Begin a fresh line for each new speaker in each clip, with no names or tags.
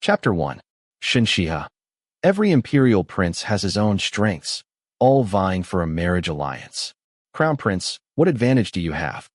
Chapter 1. Shen Xihe. Every imperial prince has his own strengths, all vying for a marriage alliance. Crown Prince, what advantage do you have?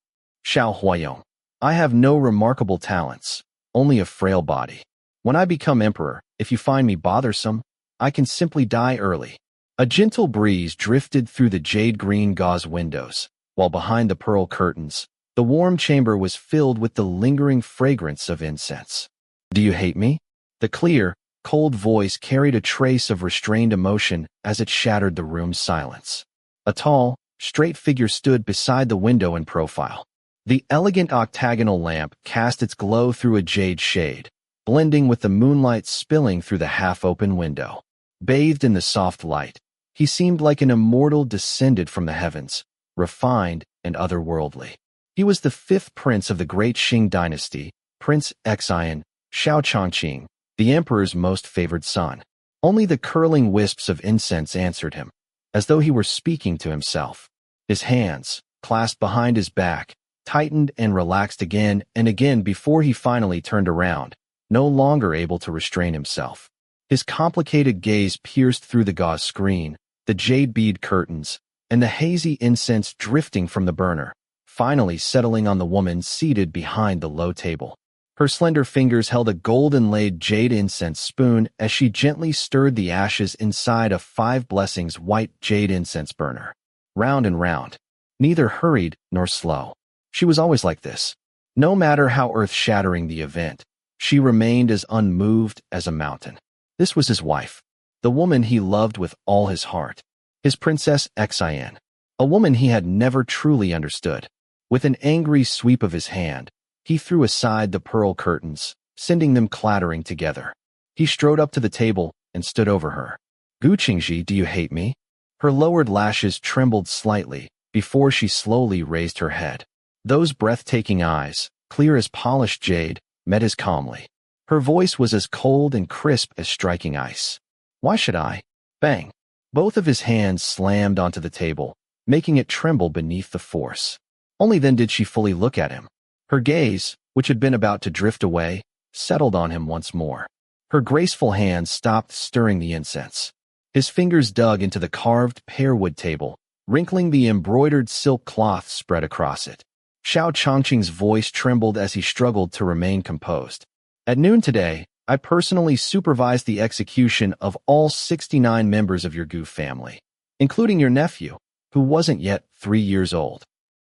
Xiao Huayong. I have no remarkable talents, only a frail body. When I become emperor, if you find me bothersome, I can simply die early. A gentle breeze drifted through the jade-green gauze windows, while behind the pearl curtains, the warm chamber was filled with the lingering fragrance of incense. Do you hate me? The clear, cold voice carried a trace of restrained emotion as it shattered the room's silence. A tall, straight figure stood beside the window in profile. The elegant octagonal lamp cast its glow through a jade shade, blending with the moonlight spilling through the half-open window. Bathed in the soft light, he seemed like an immortal descended from the heavens, refined and otherworldly. He was the fifth prince of the great Qing dynasty, Prince Xian, Xiao Chongqing, the emperor's most favored son. Only the curling wisps of incense answered him, as though he were speaking to himself. His hands, clasped behind his back, tightened and relaxed again and again before he finally turned around, no longer able to restrain himself. His complicated gaze pierced through the gauze screen, the jade bead curtains, and the hazy incense drifting from the burner, finally settling on the woman seated behind the low table. Her slender fingers held a gold-inlaid jade incense spoon as she gently stirred the ashes inside a 5 blessings white jade incense burner. Round and round, neither hurried nor slow. She was always like this. No matter how earth-shattering the event, she remained as unmoved as a mountain. This was his wife, the woman he loved with all his heart, his Princess Xian, a woman he had never truly understood. With an angry sweep of his hand, he threw aside the pearl curtains, sending them clattering together. He strode up to the table and stood over her. Qingzhi, do you hate me? Her lowered lashes trembled slightly before she slowly raised her head. Those breathtaking eyes, clear as polished jade, met his calmly. Her voice was as cold and crisp as striking ice. Why should I? Bang! Both of his hands slammed onto the table, making it tremble beneath the force. Only then did she fully look at him. Her gaze, which had been about to drift away, settled on him once more. Her graceful hands stopped stirring the incense. His fingers dug into the carved pearwood table, wrinkling the embroidered silk cloth spread across it. Xiao Chongqing's voice trembled as he struggled to remain composed. At noon today, I personally supervised the execution of all 69 members of your Gu family, including your nephew, who wasn't yet 3 years old.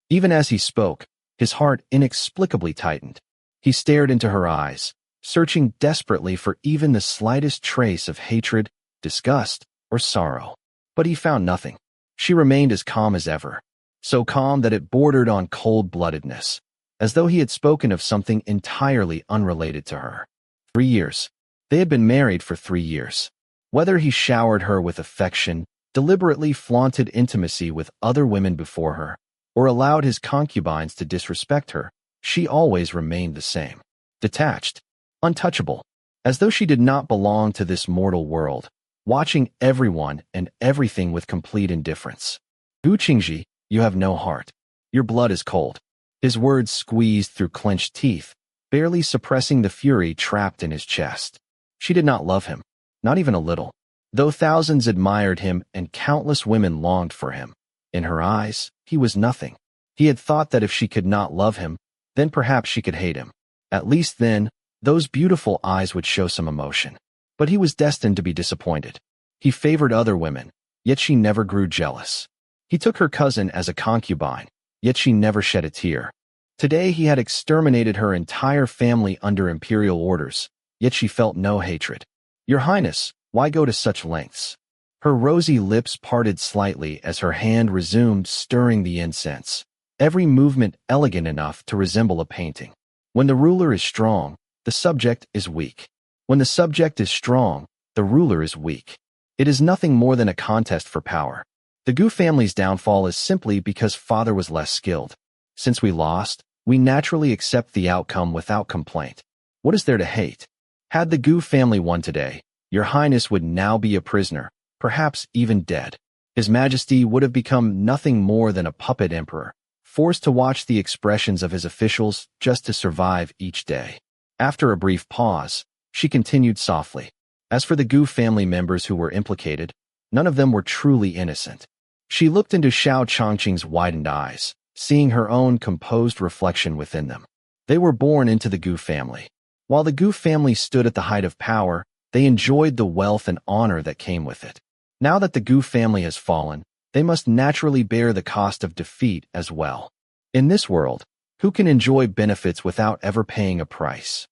Even as he spoke, his heart inexplicably tightened. He stared into her eyes, searching desperately for even the slightest trace of hatred, disgust, or sorrow. But he found nothing. She remained as calm as ever, so calm that it bordered on cold-bloodedness, as though he had spoken of something entirely unrelated to her. 3 years. They had been married for 3 years. Whether he showered her with affection, deliberately flaunted intimacy with other women before her, or allowed his concubines to disrespect her, she always remained the same. Detached, untouchable, as though she did not belong to this mortal world, watching everyone and everything with complete indifference. Qingzhi, you have no heart. Your blood is cold. His words squeezed through clenched teeth, barely suppressing the fury trapped in his chest. She did not love him, not even a little. Though thousands admired him and countless women longed for him, in her eyes, he was nothing. He had thought that if she could not love him, then perhaps she could hate him. At least then, those beautiful eyes would show some emotion. But he was destined to be disappointed. He favored other women, yet she never grew jealous. He took her cousin as a concubine, yet she never shed a tear. Today he had exterminated her entire family under imperial orders, yet she felt no hatred. Your Highness, why go to such lengths? Her rosy lips parted slightly as her hand resumed stirring the incense, every movement elegant enough to resemble a painting. When the ruler is strong, the subject is weak. When the subject is strong, the ruler is weak. It is nothing more than a contest for power. The Gu family's downfall is simply because father was less skilled. Since we lost, we naturally accept the outcome without complaint. What is there to hate? Had the Gu family won today, your Highness would now be a prisoner, perhaps even dead. His Majesty would have become nothing more than a puppet emperor, forced to watch the expressions of his officials just to survive each day. After a brief pause, She continued softly. As for the Gu family members who were implicated, none of them were truly innocent. She looked into Xiao Chongqing's widened eyes, seeing her own composed reflection within them. They were born into the Gu family. While the Gu family stood at the height of power, they enjoyed the wealth and honor that came with it. Now that the Gu family has fallen, they must naturally bear the cost of defeat as well. In this world, who can enjoy benefits without ever paying a price?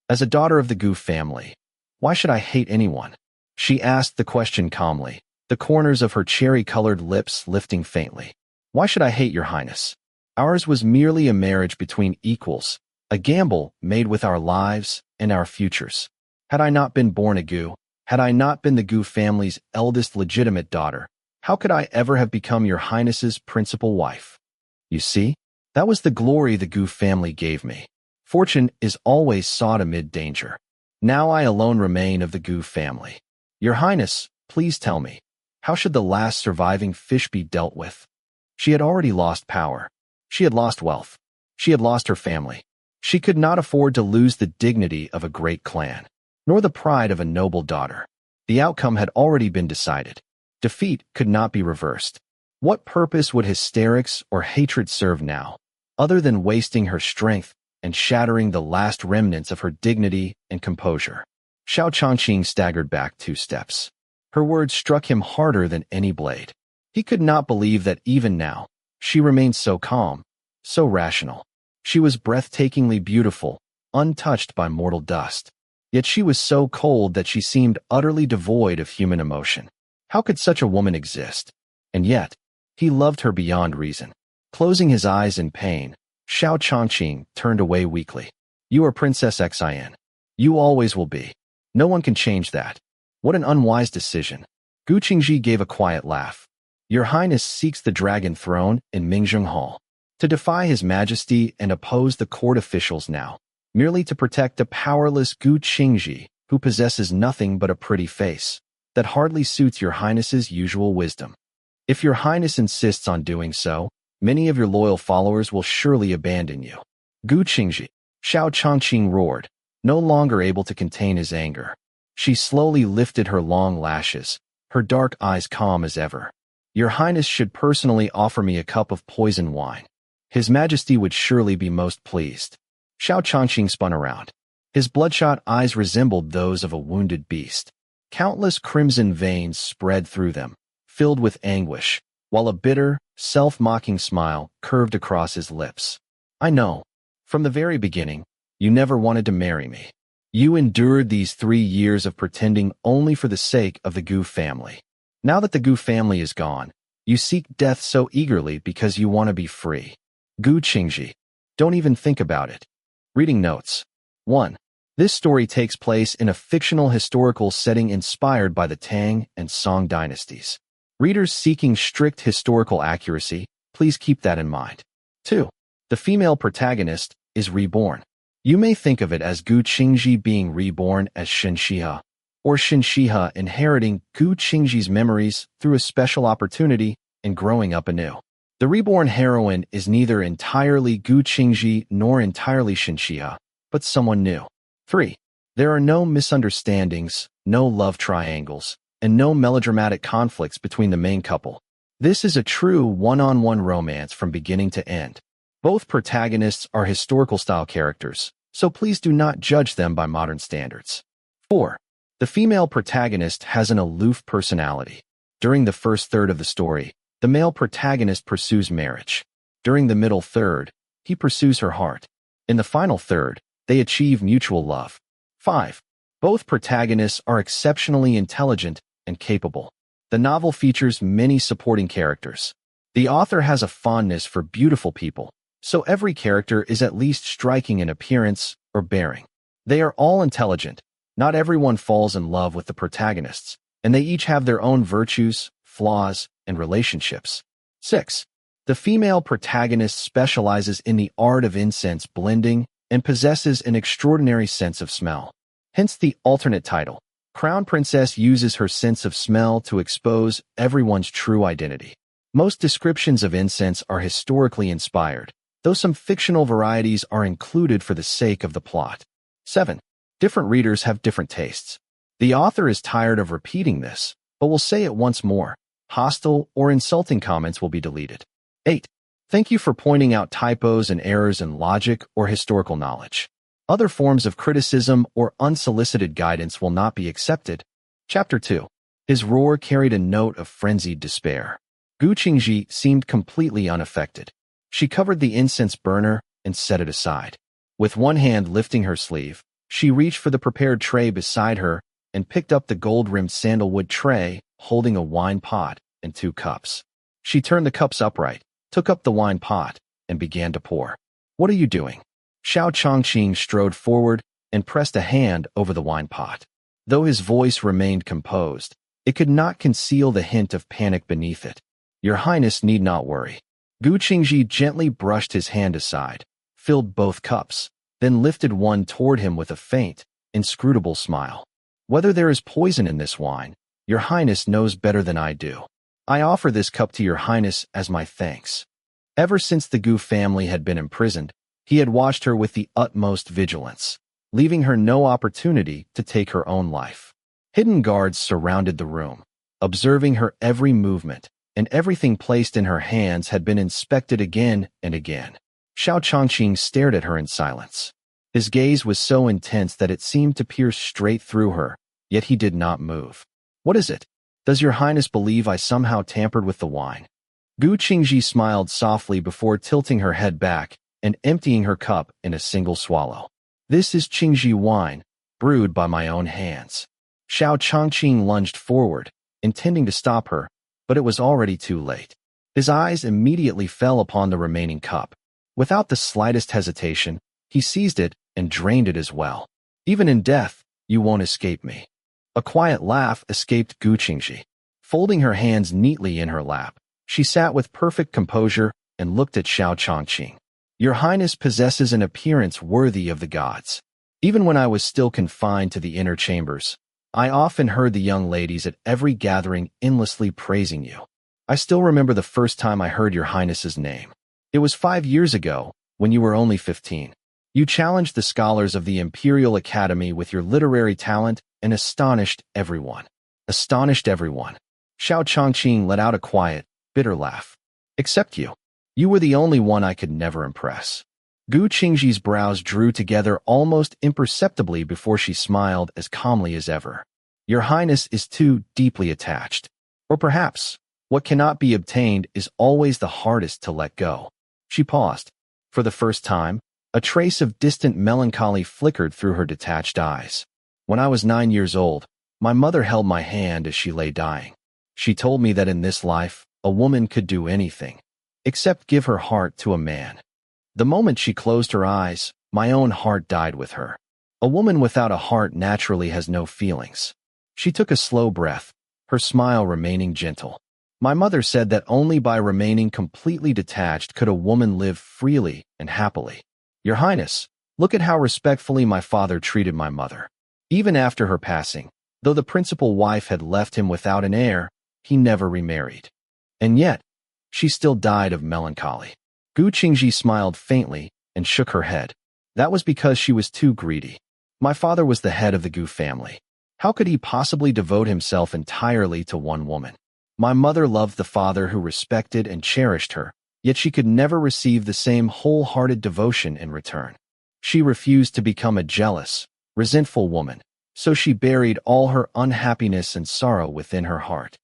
As a daughter of the Gu family, why should I hate anyone? She asked the question calmly, the corners of her cherry-colored lips lifting faintly. Why should I hate your highness? Ours was merely a marriage between equals, a gamble made with our lives and our futures. Had I not been born a Gu, had I not been the Gu family's eldest legitimate daughter, how could I ever have become your highness's principal wife? You see, that was the glory the Gu family gave me. Fortune is always sought amid danger. Now I alone remain of the Gu family. Your highness, please tell me, how should the last surviving fish be dealt with? She had already lost power. She had lost wealth. She had lost her family. She could not afford to lose the dignity of a great clan, nor the pride of a noble daughter. The outcome had already been decided. Defeat could not be reversed. What purpose would hysterics or hatred serve now, other than wasting her strength and shattering the last remnants of her dignity and composure? Xiao Chongqing staggered back 2 steps. Her words struck him harder than any blade. He could not believe that even now, she remained so calm, so rational. She was breathtakingly beautiful, untouched by mortal dust. Yet she was so cold that she seemed utterly devoid of human emotion. How could such a woman exist? And yet, he loved her beyond reason. Closing his eyes in pain, Xiao Chongqing turned away weakly. You are Princess Xian. You always will be. No one can change that. What an unwise decision. Qingzhi gave a quiet laugh. Your Highness seeks the dragon throne in Mingzheng Hall. To defy His Majesty and oppose the court officials now, merely to protect a powerless Qingzhi who possesses nothing but a pretty face. That hardly suits your Highness's usual wisdom. If your Highness insists on doing so, many of your loyal followers will surely abandon you. Qingzhi, Xiao Chongqing roared, no longer able to contain his anger. She slowly lifted her long lashes, her dark eyes calm as ever. Your Highness should personally offer me a cup of poison wine. His Majesty would surely be most pleased. Xiao Chongqing spun around. His bloodshot eyes resembled those of a wounded beast. Countless crimson veins spread through them, filled with anguish, while a bitter, self-mocking smile curved across his lips. I know. From the very beginning, you never wanted to marry me. You endured these 3 years of pretending only for the sake of the Gu family. Now that the Gu family is gone, you seek death so eagerly because you want to be free. Qingzhi. Don't even think about it. Reading notes. 1. This story takes place in a fictional historical setting inspired by the Tang and Song dynasties. Readers seeking strict historical accuracy, please keep that in mind. 2. The female protagonist is reborn. You may think of it as Qingzhi being reborn as Shen Xihe, or Shen Xihe inheriting Qingzhi's memories through a special opportunity and growing up anew. The reborn heroine is neither entirely Qingzhi nor entirely Shen Xihe, but someone new. 3. There are no misunderstandings, no love triangles, and no melodramatic conflicts between the main couple. This is a true one-on-one romance from beginning to end. Both protagonists are historical-style characters, so please do not judge them by modern standards. 4. The female protagonist has an aloof personality. During the first third of the story, the male protagonist pursues marriage. During the middle third, he pursues her heart. In the final third, they achieve mutual love. 5. Both protagonists are exceptionally intelligent and capable. The novel features many supporting characters. The author has a fondness for beautiful people, so every character is at least striking in appearance or bearing. They are all intelligent. Not everyone falls in love with the protagonists, and they each have their own virtues, flaws, and relationships. 6. The female protagonist specializes in the art of incense blending and possesses an extraordinary sense of smell. Hence the alternate title. Crown Princess uses her sense of smell to expose everyone's true identity. Most descriptions of incense are historically inspired, though some fictional varieties are included for the sake of the plot. 7. Different readers have different tastes. The author is tired of repeating this, but will say it once more. Hostile or insulting comments will be deleted. 8. Thank you for pointing out typos and errors in logic or historical knowledge. Other forms of criticism or unsolicited guidance will not be accepted. Chapter 2. His roar carried a note of frenzied despair. Qingzhi seemed completely unaffected. She covered the incense burner and set it aside. With one hand lifting her sleeve, she reached for the prepared tray beside her and picked up the gold-rimmed sandalwood tray holding a wine pot and 2 cups. She turned the cups upright, took up the wine pot, and began to pour. What are you doing? Xiao Chongqing strode forward and pressed a hand over the wine pot. Though his voice remained composed, it could not conceal the hint of panic beneath it. Your Highness need not worry. Qingzhi gently brushed his hand aside, filled both cups, then lifted one toward him with a faint, inscrutable smile. Whether there is poison in this wine, Your Highness knows better than I do. I offer this cup to Your Highness as my thanks. Ever since the Gu family had been imprisoned, he had watched her with the utmost vigilance, leaving her no opportunity to take her own life. Hidden guards surrounded the room, observing her every movement, and everything placed in her hands had been inspected again and again. Xiao Chongqing stared at her in silence. His gaze was so intense that it seemed to pierce straight through her, yet he did not move. What is it? Does Your Highness believe I somehow tampered with the wine? Qingzhi smiled softly before tilting her head back and emptying her cup in a single swallow. This is Qingzhi wine, brewed by my own hands. Xiao Chongqing lunged forward, intending to stop her, but it was already too late. His eyes immediately fell upon the remaining cup. Without the slightest hesitation, he seized it and drained it as well. Even in death, you won't escape me. A quiet laugh escaped Qingzhi. Folding her hands neatly in her lap, she sat with perfect composure and looked at Xiao Chongqing. Your Highness possesses an appearance worthy of the gods. Even when I was still confined to the inner chambers, I often heard the young ladies at every gathering endlessly praising you. I still remember the first time I heard Your Highness's name. It was 5 years ago, when you were only 15. You challenged the scholars of the Imperial Academy with your literary talent and astonished everyone. Astonished everyone. Xiao Chongqing let out a quiet, bitter laugh. Except you. You were the only one I could never impress. Qingzhi's brows drew together almost imperceptibly before she smiled as calmly as ever. Your Highness is too deeply attached. Or perhaps, what cannot be obtained is always the hardest to let go. She paused. For the first time, a trace of distant melancholy flickered through her detached eyes. When I was 9 years old, my mother held my hand as she lay dying. She told me that in this life, a woman could do anything, except give her heart to a man. The moment she closed her eyes, my own heart died with her. A woman without a heart naturally has no feelings. She took a slow breath, her smile remaining gentle. My mother said that only by remaining completely detached could a woman live freely and happily. Your Highness, look at how respectfully my father treated my mother. Even after her passing, though the principal wife had left him without an heir, he never remarried. And yet, she still died of melancholy. Qingzhi smiled faintly and shook her head. That was because she was too greedy. My father was the head of the Gu family. How could he possibly devote himself entirely to one woman? My mother loved the father who respected and cherished her, yet she could never receive the same wholehearted devotion in return. She refused to become a jealous, resentful woman, so she buried all her unhappiness and sorrow within her heart.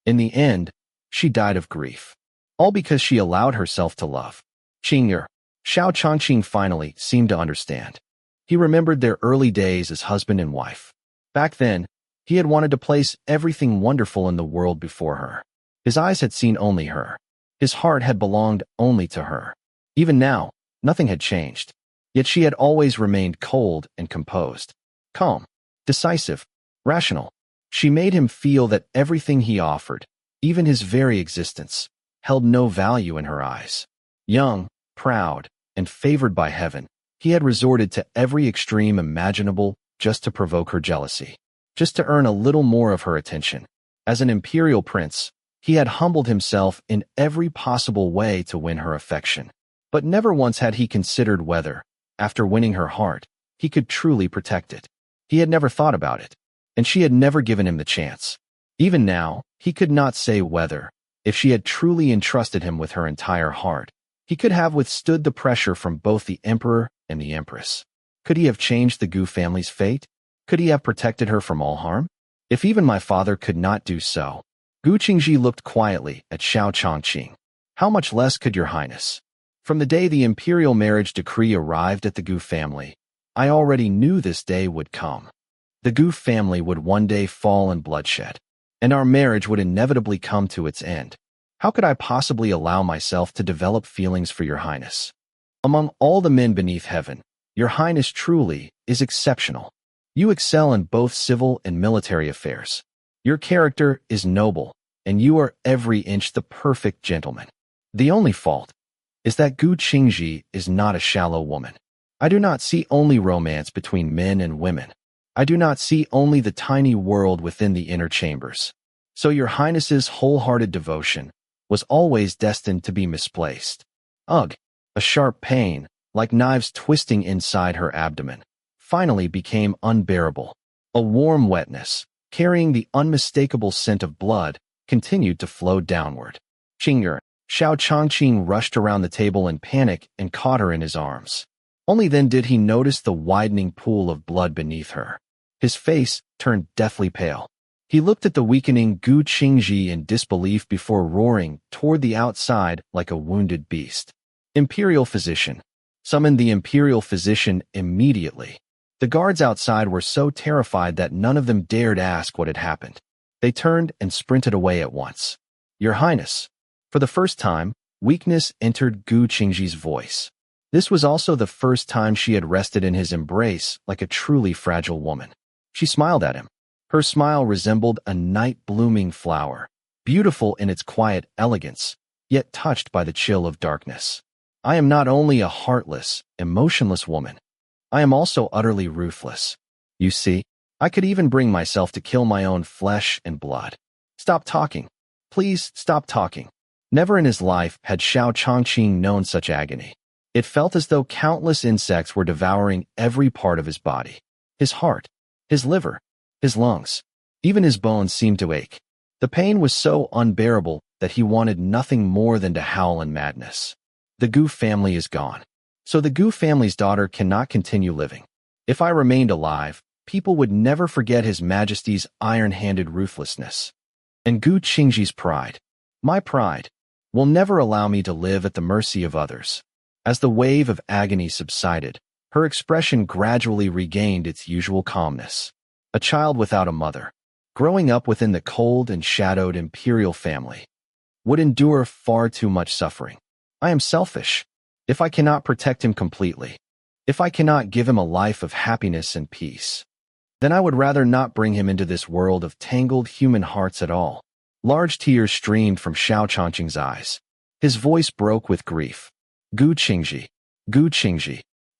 In the end, she died of grief. All because she allowed herself to love. Xiao Chongqing finally seemed to understand. He remembered their early days as husband and wife. Back then, he had wanted to place everything wonderful in the world before her. His eyes had seen only her. His heart had belonged only to her. Even now, nothing had changed. Yet she had always remained cold and composed. Calm, decisive, rational. She made him feel that everything he offered, even his very existence, held no value in her eyes. Young, proud, and favored by heaven, he had resorted to every extreme imaginable just to provoke her jealousy, just to earn a little more of her attention. As an imperial prince, he had humbled himself in every possible way to win her affection. But never once had he considered whether, after winning her heart, he could truly protect it. He had never thought about it, and she had never given him the chance. Even now, he could not say whether, if she had truly entrusted him with her entire heart, he could have withstood the pressure from both the emperor and the empress. Could he have changed the Gu family's fate? Could he have protected her from all harm? If even my father could not do so. Qingzhi looked quietly at Xiao Chongqing. How much less could your highness? From the day the imperial marriage decree arrived at the Gu family, I already knew this day would come. The Gu family would one day fall in bloodshed, and our marriage would inevitably come to its end. How could I possibly allow myself to develop feelings for your highness? Among all the men beneath heaven, your highness truly is exceptional. You excel in both civil and military affairs. Your character is noble, and you are every inch the perfect gentleman. The only fault is that Qingzhi is not a shallow woman. I do not see only romance between men and women. I do not see only the tiny world within the inner chambers. So your highness's wholehearted devotion was always destined to be misplaced. Ugh! A sharp pain, like knives twisting inside her abdomen, finally became unbearable. A warm wetness, carrying the unmistakable scent of blood, continued to flow downward. Xiao Chongqing rushed around the table in panic and caught her in his arms. Only then did he notice the widening pool of blood beneath her. His face turned deathly pale. He looked at the weakening Qingzhi in disbelief before roaring toward the outside like a wounded beast. Imperial physician. Summon the imperial physician immediately. The guards outside were so terrified that none of them dared ask what had happened. They turned and sprinted away at once. Your Highness. For the first time, weakness entered Qingzhi's voice. This was also the first time she had rested in his embrace like a truly fragile woman. She smiled at him. Her smile resembled a night-blooming flower, beautiful in its quiet elegance, yet touched by the chill of darkness. I am not only a heartless, emotionless woman. I am also utterly ruthless. You see, I could even bring myself to kill my own flesh and blood. Stop talking. Please stop talking. Never in his life had Xiao Chongqing known such agony. It felt as though countless insects were devouring every part of his body. His heart, his liver, his lungs, even his bones seemed to ache. The pain was so unbearable that he wanted nothing more than to howl in madness. The Gu family is gone. So the Gu family's daughter cannot continue living. If I remained alive, people would never forget His Majesty's iron-handed ruthlessness. And Qingzhi's pride, my pride, will never allow me to live at the mercy of others. As the wave of agony subsided, her expression gradually regained its usual calmness. A child without a mother, growing up within the cold and shadowed imperial family, would endure far too much suffering. I am selfish. If I cannot protect him completely, if I cannot give him a life of happiness and peace, then I would rather not bring him into this world of tangled human hearts at all. Large tears streamed from Xiao Chongqing's eyes. His voice broke with grief. Qingzhi,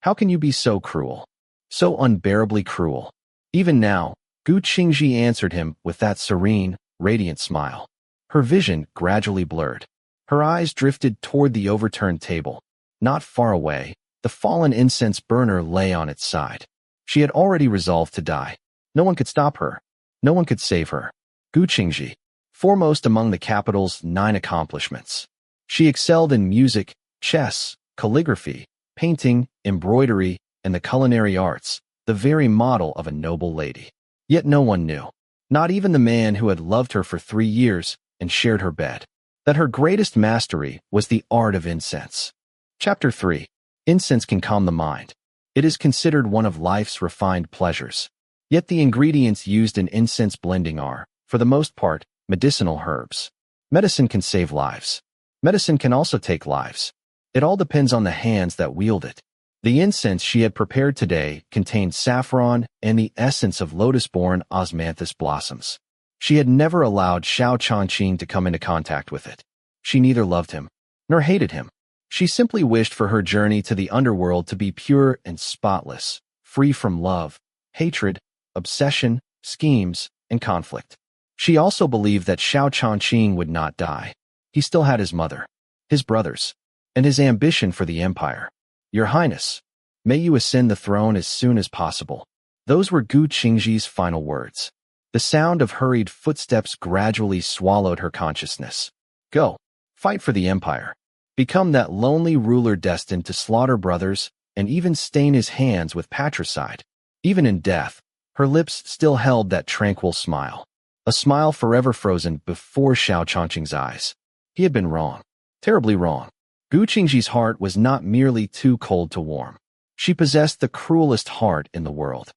how can you be so cruel? So unbearably cruel. Even now, Qingzhi answered him with that serene, radiant smile. Her vision gradually blurred. Her eyes drifted toward the overturned table. Not far away, the fallen incense burner lay on its side. She had already resolved to die. No one could stop her. No one could save her. Qingzhi, foremost among the capital's 9 accomplishments. She excelled in music, chess, calligraphy, painting, embroidery, and the culinary arts, the very model of a noble lady. Yet no one knew, not even the man who had loved her for 3 years and shared her bed, that her greatest mastery was the art of incense. Chapter 3. Incense can calm the mind. It is considered one of life's refined pleasures. Yet the ingredients used in incense blending are, for the most part, medicinal herbs. Medicine can save lives. Medicine can also take lives. It all depends on the hands that wield it. The incense she had prepared today contained saffron and the essence of lotus-born osmanthus blossoms. She had never allowed Xiao Chongqing to come into contact with it. She neither loved him nor hated him. She simply wished for her journey to the underworld to be pure and spotless, free from love, hatred, obsession, schemes, and conflict. She also believed that Xiao Chongqing would not die. He still had his mother, his brothers, and his ambition for the empire. Your Highness, may you ascend the throne as soon as possible. Those were Gu Qingzhi's final words. The sound of hurried footsteps gradually swallowed her consciousness. Go. Fight for the empire. Become that lonely ruler destined to slaughter brothers and even stain his hands with patricide. Even in death, her lips still held that tranquil smile. A smile forever frozen before Xiao Changqing's eyes. He had been wrong. Terribly wrong. Gu Qingzhi's heart was not merely too cold to warm. She possessed the cruelest heart in the world.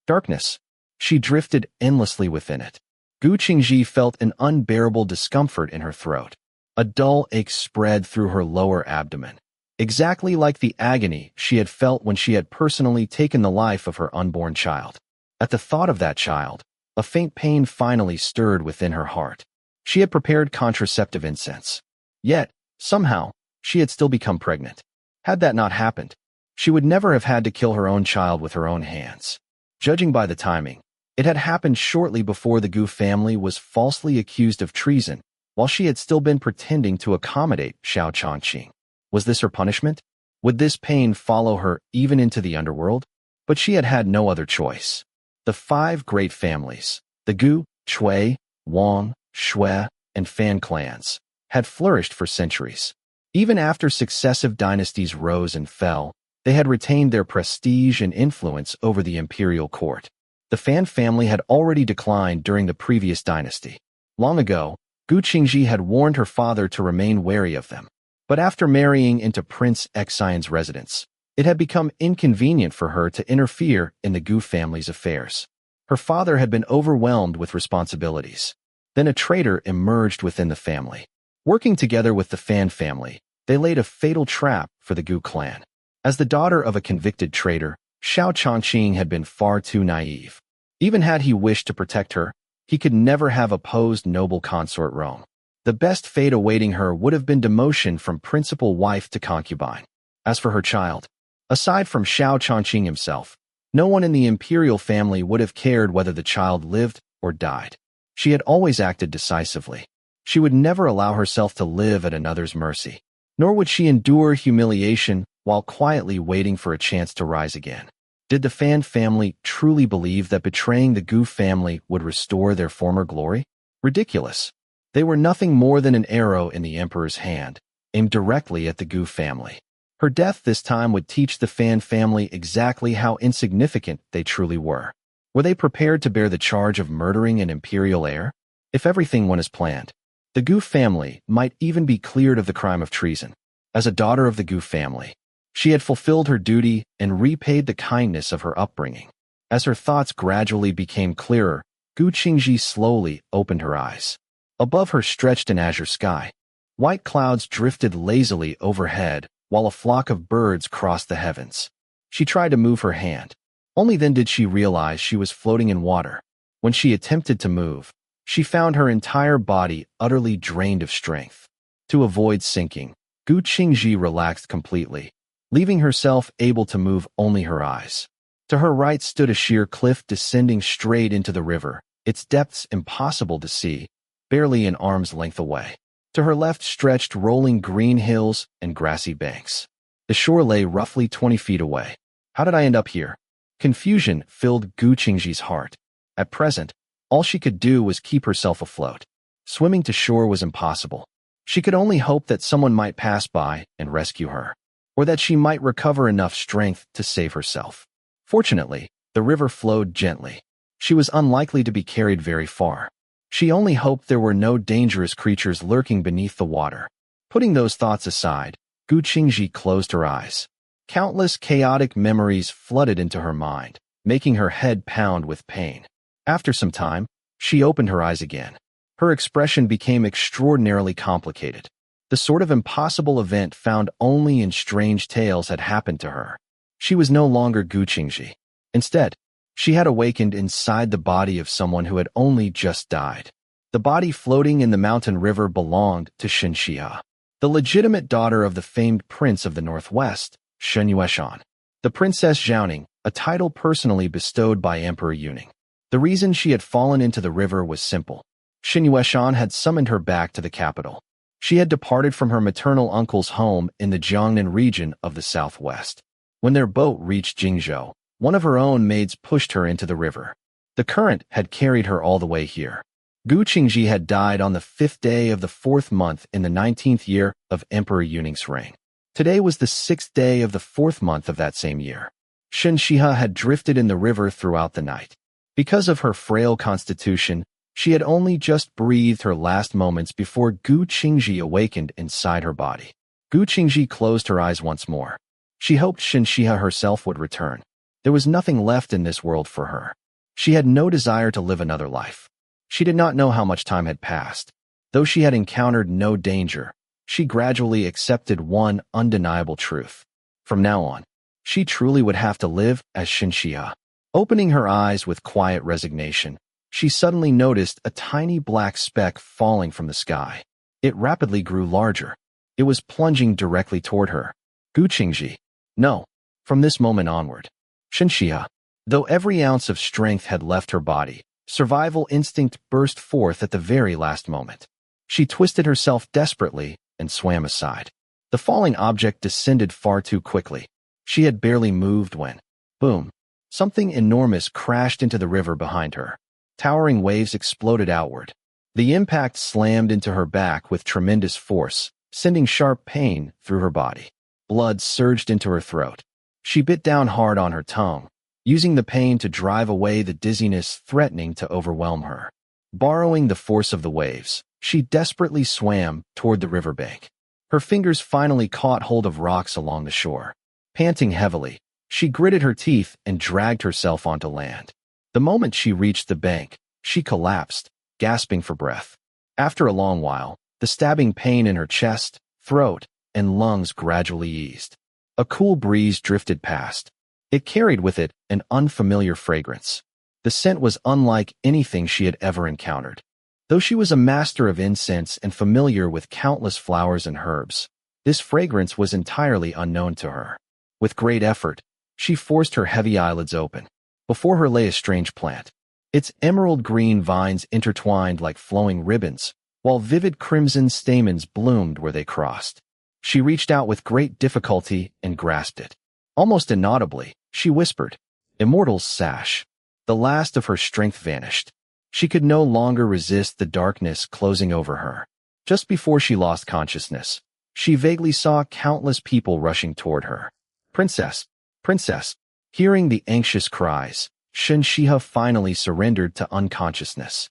Darkness. She drifted endlessly within it. Gu Qingzhi felt an unbearable discomfort in her throat. A dull ache spread through her lower abdomen, exactly like the agony she had felt when she had personally taken the life of her unborn child. At the thought of that child, a faint pain finally stirred within her heart. She had prepared contraceptive incense. Yet, somehow, she had still become pregnant. Had that not happened, she would never have had to kill her own child with her own hands. Judging by the timing, it had happened shortly before the Gu family was falsely accused of treason, while she had still been pretending to accommodate Xiao Changqing. Was this her punishment? Would this pain follow her even into the underworld? But she had had no other choice. The 5 great families, the Gu, Cui, Wang, Shui, and Fan clans, had flourished for centuries. Even after successive dynasties rose and fell, they had retained their prestige and influence over the imperial court. The Fan family had already declined during the previous dynasty. Long ago, Gu Qingzhi had warned her father to remain wary of them. But after marrying into Prince Xian's residence, it had become inconvenient for her to interfere in the Gu family's affairs. Her father had been overwhelmed with responsibilities. Then a traitor emerged within the family. Working together with the Fan family, they laid a fatal trap for the Gu clan. As the daughter of a convicted traitor, Xiao Changqing had been far too naive. Even had he wished to protect her, he could never have opposed noble consort Rome. The best fate awaiting her would have been demotion from principal wife to concubine. As for her child, aside from Xiao Changqing himself, no one in the imperial family would have cared whether the child lived or died. She had always acted decisively. She would never allow herself to live at another's mercy, nor would she endure humiliation while quietly waiting for a chance to rise again. Did the Fan family truly believe that betraying the Gu family would restore their former glory? Ridiculous. They were nothing more than an arrow in the emperor's hand, aimed directly at the Gu family. Her death this time would teach the Fan family exactly how insignificant they truly were. Were they prepared to bear the charge of murdering an imperial heir? If everything went as planned, the Gu family might even be cleared of the crime of treason. As a daughter of the Gu family, she had fulfilled her duty and repaid the kindness of her upbringing. As her thoughts gradually became clearer, Gu Qingzhi slowly opened her eyes. Above her stretched an azure sky. White clouds drifted lazily overhead, while a flock of birds crossed the heavens. She tried to move her hand. Only then did she realize she was floating in water. When she attempted to move, she found her entire body utterly drained of strength. To avoid sinking, Gu Qingzhi relaxed completely, leaving herself able to move only her eyes. To her right stood a sheer cliff descending straight into the river, its depths impossible to see, barely an arm's length away. To her left stretched rolling green hills and grassy banks. The shore lay roughly 20 feet away. How did I end up here? Confusion filled Gu Qingzhi's heart. At present, all she could do was keep herself afloat. Swimming to shore was impossible. She could only hope that someone might pass by and rescue her, or that she might recover enough strength to save herself. Fortunately, the river flowed gently. She was unlikely to be carried very far. She only hoped there were no dangerous creatures lurking beneath the water. Putting those thoughts aside, Gu Qingzhi closed her eyes. Countless chaotic memories flooded into her mind, making her head pound with pain. After some time, she opened her eyes again. Her expression became extraordinarily complicated. The sort of impossible event found only in strange tales had happened to her. She was no longer Gu Qingzhi. Instead, she had awakened inside the body of someone who had only just died. The body floating in the mountain river belonged to Shen Xihe, the legitimate daughter of the famed prince of the northwest, Shen Xihe. The Princess Xiaoning, a title personally bestowed by Emperor Yuning. The reason she had fallen into the river was simple. Shen Xihe had summoned her back to the capital. She had departed from her maternal uncle's home in the Jiangnan region of the southwest. When their boat reached Qingzhou, One of her own maids pushed her into the river. The current had carried her all the way here. Qingzhi had died on the 5th day of the 4th month in the 19th year of Emperor Yuning's reign. Today was the 6th day of the 4th month of that same year. Shen Xihe had drifted in the river throughout the night. Because of her frail constitution, she had only just breathed her last moments before Qingzhi awakened inside her body. Qingzhi closed her eyes once more. She hoped Shen Xihe herself would return. There was nothing left in this world for her. She had no desire to live another life. She did not know how much time had passed. Though she had encountered no danger, she gradually accepted one undeniable truth. From now on, she truly would have to live as Shen Xihe. Opening her eyes with quiet resignation, she suddenly noticed a tiny black speck falling from the sky. It rapidly grew larger. It was plunging directly toward her. Qingzhi. No. From this moment onward, Shen Xihe. Though every ounce of strength had left her body, survival instinct burst forth at the very last moment. She twisted herself desperately and swam aside. The falling object descended far too quickly. She had barely moved when, boom, something enormous crashed into the river behind her. Towering waves exploded outward. The impact slammed into her back with tremendous force, sending sharp pain through her body. Blood surged into her throat. She bit down hard on her tongue, using the pain to drive away the dizziness threatening to overwhelm her. Borrowing the force of the waves, she desperately swam toward the riverbank. Her fingers finally caught hold of rocks along the shore. Panting heavily, she gritted her teeth and dragged herself onto land. The moment she reached the bank, she collapsed, gasping for breath. After a long while, the stabbing pain in her chest, throat, and lungs gradually eased. A cool breeze drifted past. It carried with it an unfamiliar fragrance. The scent was unlike anything she had ever encountered. Though she was a master of incense and familiar with countless flowers and herbs, this fragrance was entirely unknown to her. With great effort, she forced her heavy eyelids open. Before her lay a strange plant. Its emerald green vines intertwined like flowing ribbons, while vivid crimson stamens bloomed where they crossed. She reached out with great difficulty and grasped it. Almost inaudibly, she whispered, "Immortal's sash." The last of her strength vanished. She could no longer resist the darkness closing over her. Just before she lost consciousness, she vaguely saw countless people rushing toward her. "Princess! Princess!" Hearing the anxious cries, Shen Xihe finally surrendered to unconsciousness.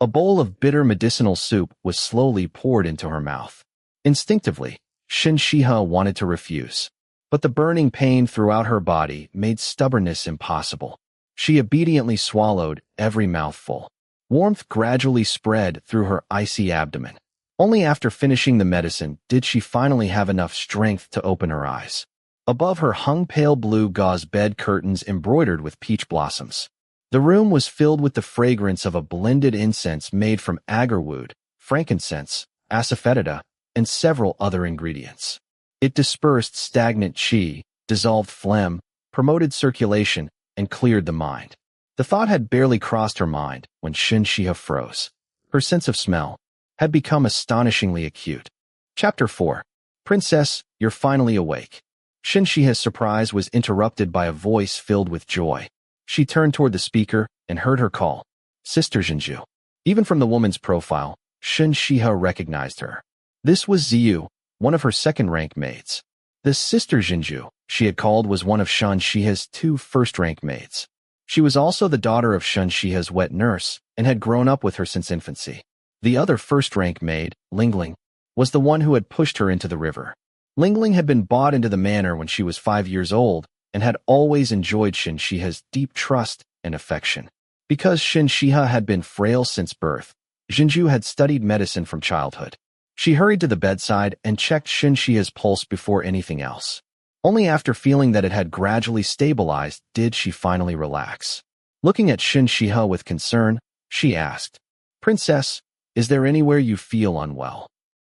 A bowl of bitter medicinal soup was slowly poured into her mouth. Instinctively, Shen Xihe wanted to refuse, but the burning pain throughout her body made stubbornness impossible. She obediently swallowed every mouthful. Warmth gradually spread through her icy abdomen. Only after finishing the medicine did she finally have enough strength to open her eyes. Above her hung pale blue gauze bed curtains embroidered with peach blossoms. The room was filled with the fragrance of a blended incense made from agarwood, frankincense, asafoetida, and several other ingredients. It dispersed stagnant qi, dissolved phlegm, promoted circulation, and cleared the mind. The thought had barely crossed her mind when Shen Xihe froze. Her sense of smell had become astonishingly acute. Chapter 4. Princess, you're finally awake. Shen Xihe's surprise was interrupted by a voice filled with joy. She turned toward the speaker and heard her call, "Sister Zhenju." Even from the woman's profile, Shen Xihe recognized her. This was Ziyu, one of her second-rank maids. The Sister Zhenju she had called was one of Shen Xihe's 2 first-rank maids. She was also the daughter of Shen Xihe's wet nurse and had grown up with her since infancy. The other first-rank maid, Lingling, was the one who had pushed her into the river. Lingling had been brought into the manor when she was 5 years old and had always enjoyed Shen Xihe's deep trust and affection. Because Shen Xihe had been frail since birth, Zhenju had studied medicine from childhood. She hurried to the bedside and checked Shen Xihe's pulse before anything else. Only after feeling that it had gradually stabilized did she finally relax. Looking at Shen Xihe with concern, she asked, "Princess, is there anywhere you feel unwell?"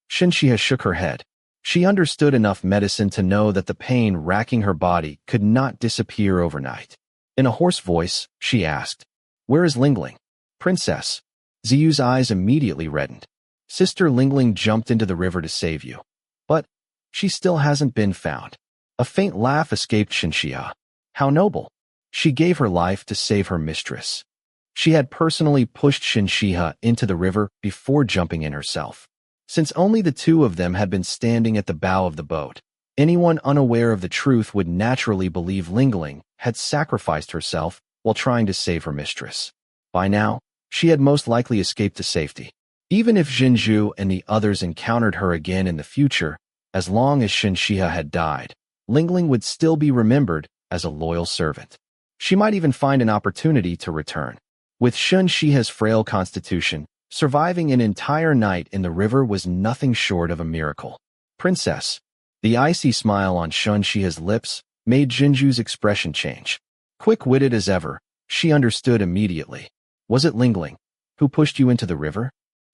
Shen Xihe shook her head. She understood enough medicine to know that the pain racking her body could not disappear overnight. In a hoarse voice, she asked, "Where is Lingling?" "Princess." Ziyu's eyes immediately reddened. "Sister Lingling jumped into the river to save you. But she still hasn't been found." A faint laugh escaped Shen Xihe. "How noble. She gave her life to save her mistress. She had personally pushed Shen Xihe into the river before jumping in herself. Since only the two of them had been standing at the bow of the boat, anyone unaware of the truth would naturally believe Lingling had sacrificed herself while trying to save her mistress. By now, she had most likely escaped to safety. Even if Jinzhu and the others encountered her again in the future, as long as Shen Xihe had died, Lingling would still be remembered as a loyal servant. She might even find an opportunity to return. With Shen Xihe's frail constitution, surviving an entire night in the river was nothing short of a miracle. Princess. The icy smile on Shen Xihe's lips made Jinzhu's expression change. Quick-witted as ever, she understood immediately. Was it Lingling who pushed you into the river?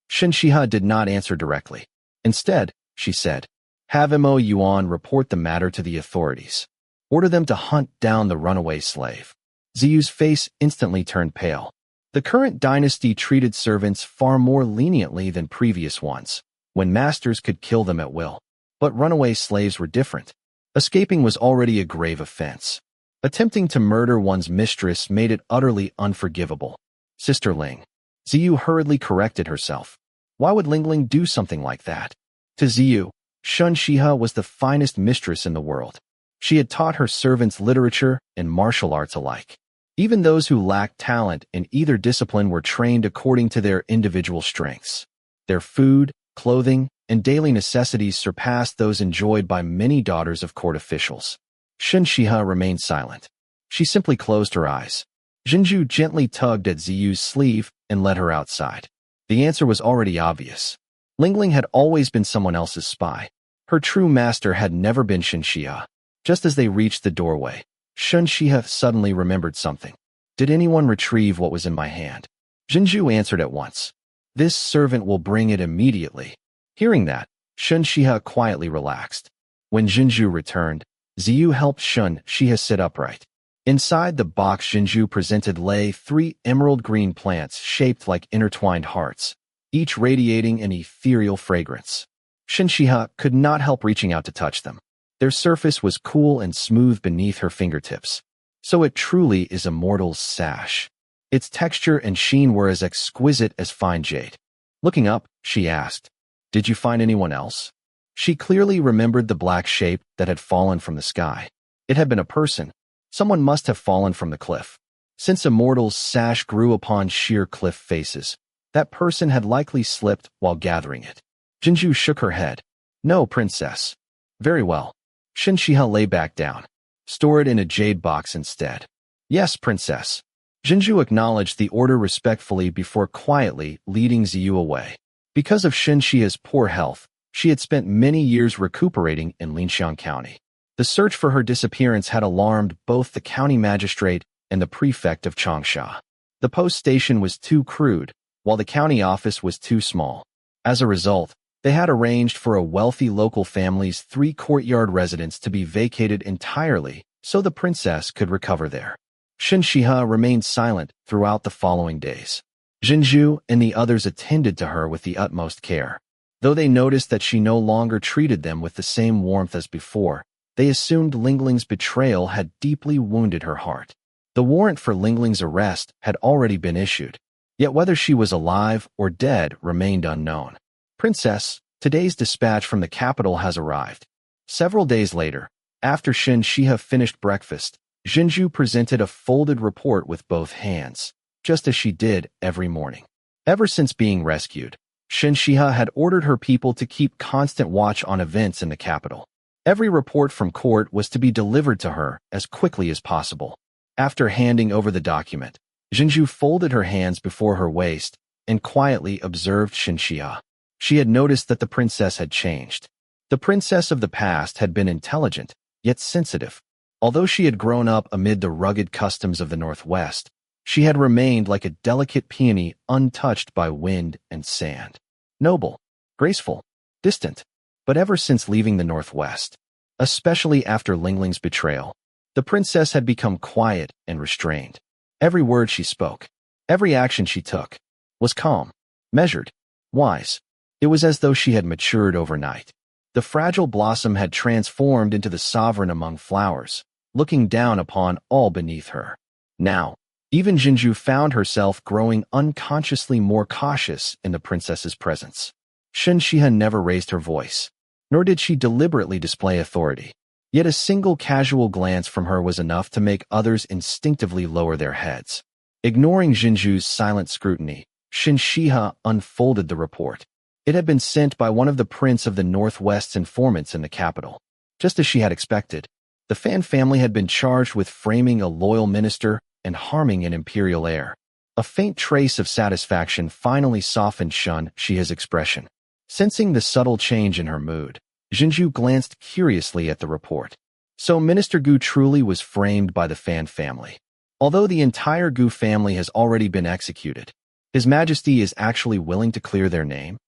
Shen Xihe did not answer directly. Instead, she said, have Mo Yuan report the matter to the authorities. Order them to hunt down the runaway slave. Ziyu's face instantly turned pale. The current dynasty treated servants far more leniently than previous ones, when masters could kill them at will. But runaway slaves were different. Escaping was already a grave offense. Attempting to murder one's mistress made it utterly unforgivable. Sister Ling. Ziyu hurriedly corrected herself. Why would Lingling do something like that? To Ziyu, Shen Xihe was the finest mistress in the world. She had taught her servants literature and martial arts alike. Even those who lacked talent in either discipline were trained according to their individual strengths. Their food, clothing, and daily necessities surpassed those enjoyed by many daughters of court officials. Shen Xihe remained silent. She simply closed her eyes. Jinzhu gently tugged at Ziyu's sleeve and led her outside. The answer was already obvious. Lingling had always been someone else's spy. Her true master had never been Shen Xihe. Just as they reached the doorway, Shen Xihe suddenly remembered something. Did anyone retrieve what was in my hand? Jinzhu answered at once. This servant will bring it immediately. Hearing that, Shen Xihe quietly relaxed. When Jinzhu returned, Ziyu helped Shen Xihe sit upright. Inside the box Jinzhu presented lay 3 emerald green plants shaped like intertwined hearts, each radiating an ethereal fragrance. Shen Xihe could not help reaching out to touch them. Their surface was cool and smooth beneath her fingertips. So it truly is a mortal's sash. Its texture and sheen were as exquisite as fine jade. Looking up, she asked, did you find anyone else? She clearly remembered the black shape that had fallen from the sky. It had been a person. Someone must have fallen from the cliff. Since a mortal's sash grew upon sheer cliff faces, that person had likely slipped while gathering it. Jinzhu shook her head. No, princess. Very well. Shen Xihe lay back down. Store it in a jade box instead. Yes, princess. Jinzhu acknowledged the order respectfully before quietly leading Ziyu away. Because of Shen Xihe's poor health, she had spent many years recuperating in Linxiang County. The search for her disappearance had alarmed both the county magistrate and the prefect of Changsha. The post station was too crude, while the county office was too small. As a result, they had arranged for a wealthy local family's 3-courtyard residence to be vacated entirely so the princess could recover there. Shen Xihe remained silent throughout the following days. Jinzhu and the others attended to her with the utmost care. Though they noticed that she no longer treated them with the same warmth as before, they assumed Lingling's betrayal had deeply wounded her heart. The warrant for Lingling's arrest had already been issued, yet whether she was alive or dead remained unknown. Princess, today's dispatch from the capital has arrived. Several days later, after Shen Xihe finished breakfast, Jinzhu presented a folded report with both hands, just as she did every morning. Ever since being rescued, Shen Xihe had ordered her people to keep constant watch on events in the capital. Every report from court was to be delivered to her as quickly as possible. After handing over the document, Jinzhu folded her hands before her waist and quietly observed Shen Xihe. She had noticed that the princess had changed. The princess of the past had been intelligent, yet sensitive. Although she had grown up amid the rugged customs of the Northwest, she had remained like a delicate peony untouched by wind and sand. Noble, graceful, distant. But ever since leaving the Northwest, especially after Lingling's betrayal, the princess had become quiet and restrained. Every word she spoke, every action she took, was calm, measured, wise. It was as though she had matured overnight. The fragile blossom had transformed into the sovereign among flowers, looking down upon all beneath her. Now, even Jinju found herself growing unconsciously more cautious in the princess's presence. Shen Xihe never raised her voice, nor did she deliberately display authority. Yet a single casual glance from her was enough to make others instinctively lower their heads. Ignoring Jinju's silent scrutiny, Shen Xihe unfolded the report. It had been sent by one of the Prince of the Northwest's informants in the capital. Just as she had expected, the Fan family had been charged with framing a loyal minister and harming an imperial heir. A faint trace of satisfaction finally softened Shen Xihe's expression. Sensing the subtle change in her mood, Jinju glanced curiously at the report. So Minister Gu truly was framed by the Fan family. Although the entire Gu family has already been executed, His Majesty is actually willing to clear their name?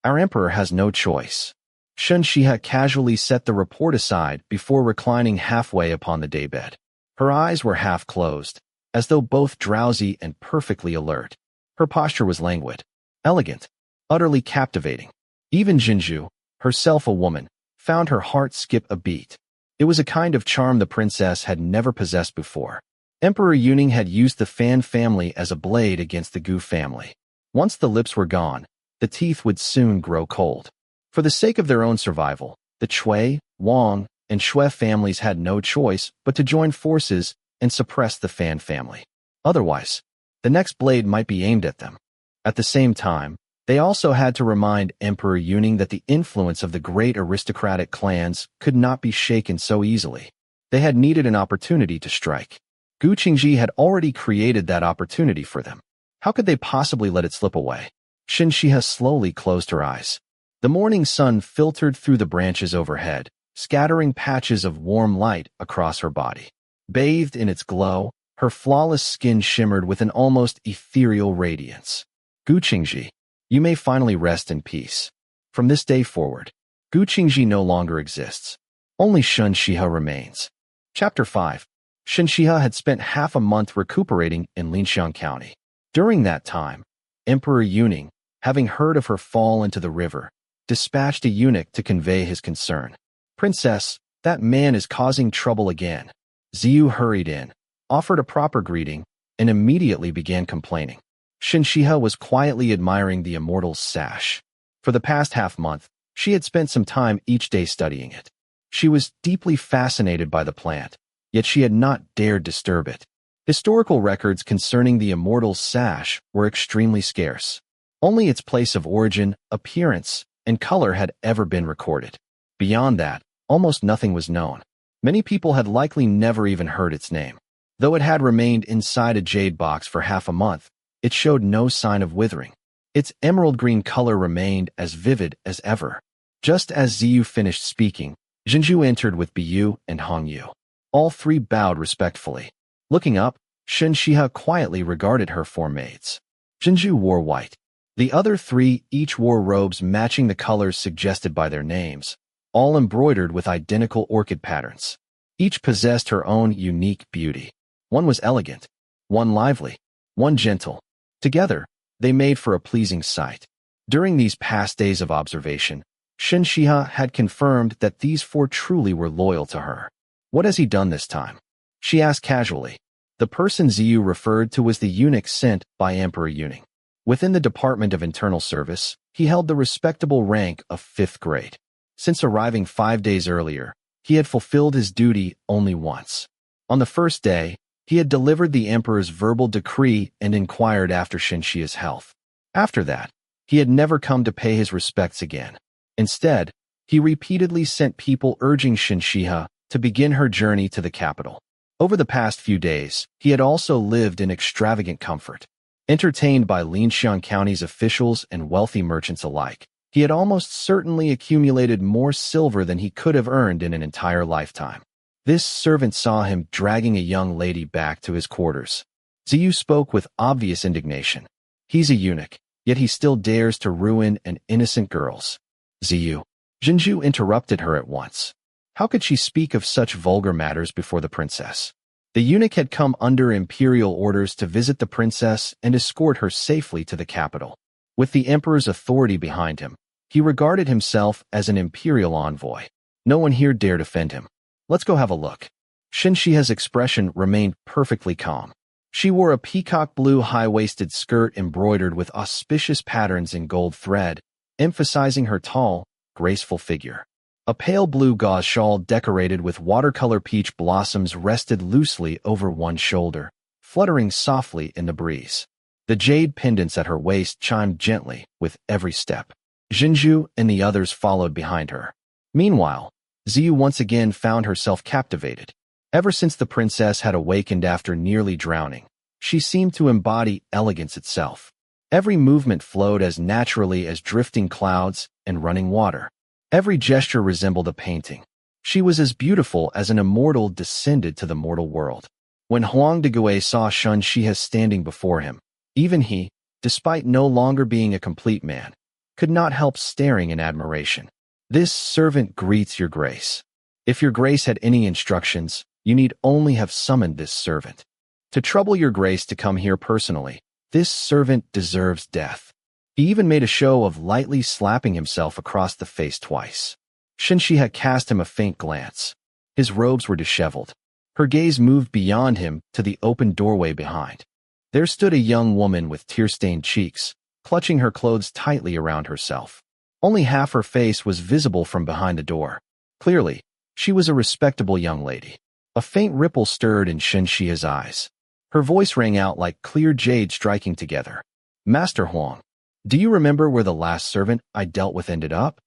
Our emperor has no choice. Shen Xihe casually set the report aside before reclining halfway upon the daybed. Her eyes were half closed, as though both drowsy and perfectly alert. Her posture was languid, elegant, utterly captivating. Even Jinju, herself a woman, found her heart skip a beat. It was a kind of charm the princess had never possessed before. Emperor Yuning had used the Fan family as a blade against the Gu family. Once the lips were gone, the teeth would soon grow cold. For the sake of their own survival, the Cui, Wang, and Xue families had no choice but to join forces and suppress the Fan family. Otherwise, the next blade might be aimed at them. At the same time, they also had to remind Emperor Yuning that the influence of the great aristocratic clans could not be shaken so easily. They had needed an opportunity to strike. Qingzhi had already created that opportunity for them. How could they possibly let it slip away? Shen Xihe slowly closed her eyes. The morning sun filtered through the branches overhead, scattering patches of warm light across her body. Bathed in its glow, her flawless skin shimmered with an almost ethereal radiance. Qingzhi, you may finally rest in peace. From this day forward, Qingzhi no longer exists. Only Shen Xihe remains. Chapter 5. Shen Xihe had spent half a month recuperating in Linxiang County. During that time, Emperor Yuning, having heard of her fall into the river, dispatched a eunuch to convey his concern. Princess, that man is causing trouble again. Ziyu hurried in, offered a proper greeting, and immediately began complaining. Shen Xihe was quietly admiring the immortal's sash. For the past half-month, she had spent some time each day studying it. She was deeply fascinated by the plant, yet she had not dared disturb it. Historical records concerning the immortal's sash were extremely scarce. Only its place of origin, appearance, and color had ever been recorded. Beyond that, almost nothing was known. Many people had likely never even heard its name. Though it had remained inside a jade box for half a month, it showed no sign of withering. Its emerald green color remained as vivid as ever. Just as Ziyu finished speaking, Jinju entered with Biyu and Hongyu. All three bowed respectfully. Looking up, Shen Xihe quietly regarded her four maids. Jinju wore white. The other three each wore robes matching the colors suggested by their names, all embroidered with identical orchid patterns. Each possessed her own unique beauty. One was elegant, one lively, one gentle. Together, they made for a pleasing sight. During these past days of observation, Shen Xihe had confirmed that these four truly were loyal to her. What has he done this time? She asked casually. The person Ziyu referred to was the eunuch sent by Emperor Yuning. Within the Department of Internal Service, he held the respectable rank of 5th grade. Since arriving 5 days earlier, he had fulfilled his duty only once. On the first day, he had delivered the emperor's verbal decree and inquired after Shen Xihe's health. After that, he had never come to pay his respects again. Instead, he repeatedly sent people urging Shen Xihe to begin her journey to the capital. Over the past few days, he had also lived in extravagant comfort. Entertained by Linxiang County's officials and wealthy merchants alike, he had almost certainly accumulated more silver than he could have earned in an entire lifetime. This servant saw him dragging a young lady back to his quarters. Ziyu spoke with obvious indignation. He's a eunuch, yet he still dares to ruin an innocent girl's. Ziyu. Jinju interrupted her at once. How could she speak of such vulgar matters before the princess? The eunuch had come under imperial orders to visit the princess and escort her safely to the capital. With the emperor's authority behind him, he regarded himself as an imperial envoy. No one here dared offend him. Let's go have a look. Shen Xihe's expression remained perfectly calm. She wore a peacock blue high-waisted skirt embroidered with auspicious patterns in gold thread, emphasizing her tall, graceful figure. A pale blue gauze shawl decorated with watercolor peach blossoms rested loosely over one shoulder, fluttering softly in the breeze. The jade pendants at her waist chimed gently with every step. Qingzhi and the others followed behind her. Meanwhile, Xiu once again found herself captivated. Ever since the princess had awakened after nearly drowning, she seemed to embody elegance itself. Every movement flowed as naturally as drifting clouds and running water. Every gesture resembled a painting. She was as beautiful as an immortal descended to the mortal world. When Huang de saw Shen Xihe standing before him, even he, despite no longer being a complete man, could not help staring in admiration. This servant greets your grace. If your grace had any instructions, you need only have summoned this servant. To trouble your grace to come here personally, this servant deserves death. He even made a show of lightly slapping himself across the face twice. Shen Xihe cast him a faint glance. His robes were disheveled. Her gaze moved beyond him to the open doorway behind. There stood a young woman with tear-stained cheeks, clutching her clothes tightly around herself. Only half her face was visible from behind the door. Clearly, she was a respectable young lady. A faint ripple stirred in Shen Xihe's eyes. Her voice rang out like clear jade striking together. Master Huang, do you remember where the last servant I dealt with ended up?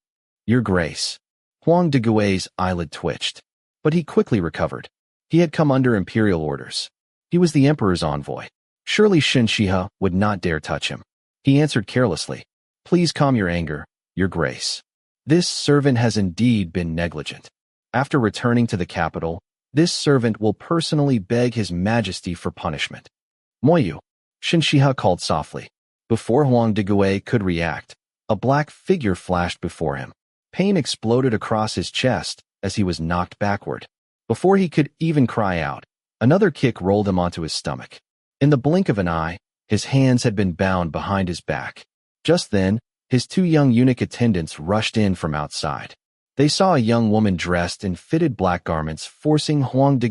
Your Grace. Huang de eyelid twitched, but he quickly recovered. He had come under imperial orders. He was the emperor's envoy. Surely Shen Xihe would not dare touch him. He answered carelessly, Please calm your anger, Your Grace. This servant has indeed been negligent. After returning to the capital, this servant will personally beg His Majesty for punishment. Moyu, Shen Xihe called softly. Before Huang de could react, a black figure flashed before him. Pain exploded across his chest as he was knocked backward. Before he could even cry out, another kick rolled him onto his stomach. In the blink of an eye, his hands had been bound behind his back. Just then, his two young eunuch attendants rushed in from outside. They saw a young woman dressed in fitted black garments forcing Huang de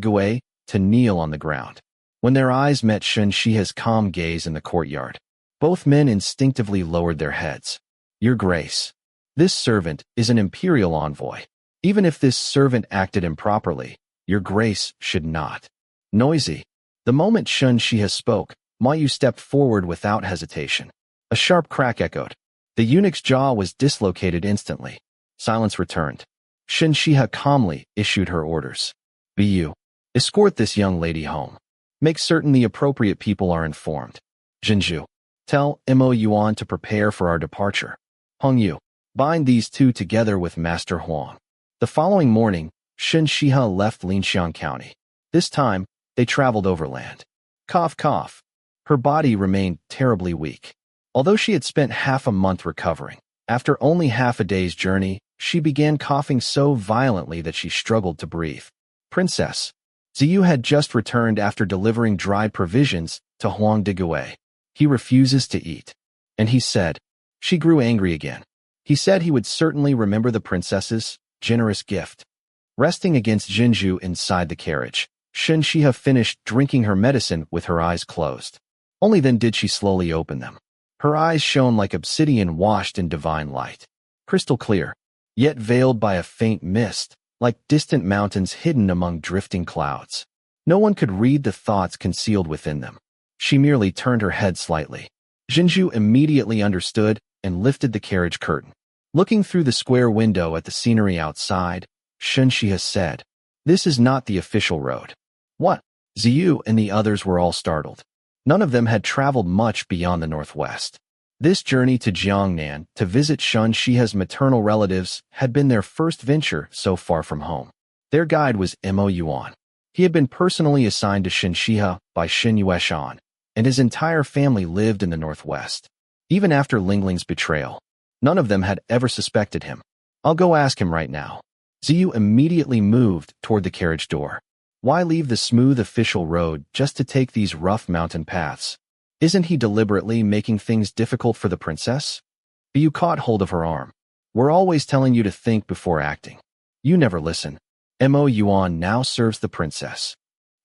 to kneel on the ground. When their eyes met Shen Xihe's calm gaze in the courtyard, both men instinctively lowered their heads. Your Grace, this servant is an imperial envoy. Even if this servant acted improperly, Your Grace should not. Noisy. The moment Shen Xihe spoke, Moyu stepped forward without hesitation. A sharp crack echoed. The eunuch's jaw was dislocated instantly. Silence returned. Shen Xihe calmly issued her orders. Bu, escort this young lady home. Make certain the appropriate people are informed. Qingzhi, tell Mo Yuan to prepare for our departure. Hongyu, bind these two together with Master Huang. The following morning, Shen Xihe left Linxiang County. This time, they traveled overland. Cough, cough. Her body remained terribly weak. Although she had spent half a month recovering, after only half a day's journey, she began coughing so violently that she struggled to breathe. Princess, Xiu had just returned after delivering dried provisions to Huang de. He refuses to eat. And he said, she grew angry again. He said he would certainly remember the princess's generous gift. Resting against Qingzhi inside the carriage, Shen Xihe finished drinking her medicine with her eyes closed. Only then did she slowly open them. Her eyes shone like obsidian washed in divine light. Crystal clear, yet veiled by a faint mist, like distant mountains hidden among drifting clouds. No one could read the thoughts concealed within them. She merely turned her head slightly. Qingzhi immediately understood and lifted the carriage curtain. Looking through the square window at the scenery outside, Shen Xihe said, This is not the official road. What? Xiu and the others were all startled. None of them had traveled much beyond the northwest. This journey to Jiangnan to visit Shen Xihe's maternal relatives had been their first venture so far from home. Their guide was Mo Yuan. He had been personally assigned to Shen Xihe by Shen Yueshan, and his entire family lived in the northwest. Even after Lingling's betrayal, none of them had ever suspected him. I'll go ask him right now. Xiu immediately moved toward the carriage door. Why leave the smooth official road just to take these rough mountain paths? Isn't he deliberately making things difficult for the princess? Bu caught hold of her arm. We're always telling you to think before acting. You never listen. Mo Yuan now serves the princess.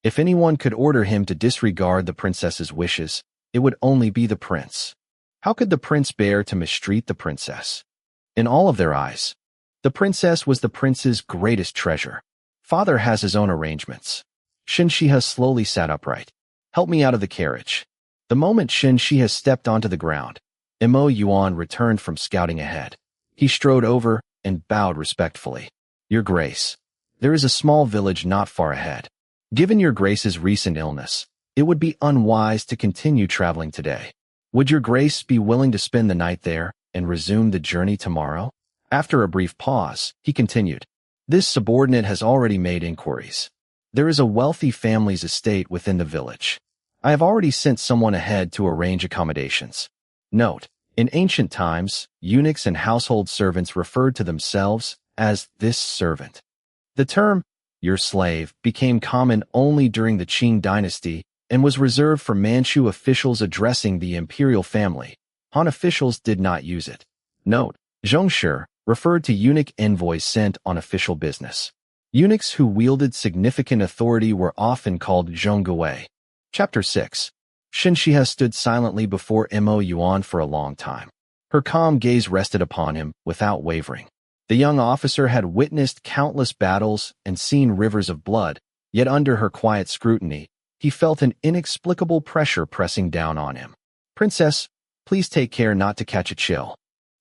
If anyone could order him to disregard the princess's wishes, it would only be the prince. How could the prince bear to mistreat the princess? In all of their eyes, the princess was the prince's greatest treasure. Father has his own arrangements. Shen Xihe slowly sat upright. Help me out of the carriage. The moment Shen Xihe stepped onto the ground, Mo Yuan returned from scouting ahead. He strode over and bowed respectfully. Your Grace, there is a small village not far ahead. Given your Grace's recent illness, it would be unwise to continue traveling today. Would your Grace be willing to spend the night there and resume the journey tomorrow? After a brief pause, he continued. This subordinate has already made inquiries. There is a wealthy family's estate within the village. I have already sent someone ahead to arrange accommodations. Note, in ancient times, eunuchs and household servants referred to themselves as this servant. The term, your slave, became common only during the Qing dynasty and was reserved for Manchu officials addressing the imperial family. Han officials did not use it. Note, zhongshi referred to eunuch envoys sent on official business. Eunuchs who wielded significant authority were often called zhonggui. Chapter 6. Shen Xihe stood silently before Mo Yuan for a long time. Her calm gaze rested upon him without wavering. The young officer had witnessed countless battles and seen rivers of blood, yet under her quiet scrutiny, he felt an inexplicable pressure pressing down on him. Princess, please take care not to catch a chill.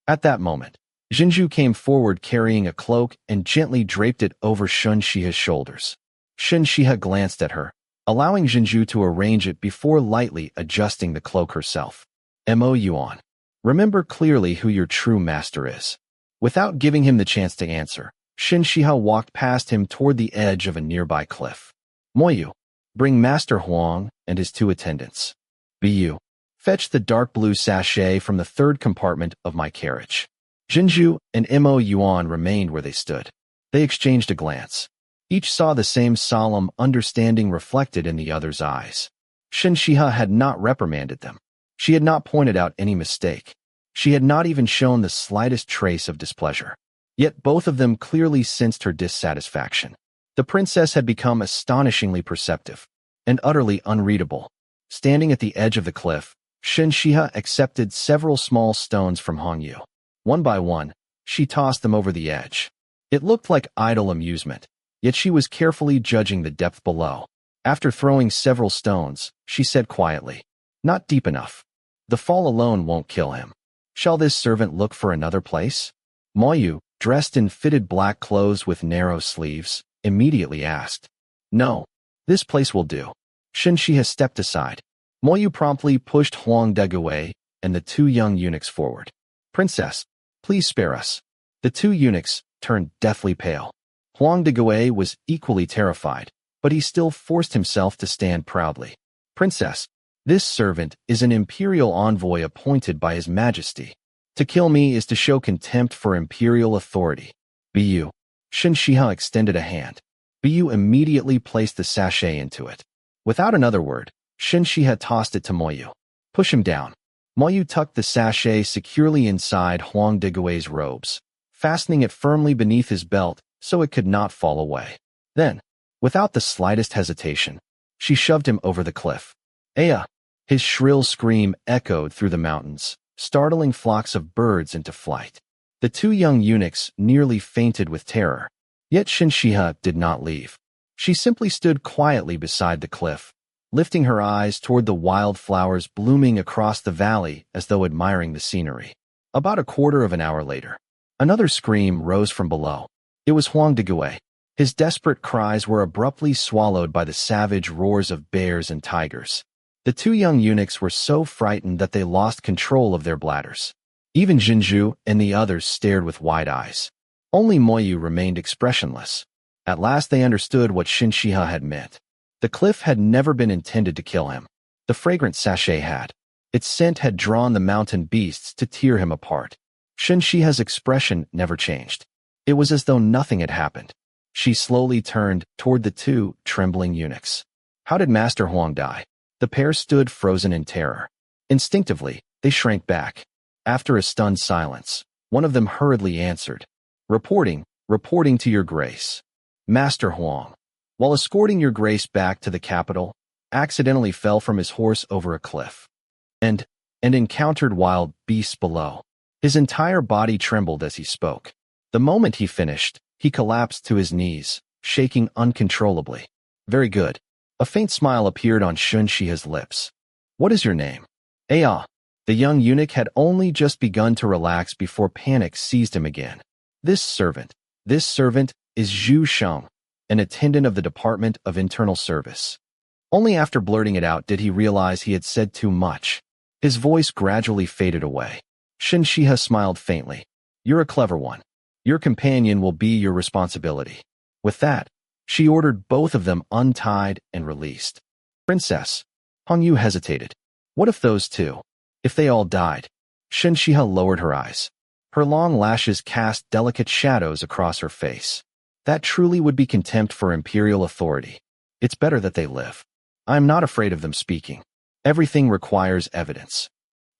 At that moment, Qingzhi came forward carrying a cloak and gently draped it over Shen Xihe's shoulders. Shen Xihe glanced at her, allowing Qingzhi to arrange it before lightly adjusting the cloak herself. Mo Yuan, remember clearly who your true master is. Without giving him the chance to answer, Shen Xihe walked past him toward the edge of a nearby cliff. Moyu, bring Master Huang and his 2 attendants. Bu, fetch the dark blue sachet from the 3rd compartment of my carriage. Qingzhi and Mo Yuan remained where they stood. They exchanged a glance. Each saw the same solemn understanding reflected in the other's eyes. Shen Xihe had not reprimanded them. She had not pointed out any mistake. She had not even shown the slightest trace of displeasure. Yet both of them clearly sensed her dissatisfaction. The princess had become astonishingly perceptive and utterly unreadable. Standing at the edge of the cliff, Shen Xihe accepted several small stones from Hongyu. One by one, she tossed them over the edge. It looked like idle amusement, yet she was carefully judging the depth below. After throwing several stones, she said quietly, not deep enough. The fall alone won't kill him. Shall this servant look for another place? Moyu, dressed in fitted black clothes with narrow sleeves, immediately asked. No, this place will do. Shen Xihe stepped aside. Moyu promptly pushed Huang Degui and the 2 young eunuchs forward. Princess, please spare us. The 2 eunuchs turned deathly pale. Huang Degui was equally terrified, but he still forced himself to stand proudly. Princess, this servant is an imperial envoy appointed by His Majesty. To kill me is to show contempt for imperial authority. Bu. Shen Xihe extended a hand. Bu immediately placed the sachet into it. Without another word, Shen Xihe tossed it to Moyu. Push him down. Moyu tucked the sachet securely inside Huang Degui's robes, fastening it firmly beneath his belt so it could not fall away. Then, without the slightest hesitation, she shoved him over the cliff. Aya! His shrill scream echoed through the mountains, startling flocks of birds into flight. The 2 young eunuchs nearly fainted with terror. Yet Shen Xihe did not leave. She simply stood quietly beside the cliff, lifting her eyes toward the wildflowers blooming across the valley as though admiring the scenery. About a quarter of an hour later, another scream rose from below. It was Huang Degui. His desperate cries were abruptly swallowed by the savage roars of bears and tigers. The 2 young eunuchs were so frightened that they lost control of their bladders. Even Qingzhi and the others stared with wide eyes. Only Moyu remained expressionless. At last they understood what Shen Xihe had meant. The cliff had never been intended to kill him. The fragrant sachet had. Its scent had drawn the mountain beasts to tear him apart. Shen Xihe's expression never changed. It was as though nothing had happened. She slowly turned toward the 2 trembling eunuchs. How did Master Huang die? The pair stood frozen in terror. Instinctively, they shrank back. After a stunned silence, one of them hurriedly answered. Reporting to your grace. Master Huang. while escorting your grace back to the capital, accidentally fell from his horse over a cliff and encountered wild beasts below. His entire body trembled as he spoke. The moment he finished, he collapsed to his knees, shaking uncontrollably. Very good. A faint smile appeared on Shen Xihe's lips. What is your name? Ah. The young eunuch had only just begun to relax before panic seized him again. This servant is Zhu Sheng, an attendant of the Department of Internal Service. Only after blurting it out did he realize he had said too much. His voice gradually faded away. Shen Xihe smiled faintly. You're a clever one. Your companion will be your responsibility. With that, she ordered both of them untied and released. Princess. Hongyu hesitated. What if those two? If they all died? Shen Xihe lowered her eyes. Her long lashes cast delicate shadows across her face. That truly would be contempt for imperial authority. It's better that they live. I am not afraid of them speaking. Everything requires evidence.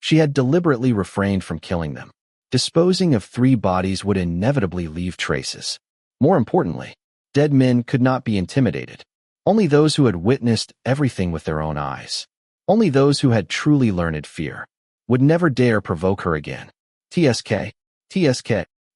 She had deliberately refrained from killing them. Disposing of 3 bodies would inevitably leave traces. More importantly, dead men could not be intimidated. Only those who had witnessed everything with their own eyes. Only those who had truly learned fear would never dare provoke her again. TSK.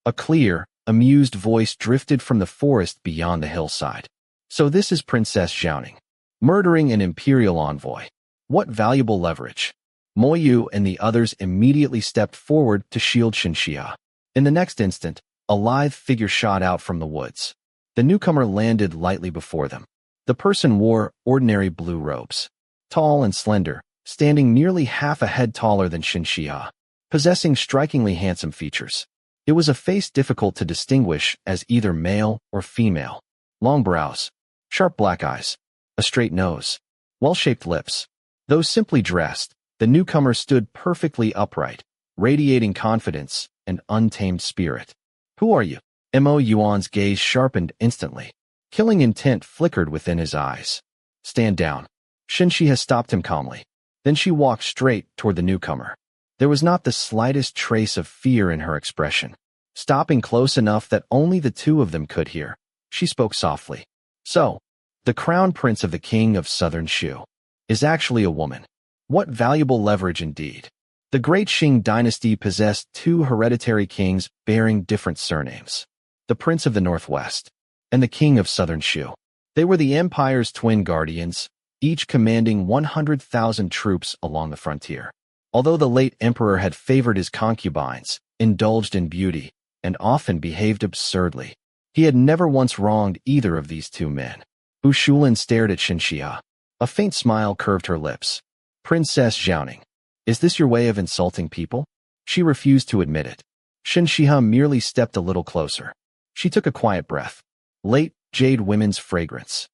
A clear, amused voice drifted from the forest beyond the hillside. So this is Princess Xiaoning, murdering an imperial envoy. What valuable leverage. Mo Yu and the others immediately stepped forward to shield Shen Xihe. In the next instant, a lithe figure shot out from the woods. The newcomer landed lightly before them. The person wore ordinary blue robes. Tall and slender, standing nearly half a head taller than Shen Xihe, possessing strikingly handsome features. It was a face difficult to distinguish as either male or female. Long brows, sharp black eyes, a straight nose, well-shaped lips. Though simply dressed, the newcomer stood perfectly upright, radiating confidence and untamed spirit. Who are you? Mo Yuan's gaze sharpened instantly. Killing intent flickered within his eyes. Stand down. Shen Xihe stopped him calmly. Then she walked straight toward the newcomer. There was not the slightest trace of fear in her expression. Stopping close enough that only the two of them could hear, she spoke softly. So, the crown prince of the king of southern Shu is actually a woman. What valuable leverage indeed. The great Qing dynasty possessed 2 hereditary kings bearing different surnames. The prince of the northwest and the king of southern Shu. They were the empire's twin guardians, each commanding 100,000 troops along the frontier. Although the late emperor had favored his concubines, indulged in beauty, and often behaved absurdly, he had never once wronged either of these 2 men. Bu Shulin stared at Shen Xihe. A faint smile curved her lips. Princess Xiaoning, is this your way of insulting people? She refused to admit it. Shen Xihe merely stepped a little closer. She took a quiet breath. Late jade women's fragrance.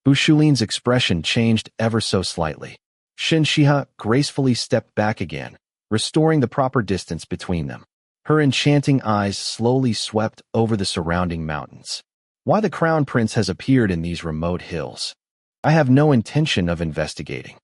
Bu Shulin's expression changed ever so slightly. Shen Xihe gracefully stepped back again, restoring the proper distance between them. Her enchanting eyes slowly swept over the surrounding mountains. Why the crown prince has appeared in these remote hills? I have no intention of investigating.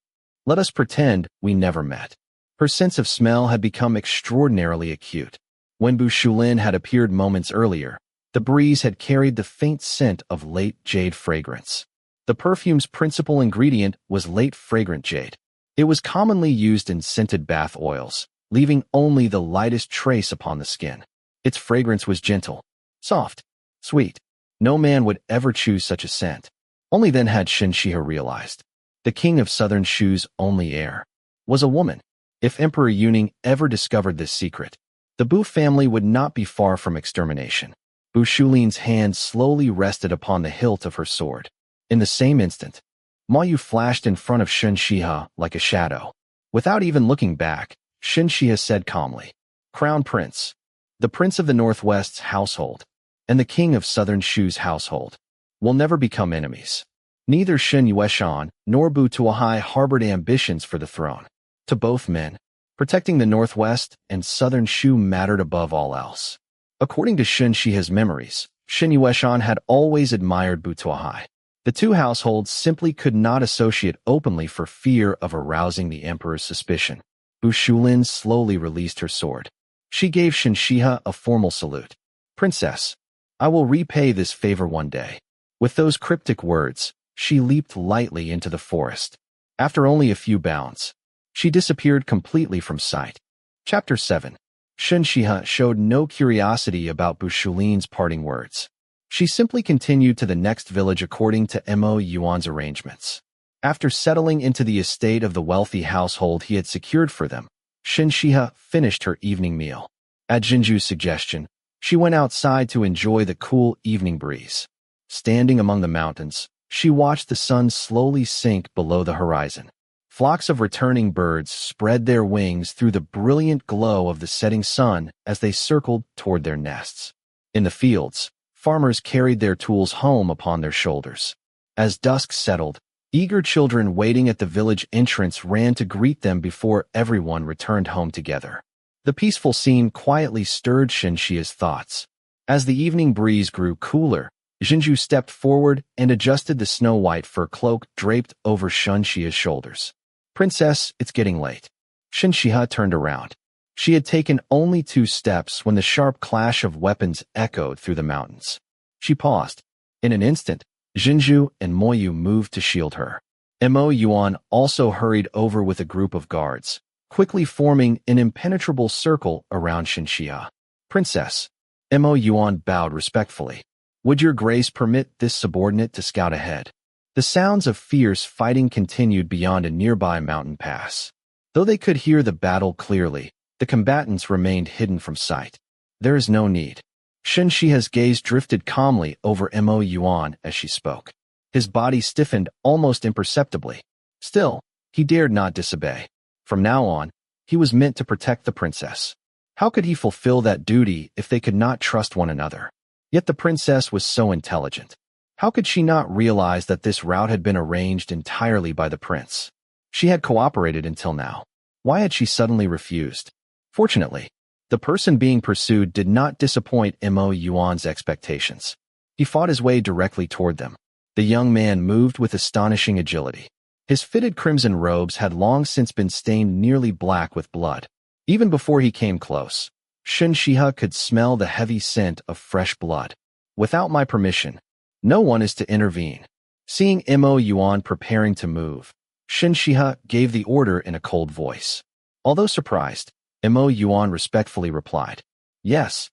Let us pretend we never met. Her sense of smell had become extraordinarily acute. When Bu Shulin had appeared moments earlier, the breeze had carried the faint scent of late jade fragrance. The perfume's principal ingredient was late fragrant jade. It was commonly used in scented bath oils, leaving only the lightest trace upon the skin. Its fragrance was gentle, soft, sweet. No man would ever choose such a scent. Only then had Shen Xihe realized. The king of southern Shu's only heir was a woman. If Emperor Yuning ever discovered this secret, the Bu family would not be far from extermination. Bu Shulin's hand slowly rested upon the hilt of her sword. In the same instant, Ma Yu flashed in front of Shen Xihe like a shadow. Without even looking back, Shen Xihe said calmly, Crown Prince, the Prince of the Northwest's household, and the King of Southern Shu's household will never become enemies. Neither Shen Yueshan nor Bu Tuahai harbored ambitions for the throne. To both men, protecting the Northwest and Southern Shu mattered above all else. According to Shen Xihe's memories, Shen Yueshan had always admired Bu Tuahai. The 2 households simply could not associate openly for fear of arousing the emperor's suspicion. Bu Shulin slowly released her sword. She gave Shen Xihe a formal salute. Princess, I will repay this favor one day. With those cryptic words, she leaped lightly into the forest. After only a few bounds, she disappeared completely from sight. Chapter 7. Shen Xihe showed no curiosity about Bushulin's parting words. She simply continued to the next village according to Mo Yuan's arrangements. After settling into the estate of the wealthy household he had secured for them, Shen Xihe finished her evening meal. At Jinju's suggestion, she went outside to enjoy the cool evening breeze. Standing among the mountains, she watched the sun slowly sink below the horizon. Flocks of returning birds spread their wings through the brilliant glow of the setting sun as they circled toward their nests. In the fields, farmers carried their tools home upon their shoulders. As dusk settled, eager children waiting at the village entrance ran to greet them before everyone returned home together. The peaceful scene quietly stirred Shen Xihe's thoughts. As the evening breeze grew cooler, Jinju stepped forward and adjusted the snow-white fur cloak draped over Shen Xihe's shoulders. "Princess, it's getting late." Shen Xihe turned around. She had taken only 2 steps when the sharp clash of weapons echoed through the mountains. She paused. In an instant, Jinju and Moyu moved to shield her. Mo Yuan also hurried over with a group of guards, quickly forming an impenetrable circle around Shen Xihe. "Princess." Mo Yuan bowed respectfully. "Would your grace permit this subordinate to scout ahead?" The sounds of fierce fighting continued beyond a nearby mountain pass. Though they could hear the battle clearly, the combatants remained hidden from sight. "There is no need." Shen Xihe's gaze drifted calmly over Mo Yuan as she spoke. His body stiffened almost imperceptibly. Still, he dared not disobey. From now on, he was meant to protect the princess. How could he fulfill that duty if they could not trust one another? Yet the princess was so intelligent. How could she not realize that this route had been arranged entirely by the prince? She had cooperated until now. Why had she suddenly refused? Fortunately, the person being pursued did not disappoint Mo Yuan's expectations. He fought his way directly toward them. The young man moved with astonishing agility. His fitted crimson robes had long since been stained nearly black with blood. Even before he came close, Shen Xihe could smell the heavy scent of fresh blood. "Without my permission, no one is to intervene." Seeing Mo Yuan preparing to move, Shen Xihe gave the order in a cold voice. Although surprised, Mo Yuan respectfully replied, "Yes."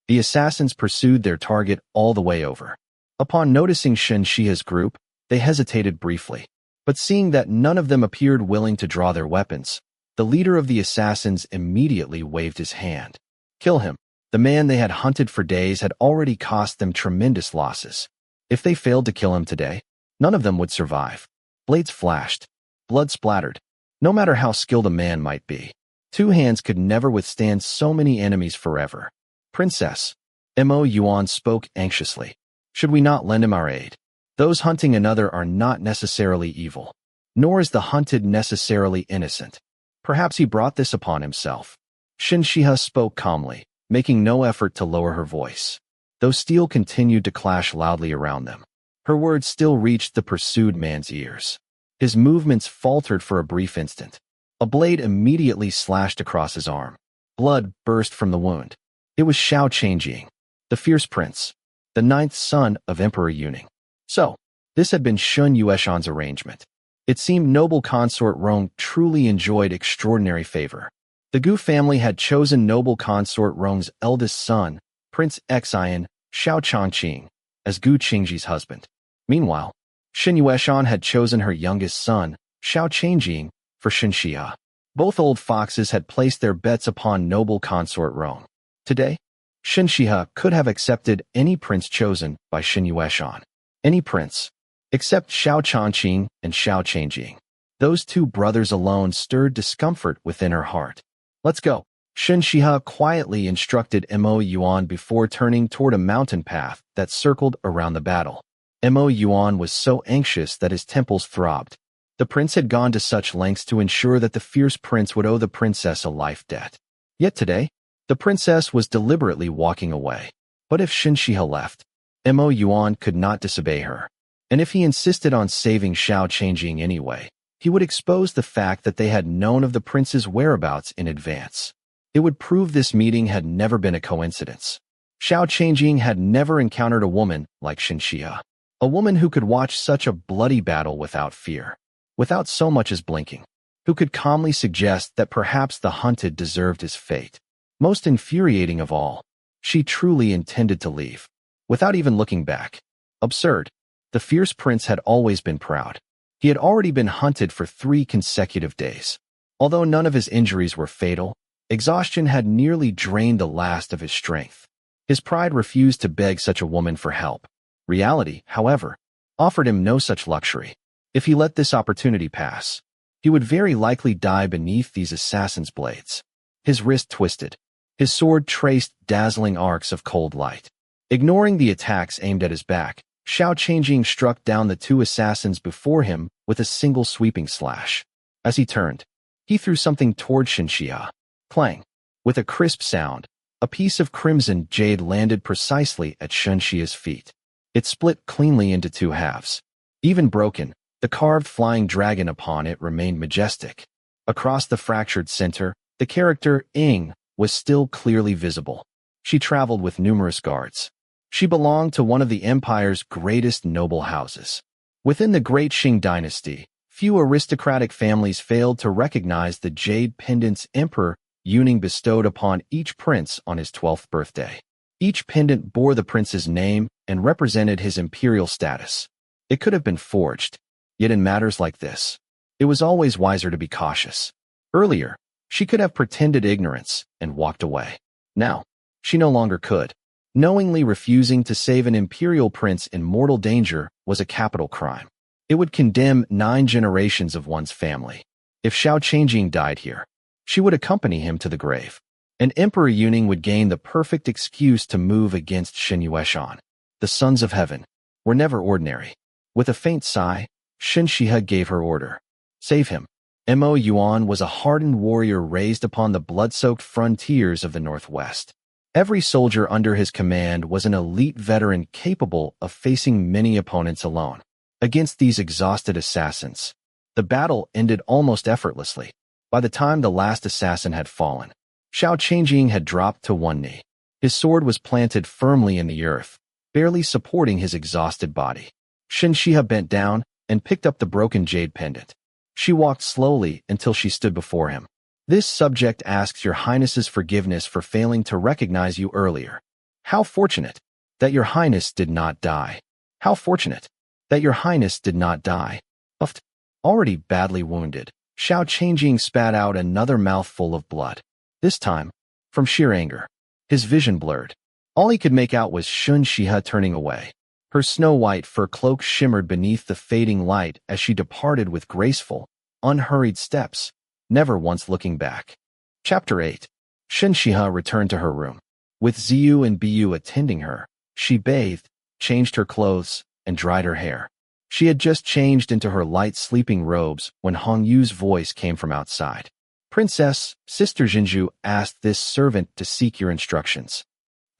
The assassins pursued their target all the way over. Upon noticing Shen Xihe's group, they hesitated briefly. But seeing that none of them appeared willing to draw their weapons, the leader of the assassins immediately waved his hand. Kill him. The man they had hunted for days had already cost them tremendous losses. If they failed to kill him today, none of them would survive. Blades flashed. Blood splattered. No matter how skilled a man might be, 2 hands could never withstand so many enemies forever. "Princess." Mo Yuan spoke anxiously. "Should we not lend him our aid? Those hunting another are not necessarily evil, nor is the hunted necessarily innocent. Perhaps he brought this upon himself." Shen Xihe spoke calmly, making no effort to lower her voice. Though steel continued to clash loudly around them, her words still reached the pursued man's ears. His movements faltered for a brief instant. A blade immediately slashed across his arm. Blood burst from the wound. It was Xiao Huayong, the fierce prince, the 9th son of Emperor Yuning. So, this had been Shun Yueshan's arrangement. It seemed noble consort Rong truly enjoyed extraordinary favor. The Gu family had chosen noble consort Rong's eldest son, Prince Xian, Xiao Chongqing, as Gu Qingzhi's husband. Meanwhile, Shen Yueshan had chosen her youngest son, Xiao Qingjing, for Shen Xihe. Both old foxes had placed their bets upon noble consort Rong. Today, Shen Xihe could have accepted any prince chosen by Shen Yueshan. Any prince, except Xiao Chongqing and Xiao Qingjing. Those 2 brothers alone stirred discomfort within her heart. "Let's go." Shen Xihe quietly instructed Mo Yuan before turning toward a mountain path that circled around the battle. Mo Yuan was so anxious that his temples throbbed. The prince had gone to such lengths to ensure that the fierce prince would owe the princess a life debt. Yet today, the princess was deliberately walking away. But if Shen Xihe left, Mo Yuan could not disobey her. And if he insisted on saving Xiao Qingjing anyway, he would expose the fact that they had known of the prince's whereabouts in advance. It would prove this meeting had never been a coincidence. Xiao Qingjing had never encountered a woman like Shen Xihe. A woman who could watch such a bloody battle without fear, without so much as blinking, who could calmly suggest that perhaps the hunted deserved his fate. Most infuriating of all, she truly intended to leave, without even looking back. Absurd. The fierce prince had always been proud. He had already been hunted for 3 consecutive days. Although none of his injuries were fatal, exhaustion had nearly drained the last of his strength. His pride refused to beg such a woman for help. Reality, however, offered him no such luxury. If he let this opportunity pass, he would very likely die beneath these assassins' blades. His wrist twisted. His sword traced dazzling arcs of cold light. Ignoring the attacks aimed at his back, Xiao Huayong struck down the 2 assassins before him with a single sweeping slash. As he turned, he threw something toward Shen Xihe. Clang! With a crisp sound, a piece of crimson jade landed precisely at Shen Xihe's feet. It split cleanly into 2 halves. Even broken, the carved flying dragon upon it remained majestic. Across the fractured center, the character Ying was still clearly visible. She traveled with numerous guards. She belonged to one of the empire's greatest noble houses. Within the Great Qing dynasty, few aristocratic families failed to recognize the jade pendants Emperor Huayong bestowed upon each prince on his 12th birthday. Each pendant bore the prince's name and represented his imperial status. It could have been forged, yet in matters like this, it was always wiser to be cautious. Earlier, she could have pretended ignorance and walked away. Now, she no longer could. Knowingly refusing to save an imperial prince in mortal danger was a capital crime. It would condemn 9 generations of one's family. If Xiao Huayong died here, she would accompany him to the grave, and Emperor Huayong would gain the perfect excuse to move against Shen Xihe. The sons of heaven were never ordinary. With a faint sigh, Shen Xihe gave her order. Save him. Mo Yuan was a hardened warrior raised upon the blood-soaked frontiers of the Northwest. Every soldier under his command was an elite veteran capable of facing many opponents alone. Against these exhausted assassins, the battle ended almost effortlessly. By the time the last assassin had fallen, Xiao Huayong had dropped to one knee. His sword was planted firmly in the earth, barely supporting his exhausted body. Shen Xihe bent down and picked up the broken jade pendant. She walked slowly until she stood before him. This subject asks your highness's forgiveness for failing to recognize you earlier. How fortunate that your highness did not die. How fortunate that your highness did not die. Puffed. Already badly wounded, Xiao Huayong spat out another mouthful of blood. This time, from sheer anger. His vision blurred. All he could make out was Shen Xihe turning away. Her snow-white fur cloak shimmered beneath the fading light as she departed with graceful, unhurried steps, never once looking back. Chapter 8. Shen Xihe returned to her room. With Ziyu and Biyu attending her, she bathed, changed her clothes, and dried her hair. She had just changed into her light sleeping robes when Hong Yu's voice came from outside. Princess, Sister Jinju asked this servant to seek your instructions.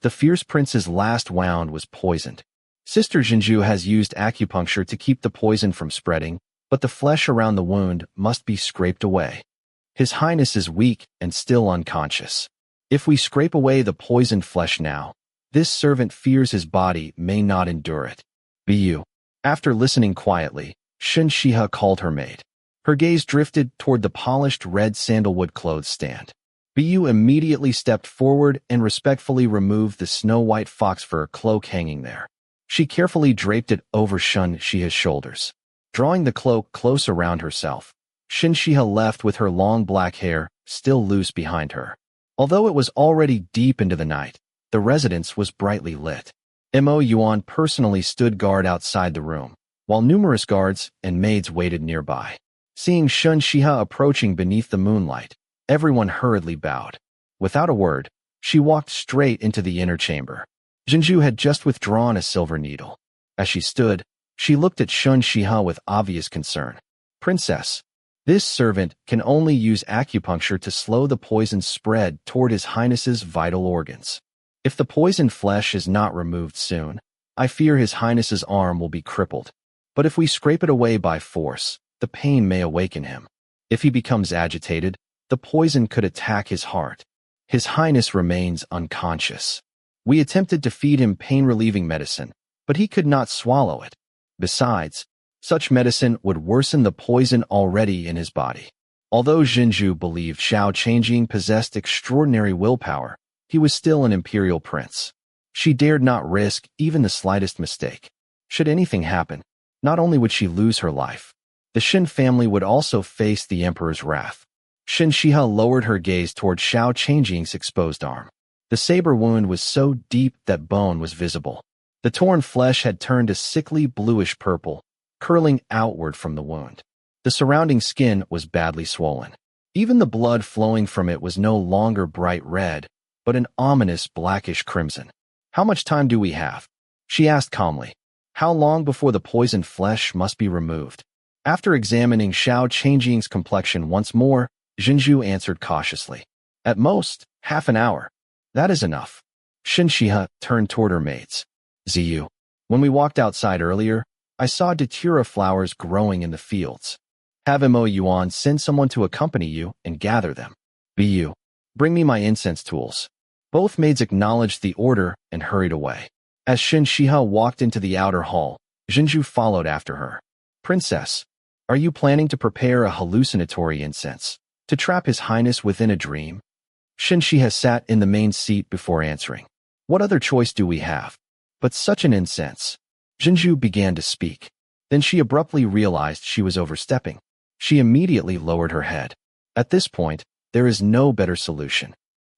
The fierce prince's last wound was poisoned. Sister Jinju has used acupuncture to keep the poison from spreading, but the flesh around the wound must be scraped away. His Highness is weak and still unconscious. If we scrape away the poisoned flesh now, this servant fears his body may not endure it. Biyu. After listening quietly, Shen Xihe called her maid. Her gaze drifted toward the polished red sandalwood clothes stand. Biyu immediately stepped forward and respectfully removed the snow-white fox fur cloak hanging there. She carefully draped it over Shen Xihe's shoulders. Drawing the cloak close around herself, Shen Xihe left with her long black hair still loose behind her. Although it was already deep into the night, the residence was brightly lit. Mo Yuan personally stood guard outside the room, while numerous guards and maids waited nearby. Seeing Shen Xihe approaching beneath the moonlight, everyone hurriedly bowed. Without a word, she walked straight into the inner chamber. Jinju had just withdrawn a silver needle. As she stood, she looked at Shen Xihe with obvious concern. Princess, this servant can only use acupuncture to slow the poison's spread toward His Highness's vital organs. If the poisoned flesh is not removed soon, I fear His Highness's arm will be crippled. But if we scrape it away by force, the pain may awaken him. If he becomes agitated, the poison could attack his heart. His Highness remains unconscious. We attempted to feed him pain-relieving medicine, but he could not swallow it. Besides, such medicine would worsen the poison already in his body. Although Qingzhi believed Xiao Huayong possessed extraordinary willpower, he was still an imperial prince. She dared not risk even the slightest mistake. Should anything happen, not only would she lose her life, the Shen family would also face the emperor's wrath. Shen Xihe lowered her gaze toward Xiao Huayong's exposed arm. The saber wound was so deep that bone was visible. The torn flesh had turned a sickly bluish purple, curling outward from the wound. The surrounding skin was badly swollen. Even the blood flowing from it was no longer bright red, but an ominous blackish crimson. "How much time do we have?" she asked calmly. "How long before the poisoned flesh must be removed?" After examining Xiao Huayong's complexion once more, Qingzhi answered cautiously. "At most, half an hour. That is enough." Shen Xihe turned toward her mates. "Ziyu, when we walked outside earlier, I saw datura flowers growing in the fields. Have Mo Yuan send someone to accompany you and gather them. Bu, bring me my incense tools." Both maids acknowledged the order and hurried away. As Shen Xihe walked into the outer hall, Qingzhi followed after her. "Princess, are you planning to prepare a hallucinatory incense to trap His Highness within a dream?" Shen Xihe sat in the main seat before answering. "What other choice do we have? But such an incense." Qingzhi began to speak. Then she abruptly realized she was overstepping. She immediately lowered her head. At this point, there is no better solution.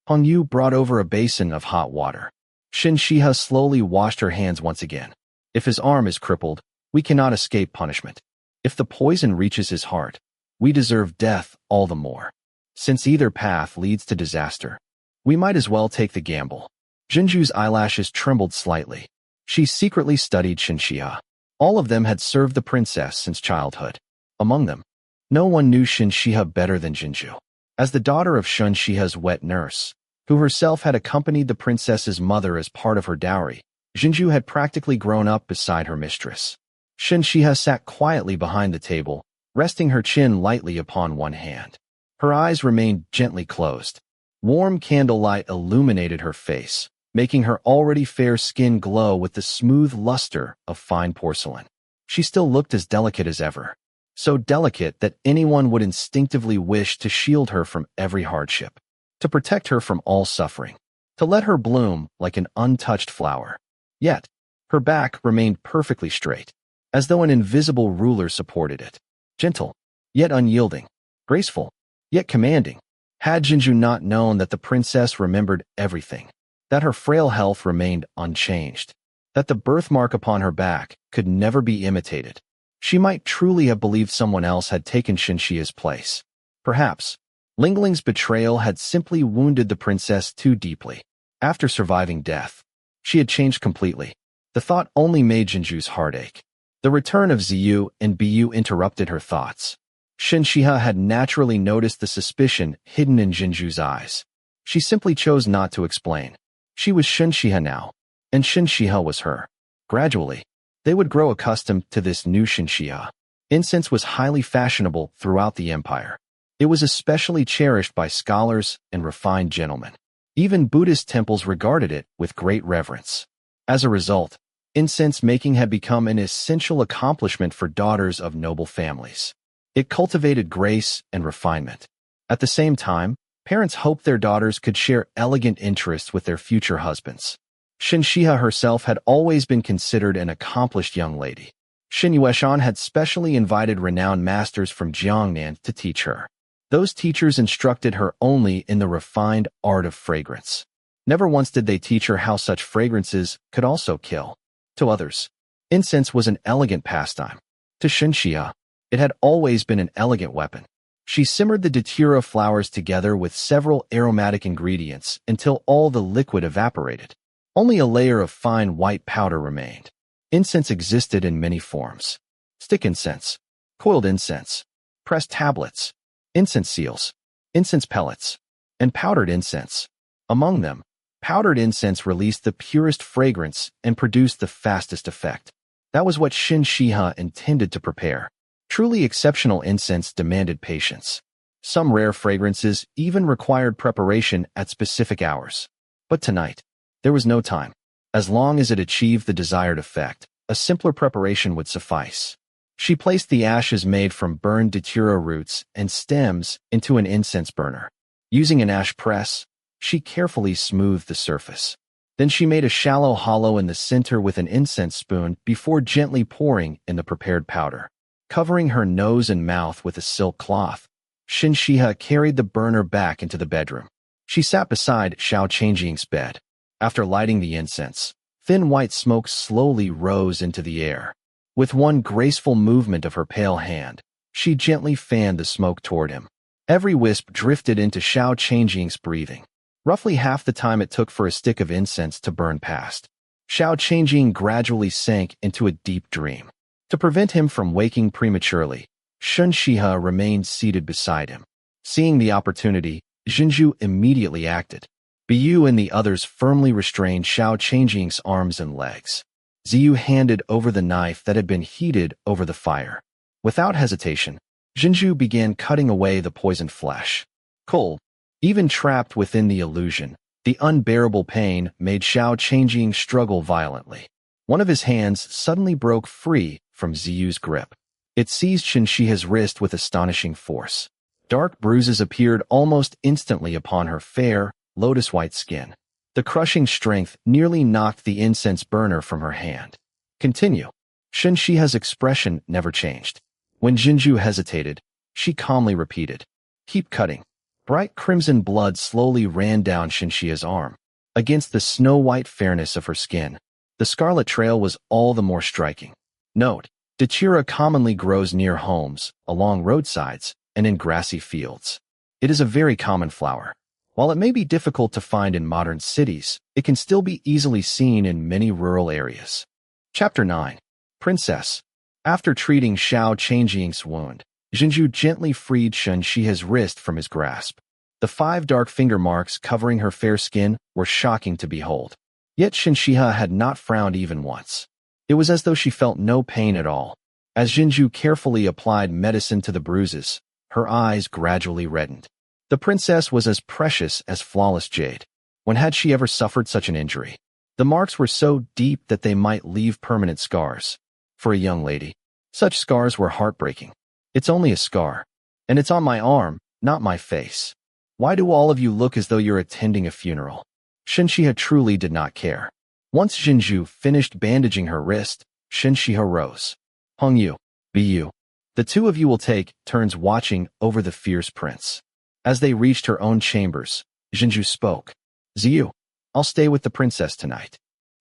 Hong Yu brought over a basin of hot water. Shen Xihe slowly washed her hands once again. "If his arm is crippled, we cannot escape punishment. If the poison reaches his heart, we deserve death all the more. Since either path leads to disaster, we might as well take the gamble." Qingzhi's eyelashes trembled slightly. She secretly studied Shen Xihe. All of them had served the princess since childhood. Among them, no one knew Shen Xihe better than Qingzhi. As the daughter of Shen Xihe's wet nurse, who herself had accompanied the princess's mother as part of her dowry, Qingzhi had practically grown up beside her mistress. Shen Xihe sat quietly behind the table, resting her chin lightly upon one hand. Her eyes remained gently closed. Warm candlelight illuminated her face, making her already fair skin glow with the smooth luster of fine porcelain. She still looked as delicate as ever, so delicate that anyone would instinctively wish to shield her from every hardship, to protect her from all suffering, to let her bloom like an untouched flower. Yet, her back remained perfectly straight, as though an invisible ruler supported it. Gentle, yet unyielding. Graceful, yet commanding. Had Qingzhi not known that the princess remembered everything, that her frail health remained unchanged, that the birthmark upon her back could never be imitated, she might truly have believed someone else had taken Shen Xihe's place. Perhaps, Ling Ling's betrayal had simply wounded the princess too deeply. After surviving death, she had changed completely. The thought only made Qingzhi's heart ache. The return of Ziyu and Bu interrupted her thoughts. Shen Xihe had naturally noticed the suspicion hidden in Qingzhi's eyes. She simply chose not to explain. She was Shen Xihe now, and Shen Xihe was her. Gradually, they would grow accustomed to this new Shen Xihe. Incense was highly fashionable throughout the empire. It was especially cherished by scholars and refined gentlemen. Even Buddhist temples regarded it with great reverence. As a result, incense making had become an essential accomplishment for daughters of noble families. It cultivated grace and refinement. At the same time, parents hoped their daughters could share elegant interests with their future husbands. Shen Xihe herself had always been considered an accomplished young lady. Shen Yueshan had specially invited renowned masters from Jiangnan to teach her. Those teachers instructed her only in the refined art of fragrance. Never once did they teach her how such fragrances could also kill. To others, incense was an elegant pastime. To Shen Xihe, it had always been an elegant weapon. She simmered the datura flowers together with several aromatic ingredients until all the liquid evaporated. Only a layer of fine white powder remained. Incense existed in many forms. Stick incense, coiled incense, pressed tablets, incense seals, incense pellets, and powdered incense. Among them, powdered incense released the purest fragrance and produced the fastest effect. That was what Shen Xihe intended to prepare. Truly exceptional incense demanded patience. Some rare fragrances even required preparation at specific hours. But tonight, there was no time. As long as it achieved the desired effect, A simpler preparation would suffice. She placed the ashes made from burned datura roots and stems into an incense burner. Using an ash press, she carefully smoothed the surface. Then she made a shallow hollow in the center with an incense spoon before gently pouring in the prepared powder. Covering her nose and mouth with a silk cloth, Shen Xihe carried the burner back into the bedroom. She sat beside Xiao Qingjing's bed. After lighting the incense, thin white smoke slowly rose into the air. With one graceful movement of her pale hand, she gently fanned the smoke toward him. Every wisp drifted into Xiao Qingjing's breathing, roughly half the time it took for a stick of incense to burn past. Xiao Qingjing gradually sank into a deep dream. To prevent him from waking prematurely, Shen Xihe remained seated beside him. Seeing the opportunity, Jinzhu immediately acted. Bu and the others firmly restrained Xiao Qingjing's arms and legs. Ziyu handed over the knife that had been heated over the fire. Without hesitation, Jinzhu began cutting away the poisoned flesh. Cold, even trapped within the illusion, the unbearable pain made Xiao Qingjing struggle violently. One of his hands suddenly broke free from Ziyu's grip. It seized Shen Xihe's wrist with astonishing force. Dark bruises appeared almost instantly upon her fair, lotus-white skin. The crushing strength nearly knocked the incense burner from her hand. Continue. Shen Xihe's expression never changed. When Jinzhu hesitated, she calmly repeated, "Keep cutting." Bright crimson blood slowly ran down Shen Xihe's arm. Against the snow-white fairness of her skin, the scarlet trail was all the more striking. Note: datura commonly grows near homes, along roadsides, and in grassy fields. It is a very common flower. While it may be difficult to find in modern cities, it can still be easily seen in many rural areas. Chapter 9. Princess. After treating Xiao Qingjing's wound, Jinzhu gently freed Shen Xihe's wrist from his grasp. The 5 dark finger marks covering her fair skin were shocking to behold. Yet Shen Xihe had not frowned even once. It was as though she felt no pain at all. As Jinzhu carefully applied medicine to the bruises, her eyes gradually reddened. The princess was as precious as flawless jade. When had she ever suffered such an injury? The marks were so deep that they might leave permanent scars. For a young lady, such scars were heartbreaking. It's only a scar, and it's on my arm, not my face. Why do all of you look as though you're attending a funeral? Shen Xihe truly did not care. Once Jinzhu finished bandaging her wrist, Shen Xihe rose. Hong Yu, Bu. The two of you will take turns watching over the fierce prince. As they reached her own chambers, Jinzhu spoke. Ziyu, I'll stay with the princess tonight.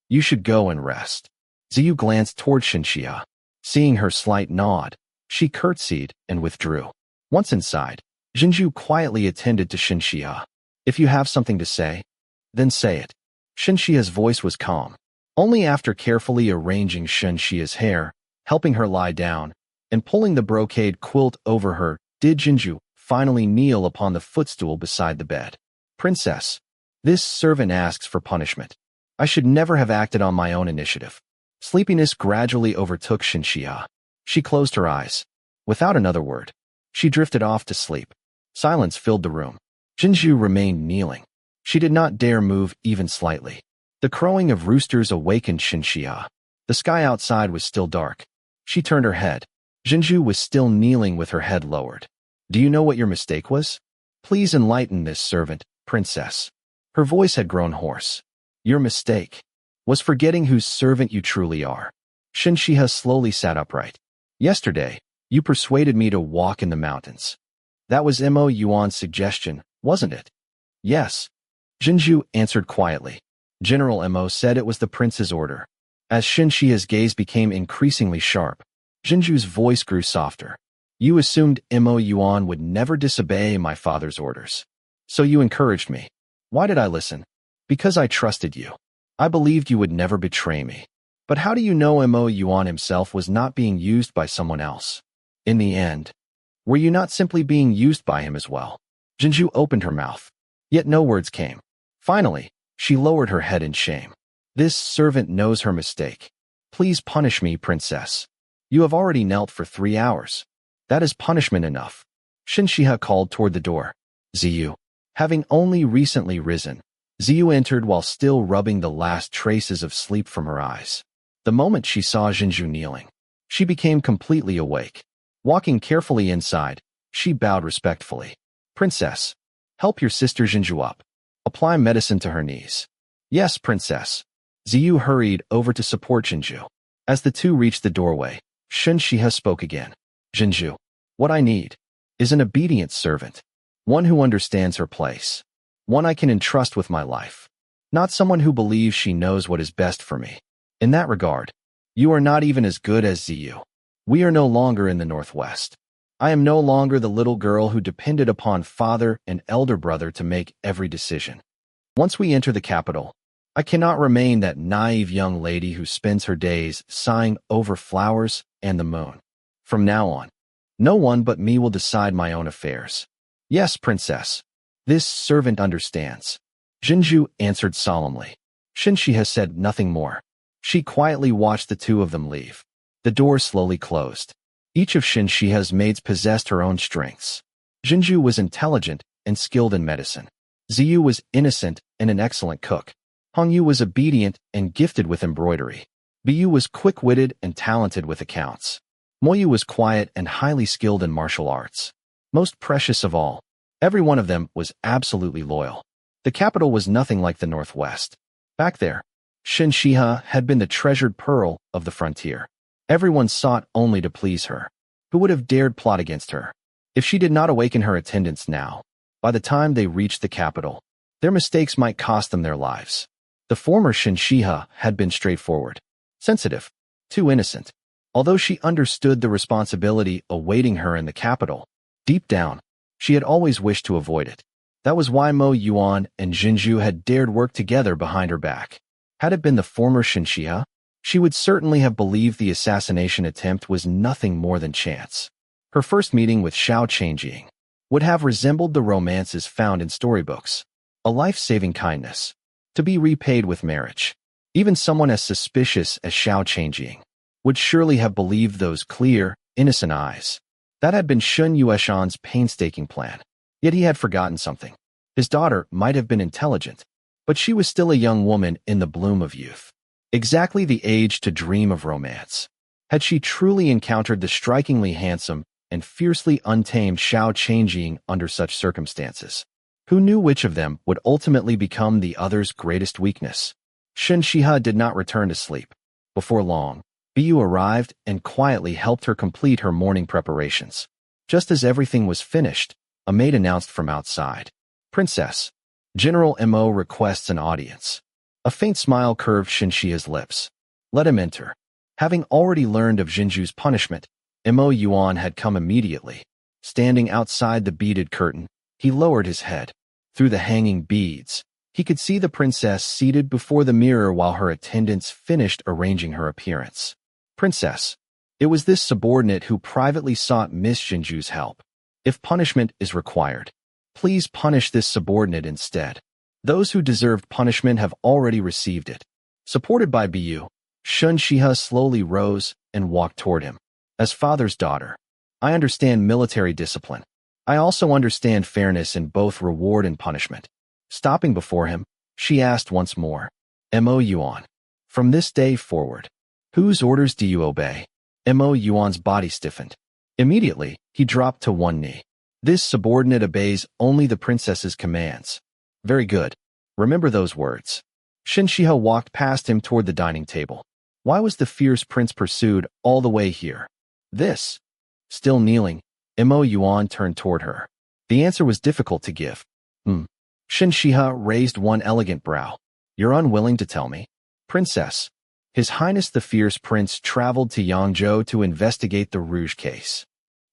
You should go and rest. Ziyu glanced toward Shen Xihe. Seeing her slight nod, she curtsied and withdrew. Once inside, Jinzhu quietly attended to Shen Xihe. If you have something to say, then say it. Shen Xihe's voice was calm. Only after carefully arranging Shen Xihe's hair, helping her lie down, and pulling the brocade quilt over her, did Jinzhu finally kneel upon the footstool beside the bed. Princess, this servant asks for punishment. I should never have acted on my own initiative. Sleepiness gradually overtook Shen Xihe. She closed her eyes. Without another word, she drifted off to sleep. Silence filled the room. Jinzhu remained kneeling. She did not dare move even slightly. The crowing of roosters awakened Shen Xihe. The sky outside was still dark. She turned her head. Jinzhu was still kneeling with her head lowered. Do you know what your mistake was? Please enlighten this servant, princess. Her voice had grown hoarse. Your mistake was forgetting whose servant you truly are. Shen Xihe slowly sat upright. Yesterday, you persuaded me to walk in the mountains. That was Mo Yuan's suggestion, wasn't it? Yes. Jinzhu answered quietly. General Mo said it was the prince's order. As Shen Xihe's gaze became increasingly sharp, Jinzhu's voice grew softer. You assumed Mo Yuan would never disobey my father's orders. So you encouraged me. Why did I listen? Because I trusted you. I believed you would never betray me. But how do you know Mo Yuan himself was not being used by someone else? In the end, were you not simply being used by him as well? Jinzhu opened her mouth. Yet no words came. Finally, she lowered her head in shame. This servant knows her mistake. Please punish me, princess. You have already knelt for 3 hours. That is punishment enough. Shen Xihe called toward the door. Ziyu. Having only recently risen, Ziyu entered while still rubbing the last traces of sleep from her eyes. The moment she saw Qingzhi kneeling, she became completely awake. Walking carefully inside, she bowed respectfully. Princess, help your sister Qingzhi up. Apply medicine to her knees. Yes, Princess. Ziyu hurried over to support Qingzhi. As the two reached the doorway, Shen Xihe spoke again. Qingzhi, what I need is an obedient servant, one who understands her place, one I can entrust with my life, not someone who believes she knows what is best for me. In that regard, you are not even as good as Ziyu. We are no longer in the Northwest. I am no longer the little girl who depended upon father and elder brother to make every decision. Once we enter the capital, I cannot remain that naive young lady who spends her days sighing over flowers and the moon. From now on, no one but me will decide my own affairs. Yes, Princess. This servant understands. Qingzhi answered solemnly. Shen Xihe said nothing more. She quietly watched the two of them leave. The door slowly closed. Each of Shen Xihe's maids possessed her own strengths. Qingzhi was intelligent and skilled in medicine. Ziyu was innocent and an excellent cook. Hongyu was obedient and gifted with embroidery. Biyu was quick-witted and talented with accounts. Moyu was quiet and highly skilled in martial arts. Most precious of all, every one of them was absolutely loyal. The capital was nothing like the Northwest. Back there, Shen Xihe had been the treasured pearl of the frontier. Everyone sought only to please her. Who would have dared plot against her? If she did not awaken her attendants now, by the time they reached the capital, their mistakes might cost them their lives. The former Shen Xihe had been straightforward, sensitive, too innocent. Although she understood the responsibility awaiting her in the capital, deep down, she had always wished to avoid it. That was why Mo Yuan and Qingzhi had dared work together behind her back. Had it been the former Shen Xihe, she would certainly have believed the assassination attempt was nothing more than chance. Her first meeting with Qingzhi would have resembled the romances found in storybooks, a life-saving kindness, to be repaid with marriage. Even someone as suspicious as Qingzhi would surely have believed those clear, innocent eyes. That had been Shun Yueshan's painstaking plan. Yet he had forgotten something. His daughter might have been intelligent, but she was still a young woman in the bloom of youth. Exactly the age to dream of romance. Had she truly encountered the strikingly handsome and fiercely untamed Qingzhi under such circumstances? Who knew which of them would ultimately become the other's greatest weakness? Shen Xihe did not return to sleep. Before long, Biyu arrived and quietly helped her complete her morning preparations. Just as everything was finished, a maid announced from outside. Princess, General Mo requests an audience. A faint smile curved Shen Xihe's lips. Let him enter. Having already learned of Qingzhi's punishment, Mo Yuan had come immediately. Standing outside the beaded curtain, he lowered his head. Through the hanging beads, he could see the princess seated before the mirror while her attendants finished arranging her appearance. Princess, it was this subordinate who privately sought Miss Qingzhi's help. If punishment is required, please punish this subordinate instead. Those who deserved punishment have already received it. Supported by Biyu, Shen Xihe slowly rose and walked toward him. As father's daughter, I understand military discipline. I also understand fairness in both reward and punishment. Stopping before him, she asked once more, Mo Yuan, from this day forward, whose orders do you obey? Mo Yuan's body stiffened. Immediately, he dropped to one knee. This subordinate obeys only the princess's commands. Very good. Remember those words. Shen Xihe walked past him toward the dining table. Why was the fierce prince pursued all the way here? This. Still kneeling, Mo Yuan turned toward her. The answer was difficult to give. Shen Xihe raised one elegant brow. You're unwilling to tell me? Princess. His Highness the Fierce Prince traveled to Yangzhou to investigate the Rouge case.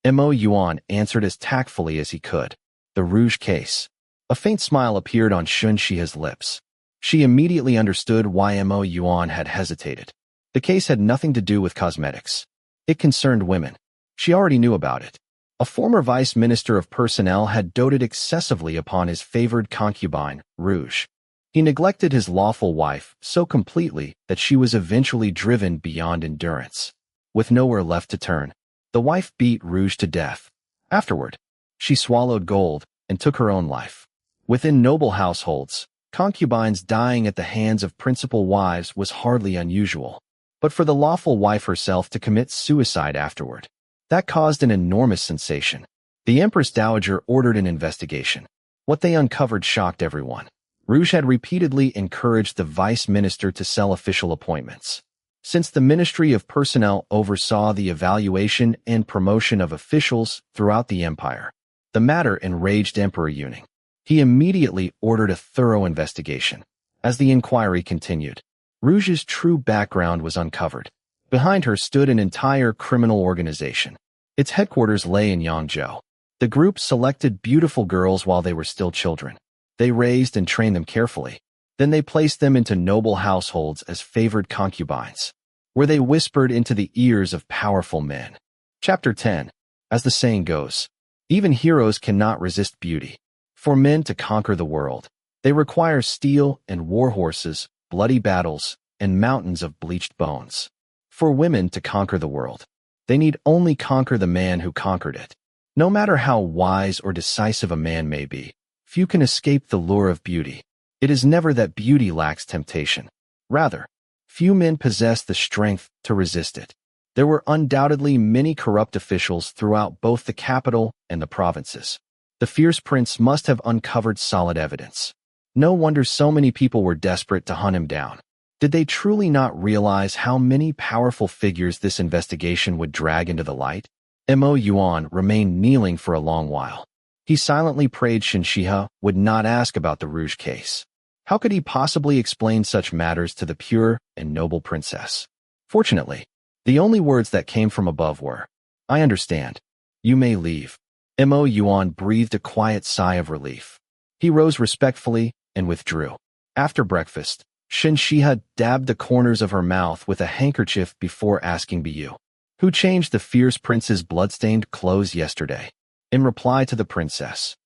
Mo Yuan answered as tactfully as he could. The Rouge case. A faint smile appeared on Shen Xihe's lips. She immediately understood why Mo Yuan had hesitated. The case had nothing to do with cosmetics. It concerned women. She already knew about it. A former vice minister of personnel had doted excessively upon his favored concubine, Rouge. He neglected his lawful wife so completely that she was eventually driven beyond endurance. With nowhere left to turn, the wife beat Rouge to death. Afterward, she swallowed gold and took her own life. Within noble households, concubines dying at the hands of principal wives was hardly unusual. but for the lawful wife herself to commit suicide afterward. That caused an enormous sensation. The Empress Dowager ordered an investigation. What they uncovered shocked everyone. Rouge had repeatedly encouraged the vice minister to sell official appointments. Since the Ministry of Personnel oversaw the evaluation and promotion of officials throughout the empire, the matter enraged Emperor Yuning. He immediately ordered a thorough investigation. As the inquiry continued, Rouge's true background was uncovered. Behind her stood an entire criminal organization. Its headquarters lay in Yangzhou. The group selected beautiful girls while they were still children. They raised and trained them carefully. Then they placed them into noble households as favored concubines, where they whispered into the ears of powerful men. Chapter 10. As the saying goes, even heroes cannot resist beauty. For men to conquer the world, they require steel and war horses, bloody battles, and mountains of bleached bones. For women to conquer the world, they need only conquer the man who conquered it. No matter how wise or decisive a man may be, few can escape the lure of beauty. It is never that beauty lacks temptation. Rather, few men possess the strength to resist it. There were undoubtedly many corrupt officials throughout both the capital and the provinces. The fierce prince must have uncovered solid evidence. No wonder so many people were desperate to hunt him down. Did they truly not realize how many powerful figures this investigation would drag into the light? Mo Yuan remained kneeling for a long while. He silently prayed Shen Xihe would not ask about the Rouge case. How could he possibly explain such matters to the pure and noble princess? Fortunately, the only words that came from above were, "I understand. You may leave." Mo Yuan breathed a quiet sigh of relief. He rose respectfully and withdrew. After breakfast, Shen Xihe dabbed the corners of her mouth with a handkerchief before asking Bu, "Who changed the fierce prince's blood-stained clothes yesterday?" In reply to the princess,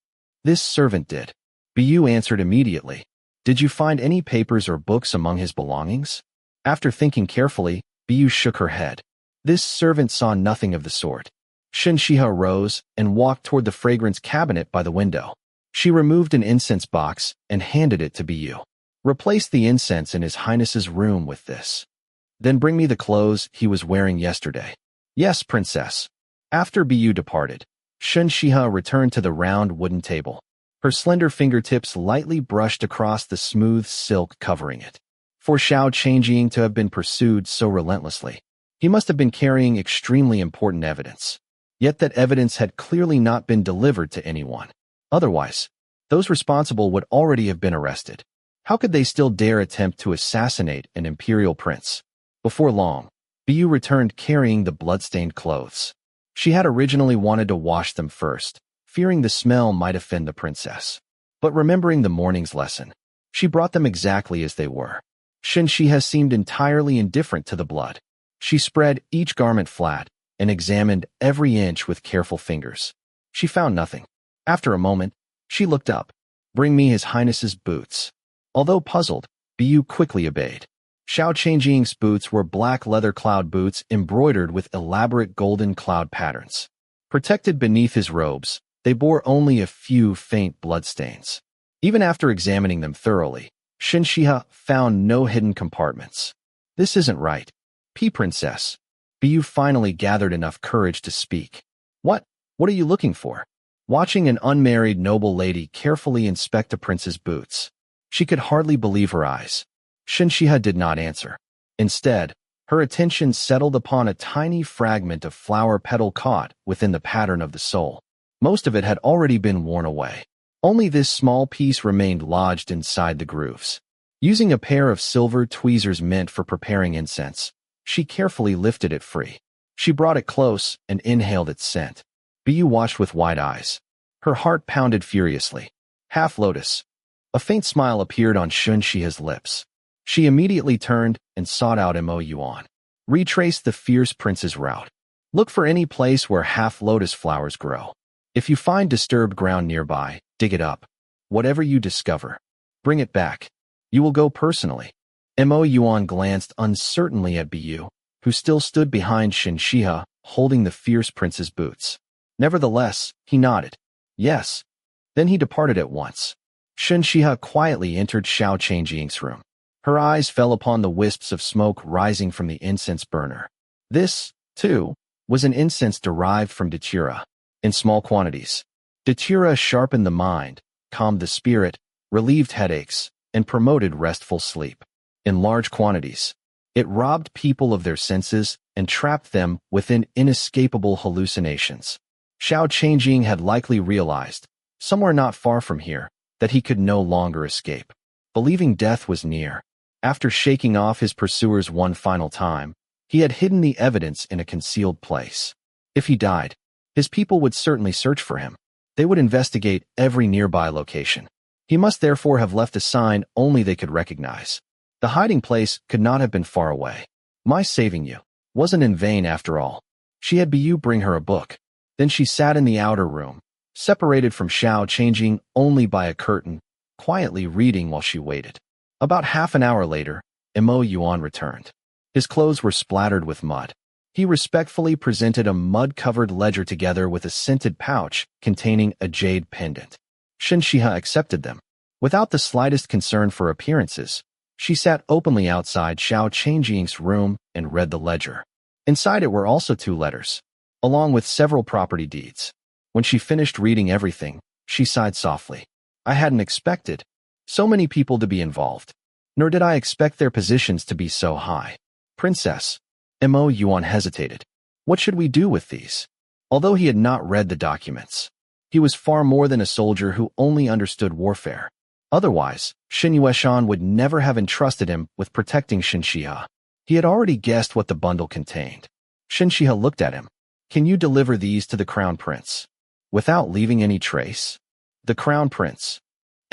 "This servant did." Bu answered immediately, "Did you find any papers or books among his belongings?" After thinking carefully, Bu shook her head. This servant saw nothing of the sort. Shen Xihe rose and walked toward the fragrance cabinet by the window. She removed an incense box and handed it to Bu. "Replace the incense in His Highness's room with this. Then bring me the clothes he was wearing yesterday." "Yes, princess." After Bu departed, Shen Xihe returned to the round wooden table. Her slender fingertips lightly brushed across the smooth silk covering it. For Xiao Qingzhi to have been pursued so relentlessly, he must have been carrying extremely important evidence. Yet that evidence had clearly not been delivered to anyone. Otherwise, those responsible would already have been arrested. How could they still dare attempt to assassinate an imperial prince? Before long, Bu returned carrying the blood-stained clothes. She had originally wanted to wash them first, fearing the smell might offend the princess. But remembering the morning's lesson, she brought them exactly as they were. Shen Xihe seemed entirely indifferent to the blood. She spread each garment flat and examined every inch with careful fingers. She found nothing. After a moment, she looked up. "Bring me His Highness's boots." Although puzzled, Bu quickly obeyed. Xiao Qingzhi's boots were black leather cloud boots embroidered with elaborate golden cloud patterns. Protected beneath his robes, they bore only a few faint bloodstains. Even after examining them thoroughly, Shen Xihe found no hidden compartments. "This isn't right." Princess." Bu finally gathered enough courage to speak. What are you looking for?" Watching an unmarried noble lady carefully inspect a prince's boots, she could hardly believe her eyes. Shen Xihe did not answer. Instead, her attention settled upon a tiny fragment of flower petal caught within the pattern of the sole. Most of it had already been worn away. Only this small piece remained lodged inside the grooves. Using a pair of silver tweezers meant for preparing incense, she carefully lifted it free. She brought it close and inhaled its scent. Bu watched with wide eyes. Her heart pounded furiously. Half lotus. A faint smile appeared on Shen Xihe's lips. She immediately turned and sought out Mo Yuan. Retrace the fierce prince's route. Look for any place where half lotus flowers grow. If you find disturbed ground nearby, dig it up. Whatever you discover, bring it back. You will go personally. Mo Yuan glanced uncertainly at Bu, who still stood behind Shen Xihe, holding the fierce prince's boots. Nevertheless, he nodded. Yes. Then he departed at once. Shen Xihe quietly entered Xiao Qingzhi's room. Her eyes fell upon the wisps of smoke rising from the incense burner. This, too, was an incense derived from datura, in small quantities. Datura sharpened the mind, calmed the spirit, relieved headaches, and promoted restful sleep. In large quantities, it robbed people of their senses and trapped them within inescapable hallucinations. Xiao Qingzhi had likely realized, somewhere not far from here, that he could no longer escape. Believing death was near, after shaking off his pursuers one final time, he had hidden the evidence in a concealed place. If he died, his people would certainly search for him. They would investigate every nearby location. He must therefore have left a sign only they could recognize. The hiding place could not have been far away. My saving you wasn't in vain after all. She had Bu bring her a book. Then she sat in the outer room, separated from Xiao Qingzhi only by a curtain, quietly reading while she waited. About half an hour later, Mo Yuan returned. His clothes were splattered with mud. He respectfully presented a mud-covered ledger together with a scented pouch containing a jade pendant. Shen Xihe accepted them. Without the slightest concern for appearances, she sat openly outside Xiao Qingzhi's room and read the ledger. Inside it were also 2 letters, along with several property deeds. When she finished reading everything, she sighed softly. I hadn't expected so many people to be involved, nor did I expect their positions to be so high. Princess, Mo Yuan hesitated. What should we do with these? Although he had not read the documents, he was far more than a soldier who only understood warfare. Otherwise, Shen Yueshan would never have entrusted him with protecting Shen Xihe. He had already guessed what the bundle contained. Shen Xihe looked at him. Can you deliver these to the Crown Prince without leaving any trace? The Crown Prince.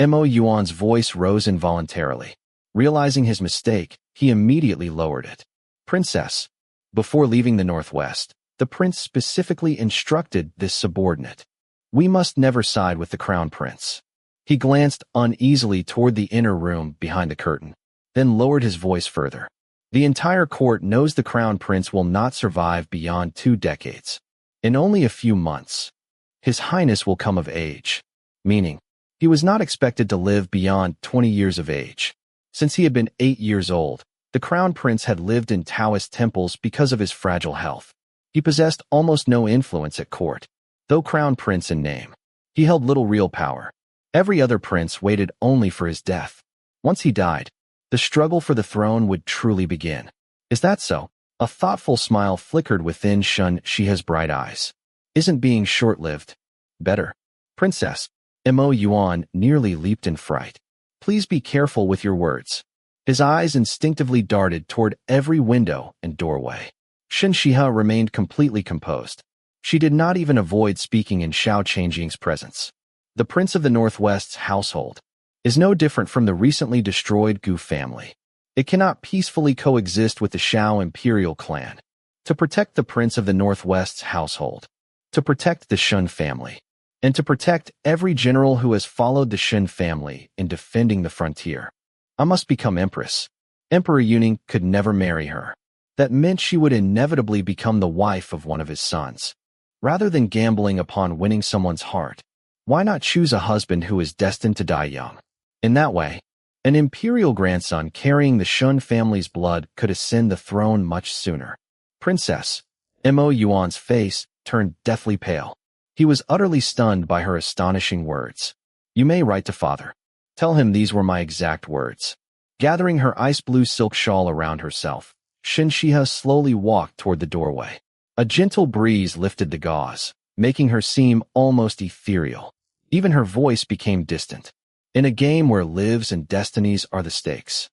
Mo Yuan's voice rose involuntarily. Realizing his mistake, he immediately lowered it. Princess. Before leaving the Northwest, the prince specifically instructed this subordinate. We must never side with the Crown Prince. He glanced uneasily toward the inner room behind the curtain, then lowered his voice further. The entire court knows the Crown Prince will not survive beyond 2 decades. In only a few months, His Highness will come of age, meaning he was not expected to live beyond 20 years of age. Since he had been 8 years old, the Crown Prince had lived in Taoist temples because of his fragile health. He possessed almost no influence at court. Though Crown Prince in name, he held little real power. Every other prince waited only for his death. Once he died, the struggle for the throne would truly begin. Is that so? A thoughtful smile flickered within Shen Xihe's bright eyes. Isn't being short-lived better? Princess, Mo Yuan nearly leaped in fright. Please be careful with your words. His eyes instinctively darted toward every window and doorway. Shen Xihe remained completely composed. She did not even avoid speaking in Xiao Qingzhi's presence. The Prince of the Northwest's household is no different from the recently destroyed Gu family. It cannot peacefully coexist with the Xiao imperial clan. To protect the Prince of the Northwest's household, to protect the Shen family, and to protect every general who has followed the Shen family in defending the frontier, I must become empress. Emperor Yuning could never marry her. That meant she would inevitably become the wife of one of his sons. Rather than gambling upon winning someone's heart, why not choose a husband who is destined to die young? In that way, an imperial grandson carrying the Shen family's blood could ascend the throne much sooner. Princess, Mo Yuan's face turned deathly pale. He was utterly stunned by her astonishing words. You may write to father. Tell him these were my exact words. Gathering her ice-blue silk shawl around herself, Shen Xihe slowly walked toward the doorway. A gentle breeze lifted the gauze, making her seem almost ethereal. Even her voice became distant. In a game where lives and destinies are the stakes,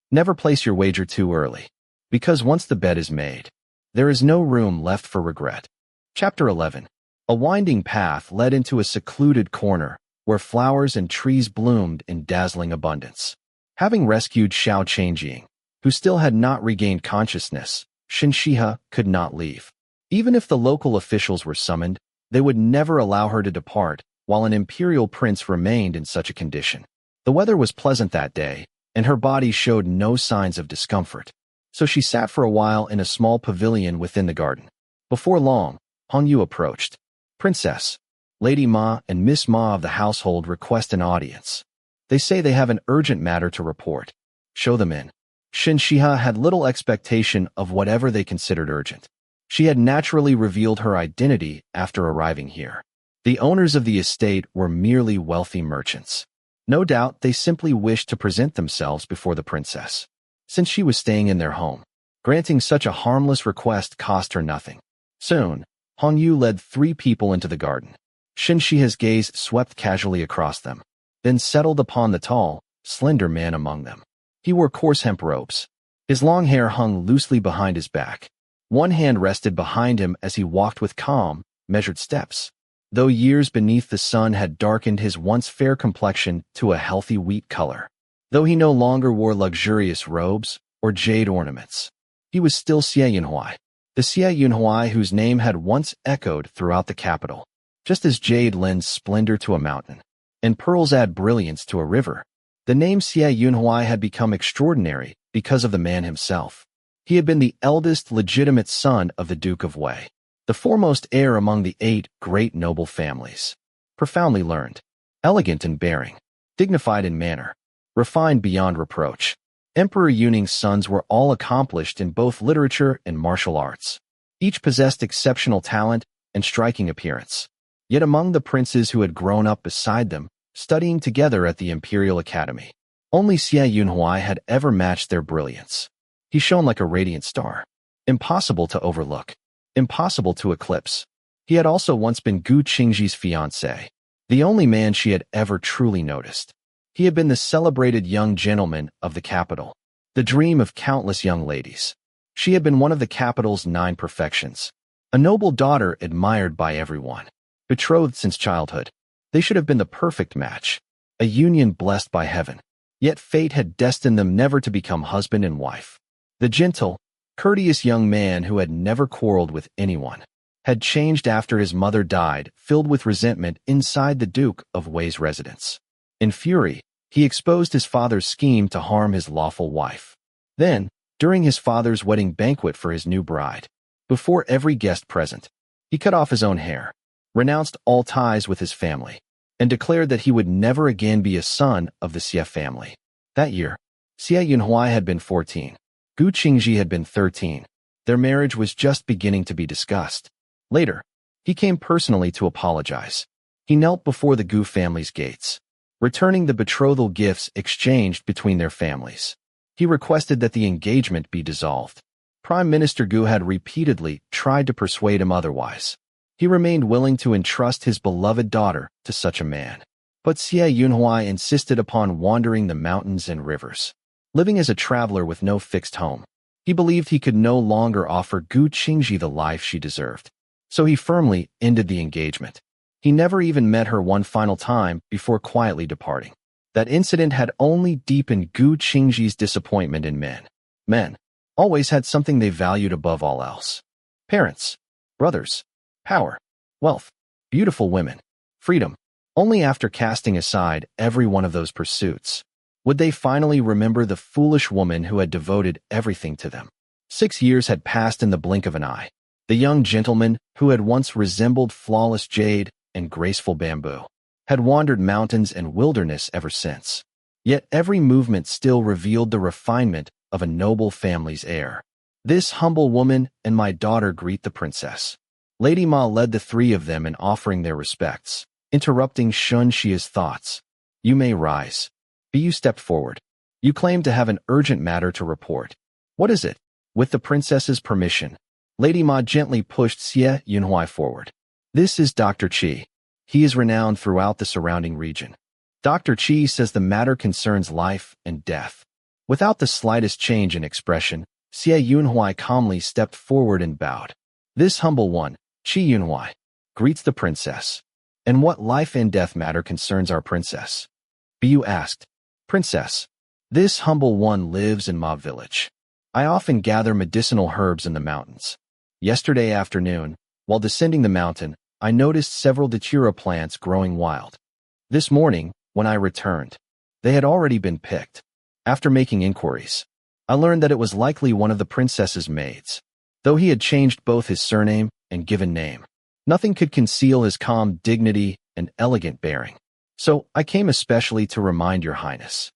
never place your wager too early, because once the bet is made, there is no room left for regret. Chapter 11. A winding path led into a secluded corner where flowers and trees bloomed in dazzling abundance. Having rescued Xiao Qingzhi, who still had not regained consciousness, Shen Xihe could not leave. Even if the local officials were summoned, they would never allow her to depart while an imperial prince remained in such a condition. The weather was pleasant that day, and her body showed no signs of discomfort. So she sat for a while in a small pavilion within the garden. Before long, Hong Yu approached. Princess, Lady Ma and Miss Ma of the household request an audience. They say they have an urgent matter to report. Show them in. Shen Xihe had little expectation of whatever they considered urgent. She had naturally revealed her identity after arriving here. The owners of the estate were merely wealthy merchants. No doubt they simply wished to present themselves before the princess, since she was staying in their home. Granting such a harmless request cost her nothing. Soon, Hong Yu led 3 people into the garden. Shen Xihe's gaze swept casually across them, then settled upon the tall, slender man among them. He wore coarse hemp robes. His long hair hung loosely behind his back. One hand rested behind him as he walked with calm, measured steps. Though years beneath the sun had darkened his once fair complexion to a healthy wheat color. Though he no longer wore luxurious robes or jade ornaments, he was still Xie Yunhui, the Xie Yunhui whose name had once echoed throughout the capital. Just as jade lends splendor to a mountain, and pearls add brilliance to a river, the name Xie Yunhui had become extraordinary because of the man himself. He had been the eldest legitimate son of the Duke of Wei, the foremost heir among the 8 great noble families. Profoundly learned, elegant in bearing, dignified in manner, refined beyond reproach, Emperor Yuning's sons were all accomplished in both literature and martial arts. Each possessed exceptional talent and striking appearance. Yet among the princes who had grown up beside them, studying together at the Imperial Academy, only Xie Yunhui had ever matched their brilliance. He shone like a radiant star, impossible to overlook, impossible to eclipse. He had also once been Gu Qingzhi's fiancé, the only man she had ever truly noticed. He had been the celebrated young gentleman of the capital, the dream of countless young ladies. She had been one of the capital's 9 perfections, a noble daughter admired by everyone, betrothed since childhood. They should have been the perfect match, a union blessed by heaven. Yet fate had destined them never to become husband and wife. The gentle, courteous young man who had never quarreled with anyone had changed after his mother died, filled with resentment inside the Duke of Wei's residence. In fury, he exposed his father's scheme to harm his lawful wife. Then, during his father's wedding banquet for his new bride, before every guest present, he cut off his own hair, renounced all ties with his family, and declared that he would never again be a son of the Xie family. That year, Xie Yunhui had been 14. Gu Qingzhi had been 13. Their marriage was just beginning to be discussed. Later, he came personally to apologize. He knelt before the Gu family's gates, returning the betrothal gifts exchanged between their families. He requested that the engagement be dissolved. Prime Minister Gu had repeatedly tried to persuade him otherwise. He remained willing to entrust his beloved daughter to such a man. But Xie Yunhui insisted upon wandering the mountains and rivers, living as a traveler with no fixed home. He believed he could no longer offer Gu Qingzhi the life she deserved. So he firmly ended the engagement. He never even met her one final time before quietly departing. That incident had only deepened Gu Qingzhi's disappointment in men. Men always had something they valued above all else. Parents, brothers, power, wealth, beautiful women, freedom. Only after casting aside every one of those pursuits would they finally remember the foolish woman who had devoted everything to them. 6 years had passed in the blink of an eye. The young gentleman, who had once resembled flawless jade and graceful bamboo, had wandered mountains and wilderness ever since. Yet every movement still revealed the refinement of a noble family's heir. This humble woman and my daughter greet the princess. Lady Ma led the 3 of them in offering their respects, interrupting Shen Xihe's thoughts. You may rise. Bu stepped forward. You claim to have an urgent matter to report. What is it? With the princess's permission, Lady Ma gently pushed Xie Yunhui forward. This is Dr. Qi. He is renowned throughout the surrounding region. Dr. Qi says the matter concerns life and death. Without the slightest change in expression, Xie Yunhui calmly stepped forward and bowed. This humble one, Qi Yunhui, greets the princess. And what life and death matter concerns our princess? Bu asked. Princess, this humble one lives in Ma village. I often gather medicinal herbs in the mountains. Yesterday afternoon, while descending the mountain, I noticed several datura plants growing wild. This morning, when I returned, they had already been picked. After making inquiries, I learned that it was likely one of the princess's maids. Though he had changed both his surname and given name, nothing could conceal his calm dignity and elegant bearing. So I came especially to remind your highness.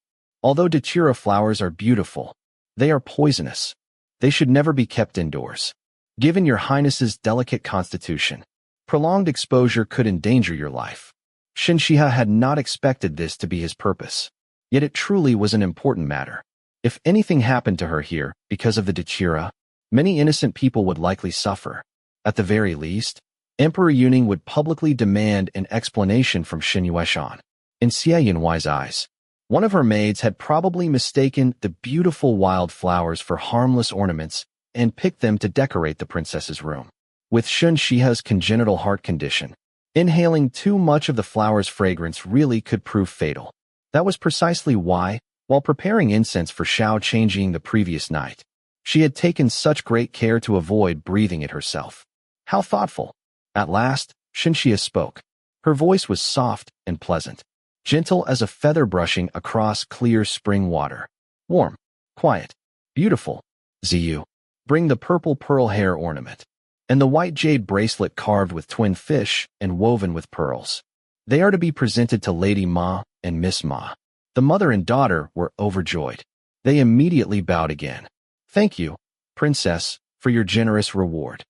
Although datura flowers are beautiful, they are poisonous. They should never be kept indoors. Given your highness's delicate constitution, prolonged exposure could endanger your life. Shen Xihe had not expected this to be his purpose. Yet it truly was an important matter. If anything happened to her here because of the datura, many innocent people would likely suffer. At the very least, Emperor Yuning would publicly demand an explanation from Shen Yueshan. In Xie Yunhuai's eyes, one of her maids had probably mistaken the beautiful wild flowers for harmless ornaments and picked them to decorate the princess's room. With Shen Xihe's congenital heart condition, inhaling too much of the flower's fragrance really could prove fatal. That was precisely why, while preparing incense for Xiao Qingzhi the previous night, she had taken such great care to avoid breathing it herself. How thoughtful! At last, Shen Xihe spoke. Her voice was soft and pleasant, gentle as a feather brushing across clear spring water. Warm, quiet, beautiful. Ziyu, bring the purple pearl hair ornament and the white jade bracelet carved with twin fish and woven with pearls. They are to be presented to Lady Ma and Miss Ma. The mother and daughter were overjoyed. They immediately bowed again. Thank you, princess, for your generous reward.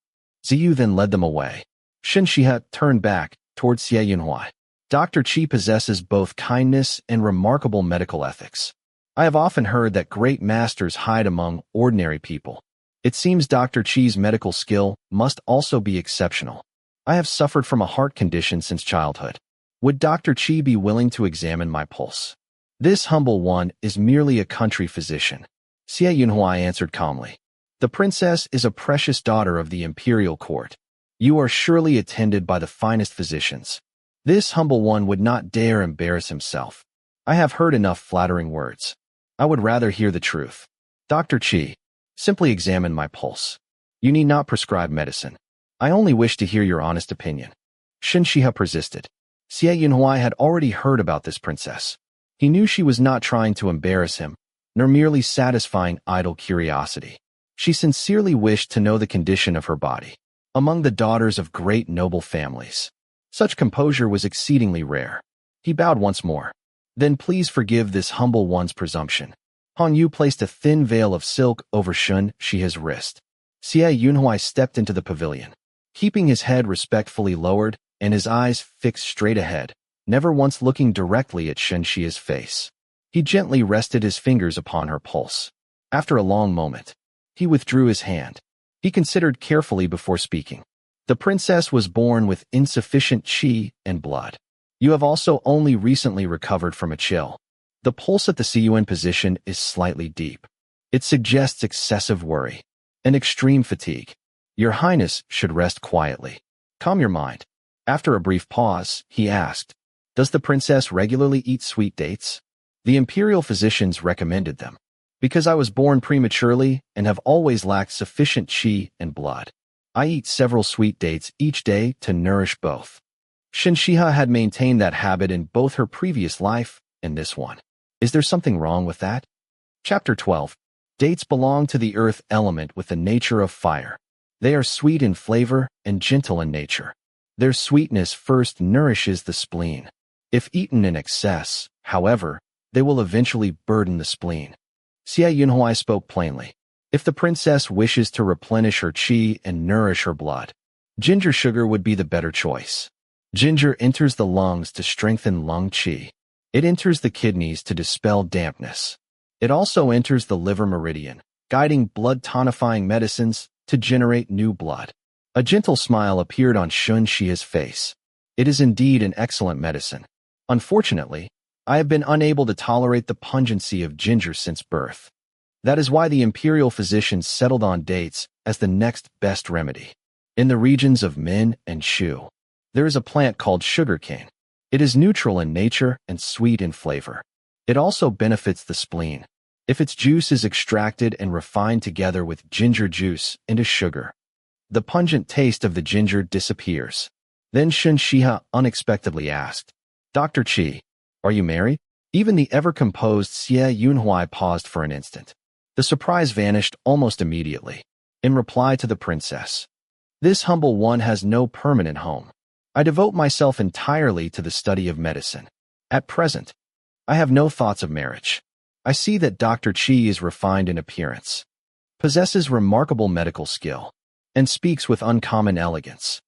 Ziyu then led them away. Shen Xihe turned back towards Xie Yunhuai. Dr. Qi possesses both kindness and remarkable medical ethics. I have often heard that great masters hide among ordinary people. It seems Dr. Qi's medical skill must also be exceptional. I have suffered from a heart condition since childhood. Would Dr. Qi be willing to examine my pulse? This humble one is merely a country physician. Xie Yunhuai answered calmly. The princess is a precious daughter of the imperial court. You are surely attended by the finest physicians. This humble one would not dare embarrass himself. I have heard enough flattering words. I would rather hear the truth. Dr. Qi, simply examine my pulse. You need not prescribe medicine. I only wish to hear your honest opinion. Shen Xihe persisted. Xie Yunhuai had already heard about this princess. He knew she was not trying to embarrass him, nor merely satisfying idle curiosity. She sincerely wished to know the condition of her body. Among the daughters of great noble families, such composure was exceedingly rare. He bowed once more. Then please forgive this humble one's presumption. Han Yu placed a thin veil of silk over Shen Xihe's wrist. Xie Yunhuai stepped into the pavilion, keeping his head respectfully lowered and his eyes fixed straight ahead, never once looking directly at Shen Xihe's face. He gently rested his fingers upon her pulse. After a long moment, he withdrew his hand. He considered carefully before speaking. The princess was born with insufficient qi and blood. You have also only recently recovered from a chill. The pulse at the Cun position is slightly deep. It suggests excessive worry and extreme fatigue. Your Highness should rest quietly. Calm your mind. After a brief pause, he asked, does the princess regularly eat sweet dates? The imperial physicians recommended them. Because I was born prematurely and have always lacked sufficient qi and blood, I eat several sweet dates each day to nourish both. Shen Xihe had maintained that habit in both her previous life and this one. Is there something wrong with that? Chapter 12. Dates belong to the earth element with the nature of fire. They are sweet in flavor and gentle in nature. Their sweetness first nourishes the spleen. If eaten in excess, however, they will eventually burden the spleen. Xie Yunhuai spoke plainly. If the princess wishes to replenish her qi and nourish her blood, ginger sugar would be the better choice. Ginger enters the lungs to strengthen lung qi. It enters the kidneys to dispel dampness. It also enters the liver meridian, guiding blood tonifying medicines to generate new blood. A gentle smile appeared on Shen Xihe's face. It is indeed an excellent medicine. Unfortunately, I have been unable to tolerate the pungency of ginger since birth. That is why the imperial physicians settled on dates as the next best remedy. In the regions of Min and Shu, there is a plant called sugarcane. It is neutral in nature and sweet in flavor. It also benefits the spleen. If its juice is extracted and refined together with ginger juice into sugar, the pungent taste of the ginger disappears. Then Shen Xihe unexpectedly asked, Dr. Qi, are you married? Even the ever-composed Xie Yunhuai paused for an instant. The surprise vanished almost immediately. In reply to the princess, this humble one has no permanent home. I devote myself entirely to the study of medicine. At present, I have no thoughts of marriage. I see that Dr. Qi is refined in appearance, possesses remarkable medical skill, and speaks with uncommon elegance.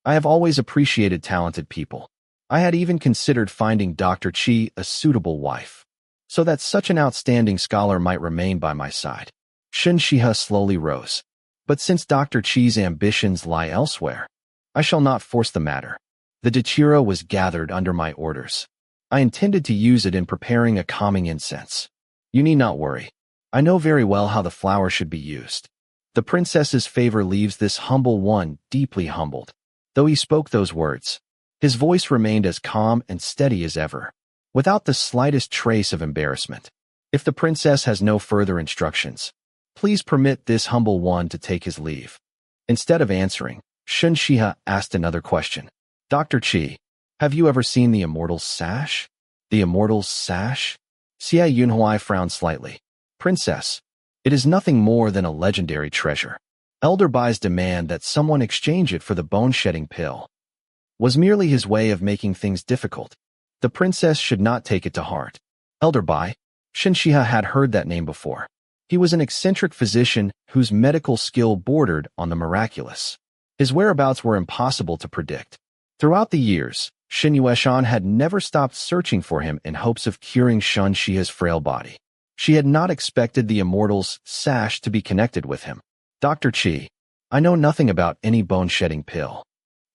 I have always appreciated talented people. I had even considered finding Dr. Qi a suitable wife, so that such an outstanding scholar might remain by my side. Shen Xihe slowly rose. But since Dr. Qi's ambitions lie elsewhere, I shall not force the matter. The datura was gathered under my orders. I intended to use it in preparing a calming incense. You need not worry. I know very well how the flower should be used. The princess's favor leaves this humble one deeply humbled. Though he spoke those words, his voice remained as calm and steady as ever, without the slightest trace of embarrassment. If the princess has no further instructions, please permit this humble one to take his leave. Instead of answering, Shen Xihe asked another question. Dr. Qi, have you ever seen the immortal's sash? The immortal's sash? Xiao Huayong frowned slightly. Princess, it is nothing more than a legendary treasure. Elder Bai's demand that someone exchange it for the bone-shedding pill was merely his way of making things difficult. The princess should not take it to heart. Elder Bai? Shen Xihe had heard that name before. He was an eccentric physician whose medical skill bordered on the miraculous. His whereabouts were impossible to predict. Throughout the years, Shen Yueshan had never stopped searching for him in hopes of curing Shen Xihe's frail body. She had not expected the immortal's sash to be connected with him. Dr. Qi, I know nothing about any bone-shedding pill.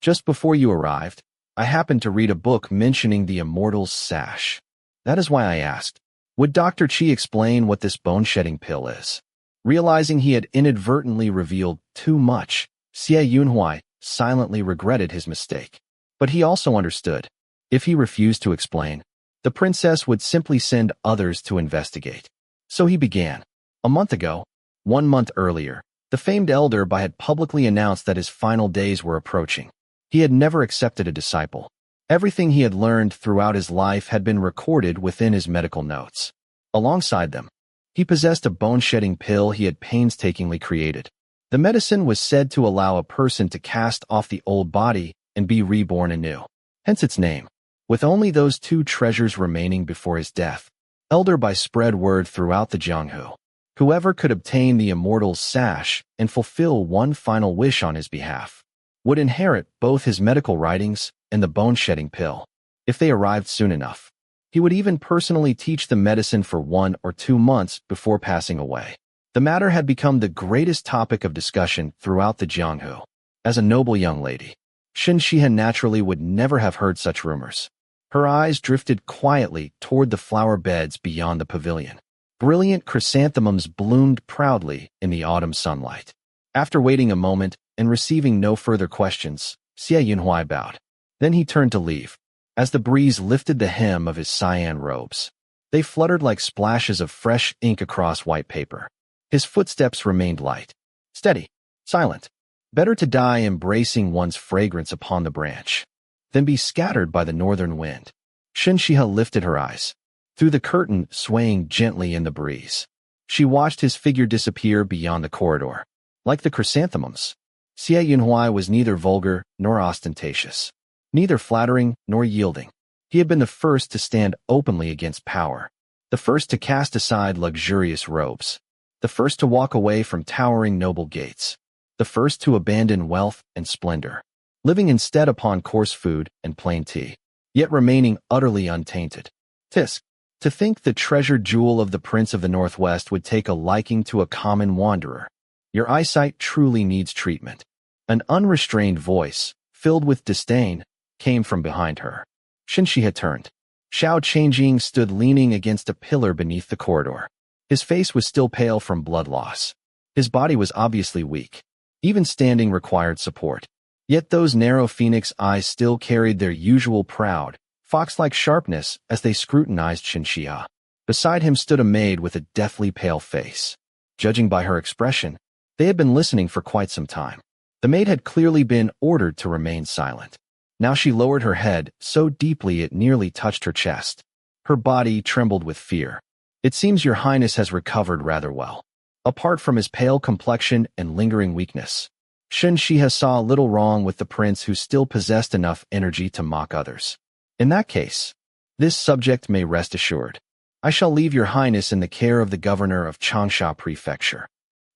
Just before you arrived, I happened to read a book mentioning the immortal's sash. That is why I asked, would Dr. Qi explain what this bone-shedding pill is? Realizing he had inadvertently revealed too much, Xiao Huayong silently regretted his mistake. But he also understood. If he refused to explain, the princess would simply send others to investigate. So he began. A month ago, 1 month earlier, the famed elder Bai had publicly announced that his final days were approaching. He had never accepted a disciple. Everything he had learned throughout his life had been recorded within his medical notes. Alongside them, he possessed a bone-shedding pill he had painstakingly created. The medicine was said to allow a person to cast off the old body and be reborn anew. Hence its name. With only those 2 treasures remaining before his death, Elder Bai spread word throughout the Jianghu. Whoever could obtain the immortal's sash and fulfill one final wish on his behalf would inherit both his medical writings and the bone-shedding pill. If they arrived soon enough, he would even personally teach the medicine for 1 or 2 months before passing away. The matter had become the greatest topic of discussion throughout the Jianghu. As a noble young lady, Shen Xihe naturally would never have heard such rumors. Her eyes drifted quietly toward the flower beds beyond the pavilion. Brilliant chrysanthemums bloomed proudly in the autumn sunlight. After waiting a moment and receiving no further questions, Xiao Huayong bowed. Then he turned to leave. As the breeze lifted the hem of his cyan robes, they fluttered like splashes of fresh ink across white paper. His footsteps remained light, steady, silent. Better to die embracing one's fragrance upon the branch than be scattered by the northern wind. Shen Xihe lifted her eyes. Through the curtain swaying gently in the breeze, she watched his figure disappear beyond the corridor. Like the chrysanthemums, Xiao Huayong was neither vulgar nor ostentatious, neither flattering nor yielding. He had been the first to stand openly against power, the first to cast aside luxurious robes, the first to walk away from towering noble gates, the first to abandon wealth and splendor, living instead upon coarse food and plain tea, yet remaining utterly untainted. Tisk, to think the treasured jewel of the Prince of the Northwest would take a liking to a common wanderer. Your eyesight truly needs treatment. An unrestrained voice, filled with disdain, came from behind her. Shen Xihe had turned. Xiao Qingzhi stood leaning against a pillar beneath the corridor. His face was still pale from blood loss. His body was obviously weak. Even standing required support. Yet those narrow phoenix eyes still carried their usual proud, fox-like sharpness as they scrutinized Shen Xihe. Beside him stood a maid with a deathly pale face. Judging by her expression, they had been listening for quite some time. The maid had clearly been ordered to remain silent. Now she lowered her head so deeply it nearly touched her chest. Her body trembled with fear. It seems your highness has recovered rather well. Apart from his pale complexion and lingering weakness, Shen Xihe saw little wrong with the prince who still possessed enough energy to mock others. In that case, this subject may rest assured. I shall leave your highness in the care of the governor of Changsha Prefecture.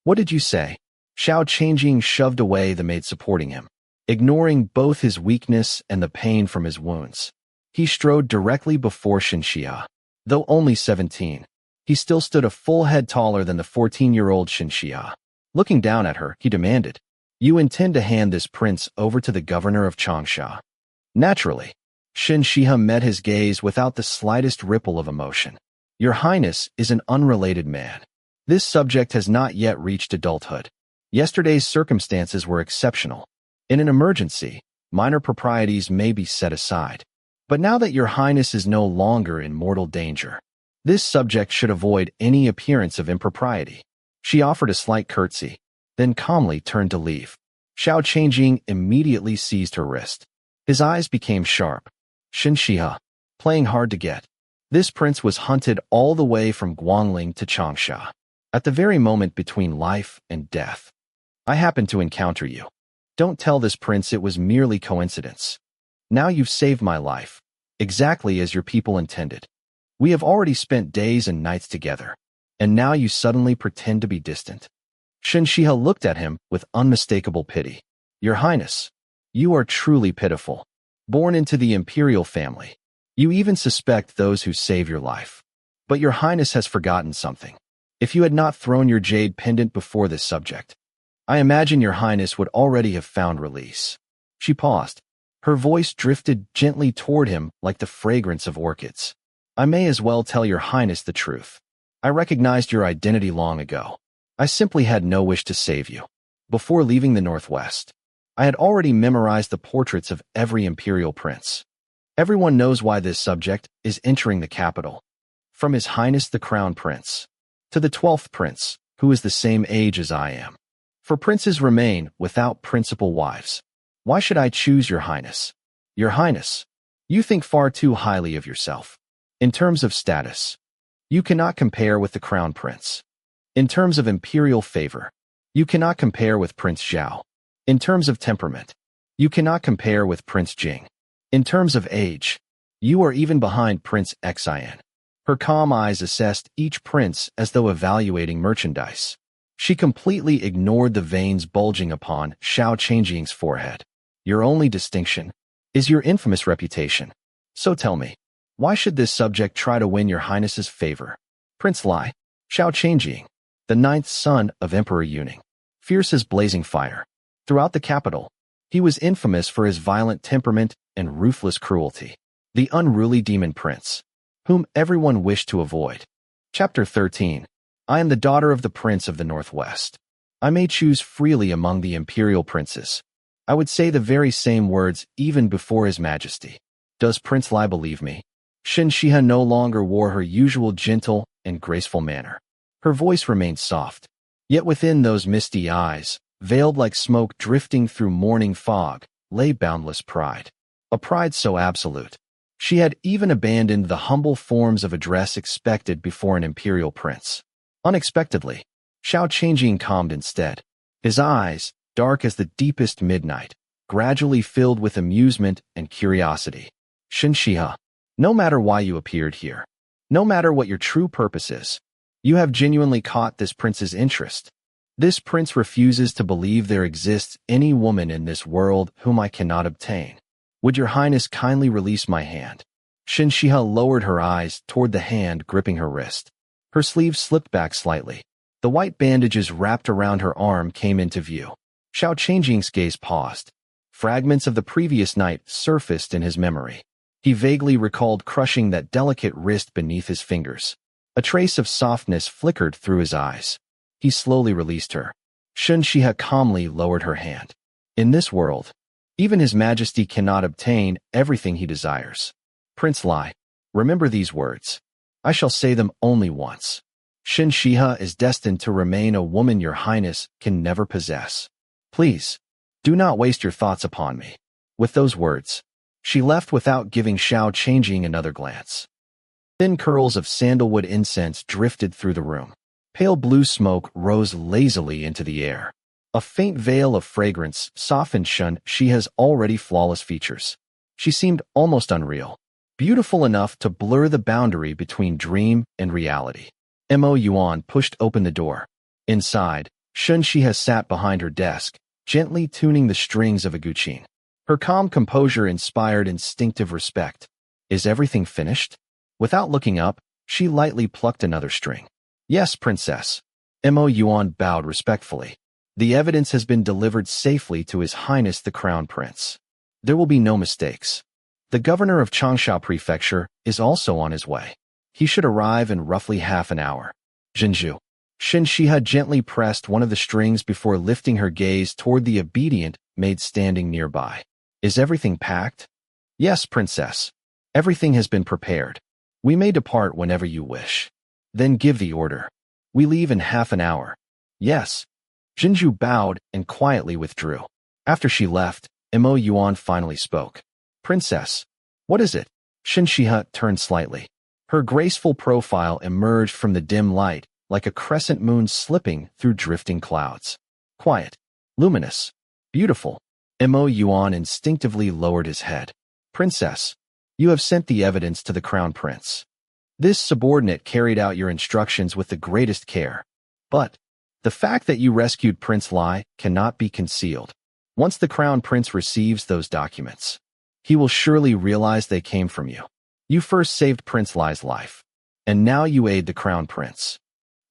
What did you say? Xiao Qingzhi shoved away the maid supporting him, ignoring both his weakness and the pain from his wounds. He strode directly before Shen Xihe. Though only 17, he still stood a full head taller than the 14-year-old Shen Xihe. Looking down at her, he demanded, "You intend to hand this prince over to the governor of Changsha?" Naturally, Shen Xihe met his gaze without the slightest ripple of emotion. Your highness is an unrelated man. This subject has not yet reached adulthood. Yesterday's circumstances were exceptional. In an emergency, minor proprieties may be set aside. But now that your highness is no longer in mortal danger, this subject should avoid any appearance of impropriety. She offered a slight curtsy, then calmly turned to leave. Xiao Qingzhi immediately seized her wrist. His eyes became sharp. Shen Xihe, playing hard to get. This prince was hunted all the way from Guangling to Changsha, at the very moment between life and death. I happened to encounter you. Don't tell this prince it was merely coincidence. Now you've saved my life, exactly as your people intended. We have already spent days and nights together, and now you suddenly pretend to be distant. Shen Xihe looked at him with unmistakable pity. Your highness, you are truly pitiful. Born into the imperial family, you even suspect those who save your life. But your highness has forgotten something. If you had not thrown your jade pendant before this subject, I imagine your highness would already have found release. She paused. Her voice drifted gently toward him like the fragrance of orchids. I may as well tell your highness the truth. I recognized your identity long ago. I simply had no wish to save you. Before leaving the Northwest, I had already memorized the portraits of every imperial prince. Everyone knows why this subject is entering the capital. From His Highness the Crown Prince to the 12th prince, who is the same age as I am. For princes remain without principal wives. Why should I choose your highness? Your highness, you think far too highly of yourself. In terms of status, you cannot compare with the crown prince. In terms of imperial favor, you cannot compare with Prince Zhao. In terms of temperament, you cannot compare with Prince Jing. In terms of age, you are even behind Prince Xian. Her calm eyes assessed each prince as though evaluating merchandise. She completely ignored the veins bulging upon Xiao Qingzhi's forehead. Your only distinction is your infamous reputation. So tell me, why should this subject try to win your highness's favor? Prince Lai, Xiao Qingzhi, the 9th son of Emperor Yuning, fierce as blazing fire. Throughout the capital, he was infamous for his violent temperament and ruthless cruelty. The unruly demon prince, whom everyone wished to avoid. Chapter 13. I am the daughter of the Prince of the Northwest. I may choose freely among the imperial princes. I would say the very same words even before His Majesty. Does Prince Lai believe me? Shen Xihe no longer wore her usual gentle and graceful manner. Her voice remained soft. Yet within those misty eyes, veiled like smoke drifting through morning fog, lay boundless pride. A pride so absolute. She had even abandoned the humble forms of address expected before an imperial prince. Unexpectedly, Xiao Qingzhi calmed instead. His eyes, dark as the deepest midnight, gradually filled with amusement and curiosity. Shen Xihe, no matter why you appeared here, no matter what your true purpose is, you have genuinely caught this prince's interest. This prince refuses to believe there exists any woman in this world whom I cannot obtain. Would your highness kindly release my hand? Shen Xihe lowered her eyes toward the hand gripping her wrist. Her sleeve slipped back slightly. The white bandages wrapped around her arm came into view. Xiao Qingzhi's gaze paused. Fragments of the previous night surfaced in his memory. He vaguely recalled crushing that delicate wrist beneath his fingers. A trace of softness flickered through his eyes. He slowly released her. Shen Xihe calmly lowered her hand. In this world, even His Majesty cannot obtain everything he desires. Prince Lai, remember these words. I shall say them only once. Shen Xihe is destined to remain a woman your highness can never possess. Please, do not waste your thoughts upon me. With those words, she left without giving Xiao Qingzhi another glance. Thin curls of sandalwood incense drifted through the room. Pale blue smoke rose lazily into the air. A faint veil of fragrance softened Shen Xihe's already flawless features. She seemed almost unreal. beautiful enough to blur the boundary between dream and reality. Mo Yuan pushed open the door. Inside, Shen Xihe sat behind her desk, gently tuning the strings of a guqin. Her calm composure inspired instinctive respect. Is everything finished? Without looking up, she lightly plucked another string. Yes, princess. Mo Yuan bowed respectfully. The evidence has been delivered safely to His Highness the Crown Prince. There will be no mistakes. The governor of Changsha Prefecture is also on his way. He should arrive in roughly half an hour. Jinzhu. Shen Xihe gently pressed one of the strings before lifting her gaze toward the obedient maid standing nearby. Is everything packed? Yes, princess. Everything has been prepared. We may depart whenever you wish. Then give the order. We leave in half an hour. Yes. Jinzhu bowed and quietly withdrew. After she left, Mo Yuan finally spoke. Princess, what is it? Shen Xihe turned slightly. Her graceful profile emerged from the dim light, like a crescent moon slipping through drifting clouds. Quiet, luminous, beautiful. Mo Yuan instinctively lowered his head. Princess, you have sent the evidence to the Crown Prince. This subordinate carried out your instructions with the greatest care. But the fact that you rescued Prince Lai cannot be concealed. Once the Crown Prince receives those documents, he will surely realize they came from you. You first saved Prince Lai's life, and now you aid the Crown Prince.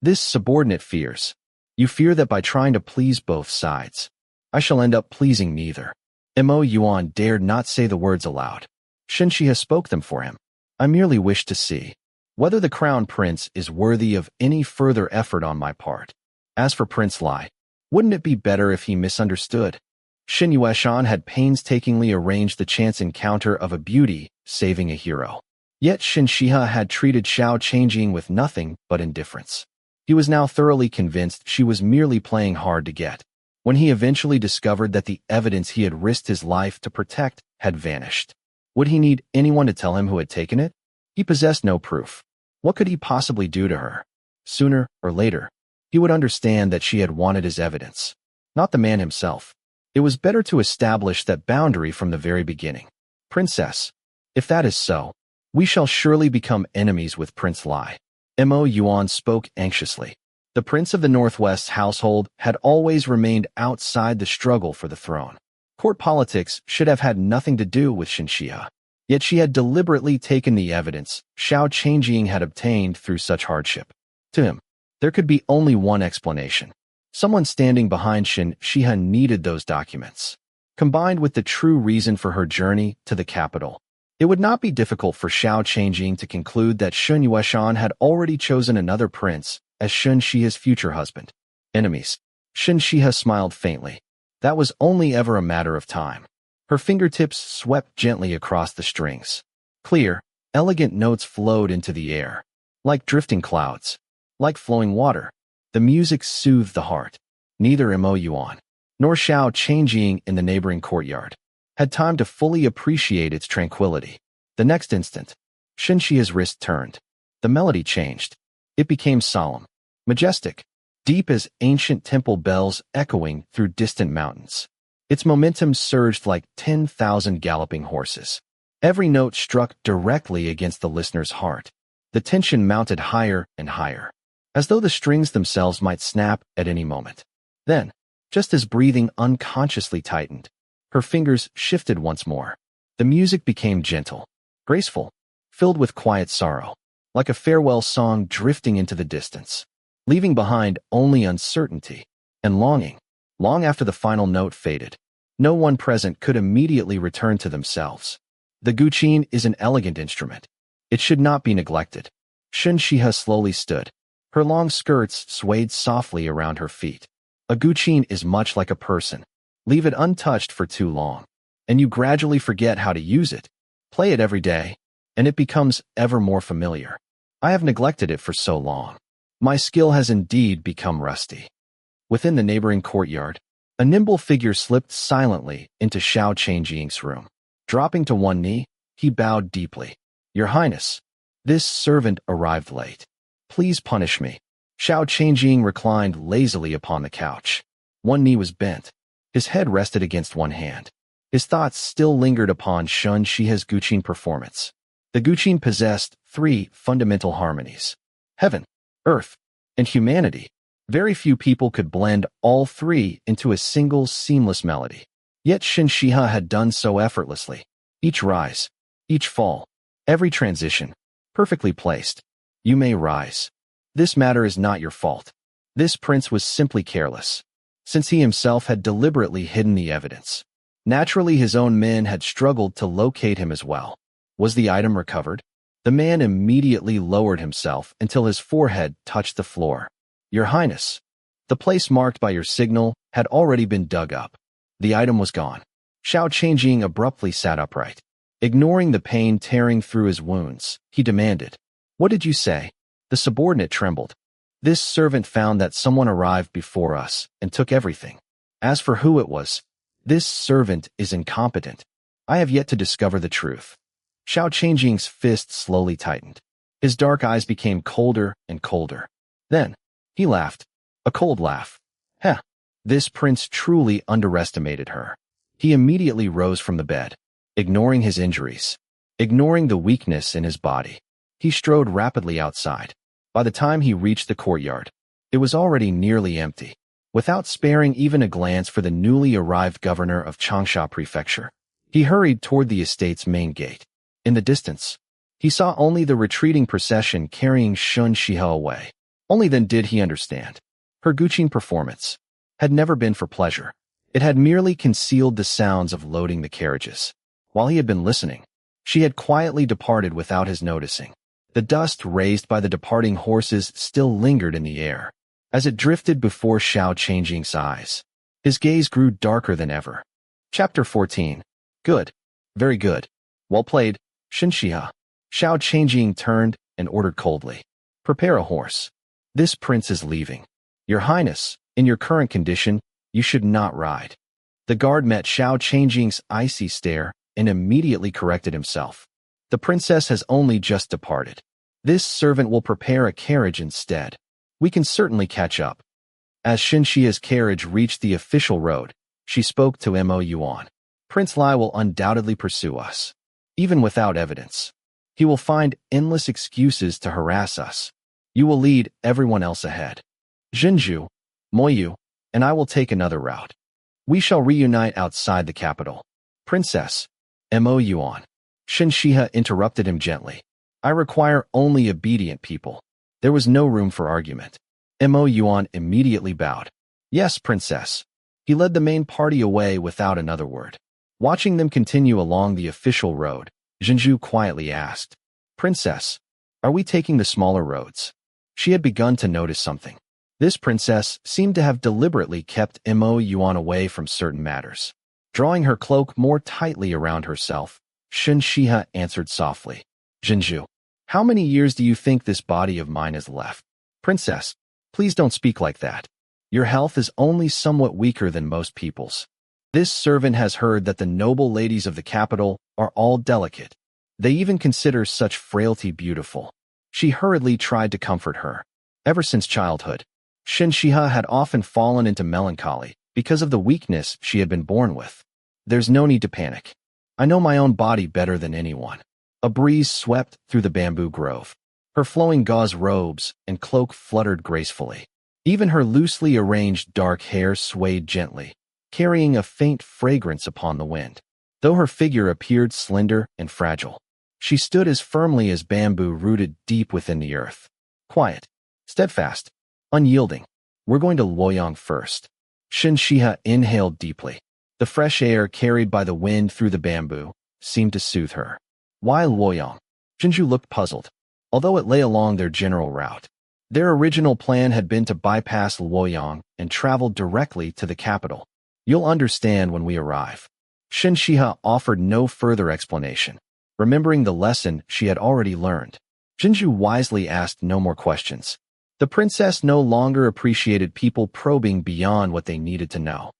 This subordinate fears. You fear that by trying to please both sides, I shall end up pleasing neither. Mo Yuan dared not say the words aloud. Shen Xihe spoke them for him. I merely wish to see whether the Crown Prince is worthy of any further effort on my part. As for Prince Lai, wouldn't it be better if he misunderstood? Shen Yueshan had painstakingly arranged the chance encounter of a beauty saving a hero. Yet Shen Xihe had treated Xiao Huayong with nothing but indifference. He was now thoroughly convinced she was merely playing hard to get. When he eventually discovered that the evidence he had risked his life to protect had vanished, would he need anyone to tell him who had taken it? He possessed no proof. What could he possibly do to her? Sooner or later, he would understand that she had wanted his evidence, not the man himself. It was better to establish that boundary from the very beginning. Princess, if that is so, we shall surely become enemies with Prince Lai. Mo Yuan spoke anxiously. The Prince of the Northwest's household had always remained outside the struggle for the throne. Court politics should have had nothing to do with Shen Xihe. Yet she had deliberately taken the evidence Xiao Huayong had obtained through such hardship. To him, there could be only one explanation. Someone standing behind Shen Xihe needed those documents. Combined with the true reason for her journey to the capital, it would not be difficult for Xiao Huayong to conclude that Shen Yueshan had already chosen another prince as Shen Xihe's future husband. Enemies. Shen Xihe smiled faintly. That was only ever a matter of time. Her fingertips swept gently across the strings. Clear, elegant notes flowed into the air. Like drifting clouds. Like flowing water. The music soothed the heart. Neither Mo Yuan, nor Xiao Huayong in the neighboring courtyard had time to fully appreciate its tranquility. The next instant, Shen Xihe's wrist turned. The melody changed. It became solemn, majestic, deep as ancient temple bells echoing through distant mountains. Its momentum surged like 10,000 galloping horses. Every note struck directly against the listener's heart. The tension mounted higher and higher, as though the strings themselves might snap at any moment. Then, just as breathing unconsciously tightened, her fingers shifted once more. The music became gentle, graceful, filled with quiet sorrow, like a farewell song drifting into the distance, leaving behind only uncertainty and longing. Long after the final note faded, no one present could immediately return to themselves. The guqin is an elegant instrument. It should not be neglected. Shen Xihe slowly stood. Her long skirts swayed softly around her feet. A guqin is much like a person. Leave it untouched for too long, and you gradually forget how to use it. Play it every day, and it becomes ever more familiar. I have neglected it for so long. My skill has indeed become rusty. Within the neighboring courtyard, a nimble figure slipped silently into Xiao Huayong's room. Dropping to one knee, he bowed deeply. Your Highness, this servant arrived late. Please punish me. Xiao Huayong reclined lazily upon the couch. One knee was bent. His head rested against one hand. His thoughts still lingered upon Shen Xihe's guqin performance. The Guqin possessed 3 fundamental harmonies: heaven, earth, and humanity. Very few people could blend all 3 into a single seamless melody. Yet Shen Xihe had done so effortlessly. Each rise, each fall, every transition, perfectly placed. You may rise. This matter is not your fault. This prince was simply careless, since he himself had deliberately hidden the evidence. Naturally, his own men had struggled to locate him as well. Was the item recovered? The man immediately lowered himself until his forehead touched the floor. Your Highness, the place marked by your signal had already been dug up. The item was gone. Xiao Qingzhi abruptly sat upright. Ignoring the pain tearing through his wounds, he demanded, "What did you say?" The subordinate trembled. "This servant found that someone arrived before us and took everything. As for who it was, this servant is incompetent. I have yet to discover the truth." Xiao Qingzhi's fist slowly tightened. His dark eyes became colder and colder. Then, he laughed. A cold laugh. Heh. This prince truly underestimated her. He immediately rose from the bed, ignoring his injuries, ignoring the weakness in his body. He strode rapidly outside. By the time he reached the courtyard, it was already nearly empty. Without sparing even a glance for the newly arrived governor of Changsha Prefecture, he hurried toward the estate's main gate. In the distance, he saw only the retreating procession carrying Shen Xihe away. Only then did he understand. Her Guqin performance had never been for pleasure. It had merely concealed the sounds of loading the carriages. While he had been listening, she had quietly departed without his noticing. The dust raised by the departing horses still lingered in the air. As it drifted before Xiao Qingzhi's eyes, his gaze grew darker than ever. Chapter 14. Good. Very good. Well played, Shen Xihe. Xiao Qingzhi turned and ordered coldly, "Prepare a horse. This prince is leaving. Your Highness, in your current condition, you should not ride." The guard met Xiao Qingzhi's icy stare and immediately corrected himself. "The princess has only just departed. This servant will prepare a carriage instead. We can certainly catch up." As Shen Xihe's carriage reached the official road, she spoke to Mo Yuan. "Prince Lai will undoubtedly pursue us. Even without evidence, he will find endless excuses to harass us. You will lead everyone else ahead. Zhenju, Moyu, and I will take another route. We shall reunite outside the capital." "Princess, Mo Yuan." Shen Xihe interrupted him gently. "I require only obedient people." There was no room for argument. Mo Yuan immediately bowed. "Yes, princess." He led the main party away without another word. Watching them continue along the official road, Zhenju quietly asked, "Princess, are we taking the smaller roads?" She had begun to notice something. This princess seemed to have deliberately kept Mo Yuan away from certain matters. Drawing her cloak more tightly around herself, Shen Xihe answered softly, "Zhenju, how many years do you think this body of mine has left?" "Princess, please don't speak like that. Your health is only somewhat weaker than most people's. This servant has heard that the noble ladies of the capital are all delicate. They even consider such frailty beautiful." She hurriedly tried to comfort her. Ever since childhood, Shen Xihe had often fallen into melancholy because of the weakness she had been born with. "There's no need to panic. I know my own body better than anyone." A breeze swept through the bamboo grove. Her flowing gauze robes and cloak fluttered gracefully. Even her loosely arranged dark hair swayed gently, carrying a faint fragrance upon the wind. Though her figure appeared slender and fragile, she stood as firmly as bamboo rooted deep within the earth. Quiet, steadfast, unyielding. "We're going to Luoyang first." Shen Xihe inhaled deeply. The fresh air carried by the wind through the bamboo seemed to soothe her. "Why Luoyang?" Zhenju looked puzzled. Although it lay along their general route, their original plan had been to bypass Luoyang and travel directly to the capital. "You'll understand when we arrive." Shen Xihe offered no further explanation, remembering the lesson she had already learned. Zhenju wisely asked no more questions. The princess no longer appreciated people probing beyond what they needed to know.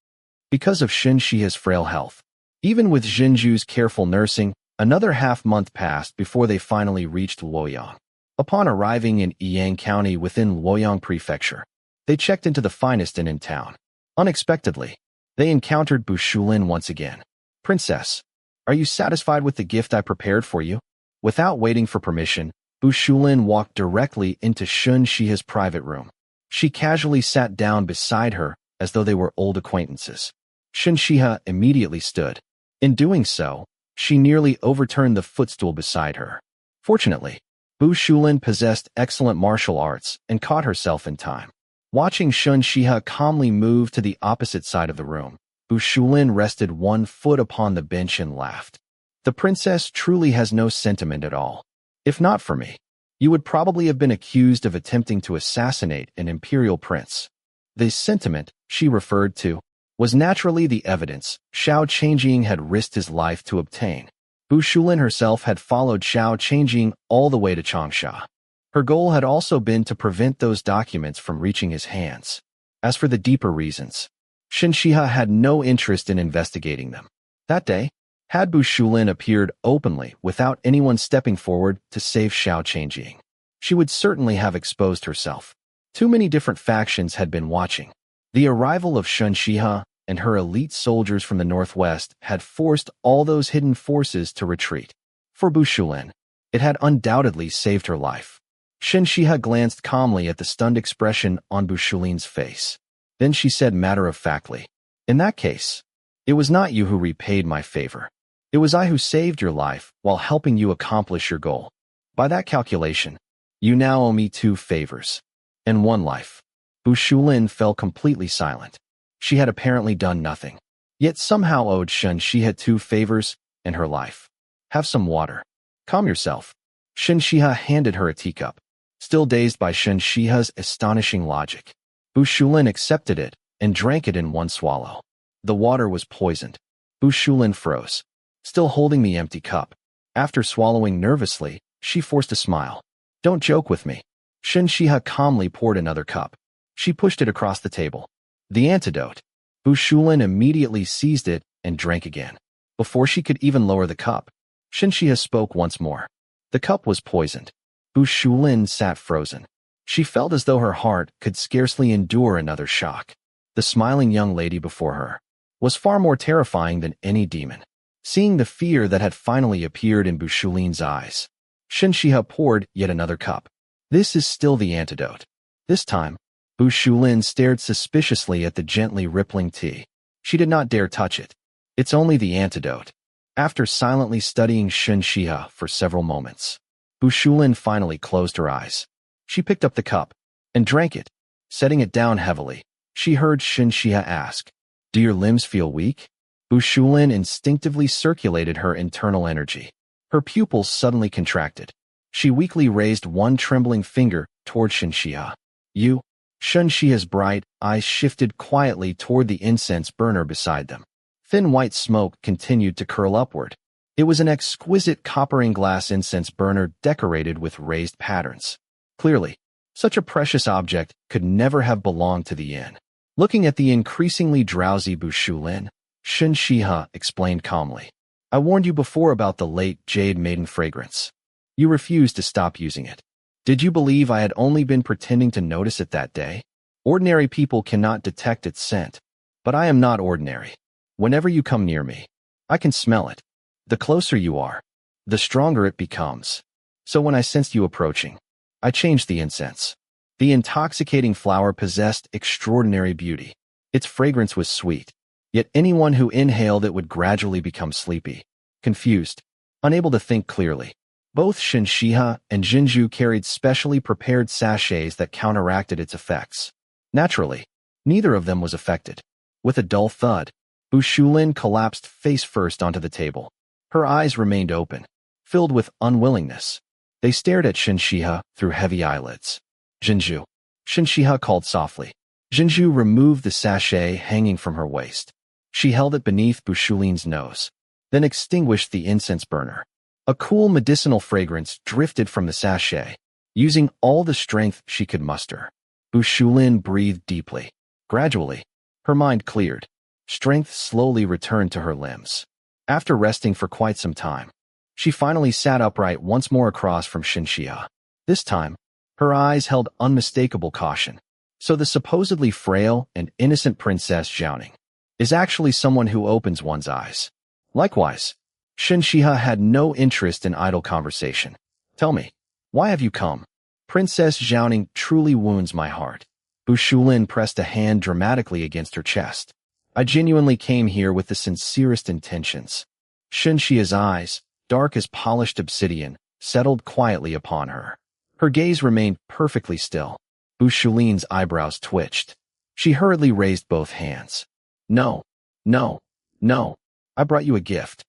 Because of Shen Xihe's frail health, even with Zhenju's careful nursing, another half-month passed before they finally reached Luoyang. Upon arriving in Yang County within Luoyang Prefecture, they checked into the finest inn in town. Unexpectedly, they encountered Bu Shulin once again. "Princess, are you satisfied with the gift I prepared for you?" Without waiting for permission, Bu Shulin walked directly into Shen Xihe's private room. She casually sat down beside her as though they were old acquaintances. Shen Xihe immediately stood. In doing so, she nearly overturned the footstool beside her. Fortunately, Bu Shulin possessed excellent martial arts and caught herself in time. Watching Shen Xihe calmly move to the opposite side of the room, Bu Shulin rested one foot upon the bench and laughed. The princess truly has no sentiment at all. If not for me, you would probably have been accused of attempting to assassinate an imperial prince. The sentiment she referred to was naturally the evidence Xiao Qingzhi had risked his life to obtain. Bu Shulin herself had followed Xiao Qingzhi all the way to Changsha. Her goal had also been to prevent those documents from reaching his hands. As for the deeper reasons, Shen Xihe had no interest in investigating them. That day, had Bu Shulin appeared openly without anyone stepping forward to save Xiao Qingzhi, she would certainly have exposed herself. Too many different factions had been watching. The arrival of Shen Xihe and her elite soldiers from the northwest had forced all those hidden forces to retreat. For Bu Shulin, it had undoubtedly saved her life. Shen Xihe glanced calmly at the stunned expression on Bu Shulin's face. Then she said matter-of-factly, "In that case, it was not you who repaid my favor. It was I who saved your life while helping you accomplish your goal. By that calculation, you now owe me 2 favors and 1 life." Bu Shulin fell completely silent. She had apparently done nothing, yet somehow owed Shen Xihe 2 favors and her life. "Have some water. Calm yourself." Shen Xihe handed her a teacup. Still dazed by Shen Xihe's astonishing logic, Bu Shulin accepted it and drank it in one swallow. The water was poisoned. Bu Shulin froze, still holding the empty cup. After swallowing nervously, she forced a smile. "Don't joke with me." Shen Xihe calmly poured another cup. She pushed it across the table. "The antidote." Bu Shulin immediately seized it and drank again. Before she could even lower the cup, Shen Xihe spoke once more. The cup was poisoned. Bu Shulin sat frozen. She felt as though her heart could scarcely endure another shock. The smiling young lady before her was far more terrifying than any demon. Seeing the fear that had finally appeared in Bu Shulin's eyes, Shen Xihe poured yet another cup. "This is still the antidote." This time, Bu Shulin stared suspiciously at the gently rippling tea. She did not dare touch it. "It's only the antidote." After silently studying Shen Xihe for several moments, Bu Shulin finally closed her eyes. She picked up the cup and drank it. Setting it down heavily, she heard Shen Xihe ask, "Do your limbs feel weak?" Bu Shulin instinctively circulated her internal energy. Her pupils suddenly contracted. She weakly raised one trembling finger toward Shen Xihe. "You?" Shen Xihe's bright eyes shifted quietly toward the incense burner beside them. Thin white smoke continued to curl upward. It was an exquisite coppering glass incense burner decorated with raised patterns. Clearly, such a precious object could never have belonged to the inn. Looking at the increasingly drowsy Bu Shulin, Shen Xihe explained calmly, "I warned you before about the late Jade Maiden fragrance. You refused to stop using it. Did you believe I had only been pretending to notice it that day? Ordinary people cannot detect its scent, but I am not ordinary. Whenever you come near me, I can smell it. The closer you are, the stronger it becomes. So when I sensed you approaching, I changed the incense." The intoxicating flower possessed extraordinary beauty. Its fragrance was sweet, yet anyone who inhaled it would gradually become sleepy, confused, unable to think clearly. Both Shen Xihe and Jinzhu carried specially prepared sachets that counteracted its effects. Naturally, neither of them was affected. With a dull thud, Bu Shulin collapsed face first onto the table. Her eyes remained open, filled with unwillingness. They stared at Shen Xihe through heavy eyelids. "Jinzhu," Shen Xihe called softly. Jinzhu removed the sachet hanging from her waist. She held it beneath Bu Shulin's nose, then extinguished the incense burner. A cool medicinal fragrance drifted from the sachet, using all the strength she could muster. Bu Shulin breathed deeply. Gradually, her mind cleared. Strength slowly returned to her limbs. After resting for quite some time, she finally sat upright once more across from Shen Xihe. This time, her eyes held unmistakable caution. So the supposedly frail and innocent Princess Xiaoning is actually someone who opens one's eyes. Likewise, Shen Xihe had no interest in idle conversation. Tell me, why have you come? Princess Xiaoning truly wounds my heart. Bu Shulin pressed a hand dramatically against her chest. I genuinely came here with the sincerest intentions. Shen Xia's eyes, dark as polished obsidian, settled quietly upon her. Her gaze remained perfectly still. Bu Shulin's eyebrows twitched. She hurriedly raised both hands. No, no, no. I brought you a gift.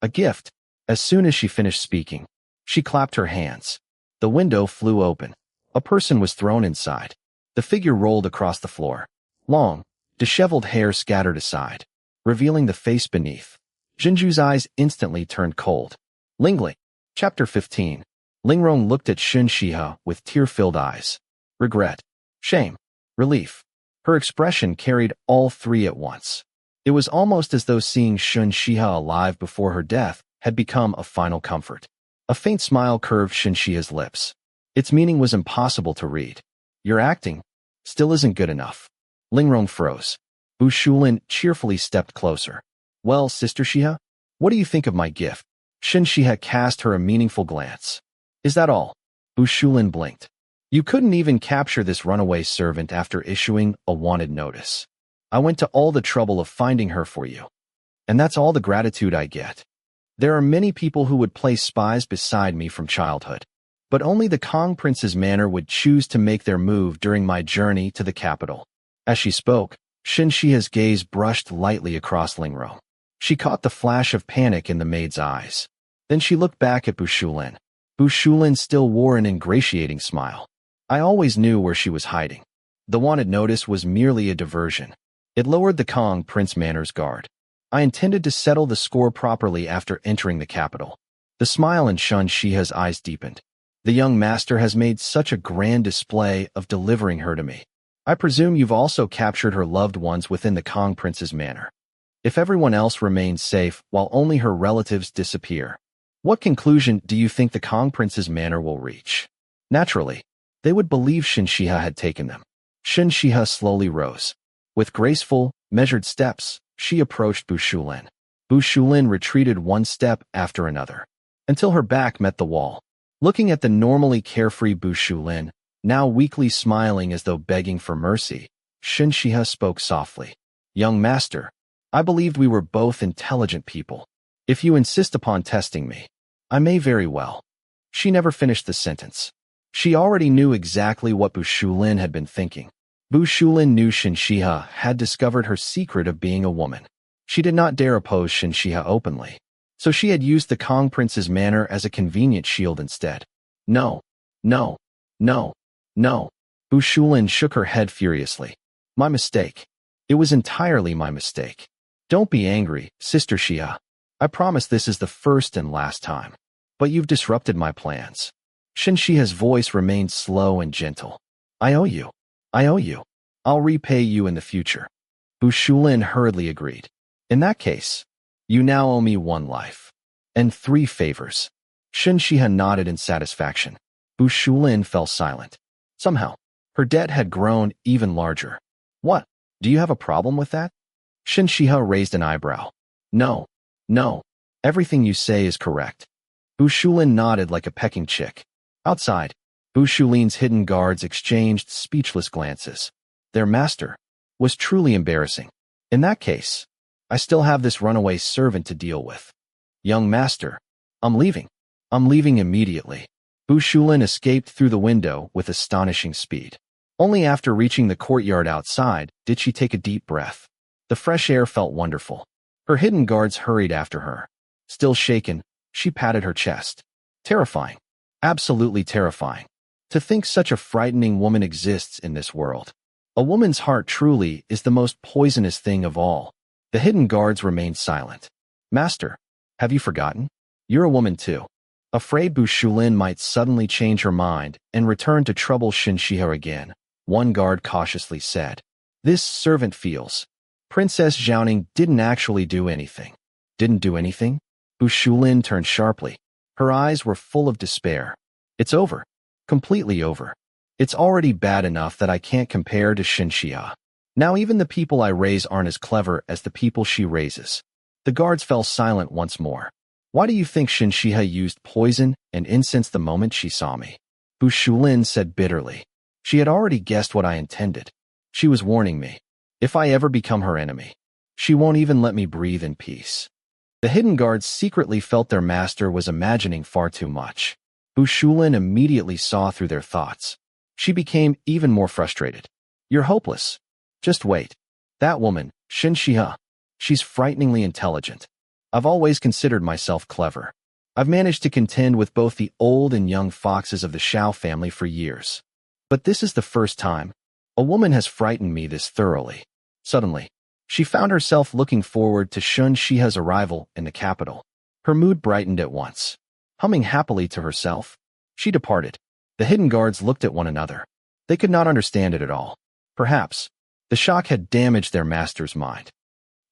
A gift. As soon as she finished speaking, she clapped her hands. The window flew open. A person was thrown inside. The figure rolled across the floor. Long, disheveled hair scattered aside, revealing the face beneath. Jinju's eyes instantly turned cold. Lingling. Chapter 15. Lingrong looked at Shen Xihe with tear-filled eyes. Regret. Shame. Relief. Her expression carried all three at once. It was almost as though seeing Shen Xihe alive before her death had become a final comfort. A faint smile curved Shen Xihe's lips. Its meaning was impossible to read. Your acting still isn't good enough. Lingrong froze. Bu Shulin cheerfully stepped closer. Well, Sister Xihe, what do you think of my gift? Shen Xihe cast her a meaningful glance. Is that all? Bu Shulin blinked. You couldn't even capture this runaway servant after issuing a wanted notice. I went to all the trouble of finding her for you. And that's all the gratitude I get. There are many people who would place spies beside me from childhood. But only the Kong Prince's manor would choose to make their move during my journey to the capital. As she spoke, Shen Xia's gaze brushed lightly across Lingrong. She caught the flash of panic in the maid's eyes. Then she looked back at Bu Shulin. Bu Shulin still wore an ingratiating smile. I always knew where she was hiding. The wanted notice was merely a diversion. It lowered the Kong Prince Manor's guard. I intended to settle the score properly after entering the capital. The smile in Shen Xihe's eyes deepened. The young master has made such a grand display of delivering her to me. I presume you've also captured her loved ones within the Kong Prince's manor. If everyone else remains safe while only her relatives disappear, what conclusion do you think the Kong Prince's manor will reach? Naturally, they would believe Shen Xihe had taken them. Shen Xihe slowly rose. With graceful, measured steps, she approached Bu Shulin. Bu Shulin retreated one step after another, until her back met the wall. Looking at the normally carefree Bu Shulin, now weakly smiling as though begging for mercy, Shen Xihe spoke softly. Young master, I believed we were both intelligent people. If you insist upon testing me, I may very well. She never finished the sentence. She already knew exactly what Bu Shulin had been thinking. Bu Shulin knew Shen Xihe had discovered her secret of being a woman. She did not dare oppose Shen Xihe openly, so she had used the Kong Prince's manor as a convenient shield instead. No, no, no, no. Bu Shulin shook her head furiously. My mistake. It was entirely my mistake. Don't be angry, Sister Xihe. I promise this is the first and last time. But you've disrupted my plans. Shen Xihe's voice remained slow and gentle. I owe you. I owe you. I'll repay you in the future. Bu Shulin hurriedly agreed. In that case, you now owe me 1 life. And 3 favors. Shen Xihe nodded in satisfaction. Bu Shulin fell silent. Somehow, her debt had grown even larger. What? Do you have a problem with that? Shen Xihe raised an eyebrow. No, no. Everything you say is correct. Bu Shulin nodded like a pecking chick. Outside, Bu Shulin's hidden guards exchanged speechless glances. Their master was truly embarrassing. In that case, I still have this runaway servant to deal with. Young master, I'm leaving. I'm leaving immediately. Bu Shulin escaped through the window with astonishing speed. Only after reaching the courtyard outside did she take a deep breath. The fresh air felt wonderful. Her hidden guards hurried after her. Still shaken, she patted her chest. Terrifying. Absolutely terrifying. To think such a frightening woman exists in this world. A woman's heart truly is the most poisonous thing of all. The hidden guards remained silent. Master, have you forgotten? You're a woman too. Afraid Bu Shulin might suddenly change her mind and return to trouble Shen Xihe again, one guard cautiously said. This servant feels. Princess Xiaoning didn't actually do anything. Didn't do anything? Bu Shulin turned sharply. Her eyes were full of despair. It's over. Completely over. It's already bad enough that I can't compare to Shen Xihe. Now even the people I raise aren't as clever as the people she raises. The guards fell silent once more. Why do you think Shen Xihe used poison and incense the moment she saw me? Bu Shulin said bitterly. She had already guessed what I intended. She was warning me. If I ever become her enemy, she won't even let me breathe in peace. The hidden guards secretly felt their master was imagining far too much. Bu Shulin immediately saw through their thoughts. She became even more frustrated. You're hopeless. Just wait. That woman, Shen Xihe, she's frighteningly intelligent. I've always considered myself clever. I've managed to contend with both the old and young foxes of the Xiao family for years. But this is the first time a woman has frightened me this thoroughly. Suddenly, she found herself looking forward to Shen Xihe's arrival in the capital. Her mood brightened at once. Humming happily to herself, she departed. The hidden guards looked at one another. They could not understand it at all. Perhaps the shock had damaged their master's mind.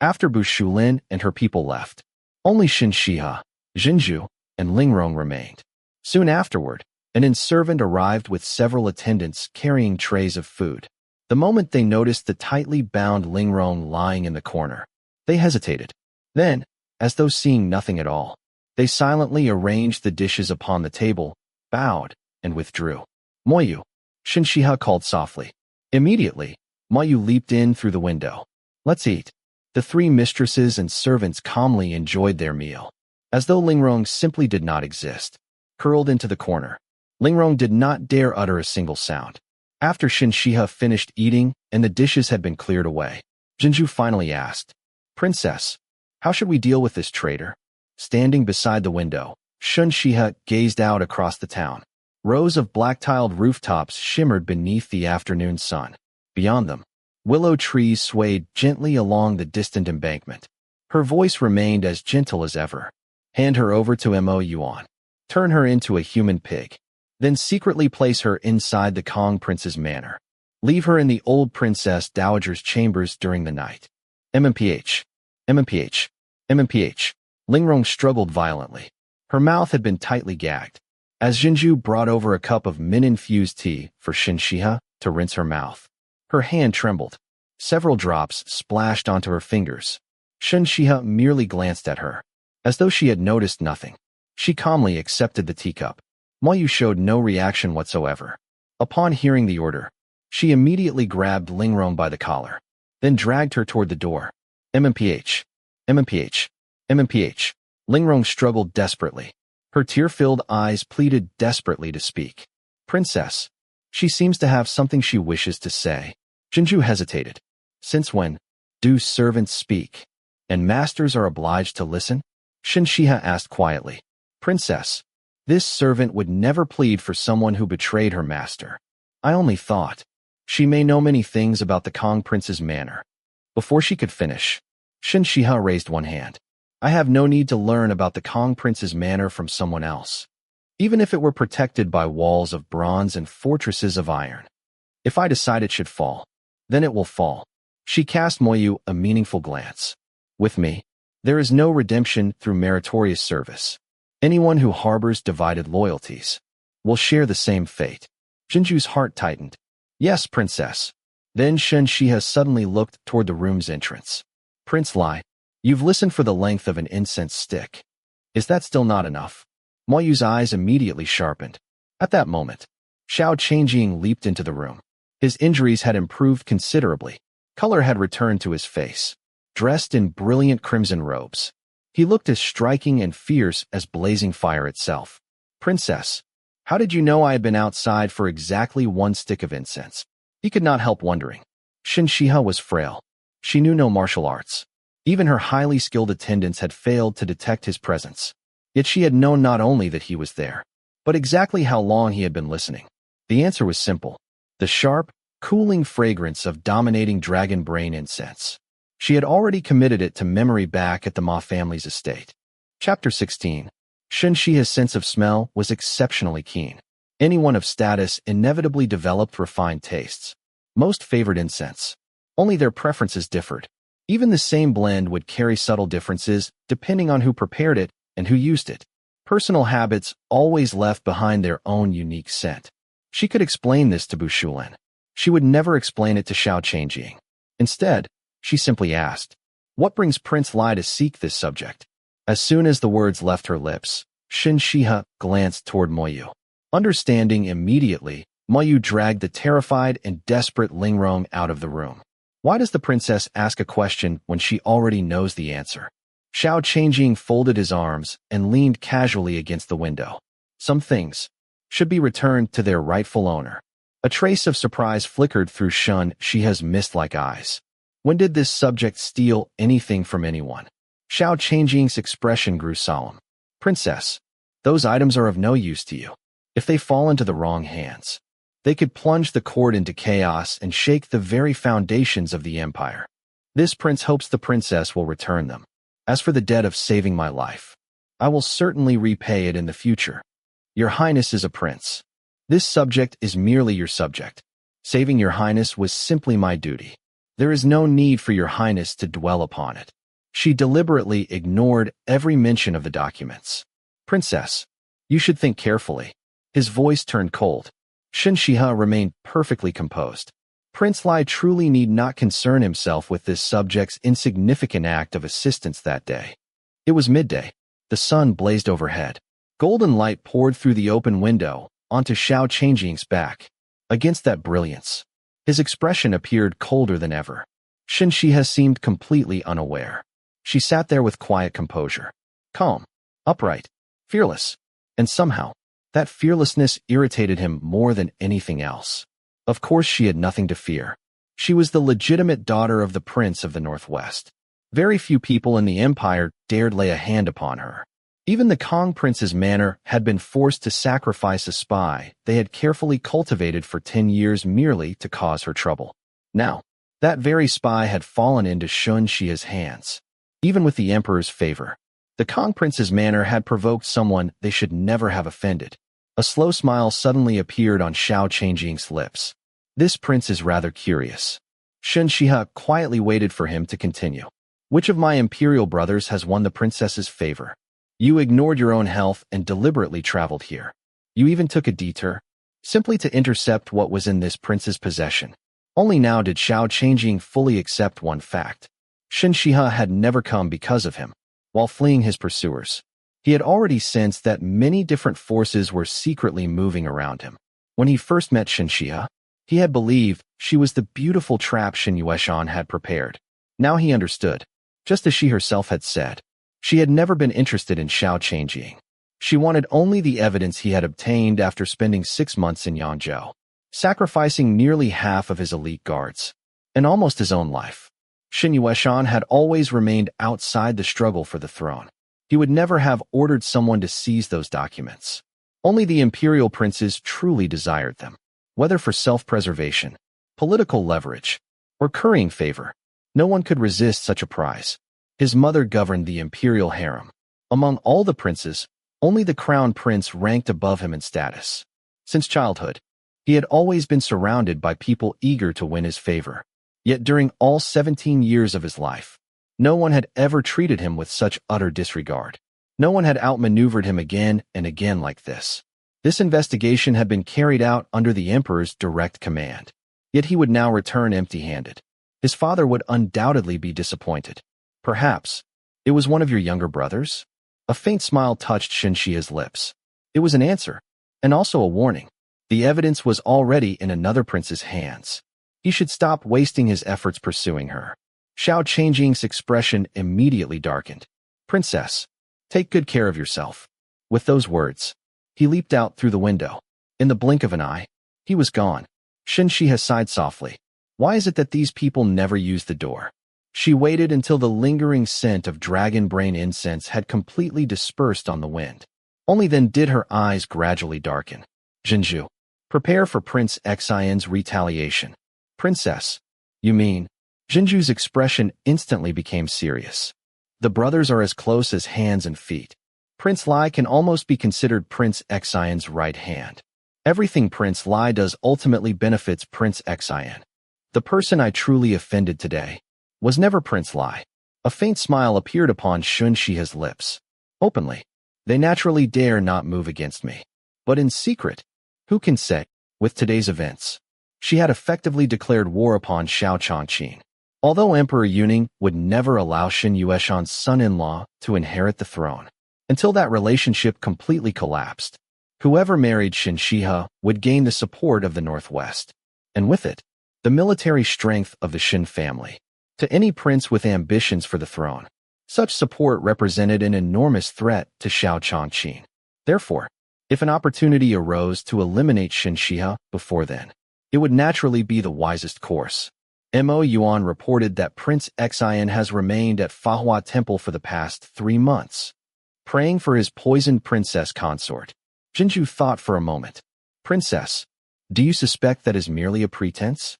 After Bu Shulin and her people left, only Shen Xihe, Jinzhu, and Lingrong remained. Soon afterward, an inn-servant arrived with several attendants carrying trays of food. The moment they noticed the tightly bound Lingrong lying in the corner, they hesitated. Then, as though seeing nothing at all, they silently arranged the dishes upon the table, bowed, and withdrew. Moyu, Shen Xihe called softly. Immediately, Moyu leaped in through the window. Let's eat. The three mistresses and servants calmly enjoyed their meal, as though Lingrong simply did not exist. Curled into the corner, Lingrong did not dare utter a single sound. After Shen Xihe finished eating and the dishes had been cleared away, Jinzhu finally asked, Princess, how should we deal with this traitor? Standing beside the window, Shen Xihe gazed out across the town. Rows of black-tiled rooftops shimmered beneath the afternoon sun. Beyond them, willow trees swayed gently along the distant embankment. Her voice remained as gentle as ever. Hand her over to Mo Yuan. Turn her into a human pig. Then secretly place her inside the Kong prince's manor. Leave her in the old princess dowager's chambers during the night. MMPH. MMPH. MMPH. Lingrong struggled violently. Her mouth had been tightly gagged. As Jinzhu brought over a cup of mint-infused tea for Shen Xihe to rinse her mouth, her hand trembled. Several drops splashed onto her fingers. Shen Xihe merely glanced at her, as though she had noticed nothing. She calmly accepted the teacup. Moyu showed no reaction whatsoever. Upon hearing the order, she immediately grabbed Lingrong by the collar, then dragged her toward the door. MMPH. MMPH. MMPH. Lingrong struggled desperately. Her tear-filled eyes pleaded desperately to speak. Princess. She seems to have something she wishes to say. Jinzhu hesitated. Since when do servants speak, and masters are obliged to listen? Shen Xihe asked quietly. Princess, this servant would never plead for someone who betrayed her master. I only thought. She may know many things about the Kong prince's manor. Before she could finish, Shen Xihe raised one hand. I have no need to learn about the Kong prince's manor from someone else, even if it were protected by walls of bronze and fortresses of iron. If I decide it should fall, then it will fall. She cast Moyu a meaningful glance. With me, there is no redemption through meritorious service. Anyone who harbors divided loyalties will share the same fate. Jinzhu's heart tightened. Yes, princess. Then Shen Xihe suddenly looked toward the room's entrance. Prince Lai, you've listened for the length of an incense stick. Is that still not enough? Moyu's eyes immediately sharpened. At that moment, Xiao Qingzhi leaped into the room. His injuries had improved considerably. Color had returned to his face. Dressed in brilliant crimson robes, he looked as striking and fierce as blazing fire itself. Princess, how did you know I had been outside for exactly one stick of incense? He could not help wondering. Shen Xihe was frail. She knew no martial arts. Even her highly skilled attendants had failed to detect his presence. Yet she had known not only that he was there, but exactly how long he had been listening. The answer was simple. The sharp, cooling fragrance of dominating dragon brain incense. She had already committed it to memory back at the Ma family's estate. Chapter 16. Shen Xihe's sense of smell was exceptionally keen. Anyone of status inevitably developed refined tastes. Most favored incense. Only their preferences differed. Even the same blend would carry subtle differences depending on who prepared it and who used it. Personal habits always left behind their own unique scent. She could explain this to Bu Shulin. She would never explain it to Xiao Qingzhi. Instead, she simply asked, what brings Prince Lai to seek this subject? As soon as the words left her lips, Shen Xihe glanced toward Moyu. Understanding immediately, Moyu dragged the terrified and desperate Lingrong out of the room. Why does the princess ask a question when she already knows the answer? Xiao Qingzhi folded his arms and leaned casually against the window. Some things should be returned to their rightful owner. A trace of surprise flickered through Shen Xihe's mist-like eyes. When did this subject steal anything from anyone? Xiao Qingzhi's expression grew solemn. Princess, those items are of no use to you. If they fall into the wrong hands, they could plunge the court into chaos and shake the very foundations of the empire. This prince hopes the princess will return them. As for the debt of saving my life, I will certainly repay it in the future. Your Highness is a prince. This subject is merely your subject. Saving your Highness was simply my duty. There is no need for your Highness to dwell upon it. She deliberately ignored every mention of the documents. Princess, you should think carefully. His voice turned cold. Shen Xihe remained perfectly composed. Prince Lai truly need not concern himself with this subject's insignificant act of assistance that day. It was midday. The sun blazed overhead. Golden light poured through the open window onto Xiao Qingzhi's back. Against that brilliance, his expression appeared colder than ever. Shen Xihe seemed completely unaware. She sat there with quiet composure. Calm, upright, fearless. And somehow, that fearlessness irritated him more than anything else. Of course she had nothing to fear. She was the legitimate daughter of the Prince of the Northwest. Very few people in the empire dared lay a hand upon her. Even the Kong prince's manor had been forced to sacrifice a spy they had carefully cultivated for 10 years merely to cause her trouble. Now, that very spy had fallen into Shen Xihe's hands. Even with the emperor's favor, the Kong prince's manor had provoked someone they should never have offended. A slow smile suddenly appeared on Xiao Qingzhi's lips. This prince is rather curious. Shen Xihe quietly waited for him to continue. Which of my imperial brothers has won the princess's favor? You ignored your own health and deliberately traveled here. You even took a detour, simply to intercept what was in this prince's possession. Only now did Xiao Qingzhi fully accept one fact. Shen Xihe had never come because of him. While fleeing his pursuers, he had already sensed that many different forces were secretly moving around him. When he first met Shen Xihe, he had believed she was the beautiful trap Shen Yueshan had prepared. Now he understood, just as she herself had said. She had never been interested in Xiao Qingzhi. She wanted only the evidence he had obtained after spending 6 months in Yangzhou, sacrificing nearly half of his elite guards, and almost his own life. Shen Yueshan had always remained outside the struggle for the throne. He would never have ordered someone to seize those documents. Only the imperial princes truly desired them. Whether for self-preservation, political leverage, or currying favor, no one could resist such a prize. His mother governed the imperial harem. Among all the princes, only the crown prince ranked above him in status. Since childhood, he had always been surrounded by people eager to win his favor. Yet during all 17 years of his life, no one had ever treated him with such utter disregard. No one had outmaneuvered him again and again like this. This investigation had been carried out under the emperor's direct command. Yet he would now return empty-handed. His father would undoubtedly be disappointed. Perhaps it was one of your younger brothers? A faint smile touched Shen Xihe's lips. It was an answer, and also a warning. The evidence was already in another prince's hands. He should stop wasting his efforts pursuing her. Xiao Qingzhi's expression immediately darkened. Princess, take good care of yourself. With those words, he leaped out through the window. In the blink of an eye, he was gone. Shen Xihe sighed softly. Why is it that these people never use the door? She waited until the lingering scent of dragon brain incense had completely dispersed on the wind. Only then did her eyes gradually darken. Jinzhu, prepare for Prince Xian's retaliation. Princess, you mean? Jinzhu's expression instantly became serious. The brothers are as close as hands and feet. Prince Lai can almost be considered Prince Xian's right hand. Everything Prince Lai does ultimately benefits Prince Xian. The person I truly offended today was never Prince Lai. A faint smile appeared upon Shen Xihe's lips. Openly, they naturally dare not move against me. But in secret, who can say? With today's events, she had effectively declared war upon Xiao Chongqing. Although Emperor Yuning would never allow Shen Yueshan's son-in-law to inherit the throne, until that relationship completely collapsed, whoever married Shen Xihe would gain the support of the Northwest, and with it, the military strength of the Shen family. To any prince with ambitions for the throne, such support represented an enormous threat to Xiao Chongqing. Therefore, if an opportunity arose to eliminate Shen Xihe before then, it would naturally be the wisest course. Mo Yuan reported that Prince Xian has remained at Fahua Temple for the past 3 months, praying for his poisoned princess consort. Jinju thought for a moment. Princess, do you suspect that is merely a pretense?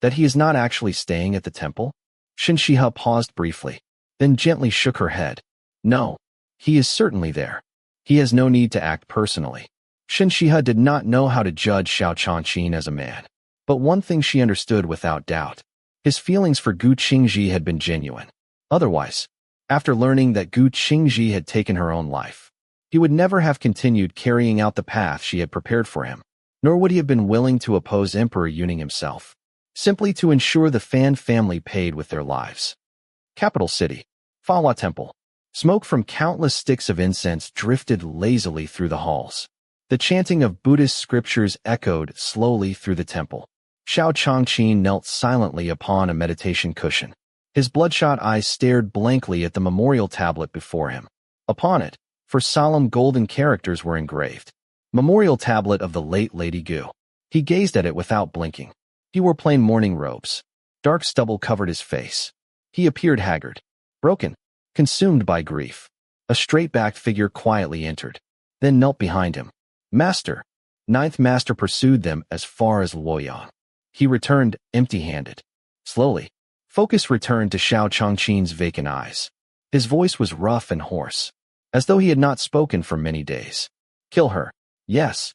That he is not actually staying at the temple? Shen Xihe paused briefly, then gently shook her head. No, he is certainly there. He has no need to act personally. Shen Xihe did not know how to judge Xiao Chongqing as a man, but one thing she understood without doubt. His feelings for Gu Qingzhi had been genuine. Otherwise, after learning that Gu Qingzhi had taken her own life, he would never have continued carrying out the path she had prepared for him, nor would he have been willing to oppose Emperor Yuning himself, simply to ensure the Fan family paid with their lives. Capital City, Fahua Temple. Smoke from countless sticks of incense drifted lazily through the halls. The chanting of Buddhist scriptures echoed slowly through the temple. Xiao Chongqing knelt silently upon a meditation cushion. His bloodshot eyes stared blankly at the memorial tablet before him. Upon it, for solemn golden characters were engraved. Memorial tablet of the late Lady Gu. He gazed at it without blinking. He wore plain mourning robes. Dark stubble covered his face. He appeared haggard, broken, consumed by grief. A straight-backed figure quietly entered, then knelt behind him. Master. Ninth Master pursued them as far as Luoyang. He returned empty-handed. Slowly, focus returned to Xiao Chongqing's vacant eyes. His voice was rough and hoarse, as though he had not spoken for many days. Kill her. Yes.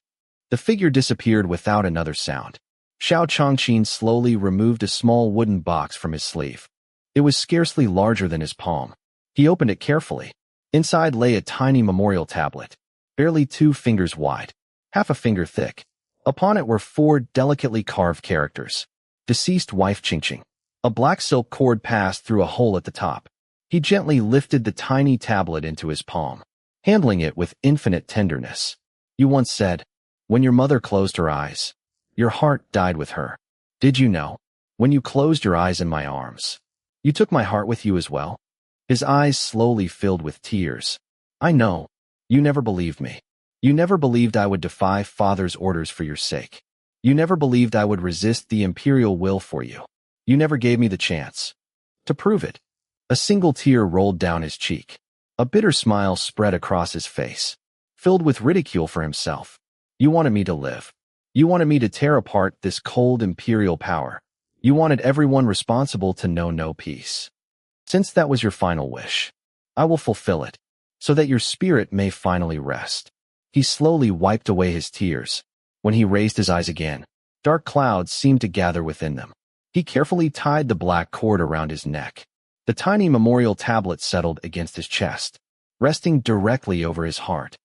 The figure disappeared without another sound. Xiao Chongqing slowly removed a small wooden box from his sleeve. It was scarcely larger than his palm. He opened it carefully. Inside lay a tiny memorial tablet, barely 2 fingers wide, half a finger thick. Upon it were 4 delicately carved characters. Deceased wife Qingqing. A black silk cord passed through a hole at the top. He gently lifted the tiny tablet into his palm, handling it with infinite tenderness. You once said, when your mother closed her eyes, your heart died with her. Did you know? When you closed your eyes in my arms, you took my heart with you as well? His eyes slowly filled with tears. I know. You never believed me. You never believed I would defy Father's orders for your sake. You never believed I would resist the imperial will for you. You never gave me the chance to prove it. A single tear rolled down his cheek. A bitter smile spread across his face, filled with ridicule for himself. You wanted me to live. You wanted me to tear apart this cold imperial power. You wanted everyone responsible to know no peace. Since that was your final wish, I will fulfill it, so that your spirit may finally rest. He slowly wiped away his tears. When he raised his eyes again, dark clouds seemed to gather within them. He carefully tied the black cord around his neck. The tiny memorial tablet settled against his chest, resting directly over his heart.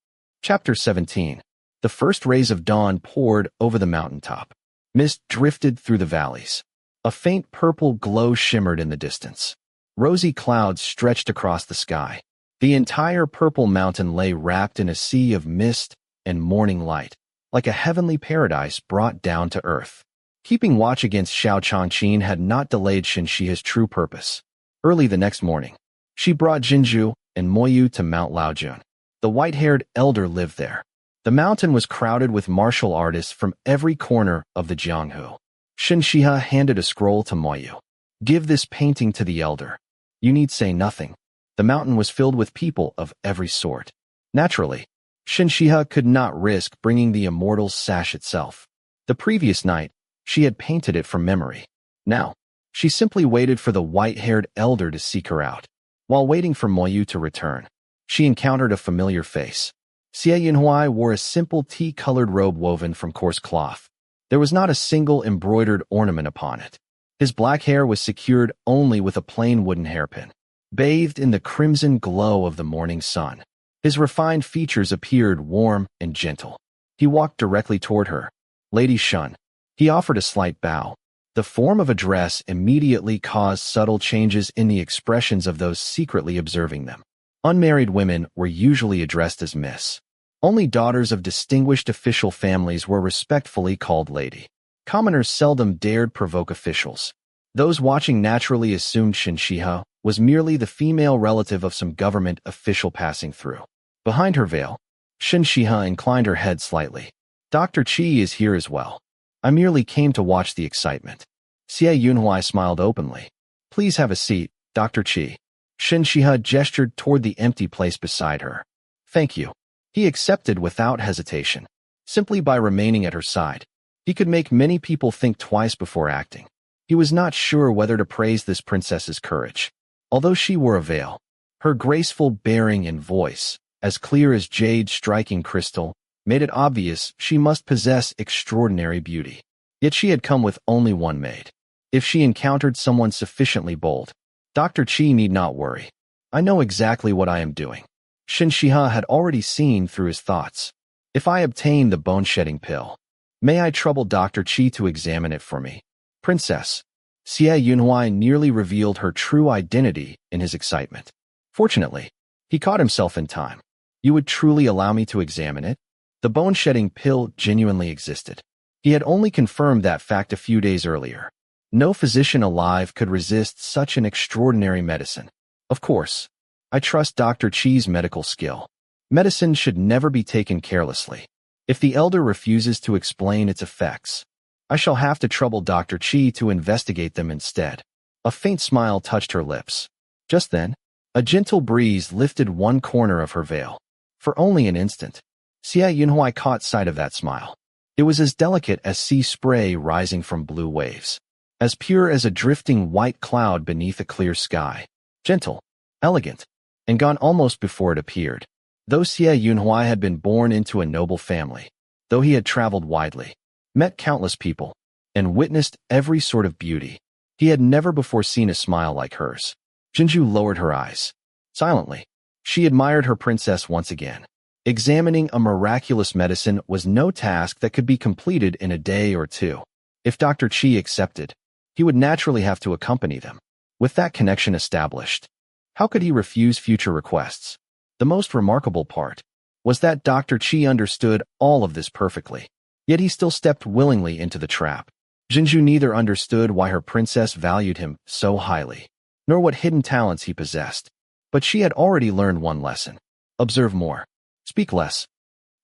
Chapter 17. The first rays of dawn poured over the mountaintop. Mist drifted through the valleys. A faint purple glow shimmered in the distance. Rosy clouds stretched across the sky. The entire purple mountain lay wrapped in a sea of mist and morning light, like a heavenly paradise brought down to earth. Keeping watch against Xiao Chongqing had not delayed Shen Xihe's true purpose. Early the next morning, she brought Jinju and Moyu to Mount Laojun. The white-haired elder lived there. The mountain was crowded with martial artists from every corner of the Jianghu. Shen Xihe handed a scroll to Moyu. Give this painting to the elder. You need say nothing. The mountain was filled with people of every sort. Naturally, Shen Xihe could not risk bringing the immortal's sash itself. The previous night, she had painted it from memory. Now, she simply waited for the white-haired elder to seek her out. While waiting for Moyu to return, she encountered a familiar face. Xie Yinhuai wore a simple tea-colored robe woven from coarse cloth. There was not a single embroidered ornament upon it. His black hair was secured only with a plain wooden hairpin. Bathed in the crimson glow of the morning sun, his refined features appeared warm and gentle. He walked directly toward her. Lady Shun. He offered a slight bow. The form of address immediately caused subtle changes in the expressions of those secretly observing them. Unmarried women were usually addressed as Miss. Only daughters of distinguished official families were respectfully called Lady. Commoners seldom dared provoke officials. Those watching naturally assumed Shen Xihe was merely the female relative of some government official passing through. Behind her veil, Shen Xihe inclined her head slightly. Dr. Qi is here as well. I merely came to watch the excitement. Xie Yunhuai smiled openly. Please have a seat, Dr. Qi. Shen Xihe gestured toward the empty place beside her. Thank you. He accepted without hesitation. Simply by remaining at her side, he could make many people think twice before acting. He was not sure whether to praise this princess's courage. Although she wore a veil, her graceful bearing and voice, as clear as jade striking crystal, made it obvious she must possess extraordinary beauty. Yet she had come with only one maid. If she encountered someone sufficiently bold, Dr. Qi need not worry. I know exactly what I am doing. Shen Xihe had already seen through his thoughts. If I obtain the bone-shedding pill, may I trouble Dr. Qi to examine it for me? Princess. Xie Yunhuai nearly revealed her true identity in his excitement. Fortunately, he caught himself in time. You would truly allow me to examine it? The bone-shedding pill genuinely existed. He had only confirmed that fact a few days earlier. No physician alive could resist such an extraordinary medicine. Of course, I trust Dr. Qi's medical skill. Medicine should never be taken carelessly. If the elder refuses to explain its effects, I shall have to trouble Dr. Qi to investigate them instead. A faint smile touched her lips. Just then, a gentle breeze lifted one corner of her veil. For only an instant, Xie Yunhuai caught sight of that smile. It was as delicate as sea spray rising from blue waves, as pure as a drifting white cloud beneath a clear sky. Gentle, elegant, and gone almost before it appeared. Though Xie Yunhuai had been born into a noble family, though he had traveled widely, met countless people, and witnessed every sort of beauty, he had never before seen a smile like hers. Qingzhi lowered her eyes. Silently, she admired her princess once again. Examining a miraculous medicine was no task that could be completed in a day or two. If Dr. Qi accepted, he would naturally have to accompany them. With that connection established, how could he refuse future requests? The most remarkable part was that Dr. Qi understood all of this perfectly, yet he still stepped willingly into the trap. Qingzhi neither understood why her princess valued him so highly, nor what hidden talents he possessed, but she had already learned one lesson. Observe more. Speak less.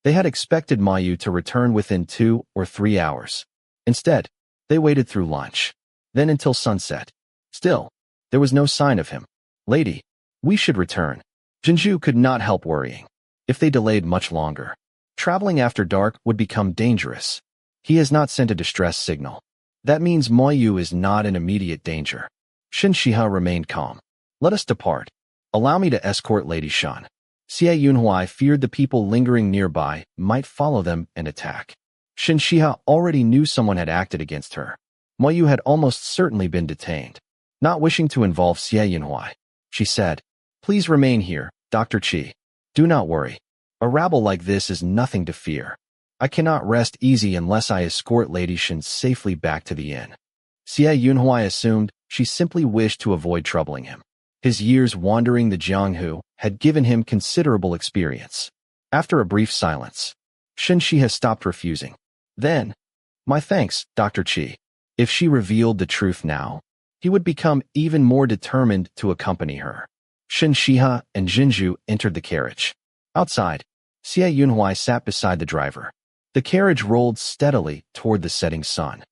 They had expected Mayu to return within 2 or 3 hours. Instead, they waited through lunch, then until sunset. Still, there was no sign of him. Lady, we should return. Qingzhi could not help worrying. If they delayed much longer, traveling after dark would become dangerous. He has not sent a distress signal. That means Mayu is not in immediate danger. Shen Xihe remained calm. Let us depart. Allow me to escort Lady Shan. Xie Yunhuai feared the people lingering nearby might follow them and attack. Shen Xihe already knew someone had acted against her. Mayu had almost certainly been detained. Not wishing to involve Xie Yunhuai, she said, Please remain here, Dr. Qi. Do not worry. A rabble like this is nothing to fear. I cannot rest easy unless I escort Lady Shen safely back to the inn. Xie Yunhuai assumed she simply wished to avoid troubling him. His years wandering the Jianghu had given him considerable experience. After a brief silence, Shen Xihe stopped refusing. Then, my thanks, Dr. Qi. If she revealed the truth now, he would become even more determined to accompany her. Shen Xihe and Qingzhi entered the carriage. Outside, Xie Yunhuai sat beside the driver. The carriage rolled steadily toward the setting sun.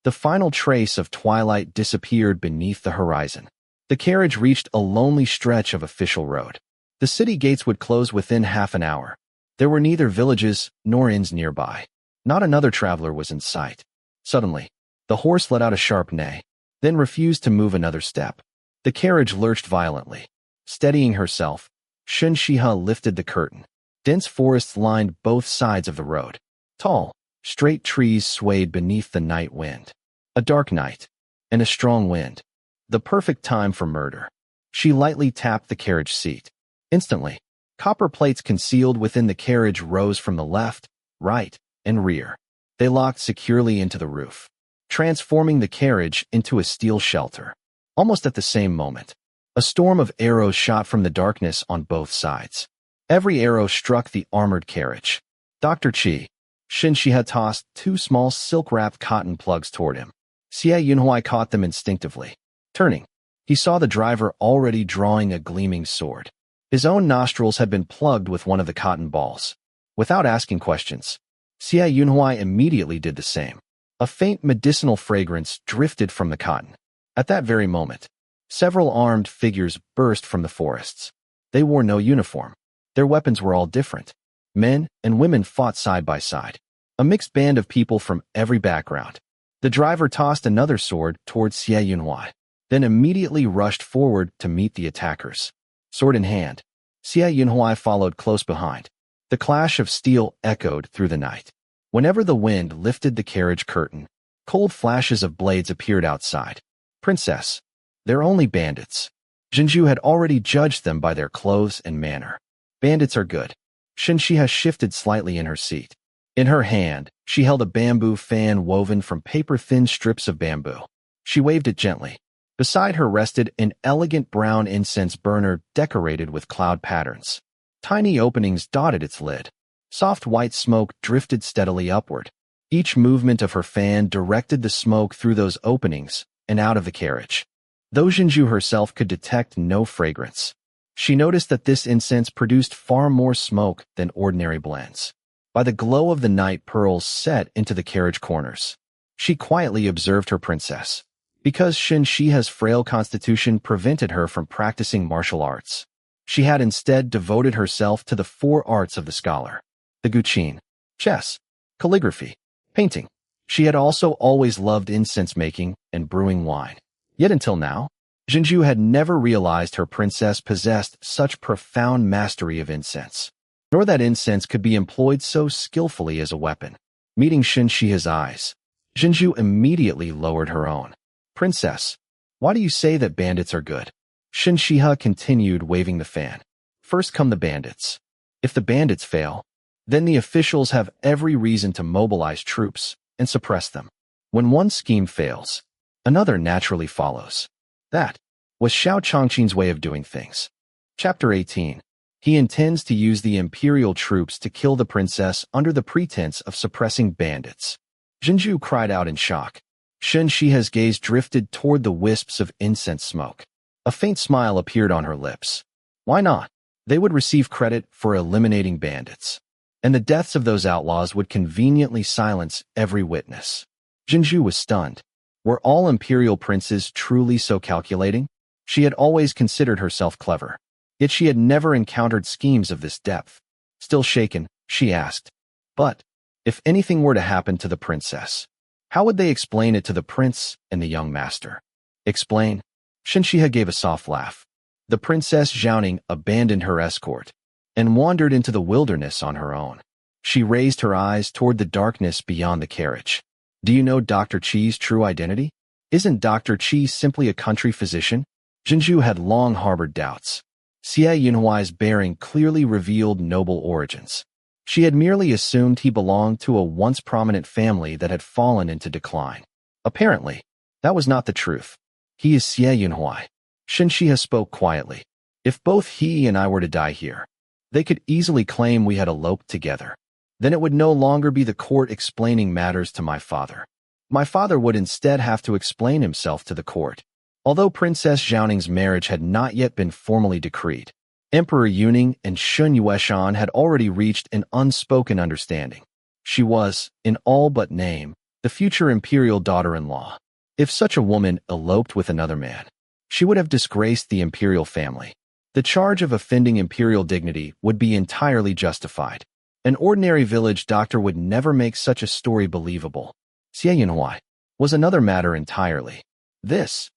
The final trace of twilight disappeared beneath the horizon. The carriage reached a lonely stretch of official road. The city gates would close within half an hour. There were neither villages nor inns nearby. Not another traveler was in sight. Suddenly, the horse let out a sharp neigh, then refused to move another step. The carriage lurched violently. Steadying herself, Shen Xihe lifted the curtain. Dense forests lined both sides of the road. Tall, straight trees swayed beneath the night wind. A dark night, and a strong wind. The perfect time for murder. She lightly tapped the carriage seat. Instantly, copper plates concealed within the carriage rose from the left, right, and rear. They locked securely into the roof. transforming the carriage into a steel shelter. Almost at the same moment, a storm of arrows shot from the darkness on both sides. Every arrow struck the armored carriage. Dr. Qi, Shen Xihe tossed 2 small silk-wrapped cotton plugs toward him. Xiao Huayong caught them instinctively. Turning, he saw the driver already drawing a gleaming sword. His own nostrils had been plugged with one of the cotton balls. Without asking questions, Xiao Huayong immediately did the same. A faint medicinal fragrance drifted from the cotton. At that very moment, several armed figures burst from the forests. They wore no uniform. Their weapons were all different. Men and women fought side by side. A mixed band of people from every background. The driver tossed another sword towards Xiao Huayong, then immediately rushed forward to meet the attackers. Sword in hand, Xiao Huayong followed close behind. The clash of steel echoed through the night. Whenever the wind lifted the carriage curtain, cold flashes of blades appeared outside. Princess, they're only bandits. Qingzhi had already judged them by their clothes and manner. Bandits are good. Shen Xihe shifted slightly in her seat. In her hand, she held a bamboo fan woven from paper-thin strips of bamboo. She waved it gently. Beside her rested an elegant brown incense burner decorated with cloud patterns. Tiny openings dotted its lid. Soft white smoke drifted steadily upward. Each movement of her fan directed the smoke through those openings and out of the carriage. Though Qingzhi herself could detect no fragrance, she noticed that this incense produced far more smoke than ordinary blends. By the glow of the night pearls set into the carriage corners, she quietly observed her princess. Because Shen Xihe's frail constitution prevented her from practicing martial arts, she had instead devoted herself to the 4 arts of the scholar: the guqin, chess, calligraphy, painting. She had also always loved incense-making and brewing wine. Yet until now, Qingzhi had never realized her princess possessed such profound mastery of incense, nor that incense could be employed so skillfully as a weapon. Meeting Shen Xihe's eyes, Qingzhi immediately lowered her own. Princess, why do you say that bandits are good? Shen Xihe continued waving the fan. First come the bandits. If the bandits fail, then the officials have every reason to mobilize troops and suppress them. When one scheme fails, another naturally follows. That was Xiao Chongqing's way of doing things. Chapter 18. He intends to use the imperial troops to kill the princess under the pretense of suppressing bandits. Qingzhi cried out in shock. Shen Xihe's gaze drifted toward the wisps of incense smoke. A faint smile appeared on her lips. Why not? They would receive credit for eliminating bandits, and the deaths of those outlaws would conveniently silence every witness. Qingzhi was stunned. Were all imperial princes truly so calculating? She had always considered herself clever, yet she had never encountered schemes of this depth. Still shaken, she asked, "But if anything were to happen to the princess, how would they explain it to the prince and the young master?" Explain? Shen Xihe gave a soft laugh. The Princess Xiaoning abandoned her escort and wandered into the wilderness on her own. She raised her eyes toward the darkness beyond the carriage. Do you know Dr. Qi's true identity? Isn't Dr. Qi simply a country physician? Qingzhi had long harbored doubts. Xiao Huayong's bearing clearly revealed noble origins. She had merely assumed he belonged to a once prominent family that had fallen into decline. Apparently, that was not the truth. He is Xiao Huayong. Shen Xihe spoke quietly. If both he and I were to die here, they could easily claim we had eloped together. Then it would no longer be the court explaining matters to my father. My father would instead have to explain himself to the court. Although Princess Xiaoning's marriage had not yet been formally decreed, Emperor Yuning and Shun Yueshan had already reached an unspoken understanding. She was, in all but name, the future imperial daughter-in-law. If such a woman eloped with another man, she would have disgraced the imperial family. The charge of offending imperial dignity would be entirely justified. An ordinary village doctor would never make such a story believable. Xiao Huayong was another matter entirely. This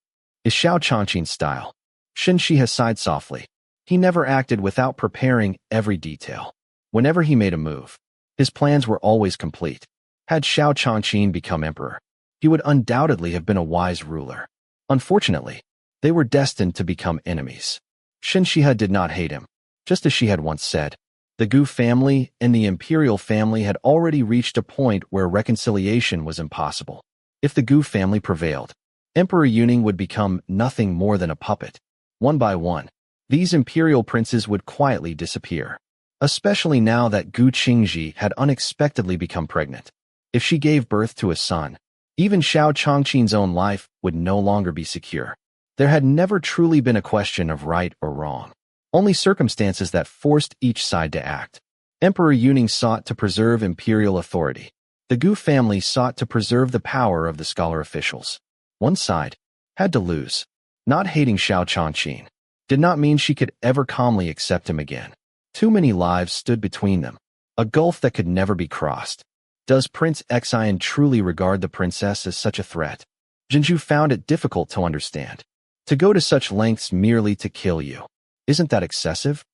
is Xiao Chongqing's style. Shen Xihe sighed softly. He never acted without preparing every detail. Whenever he made a move, his plans were always complete. Had Xiao Chongqing become emperor, he would undoubtedly have been a wise ruler. Unfortunately, they were destined to become enemies. Shen Xihe did not hate him, just as she had once said. The Gu family and the imperial family had already reached a point where reconciliation was impossible. If the Gu family prevailed, Emperor Yuning would become nothing more than a puppet. One by one, these imperial princes would quietly disappear. Especially now that Gu Qingzhi had unexpectedly become pregnant. If she gave birth to a son, even Xiao Chongqing's own life would no longer be secure. There had never truly been a question of right or wrong, only circumstances that forced each side to act. Emperor Yuning sought to preserve imperial authority. The Gu family sought to preserve the power of the scholar officials. One side had to lose. Not hating Xiao Chongqing did not mean she could ever calmly accept him again. Too many lives stood between them, a gulf that could never be crossed. Does Prince Xian truly regard the princess as such a threat? Jinju found it difficult to understand. To go to such lengths merely to kill you, isn't that excessive?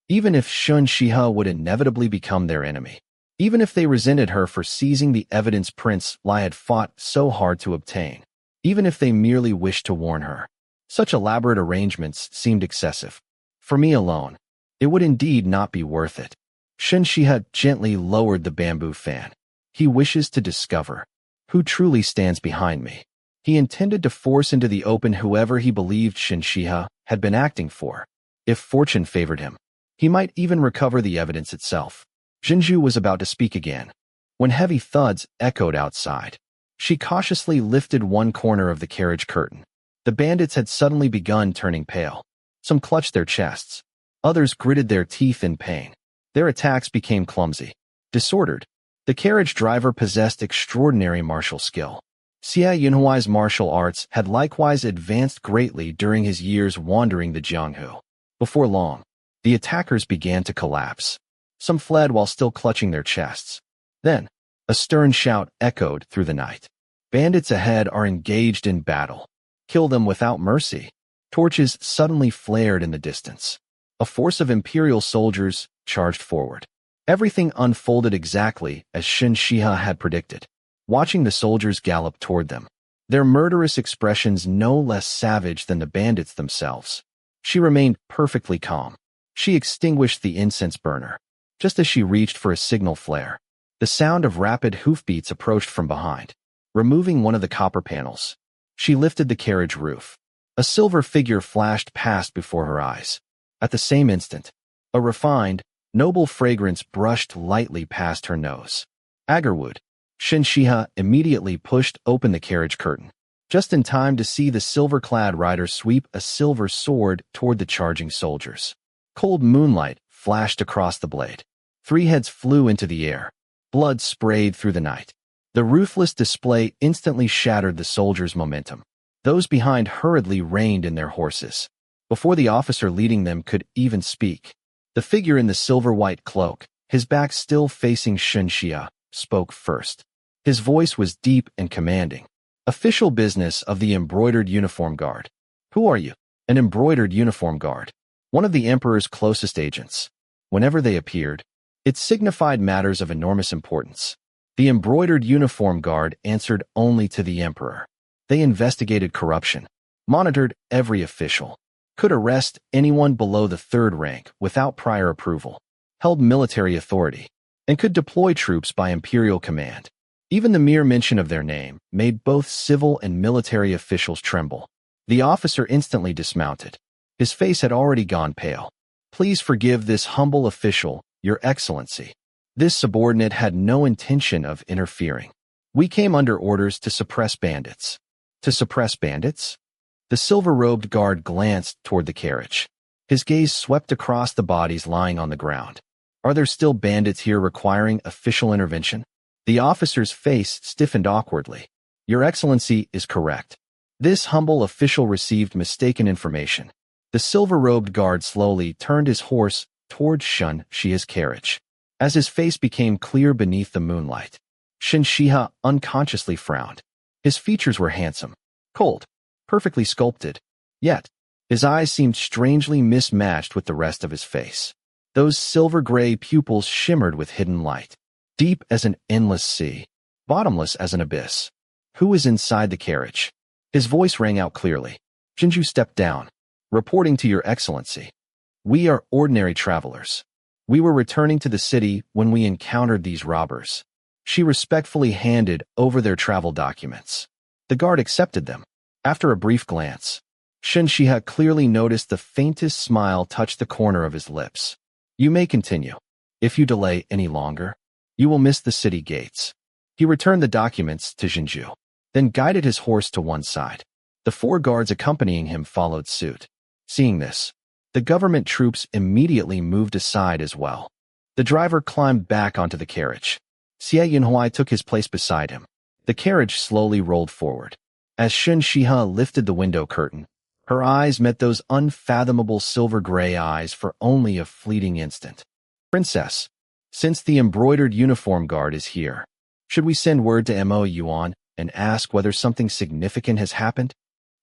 Even if Shen Xihe would inevitably become their enemy, even if they resented her for seizing the evidence Prince Li had fought so hard to obtain, even if they merely wished to warn her, such elaborate arrangements seemed excessive. For me alone, it would indeed not be worth it. Shen Xihe gently lowered the bamboo fan. He wishes to discover who truly stands behind me. He intended to force into the open whoever he believed Shen Xihe had been acting for. If fortune favored him, he might even recover the evidence itself. Jinju was about to speak again, when heavy thuds echoed outside. She cautiously lifted one corner of the carriage curtain. The bandits had suddenly begun turning pale. Some clutched their chests. Others gritted their teeth in pain. Their attacks became clumsy, disordered. The carriage driver possessed extraordinary martial skill. Xie Yunhuai's martial arts had likewise advanced greatly during his years wandering the Jianghu. Before long, the attackers began to collapse. Some fled while still clutching their chests. Then, a stern shout echoed through the night. Bandits ahead are engaged in battle. Kill them without mercy. Torches suddenly flared in the distance. A force of imperial soldiers charged forward. Everything unfolded exactly as Shen Xihe had predicted. Watching the soldiers gallop toward them, their murderous expressions no less savage than the bandits themselves, she remained perfectly calm. She extinguished the incense burner. Just as she reached for a signal flare, the sound of rapid hoofbeats approached from behind. Removing one of the copper panels, she lifted the carriage roof. A silver figure flashed past before her eyes. At the same instant, a refined, noble fragrance brushed lightly past her nose. Agarwood. Shen Xihe immediately pushed open the carriage curtain, just in time to see the silver-clad rider sweep a silver sword toward the charging soldiers. Cold moonlight flashed across the blade. 3 heads flew into the air. Blood sprayed through the night. The ruthless display instantly shattered the soldiers' momentum. Those behind hurriedly reined in their horses. Before the officer leading them could even speak, the figure in the silver-white cloak, his back still facing Shen Xihe, spoke first. His voice was deep and commanding. Official business of the embroidered uniform guard. Who are you? An embroidered uniform guard. One of the emperor's closest agents. Whenever they appeared, it signified matters of enormous importance. The embroidered uniform guard answered only to the emperor. They investigated corruption, monitored every official, could arrest anyone below the 3rd rank without prior approval, held military authority, and could deploy troops by imperial command. Even the mere mention of their name made both civil and military officials tremble. The officer instantly dismounted. His face had already gone pale. Please forgive this humble official, Your Excellency. This subordinate had no intention of interfering. We came under orders to suppress bandits. To suppress bandits? The silver-robed guard glanced toward the carriage. His gaze swept across the bodies lying on the ground. Are there still bandits here requiring official intervention? The officer's face stiffened awkwardly. Your Excellency is correct. This humble official received mistaken information. The silver-robed guard slowly turned his horse toward Shen Xihe's carriage. As his face became clear beneath the moonlight, Shen Xihe unconsciously frowned. His features were handsome, cold, perfectly sculpted, yet his eyes seemed strangely mismatched with the rest of his face. Those silver-gray pupils shimmered with hidden light, deep as an endless sea, bottomless as an abyss. Who is inside the carriage? His voice rang out clearly. Jinju stepped down. Reporting to Your Excellency. We are ordinary travelers. We were returning to the city when we encountered these robbers. She respectfully handed over their travel documents. The guard accepted them. After a brief glance, Shen Xihe clearly noticed the faintest smile touch the corner of his lips. You may continue. If you delay any longer, you will miss the city gates. He returned the documents to Jinju, then guided his horse to one side. The 4 guards accompanying him followed suit. Seeing this, the government troops immediately moved aside as well. The driver climbed back onto the carriage. Xie Yunhui took his place beside him. The carriage slowly rolled forward. As Shen Xihe lifted the window curtain, her eyes met those unfathomable silver-gray eyes for only a fleeting instant. Princess, since the embroidered uniform guard is here, should we send word to Mo Yuan and ask whether something significant has happened?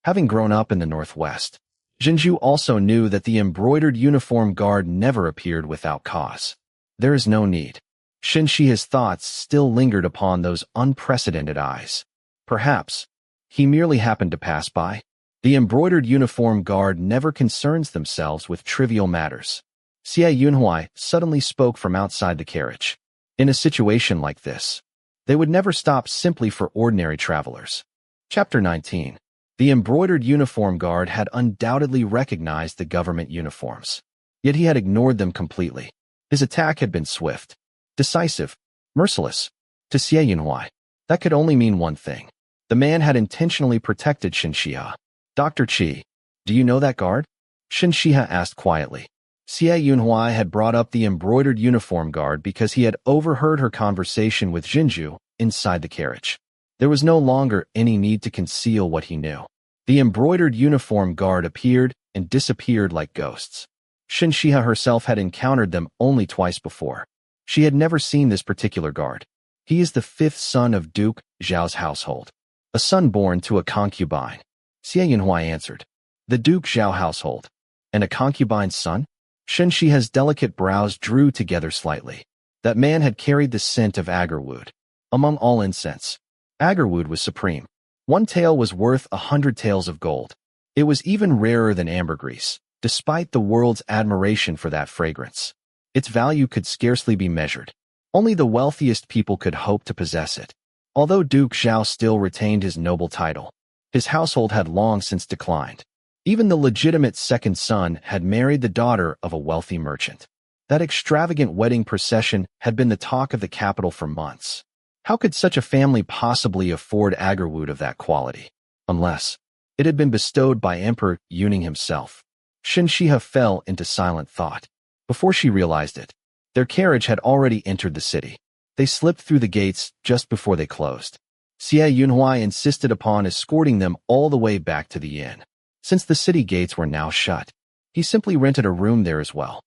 Having grown up in the Northwest, Jinju also knew that the embroidered uniform guard never appeared without cause. There is no need. Shen Xihe's thoughts still lingered upon those unprecedented eyes. Perhaps he merely happened to pass by. The embroidered uniform guard never concerns themselves with trivial matters. Xie Yunhui suddenly spoke from outside the carriage. In a situation like this, they would never stop simply for ordinary travelers. Chapter 19. The embroidered uniform guard had undoubtedly recognized the government uniforms. Yet he had ignored them completely. His attack had been swift, decisive, merciless. To Xie Yunhui, that could only mean one thing. The man had intentionally protected Shen Xihe. Dr. Qi, do you know that guard? Shen Xihe asked quietly. Xie Yunhui had brought up the embroidered uniform guard because he had overheard her conversation with Jinju inside the carriage. There was no longer any need to conceal what he knew. The embroidered uniform guard appeared and disappeared like ghosts. Shen Xihe herself had encountered them only twice before. She had never seen this particular guard. He is the 5th son of Duke Zhao's household, a son born to a concubine. Xie Yunhui answered. The Duke Zhao household, and a concubine's son? Shen Xihe's delicate brows drew together slightly. That man had carried the scent of agarwood. Among all incense, agarwood was supreme. 1 tael was worth 100 taels of gold. It was even rarer than ambergris, despite the world's admiration for that fragrance. Its value could scarcely be measured. Only the wealthiest people could hope to possess it. Although Duke Zhao still retained his noble title, his household had long since declined. Even the legitimate second son had married the daughter of a wealthy merchant. That extravagant wedding procession had been the talk of the capital for months. How could such a family possibly afford agarwood of that quality? Unless it had been bestowed by Emperor Yuning himself. Shen Xihe fell into silent thought. Before she realized it, their carriage had already entered the city. They slipped through the gates just before they closed. Xie Yunhui insisted upon escorting them all the way back to the inn. Since the city gates were now shut, he simply rented a room there as well.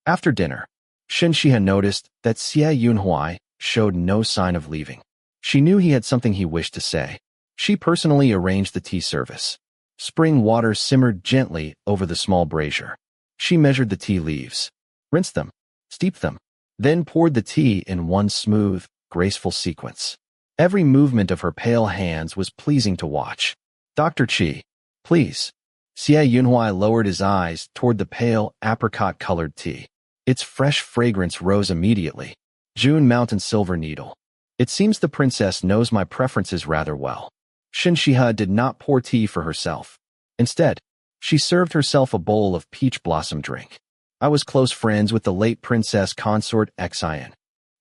After dinner, Shen Xihe noticed that Xie Yunhui showed no sign of leaving. She knew he had something he wished to say. She personally arranged the tea service. Spring water simmered gently over the small brazier. She measured the tea leaves, rinsed them, steeped them, then poured the tea in one smooth, graceful sequence. Every movement of her pale hands was pleasing to watch. Dr. Qi, please. Xie Yunhui lowered his eyes toward the pale, apricot-colored tea. Its fresh fragrance rose immediately. June Mountain Silver Needle. It seems the princess knows my preferences rather well. Shen Xihe did not pour tea for herself. Instead, she served herself a bowl of peach blossom drink. I was close friends with the late princess consort Xian.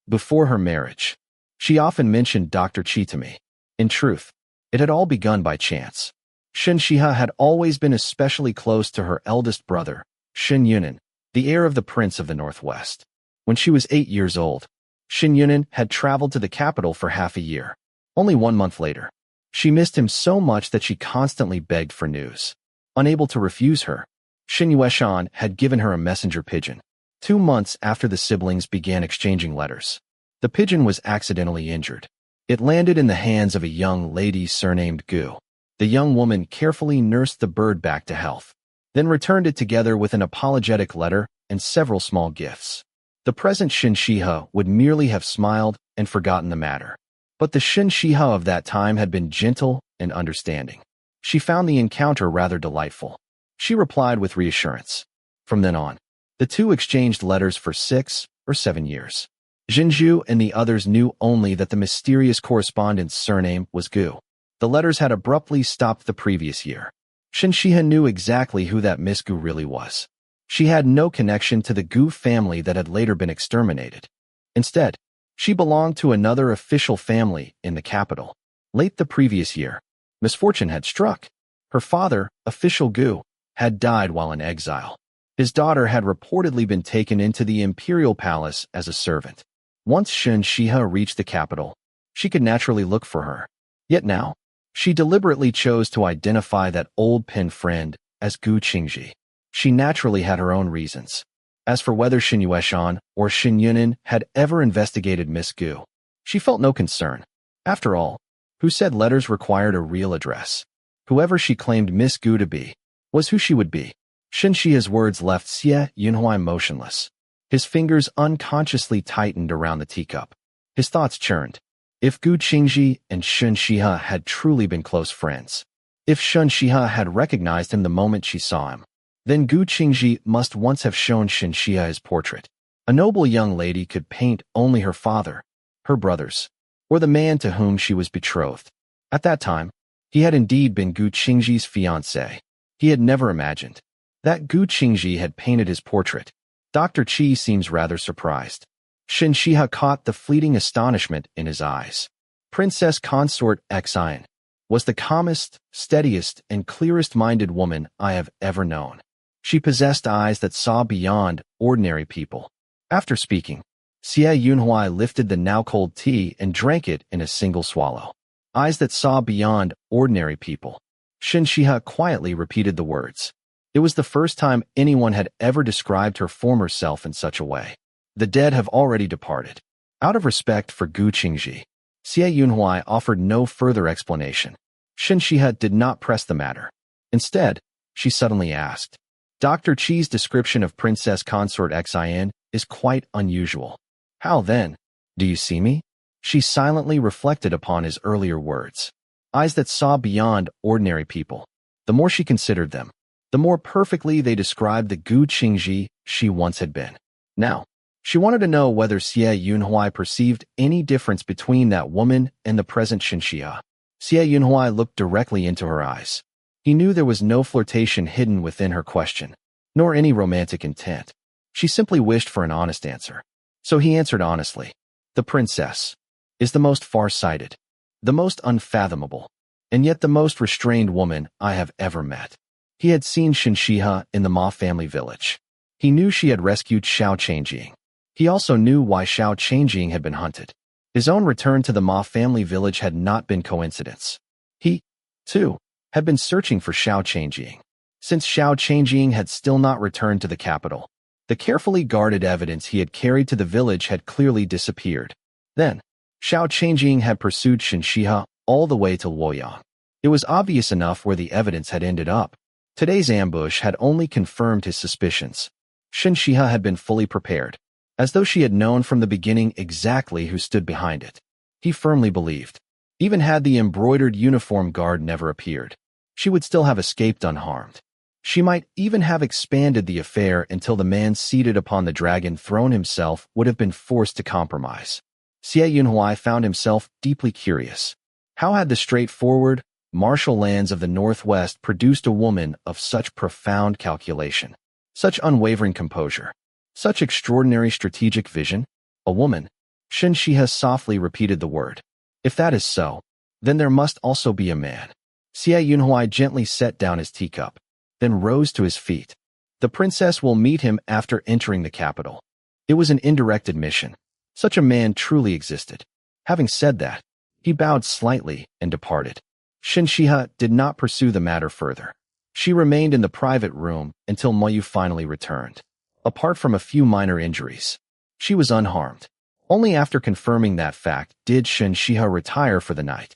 Before her marriage, she often mentioned Dr. Qi to me. In truth, it had all begun by chance. Shen Xihe had always been especially close to her eldest brother, Shen Yunan, the heir of the Prince of the Northwest. When she was 8 years old, Shen Yunan had traveled to the capital for half a year. Only 1 month later, she missed him so much that she constantly begged for news. Unable to refuse her, Shen Yueshan had given her a messenger pigeon. 2 months after the siblings began exchanging letters, the pigeon was accidentally injured. It landed in the hands of a young lady surnamed Gu. The young woman carefully nursed the bird back to health, then returned it together with an apologetic letter and several small gifts. The present Shen Xihe would merely have smiled and forgotten the matter. But the Shen Xihe of that time had been gentle and understanding. She found the encounter rather delightful. She replied with reassurance. From then on, the two exchanged letters for 6 or 7 years. Jinju and the others knew only that the mysterious correspondent's surname was Gu. The letters had abruptly stopped the previous year. Shen Xihe knew exactly who that Miss Gu really was. She had no connection to the Gu family that had later been exterminated. Instead, she belonged to another official family in the capital. Late the previous year, misfortune had struck. Her father, official Gu, had died while in exile. His daughter had reportedly been taken into the imperial palace as a servant. Once Shen Xihe reached the capital, she could naturally look for her. Yet now, she deliberately chose to identify that old pen friend as Gu Qingzhi. She naturally had her own reasons. As for whether Shen Yueshan or Shen Yunin had ever investigated Miss Gu, she felt no concern. After all, who said letters required a real address? Whoever she claimed Miss Gu to be was who she would be. Shen Xihe's words left Xiao Huayong motionless. His fingers unconsciously tightened around the teacup. His thoughts churned. If Gu Qingzhi and Shen Xihe had truly been close friends, if Shen Xihe had recognized him the moment she saw him, then Gu Qingzhi must once have shown Shen Xihe his portrait. A noble young lady could paint only her father, her brothers, or the man to whom she was betrothed. At that time, he had indeed been Gu Qingzhi's fiancé. He had never imagined that Gu Qingzhi had painted his portrait. Dr. Qi seems rather surprised. Shen Xihe caught the fleeting astonishment in his eyes. Princess Consort Xian was the calmest, steadiest, and clearest-minded woman I have ever known. She possessed eyes that saw beyond ordinary people. After speaking, Xiao Huayong lifted the now-cold tea and drank it in a single swallow. Eyes that saw beyond ordinary people. Shen Xihe quietly repeated the words. It was the first time anyone had ever described her former self in such a way. The dead have already departed. Out of respect for Gu Qingzhi, Xiao Huayong offered no further explanation. Shen Xihe did not press the matter. Instead, she suddenly asked, Dr. Qi's description of Princess Consort Xian is quite unusual. How then? Do you see me? She silently reflected upon his earlier words. Eyes that saw beyond ordinary people. The more she considered them, the more perfectly they described the Gu Qingzhi she once had been. Now, she wanted to know whether Xiao Huayong perceived any difference between that woman and the present Shen Xihe. Xiao Huayong looked directly into her eyes. He knew there was no flirtation hidden within her question, nor any romantic intent. She simply wished for an honest answer. So he answered honestly. The princess is the most far-sighted, the most unfathomable, and yet the most restrained woman I have ever met. He had seen Shen Xihe in the Ma family village. He knew she had rescued Xiao Qingjing. He also knew why Xiao Qingjing had been hunted. His own return to the Ma family village had not been coincidence. He, too, had been searching for Xiao Qingjing. Since Xiao Qingjing had still not returned to the capital, the carefully guarded evidence he had carried to the village had clearly disappeared. Then, Xiao Qingjing had pursued Shen Xihe all the way to Luoyang. It was obvious enough where the evidence had ended up. Today's ambush had only confirmed his suspicions. Shen Xihe had been fully prepared, as though she had known from the beginning exactly who stood behind it. He firmly believed, even had the embroidered uniform guard never appeared, she would still have escaped unharmed. She might even have expanded the affair until the man seated upon the dragon throne himself would have been forced to compromise. Xiao Huayong found himself deeply curious. How had the straightforward, martial lands of the Northwest produced a woman of such profound calculation, such unwavering composure, such extraordinary strategic vision? A woman? Shen Xihe softly repeated the word. If that is so, then there must also be a man. Xiao Huayong gently set down his teacup, then rose to his feet. The princess will meet him after entering the capital. It was an indirect admission. Such a man truly existed. Having said that, he bowed slightly and departed. Shen Xihe did not pursue the matter further. She remained in the private room until Moyu finally returned. Apart from a few minor injuries, she was unharmed. Only after confirming that fact did Shen Xihe retire for the night.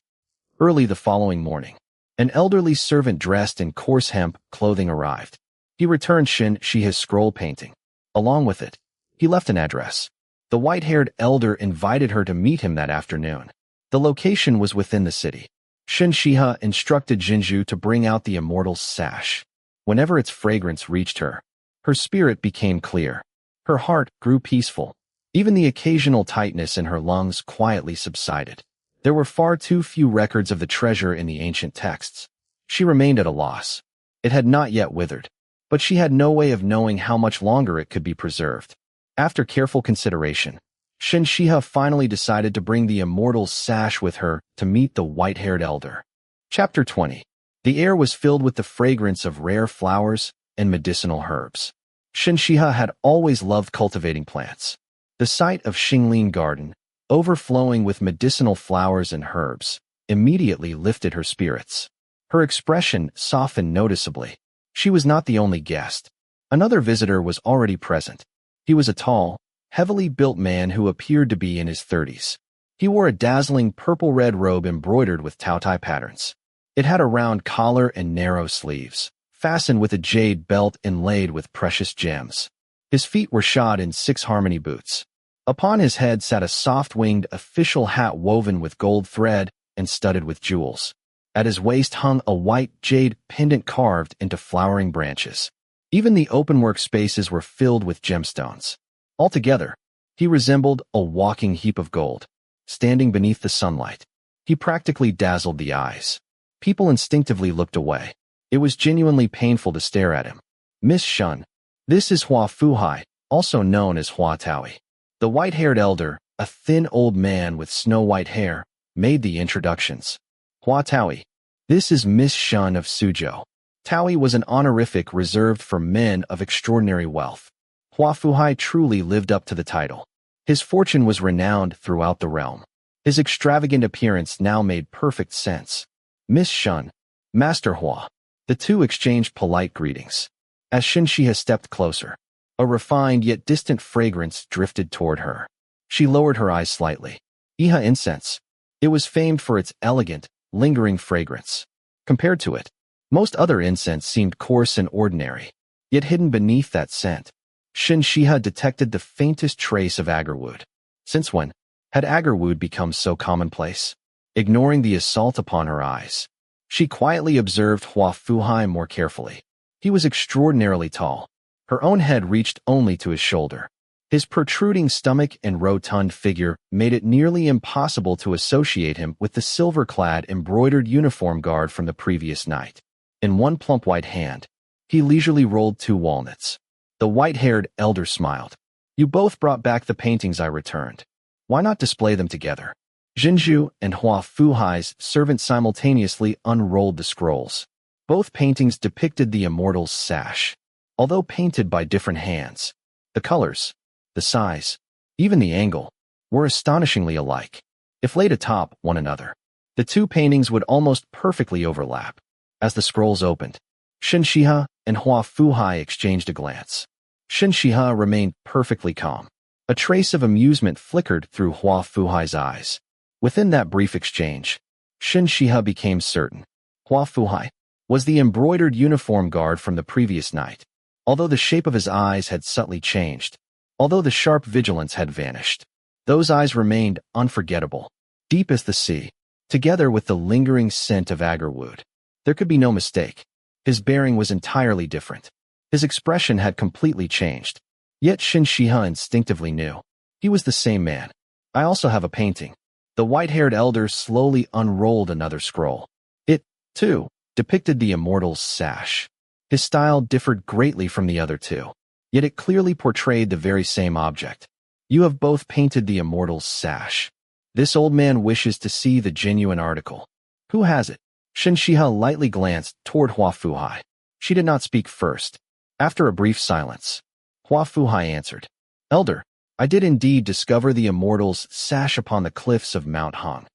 Early the following morning, an elderly servant dressed in coarse hemp clothing arrived. He returned Shen Xihe's scroll painting. Along with it, he left an address. The white-haired elder invited her to meet him that afternoon. The location was within the city. Shen Xihe instructed Jinzhu to bring out the immortal sash. Whenever its fragrance reached her, her spirit became clear. Her heart grew peaceful. Even the occasional tightness in her lungs quietly subsided. There were far too few records of the treasure in the ancient texts. She remained at a loss. It had not yet withered, but she had no way of knowing how much longer it could be preserved. After careful consideration, Shen Xihe finally decided to bring the immortal's sash with her to meet the white-haired elder. Chapter 20. The air was filled with the fragrance of rare flowers and medicinal herbs. Shen Xihe had always loved cultivating plants. The sight of Xinglin Garden, overflowing with medicinal flowers and herbs, immediately lifted her spirits. Her expression softened noticeably. She was not the only guest. Another visitor was already present. He was a tall, heavily built man who appeared to be in his 30s. He wore a dazzling purple-red robe embroidered with Taotai patterns. It had a round collar and narrow sleeves, fastened with a jade belt inlaid with precious gems. His feet were shod in 6-harmony boots. Upon his head sat a soft-winged official hat woven with gold thread and studded with jewels. At his waist hung a white jade pendant carved into flowering branches. Even the open-work spaces were filled with gemstones. Altogether, he resembled a walking heap of gold, standing beneath the sunlight. He practically dazzled the eyes. People instinctively looked away. It was genuinely painful to stare at him. Miss Shun, this is Hua Fuhai, also known as Hua Taoyi. The white-haired elder, a thin old man with snow-white hair, made the introductions. Hua Taoyi, this is Miss Shun of Suzhou. Taoyi was an honorific reserved for men of extraordinary wealth. Hua Fuhai truly lived up to the title. His fortune was renowned throughout the realm. His extravagant appearance now made perfect sense. Miss Shun, Master Hua. The two exchanged polite greetings. As Shen Xihe stepped closer, a refined yet distant fragrance drifted toward her. She lowered her eyes slightly. Iha incense. It was famed for its elegant, lingering fragrance. Compared to it, most other incense seemed coarse and ordinary. Yet hidden beneath that scent, Shen Xihe detected the faintest trace of agarwood. Since when had agarwood become so commonplace? Ignoring the assault upon her eyes, she quietly observed Hua Fuhai more carefully. He was extraordinarily tall. Her own head reached only to his shoulder. His protruding stomach and rotund figure made it nearly impossible to associate him with the silver-clad embroidered uniform guard from the previous night. In one plump white hand, he leisurely rolled 2 walnuts. The white-haired elder smiled. You both brought back the paintings I returned. Why not display them together? Jinzhu and Hua Fuhai's servant simultaneously unrolled the scrolls. Both paintings depicted the immortal's sash. Although painted by different hands, the colors, the size, even the angle, were astonishingly alike. If laid atop one another, the two paintings would almost perfectly overlap. As the scrolls opened, Shen Xihe and Hua Fuhai exchanged a glance. Shen Xihe remained perfectly calm. A trace of amusement flickered through Hua Fuhai's eyes. Within that brief exchange, Shen Xihe became certain. Hua Fuhai was the embroidered uniform guard from the previous night. Although the shape of his eyes had subtly changed, although the sharp vigilance had vanished, those eyes remained unforgettable, deep as the sea, together with the lingering scent of agarwood. There could be no mistake. His bearing was entirely different. His expression had completely changed. Yet Shen Xihe instinctively knew. He was the same man. I also have a painting. The white-haired elder slowly unrolled another scroll. It, too, depicted the immortal's sash. His style differed greatly from the other two, yet it clearly portrayed the very same object. You have both painted the immortal's sash. This old man wishes to see the genuine article. Who has it? Shen Xihe lightly glanced toward Hua Fuhai. She did not speak first. After a brief silence, Hua Fuhai answered, Elder, I did indeed discover the immortal's sash upon the cliffs of Mount Hong.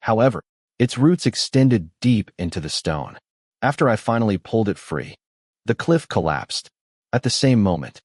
However, its roots extended deep into the stone. After I finally pulled it free, the cliff collapsed. At the same moment,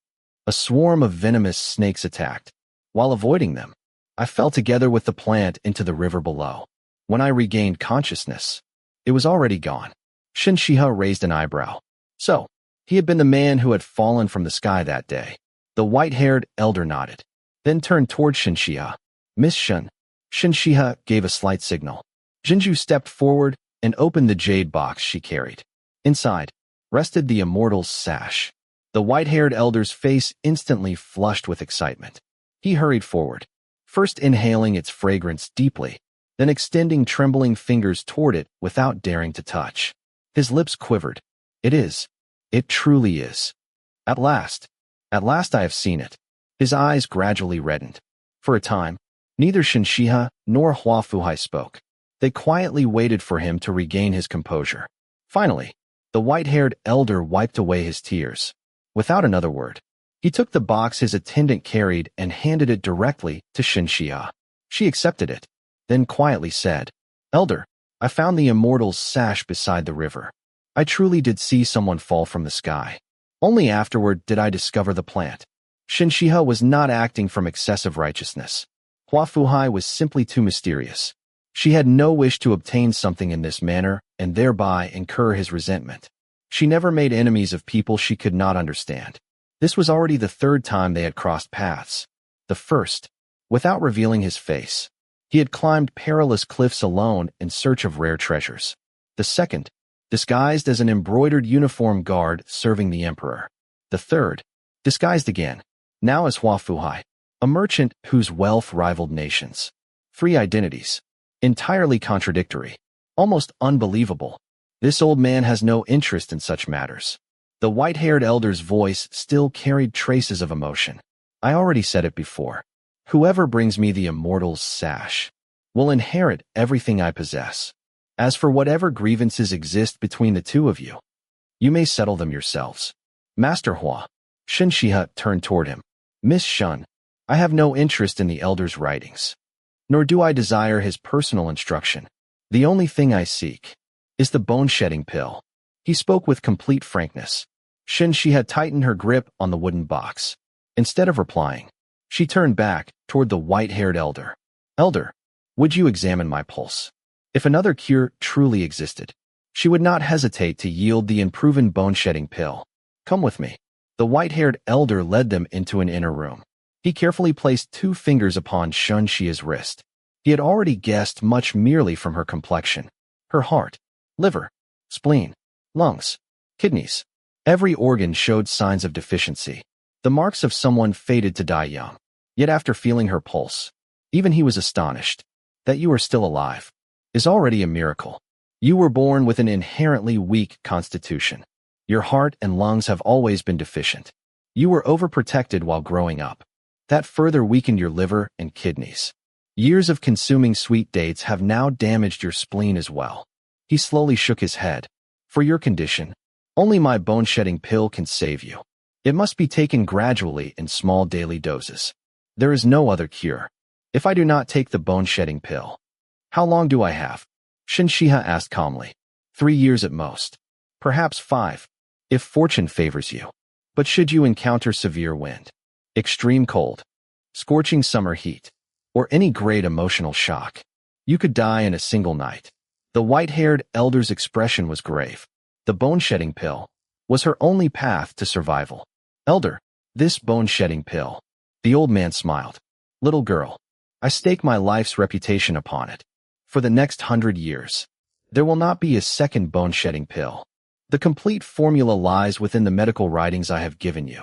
a swarm of venomous snakes attacked. While avoiding them, I fell together with the plant into the river below. When I regained consciousness, it was already gone. Shen Xihe raised an eyebrow. So, he had been the man who had fallen from the sky that day. The white-haired elder nodded, then turned toward Shen Xihe. Miss Shun. Shen Xihe gave a slight signal. Jinzhu stepped forward and opened the jade box she carried. Inside rested the immortal's sash. The white-haired elder's face instantly flushed with excitement. He hurried forward, first inhaling its fragrance deeply, then extending trembling fingers toward it without daring to touch. His lips quivered. It is. It truly is. At last I have seen it. His eyes gradually reddened. For a time, neither Shen Xihe nor Hua Fuhai spoke. They quietly waited for him to regain his composure. Finally, the white-haired elder wiped away his tears. Without another word, he took the box his attendant carried and handed it directly to Shen Xihe. She accepted it, then quietly said, "Elder, I found the immortal's sash beside the river. I truly did see someone fall from the sky. Only afterward did I discover the plant." Shen Xihe was not acting from excessive righteousness. Hua Fuhai was simply too mysterious. She had no wish to obtain something in this manner and thereby incur his resentment. She never made enemies of people she could not understand. This was already the third time they had crossed paths. The first, without revealing his face, he had climbed perilous cliffs alone in search of rare treasures. The second, disguised as an embroidered uniform guard serving the emperor. The third, disguised again, now as Hua Fuhai, a merchant whose wealth rivaled nations. 3 identities. Entirely contradictory. Almost unbelievable. This old man has no interest in such matters. The white-haired elder's voice still carried traces of emotion. I already said it before. Whoever brings me the immortal's sash will inherit everything I possess. As for whatever grievances exist between the two of you, you may settle them yourselves. Master Hua. Shen Xihe turned toward him. Miss Shun, I have no interest in the elder's writings, nor do I desire his personal instruction. The only thing I seek is the bone-shedding pill. He spoke with complete frankness. Shen Xihe tightened her grip on the wooden box. Instead of replying, she turned back toward the white-haired elder. Elder, would you examine my pulse? If another cure truly existed, she would not hesitate to yield the unproven bone-shedding pill. Come with me. The white-haired elder led them into an inner room. He carefully placed 2 fingers upon Shen Xihe's wrist. He had already guessed much merely from her complexion. Her heart, liver, spleen, lungs, kidneys. Every organ showed signs of deficiency, the marks of someone fated to die young. Yet after feeling her pulse, even he was astonished. That you are still alive is already a miracle. You were born with an inherently weak constitution. Your heart and lungs have always been deficient. You were overprotected while growing up. That further weakened your liver and kidneys. Years of consuming sweet dates have now damaged your spleen as well. He slowly shook his head. For your condition, only my bone-shedding pill can save you. It must be taken gradually in small daily doses. There is no other cure. If I do not take the bone-shedding pill, how long do I have? Shen Xihe asked calmly. 3 years at most. Perhaps 5, if fortune favors you. But should you encounter severe wind, extreme cold, scorching summer heat, or any great emotional shock, you could die in a single night. The white-haired elder's expression was grave. The bone-shedding pill was her only path to survival. Elder, this bone-shedding pill. The old man smiled. Little girl, I stake my life's reputation upon it. For the next 100 years, there will not be a second bone-shedding pill. The complete formula lies within the medical writings I have given you.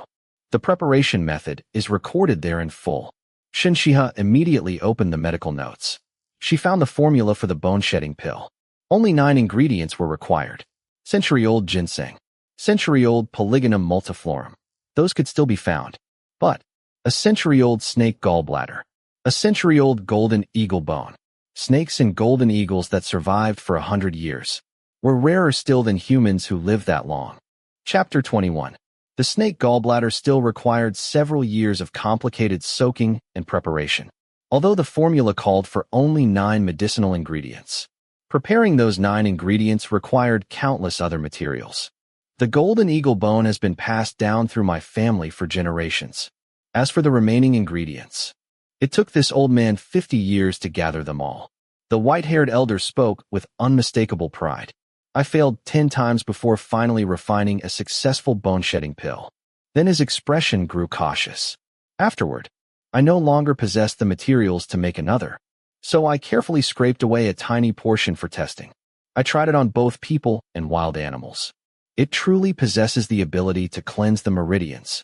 The preparation method is recorded there in full. Shen Xihe immediately opened the medical notes. She found the formula for the bone-shedding pill. Only 9 ingredients were required. Century-old ginseng, century-old Polygonum multiflorum. Those could still be found. But a century-old snake gallbladder, a century-old golden eagle bone. Snakes and golden eagles that survived for 100 years were rarer still than humans who lived that long. Chapter 21. The snake gallbladder still required several years of complicated soaking and preparation, although the formula called for only 9 medicinal ingredients. Preparing those 9 ingredients required countless other materials. The golden eagle bone has been passed down through my family for generations. As for the remaining ingredients, it took this old man 50 years to gather them all. The white-haired elder spoke with unmistakable pride. I failed 10 times before finally refining a successful bone-shedding pill. Then his expression grew cautious. Afterward, I no longer possessed the materials to make another, so I carefully scraped away a tiny portion for testing. I tried it on both people and wild animals. It truly possesses the ability to cleanse the meridians,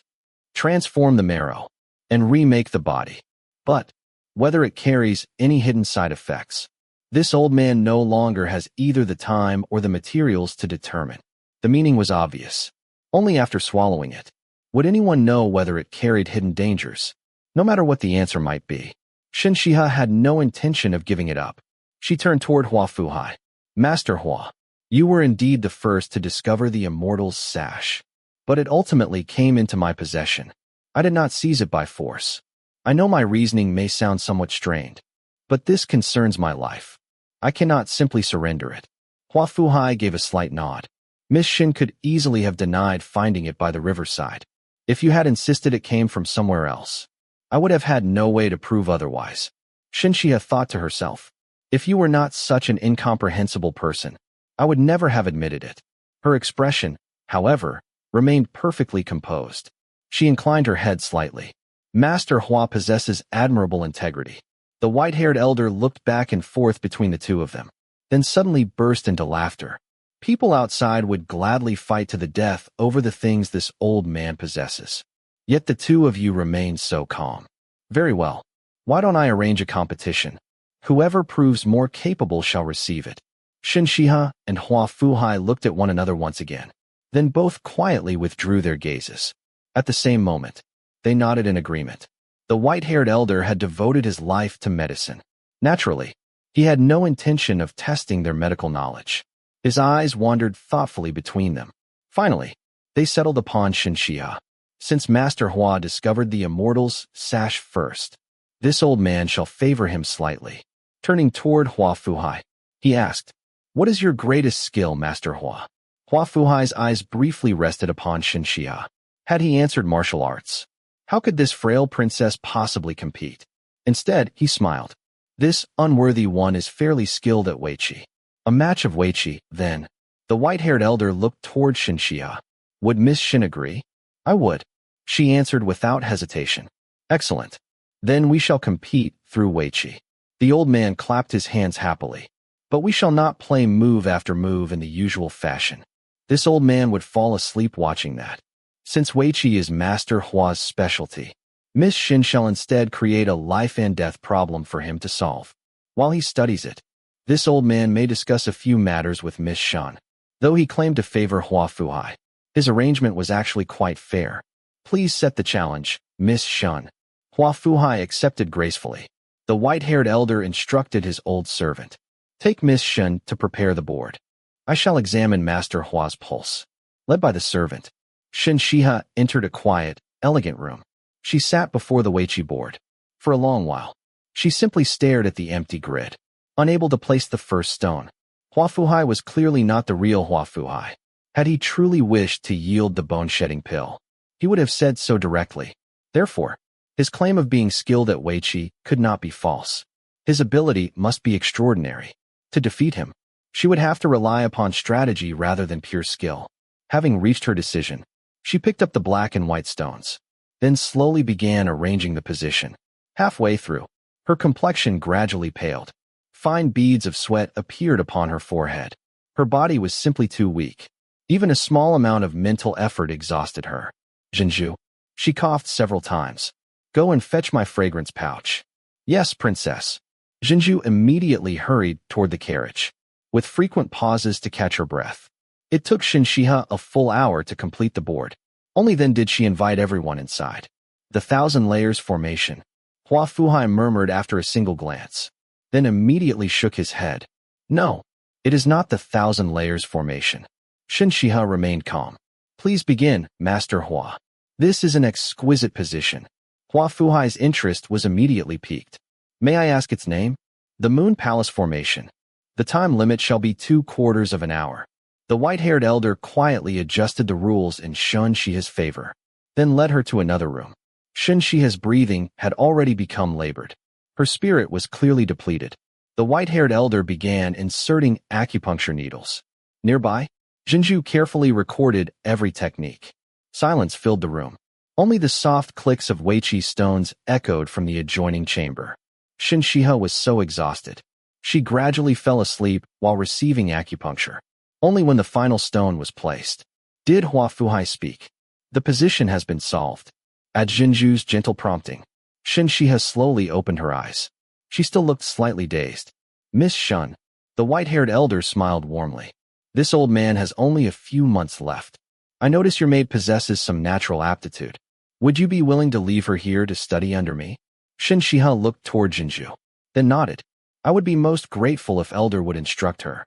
transform the marrow, and remake the body. But whether it carries any hidden side effects, This old man no longer has either the time or the materials to determine. The meaning was obvious. Only after swallowing it would anyone know whether it carried hidden dangers, no matter what the answer might be. Shen Xihe had no intention of giving it up. She turned toward Huafuhai. Master Hua, you were indeed the first to discover the immortal's sash. But it ultimately came into my possession. I did not seize it by force. I know my reasoning may sound somewhat strained, but this concerns my life. I cannot simply surrender it. Huafuhai gave a slight nod. Miss Shen could easily have denied finding it by the riverside. If you had insisted it came from somewhere else, I would have had no way to prove otherwise. Shen Xihe thought to herself, if you were not such an incomprehensible person, I would never have admitted it. Her expression, however, remained perfectly composed. She inclined her head slightly. Master Hua possesses admirable integrity. The white-haired elder looked back and forth between the two of them, then suddenly burst into laughter. People outside would gladly fight to the death over the things this old man possesses. Yet the two of you remain so calm. Very well. Why don't I arrange a competition? Whoever proves more capable shall receive it. Shen Xihe and Huafuhai looked at one another once again. Then both quietly withdrew their gazes. At the same moment, they nodded in agreement. The white-haired elder had devoted his life to medicine. Naturally, he had no intention of testing their medical knowledge. His eyes wandered thoughtfully between them. Finally, they settled upon Shen Xihe. Since Master Hua discovered the immortal's sash first, this old man shall favor him slightly. Turning toward Huafuhai, he asked, what is your greatest skill, Master Hua? Huafuhai's eyes briefly rested upon Shen Xihe. Had he answered martial arts, how could this frail princess possibly compete? Instead, he smiled. This unworthy one is fairly skilled at weiqi. A match of weiqi, then. The white-haired elder looked toward Shen Xihe. Would Miss Shen agree? I would. She answered without hesitation. Excellent. Then we shall compete through weiqi. The old man clapped his hands happily. But we shall not play move after move in the usual fashion. This old man would fall asleep watching that. Since weiqi is Master Hua's specialty, Miss Shen shall instead create a life and death problem for him to solve. While he studies it, this old man may discuss a few matters with Miss Shen. Though he claimed to favor Huafuhai, his arrangement was actually quite fair. Please set the challenge, Miss Shen. Huafuhai accepted gracefully. The white-haired elder instructed his old servant. Take Miss Shen to prepare the board. I shall examine Master Hua's pulse. Led by the servant, Shen Xihe entered a quiet, elegant room. She sat before the weiqi board. For a long while, she simply stared at the empty grid, unable to place the first stone. Huafuhai was clearly not the real Huafuhai. Had he truly wished to yield the bone-shedding pill, he would have said so directly. Therefore, his claim of being skilled at weiqi could not be false. His ability must be extraordinary. To defeat him, she would have to rely upon strategy rather than pure skill. Having reached her decision, she picked up the black and white stones, then slowly began arranging the position. Halfway through, her complexion gradually paled. Fine beads of sweat appeared upon her forehead. Her body was simply too weak. Even a small amount of mental effort exhausted her. Zhenju. She coughed several times. Go and fetch my fragrance pouch. Yes, princess. Zhenju immediately hurried toward the carriage, with frequent pauses to catch her breath. It took Shen Xihe a full hour to complete the board. Only then did she invite everyone inside. The 1,000 layers formation. Huafuhai murmured after a single glance, then immediately shook his head. No, it is not the 1,000 layers formation. Shen Xihe remained calm. Please begin, Master Hua. This is an exquisite position. Huafuhai's interest was immediately piqued. May I ask its name? The Moon Palace Formation. The time limit shall be 2/4 of an hour. The white-haired elder quietly adjusted the rules in Shen Xihe's favor, then led her to another room. Shen Xihe's breathing had already become labored. Her spirit was clearly depleted. The white-haired elder began inserting acupuncture needles. Nearby, Zhenju carefully recorded every technique. Silence filled the room. Only the soft clicks of weiqi stones echoed from the adjoining chamber. Shen Xihe was so exhausted. She gradually fell asleep while receiving acupuncture. Only when the final stone was placed did Huafuhai speak. The position has been solved. At Zhenju's gentle prompting, Shen Xihe slowly opened her eyes. She still looked slightly dazed. Miss Shen, the white-haired elder smiled warmly. This old man has only a few months left. I notice your maid possesses some natural aptitude. Would you be willing to leave her here to study under me? Shen Xihe looked toward Qingzhi, then nodded. I would be most grateful if elder would instruct her.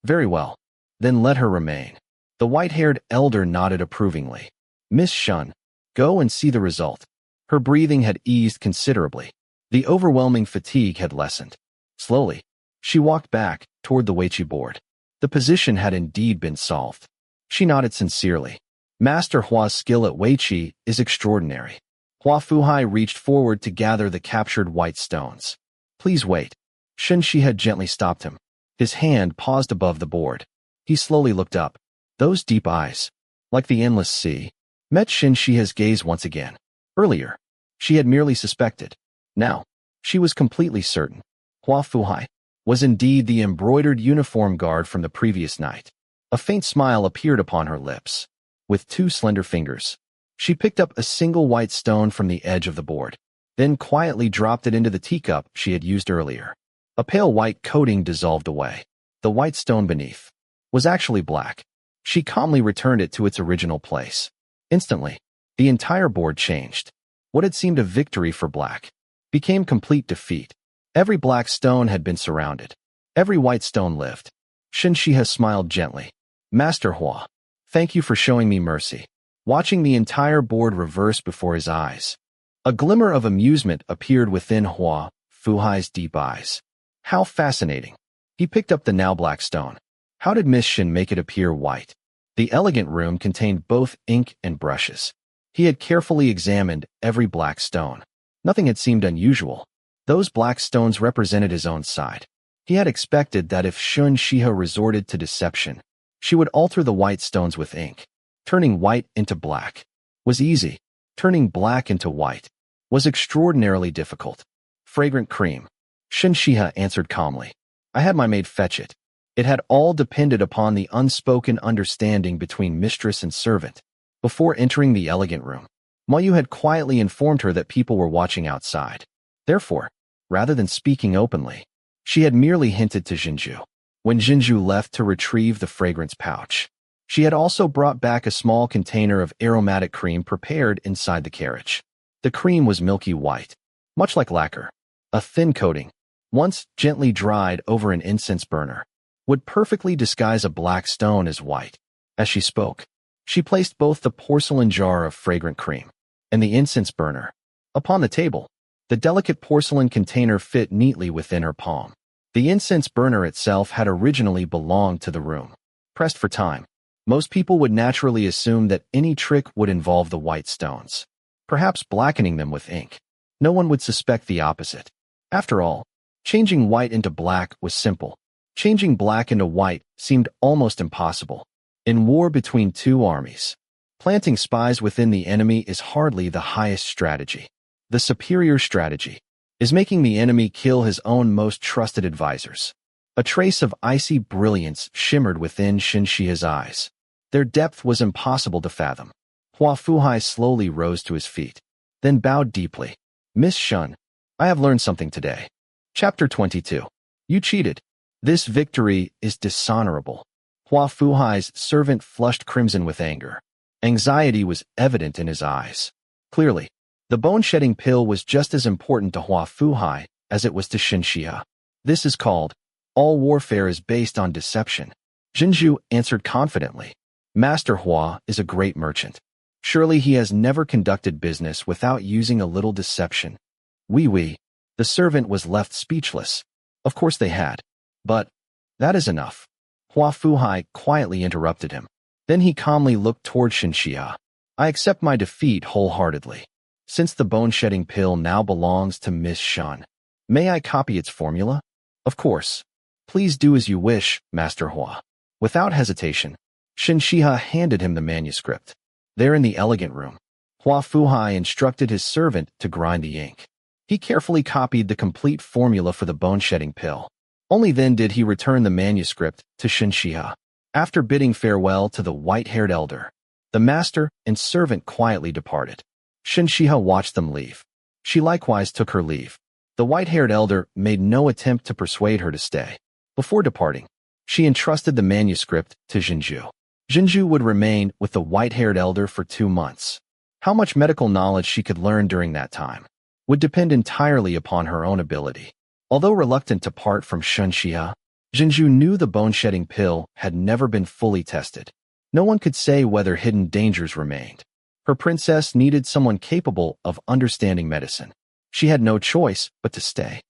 Very well. Then let her remain. The white-haired elder nodded approvingly. Miss Shen, go and see the result. Her breathing had eased considerably. The overwhelming fatigue had lessened. Slowly, she walked back toward the weiqi board. The position had indeed been solved. She nodded sincerely. Master Hua's skill at weiqi is extraordinary. Hua Fuhai reached forward to gather the captured white stones. Please wait. Shen Xihe had gently stopped him. His hand paused above the board. He slowly looked up. Those deep eyes, like the endless sea, met Shen Xihe's gaze once again. Earlier, she had merely suspected. Now, she was completely certain. Hua Fuhai was indeed the embroidered uniform guard from the previous night. A faint smile appeared upon her lips. With two slender fingers, she picked up a single white stone from the edge of the board, then quietly dropped it into the teacup she had used earlier. A pale white coating dissolved away. The white stone beneath was actually black. She calmly returned it to its original place. Instantly, the entire board changed. What had seemed a victory for black became complete defeat. Every black stone had been surrounded. Every white stone lived. Shen Xihe smiled gently. Master Hua, thank you for showing me mercy. Watching the entire board reverse before his eyes, a glimmer of amusement appeared within Hua Fuhai's deep eyes. How fascinating. He picked up the now black stone. How did Miss Shen make it appear white? The elegant room contained both ink and brushes. He had carefully examined every black stone. Nothing had seemed unusual. Those black stones represented his own side. He had expected that if Shen Xihe resorted to deception, she would alter the white stones with ink. Turning white into black was easy. Turning black into white was extraordinarily difficult. Fragrant cream. Shen Xihe answered calmly. I had my maid fetch it. It had all depended upon the unspoken understanding between mistress and servant. Before entering the elegant room, Mayu had quietly informed her that people were watching outside. Therefore, rather than speaking openly, she had merely hinted to Qingzhi. When Qingzhi left to retrieve the fragrance pouch, she had also brought back a small container of aromatic cream prepared inside the carriage. The cream was milky white, much like lacquer. A thin coating, once gently dried over an incense burner, would perfectly disguise a black stone as white. As she spoke, she placed both the porcelain jar of fragrant cream and the incense burner upon the table. The delicate porcelain container fit neatly within her palm. The incense burner itself had originally belonged to the room. Pressed for time, most people would naturally assume that any trick would involve the white stones, perhaps blackening them with ink. No one would suspect the opposite. After all, changing white into black was simple. Changing black into white seemed almost impossible. In war between two armies, planting spies within the enemy is hardly the highest strategy. The superior strategy is making the enemy kill his own most trusted advisors. A trace of icy brilliance shimmered within Shen Xihe's eyes. Their depth was impossible to fathom. Hua Fuhai slowly rose to his feet, then bowed deeply. Miss Shen, I have learned something today. Chapter 22. You cheated. This victory is dishonorable. Hua Fuhai's servant flushed crimson with anger. Anxiety was evident in his eyes. Clearly, the bone-shedding pill was just as important to Hua Fuhai as it was to Shen Xihe. This is called, all warfare is based on deception. Qingzhi answered confidently. Master Hua is a great merchant. Surely he has never conducted business without using a little deception. Oui. The servant was left speechless. Of course they had. But that is enough. Hua Fuhai quietly interrupted him. Then he calmly looked toward Shen Xihe. I accept my defeat wholeheartedly. Since the bone-shedding pill now belongs to Miss Shen, may I copy its formula? Of course. Please do as you wish, Master Hua. Without hesitation, Shen Xihe handed him the manuscript. There in the elegant room, Hua Fuhai instructed his servant to grind the ink. He carefully copied the complete formula for the bone-shedding pill. Only then did he return the manuscript to Shen Xihe. After bidding farewell to the white-haired elder, the master and servant quietly departed. Shen Xihe watched them leave. She likewise took her leave. The white-haired elder made no attempt to persuade her to stay. Before departing, she entrusted the manuscript to Qingzhi. Qingzhi would remain with the white-haired elder for 2 months. How much medical knowledge she could learn during that time would depend entirely upon her own ability. Although reluctant to part from Shen Xihe, Qingzhi knew the bone-shedding pill had never been fully tested. No one could say whether hidden dangers remained. Her princess needed someone capable of understanding medicine. She had no choice but to stay.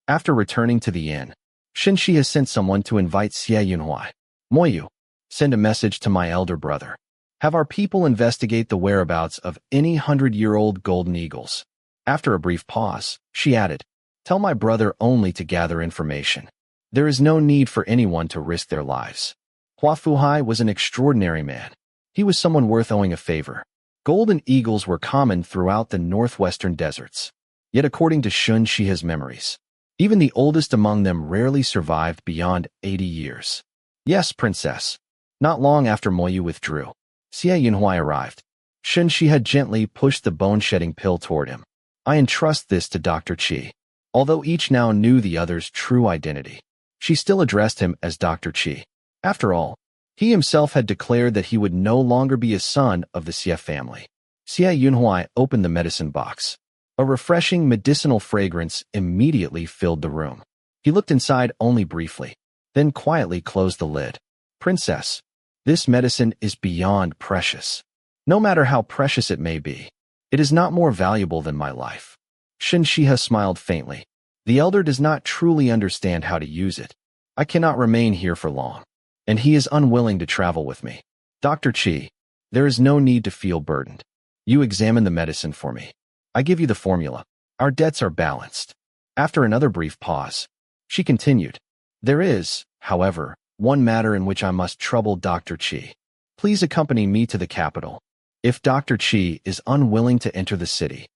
After returning to the inn, Shen Xihe sent someone to invite Xiao Huayong. Moyu, send a message to my elder brother. Have our people investigate the whereabouts of any 100-year-old golden eagles. After a brief pause, she added, tell my brother only to gather information. There is no need for anyone to risk their lives. Hua Fuhai was an extraordinary man. He was someone worth owing a favor. Golden eagles were common throughout the northwestern deserts. Yet according to Shen Xihe's memories, even the oldest among them rarely survived beyond 80 years. Yes, princess. Not long after Moyu withdrew, Xiao Huayong arrived. Shen Xihe gently pushed the bone-shedding pill toward him. I entrust this to Dr. Qi. Although each now knew the other's true identity, she still addressed him as Dr. Qi. After all, he himself had declared that he would no longer be a son of the Xie family. Xiao Huayong opened the medicine box. A refreshing medicinal fragrance immediately filled the room. He looked inside only briefly, then quietly closed the lid. Princess, this medicine is beyond precious. No matter how precious it may be, it is not more valuable than my life. Shen Xihe smiled faintly. The elder does not truly understand how to use it. I cannot remain here for long, and he is unwilling to travel with me. Dr. Qi, there is no need to feel burdened. You examine the medicine for me. I give you the formula. Our debts are balanced. After another brief pause, she continued. There is, however, one matter in which I must trouble Dr. Qi. Please accompany me to the capital. If Dr. Qi is unwilling to enter the city,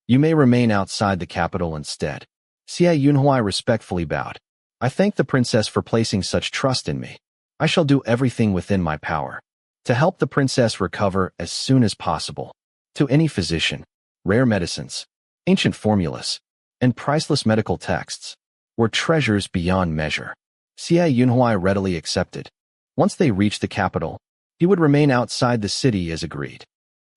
you may remain outside the capital instead. Xiao Huayong respectfully bowed. I thank the princess for placing such trust in me. I shall do everything within my power to help the princess recover as soon as possible. To any physician, rare medicines, ancient formulas, and priceless medical texts were treasures beyond measure. Xiao Huayong readily accepted. Once they reached the capital, he would remain outside the city as agreed.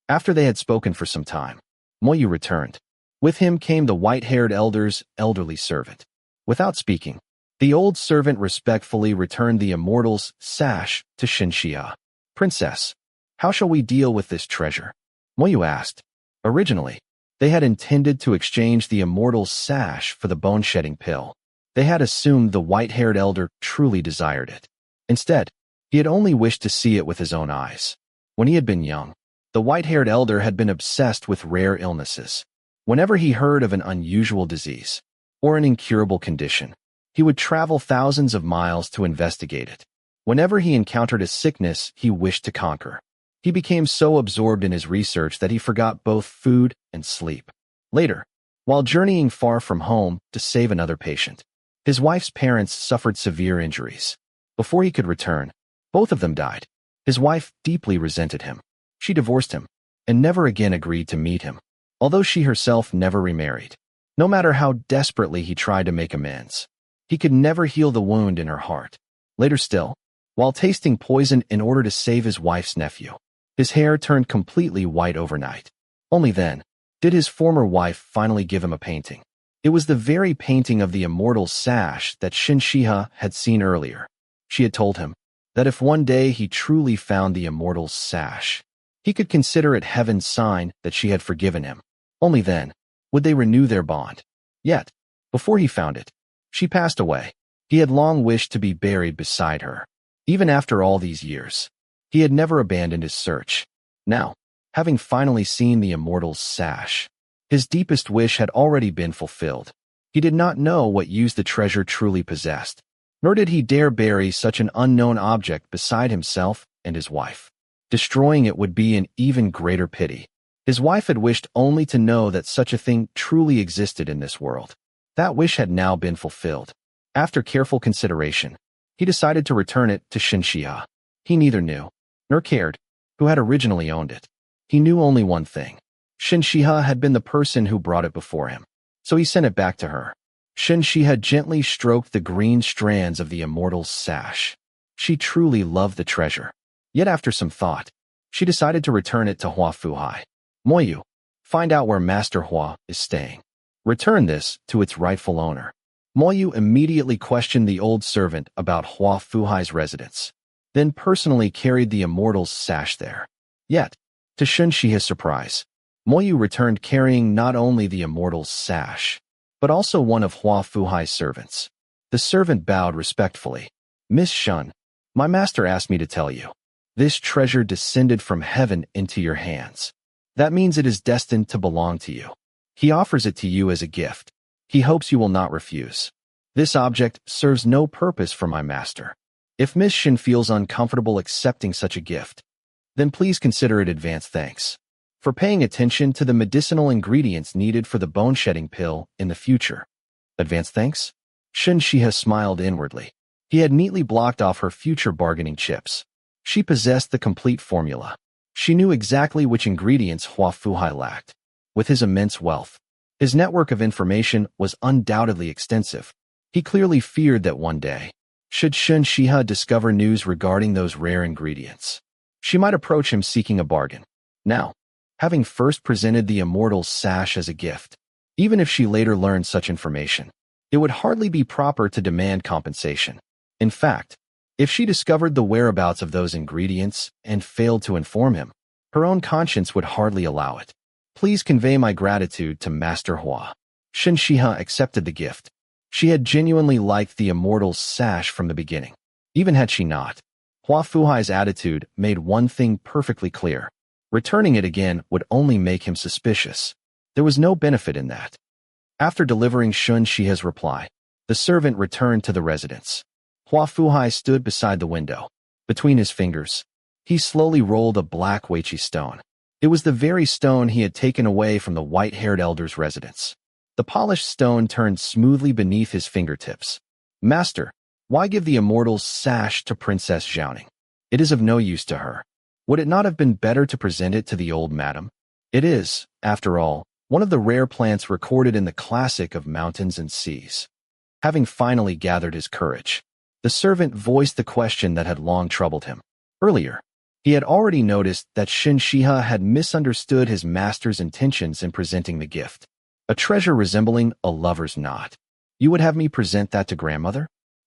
After they had spoken for some time, Moyu returned. With him came the white-haired elder's elderly servant. Without speaking, the old servant respectfully returned the immortal's sash to Shen Xihe. Princess, how shall we deal with this treasure? Moyu asked. Originally, they had intended to exchange the immortal's sash for the bone-shedding pill. They had assumed the white-haired elder truly desired it. Instead, he had only wished to see it with his own eyes. When he had been young, the white-haired elder had been obsessed with rare illnesses. Whenever he heard of an unusual disease or an incurable condition, he would travel thousands of miles to investigate it. Whenever he encountered a sickness he wished to conquer, he became so absorbed in his research that he forgot both food and sleep. Later, while journeying far from home to save another patient, his wife's parents suffered severe injuries. Before he could return, both of them died. His wife deeply resented him. She divorced him and never again agreed to meet him, although she herself never remarried. No matter how desperately he tried to make amends, he could never heal the wound in her heart. Later still, while tasting poison in order to save his wife's nephew, his hair turned completely white overnight. Only then did his former wife finally give him a painting. It was the very painting of the immortal sash that Shen Xihe had seen earlier. She had told him that if one day he truly found the immortal sash, he could consider it heaven's sign that she had forgiven him. Only then would they renew their bond. Yet, before he found it, she passed away. He had long wished to be buried beside her. Even after all these years, he had never abandoned his search. Now, having finally seen the immortal's sash, his deepest wish had already been fulfilled. He did not know what use the treasure truly possessed, nor did he dare bury such an unknown object beside himself and his wife. Destroying it would be an even greater pity. His wife had wished only to know that such a thing truly existed in this world. That wish had now been fulfilled. After careful consideration, he decided to return it to Shen Xihe. He neither knew nor cared who had originally owned it. He knew only one thing. Shen Xihe had been the person who brought it before him, so he sent it back to her. Shen Xihe gently stroked the green strands of the immortal's sash. She truly loved the treasure. Yet after some thought, she decided to return it to Hua Fuhai. Moyu, find out where Master Hua is staying. Return this to its rightful owner. Moyu immediately questioned the old servant about Hua Fuhai's residence, then personally carried the immortal's sash there. Yet, to Shen Xihe's surprise, Moyu returned carrying not only the immortal's sash, but also one of Hua Fuhai's servants. The servant bowed respectfully. Miss Shen, my master asked me to tell you. This treasure descended from heaven into your hands. That means it is destined to belong to you. He offers it to you as a gift. He hopes you will not refuse. This object serves no purpose for my master. If Miss Shen feels uncomfortable accepting such a gift, then please consider it advance thanks for paying attention to the medicinal ingredients needed for the bone-shedding pill in the future. Advance thanks? Shen Xihe smiled inwardly. He had neatly blocked off her future bargaining chips. She possessed the complete formula. She knew exactly which ingredients Hua Fuhai lacked. With his immense wealth, his network of information was undoubtedly extensive. He clearly feared that one day, should Shen Xihe discover news regarding those rare ingredients, she might approach him seeking a bargain. Now, having first presented the immortal's sash as a gift, even if she later learned such information, it would hardly be proper to demand compensation. In fact, if she discovered the whereabouts of those ingredients and failed to inform him, her own conscience would hardly allow it. Please convey my gratitude to Master Hua. Shen Xihe accepted the gift. She had genuinely liked the immortal's sash from the beginning. Even had she not, Hua Fuhai's attitude made one thing perfectly clear. Returning it again would only make him suspicious. There was no benefit in that. After delivering Shen Xihe's reply, the servant returned to the residence. Hua Fuhai stood beside the window. Between his fingers, he slowly rolled a black Weiqi stone. It was the very stone he had taken away from the white-haired elder's residence. The polished stone turned smoothly beneath his fingertips. Master, why give the immortal's sash to Princess Xiaoning? It is of no use to her. Would it not have been better to present it to the old madam? It is, after all, one of the rare plants recorded in the classic of mountains and seas. Having finally gathered his courage, the servant voiced the question that had long troubled him. Earlier, he had already noticed that Shen Xihe had misunderstood his master's intentions in presenting the gift. A treasure resembling a lover's knot. You would have me present that to grandmother?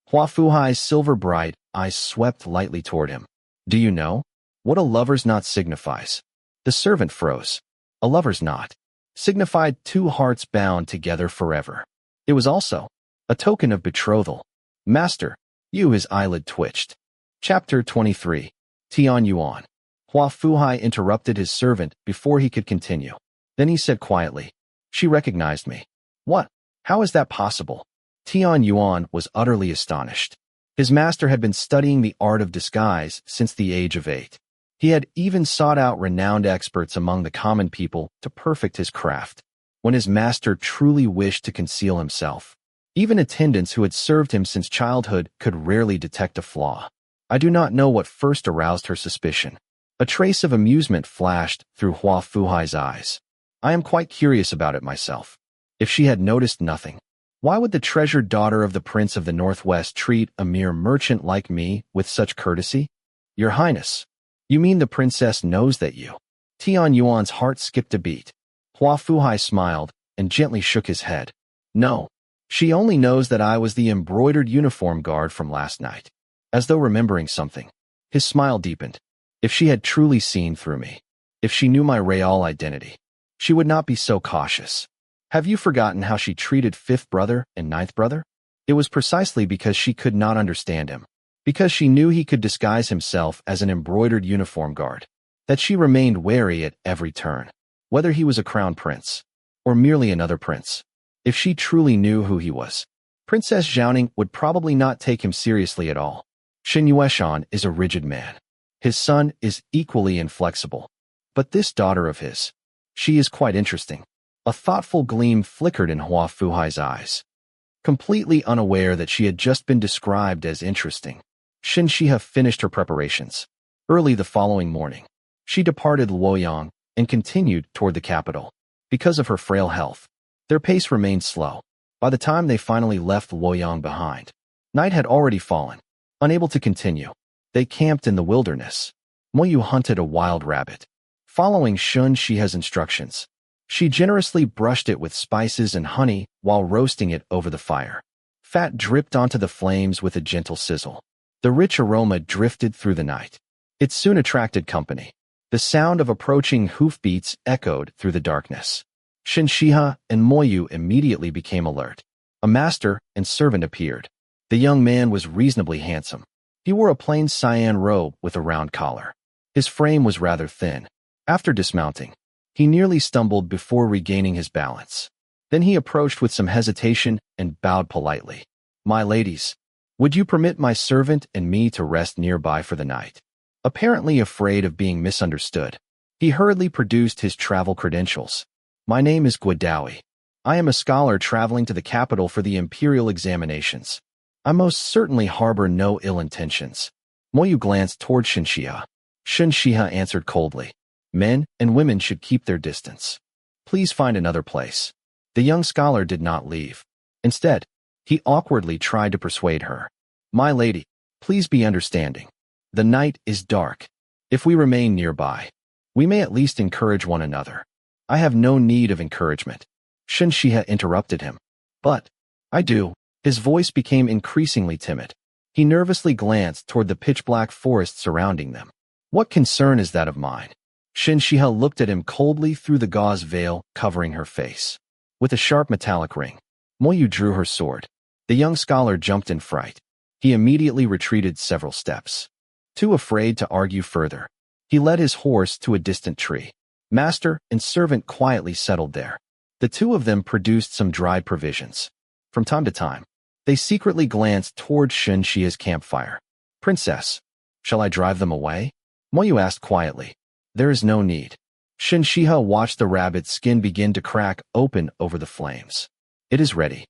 Hua Fuhai's silver-bright eyes swept lightly toward him. Do you know what a lover's knot signifies? The servant froze. A lover's knot signified two hearts bound together forever. It was also a token of betrothal. Master, his eyelid twitched. Chapter 23. Tian Yuan. Hua Fuhai interrupted his servant before he could continue. Then he said quietly, she recognized me. What? How is that possible? Tian Yuan was utterly astonished. His master had been studying the art of disguise since the age of 8. He had even sought out renowned experts among the common people to perfect his craft. When his master truly wished to conceal himself, even attendants who had served him since childhood could rarely detect a flaw. I do not know what first aroused her suspicion. A trace of amusement flashed through Hua Fuhai's eyes. I am quite curious about it myself. If she had noticed nothing, why would the treasured daughter of the Prince of the Northwest treat a mere merchant like me with such courtesy? Your Highness, you mean the princess knows that you? Tian Yuan's heart skipped a beat. Hua Fuhai smiled and gently shook his head. No, she only knows that I was the embroidered uniform guard from last night. As though remembering something, his smile deepened. If she had truly seen through me, if she knew my real identity, she would not be so cautious. Have you forgotten how she treated fifth brother and ninth brother? It was precisely because she could not understand him, because she knew he could disguise himself as an embroidered uniform guard, that she remained wary at every turn, whether he was a crown prince or merely another prince. If she truly knew who he was, Princess Xiaoning would probably not take him seriously at all. Shen Xihe is a rigid man. His son is equally inflexible. But this daughter of his, she is quite interesting. A thoughtful gleam flickered in Hua Fuhai's eyes. Completely unaware that she had just been described as interesting, Shen Xihe finished her preparations. Early the following morning, she departed Luoyang and continued toward the capital. Because of her frail health, their pace remained slow. By the time they finally left Luoyang behind, night had already fallen. Unable to continue, they camped in the wilderness. Moyu hunted a wild rabbit. Following Shen Xihe's instructions, she generously brushed it with spices and honey while roasting it over the fire. Fat dripped onto the flames with a gentle sizzle. The rich aroma drifted through the night. It soon attracted company. The sound of approaching hoofbeats echoed through the darkness. Shen Xihe and Moyu immediately became alert. A master and servant appeared. The young man was reasonably handsome. He wore a plain cyan robe with a round collar. His frame was rather thin. After dismounting, he nearly stumbled before regaining his balance. Then he approached with some hesitation and bowed politely. "My ladies, would you permit my servant and me to rest nearby for the night?" Apparently afraid of being misunderstood, he hurriedly produced his travel credentials. "My name is Guodawi. I am a scholar traveling to the capital for the imperial examinations. I most certainly harbor no ill intentions." Moyu glanced toward Shen Xihe. Shen Xihe answered coldly, "Men and women should keep their distance. Please find another place." The young scholar did not leave. Instead, he awkwardly tried to persuade her. "My lady, please be understanding. The night is dark. If we remain nearby, we may at least encourage one another." "I have no need of encouragement," Shen Xihe interrupted him. "But I do." His voice became increasingly timid. He nervously glanced toward the pitch-black forest surrounding them. "What concern is that of mine?" Shen Xihe looked at him coldly through the gauze veil covering her face. With a sharp metallic ring, Moyu drew her sword. The young scholar jumped in fright. He immediately retreated several steps. Too afraid to argue further, he led his horse to a distant tree. Master and servant quietly settled there. The two of them produced some dried provisions. From time to time, they secretly glanced toward Shen Xihe's campfire. "Princess, shall I drive them away?" Moyu asked quietly. "There is no need." Shen Xihe watched the rabbit's skin begin to crack open over the flames. "It is ready."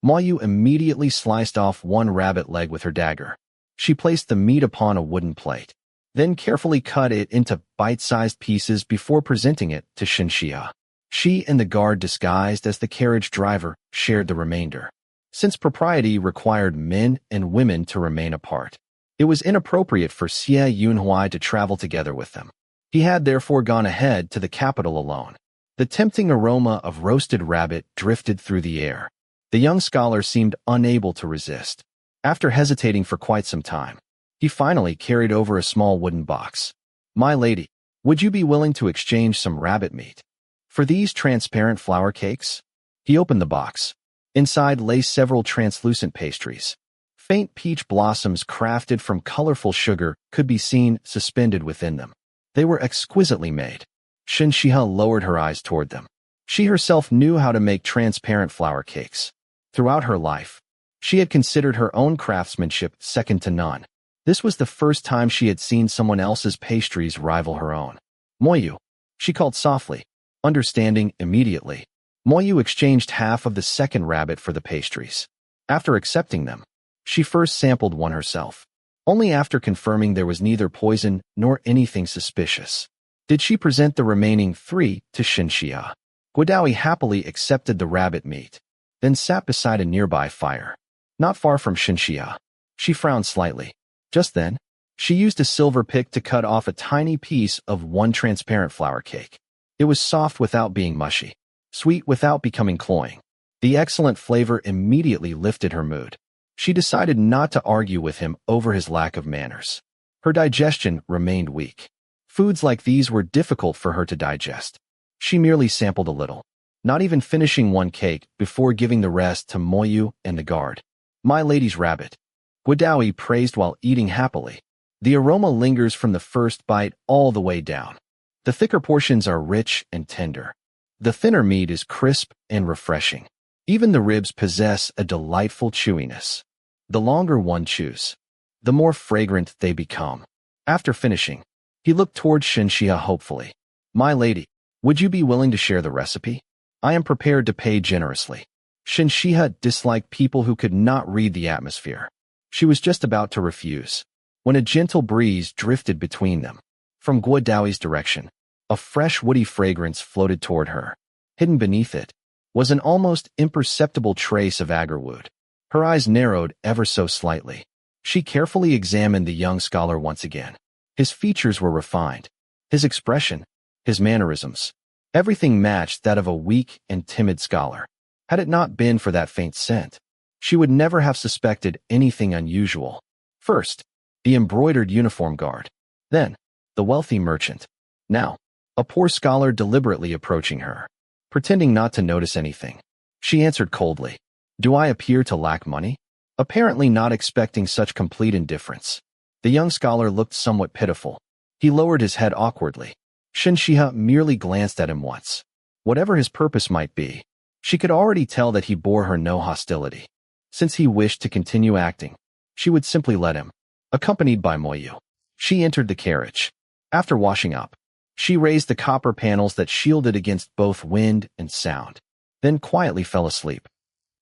Moyu immediately sliced off one rabbit leg with her dagger. She placed the meat upon a wooden plate, then carefully cut it into bite-sized pieces before presenting it to Shen Xihe. She and the guard disguised as the carriage driver shared the remainder. Since propriety required men and women to remain apart, it was inappropriate for Xie Yunhui to travel together with them. He had therefore gone ahead to the capital alone. The tempting aroma of roasted rabbit drifted through the air. The young scholar seemed unable to resist. After hesitating for quite some time, he finally carried over a small wooden box. "My lady, would you be willing to exchange some rabbit meat for these transparent flour cakes?" He opened the box. Inside lay several translucent pastries. Faint peach blossoms crafted from colorful sugar could be seen suspended within them. They were exquisitely made. Shen Xihe lowered her eyes toward them. She herself knew how to make transparent flour cakes. Throughout her life, she had considered her own craftsmanship second to none. This was the first time she had seen someone else's pastries rival her own. "Moyu," she called softly. Understanding immediately, Moyu exchanged half of the second rabbit for the pastries. After accepting them, she first sampled one herself. Only after confirming there was neither poison nor anything suspicious did she present the remaining 3 to Shen Xihe. Guodawi happily accepted the rabbit meat, then sat beside a nearby fire, not far from Shen Xihe. She frowned slightly. Just then, she used a silver pick to cut off a tiny piece of one transparent flour cake. It was soft without being mushy, sweet without becoming cloying. The excellent flavor immediately lifted her mood. She decided not to argue with him over his lack of manners. Her digestion remained weak. Foods like these were difficult for her to digest. She merely sampled a little, not even finishing one cake before giving the rest to Moyu and the guard. "My lady's rabbit," Guodawi praised while eating happily. The aroma lingers from the first bite all the way down. The thicker portions are rich and tender. The thinner meat is crisp and refreshing. Even the ribs possess a delightful chewiness. The longer one chews, the more fragrant they become. After finishing, he looked toward Shen Xihe hopefully. "My lady, would you be willing to share the recipe? I am prepared to pay generously." Shen Xihe disliked people who could not read the atmosphere. She was just about to refuse, when a gentle breeze drifted between them. From Guodawi's direction, a fresh woody fragrance floated toward her. Hidden beneath it, was an almost imperceptible trace of agarwood. Her eyes narrowed ever so slightly. She carefully examined the young scholar once again. His features were refined. His expression, his mannerisms, everything matched that of a weak and timid scholar. Had it not been for that faint scent, she would never have suspected anything unusual. First, the embroidered uniform guard. Then, the wealthy merchant. Now, a poor scholar deliberately approaching her. Pretending not to notice anything, she answered coldly, "Do I appear to lack money?" Apparently not expecting such complete indifference. The young scholar looked somewhat pitiful. He lowered his head awkwardly. Shen Xihe merely glanced at him once. Whatever his purpose might be, she could already tell that he bore her no hostility. Since he wished to continue acting, she would simply let him. Accompanied by Moyu, she entered the carriage. After washing up, she raised the copper panels that shielded against both wind and sound, then quietly fell asleep.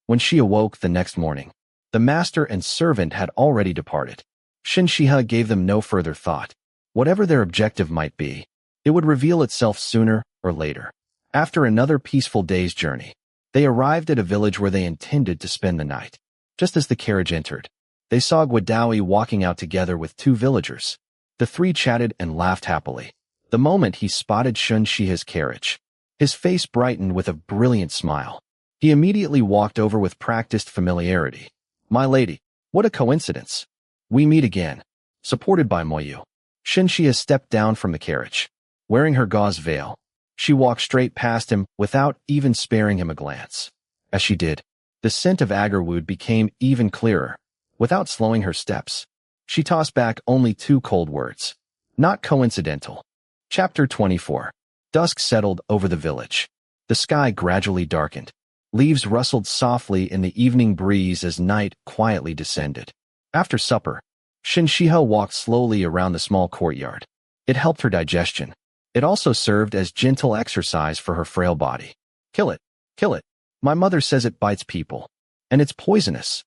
When she awoke the next morning, the master and servant had already departed. Shen Xihe gave them no further thought. Whatever their objective might be, it would reveal itself sooner or later. After another peaceful day's journey, they arrived at a village where they intended to spend the night. Just as the carriage entered, they saw Guadawi walking out together with two villagers. The three chatted and laughed happily. The moment he spotted Shen Xihe's carriage, his face brightened with a brilliant smile. He immediately walked over with practiced familiarity. "My lady, what a coincidence. We meet again." Supported by Moyu, Shen Xihe stepped down from the carriage. Wearing her gauze veil, she walked straight past him without even sparing him a glance. As she did, the scent of agarwood became even clearer. Without slowing her steps, she tossed back only two cold words. Not coincidental. Chapter 24. Dusk settled over the village. The sky gradually darkened. Leaves rustled softly in the evening breeze as night quietly descended. After supper, Shen Xihe walked slowly around the small courtyard. It helped her digestion. It also served as gentle exercise for her frail body. "Kill it! Kill it! My mother says it bites people. And it's poisonous.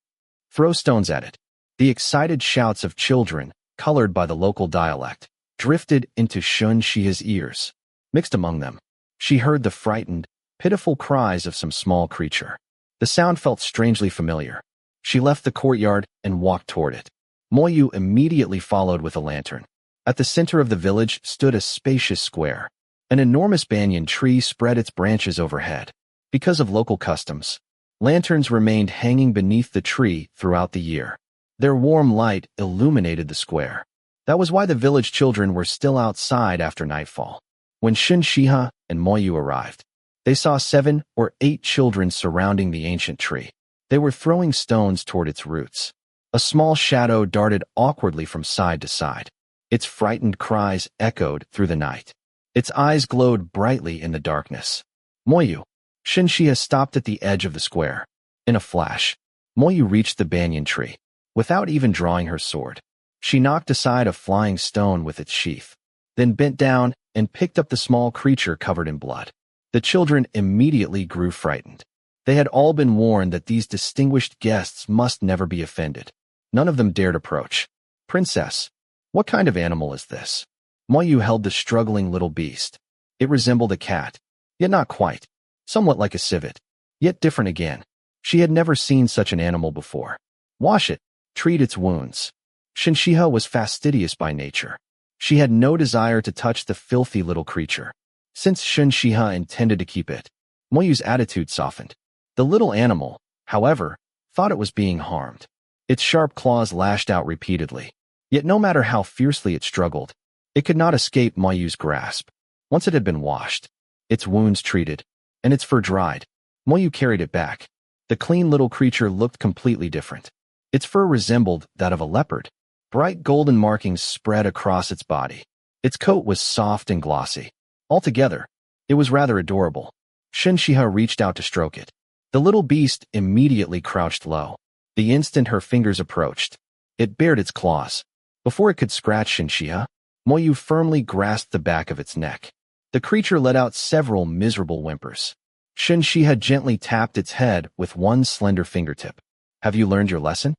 Throw stones at it." The excited shouts of children, colored by the local dialect, drifted into Shen Xihe's ears. Mixed among them, she heard the frightened, pitiful cries of some small creature. The sound felt strangely familiar. She left the courtyard and walked toward it. Moyu immediately followed with a lantern. At the center of the village stood a spacious square. An enormous banyan tree spread its branches overhead. Because of local customs, lanterns remained hanging beneath the tree throughout the year. Their warm light illuminated the square. That was why the village children were still outside after nightfall. When Shen Xihe and Moyu arrived, they saw 7 or 8 children surrounding the ancient tree. They were throwing stones toward its roots. A small shadow darted awkwardly from side to side. Its frightened cries echoed through the night. Its eyes glowed brightly in the darkness. "Moyu!" Shen Xihe stopped at the edge of the square. In a flash, Moyu reached the banyan tree. Without even drawing her sword, she knocked aside a flying stone with its sheath, then bent down and picked up the small creature covered in blood. The children immediately grew frightened. They had all been warned that these distinguished guests must never be offended. None of them dared approach. "Princess, what kind of animal is this?" Moyu held the struggling little beast. It resembled a cat, yet not quite. Somewhat like a civet, yet different again. She had never seen such an animal before. "Wash it. Treat its wounds." Shen Xihe was fastidious by nature. She had no desire to touch the filthy little creature. Since Shen Xihe intended to keep it, Moyu's attitude softened. The little animal, however, thought it was being harmed. Its sharp claws lashed out repeatedly. Yet no matter how fiercely it struggled, it could not escape Moyu's grasp. Once it had been washed, its wounds treated, and its fur dried, Moyu carried it back. The clean little creature looked completely different. Its fur resembled that of a leopard. Bright golden markings spread across its body. Its coat was soft and glossy. Altogether, it was rather adorable. Shen Xihe reached out to stroke it. The little beast immediately crouched low. The instant her fingers approached, it bared its claws. Before it could scratch Shen Xihe, Moyu firmly grasped the back of its neck. The creature let out several miserable whimpers. Shen Xihe gently tapped its head with one slender fingertip. "Have you learned your lesson?"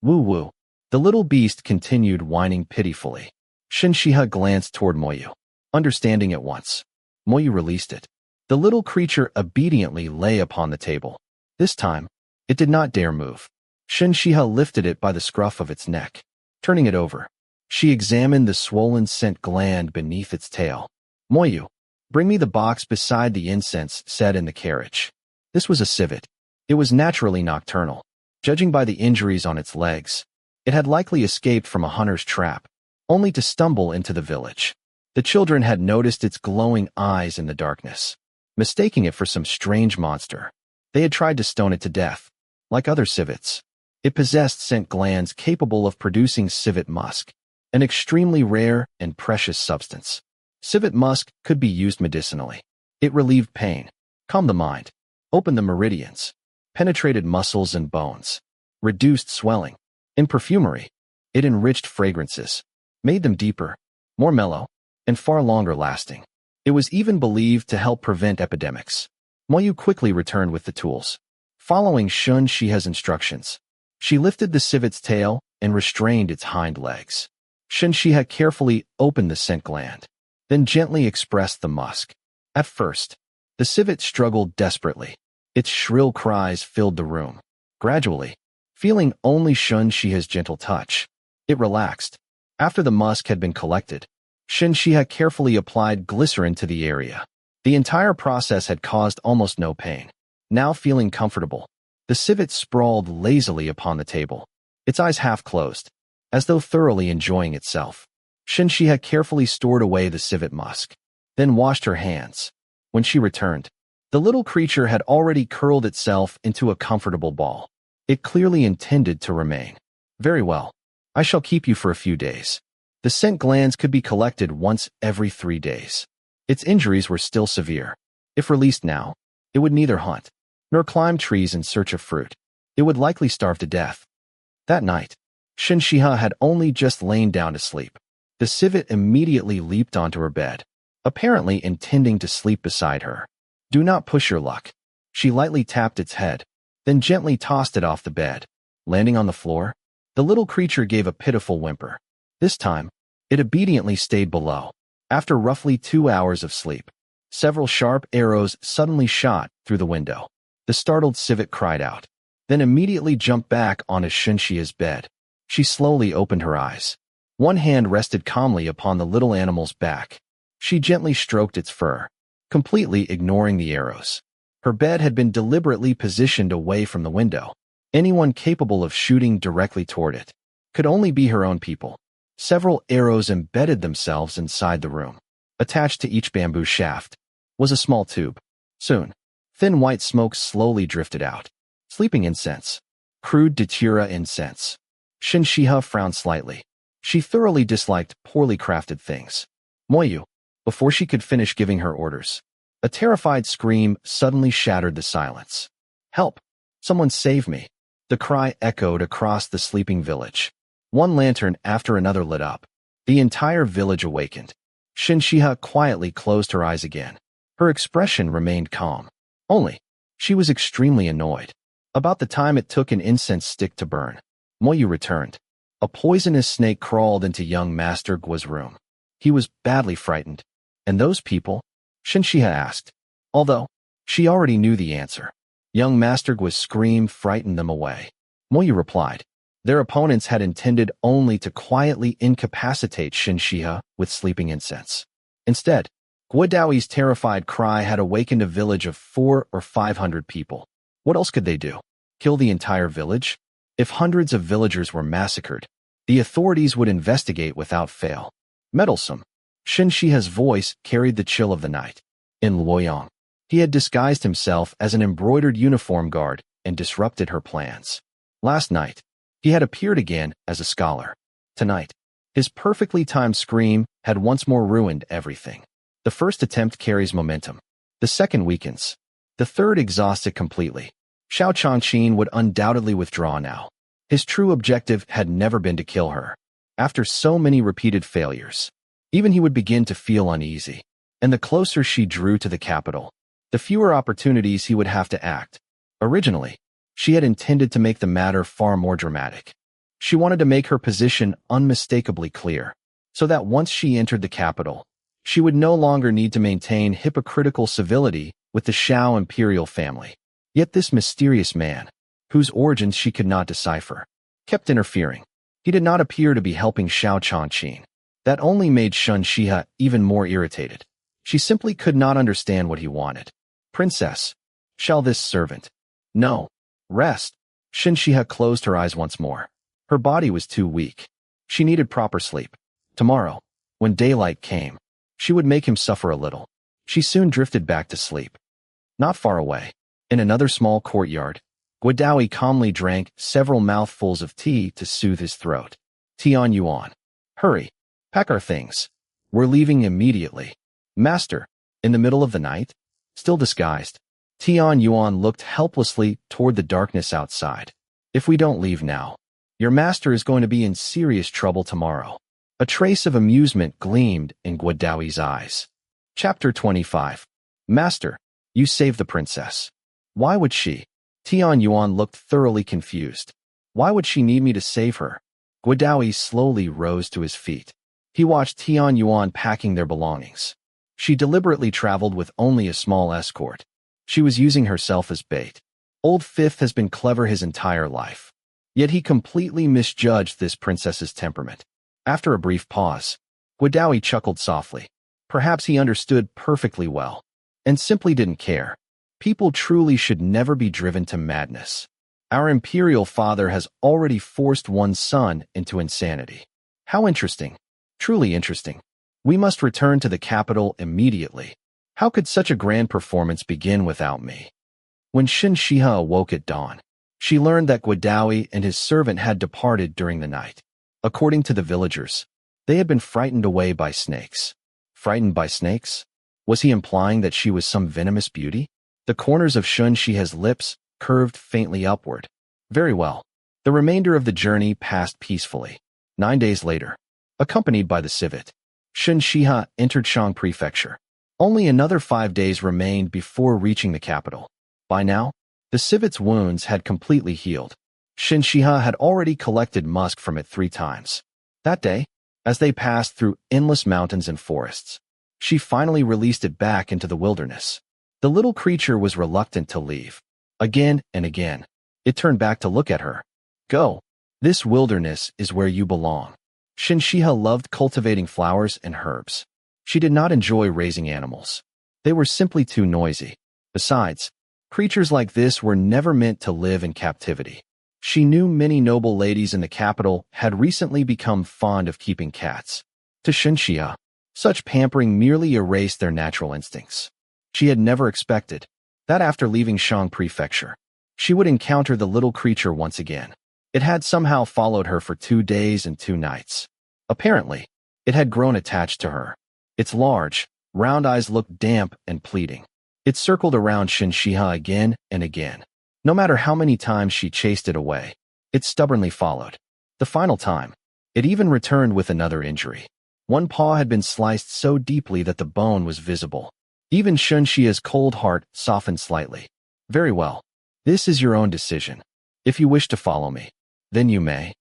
"Woo-woo." The little beast continued whining pitifully. Shen Xihe glanced toward Moyu. Understanding at once, Moyu released it. The little creature obediently lay upon the table. This time, it did not dare move. Shen Xihe lifted it by the scruff of its neck. Turning it over, she examined the swollen scent gland beneath its tail. Moyu, bring me the box beside the incense, said in the carriage. This was a civet. It was naturally nocturnal. Judging by the injuries on its legs, it had likely escaped from a hunter's trap, only to stumble into the village. The children had noticed its glowing eyes in the darkness, mistaking it for some strange monster. They had tried to stone it to death. Like other civets, it possessed scent glands capable of producing civet musk, an extremely rare and precious substance. Civet musk could be used medicinally. It relieved pain, calmed the mind, opened the meridians, penetrated muscles and bones, reduced swelling. In perfumery, it enriched fragrances, made them deeper, more mellow, and far longer lasting. It was even believed to help prevent epidemics. Moyu quickly returned with the tools. Following Shen Xihe's instructions, she lifted the civet's tail and restrained its hind legs. Shen Xihe carefully opened the scent gland, then gently expressed the musk. At first, the civet struggled desperately. Its shrill cries filled the room. Gradually, feeling only Shen Xihe's gentle touch, it relaxed. After the musk had been collected, Shen Xihe carefully applied glycerin to the area. The entire process had caused almost no pain. Now feeling comfortable, the civet sprawled lazily upon the table, its eyes half closed, as though thoroughly enjoying itself. Shen Xihe carefully stored away the civet musk, then washed her hands. When she returned, the little creature had already curled itself into a comfortable ball. It clearly intended to remain. Very well. I shall keep you for a few days. The scent glands could be collected once every 3 days. Its injuries were still severe. If released now, it would neither hunt nor climb trees in search of fruit. It would likely starve to death. That night, Shen Xihe had only just lain down to sleep. The civet immediately leaped onto her bed, apparently intending to sleep beside her. Do not push your luck. She lightly tapped its head, then gently tossed it off the bed. Landing on the floor, the little creature gave a pitiful whimper. This time, it obediently stayed below. After roughly 2 hours of sleep, several sharp arrows suddenly shot through the window. The startled civet cried out, then immediately jumped back onto Shen Xihe's bed. She slowly opened her eyes. One hand rested calmly upon the little animal's back. She gently stroked its fur, completely ignoring the arrows. Her bed had been deliberately positioned away from the window. Anyone capable of shooting directly toward it could only be her own people. Several arrows embedded themselves inside the room. Attached to each bamboo shaft was a small tube. Soon, thin white smoke slowly drifted out. Sleeping incense. Crude datura incense. Shen Xihe frowned slightly. She thoroughly disliked poorly crafted things. Moyu, before she could finish giving her orders, a terrified scream suddenly shattered the silence. Help! Someone save me! The cry echoed across the sleeping village. One lantern after another lit up. The entire village awakened. Shen Xihe quietly closed her eyes again. Her expression remained calm. Only, she was extremely annoyed. About the time it took an incense stick to burn, Moyu returned. A poisonous snake crawled into young Master Guo's room. He was badly frightened. And those people? Shen Xihe asked, although she already knew the answer. Young Master Guo's scream frightened them away. Moyu replied. Their opponents had intended only to quietly incapacitate Shen Xihe with sleeping incense. Instead, Guo Daoi's terrified cry had awakened a village of 400 or 500 people. What else could they do? Kill the entire village? If hundreds of villagers were massacred, the authorities would investigate without fail. Meddlesome. Shen Xihe's voice carried the chill of the night. In Luoyang, he had disguised himself as an embroidered uniform guard and disrupted her plans. Last night, he had appeared again as a scholar. Tonight, his perfectly timed scream had once more ruined everything. The first attempt carries momentum. The second weakens. The third exhausts it completely. Xiao Changqin would undoubtedly withdraw now. His true objective had never been to kill her. After so many repeated failures, even he would begin to feel uneasy. And the closer she drew to the capital, the fewer opportunities he would have to act. Originally, she had intended to make the matter far more dramatic. She wanted to make her position unmistakably clear, so that once she entered the capital, she would no longer need to maintain hypocritical civility with the Xiao imperial family. Yet this mysterious man, whose origins she could not decipher, kept interfering. He did not appear to be helping Xiao Changqing. That only made Shen Xihe even more irritated. She simply could not understand what he wanted. Princess, shall this servant? No. Rest. Shen Xihe closed her eyes once more. Her body was too weak. She needed proper sleep. Tomorrow, when daylight came, she would make him suffer a little. She soon drifted back to sleep. Not far away, in another small courtyard, Guodawi calmly drank several mouthfuls of tea to soothe his throat. Tian Yuan. Hurry. Pack our things. We're leaving immediately. Master, in the middle of the night? Still disguised, Tian Yuan looked helplessly toward the darkness outside. If we don't leave now, your master is going to be in serious trouble tomorrow. A trace of amusement gleamed in Guodawi's eyes. Chapter 25. Master, you saved the princess. Why would she? Tian Yuan looked thoroughly confused. Why would she need me to save her? Guodawi slowly rose to his feet. He watched Tian Yuan packing their belongings. She deliberately traveled with only a small escort. She was using herself as bait. Old Fifth has been clever his entire life. Yet he completely misjudged this princess's temperament. After a brief pause, Guodawi chuckled softly. Perhaps he understood perfectly well, and simply didn't care. People truly should never be driven to madness. Our imperial father has already forced one son into insanity. How interesting. Truly interesting. We must return to the capital immediately. How could such a grand performance begin without me? When Shen Xihe awoke at dawn, she learned that Guodawi and his servant had departed during the night. According to the villagers, they had been frightened away by snakes. Frightened by snakes? Was he implying that she was some venomous beauty? The corners of Shen Xihe's lips curved faintly upward. Very well. The remainder of the journey passed peacefully. 9 days later, accompanied by the civet, Shen Xihe entered Shang Prefecture. Only another 5 days remained before reaching the capital. By now, the civet's wounds had completely healed. Shen Xihe had already collected musk from it 3 times. That day, as they passed through endless mountains and forests, she finally released it back into the wilderness. The little creature was reluctant to leave. Again and again, it turned back to look at her. Go. This wilderness is where you belong. Shen Xihe loved cultivating flowers and herbs. She did not enjoy raising animals. They were simply too noisy. Besides, creatures like this were never meant to live in captivity. She knew many noble ladies in the capital had recently become fond of keeping cats. To Shen Xihe, such pampering merely erased their natural instincts. She had never expected that after leaving Shang Prefecture, she would encounter the little creature once again. It had somehow followed her for 2 days and 2 nights. Apparently, it had grown attached to her. Its large, round eyes looked damp and pleading. It circled around Shen Xihe again and again. No matter how many times she chased it away, it stubbornly followed. The final time, it even returned with another injury. One paw had been sliced so deeply that the bone was visible. Even Shen Xihe's cold heart softened slightly. Very well. This is your own decision. If you wish to follow me, then you may.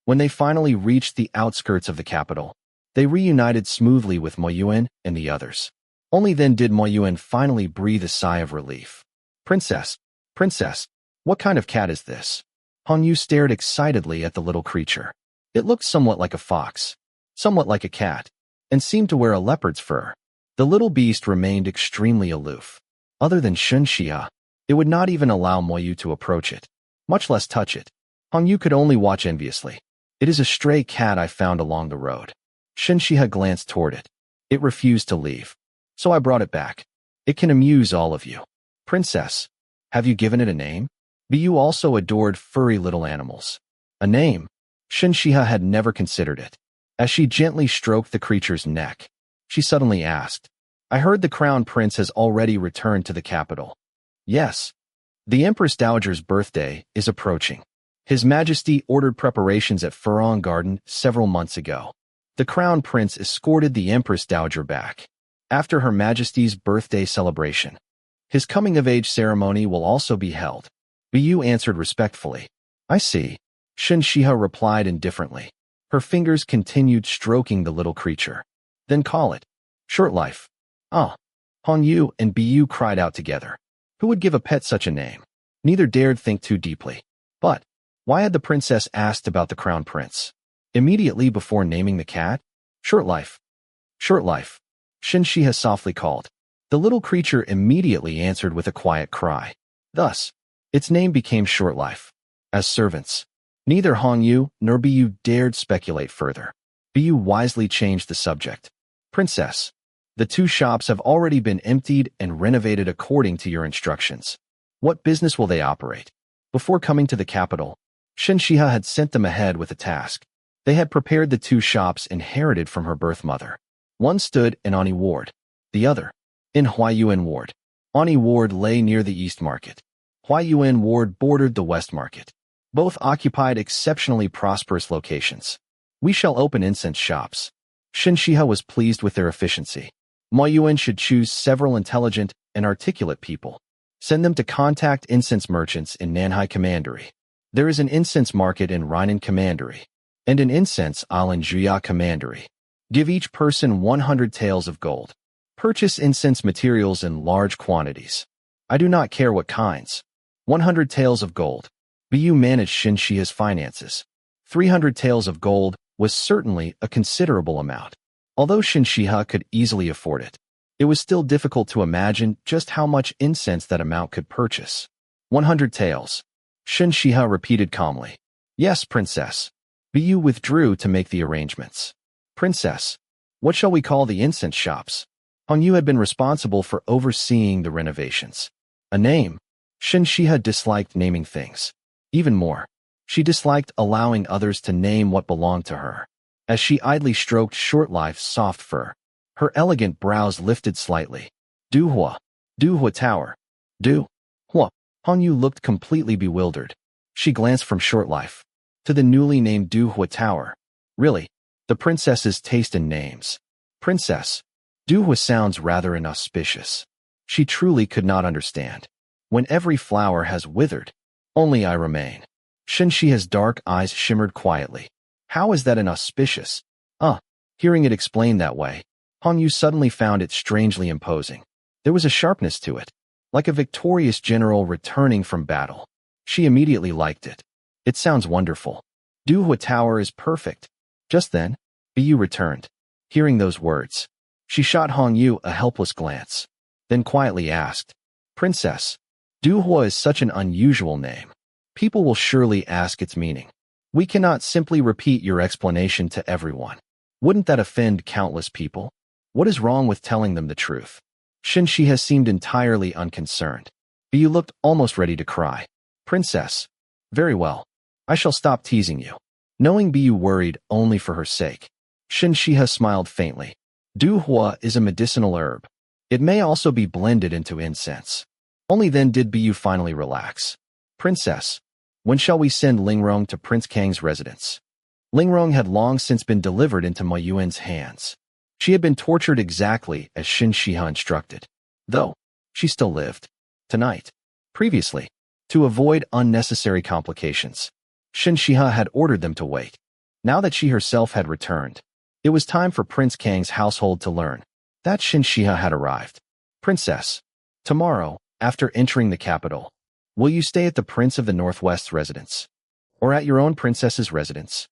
When they finally reached the outskirts of the capital, they reunited smoothly with Mo Yuan and the others. Only then did Mo Yuan finally breathe a sigh of relief. Princess, princess, what kind of cat is this? Hong Yu stared excitedly at the little creature. It looked somewhat like a fox, somewhat like a cat, and seemed to wear a leopard's fur. The little beast remained extremely aloof. Other than Shen Xihe, it would not even allow Mo Yu to approach it, much less touch it. Hong Yu could only watch enviously. It is a stray cat I found along the road. Shen Xihe glanced toward it. It refused to leave, so I brought it back. It can amuse all of you. Princess, have you given it a name? You also adored furry little animals. A name? Shen Xihe had never considered it. As she gently stroked the creature's neck, she suddenly asked, I heard the crown prince has already returned to the capital. Yes. The Empress Dowager's birthday is approaching. His Majesty ordered preparations at Furong Garden several months ago. The crown prince escorted the Empress Dowager back. After Her Majesty's birthday celebration, his coming-of-age ceremony will also be held. Bu answered respectfully. I see. Shen Xihe replied indifferently. Her fingers continued stroking the little creature. Then call it. Short life. Ah. Hong Yu and Bu cried out together. Who would give a pet such a name? Neither dared think too deeply. But why had the princess asked about the crown prince? Immediately before naming the cat? Short life. Short life. Shen Xihe softly called. The little creature immediately answered with a quiet cry. Thus, its name became Short Life. As servants, neither Hong Yu nor Bu dared speculate further. Bu wisely changed the subject. Princess, the two shops have already been emptied and renovated according to your instructions. What business will they operate? Before coming to the capital, Shen Xihe had sent them ahead with a task. They had prepared the two shops inherited from her birth mother. One stood in Ani Ward, the other in Huayong Ward. Ani Ward lay near the East Market. Huayong Ward bordered the West Market. Both occupied exceptionally prosperous locations. We shall open incense shops. Shen Xihe was pleased with their efficiency. Ma Yuan should choose several intelligent and articulate people. Send them to contact incense merchants in Nanhai Commandery. There is an incense market in Rhinan Commandery, and an incense isle in Zhuya Commandery. Give each person 100 taels of gold. Purchase incense materials in large quantities. I do not care what kinds. 100 taels of gold. Bu managed Shen Xihe's finances. 300 taels of gold was certainly a considerable amount. Although Shen Xihe could easily afford it, it was still difficult to imagine just how much incense that amount could purchase. 100 taels. Shen Xihe repeated calmly. Yes, princess. Bu withdrew to make the arrangements. Princess, what shall we call the incense shops? Hong Yu had been responsible for overseeing the renovations. A name. Shen Xihe disliked naming things. Even more, she disliked allowing others to name what belonged to her. As she idly stroked Short Life's soft fur, her elegant brows lifted slightly. Du Hua Tower. Du Hua. Hong Yu looked completely bewildered. She glanced from Short Life to the newly named Du Hua Tower. Really, the princess's taste in names. Princess. Du Hua sounds rather inauspicious. She truly could not understand. When every flower has withered, only I remain. Shen Xihe's dark eyes shimmered quietly. How is that inauspicious? Hearing it explained that way, Hong Yu suddenly found it strangely imposing. There was a sharpness to it, like a victorious general returning from battle. She immediately liked it. It sounds wonderful. Du Hua Tower is perfect. Just then, Bu returned. Hearing those words, she shot Hong Yu a helpless glance, then quietly asked, Princess, Du Hua is such an unusual name. People will surely ask its meaning. We cannot simply repeat your explanation to everyone. Wouldn't that offend countless people? What is wrong with telling them the truth? Shen Xihe seemed entirely unconcerned. Bu looked almost ready to cry. Princess. Very well. I shall stop teasing you. Knowing Bu worried only for her sake, Shen Xihe smiled faintly. Du Hua is a medicinal herb. It may also be blended into incense. Only then did Bu finally relax. Princess, when shall we send Lingrong to Prince Kang's residence? Lingrong had long since been delivered into Ma Yuan's hands. She had been tortured exactly as Shen Xihe instructed, though she still lived. Tonight. Previously, to avoid unnecessary complications, Shen Xihe had ordered them to wait. Now that she herself had returned, it was time for Prince Kang's household to learn that Shen Xihe had arrived. Princess, tomorrow, after entering the capital, will you stay at the Prince of the Northwest's residence, or at your own princess's residence?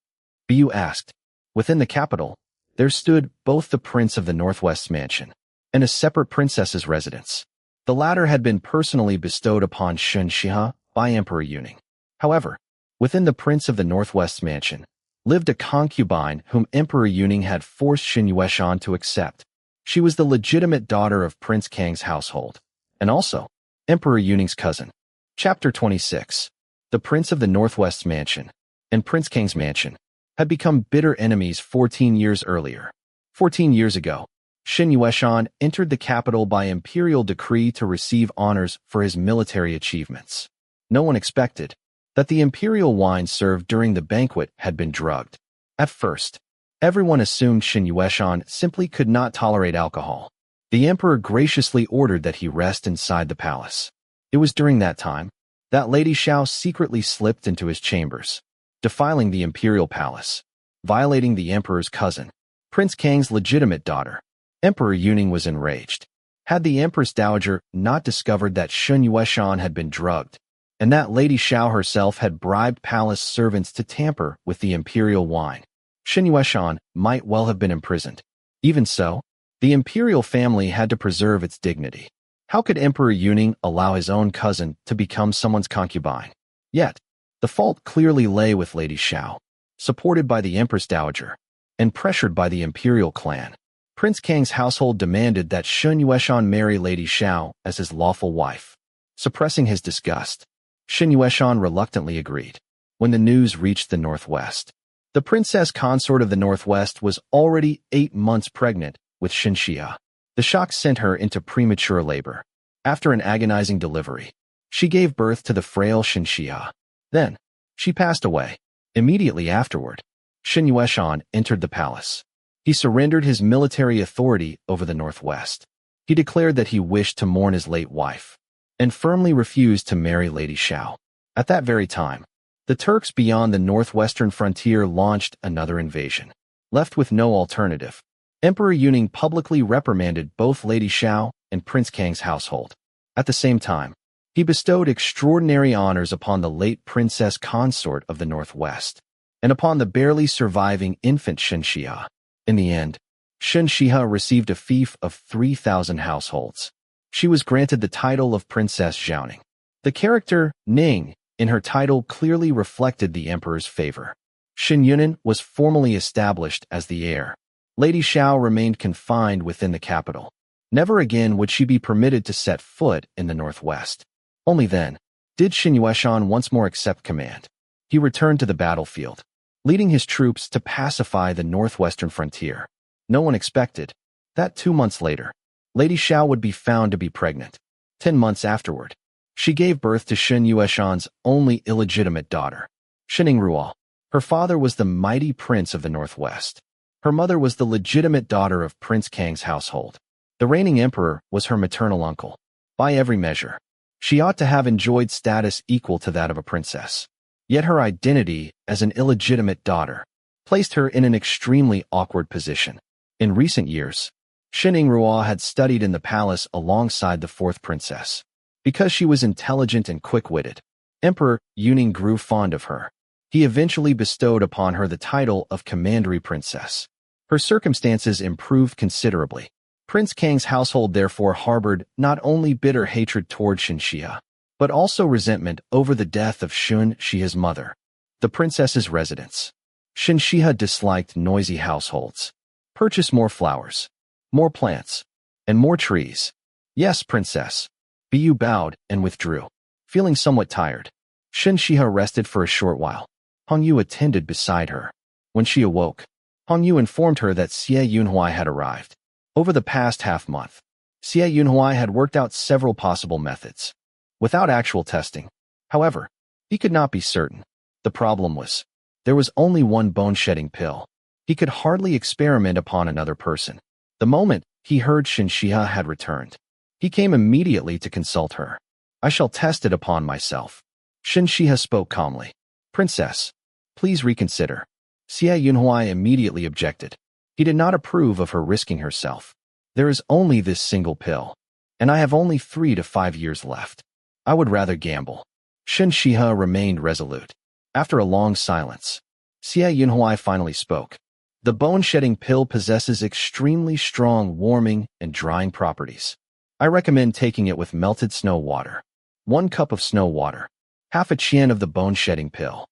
Bu asked. Within the capital, there stood both the Prince of the Northwest's mansion and a separate princess's residence. The latter had been personally bestowed upon Shen Xihe by Emperor Yuning. However, within the Prince of the Northwest's mansion lived a concubine whom Emperor Yuning had forced Shen Yueshan to accept. She was the legitimate daughter of Prince Kang's household, and also Emperor Yuning's cousin. Chapter 26. The Prince of the Northwest's mansion and Prince Kang's mansion had become bitter enemies 14 years earlier. 14 years ago, Shen Yueshan entered the capital by imperial decree to receive honors for his military achievements. No one expected that the imperial wine served during the banquet had been drugged. At first, everyone assumed Shen Yueshan simply could not tolerate alcohol. The emperor graciously ordered that he rest inside the palace. It was during that time that Lady Xiao secretly slipped into his chambers, defiling the imperial palace, violating the emperor's cousin, Prince Kang's legitimate daughter. Emperor Yuning was enraged. Had the Empress Dowager not discovered that Shen Xihe had been drugged, and that Lady Xiao herself had bribed palace servants to tamper with the imperial wine, Shen Xihe might well have been imprisoned. Even so, the imperial family had to preserve its dignity. How could Emperor Yuning allow his own cousin to become someone's concubine? Yet, the fault clearly lay with Lady Xiao, supported by the Empress Dowager, and pressured by the imperial clan. Prince Kang's household demanded that Shen Xihe marry Lady Xiao as his lawful wife. Suppressing his disgust, Shen Xihe reluctantly agreed. When the news reached the northwest, the princess consort of the northwest was already 8 months pregnant with Shen Xihe. The shock sent her into premature labor. After an agonizing delivery, she gave birth to the frail Shen Xihe. Then, she passed away. Immediately afterward, Shen Xihe entered the palace. He surrendered his military authority over the northwest. He declared that he wished to mourn his late wife, and firmly refused to marry Lady Xiao. At that very time, the Turks beyond the northwestern frontier launched another invasion. Left with no alternative, Emperor Yuning publicly reprimanded both Lady Xiao and Prince Kang's household. At the same time, he bestowed extraordinary honors upon the late princess consort of the northwest, and upon the barely surviving infant Shen Xihe. In the end, Shen Xihe received a fief of 3,000 households. She was granted the title of Princess Xiaoning. The character Ning in her title clearly reflected the emperor's favor. Shen Yunan was formally established as the heir. Lady Xiao remained confined within the capital. Never again would she be permitted to set foot in the northwest. Only then did Shen Xihe once more accept command. He returned to the battlefield, leading his troops to pacify the northwestern frontier. No one expected that 2 months later, Lady Xiao would be found to be pregnant. 10 months afterward, she gave birth to Shen Xihe's only illegitimate daughter, Xiningrua. Her father was the mighty prince of the northwest. Her mother was the legitimate daughter of Prince Kang's household. The reigning emperor was her maternal uncle. By every measure, she ought to have enjoyed status equal to that of a princess. Yet her identity as an illegitimate daughter placed her in an extremely awkward position. In recent years, Xiningrua had studied in the palace alongside the fourth princess. Because she was intelligent and quick-witted, Emperor Yuning grew fond of her. He eventually bestowed upon her the title of Commandery Princess. Her circumstances improved considerably. Prince Kang's household therefore harbored not only bitter hatred toward Shen Xihe, but also resentment over the death of Shen Xihe's mother. The princess's residence. Shen Xihe disliked noisy households. Purchase more flowers, more plants, and more trees. Yes, princess. Bu bowed and withdrew. Feeling somewhat tired, Shen Xihe rested for a short while. Hongyu attended beside her. When she awoke, Hongyu informed her that Xie Yunhui had arrived. Over the past half-month, Xie Yunhui had worked out several possible methods. Without actual testing, however, he could not be certain. The problem was, there was only one bone-shedding pill. He could hardly experiment upon another person. The moment he heard Shen Xihe had returned, he came immediately to consult her. I shall test it upon myself. Shen Xihe spoke calmly. Princess, please reconsider. Xie Yunhui immediately objected. He did not approve of her risking herself. There is only this single pill, and I have only 3 to 5 years left. I would rather gamble. Shen Xihe remained resolute. After a long silence, Xie Yunhui finally spoke. The bone-shedding pill possesses extremely strong warming and drying properties. I recommend taking it with melted snow water. 1 cup of snow water. Half a qian of the bone-shedding pill.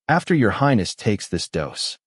After your highness takes this dose,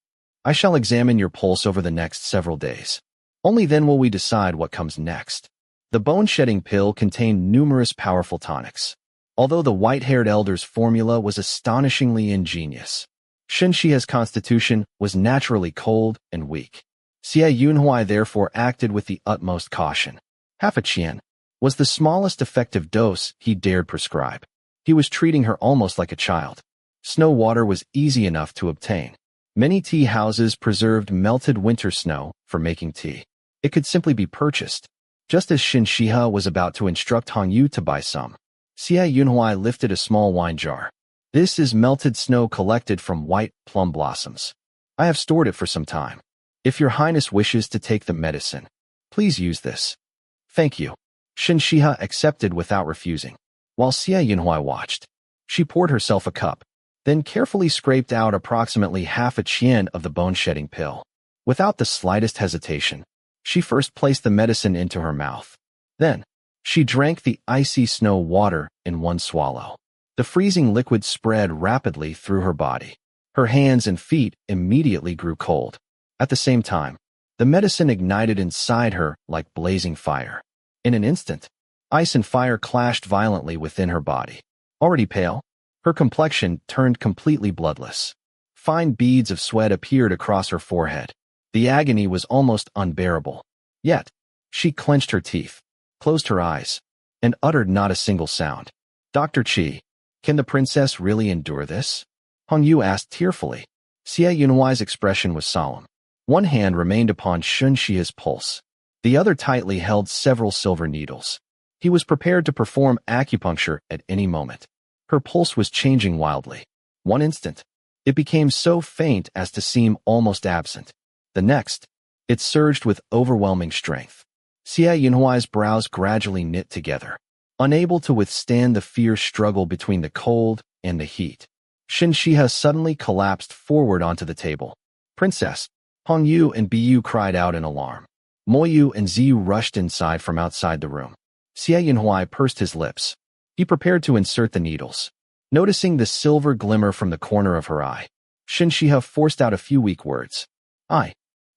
I shall examine your pulse over the next several days. Only then will we decide what comes next. The bone-shedding pill contained numerous powerful tonics. Although the white-haired elder's formula was astonishingly ingenious, Shen Xihe's constitution was naturally cold and weak. Xie Yunhui therefore acted with the utmost caution. Half a qian was the smallest effective dose he dared prescribe. He was treating her almost like a child. Snow water was easy enough to obtain. Many tea houses preserved melted winter snow for making tea. It could simply be purchased. Just as Shen Xihe was about to instruct Hongyu to buy some, Xie Yunhui lifted a small wine jar. This is melted snow collected from white plum blossoms. I have stored it for some time. If your highness wishes to take the medicine, please use this. Thank you. Shen Xihe accepted without refusing. While Xie Yunhui watched, she poured herself a cup, then carefully scraped out approximately half a qian of the bone-shedding pill. Without the slightest hesitation, she first placed the medicine into her mouth. Then, she drank the icy snow water in one swallow. The freezing liquid spread rapidly through her body. Her hands and feet immediately grew cold. At the same time, the medicine ignited inside her like blazing fire. In an instant, ice and fire clashed violently within her body. Already pale, her complexion turned completely bloodless. Fine beads of sweat appeared across her forehead. The agony was almost unbearable. Yet, she clenched her teeth, closed her eyes, and uttered not a single sound. Dr. Qi, can the princess really endure this? Hong Yu asked tearfully. Xie Yunhui's expression was solemn. One hand remained upon Shen Xihe's pulse. The other tightly held several silver needles. He was prepared to perform acupuncture at any moment. Her pulse was changing wildly. One instant, it became so faint as to seem almost absent. The next, it surged with overwhelming strength. Xie Yunhui's brows gradually knit together, unable to withstand the fierce struggle between the cold and the heat. Shen Xihe suddenly collapsed forward onto the table. Princess! Hong Yu and Bu cried out in alarm. Mo Yu and Ziyu rushed inside from outside the room. Xie Yunhui pursed his lips. He prepared to insert the needles. Noticing the silver glimmer from the corner of her eye, Shen Xihe forced out a few weak words. I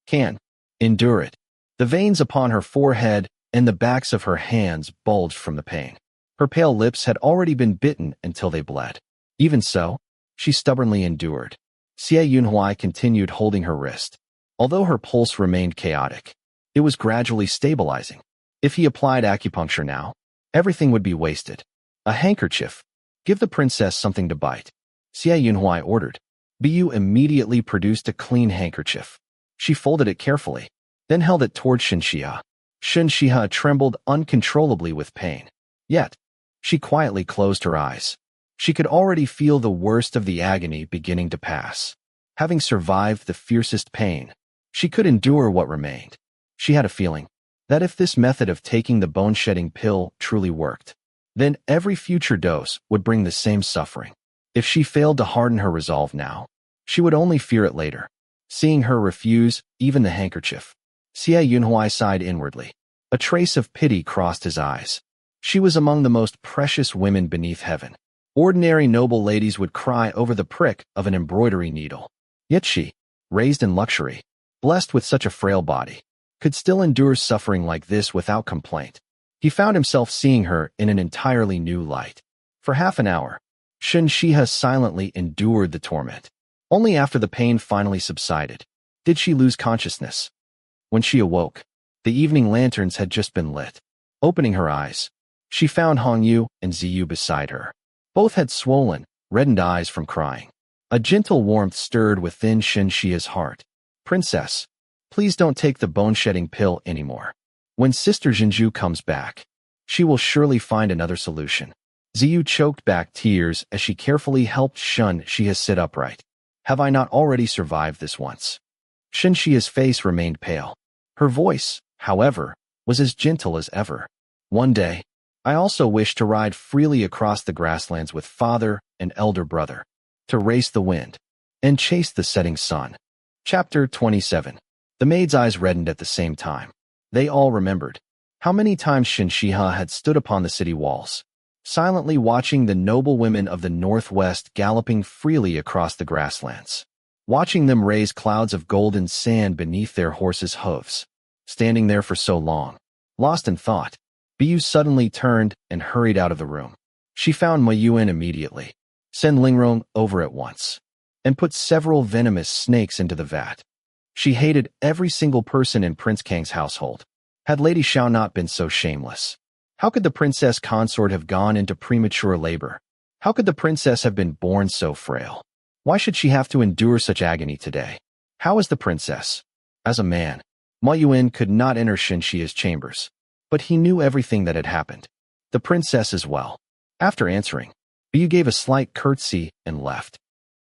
can endure it. The veins upon her forehead and the backs of her hands bulged from the pain. Her pale lips had already been bitten until they bled. Even so, she stubbornly endured. Xie Yunhui continued holding her wrist. Although her pulse remained chaotic, it was gradually stabilizing. If he applied acupuncture now, everything would be wasted. A handkerchief. Give the princess something to bite. Xie Yunhui ordered. Bu immediately produced a clean handkerchief. She folded it carefully, then held it toward Shen Xihe. Shen Xihe trembled uncontrollably with pain. Yet, she quietly closed her eyes. She could already feel the worst of the agony beginning to pass. Having survived the fiercest pain, she could endure what remained. She had a feeling that if this method of taking the bone-shedding pill truly worked, then every future dose would bring the same suffering. If she failed to harden her resolve now, she would only fear it later. Seeing her refuse even the handkerchief, Xie Yunhui sighed inwardly. A trace of pity crossed his eyes. She was among the most precious women beneath heaven. Ordinary noble ladies would cry over the prick of an embroidery needle. Yet she, raised in luxury, blessed with such a frail body, could still endure suffering like this without complaint. He found himself seeing her in an entirely new light. For half an hour, Shen Xihe silently endured the torment. Only after the pain finally subsided did she lose consciousness. When she awoke, the evening lanterns had just been lit. Opening her eyes, she found Hong Yu and Ziyu beside her. Both had swollen, reddened eyes from crying. A gentle warmth stirred within Shen Xihe's heart. Princess, please don't take the bone-shedding pill anymore. When Sister Jinju comes back, she will surely find another solution. Ziyu choked back tears as she carefully helped Shen Xihe sit upright. Have I not already survived this once? Shen Xihe's face remained pale. Her voice, however, was as gentle as ever. One day, I also wish to ride freely across the grasslands with father and elder brother, to race the wind and chase the setting sun. Chapter 27. The maid's eyes reddened at the same time. They all remembered how many times Shen Xihe had stood upon the city walls, silently watching the noble women of the northwest galloping freely across the grasslands, watching them raise clouds of golden sand beneath their horses' hooves. Standing there for so long, lost in thought, Bu suddenly turned and hurried out of the room. She found Ma Yuan immediately, sent Lingrong over at once, and put several venomous snakes into the vat. She hated every single person in Prince Kang's household. Had Lady Xiao not been so shameless? How could the princess consort have gone into premature labor? How could the princess have been born so frail? Why should she have to endure such agony today? How is the princess? As a man, Ma Yuan could not enter Shen Xihe's chambers, but he knew everything that had happened. The princess as well. After answering, Bu gave a slight curtsy and left.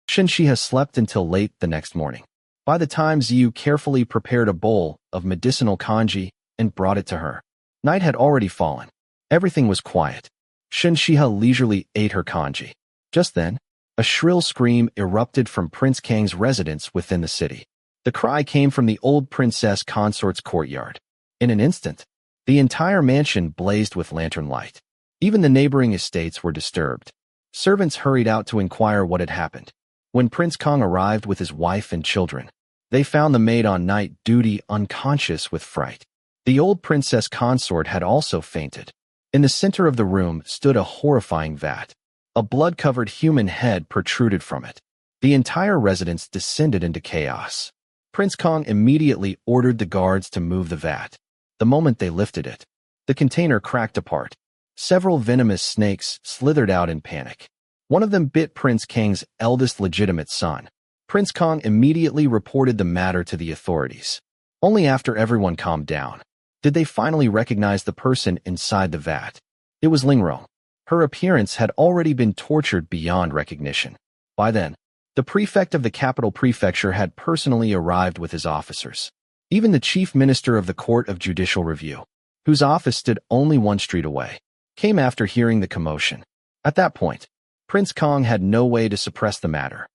Shen Xihe slept until late the next morning. By the time Ziyu carefully prepared a bowl of medicinal congee and brought it to her, night had already fallen. Everything was quiet. Shen Xihe leisurely ate her congee. Just then, a shrill scream erupted from Prince Kang's residence within the city. The cry came from the old princess consort's courtyard. In an instant, the entire mansion blazed with lantern light. Even the neighboring estates were disturbed. Servants hurried out to inquire what had happened. When Prince Kang arrived with his wife and children, they found the maid on night duty unconscious with fright. The old princess consort had also fainted. In the center of the room stood a horrifying vat. A blood-covered human head protruded from it. The entire residence descended into chaos. Prince Kang immediately ordered the guards to move the vat. The moment they lifted it, the container cracked apart. Several venomous snakes slithered out in panic. One of them bit Prince Kang's eldest legitimate son. Prince Kang immediately reported the matter to the authorities. Only after everyone calmed down did they finally recognize the person inside the vat. It was Lingrong. Her appearance had already been tortured beyond recognition. By then, the prefect of the capital prefecture had personally arrived with his officers. Even the chief minister of the Court of Judicial Review, whose office stood only one street away, came after hearing the commotion. At that point, Prince Kang had no way to suppress the matter.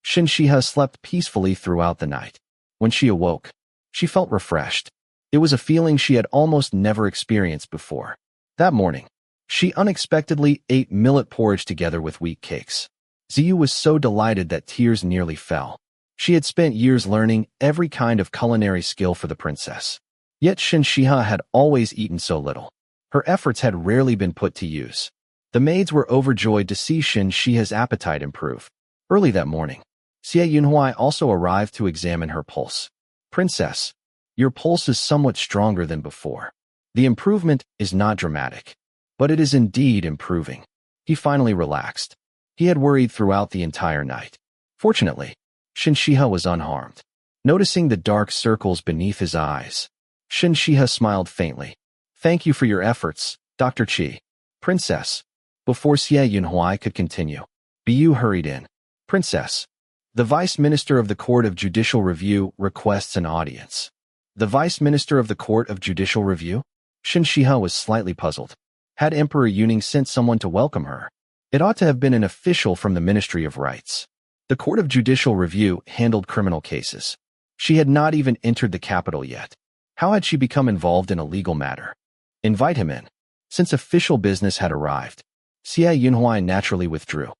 Shen Xihe slept peacefully throughout the night. When she awoke, she felt refreshed. It was a feeling she had almost never experienced before. That morning, she unexpectedly ate millet porridge together with wheat cakes. Ziyu was so delighted that tears nearly fell. She had spent years learning every kind of culinary skill for the princess. Yet Shen Xihe had always eaten so little. Her efforts had rarely been put to use. The maids were overjoyed to see Shen Xihe's appetite improve. Early that morning, Xiao Huayong also arrived to examine her pulse. Princess, your pulse is somewhat stronger than before. The improvement is not dramatic, but it is indeed improving. He finally relaxed. He had worried throughout the entire night. Fortunately, Shen Xihe was unharmed. Noticing the dark circles beneath his eyes, Shen Xihe smiled faintly. Thank you for your efforts, Dr. Qi. Princess. Before Xiao Huayong could continue, Bu hurried in. Princess. The Vice Minister of the Court of Judicial Review requests an audience. The Vice Minister of the Court of Judicial Review? Shen Xihe was slightly puzzled. Had Emperor Yuning sent someone to welcome her? It ought to have been an official from the Ministry of Rights. The Court of Judicial Review handled criminal cases. She had not even entered the capital yet. How had she become involved in a legal matter? Invite him in. Since official business had arrived, Xiao Huayong naturally withdrew.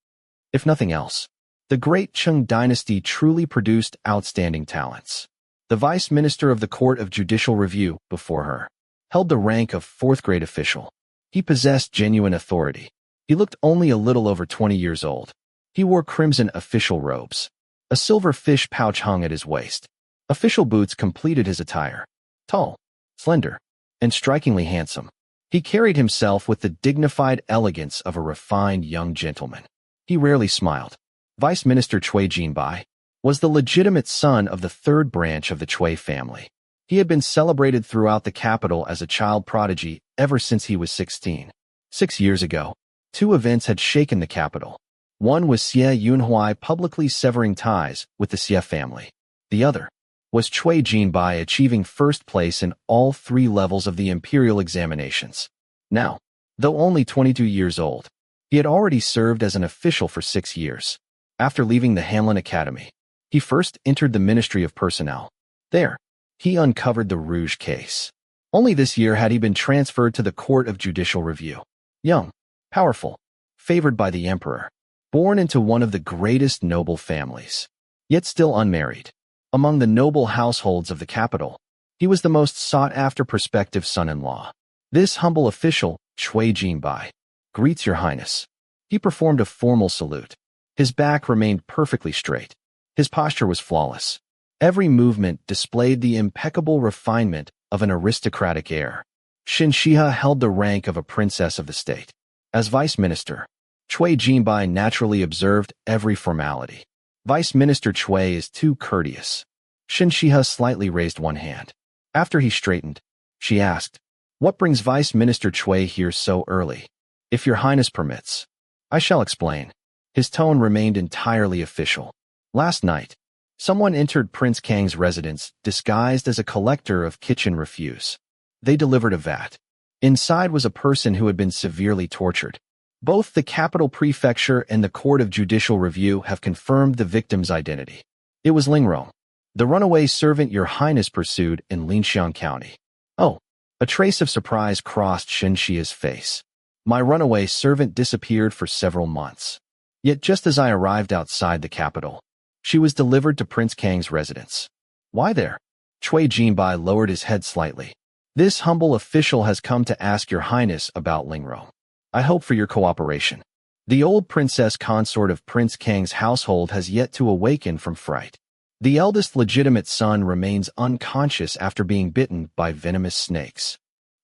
If nothing else, the great Qing dynasty truly produced outstanding talents. The Vice Minister of the Court of Judicial Review, before her, held the rank of fourth-grade official. He possessed genuine authority. He looked only a little over 20 years old. He wore crimson official robes. A silver fish pouch hung at his waist. Official boots completed his attire. Tall, slender, and strikingly handsome, he carried himself with the dignified elegance of a refined young gentleman. He rarely smiled. Vice Minister Cui Jinbai was the legitimate son of the third branch of the Cui family. He had been celebrated throughout the capital as a child prodigy ever since he was 16. 6 years ago, two events had shaken the capital. One was Xiao Huayong publicly severing ties with the Xie family. The other was Cui Jinbai achieving first place in all 3 levels of the imperial examinations. Now, though only 22 years old, he had already served as an official for 6 years. After leaving the Hanlin Academy, he first entered the Ministry of Personnel. There, he uncovered the Rouge case. Only this year had he been transferred to the Court of Judicial Review. Young, powerful, favored by the emperor, born into one of the greatest noble families, yet still unmarried. Among the noble households of the capital, he was the most sought-after prospective son-in-law. This humble official, Cui Jinbai, greets your highness. He performed a formal salute. His back remained perfectly straight. His posture was flawless. Every movement displayed the impeccable refinement of an aristocratic heir. Shen Xihe held the rank of a princess of the state. As vice minister, Cui Jinbai naturally observed every formality. Vice Minister Cui is too courteous. Shen Xihe slightly raised one hand. After he straightened, she asked, "What brings Vice Minister Cui here so early? If your highness permits, I shall explain." His tone remained entirely official. Last night, someone entered Prince Kang's residence disguised as a collector of kitchen refuse. They delivered a vat. Inside was a person who had been severely tortured. Both the capital prefecture and the Court of Judicial Review have confirmed the victim's identity. It was Lingrong, the runaway servant Your Highness pursued in Linxiang County. Oh, a trace of surprise crossed Shen Xihe's face. My runaway servant disappeared for several months. Yet just as I arrived outside the capital, she was delivered to Prince Kang's residence. Why there? Cui Jinbai lowered his head slightly. This humble official has come to ask Your Highness about Lingrong. I hope for your cooperation. The old princess consort of Prince Kang's household has yet to awaken from fright. The eldest legitimate son remains unconscious after being bitten by venomous snakes.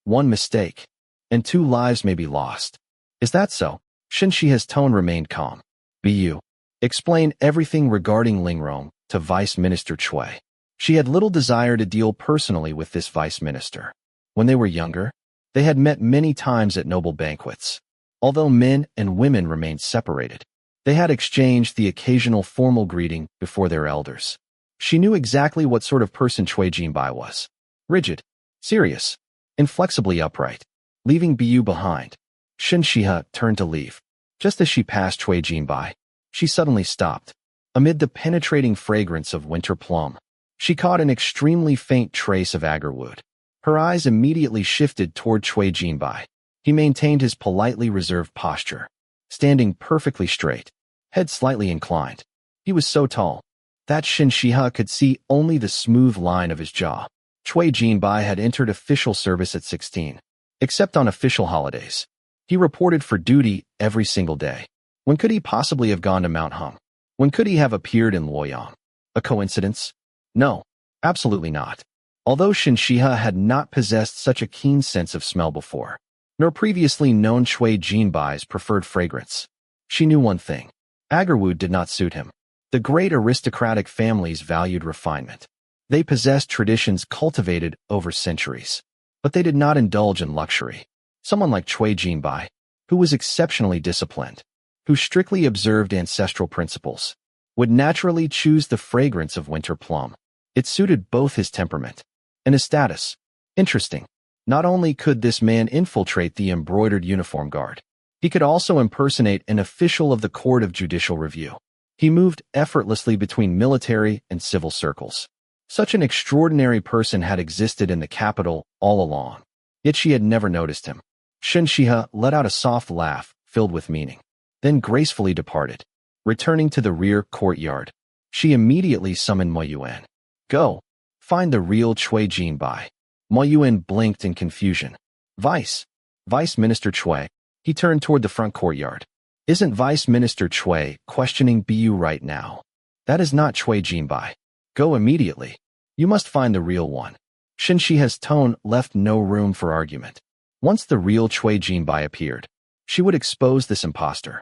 One mistake, and 2 lives may be lost. Is that so? Shen Xihe's tone remained calm. Bu. Explain everything regarding Lingrong to Vice Minister Cui. She had little desire to deal personally with this vice minister. When they were younger, they had met many times at noble banquets. Although men and women remained separated, they had exchanged the occasional formal greeting before their elders. She knew exactly what sort of person Cui Jinbai was. Rigid, serious, inflexibly upright. Leaving Bu behind, Shen Xihe turned to leave. Just as she passed Cui Jinbai, she suddenly stopped. Amid the penetrating fragrance of winter plum, she caught an extremely faint trace of agarwood. Her eyes immediately shifted toward Cui Jinbai. He maintained his politely reserved posture, standing perfectly straight, head slightly inclined. He was so tall that Shen Xihe could see only the smooth line of his jaw. Cui Jinbai had entered official service at 16, except on official holidays. He reported for duty every single day. When could he possibly have gone to Mount Hung? When could he have appeared in Luoyang? A coincidence? No, absolutely not. Although Shen Xihe had not possessed such a keen sense of smell before, nor previously known Cui Jinbai's preferred fragrance, she knew one thing. Agarwood did not suit him. The great aristocratic families valued refinement. They possessed traditions cultivated over centuries, but they did not indulge in luxury. Someone like Cui Jinbai, who was exceptionally disciplined, who strictly observed ancestral principles, would naturally choose the fragrance of winter plum. It suited both his temperament and his status. Interesting. Not only could this man infiltrate the embroidered uniform guard, he could also impersonate an official of the Court of Judicial Review. He moved effortlessly between military and civil circles. Such an extraordinary person had existed in the capital all along, yet she had never noticed him. Shen Xihe let out a soft laugh filled with meaning, then gracefully departed. Returning to the rear courtyard, she immediately summoned Mo Yuan. Go, find the real Cui Jinbai. Mo Yuan blinked in confusion. Vice Minister Cui. He turned toward the front courtyard. Isn't Vice Minister Cui questioning Bu right now? That is not Cui Jinbai. Go immediately. You must find the real one. Shen Xihe's tone left no room for argument. Once the real Cui Jinbai appeared, she would expose this impostor.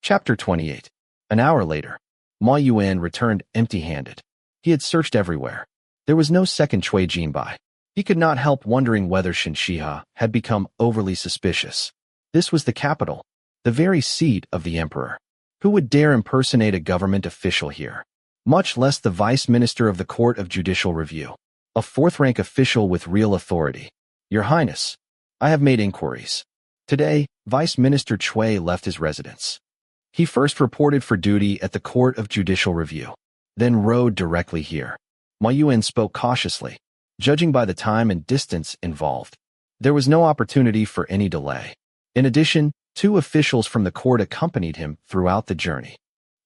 Chapter 28. An hour later, Mo Yuan returned empty-handed. He had searched everywhere. There was no second Cui Jinbai. He could not help wondering whether Shen Xihe had become overly suspicious. This was the capital, the very seat of the emperor. Who would dare impersonate a government official here? Much less the vice minister of the Court of Judicial Review, a fourth-rank official with real authority. Your Highness, I have made inquiries. Today, Vice Minister Cui left his residence. He first reported for duty at the Court of Judicial Review, then rode directly here. Mo Yuan spoke cautiously, judging by the time and distance involved. There was no opportunity for any delay. In addition, 2 officials from the court accompanied him throughout the journey.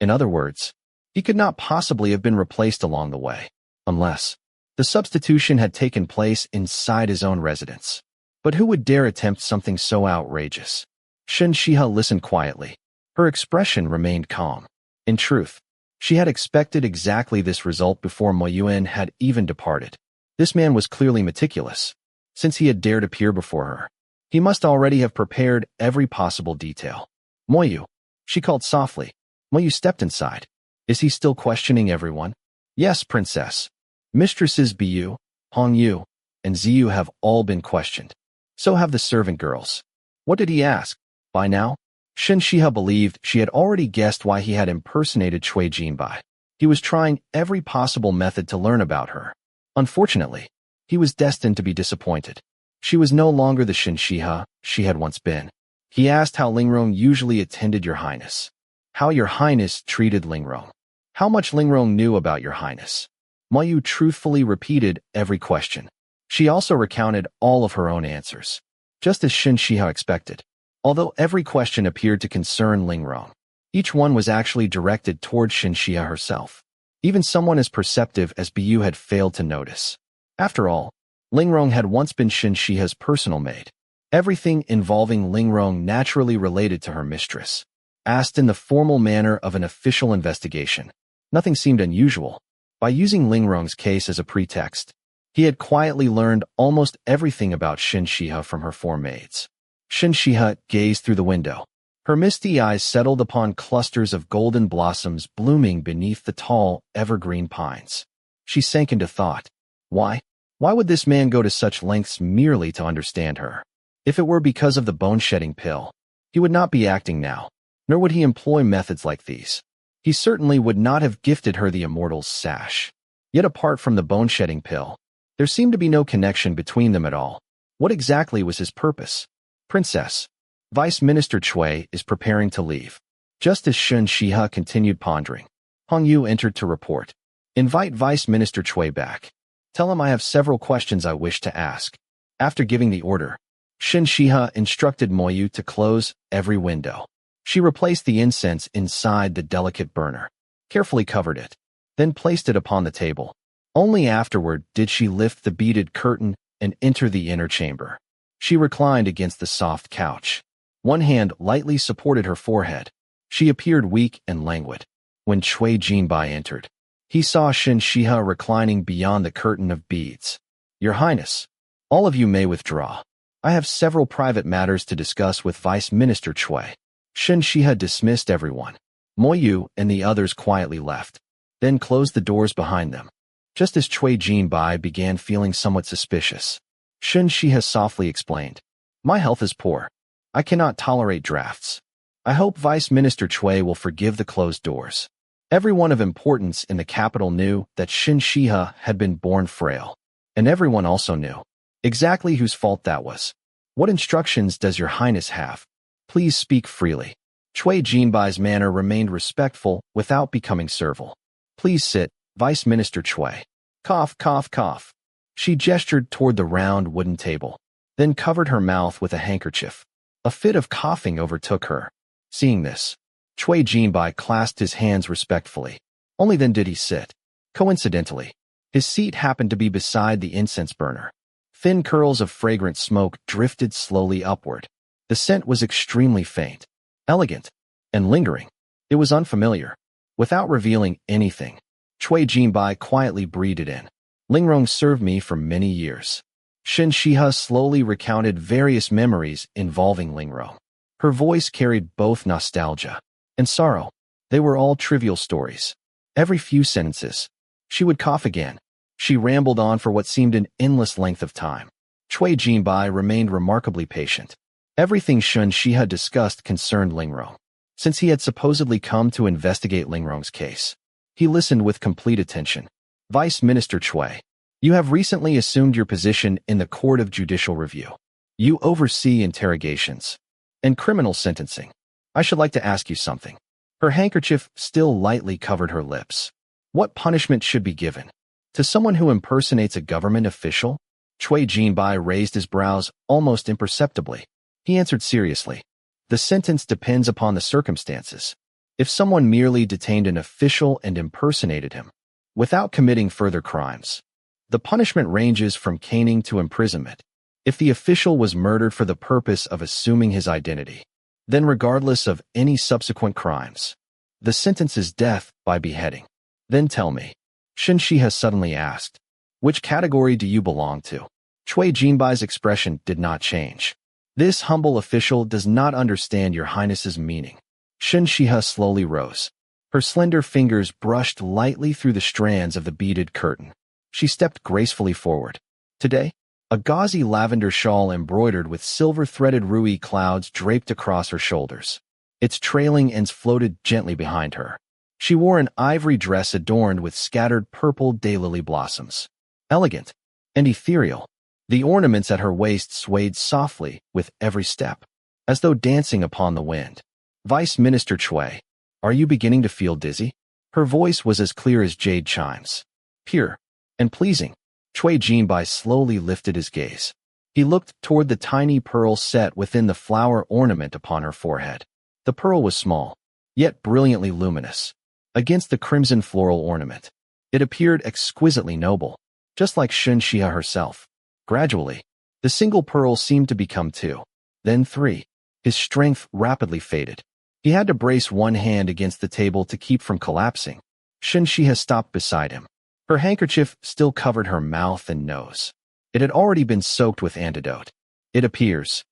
In other words, he could not possibly have been replaced along the way, unless the substitution had taken place inside his own residence. But who would dare attempt something so outrageous? Shen Xihe listened quietly. Her expression remained calm. In truth, she had expected exactly this result before Mo Yuan had even departed. This man was clearly meticulous. Since he had dared appear before her, he must already have prepared every possible detail. Moyu, she called softly. Moyu stepped inside. Is he still questioning everyone? Yes, Princess. Mistresses Bu, Hongyu, and Ziyu have all been questioned. So have the servant girls. What did he ask? By now, Shen Xihe believed she had already guessed why he had impersonated Cui Jinbai. He was trying every possible method to learn about her. Unfortunately, he was destined to be disappointed. She was no longer the Shen Xihe she had once been. He asked how Lingrong usually attended your highness. How your highness treated Lingrong. How much Lingrong knew about your highness. Moyu truthfully repeated every question. She also recounted all of her own answers, just as Shen Xihe expected. Although every question appeared to concern Lingrong, each one was actually directed toward Shen Xihe herself. Even someone as perceptive as Bu had failed to notice. After all, Lingrong had once been Shen Xihe's personal maid. Everything involving Lingrong naturally related to her mistress. Asked in the formal manner of an official investigation, nothing seemed unusual. By using Lingrong's case as a pretext, he had quietly learned almost everything about Shen Xihe from her four maids. Shen Xihe gazed through the window. Her misty eyes settled upon clusters of golden blossoms blooming beneath the tall, evergreen pines. She sank into thought. Why? Why would this man go to such lengths merely to understand her? If it were because of the bone-shedding pill, he would not be acting now, nor would he employ methods like these. He certainly would not have gifted her the immortal's sash. Yet apart from the bone-shedding pill, there seemed to be no connection between them at all. What exactly was his purpose? Princess, Vice Minister Cui is preparing to leave. Just as Shen Xihe continued pondering, Hong Yu entered to report. Invite Vice Minister Cui back. Tell him I have several questions I wish to ask. After giving the order, Shen Xihe instructed Moyu to close every window. She replaced the incense inside the delicate burner, carefully covered it, then placed it upon the table. Only afterward did she lift the beaded curtain and enter the inner chamber. She reclined against the soft couch. One hand lightly supported her forehead. She appeared weak and languid. When Cui Jinbai entered, he saw Shen Xihe reclining beyond the curtain of beads. Your Highness, all of you may withdraw. I have several private matters to discuss with Vice Minister Cui. Shen Xihe dismissed everyone. Moyu and the others quietly left, then closed the doors behind them. Just as Cui Jinbai began feeling somewhat suspicious, Shen Xihe softly explained, My health is poor. I cannot tolerate drafts. I hope Vice Minister Cui will forgive the closed doors. Everyone of importance in the capital knew that Shen Xihe had been born frail, and everyone also knew exactly whose fault that was. What instructions does your highness have? Please speak freely. Cui Jinbai's manner remained respectful without becoming servile. Please sit, Vice Minister Cui. Cough, cough, cough. She gestured toward the round wooden table, then covered her mouth with a handkerchief. A fit of coughing overtook her. Seeing this, Cui Jinbai clasped his hands respectfully. Only then did he sit. Coincidentally, his seat happened to be beside the incense burner. Thin curls of fragrant smoke drifted slowly upward. The scent was extremely faint, elegant, and lingering. It was unfamiliar. Without revealing anything, Cui Jinbai quietly breathed it in. Lingrong served me for many years. Shen Xihe slowly recounted various memories involving Lingrong. Her voice carried both nostalgia and sorrow. They were all trivial stories. Every few sentences, she would cough again. She rambled on for what seemed an endless length of time. Cui Jinbai remained remarkably patient. Everything Shen Xihe discussed concerned Lingrong. Since he had supposedly come to investigate Lingrong's case, he listened with complete attention. Vice Minister Cui, you have recently assumed your position in the Court of Judicial Review. You oversee interrogations and criminal sentencing. I should like to ask you something. Her handkerchief still lightly covered her lips. What punishment should be given to someone who impersonates a government official? Cui Jinbai raised his brows almost imperceptibly. He answered seriously. The sentence depends upon the circumstances. If someone merely detained an official and impersonated him, without committing further crimes, the punishment ranges from caning to imprisonment. If the official was murdered for the purpose of assuming his identity, then regardless of any subsequent crimes, the sentence is death by beheading. Then tell me, Shen Xihe suddenly asked, which category do you belong to? Cui Jinbai's expression did not change. This humble official does not understand your highness's meaning. Shen Xihe slowly rose. Her slender fingers brushed lightly through the strands of the beaded curtain. She stepped gracefully forward. Today, a gauzy lavender shawl embroidered with silver-threaded rui clouds draped across her shoulders. Its trailing ends floated gently behind her. She wore an ivory dress adorned with scattered purple daylily blossoms. Elegant and ethereal, The ornaments at her waist swayed softly with every step, as though dancing upon the wind. Vice Minister Chui, are you beginning to feel dizzy? Her voice was as clear as jade chimes. Pure and pleasing. Chui Jinbai slowly lifted his gaze. He looked toward the tiny pearl set within the flower ornament upon her forehead. The pearl was small, yet brilliantly luminous. Against the crimson floral ornament, it appeared exquisitely noble, just like Shen Xihe herself. Gradually, the single pearl seemed to become 2, then 3. His strength rapidly faded. He had to brace one hand against the table to keep from collapsing. Shen Xihe stopped beside him. Her handkerchief still covered her mouth and nose. It had already been soaked with antidote. It appears.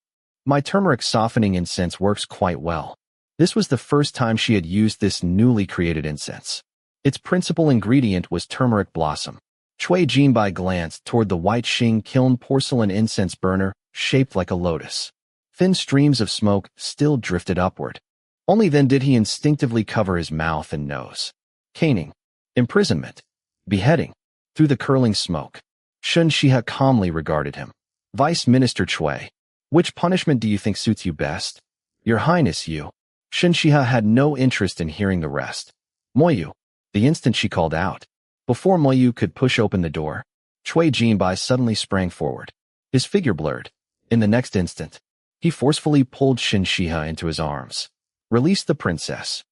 My turmeric softening incense works quite well. This was the first time she had used this newly created incense. Its principal ingredient was turmeric blossom. Chui Jinbai glanced toward the white Xing kiln porcelain incense burner, shaped like a lotus. Thin streams of smoke still drifted upward. Only then did he instinctively cover his mouth and nose. Caning, imprisonment, beheading. Through the curling smoke, Shen Xihe calmly regarded him. Vice Minister Chui, which punishment do you think suits you best? Your Highness, you. Shen Xihe had no interest in hearing the rest. Moyu, the instant she called out. Before Moyu could push open the door, Chui Jinbai suddenly sprang forward. His figure blurred. In the next instant, he forcefully pulled Shen Xihe into his arms. Release the princess.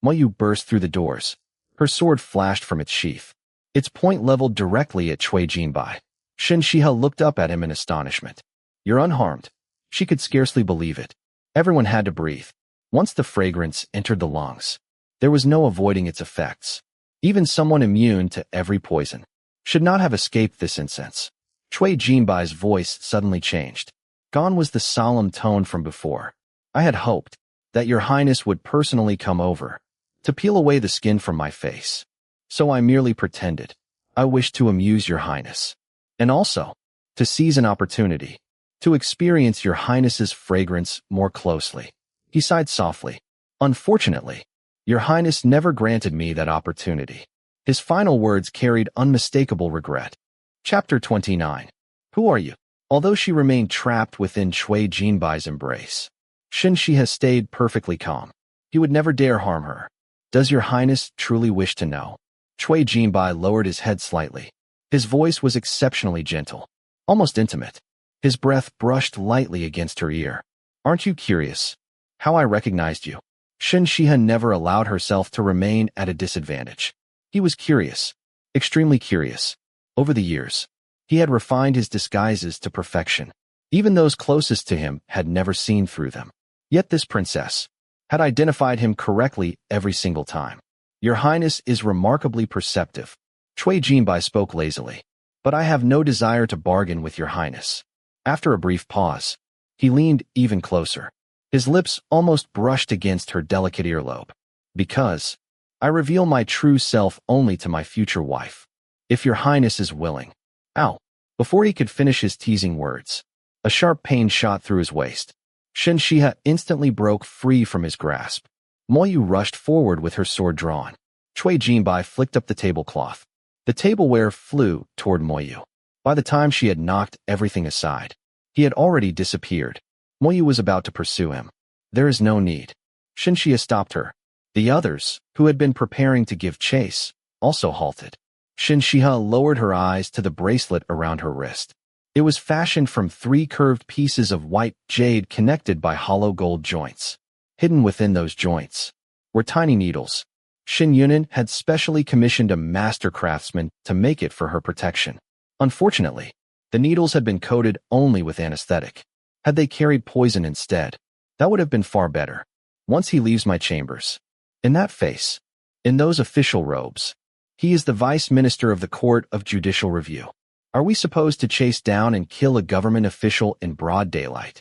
Moyu burst through the doors. Her sword flashed from its sheath, its point leveled directly at Chui Jinbai. Shen Xihe looked up at him in astonishment. You're unharmed. She could scarcely believe it. Everyone had to breathe. Once the fragrance entered the lungs, there was no avoiding its effects. Even someone immune to every poison should not have escaped this incense. Chui Jinbai's voice suddenly changed. Gone was the solemn tone from before. I had hoped that your highness would personally come over to peel away the skin from my face. So I merely pretended. I wished to amuse your highness, and also to seize an opportunity to experience your highness's fragrance more closely. He sighed softly. Unfortunately, your highness never granted me that opportunity. His final words carried unmistakable regret. Chapter 29. Who are you? Although she remained trapped within Chui Jinbai's embrace, Shen Xihe stayed perfectly calm. He would never dare harm her. Does your highness truly wish to know? Chui Jinbai lowered his head slightly. His voice was exceptionally gentle, almost intimate. His breath brushed lightly against her ear. Aren't you curious how I recognized you? Shen Xihe never allowed herself to remain at a disadvantage. He was curious, extremely curious. Over the years, he had refined his disguises to perfection. Even those closest to him had never seen through them. Yet this princess had identified him correctly every single time. Your highness is remarkably perceptive. Chui Jinbai spoke lazily. But I have no desire to bargain with your highness. After a brief pause, he leaned even closer. His lips almost brushed against her delicate earlobe. Because I reveal my true self only to my future wife. If your highness is willing. Ow. Before he could finish his teasing words, a sharp pain shot through his waist. Shen Xihe instantly broke free from his grasp. Moyu rushed forward with her sword drawn. Chui Jinbai flicked up the tablecloth. The tableware flew toward Moyu. By the time she had knocked everything aside, he had already disappeared. Moyu was about to pursue him. There is no need. Shen Xihe stopped her. The others, who had been preparing to give chase, also halted. Shen Xihe lowered her eyes to the bracelet around her wrist. It was fashioned from 3 curved pieces of white jade connected by hollow gold joints. Hidden within those joints were tiny needles. Shen Yunan had specially commissioned a master craftsman to make it for her protection. Unfortunately, the needles had been coated only with anesthetic. Had they carried poison instead, that would have been far better. Once he leaves my chambers, in that face, in those official robes, he is the vice minister of the Court of Judicial Review. Are we supposed to chase down and kill a government official in broad daylight?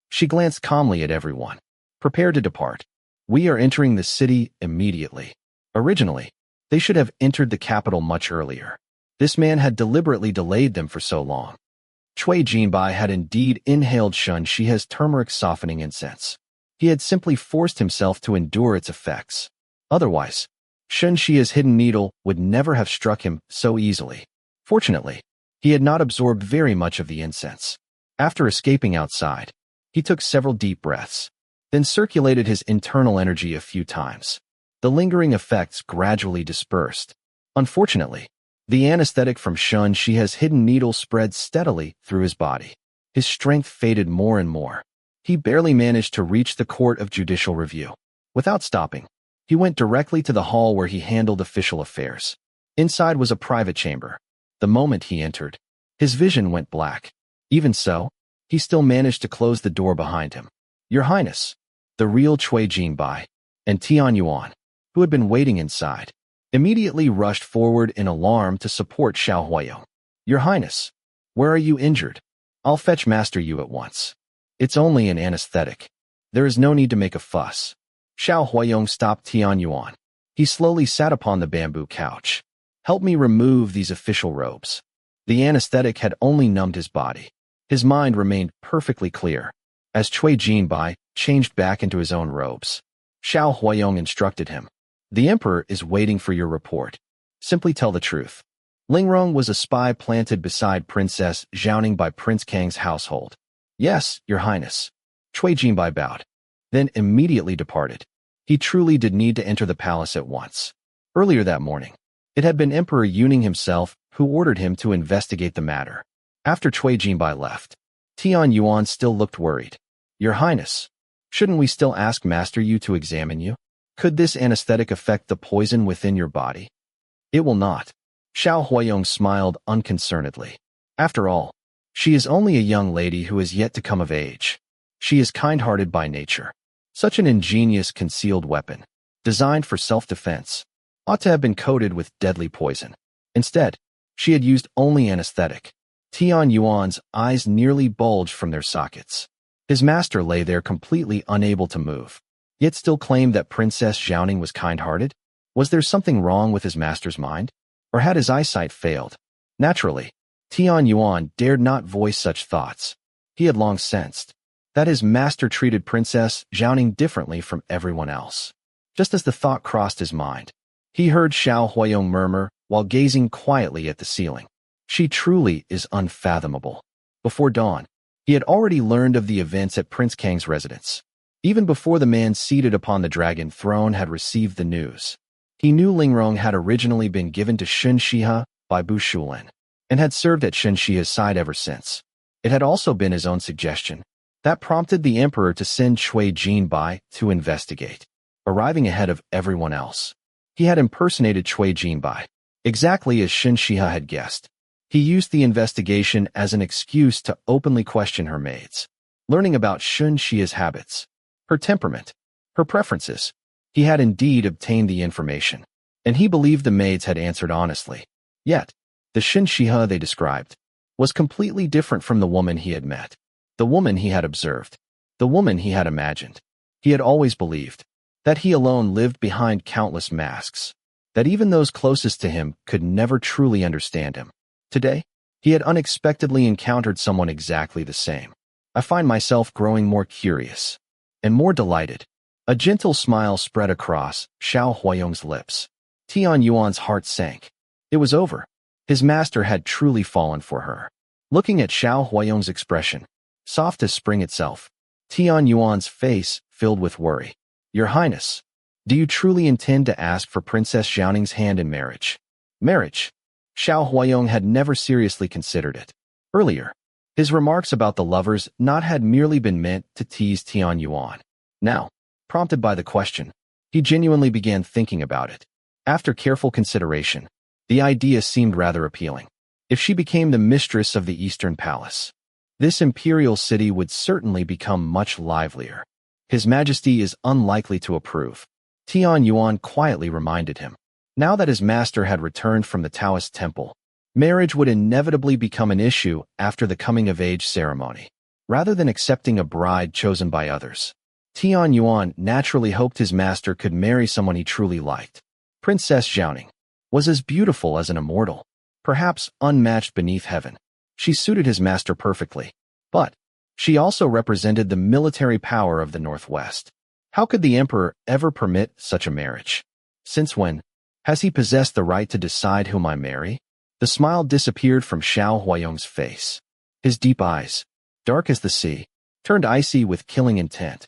She glanced calmly at everyone. Prepare to depart. We are entering the city immediately. Originally, they should have entered the capital much earlier. This man had deliberately delayed them for so long. Chui Jinbai had indeed inhaled Shen Xihe's turmeric softening incense. He had simply forced himself to endure its effects. Otherwise, Shen Xihe's hidden needle would never have struck him so easily. Fortunately, He had not absorbed very much of the incense. After escaping outside, he took several deep breaths, then circulated his internal energy a few times. The lingering effects gradually dispersed. Unfortunately, the anesthetic from Shen Xihe's hidden needle spread steadily through his body. His strength faded more and more. He barely managed to reach the court of judicial review. Without stopping, he went directly to the hall where he handled official affairs. Inside was a private chamber. The moment he entered, his vision went black. Even so, he still managed to close the door behind him. Your Highness, the real Cui Jinbai, and Tian Yuan, who had been waiting inside, immediately rushed forward in alarm to support Xiao Huayong. Your Highness, where are you injured? I'll fetch Master Yu at once. It's only an anesthetic. There is no need to make a fuss. Xiao Huayong stopped Tian Yuan. He slowly sat upon the bamboo couch. Help me remove these official robes. The anesthetic had only numbed his body. His mind remained perfectly clear. As Cui Jinbai changed back into his own robes, Xiao Huayong instructed him. The Emperor is waiting for your report. Simply tell the truth. Lingrong was a spy planted beside Princess Xiaoning by Prince Kang's household. Yes, Your Highness. Cui Jinbai bowed, then immediately departed. He truly did need to enter the palace at once. Earlier that morning, it had been Emperor Yuning himself who ordered him to investigate the matter. After Cui Jinbai left, Tian Yuan still looked worried. Your Highness, shouldn't we still ask Master Yu to examine you? Could this anesthetic affect the poison within your body? It will not. Xiao Huayong smiled unconcernedly. After all, she is only a young lady who is yet to come of age. She is kind-hearted by nature. Such an ingenious concealed weapon, designed for self-defense, ought to have been coated with deadly poison. Instead, she had used only anesthetic. Tian Yuan's eyes nearly bulged from their sockets. His master lay there completely unable to move, yet still claimed that Princess Xiaoning was kind-hearted? Was there something wrong with his master's mind? Or had his eyesight failed? Naturally, Tian Yuan dared not voice such thoughts. He had long sensed that his master treated Princess Xiaoning differently from everyone else. Just as the thought crossed his mind, he heard Xiao Huayong murmur while gazing quietly at the ceiling. She truly is unfathomable. Before dawn, he had already learned of the events at Prince Kang's residence. Even before the man seated upon the dragon throne had received the news, he knew Lingrong had originally been given to Shen Xihe by Bu Shulin, and had served at Shen Xihe's side ever since. It had also been his own suggestion that prompted the Emperor to send Cui Jinbai to investigate. Arriving ahead of everyone else, he had impersonated Cui Jinbai, exactly as Shen Xihe had guessed. He used the investigation as an excuse to openly question her maids, learning about Shen Xihe's habits, her temperament, her preferences. He had indeed obtained the information, and he believed the maids had answered honestly. Yet, the Shen Xihe they described was completely different from the woman he had met, the woman he had observed, the woman he had imagined. He had always believed that he alone lived behind countless masks, that even those closest to him could never truly understand him. Today, he had unexpectedly encountered someone exactly the same. I find myself growing more curious and more delighted. A gentle smile spread across Xiao Huayong's lips. Tian Yuan's heart sank. It was over. His master had truly fallen for her. Looking at Xiao Huayong's expression, soft as spring itself, Tian Yuan's face filled with worry. Your Highness, do you truly intend to ask for Princess Xiaoning's hand in marriage? Marriage? Xiao Huayong had never seriously considered it. Earlier, his remarks about the lovers not had merely been meant to tease Tian Yuan. Now, prompted by the question, he genuinely began thinking about it. After careful consideration, the idea seemed rather appealing. If she became the mistress of the Eastern Palace, this imperial city would certainly become much livelier. His Majesty is unlikely to approve, Tian Yuan quietly reminded him. Now that his master had returned from the Taoist temple, marriage would inevitably become an issue after the coming-of-age ceremony, rather than accepting a bride chosen by others. Tian Yuan naturally hoped his master could marry someone he truly liked. Princess Xiaoning was as beautiful as an immortal, perhaps unmatched beneath heaven. She suited his master perfectly, but she also represented the military power of the Northwest. How could the emperor ever permit such a marriage? Since when has he possessed the right to decide whom I marry? The smile disappeared from Xiao Huayong's face. His deep eyes, dark as the sea, turned icy with killing intent.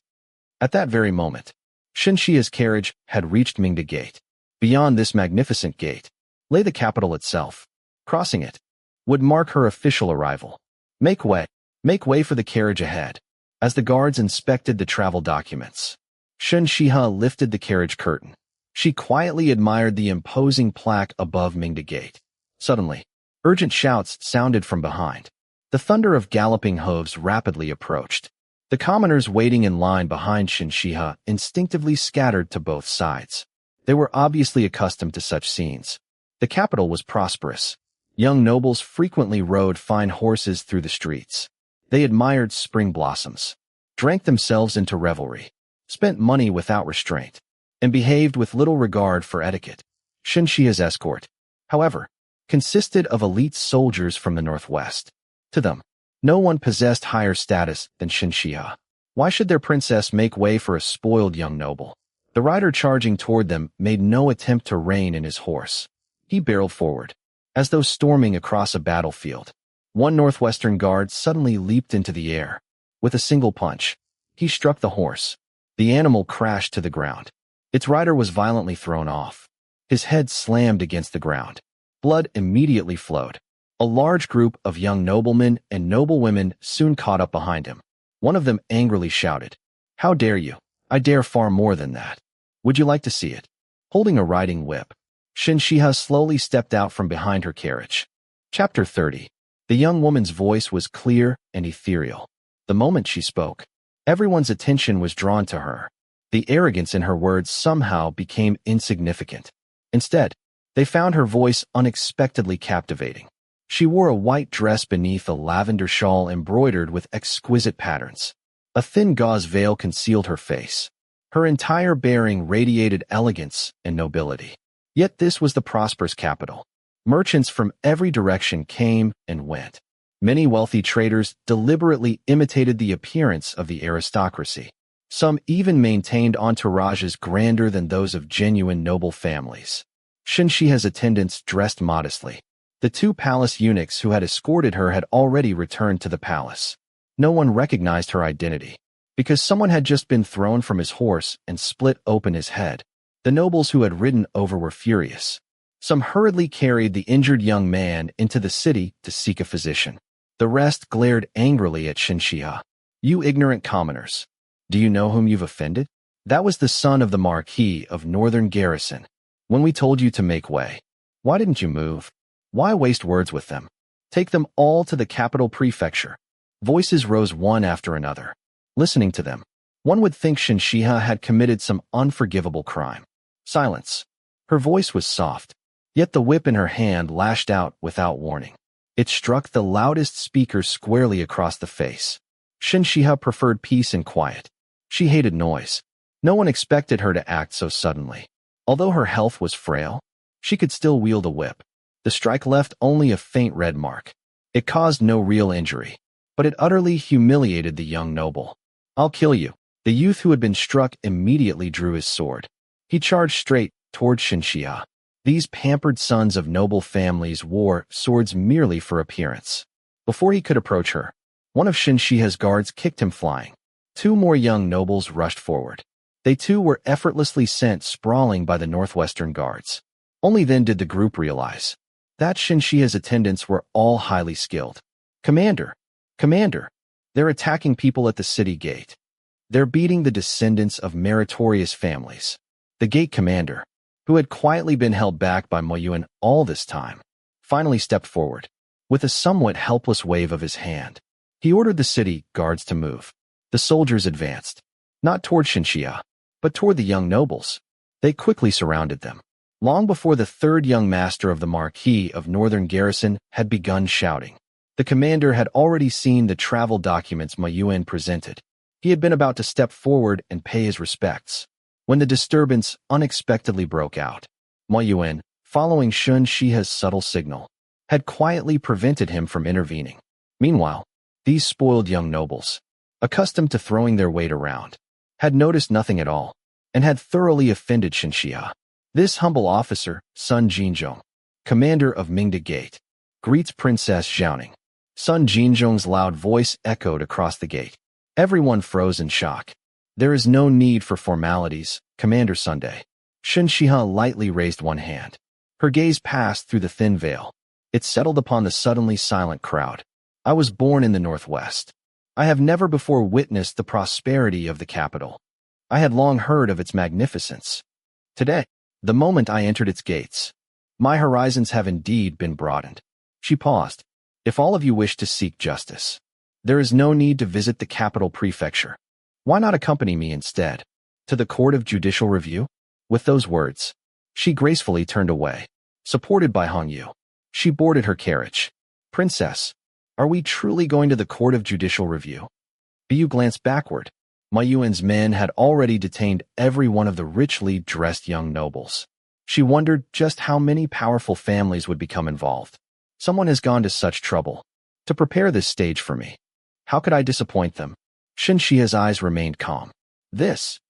At that very moment, Shen Xihe's carriage had reached Mingda Gate. Beyond this magnificent gate lay the capital itself. Crossing it would mark her official arrival. Make way for the carriage ahead. As the guards inspected the travel documents, Shen Xihe lifted the carriage curtain. She quietly admired the imposing plaque above Mingda Gate. Suddenly, urgent shouts sounded from behind. The thunder of galloping hooves rapidly approached. The commoners waiting in line behind Shen Xihe instinctively scattered to both sides. They were obviously accustomed to such scenes. The capital was prosperous. Young nobles frequently rode fine horses through the streets. They admired spring blossoms, drank themselves into revelry, spent money without restraint, and behaved with little regard for etiquette. Shen Xihe's escort, however, consisted of elite soldiers from the northwest. To them, no one possessed higher status than Shen Xihe. Why should their princess make way for a spoiled young noble? The rider charging toward them made no attempt to rein in his horse. He barreled forward, as though storming across a battlefield. One northwestern guard suddenly leaped into the air. With a single punch, he struck the horse. The animal crashed to the ground. Its rider was violently thrown off. His head slammed against the ground. Blood immediately flowed. A large group of young noblemen and noblewomen soon caught up behind him. One of them angrily shouted, "How dare you? I dare far more than that. Would you like to see it?" Holding a riding whip, Shen Xihe slowly stepped out from behind her carriage. Chapter 30. The young woman's voice was clear and ethereal. The moment she spoke, everyone's attention was drawn to her. The arrogance in her words somehow became insignificant. Instead, they found her voice unexpectedly captivating. She wore a white dress beneath a lavender shawl embroidered with exquisite patterns. A thin gauze veil concealed her face. Her entire bearing radiated elegance and nobility. Yet this was the prosperous capital. Merchants from every direction came and went. Many wealthy traders deliberately imitated the appearance of the aristocracy. Some even maintained entourages grander than those of genuine noble families. Shen Xihe's attendants dressed modestly. The two palace eunuchs who had escorted her had already returned to the palace. No one recognized her identity, because someone had just been thrown from his horse and split open his head. The nobles who had ridden over were furious. Some hurriedly carried the injured young man into the city to seek a physician. The rest glared angrily at Shen Xihe. "You ignorant commoners! Do you know whom you've offended? That was the son of the Marquis of Northern Garrison. When we told you to make way, why didn't you move? Why waste words with them? Take them all to the capital prefecture." Voices rose one after another. Listening to them, one would think Shen Xihe had committed some unforgivable crime. Silence. Her voice was soft, yet the whip in her hand lashed out without warning. It struck the loudest speaker squarely across the face. Shen Xihe preferred peace and quiet. She hated noise. No one expected her to act so suddenly. Although her health was frail, she could still wield a whip. The strike left only a faint red mark. It caused no real injury, but it utterly humiliated the young noble. "I'll kill you." The youth who had been struck immediately drew his sword. He charged straight toward Shen Xihe. These pampered sons of noble families wore swords merely for appearance. Before he could approach her, one of Shen Xihe's guards kicked him flying. Two more young nobles rushed forward. They too were effortlessly sent sprawling by the northwestern guards. Only then did the group realize that Shen Xihe's attendants were all highly skilled. "Commander! Commander! They're attacking people at the city gate. They're beating the descendants of meritorious families." The gate commander, who had quietly been held back by Mo Yuan all this time, finally stepped forward. With a somewhat helpless wave of his hand, he ordered the city guards to move. The soldiers advanced, not toward Shen Xihe, but toward the young nobles. They quickly surrounded them. Long before the third young master of the Marquis of Northern Garrison had begun shouting, the commander had already seen the travel documents Mo Yuan presented. He had been about to step forward and pay his respects when the disturbance unexpectedly broke out. Mo Yuan, following Shen Xihe's subtle signal, had quietly prevented him from intervening. Meanwhile, these spoiled young nobles, accustomed to throwing their weight around, had noticed nothing at all and had thoroughly offended Shen Xihe. This humble officer, Sun Jinzhong, commander of Mingda Gate, greets Princess Xiaoning. Sun Jinzhong's loud voice echoed across the gate. Everyone froze in shock. There is no need for formalities, Commander Sunday. Shen Xihe lightly raised one hand. Her gaze passed through the thin veil. It settled upon the suddenly silent crowd. I was born in the Northwest. I have never before witnessed the prosperity of the capital. I had long heard of its magnificence. Today, the moment I entered its gates, my horizons have indeed been broadened. She paused. If all of you wish to seek justice, there is no need to visit the capital prefecture. Why not accompany me instead to the Court of Judicial Review? With those words, she gracefully turned away. Supported by Hong Yu, she boarded her carriage. Princess, are we truly going to the Court of Judicial Review? Bu glanced backward. Ma Yuan's men had already detained every one of the richly dressed young nobles. She wondered just how many powerful families would become involved. Someone has gone to such trouble to prepare this stage for me. How could I disappoint them? Shen Xihe's eyes remained calm. This.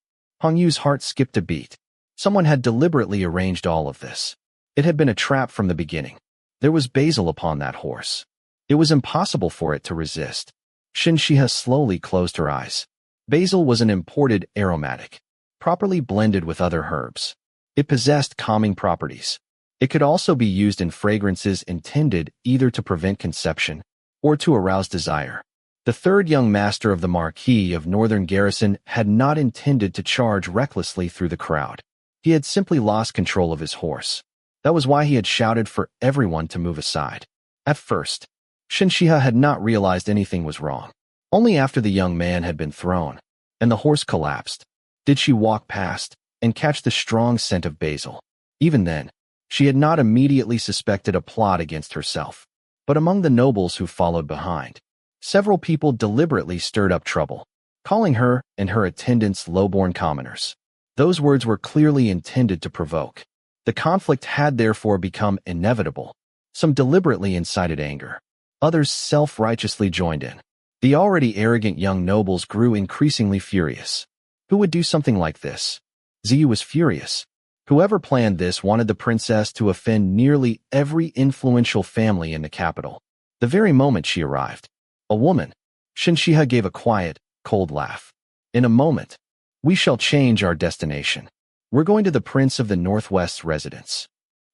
Hong Yu's heart skipped a beat. Someone had deliberately arranged all of this. It had been a trap from the beginning. There was basil upon that horse. It was impossible for it to resist. Shen Xihe slowly closed her eyes. Basil was an imported aromatic, properly blended with other herbs. It possessed calming properties. It could also be used in fragrances intended either to prevent conception or to arouse desire. The third young master of the Marquis of Northern Garrison had not intended to charge recklessly through the crowd. He had simply lost control of his horse. That was why he had shouted for everyone to move aside. At first, Shen Xihe had not realized anything was wrong. Only after the young man had been thrown and the horse collapsed did she walk past and catch the strong scent of basil. Even then, she had not immediately suspected a plot against herself. But among the nobles who followed behind, several people deliberately stirred up trouble, calling her and her attendants low-born commoners. Those words were clearly intended to provoke. The conflict had therefore become inevitable. Some deliberately incited anger. Others self-righteously joined in. The already arrogant young nobles grew increasingly furious. Who would do something like this? Ziyu was furious. Whoever planned this wanted the princess to offend nearly every influential family in the capital. The very moment she arrived, a woman, Shen Xihe gave a quiet, cold laugh. In a moment, we shall change our destination. We're going to the Prince of the Northwest's residence.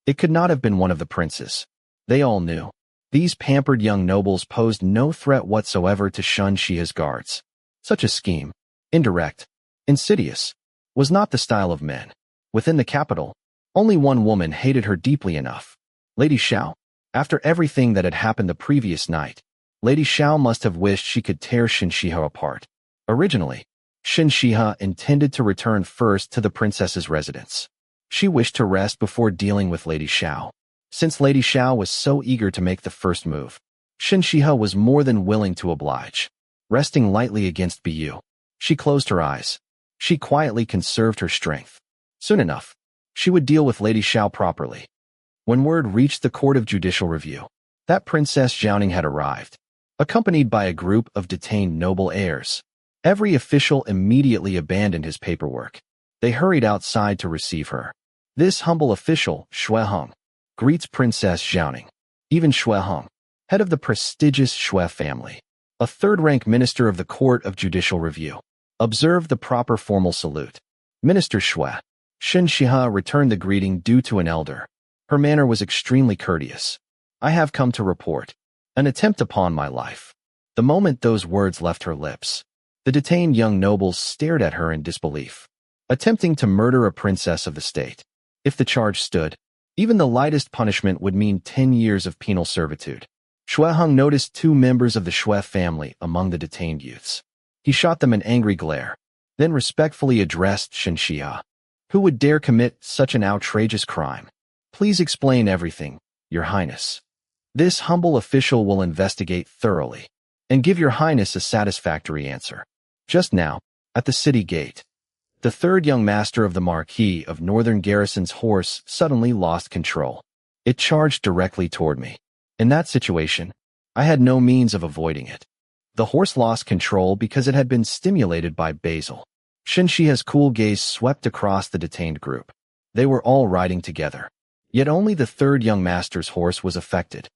It could not have been one of the princes. They all knew. These pampered young nobles posed no threat whatsoever to Shen Xihe's guards. Such a scheme, indirect, insidious, was not the style of men. Within the capital, only one woman hated her deeply enough. Lady Xiao. After everything that had happened the previous night, Lady Xiao must have wished she could tear Shen Xihe apart. Originally, Shen Xihe intended to return first to the princess's residence. She wished to rest before dealing with Lady Xiao. Since Lady Xiao was so eager to make the first move, Shen Xihe was more than willing to oblige. Resting lightly against Bu, she closed her eyes. She quietly conserved her strength. Soon enough, she would deal with Lady Xiao properly. When word reached the Court of Judicial Review that Princess Xiaoning had arrived, accompanied by a group of detained noble heirs, every official immediately abandoned his paperwork. They hurried outside to receive her. This humble official, Xiao Huayong, greets Princess Xiaoning. Even Xiao Huayong, head of the prestigious Xiao family, a third-rank minister of the Court of Judicial Review, observed the proper formal salute. Minister Xiao. Shen Xihe returned the greeting due to an elder. Her manner was extremely courteous. I have come to report an attempt upon my life. The moment those words left her lips, the detained young nobles stared at her in disbelief. Attempting to murder a princess of the state. If the charge stood, even the lightest punishment would mean 10 years of penal servitude. Xiao Huayong noticed 2 members of the Xiao family among the detained youths. He shot them an angry glare, then respectfully addressed Shen Xihe. Who would dare commit such an outrageous crime? Please explain everything, Your Highness. This humble official will investigate thoroughly and give Your Highness a satisfactory answer. Just now, at the city gate, the third young master of the Marquis of Northern Garrison's horse suddenly lost control. It charged directly toward me. In that situation, I had no means of avoiding it. The horse lost control because it had been stimulated by basil. Shen Xihe's cool gaze swept across the detained group. They were all riding together. Yet only the third young master's horse was affected.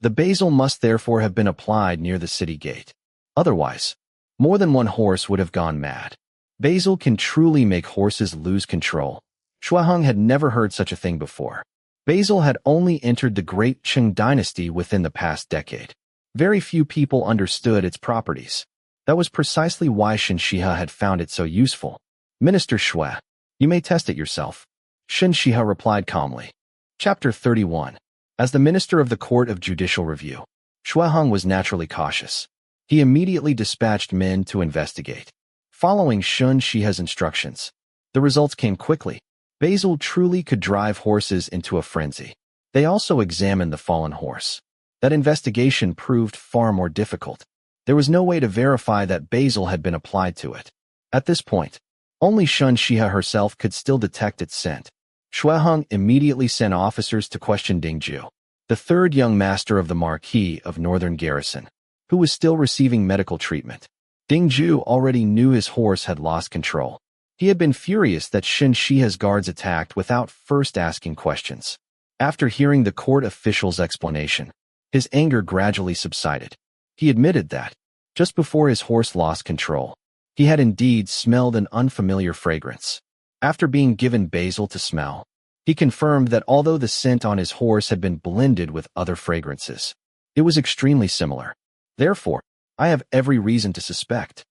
The basil must therefore have been applied near the city gate. Otherwise, more than one horse would have gone mad. Basil can truly make horses lose control. Xiao Huayong had never heard such a thing before. Basil had only entered the great Qing dynasty within the past decade. Very few people understood its properties. That was precisely why Shen Xihe had found it so useful. Minister Xue, you may test it yourself. Shen Xihe replied calmly. Chapter 31. As the Minister of the Court of Judicial Review, Xiao Huayong was naturally cautious. He immediately dispatched men to investigate. Following Shen Xihe's instructions, the results came quickly. Basil truly could drive horses into a frenzy. They also examined the fallen horse. That investigation proved far more difficult. There was no way to verify that basil had been applied to it. At this point, only Shen Xihe herself could still detect its scent. Xiao Huayong immediately sent officers to question Qingzhi, the third young master of the Marquis of Northern Garrison, who was still receiving medical treatment. Qingzhi already knew his horse had lost control. He had been furious that Shen Xihe's guards attacked without first asking questions. After hearing the court official's explanation, his anger gradually subsided. He admitted that, just before his horse lost control, he had indeed smelled an unfamiliar fragrance. After being given basil to smell, he confirmed that although the scent on his horse had been blended with other fragrances, it was extremely similar. Therefore, I have every reason to suspect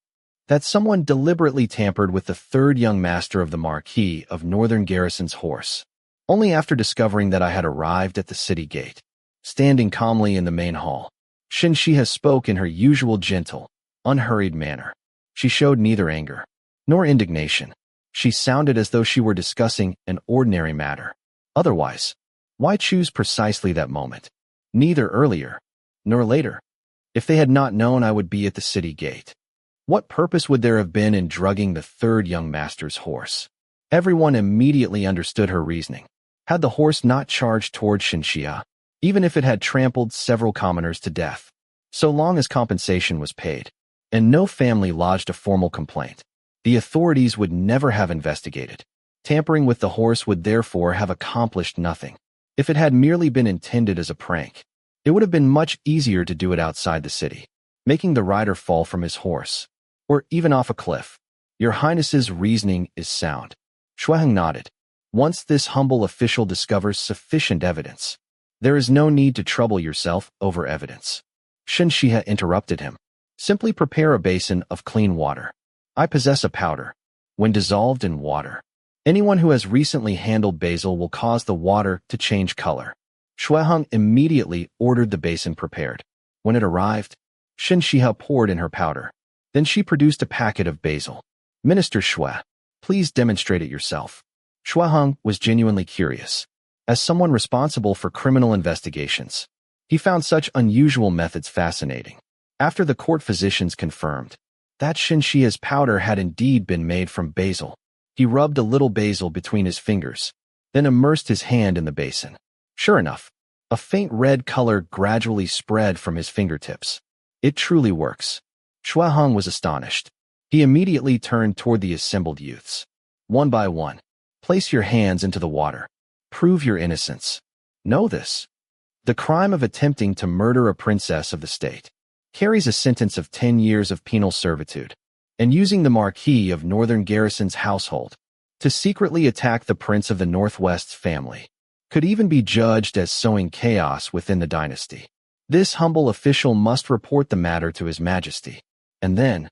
that someone deliberately tampered with the third young master of the Marquis of Northern Garrison's horse. Only after discovering that I had arrived at the city gate, standing calmly in the main hall, Shen Xihe spoke in her usual gentle, unhurried manner. She showed neither anger nor indignation. She sounded as though she were discussing an ordinary matter. Otherwise, why choose precisely that moment? Neither earlier nor later. If they had not known I would be at the city gate, what purpose would there have been in drugging the third young master's horse? Everyone immediately understood her reasoning. Had the horse not charged toward Shen Xihe, even if it had trampled several commoners to death, so long as compensation was paid, and no family lodged a formal complaint, the authorities would never have investigated. Tampering with the horse would therefore have accomplished nothing. If it had merely been intended as a prank, it would have been much easier to do it outside the city, making the rider fall from his horse, or even off a cliff. Your Highness's reasoning is sound. Xiao Huayong nodded. Once this humble official discovers sufficient evidence, there is no need to trouble yourself over evidence. Shen Xihe interrupted him. Simply prepare a basin of clean water. I possess a powder. When dissolved in water, anyone who has recently handled basil will cause the water to change color. Xiao Huayong immediately ordered the basin prepared. When it arrived, Shen Xihe poured in her powder. Then she produced a packet of basil. Minister Xue, please demonstrate it yourself. Xiao Huayong was genuinely curious. As someone responsible for criminal investigations, he found such unusual methods fascinating. After the court physicians confirmed that Shen Xihe's powder had indeed been made from basil, he rubbed a little basil between his fingers, then immersed his hand in the basin. Sure enough, a faint red color gradually spread from his fingertips. It truly works. Xiao Huayong was astonished. He immediately turned toward the assembled youths. One by one, place your hands into the water. Prove your innocence. Know this. The crime of attempting to murder a princess of the state carries a sentence of 10 years of penal servitude, and using the Marquis of Northern Garrison's household to secretly attack the Prince of the Northwest's family could even be judged as sowing chaos within the dynasty. This humble official must report the matter to His Majesty. And then,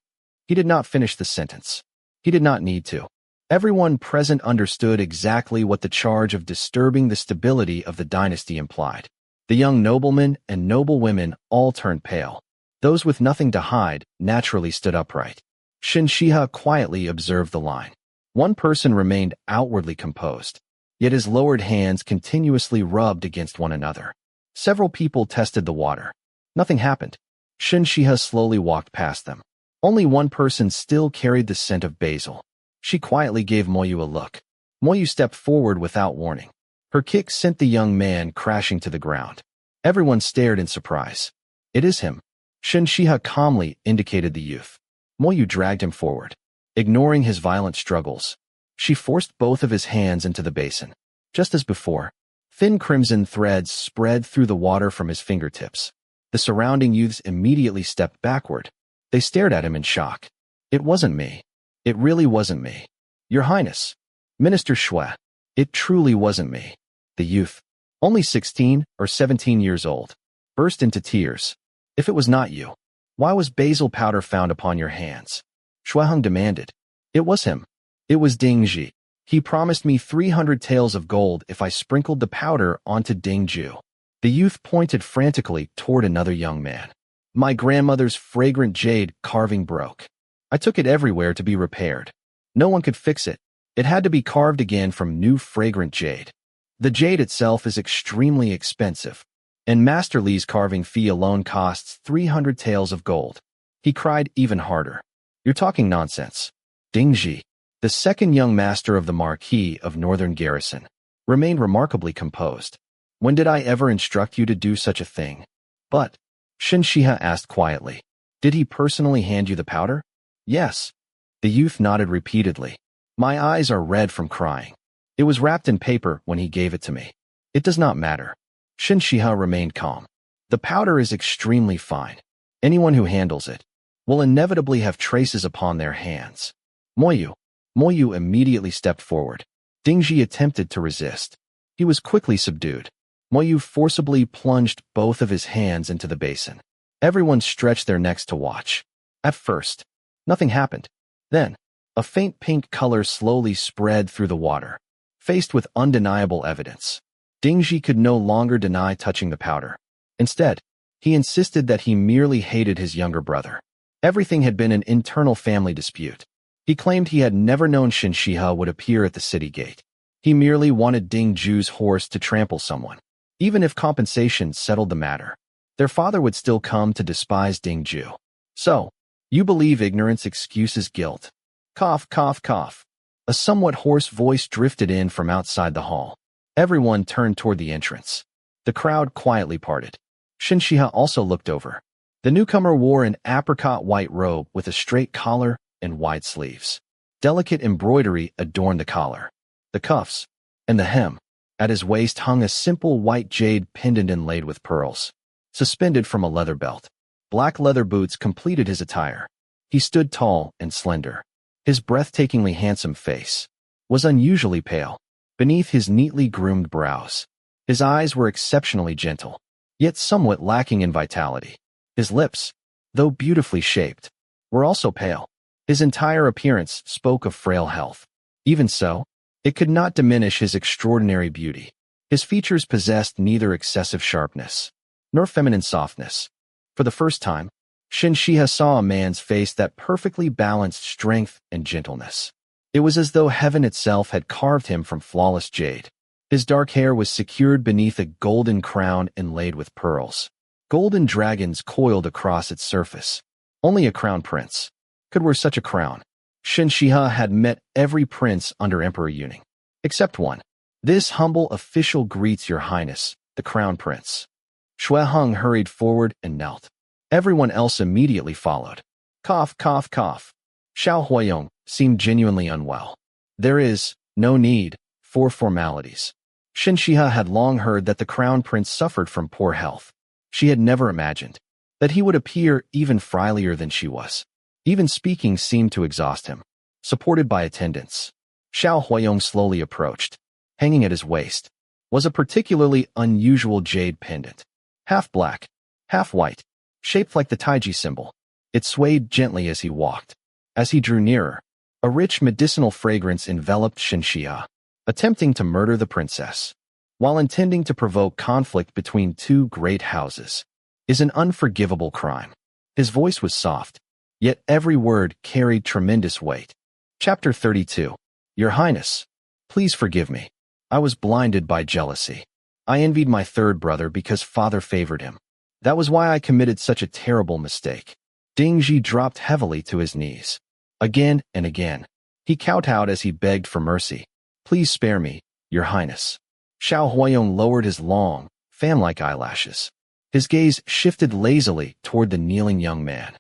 he did not finish the sentence. He did not need to. Everyone present understood exactly what the charge of disturbing the stability of the dynasty implied. The young noblemen and noblewomen all turned pale. Those with nothing to hide naturally stood upright. Shen Xihe quietly observed the line. One person remained outwardly composed, yet his lowered hands continuously rubbed against one another. Several people tested the water. Nothing happened. Shen Xihe slowly walked past them. Only one person still carried the scent of basil. She quietly gave Moyu a look. Moyu stepped forward without warning. Her kick sent the young man crashing to the ground. Everyone stared in surprise. It is him. Shen Xihe calmly indicated the youth. Moyu dragged him forward. Ignoring his violent struggles, she forced both of his hands into the basin. Just as before, thin crimson threads spread through the water from his fingertips. The surrounding youths immediately stepped backward. They stared at him in shock. It wasn't me. It really wasn't me. Your Highness. Minister Xue. It truly wasn't me. The youth, only 16 or 17 years old, burst into tears. If it was not you, why was basil powder found upon your hands? Xueheng demanded. It was him. It was Qingzhi. He promised me 300 taels of gold if I sprinkled the powder onto Dingju. The youth pointed frantically toward another young man. My grandmother's fragrant jade carving broke. I took it everywhere to be repaired. No one could fix it. It had to be carved again from new fragrant jade. The jade itself is extremely expensive, and Master Li's carving fee alone costs 300 taels of gold. He cried even harder. You're talking nonsense. Qingzhi, the second young master of the Marquis of Northern Garrison, remained remarkably composed. When did I ever instruct you to do such a thing? But, Shen Xihe asked quietly, did he personally hand you the powder? Yes. The youth nodded repeatedly. My eyes are red from crying. It was wrapped in paper when he gave it to me. It does not matter. Shen Xihe remained calm. The powder is extremely fine. Anyone who handles it will inevitably have traces upon their hands. Moyu immediately stepped forward. Qingzhi attempted to resist. He was quickly subdued. Moyu forcibly plunged both of his hands into the basin. Everyone stretched their necks to watch. At first, nothing happened. Then, a faint pink color slowly spread through the water. Faced with undeniable evidence, Qingzhi could no longer deny touching the powder. Instead, he insisted that he merely hated his younger brother. Everything had been an internal family dispute. He claimed he had never known Shen Xihe would appear at the city gate. He merely wanted Dingju's horse to trample someone. Even if compensation settled the matter, their father would still come to despise Dingju. So, you believe ignorance excuses guilt. Cough, cough, cough. A somewhat hoarse voice drifted in from outside the hall. Everyone turned toward the entrance. The crowd quietly parted. Shen Xihe also looked over. The newcomer wore an apricot white robe with a straight collar and wide sleeves. Delicate embroidery adorned the collar, the cuffs, and the hem. At his waist hung a simple white jade pendant inlaid with pearls, suspended from a leather belt. Black leather boots completed his attire. He stood tall and slender. His breathtakingly handsome face was unusually pale beneath his neatly groomed brows. His eyes were exceptionally gentle, yet somewhat lacking in vitality. His lips, though beautifully shaped, were also pale. His entire appearance spoke of frail health. Even so, it could not diminish his extraordinary beauty. His features possessed neither excessive sharpness nor feminine softness. For the first time, Shen Xihe saw a man's face that perfectly balanced strength and gentleness. It was as though heaven itself had carved him from flawless jade. His dark hair was secured beneath a golden crown inlaid with pearls. Golden dragons coiled across its surface. Only a crown prince could wear such a crown. Shen Xihe had met every prince under Emperor Yuning, except one. This humble official greets your highness, the crown prince. Xueheng hurried forward and knelt. Everyone else immediately followed. Cough, cough, cough. Xiao Huayong seemed genuinely unwell. There is no need for formalities. Shen Xihe had long heard that the crown prince suffered from poor health. She had never imagined that he would appear even frailier than she was. Even speaking seemed to exhaust him. Supported by attendants, Xiao Huayong slowly approached. Hanging at his waist was a particularly unusual jade pendant. Half black, half white, shaped like the Taiji symbol. It swayed gently as he walked. As he drew nearer, a rich medicinal fragrance enveloped Shen Xihe, attempting to murder the princess, while intending to provoke conflict between two great houses, is an unforgivable crime. His voice was soft, yet every word carried tremendous weight. Chapter 32. Your Highness, please forgive me. I was blinded by jealousy. I envied my third brother because father favored him. That was why I committed such a terrible mistake. Qingzhi dropped heavily to his knees. Again and again, he kowtowed as he begged for mercy. Please spare me, Your Highness. Xiao Huayong lowered his long, fan-like eyelashes. His gaze shifted lazily toward the kneeling young man.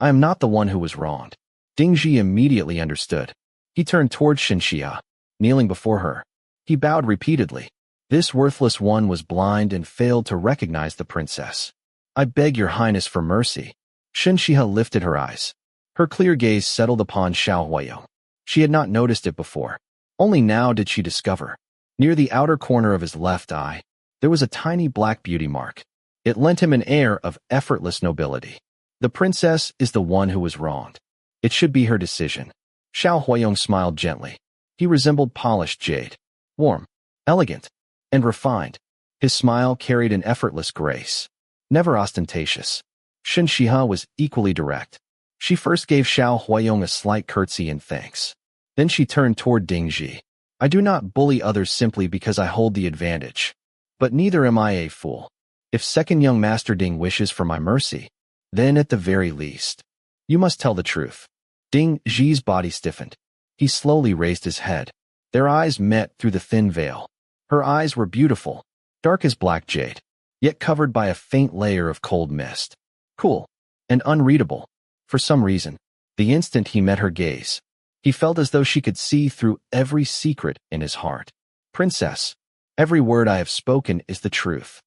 I am not the one who was wronged. Qingzhi immediately understood. He turned toward Shen Xihe, kneeling before her. He bowed repeatedly. This worthless one was blind and failed to recognize the princess. I beg your highness for mercy. Shen Xihe lifted her eyes. Her clear gaze settled upon Xiao Huayong. She had not noticed it before. Only now did she discover. Near the outer corner of his left eye, there was a tiny black beauty mark. It lent him an air of effortless nobility. The princess is the one who was wronged. It should be her decision. Xiao Huayong smiled gently. He resembled polished jade. Warm, elegant, and refined. His smile carried an effortless grace. Never ostentatious. Shen Xihe was equally direct. She first gave Xiao Huayong a slight curtsy in thanks. Then she turned toward Qingzhi. I do not bully others simply because I hold the advantage. But neither am I a fool. If second young Master Ding wishes for my mercy, then at the very least, you must tell the truth. Qingzhi's body stiffened. He slowly raised his head. Their eyes met through the thin veil. Her eyes were beautiful, dark as black jade, yet covered by a faint layer of cold mist. Cool and unreadable. For some reason, the instant he met her gaze, he felt as though she could see through every secret in his heart. Princess, every word I have spoken is the truth.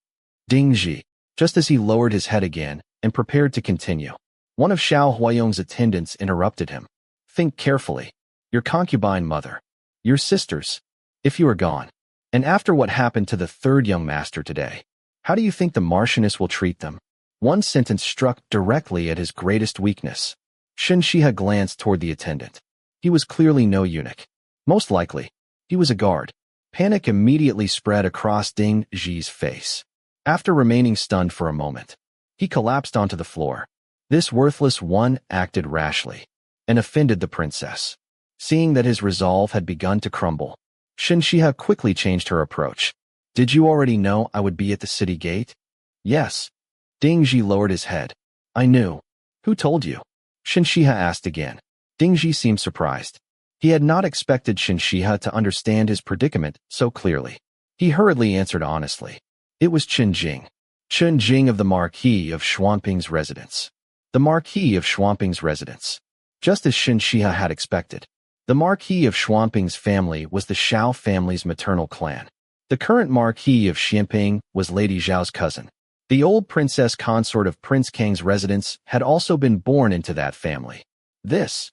Qingzhi, just as he lowered his head again and prepared to continue, one of Xiao Huayong's attendants interrupted him. Think carefully. Your concubine mother, your sisters, if you are gone, and after what happened to the third young master today, how do you think the Marchioness will treat them? One sentence struck directly at his greatest weakness. Shen Xihe glanced toward the attendant. He was clearly no eunuch. Most likely, he was a guard. Panic immediately spread across Qingzhi's face. After remaining stunned for a moment, he collapsed onto the floor. This worthless one acted rashly and offended the princess. Seeing that his resolve had begun to crumble, Shen Xihe quickly changed her approach. Did you already know I would be at the city gate? Yes. Qingzhi lowered his head. I knew. Who told you? Shen Xihe asked again. Qingzhi seemed surprised. He had not expected Shen Xihe to understand his predicament so clearly. He hurriedly answered honestly. It was Qingzhi of the Marquis of Xuanping's residence. The Marquis of Xuanping's residence. Just as Shen Xihe had expected. The Marquis of Xuanping's family was the Xiao family's maternal clan. The current Marquis of Xianping was Lady Zhao's cousin. The old princess consort of Prince Kang's residence had also been born into that family. This.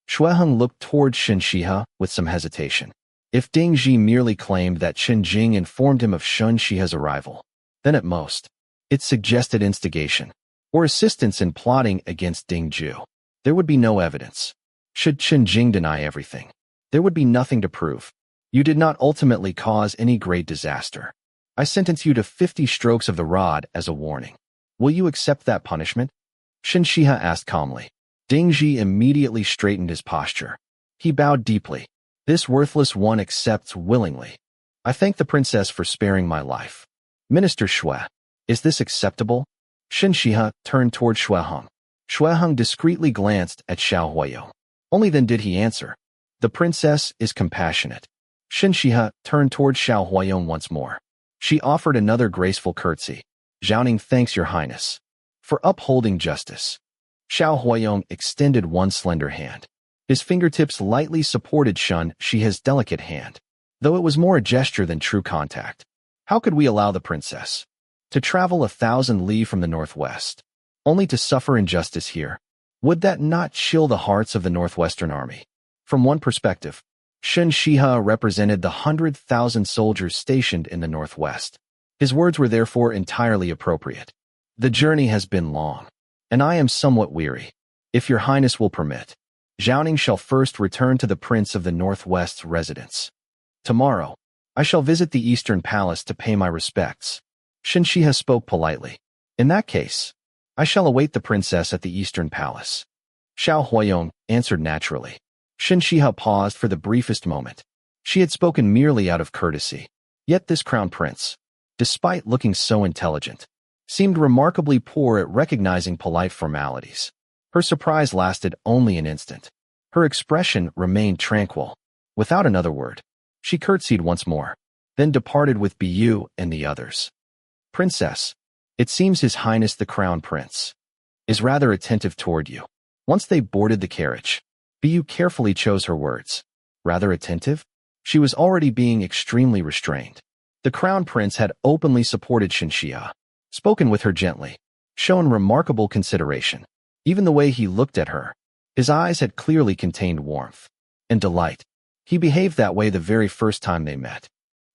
Shueheng looked toward Shen Xihe with some hesitation. If Qingzhi merely claimed that Qingzhi informed him of Shen Xihe's arrival, then at most, it suggested instigation or assistance in plotting against Qingzhi. There would be no evidence. Should Qingzhi deny everything, there would be nothing to prove. You did not ultimately cause any great disaster. I sentence you to 50 strokes of the rod as a warning. Will you accept that punishment? Shen Xihe asked calmly. Qingzhi immediately straightened his posture. He bowed deeply. This worthless one accepts willingly. I thank the princess for sparing my life. Minister Xue, is this acceptable? Shen Xihe turned toward Shueheng. Shueheng discreetly glanced at Xiao Huayong. Only then did he answer. The princess is compassionate. Shen Xihe turned toward Xiao Huayong once more. She offered another graceful curtsy. Zhaoning thanks your highness for upholding justice. Xiao Huayong extended one slender hand. His fingertips lightly supported Shen Xihe's delicate hand, though it was more a gesture than true contact. How could we allow the princess to travel 1,000 li from the northwest, only to suffer injustice here? Would that not chill the hearts of the Northwestern Army? From one perspective, Shen Xihe represented the 100,000 soldiers stationed in the northwest. His words were therefore entirely appropriate. The journey has been long, and I am somewhat weary. If your highness will permit, Zhaoning shall first return to the Prince of the Northwest's residence. Tomorrow, I shall visit the Eastern Palace to pay my respects. Shen Xihe spoke politely. In that case, I shall await the princess at the Eastern Palace. Xiao Huayong answered naturally. Shen Xihe paused for the briefest moment. She had spoken merely out of courtesy. Yet this crown prince, despite looking so intelligent, seemed remarkably poor at recognizing polite formalities. Her surprise lasted only an instant. Her expression remained tranquil. Without another word, she curtsied once more, then departed with Bu and the others. Princess, it seems His Highness the Crown Prince is rather attentive toward you. Once they boarded the carriage, Bu carefully chose her words. Rather attentive? She was already being extremely restrained. The Crown Prince had openly supported Shen Xihe, spoken with her gently. shown remarkable consideration. Even the way he looked at her, his eyes had clearly contained warmth and delight. He behaved that way the very first time they met.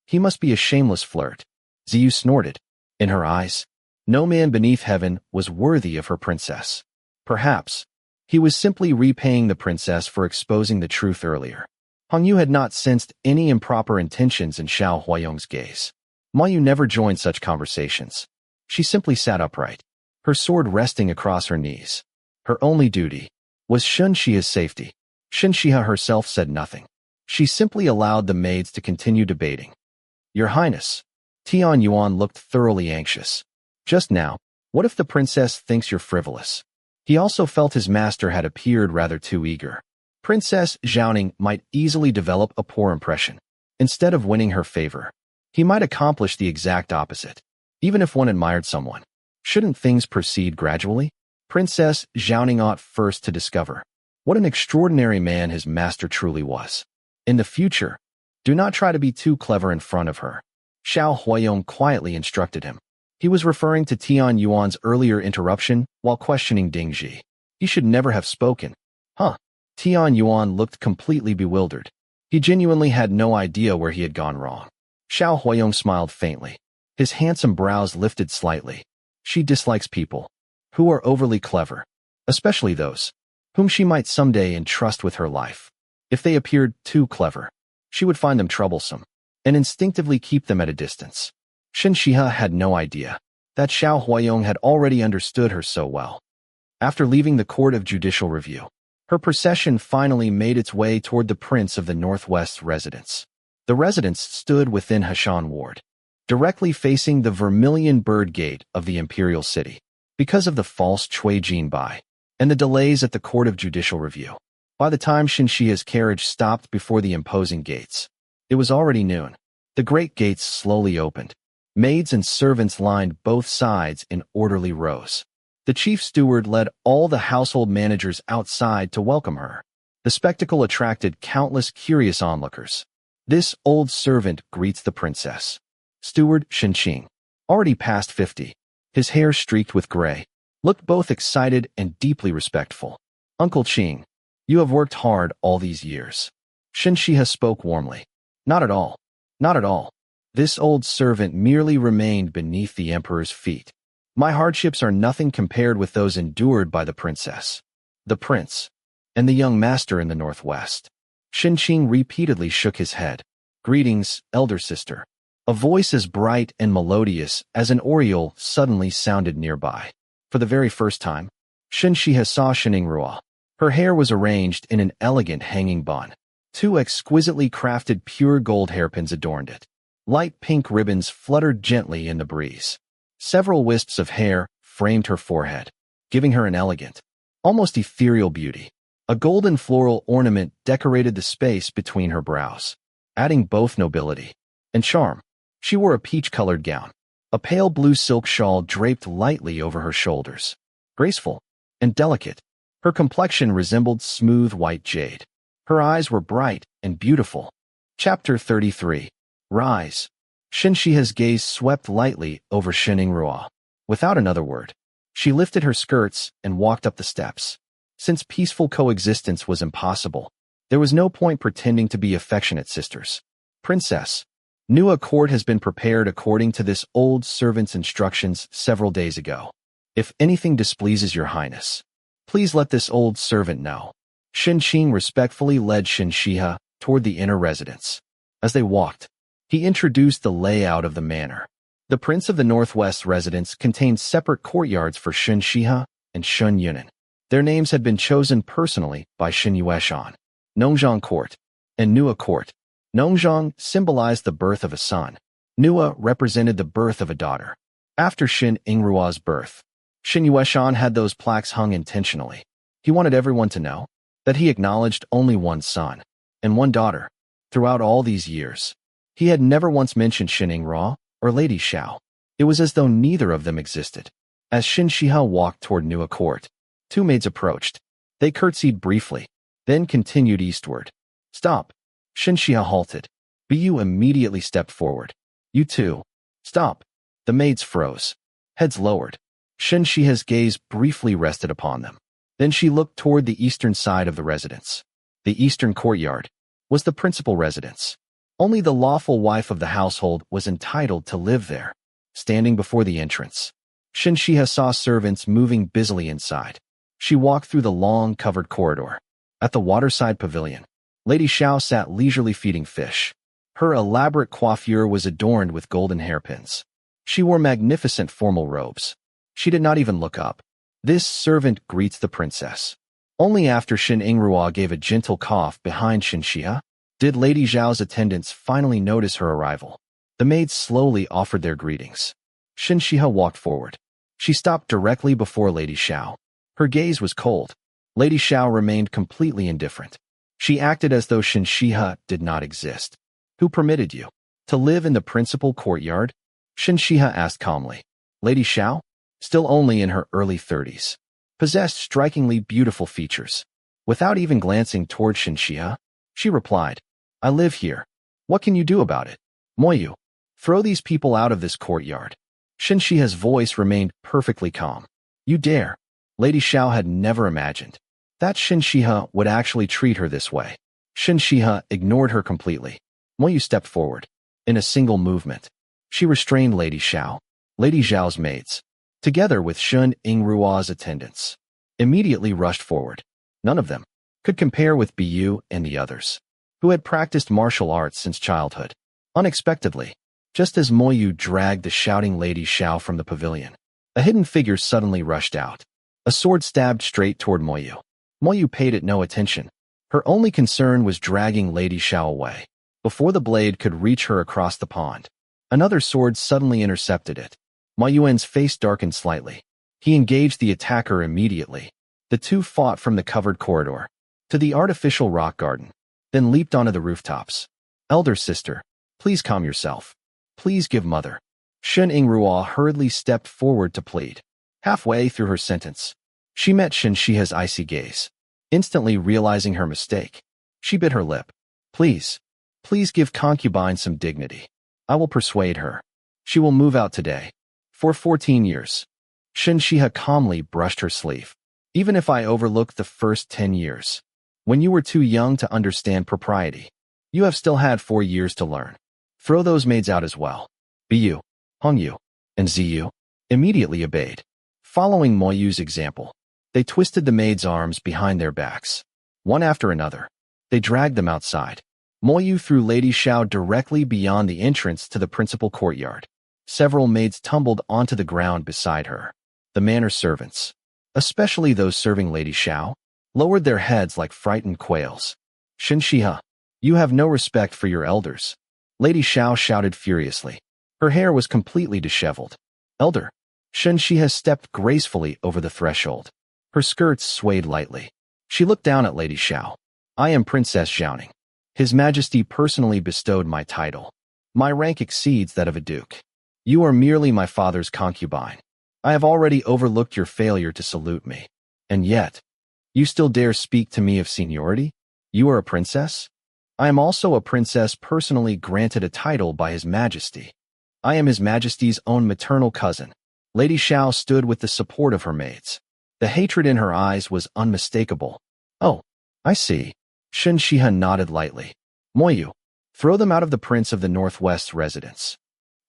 He must be a shameless flirt. Xiu snorted. In her eyes, no man beneath heaven was worthy of her princess. Perhaps he was simply repaying the princess for exposing the truth earlier. Hong Yu had not sensed any improper intentions in Xiao Huayong's gaze. Ma Yu never joined such conversations. She simply sat upright, her sword resting across her knees. Her only duty was Shen Xihe's safety. Shen Xihe herself said nothing. She simply allowed the maids to continue debating. Your Highness. Tian Yuan looked thoroughly anxious. Just now, what if the princess thinks you're frivolous? He also felt his master had appeared rather too eager. Princess Xiaoning might easily develop a poor impression. Instead of winning her favor, he might accomplish the exact opposite. Even if one admired someone, shouldn't things proceed gradually? Princess Xiaoning ought first to discover what an extraordinary man his master truly was. In the future, do not try to be too clever in front of her. Xiao Huayong quietly instructed him. He was referring to Tian Yuan's earlier interruption while questioning Qingzhi. He should never have spoken. Huh? Tian Yuan looked completely bewildered. He genuinely had no idea where he had gone wrong. Xiao Huayong smiled faintly. His handsome brows lifted slightly. She dislikes people who are overly clever, especially those whom she might someday entrust with her life. If they appeared too clever, she would find them troublesome and instinctively keep them at a distance. Shen Xihe had no idea that Xiao Huayong had already understood her so well. After leaving the Court of Judicial Review, her procession finally made its way toward the Prince of the Northwest's residence. The residence stood within Heshan Ward, directly facing the Vermilion Bird Gate of the Imperial City. Because of the false Cui Jinbai and the delays at the Court of Judicial Review, by the time Shen Xihe's carriage stopped before the imposing gates, it was already noon. The great gates slowly opened. Maids and servants lined both sides in orderly rows. The chief steward led all the household managers outside to welcome her. The spectacle attracted countless curious onlookers. This old servant greets the princess. Steward Shen Xihe, already past 50, his hair streaked with gray, looked both excited and deeply respectful. Uncle Qing, you have worked hard all these years. Shen Xihe spoke warmly. Not at all. Not at all. This old servant merely remained beneath the emperor's feet. My hardships are nothing compared with those endured by the princess, the prince, and the young master in the northwest. Shen Xihe repeatedly shook his head. Greetings, elder sister. A voice as bright and melodious as an oriole suddenly sounded nearby. For the very first time, Shen Xihe saw Xiningruo. Her hair was arranged in an elegant hanging bun. 2 exquisitely crafted pure gold hairpins adorned it. Light pink ribbons fluttered gently in the breeze. Several wisps of hair framed her forehead, giving her an elegant, almost ethereal beauty. A golden floral ornament decorated the space between her brows, adding both nobility and charm. She wore a peach-colored gown. A pale blue silk shawl draped lightly over her shoulders. Graceful and delicate, her complexion resembled smooth white jade. Her eyes were bright and beautiful. Chapter 33. Rise. Shen Xihe's gaze swept lightly over Xiningruo. Without another word, she lifted her skirts and walked up the steps. Since peaceful coexistence was impossible, there was no point pretending to be affectionate sisters. Princess, new a court has been prepared according to this old servant's instructions several days ago. If anything displeases your highness, please let this old servant know. Shen Xihe respectfully led Shen Xihe toward the inner residence. As they walked, he introduced the layout of the manor. The Prince of the Northwest residence contained separate courtyards for Shen Xihe and Shen Yunan. Their names had been chosen personally by Shen Yueshan. Nongzhang Court and Nua Court. Nongzhang symbolized the birth of a son. Nua represented the birth of a daughter. After Shen Ingrua's birth, Shen Yueshan had those plaques hung intentionally. He wanted everyone to know that he acknowledged only one son and one daughter. Throughout all these years, he had never once mentioned Shen Ingrua or Lady Xiao. It was as though neither of them existed. As Shen Xihe walked toward Nua Court, 2 maids approached. They curtsied briefly, then continued eastward. Stop. Shen Xihe halted. Bu immediately stepped forward. You too. Stop. The maids froze, heads lowered. Shen Xihe's gaze briefly rested upon them. Then she looked toward the eastern side of the residence. The eastern courtyard was the principal residence. Only the lawful wife of the household was entitled to live there. Standing before the entrance, Shen Xihe saw servants moving busily inside. She walked through the long, covered corridor. At the waterside pavilion, Lady Xiao sat leisurely feeding fish. Her elaborate coiffure was adorned with golden hairpins. She wore magnificent formal robes. She did not even look up. This servant greets the princess. Only after Shen Yingrua gave a gentle cough behind Shen Xihe did Lady Zhao's attendants finally notice her arrival. The maids slowly offered their greetings. Shen Xihe walked forward. She stopped directly before Lady Xiao. Her gaze was cold. Lady Xiao remained completely indifferent. She acted as though Shen Xihe did not exist. Who permitted you to live in the principal courtyard? Shen Xihe asked calmly. Lady Xiao, still only in her early 30s, possessed strikingly beautiful features. Without even glancing toward Shen Xihe, she replied, I live here. What can you do about it? Moyu, throw these people out of this courtyard. Shen Xihe's voice remained perfectly calm. You dare? Lady Xiao had never imagined that Shen Xihe would actually treat her this way. Shen Xihe ignored her completely. Moyu stepped forward. In a single movement, she restrained Lady Xiao, Lady Zhao's maids, together with Shen Yingrua's attendants, immediately rushed forward. None of them could compare with Bu and the others, who had practiced martial arts since childhood. Unexpectedly, just as Moyu dragged the shouting Lady Xiao from the pavilion, a hidden figure suddenly rushed out. A sword stabbed straight toward Moyu. Moyu paid it no attention. Her only concern was dragging Lady Xiao away. Before the blade could reach her across the pond, another sword suddenly intercepted it. Ma Yuan's face darkened slightly. He engaged the attacker immediately. The two fought from the covered corridor to the artificial rock garden, then leaped onto the rooftops. Elder sister, please calm yourself. Please give mother. Shen Yingrua hurriedly stepped forward to plead. Halfway through her sentence, she met Shen Xihe's icy gaze. Instantly realizing her mistake, she bit her lip. Please give concubine some dignity. I will persuade her. She will move out today. For 14 years. Shen Xihe calmly brushed her sleeve. Even if I overlook the first 10 years, when you were too young to understand propriety, you have still had 4 years to learn. Throw those maids out as well. Bu, Hongyu, and Ziyu immediately obeyed. Following Moyu's example, they twisted the maids' arms behind their backs. One after another, they dragged them outside. Moyu threw Lady Xiao directly beyond the entrance to the principal courtyard. Several maids tumbled onto the ground beside her. The manor servants, especially those serving Lady Xiao, lowered their heads like frightened quails. Shen Xihe, you have no respect for your elders. Lady Xiao shouted furiously. Her hair was completely disheveled. Elder. Shen Xihe stepped gracefully over the threshold. Her skirts swayed lightly. She looked down at Lady Xiao. I am Princess Xiaoning. His Majesty personally bestowed my title. My rank exceeds that of a duke. You are merely my father's concubine. I have already overlooked your failure to salute me. And yet, you still dare speak to me of seniority? You are a princess? I am also a princess personally granted a title by His Majesty. I am His Majesty's own maternal cousin. Lady Xiao stood with the support of her maids. The hatred in her eyes was unmistakable. Oh, I see. Shen Xihe nodded lightly. Moyu, throw them out of the Prince of the Northwest's residence.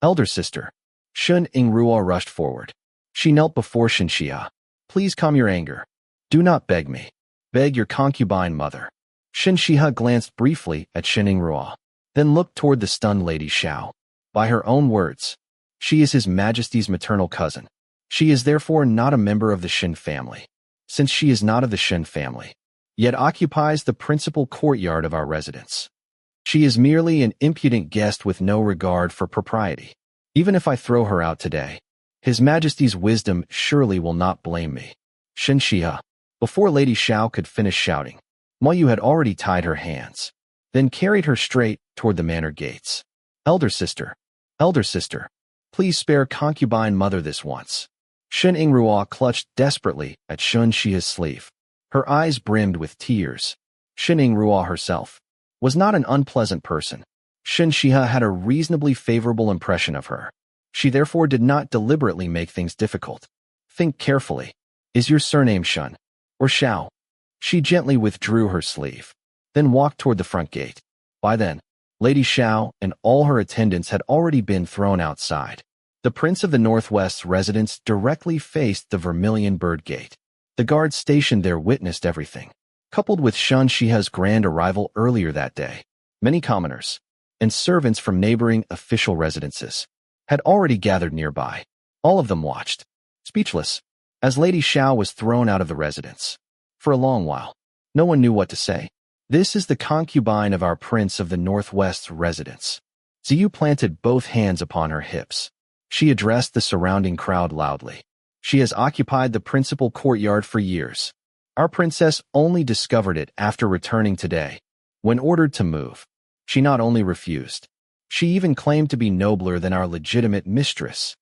Elder sister. Shen Yingrua rushed forward. She knelt before Shen Xihe. Please calm your anger. Do not beg me. Beg your concubine mother. Shen Xihe glanced briefly at Shen Yingrua, then looked toward the stunned Lady Xiao. By her own words, she is His Majesty's maternal cousin. She is therefore not a member of the Shen family. Since she is not of the Shen family, yet occupies the principal courtyard of our residence, she is merely an impudent guest with no regard for propriety. Even if I throw her out today, His Majesty's wisdom surely will not blame me. Shen Xihe. Before Lady Xiao could finish shouting, Moyu had already tied her hands, then carried her straight toward the manor gates. Elder sister, please spare concubine mother this once. Shen Yingrua clutched desperately at Shen Xihe's sleeve. Her eyes brimmed with tears. Shen Yingrua herself was not an unpleasant person. Shen Xihe had a reasonably favorable impression of her. She therefore did not deliberately make things difficult. Think carefully. Is your surname Shen or Xiao? She gently withdrew her sleeve, then walked toward the front gate. By then, Lady Xiao and all her attendants had already been thrown outside. The Prince of the Northwest's residence directly faced the Vermilion Bird Gate. The guards stationed there witnessed everything. Coupled with Shen Xihe's grand arrival earlier that day, many commoners and servants from neighboring official residences had already gathered nearby. All of them watched, speechless, as Lady Xiao was thrown out of the residence. For a long while, no one knew what to say. This is the concubine of our Prince of the Northwest's residence. Ziyu planted both hands upon her hips. She addressed the surrounding crowd loudly. She has occupied the principal courtyard for years. Our princess only discovered it after returning today. When ordered to move, she not only refused, she even claimed to be nobler than our legitimate mistress.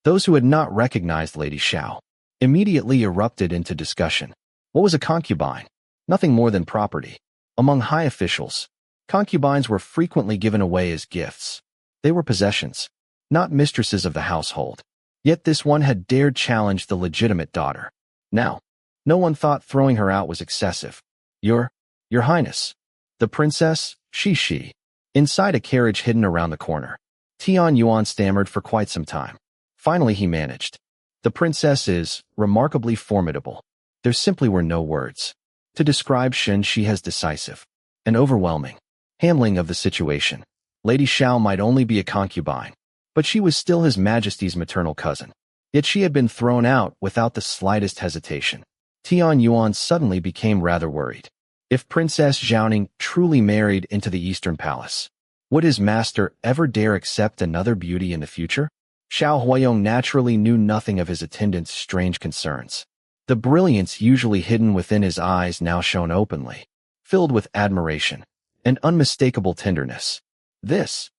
Those who had not recognized Lady Xiao immediately erupted into discussion. What was a concubine? Nothing more than property. Among high officials, concubines were frequently given away as gifts. They were possessions, not mistresses of the household. Yet this one had dared challenge the legitimate daughter. Now, no one thought throwing her out was excessive. Your Highness, the Princess Xihe. Inside a carriage hidden around the corner, Tian Yuan stammered for quite some time. Finally he managed. The princess is remarkably formidable. There simply were no words to describe Shen Xihe's decisive and overwhelming handling of the situation. Lady Xiao might only be a concubine, but she was still His Majesty's maternal cousin. Yet she had been thrown out without the slightest hesitation. Tian Yuan suddenly became rather worried. If Princess Xiaoning truly married into the Eastern Palace, would his master ever dare accept another beauty in the future? Xiao Huayong naturally knew nothing of his attendant's strange concerns. The brilliance usually hidden within his eyes now shone openly, filled with admiration and unmistakable tenderness. This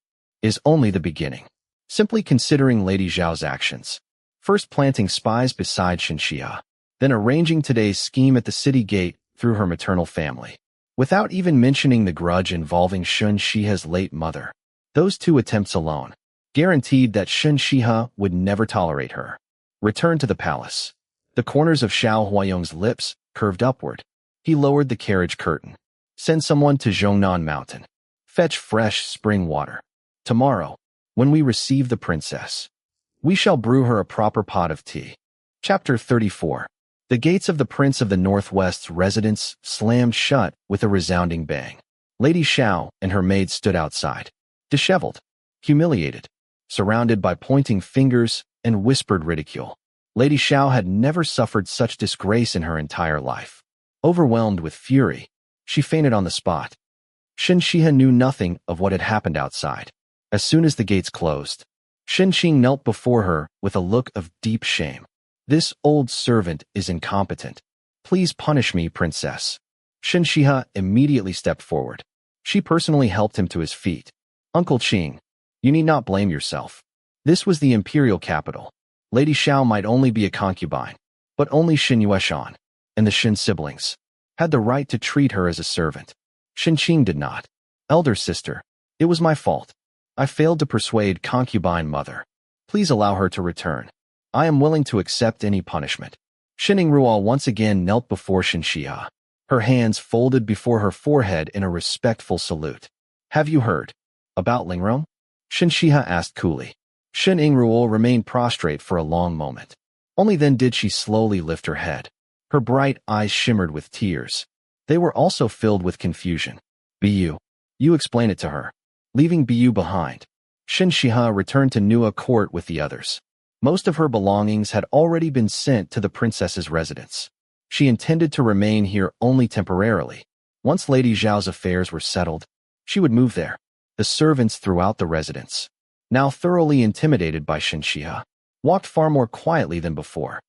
is only the beginning. Simply considering Lady Zhao's actions, first planting spies beside Shen Xihe, then arranging today's scheme at the city gate through her maternal family, without even mentioning the grudge involving Shen Xihe's late mother. Those two attempts alone guaranteed that Shen Xihe would never tolerate her. Return to the palace. The corners of Xiao Huayong's lips curved upward. He lowered the carriage curtain. Send someone to Zhongnan Mountain. Fetch fresh spring water. Tomorrow, when we receive the princess, we shall brew her a proper pot of tea. Chapter 34. The gates of the Prince of the Northwest's residence slammed shut with a resounding bang. Lady Xiao and her maid stood outside, disheveled, humiliated, surrounded by pointing fingers and whispered ridicule. Lady Xiao had never suffered such disgrace in her entire life. Overwhelmed with fury, she fainted on the spot. Shen Xihe knew nothing of what had happened outside. As soon as the gates closed, Shen Xihe knelt before her with a look of deep shame. This old servant is incompetent. Please punish me, princess. Shen Xihe immediately stepped forward. She personally helped him to his feet. Uncle Qing, you need not blame yourself. This was the imperial capital. Lady Xiao might only be a concubine, but only Shen Yueshan and the Shen siblings had the right to treat her as a servant. Shen Qing did not. Elder sister, it was my fault. I failed to persuade concubine mother. Please allow her to return. I am willing to accept any punishment. Shen Yingruo once again knelt before Shen Xihe, her hands folded before her forehead in a respectful salute. Have you heard about Lingrong? Shen Xihe asked coolly. Shen Yingruo remained prostrate for a long moment. Only then did she slowly lift her head. Her bright eyes shimmered with tears. They were also filled with confusion. Bu, you explain it to her. Leaving Bu behind, Shen Xihe returned to Nua Court with the others. Most of her belongings had already been sent to the princess's residence. She intended to remain here only temporarily. Once Lady Zhao's affairs were settled, she would move there. The servants throughout the residence, now thoroughly intimidated by Shen Xihe, walked far more quietly than before.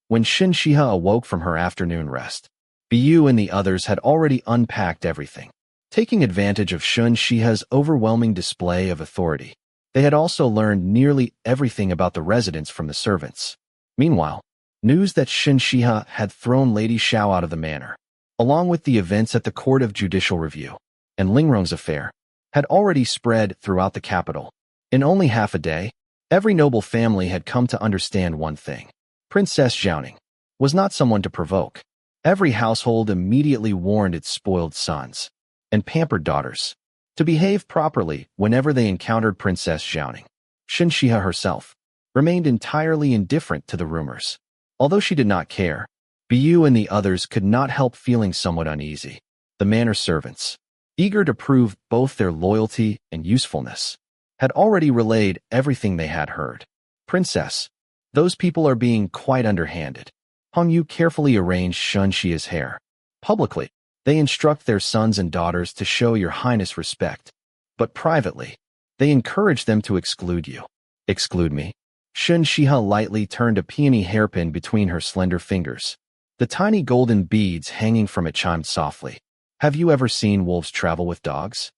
When Shen Xihe awoke from her afternoon rest, Bu and the others had already unpacked everything. Taking advantage of Shen Xihe's overwhelming display of authority, they had also learned nearly everything about the residence from the servants. Meanwhile, news that Shen Xihe had thrown Lady Xiao out of the manor, along with the events at the Court of Judicial Review and Lingrong's affair, had already spread throughout the capital. In only half a day, every noble family had come to understand one thing. Princess Xiaoning was not someone to provoke. Every household immediately warned its spoiled sons and pampered daughters to behave properly whenever they encountered Princess Xiaoning. Shen Xihe herself remained entirely indifferent to the rumors. Although she did not care, Bu and the others could not help feeling somewhat uneasy. The manor servants, eager to prove both their loyalty and usefulness, had already relayed everything they had heard. Princess, those people are being quite underhanded. Hong Yu carefully arranged Shen Xihe's hair. Publicly, they instruct their sons and daughters to show your highness respect, but privately, they encourage them to exclude you. Exclude me? Shen Xihe lightly turned a peony hairpin between her slender fingers. The tiny golden beads hanging from it chimed softly. Have you ever seen wolves travel with dogs?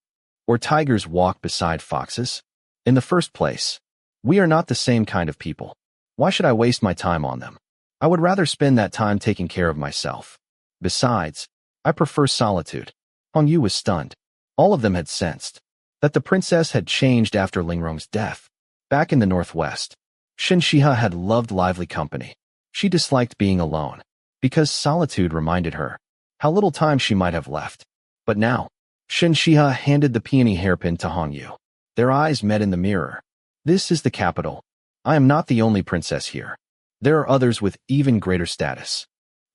Or tigers walk beside foxes? In the first place, we are not the same kind of people. Why should I waste my time on them? I would rather spend that time taking care of myself. Besides, I prefer solitude. Hong Yu was stunned. All of them had sensed that the princess had changed after Lingrong's death. Back in the northwest, Shen Xihe had loved lively company. She disliked being alone, because solitude reminded her how little time she might have left. But now, Shen Xihe handed the peony hairpin to Hong Yu. Their eyes met in the mirror. This is the capital. I am not the only princess here. There are others with even greater status.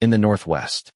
In the northwest,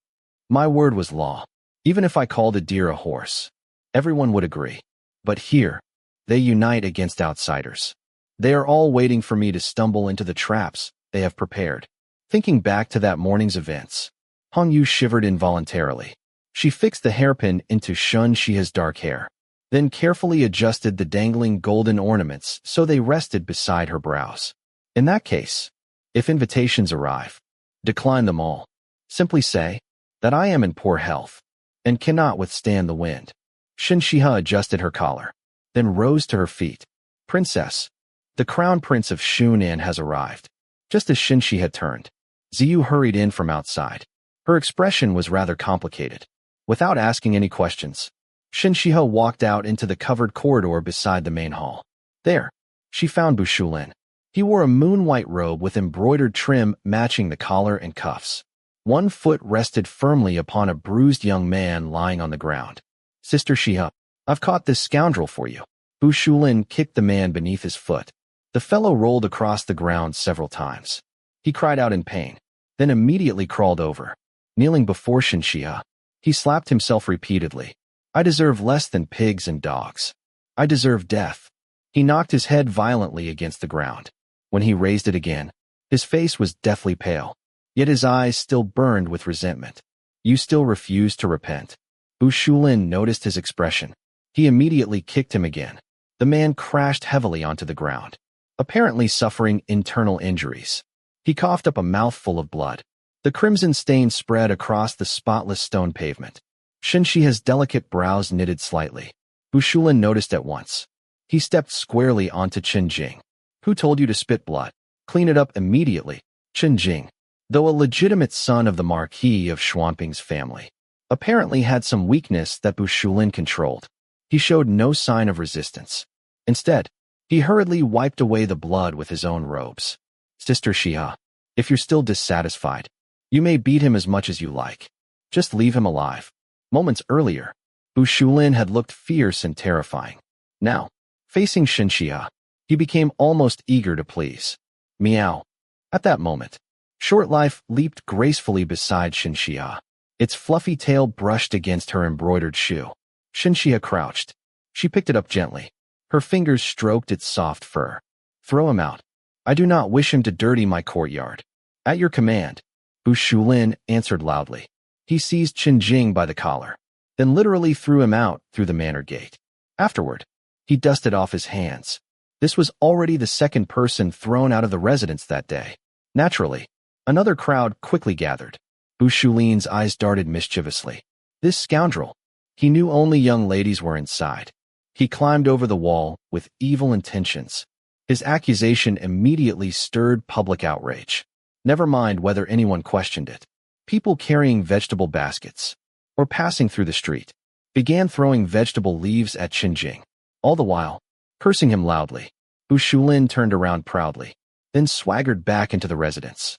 my word was law. Even if I called a deer a horse, everyone would agree. But here, they unite against outsiders. They are all waiting for me to stumble into the traps they have prepared. Thinking back to that morning's events, Hong Yu shivered involuntarily. She fixed the hairpin into Shen Xihe's dark hair, then carefully adjusted the dangling golden ornaments so they rested beside her brows. In that case, if invitations arrive, decline them all. Simply say that I am in poor health and cannot withstand the wind. Shen Xihe adjusted her collar, then rose to her feet. Princess, the crown prince of Shunan has arrived. Just as Shen Xihe had turned, Ziyu hurried in from outside. Her expression was rather complicated. Without asking any questions, Shen Xihe walked out into the covered corridor beside the main hall. There, she found Bu Shulin. He wore a moon-white robe with embroidered trim matching the collar and cuffs. One foot rested firmly upon a bruised young man lying on the ground. Sister Xihe, I've caught this scoundrel for you. Bu Shulin kicked the man beneath his foot. The fellow rolled across the ground several times. He cried out in pain, then immediately crawled over. Kneeling before Shen Xihe, he slapped himself repeatedly. I deserve less than pigs and dogs. I deserve death. He knocked his head violently against the ground. When he raised it again, his face was deathly pale, yet his eyes still burned with resentment. You still refuse to repent? Bu Shulin noticed his expression. He immediately kicked him again. The man crashed heavily onto the ground, apparently suffering internal injuries. He coughed up a mouthful of blood. The crimson stain spread across the spotless stone pavement. Shen Xihe's delicate brows knitted slightly. Bu Shulin noticed at once. He stepped squarely onto Qingzhi. Who told you to spit blood? Clean it up immediately. Qingzhi, though a legitimate son of the Marquis of Xuanping's family, apparently had some weakness that Bu Shulin controlled. He showed no sign of resistance. Instead, he hurriedly wiped away the blood with his own robes. Sister Xihe, if you're still dissatisfied, you may beat him as much as you like. Just leave him alive. Moments earlier, Bu Shulin had looked fierce and terrifying. Now, facing Shen Xihe, he became almost eager to please. Meow. At that moment, Short Life leaped gracefully beside Shen Xihe. Its fluffy tail brushed against her embroidered shoe. Shen Xihe crouched. She picked it up gently. Her fingers stroked its soft fur. Throw him out. I do not wish him to dirty my courtyard. At your command. Bu Shulin answered loudly. He seized Qingzhi by the collar, then literally threw him out through the manor gate. Afterward, he dusted off his hands. This was already the second person thrown out of the residence that day. Naturally, another crowd quickly gathered. Bu Shulin's eyes darted mischievously. This scoundrel. He knew only young ladies were inside. He climbed over the wall with evil intentions. His accusation immediately stirred public outrage. Never mind whether anyone questioned it. People carrying vegetable baskets or passing through the street began throwing vegetable leaves at Qingzhi, all the while cursing him loudly. Bu Shulin turned around proudly, then swaggered back into the residence.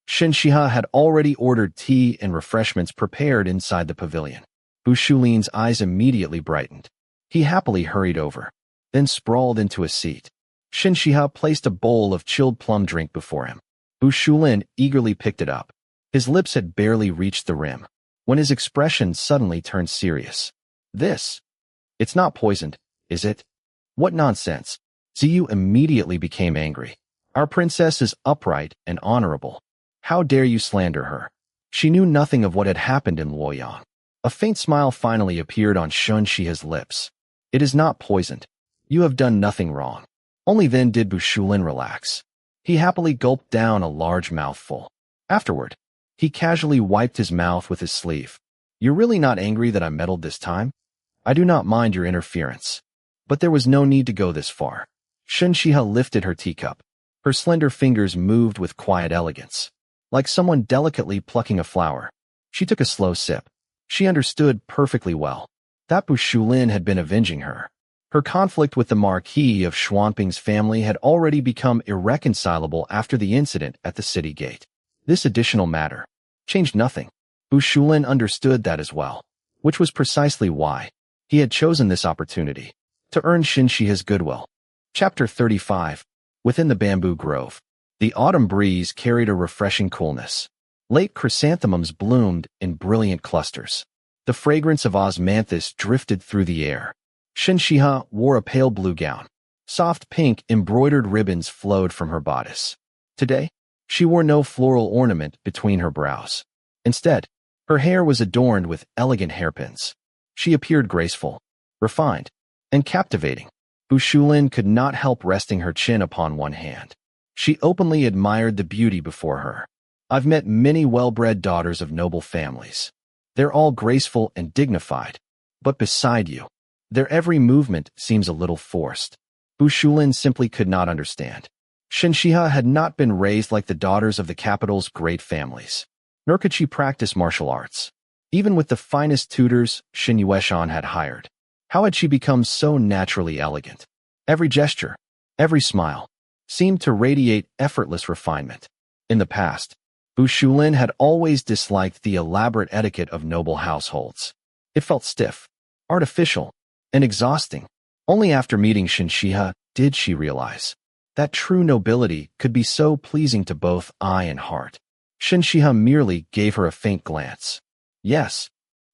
Shen Xihe had already ordered tea and refreshments prepared inside the pavilion. Bu Shulin's eyes immediately brightened. He happily hurried over, then sprawled into a seat. Shen Xihe placed a bowl of chilled plum drink before him. Bu Shulin eagerly picked it up. His lips had barely reached the rim, when his expression suddenly turned serious. It's not poisoned, is it? What nonsense. Ziyu immediately became angry. Our princess is upright and honorable. How dare you slander her? She knew nothing of what had happened in Luoyang. A faint smile finally appeared on Shen Xihe's lips. It is not poisoned. You have done nothing wrong. Only then did Bu Shulin relax. He happily gulped down a large mouthful. Afterward, he casually wiped his mouth with his sleeve. You're really not angry that I meddled this time? I do not mind your interference. But there was no need to go this far. Shen Xihe lifted her teacup. Her slender fingers moved with quiet elegance, like someone delicately plucking a flower. She took a slow sip. She understood perfectly well that Bu Shulin had been avenging her. Her conflict with the Marquis of Xuanping's family had already become irreconcilable after the incident at the city gate. This additional matter changed nothing. Bu Shulin understood that as well, which was precisely why he had chosen this opportunity to earn Shen Xihe's goodwill. Chapter 35. Within the bamboo grove, the autumn breeze carried a refreshing coolness. Late chrysanthemums bloomed in brilliant clusters. The fragrance of osmanthus drifted through the air. Shen Xihe wore a pale blue gown. Soft pink embroidered ribbons flowed from her bodice. Today, she wore no floral ornament between her brows. Instead, her hair was adorned with elegant hairpins. She appeared graceful, refined, and captivating. Bu Shulin could not help resting her chin upon one hand. She openly admired the beauty before her. I've met many well-bred daughters of noble families. They're all graceful and dignified. But beside you, their every movement seems a little forced. Bu Shulin simply could not understand. Shen Xihe had not been raised like the daughters of the capital's great families, nor could she practice martial arts. Even with the finest tutors Shen Yueshan had hired, how had she become so naturally elegant? Every gesture, every smile, seemed to radiate effortless refinement. In the past, Bu Shulin had always disliked the elaborate etiquette of noble households. It felt stiff, artificial, and exhausting. Only after meeting Shen Xihe did she realize that true nobility could be so pleasing to both eye and heart. Shen Xihe merely gave her a faint glance. Yes,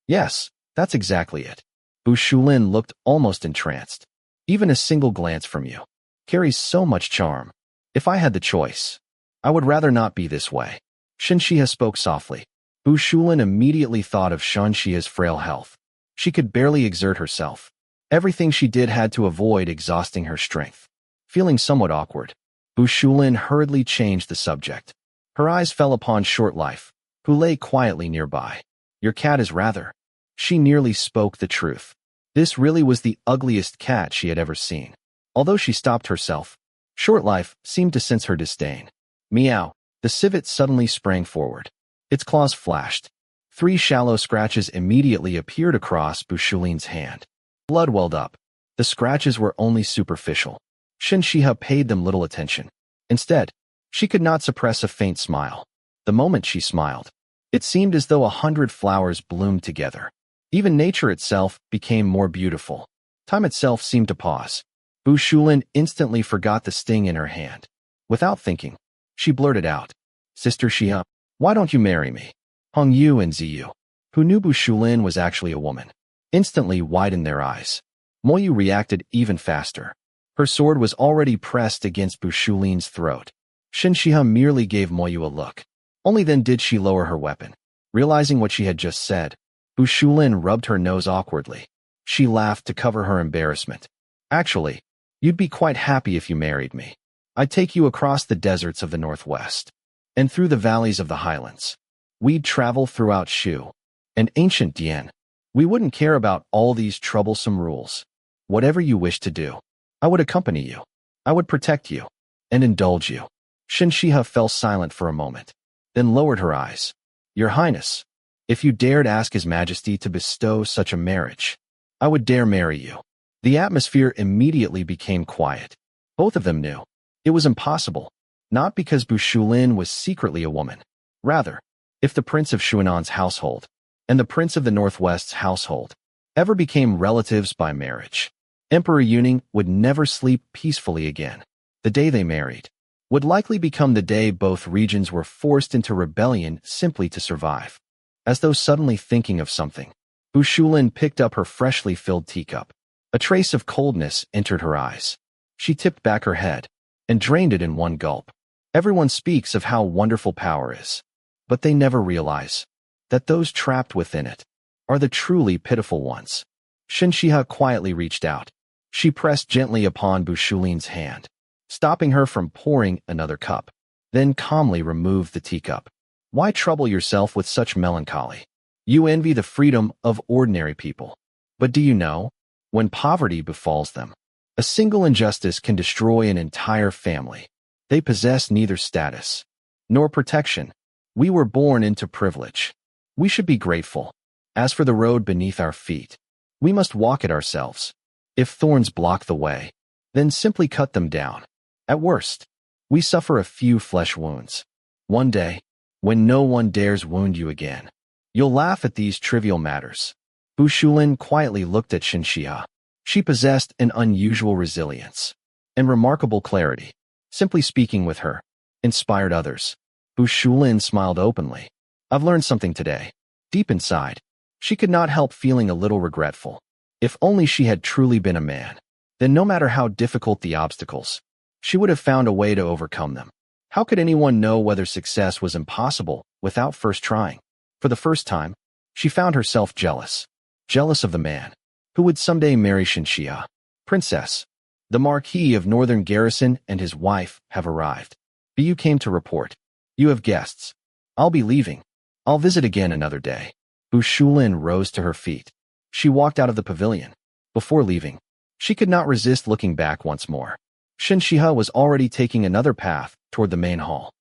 that's exactly it. Bu Shulin looked almost entranced. Even a single glance from you carries so much charm. If I had the choice, I would rather not be this way. Shen Xihe spoke softly. Bu Shulin immediately thought of Shen Xihe's frail health. She could barely exert herself. Everything she did had to avoid exhausting her strength. Feeling somewhat awkward, Bu Shulin hurriedly changed the subject. Her eyes fell upon Short Life, who lay quietly nearby. Your cat is rather. She nearly spoke the truth. This really was the ugliest cat she had ever seen. Although she stopped herself, Short Life seemed to sense her disdain. Meow. The civet suddenly sprang forward. Its claws flashed. 3 shallow scratches immediately appeared across Bu Shulin's hand. Blood welled up. The scratches were only superficial. Shen Xihe paid them little attention. Instead, she could not suppress a faint smile. The moment she smiled, it seemed as though 100 flowers bloomed together. Even nature itself became more beautiful. Time itself seemed to pause. Bu Shulin instantly forgot the sting in her hand. Without thinking, she blurted out, Sister Xihe, why don't you marry me? Hong Yu and Ziyu, who knew Bu Shulin was actually a woman, instantly widened their eyes. Moyu reacted even faster. Her sword was already pressed against Bu Shulin's throat. Shen Xihe merely gave Moyu a look. Only then did she lower her weapon. Realizing what she had just said, Bu Shulin rubbed her nose awkwardly. She laughed to cover her embarrassment. Actually, you'd be quite happy if you married me. I'd take you across the deserts of the northwest and through the valleys of the highlands. We'd travel throughout Shu and ancient Dian. We wouldn't care about all these troublesome rules. Whatever you wish to do, I would accompany you. I would protect you and indulge you. Shen Xihe fell silent for a moment, then lowered her eyes. Your Highness, if you dared ask His Majesty to bestow such a marriage, I would dare marry you. The atmosphere immediately became quiet. Both of them knew it was impossible, not because Bu Shulin was secretly a woman, Rather, if the prince of Shuanan's household and the prince of the Northwest's household ever became relatives by marriage, Emperor Yuning would never sleep peacefully again. The day they married would likely become the day both regions were forced into rebellion simply to survive. As though suddenly thinking of something, Bu Shulin picked up her freshly filled teacup. A trace of coldness entered her eyes. She tipped back her head and drained it in one gulp. Everyone speaks of how wonderful power is, but they never realize that those trapped within it are the truly pitiful ones. Shen Xihe quietly reached out. She pressed gently upon Bu Shulin's hand, stopping her from pouring another cup, then calmly removed the teacup. Why trouble yourself with such melancholy? You envy the freedom of ordinary people. But do you know, when poverty befalls them, a single injustice can destroy an entire family. They possess neither status nor protection. We were born into privilege. We should be grateful. As for the road beneath our feet, we must walk it ourselves. If thorns block the way, then simply cut them down. At worst, we suffer a few flesh wounds. One day, when no one dares wound you again, you'll laugh at these trivial matters. Bu Shulin quietly looked at Shen Xihe. She possessed an unusual resilience and remarkable clarity. Simply speaking with her inspired others. Bu Shulin smiled openly. I've learned something today. Deep inside, she could not help feeling a little regretful. If only she had truly been a man, then no matter how difficult the obstacles, she would have found a way to overcome them. How could anyone know whether success was impossible without first trying? For the first time, she found herself jealous. Jealous of the man who would someday marry Shen Xihe. Princess, the Marquis of Northern Garrison and his wife have arrived. Bu came to report. You have guests. I'll be leaving. I'll visit again another day. Bu Shulin rose to her feet. She walked out of the pavilion. Before leaving, she could not resist looking back once more. Shen Xihe was already taking another path toward the main hall.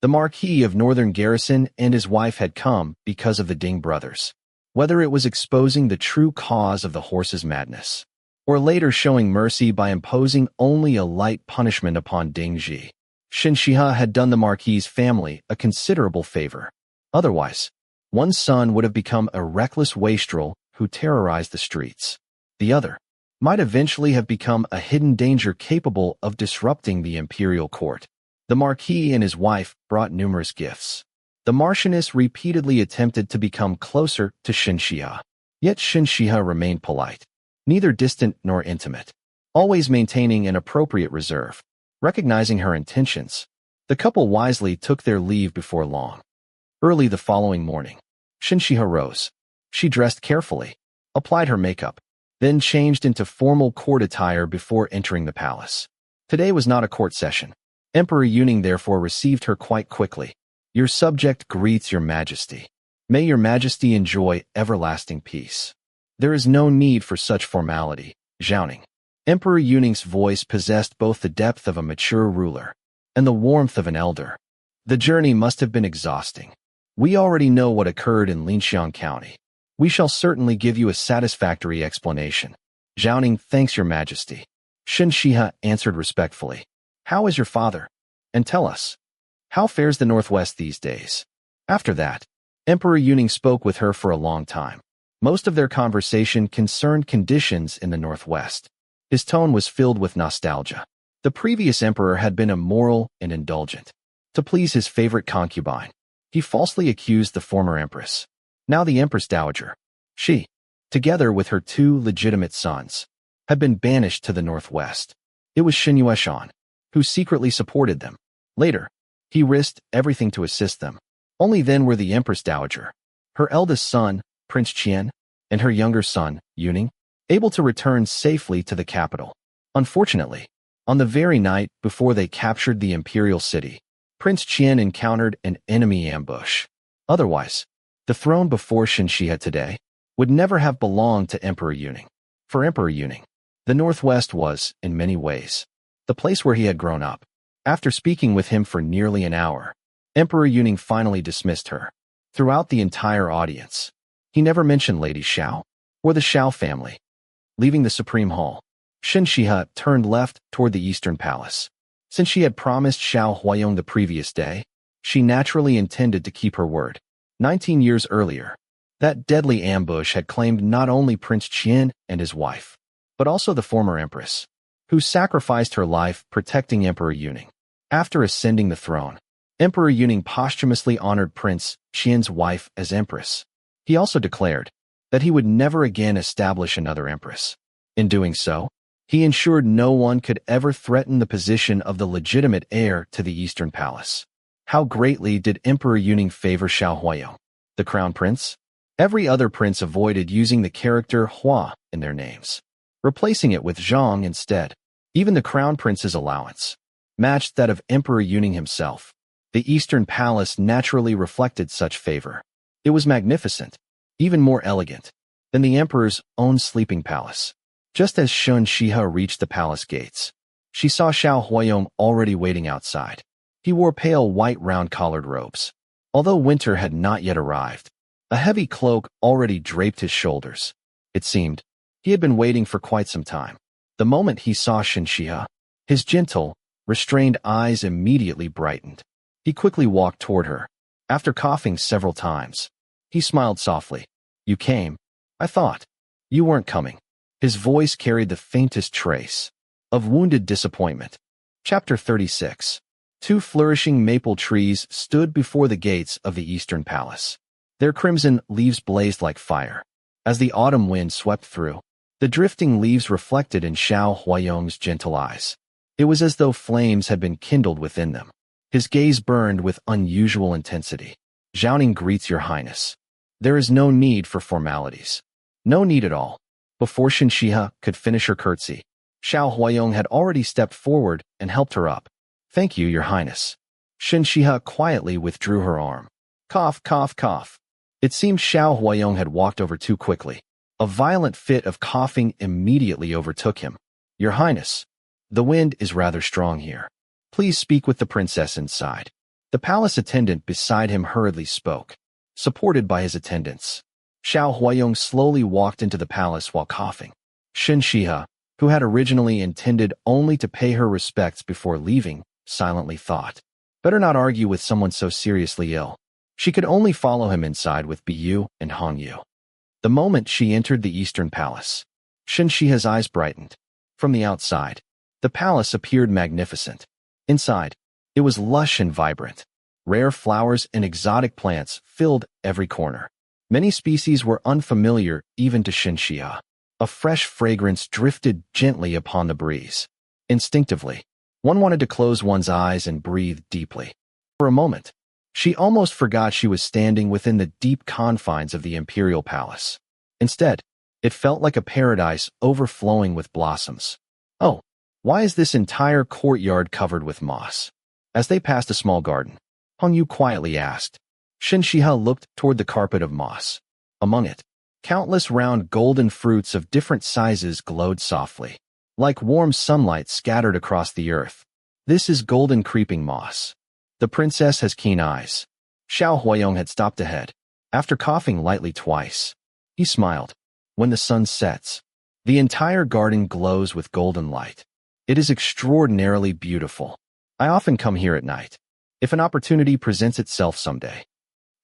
The Marquis of Northern Garrison and his wife had come because of the Ding brothers. Whether it was exposing the true cause of the horse's madness, or later showing mercy by imposing only a light punishment upon Qingzhi, Shen Xihe had done the Marquis's family a considerable favor. Otherwise, one son would have become a reckless wastrel who terrorized the streets. The other might eventually have become a hidden danger capable of disrupting the imperial court. The Marquis and his wife brought numerous gifts. The Marchioness repeatedly attempted to become closer to Shen Xihe, yet Shen Xihe remained polite, neither distant nor intimate, always maintaining an appropriate reserve. Recognizing her intentions, the couple wisely took their leave before long. Early the following morning, Shen Xihe rose. She dressed carefully, applied her makeup, then changed into formal court attire before entering the palace. Today was not a court session. Emperor Yuning therefore received her quite quickly. Your subject greets your majesty. May your majesty enjoy everlasting peace. There is no need for such formality, Xiaoning. Emperor Yuning's voice possessed both the depth of a mature ruler and the warmth of an elder. The journey must have been exhausting. We already know what occurred in Linxiang County. We shall certainly give you a satisfactory explanation. Xiaoning thanks your majesty. Shen Xihe answered respectfully. How is your father? And tell us, how fares the Northwest these days? After that, Emperor Yuning spoke with her for a long time. Most of their conversation concerned conditions in the Northwest. His tone was filled with nostalgia. The previous emperor had been immoral and indulgent. To please his favorite concubine, he falsely accused the former empress. Now the empress dowager, she, together with her two legitimate sons, had been banished to the Northwest. It was Shen Yueshan who secretly supported them. Later, he risked everything to assist them. Only then were the empress dowager, her eldest son, Prince Qian, and her younger son, Yuning, able to return safely to the capital. Unfortunately, on the very night before they captured the imperial city, Prince Qian encountered an enemy ambush. Otherwise, the throne before Shen Xihe today would never have belonged to Emperor Yuning. For Emperor Yuning, the Northwest was, in many ways, the place where he had grown up. After speaking with him for nearly an hour, Emperor Yuning finally dismissed her. Throughout the entire audience, he never mentioned Lady Xiao or the Xiao family. Leaving the Supreme Hall, Shen Xihe turned left toward the Eastern Palace. Since she had promised Xiao Huayong the previous day She naturally intended to keep her word. 19 years earlier, that deadly ambush had claimed not only Prince Qian and his wife, but also the former empress, who sacrificed her life protecting Emperor Yuning. After ascending the throne, Emperor Yuning posthumously honored Prince Qian's wife as empress. He also declared that he would never again establish another empress. In doing so, he ensured no one could ever threaten the position of the legitimate heir to the Eastern Palace. How greatly did Emperor Yuning favor Xiao Huayong, the crown prince? Every other prince avoided using the character Hua in their names, replacing it with Zhang instead. Even the crown prince's allowance matched that of Emperor Yuning himself. The Eastern Palace naturally reflected such favor. It was magnificent, even more elegant than the emperor's own sleeping palace. Just as Shen Xihe reached the palace gates, she saw Xiao Huayong already waiting outside. He wore pale white round-collared robes. Although winter had not yet arrived, a heavy cloak already draped his shoulders. It seemed he had been waiting for quite some time. The moment he saw Shen Xihe, his gentle, restrained eyes immediately brightened. He quickly walked toward her. After coughing several times, he smiled softly. "You came. I thought you weren't coming." His voice carried the faintest trace of wounded disappointment. Chapter 36. Two flourishing maple trees stood before the gates of the Eastern Palace. Their crimson leaves blazed like fire. As the autumn wind swept through, the drifting leaves reflected in Xiao Huayong's gentle eyes. It was as though flames had been kindled within them. His gaze burned with unusual intensity. "Zhaoning greets your highness." There is no need for formalities. No need at all. Before Shen Xihe could finish her curtsy, Xiao Huayong had already stepped forward and helped her up. "Thank you, your highness." Shen Xihe quietly withdrew her arm. Cough, cough, cough. It seemed Xiao Huayong had walked over too quickly. A violent fit of coughing immediately overtook him. "Your highness, the wind is rather strong here. Please speak with the princess inside." The palace attendant beside him hurriedly spoke. Supported by his attendants, Xiao Huayong slowly walked into the palace while coughing. Shen Xihe, who had originally intended only to pay her respects before leaving, silently thought, better not argue with someone so seriously ill. She could only follow him inside with Bu and Hongyu. The moment she entered the Eastern Palace, Shen Xihe's eyes brightened. From the outside, the palace appeared magnificent. Inside, it was lush and vibrant. Rare flowers and exotic plants filled every corner. Many species were unfamiliar even to Shen Xihe. A fresh fragrance drifted gently upon the breeze. Instinctively, one wanted to close one's eyes and breathe deeply. For a moment, she almost forgot she was standing within the deep confines of the imperial palace. Instead, it felt like a paradise overflowing with blossoms. "Oh, why is this entire courtyard covered with moss?" As they passed a small garden, Hongyu quietly asked. Shen Xihe looked toward the carpet of moss. Among it, countless round golden fruits of different sizes glowed softly, like warm sunlight scattered across the earth. "This is golden creeping moss. The princess has keen eyes." Xiao Huayong had stopped ahead. After coughing lightly twice, he smiled. "When the sun sets, the entire garden glows with golden light. It is extraordinarily beautiful. I often come here at night. If an opportunity presents itself someday,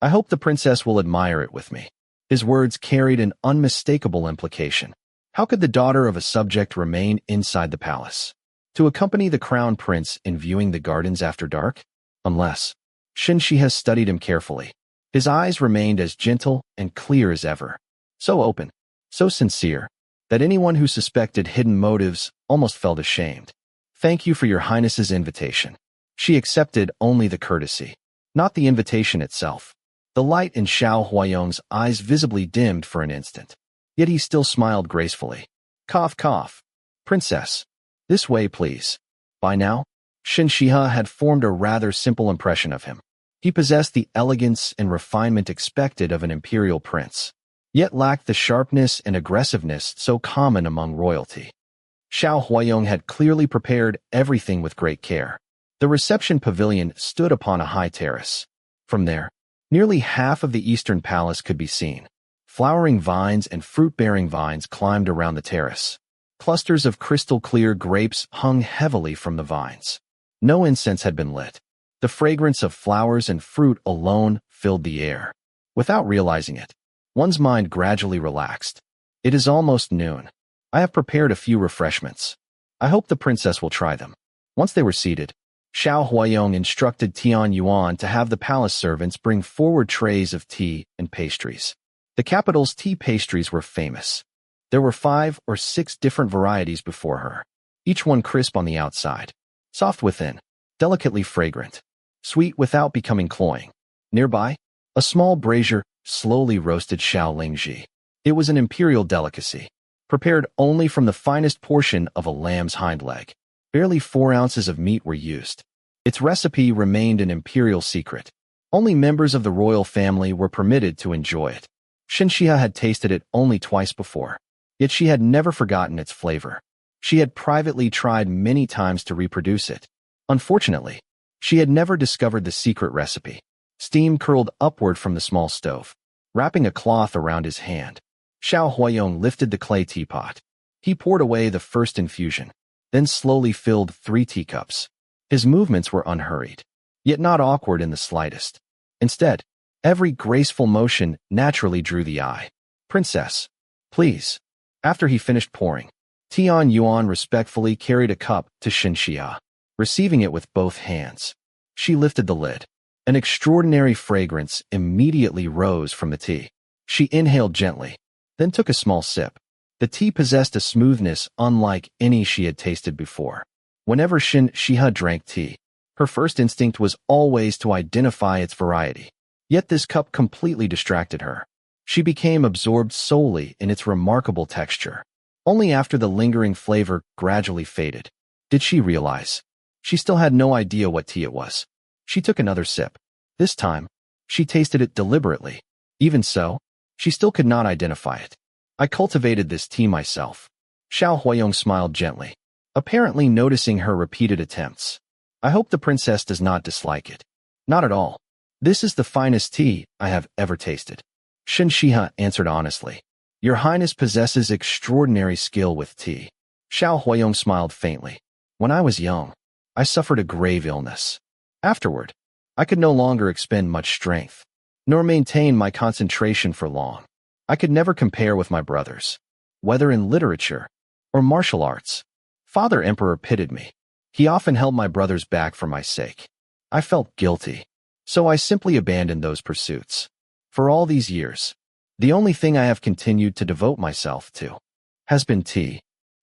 I hope the princess will admire it with me." His words carried an unmistakable implication. How could the daughter of a subject remain inside the palace to accompany the crown prince in viewing the gardens after dark? Unless Shen Xihe studied him carefully. His eyes remained as gentle and clear as ever, so open, so sincere, that anyone who suspected hidden motives almost felt ashamed. "Thank you for your highness's invitation." She accepted only the courtesy, not the invitation itself. The light in Xiao Huayong's eyes visibly dimmed for an instant, yet he still smiled gracefully. "Cough, cough. Princess, this way, please." By now, Shen Xihe had formed a rather simple impression of him. He possessed the elegance and refinement expected of an imperial prince, yet lacked the sharpness and aggressiveness so common among royalty. Xiao Huayong had clearly prepared everything with great care. The reception pavilion stood upon a high terrace. From there, nearly half of the Eastern Palace could be seen. Flowering vines and fruit-bearing vines climbed around the terrace. Clusters of crystal-clear grapes hung heavily from the vines. No incense had been lit. The fragrance of flowers and fruit alone filled the air. Without realizing it, one's mind gradually relaxed. It is almost noon. I have prepared a few refreshments. I hope the princess will try them. Once they were seated, Xiao Huayong instructed Tian Yuan to have the palace servants bring forward trays of tea and pastries. The capital's tea pastries were famous. There were 5 or 6 different varieties before her, each one crisp on the outside, soft within, delicately fragrant, sweet without becoming cloying. Nearby, a small brazier slowly roasted Xiao. It was an imperial delicacy, prepared only from the finest portion of a lamb's hind leg. Barely 4 ounces of meat were used. Its recipe remained an imperial secret. Only members of the royal family were permitted to enjoy it. Shen Xihe had tasted it only twice before, yet she had never forgotten its flavor. She had privately tried many times to reproduce it. Unfortunately, she had never discovered the secret recipe. Steam curled upward from the small stove, wrapping a cloth around his hand. Xiao Huayong lifted the clay teapot. He poured away the first infusion, then slowly filled 3 teacups. His movements were unhurried, yet not awkward in the slightest. Instead, every graceful motion naturally drew the eye. "Princess, please." After he finished pouring, Tian Yuan respectfully carried a cup to Shen Xihe, receiving it with both hands. She lifted the lid. An extraordinary fragrance immediately rose from the tea. She inhaled gently, then took a small sip. The tea possessed a smoothness unlike any she had tasted before. Whenever Shen Xihe drank tea, her first instinct was always to identify its variety. Yet this cup completely distracted her. She became absorbed solely in its remarkable texture. Only after the lingering flavor gradually faded did she realize. She still had no idea what tea it was. She took another sip. This time, she tasted it deliberately. Even so, she still could not identify it. "I cultivated this tea myself." Xiao Huayong smiled gently, apparently noticing her repeated attempts. "I hope the princess does not dislike it." "Not at all. This is the finest tea I have ever tasted." Shen Xihe answered honestly. "Your Highness possesses extraordinary skill with tea." Xiao Huayong smiled faintly. "When I was young, I suffered a grave illness. Afterward, I could no longer expend much strength, nor maintain my concentration for long. I could never compare with my brothers, whether in literature or martial arts. Father Emperor pitied me. He often held my brothers back for my sake. I felt guilty, so I simply abandoned those pursuits. For all these years, the only thing I have continued to devote myself to has been tea.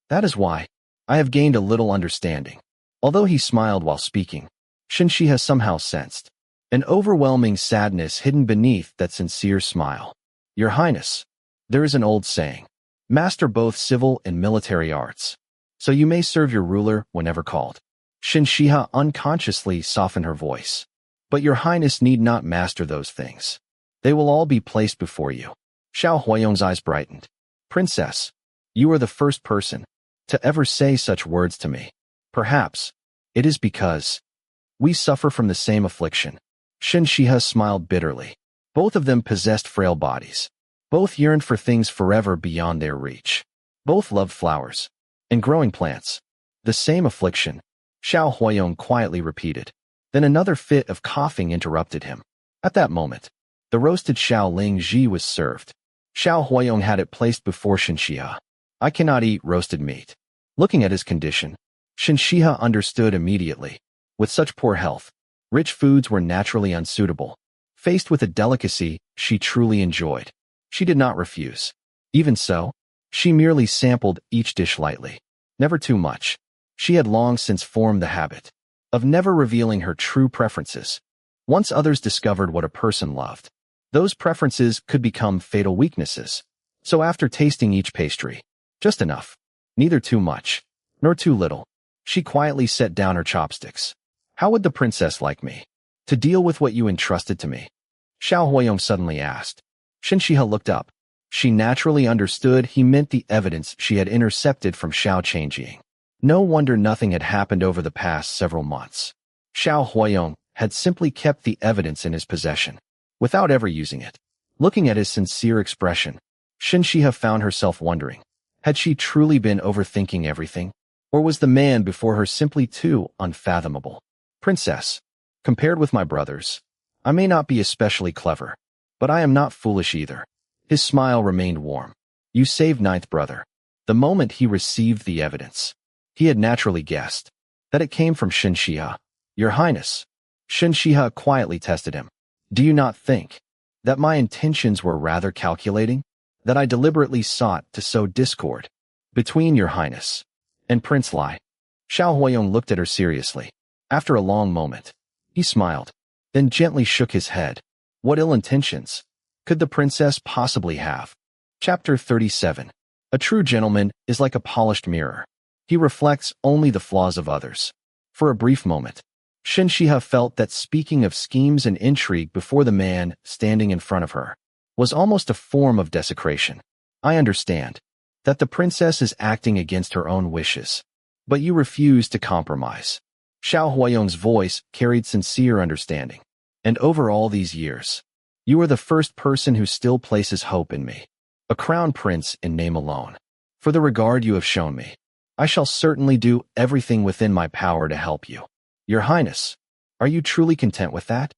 That is why I have gained a little understanding." Although he smiled while speaking, Shen Xihe somehow sensed an overwhelming sadness hidden beneath that sincere smile. "Your Highness, there is an old saying, master both civil and military arts, so you may serve your ruler whenever called." Shen Xihe unconsciously softened her voice. "But your Highness need not master those things. They will all be placed before you." Xiao Huayong's eyes brightened. "Princess, you are the first person to ever say such words to me. Perhaps it is because we suffer from the same affliction." Shen Xihe smiled bitterly. Both of them possessed frail bodies. Both yearned for things forever beyond their reach. Both loved flowers and growing plants. "The same affliction," Xiao Huayong quietly repeated. Then another fit of coughing interrupted him. At that moment, the roasted Xiao was served. Xiao Huayong had it placed before Shen Xihe. "I cannot eat roasted meat." Looking at his condition, Shen Xihe understood immediately. With such poor health, rich foods were naturally unsuitable. Faced with a delicacy she truly enjoyed, she did not refuse. Even so, she merely sampled each dish lightly. Never too much. She had long since formed the habit of never revealing her true preferences. Once others discovered what a person loved, those preferences could become fatal weaknesses. So after tasting each pastry, just enough, neither too much, nor too little, she quietly set down her chopsticks. "How would the princess like me to deal with what you entrusted to me?" Xiao Huayong suddenly asked. Shen Xihe looked up. She naturally understood he meant the evidence she had intercepted from Qingzhi. No wonder nothing had happened over the past several months. Xiao Huayong had simply kept the evidence in his possession, without ever using it. Looking at his sincere expression, Shen Xihe found herself wondering, had she truly been overthinking everything? Or was the man before her simply too unfathomable? "Princess, Compared with my brothers, I may not be especially clever, but I am not foolish either. His smile remained warm. You saved ninth brother. The moment he received the evidence, he had naturally guessed that it came from Shen Xihe. Your Highness. Shen Xihe quietly tested him. Do you not think that my intentions were rather calculating? That I deliberately sought to sow discord between your Highness and Prince Lai? Xiao Huayong looked at her seriously. After a long moment, he smiled, then gently shook his head. What ill intentions could the princess possibly have? Chapter 37. A true gentleman is like a polished mirror. He reflects only the flaws of others. For a brief moment, Shen Xihe felt that speaking of schemes and intrigue before the man standing in front of her was almost a form of desecration. I understand that the princess is acting against her own wishes, but you refuse to compromise. Xiao Huayong's voice carried sincere understanding. And over all these years, you are the first person who still places hope in me. A crown prince in name alone. For the regard you have shown me, I shall certainly do everything within my power to help you. Your Highness, are you truly content with that?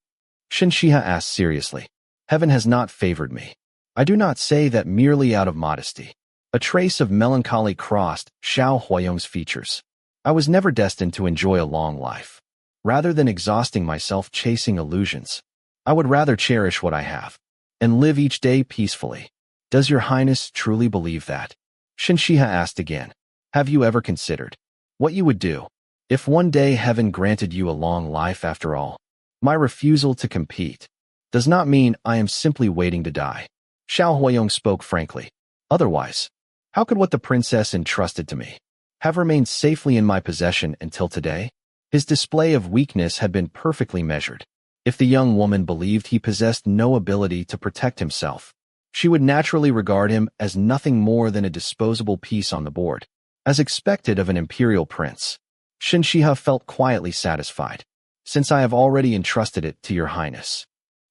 Shen Xihe asked seriously. Heaven has not favored me. I do not say that merely out of modesty. A trace of melancholy crossed Xiao Huayong's features. I was never destined to enjoy a long life. Rather than exhausting myself chasing illusions, I would rather cherish what I have and live each day peacefully. Does your Highness truly believe that? Shen Xihe asked again. Have you ever considered what you would do if one day heaven granted you a long life after all? My refusal to compete does not mean I am simply waiting to die. Xiao Huayong spoke frankly. Otherwise, how could what the princess entrusted to me have remained safely in my possession until today? His display of weakness had been perfectly measured. If the young woman believed he possessed no ability to protect himself, she would naturally regard him as nothing more than a disposable piece on the board. As expected of an imperial prince, Shen Xihe felt quietly satisfied. Since I have already entrusted it to your Highness,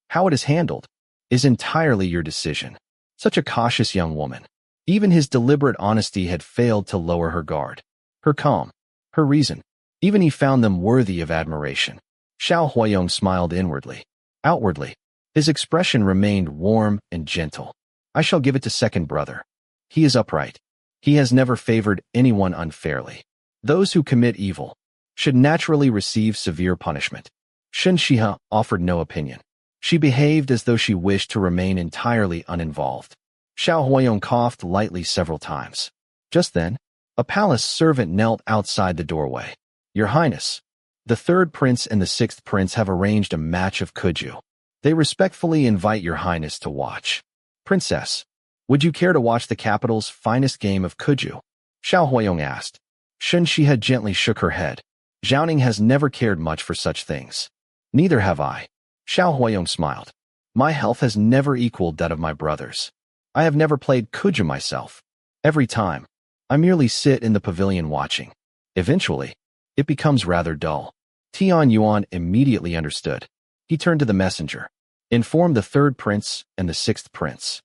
how it is handled is entirely your decision. Such a cautious young woman. Even his deliberate honesty had failed to lower her guard. Her calm, her reason, even he found them worthy of admiration. Xiao Huayong smiled inwardly. Outwardly, his expression remained warm and gentle. I shall give it to second brother. He is upright. He has never favored anyone unfairly. Those who commit evil should naturally receive severe punishment. Shen Xihe offered no opinion. She behaved as though she wished to remain entirely uninvolved. Xiao Huayong coughed lightly several times. Just then, a palace servant knelt outside the doorway. Your Highness, the third prince and the sixth prince have arranged a match of Qingzhi. They respectfully invite your Highness to watch. Princess, would you care to watch the capital's finest game of Qingzhi? Xiao Huayong asked. Shen Xihe gently shook her head. Zhao has never cared much for such things. Neither have I. Xiao Huayong smiled. My health has never equaled that of my brothers. I have never played Qingzhi myself. Every time, I merely sit in the pavilion watching. Eventually, it becomes rather dull. Tian Yuan immediately understood. He turned to the messenger. Inform the third prince and the sixth prince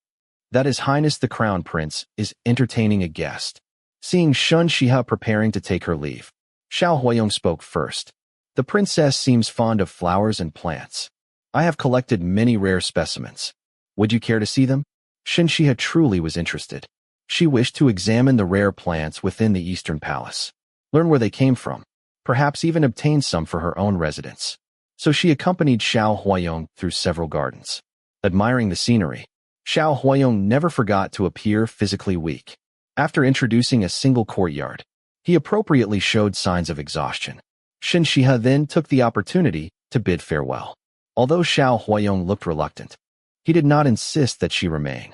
that His Highness the Crown Prince is entertaining a guest. Seeing Shen Xihe preparing to take her leave, Xiao Huayong spoke first. The princess seems fond of flowers and plants. I have collected many rare specimens. Would you care to see them? Shen Xihe truly was interested. She wished to examine the rare plants within the Eastern Palace, learn where they came from, perhaps even obtain some for her own residence. So she accompanied Xiao Huayong through several gardens. Admiring the scenery, Xiao Huayong never forgot to appear physically weak. After introducing a single courtyard, he appropriately showed signs of exhaustion. Shen Xihe then took the opportunity to bid farewell. Although Xiao Huayong looked reluctant, he did not insist that she remain.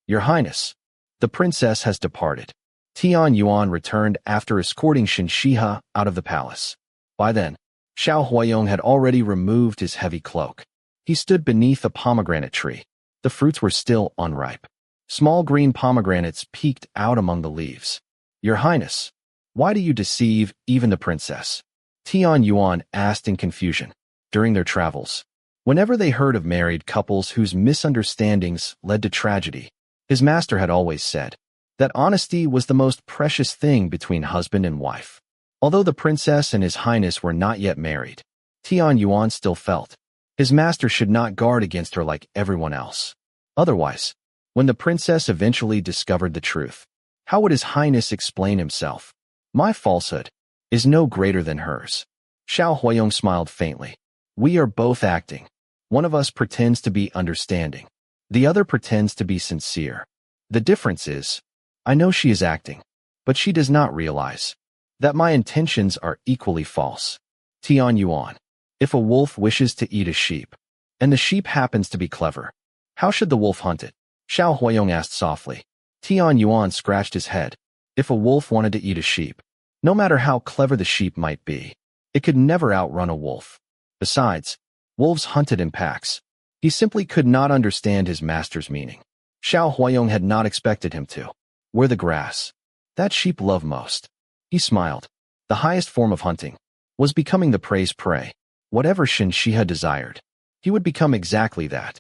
Your Highness, the princess has departed. Tian Yuan returned after escorting Shen Xihe out of the palace. By then, Xiao Huayong had already removed his heavy cloak. He stood beneath a pomegranate tree. The fruits were still unripe. Small green pomegranates peeked out among the leaves. Your Highness, why do you deceive even the princess? Tian Yuan asked in confusion. During their travels, whenever they heard of married couples whose misunderstandings led to tragedy, his master had always said that honesty was the most precious thing between husband and wife. Although the princess and His Highness were not yet married, Tian Yuan still felt his master should not guard against her like everyone else. Otherwise, when the princess eventually discovered the truth, how would His Highness explain himself? My falsehood is no greater than hers. Xiao Huayong smiled faintly. We are both acting. One of us pretends to be understanding. The other pretends to be sincere. The difference is, I know she is acting, but she does not realize that my intentions are equally false. Tian Yuan, if a wolf wishes to eat a sheep, and the sheep happens to be clever, how should the wolf hunt it? Xiao Huayong asked softly. Tian Yuan scratched his head. If a wolf wanted to eat a sheep, no matter how clever the sheep might be, it could never outrun a wolf. Besides, wolves hunted in packs. He simply could not understand his master's meaning. Xiao Huayong had not expected him to. Where the grass that sheep love most. He smiled. The highest form of hunting was becoming the prey's prey. Whatever Shen Xihe desired, he would become exactly that.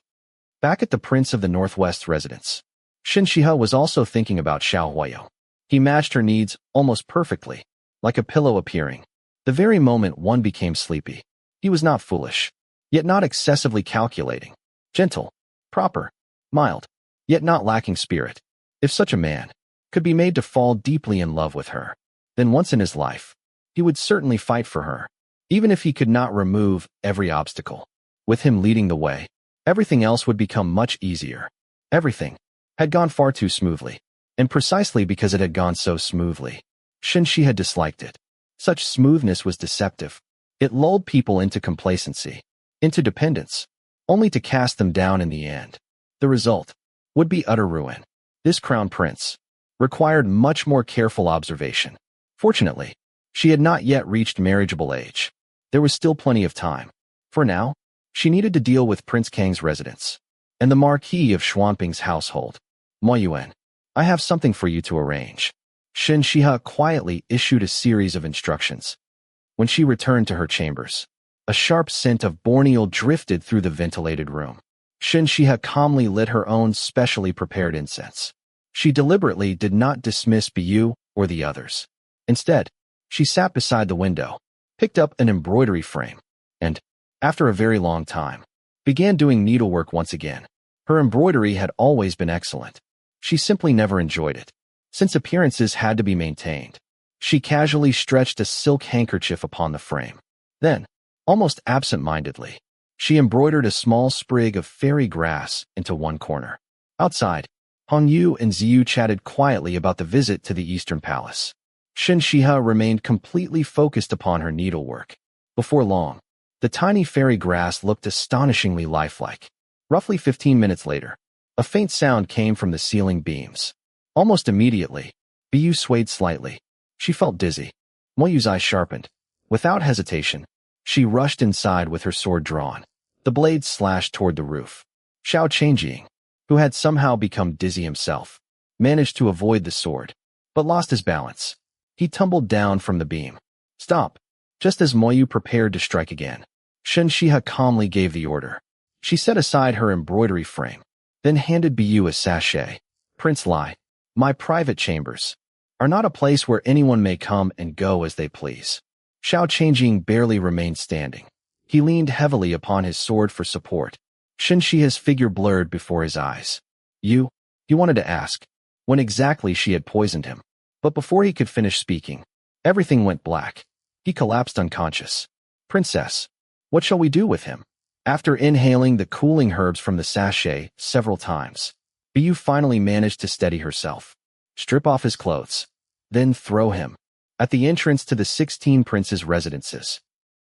Back at the Prince of the Northwest's residence, Shen Xihe was also thinking about Xiao Huayong. He matched her needs almost perfectly, like a pillow appearing. The very moment one became sleepy, he was not foolish, yet not excessively calculating, gentle, proper, mild, yet not lacking spirit. If such a man could be made to fall deeply in love with her, then once in his life, he would certainly fight for her, even if he could not remove every obstacle. With him leading the way, everything else would become much easier. Everything had gone far too smoothly, and precisely because it had gone so smoothly, Shen Xihe had disliked it. Such smoothness was deceptive. It lulled people into complacency, into dependence, only to cast them down in the end. The result would be utter ruin. This crown prince required much more careful observation. Fortunately, she had not yet reached marriageable age. There was still plenty of time. For now, she needed to deal with Prince Kang's residence and the Marquis of Xuanping's household. Mo Yuan, I have something for you to arrange. Shen Xihe quietly issued a series of instructions. When she returned to her chambers, a sharp scent of Borneal drifted through the ventilated room. Shen Xihe calmly lit her own specially prepared incense. She deliberately did not dismiss Biyu or the others. Instead, she sat beside the window, picked up an embroidery frame, and, after a very long time, began doing needlework once again. Her embroidery had always been excellent. She simply never enjoyed it, since appearances had to be maintained. She casually stretched a silk handkerchief upon the frame. Then, almost absent-mindedly, she embroidered a small sprig of fairy grass into one corner. Outside, Hong Yu and Ziyu chatted quietly about the visit to the Eastern Palace. Shen Xihe remained completely focused upon her needlework. Before long, the tiny fairy grass looked astonishingly lifelike. Roughly 15 minutes later, a faint sound came from the ceiling beams. Almost immediately, Biyu swayed slightly. She felt dizzy. Mo Yu's eyes sharpened. Without hesitation, she rushed inside with her sword drawn. The blade slashed toward the roof. Xiao Qingzhi, who had somehow become dizzy himself, managed to avoid the sword, but lost his balance. He tumbled down from the beam. Stop! Just as Mo Yu prepared to strike again, Shen Xihe calmly gave the order. She set aside her embroidery frame, then handed Biyu a sachet. Prince Lai, my private chambers are not a place where anyone may come and go as they please. Xiao Qingzhi barely remained standing. He leaned heavily upon his sword for support. Shen Xihe's figure blurred before his eyes. You wanted to ask when exactly she had poisoned him. But before he could finish speaking, everything went black. He collapsed unconscious. Princess, what shall we do with him? After inhaling the cooling herbs from the sachet several times, Biyu finally managed to steady herself. Strip off his clothes, then throw him. At the entrance to the 16 princes' residences,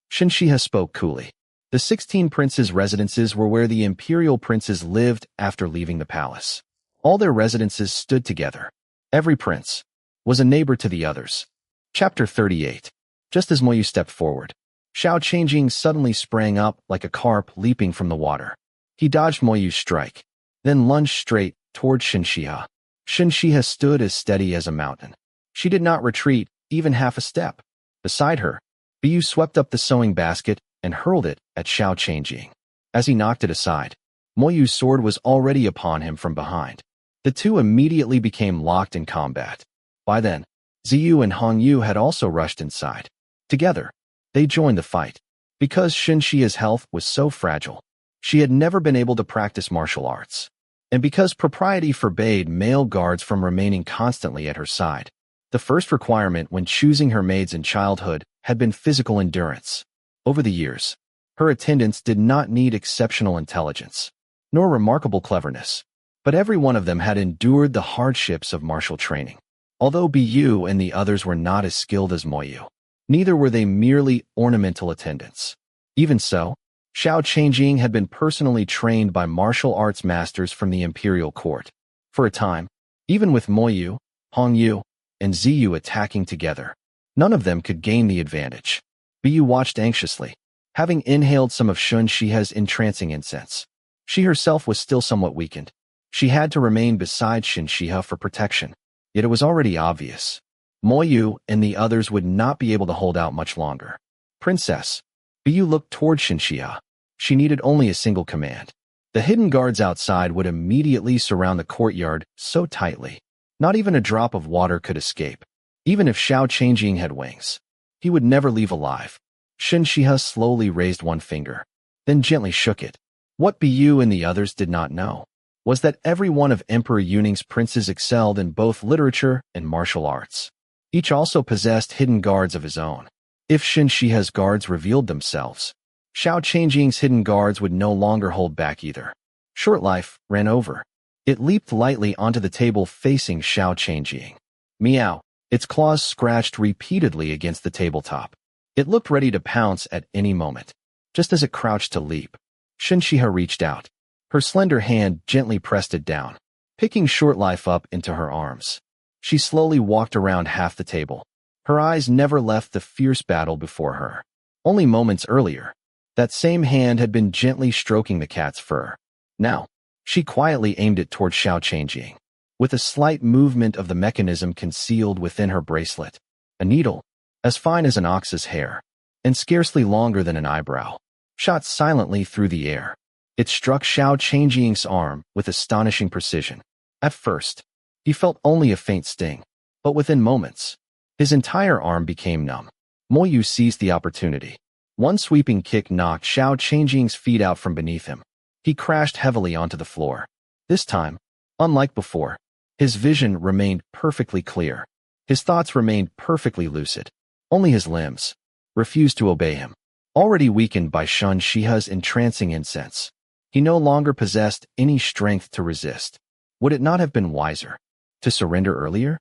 Shen Xihe spoke coolly. The 16 princes' residences were where the imperial princes lived after leaving the palace. All their residences stood together. Every prince was a neighbor to the others. Chapter 38. Just as Mo Yu stepped forward, Xiao Qingzhi suddenly sprang up like a carp leaping from the water. He dodged Mo Yu's strike, then lunged straight toward Shen Xihe. Shen Xihe stood as steady as a mountain. She did not retreat even half a step. Beside her, Biyu swept up the sewing basket and hurled it at Xiao Qingzhi. As he knocked it aside, Mo Yu's sword was already upon him from behind. The two immediately became locked in combat. By then, Ziyu and Hong Yu had also rushed inside. Together, they joined the fight. Because Shen Xihe's health was so fragile, she had never been able to practice martial arts. And because propriety forbade male guards from remaining constantly at her side, the first requirement when choosing her maids in childhood had been physical endurance. Over the years, her attendants did not need exceptional intelligence, nor remarkable cleverness, but every one of them had endured the hardships of martial training. Although Bu and the others were not as skilled as Moyu, neither were they merely ornamental attendants. Even so, Xiao Qingzhi had been personally trained by martial arts masters from the imperial court. For a time, even with Moyu, Hongyu, and Ziyu attacking together, none of them could gain the advantage. Bu watched anxiously, having inhaled some of Shen Xihe's entrancing incense. She herself was still somewhat weakened. She had to remain beside Shen Xihe for protection. Yet it was already obvious. Moyu and the others would not be able to hold out much longer. Princess, Bu looked toward Shen Xihe. She needed only a single command. The hidden guards outside would immediately surround the courtyard so tightly, not even a drop of water could escape. Even if Xiao Qingzhi had wings, he would never leave alive. Shen Xihe slowly raised one finger, then gently shook it. What Bu and the others did not know was that every one of Emperor Yuning's princes excelled in both literature and martial arts. Each also possessed hidden guards of his own. If Shen Xihe's guards revealed themselves, Xiao Qingzhi's hidden guards would no longer hold back either. Short Life ran over. It leaped lightly onto the table facing Xiao Qingzhi. Meow. Its claws scratched repeatedly against the tabletop. It looked ready to pounce at any moment. Just as it crouched to leap, Shen Xihe reached out. Her slender hand gently pressed it down, picking Short Life up into her arms. She slowly walked around half the table. Her eyes never left the fierce battle before her. Only moments earlier, that same hand had been gently stroking the cat's fur. Now, she quietly aimed it toward Xiao Qingzhi. With a slight movement of the mechanism concealed within her bracelet, a needle, as fine as an ox's hair, and scarcely longer than an eyebrow, shot silently through the air. It struck Xiao Qingzhi's arm with astonishing precision. At first, he felt only a faint sting, but within moments, his entire arm became numb. Moyu seized the opportunity. One sweeping kick knocked Xiao Qingzhi's feet out from beneath him. He crashed heavily onto the floor. This time, unlike before, his vision remained perfectly clear. His thoughts remained perfectly lucid. Only his limbs refused to obey him. Already weakened by Shen Xihe's entrancing incense, he no longer possessed any strength to resist. Would it not have been wiser to surrender earlier?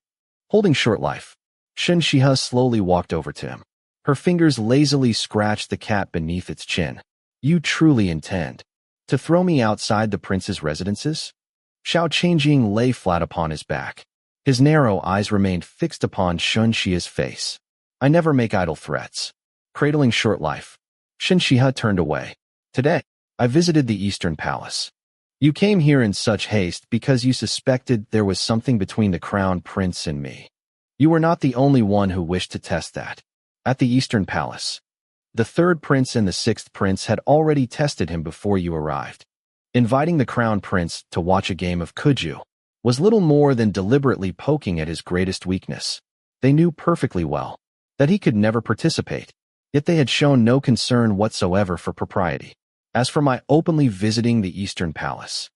Holding Short Life, Shen Xihe slowly walked over to him. Her fingers lazily scratched the cat beneath its chin. You truly intend to throw me outside the prince's residences? Xiao Qingzhi lay flat upon his back. His narrow eyes remained fixed upon Shen Xihe's face. I never make idle threats. Cradling Short Life, Shen Xihe turned away. Today, I visited the Eastern Palace. You came here in such haste because you suspected there was something between the Crown Prince and me. You were not the only one who wished to test that. At the Eastern Palace, the third prince and the sixth prince had already tested him before you arrived. Inviting the Crown Prince to watch a game of Kuju was little more than deliberately poking at his greatest weakness. They knew perfectly well that he could never participate, yet they had shown no concern whatsoever for propriety. As for my openly visiting the Eastern Palace,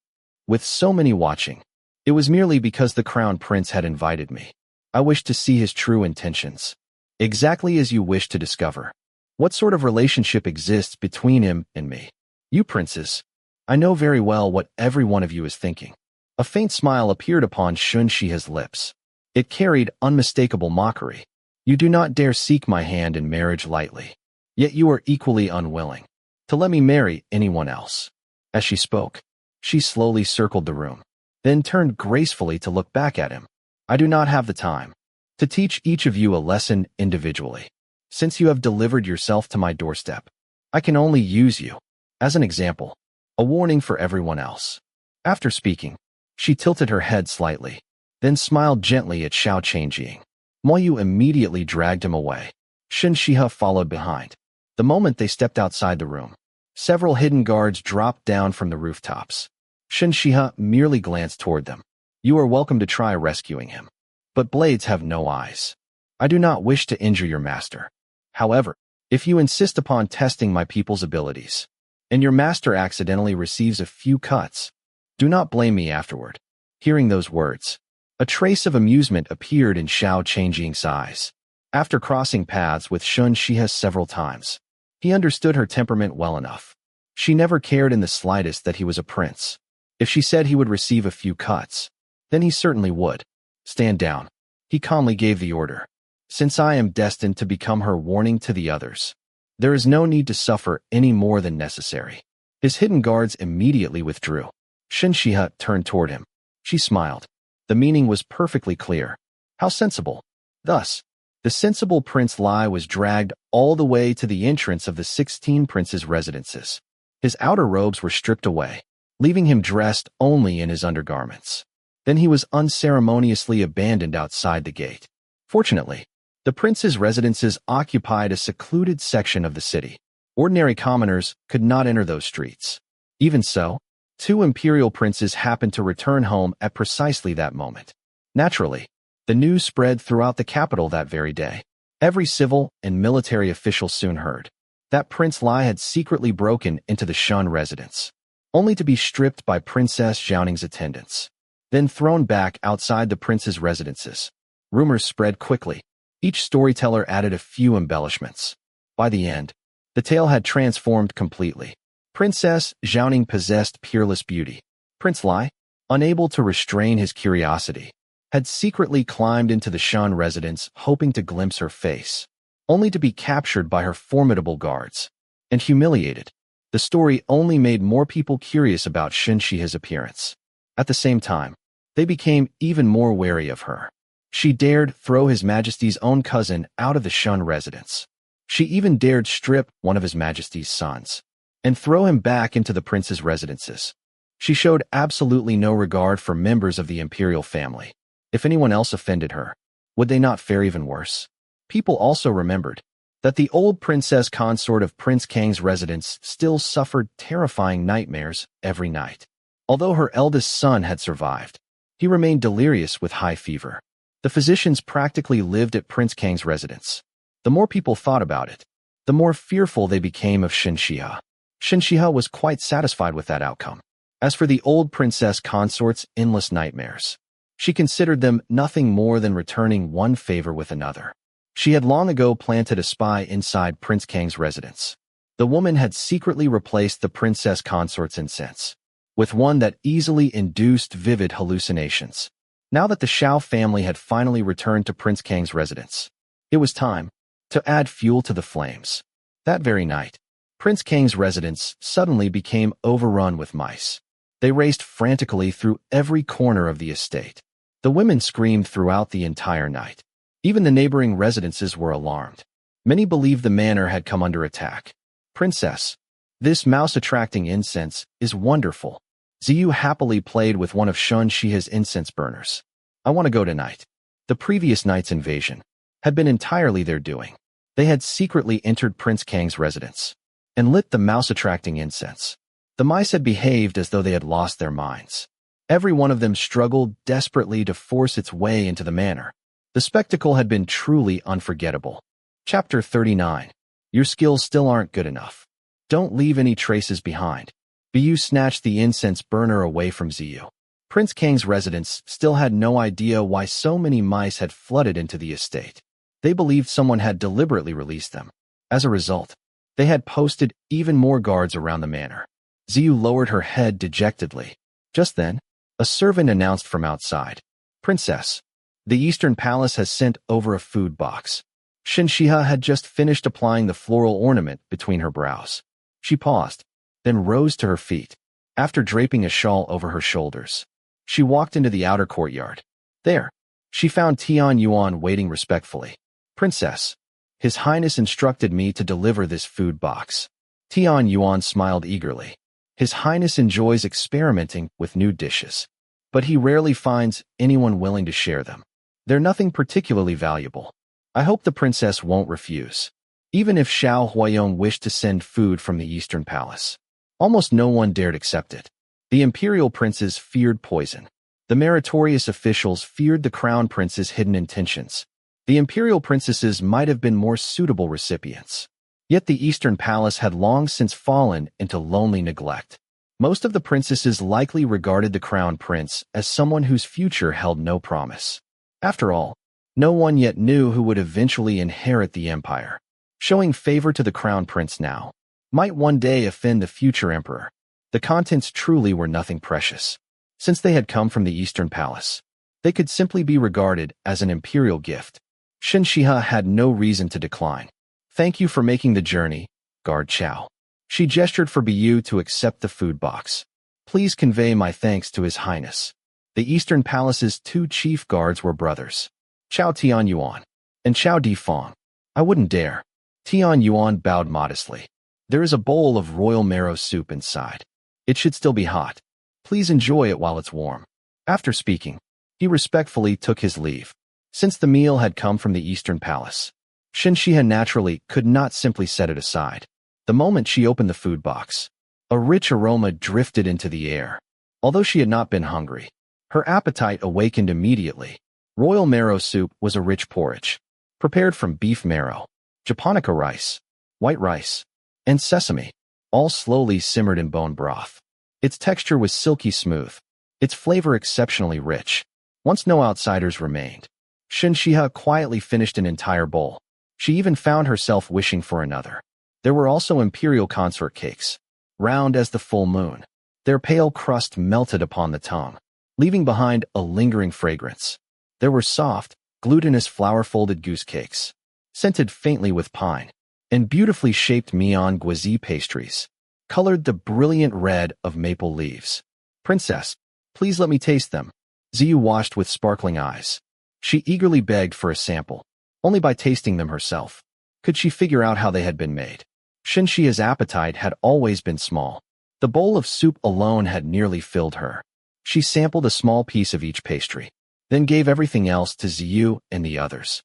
with so many watching, it was merely because the Crown Prince had invited me. I wished to see his true intentions, exactly as you wish to discover. What sort of relationship exists between him and me? You princes, I know very well what every one of you is thinking. A faint smile appeared upon Shen Xihe's lips. It carried unmistakable mockery. You do not dare seek my hand in marriage lightly, yet you are equally unwilling to let me marry anyone else. As she spoke, she slowly circled the room, then turned gracefully to look back at him. I do not have the time to teach each of you a lesson individually. Since you have delivered yourself to my doorstep, I can only use you as an example, a warning for everyone else. After speaking, she tilted her head slightly, then smiled gently at Xiao Qingzhi. Moyu immediately dragged him away. Shen Xihe followed behind. The moment they stepped outside the room, several hidden guards dropped down from the rooftops. Shen Xihe merely glanced toward them. You are welcome to try rescuing him, but blades have no eyes. I do not wish to injure your master. However, If you insist upon testing my people's abilities, and your master accidentally receives a few cuts, do not blame me afterward." Hearing those words, a trace of amusement appeared in Xiao Huayong's eyes. After crossing paths with Shen Xihe several times, he understood her temperament well enough. She never cared in the slightest that he was a prince. If she said he would receive a few cuts, then he certainly would. "Stand down." He calmly gave the order. "Since I am destined to become her warning to the others, there is no need to suffer any more than necessary." His hidden guards immediately withdrew. Shen Xihe turned toward him. She smiled. The meaning was perfectly clear. How sensible. Thus, the sensible Prince Lai was dragged all the way to the entrance of the 16 princes' residences. His outer robes were stripped away, leaving him dressed only in his undergarments. Then he was unceremoniously abandoned outside the gate. Fortunately, the princes' residences occupied a secluded section of the city. Ordinary commoners could not enter those streets. Even so, 2 imperial princes happened to return home at precisely that moment. Naturally, the news spread throughout the capital that very day. Every civil and military official soon heard that Prince Lai had secretly broken into the Shen residence, only to be stripped by Princess Xiaoning's attendants, then thrown back outside the prince's residences. Rumors spread quickly. Each storyteller added a few embellishments. By the end, the tale had transformed completely. Princess Xiaoning possessed peerless beauty. Prince Lai, unable to restrain his curiosity, had secretly climbed into the Shen residence hoping to glimpse her face, only to be captured by her formidable guards and humiliated. The story only made more people curious about Shen Xihe's appearance. At the same time, they became even more wary of her. She dared throw His Majesty's own cousin out of the Shen residence. She even dared strip one of His Majesty's sons and throw him back into the prince's residences. She showed absolutely no regard for members of the imperial family. If anyone else offended her, would they not fare even worse? People also remembered that the old princess consort of Prince Kang's residence still suffered terrifying nightmares every night. Although her eldest son had survived, he remained delirious with high fever. The physicians practically lived at Prince Kang's residence. The more people thought about it, the more fearful they became of Shen Xihe. Shen Xihe was quite satisfied with that outcome. As for the old princess consort's endless nightmares, she considered them nothing more than returning one favor with another. She had long ago planted a spy inside Prince Kang's residence. The woman had secretly replaced the princess consort's incense with one that easily induced vivid hallucinations. Now that the Xiao family had finally returned to Prince Kang's residence, it was time to add fuel to the flames. That very night, Prince Kang's residence suddenly became overrun with mice. They raced frantically through every corner of the estate. The women screamed throughout the entire night. Even the neighboring residences were alarmed. Many believed the manor had come under attack. "Princess, this mouse-attracting incense is wonderful." Ziyu happily played with one of Shen Xihe's incense burners. "I want to go tonight." The previous night's invasion had been entirely their doing. They had secretly entered Prince Kang's residence and lit the mouse-attracting incense. The mice had behaved as though they had lost their minds. Every one of them struggled desperately to force its way into the manor. The spectacle had been truly unforgettable. Chapter 39. Your skills still aren't good enough. Don't leave any traces behind. Biyu snatched the incense burner away from Ziyu. Prince Kang's residence still had no idea why so many mice had flooded into the estate. They believed someone had deliberately released them. As a result, they had posted even more guards around the manor. Ziyu lowered her head dejectedly. Just then, a servant announced from outside, "Princess, the Eastern Palace has sent over a food box." Shen Xihe had just finished applying the floral ornament between her brows. She paused, then rose to her feet. After draping a shawl over her shoulders, she walked into the outer courtyard. There, she found Tian Yuan waiting respectfully. "Princess, His Highness instructed me to deliver this food box." Tian Yuan smiled eagerly. His Highness enjoys experimenting with new dishes, but he rarely finds anyone willing to share them. They're nothing particularly valuable. I hope the princess won't refuse. Even if Xiao Huayong wished to send food from the Eastern Palace, almost no one dared accept it. The imperial princes feared poison. The meritorious officials feared the crown prince's hidden intentions. The imperial princesses might have been more suitable recipients. Yet the Eastern Palace had long since fallen into lonely neglect. Most of the princesses likely regarded the crown prince as someone whose future held no promise. After all, no one yet knew who would eventually inherit the empire. Showing favor to the crown prince now might one day offend the future emperor. The contents truly were nothing precious. Since they had come from the Eastern Palace, they could simply be regarded as an imperial gift. Shen Xihe had no reason to decline. Thank you for making the journey, Guard Qiao. She gestured for Bu to accept the food box. Please convey my thanks to His Highness. The Eastern Palace's two chief guards were brothers, Qiao Tianyuan and Qiao Difeng. I wouldn't dare. Tianyuan bowed modestly. There is a bowl of royal marrow soup inside. It should still be hot. Please enjoy it while it's warm. After speaking, he respectfully took his leave. Since the meal had come from the Eastern Palace, Shen Xihe naturally could not simply set it aside. The moment she opened the food box, a rich aroma drifted into the air. Although she had not been hungry, her appetite awakened immediately. Royal marrow soup was a rich porridge, prepared from beef marrow, japonica rice, white rice, and sesame, all slowly simmered in bone broth. Its texture was silky smooth, its flavor exceptionally rich. Once no outsiders remained, Shen Xihe quietly finished an entire bowl. She even found herself wishing for another. There were also imperial consort cakes, round as the full moon. Their pale crust melted upon the tongue, leaving behind a lingering fragrance. There were soft, glutinous flour-folded goose cakes, scented faintly with pine, and beautifully shaped Mian Guizi pastries, colored the brilliant red of maple leaves. Princess, please let me taste them. Xiu watched with sparkling eyes. She eagerly begged for a sample. Only by tasting them herself could she figure out how they had been made. Shen Xihe's appetite had always been small. The bowl of soup alone had nearly filled her. She sampled a small piece of each pastry, then gave everything else to Xiu and the others.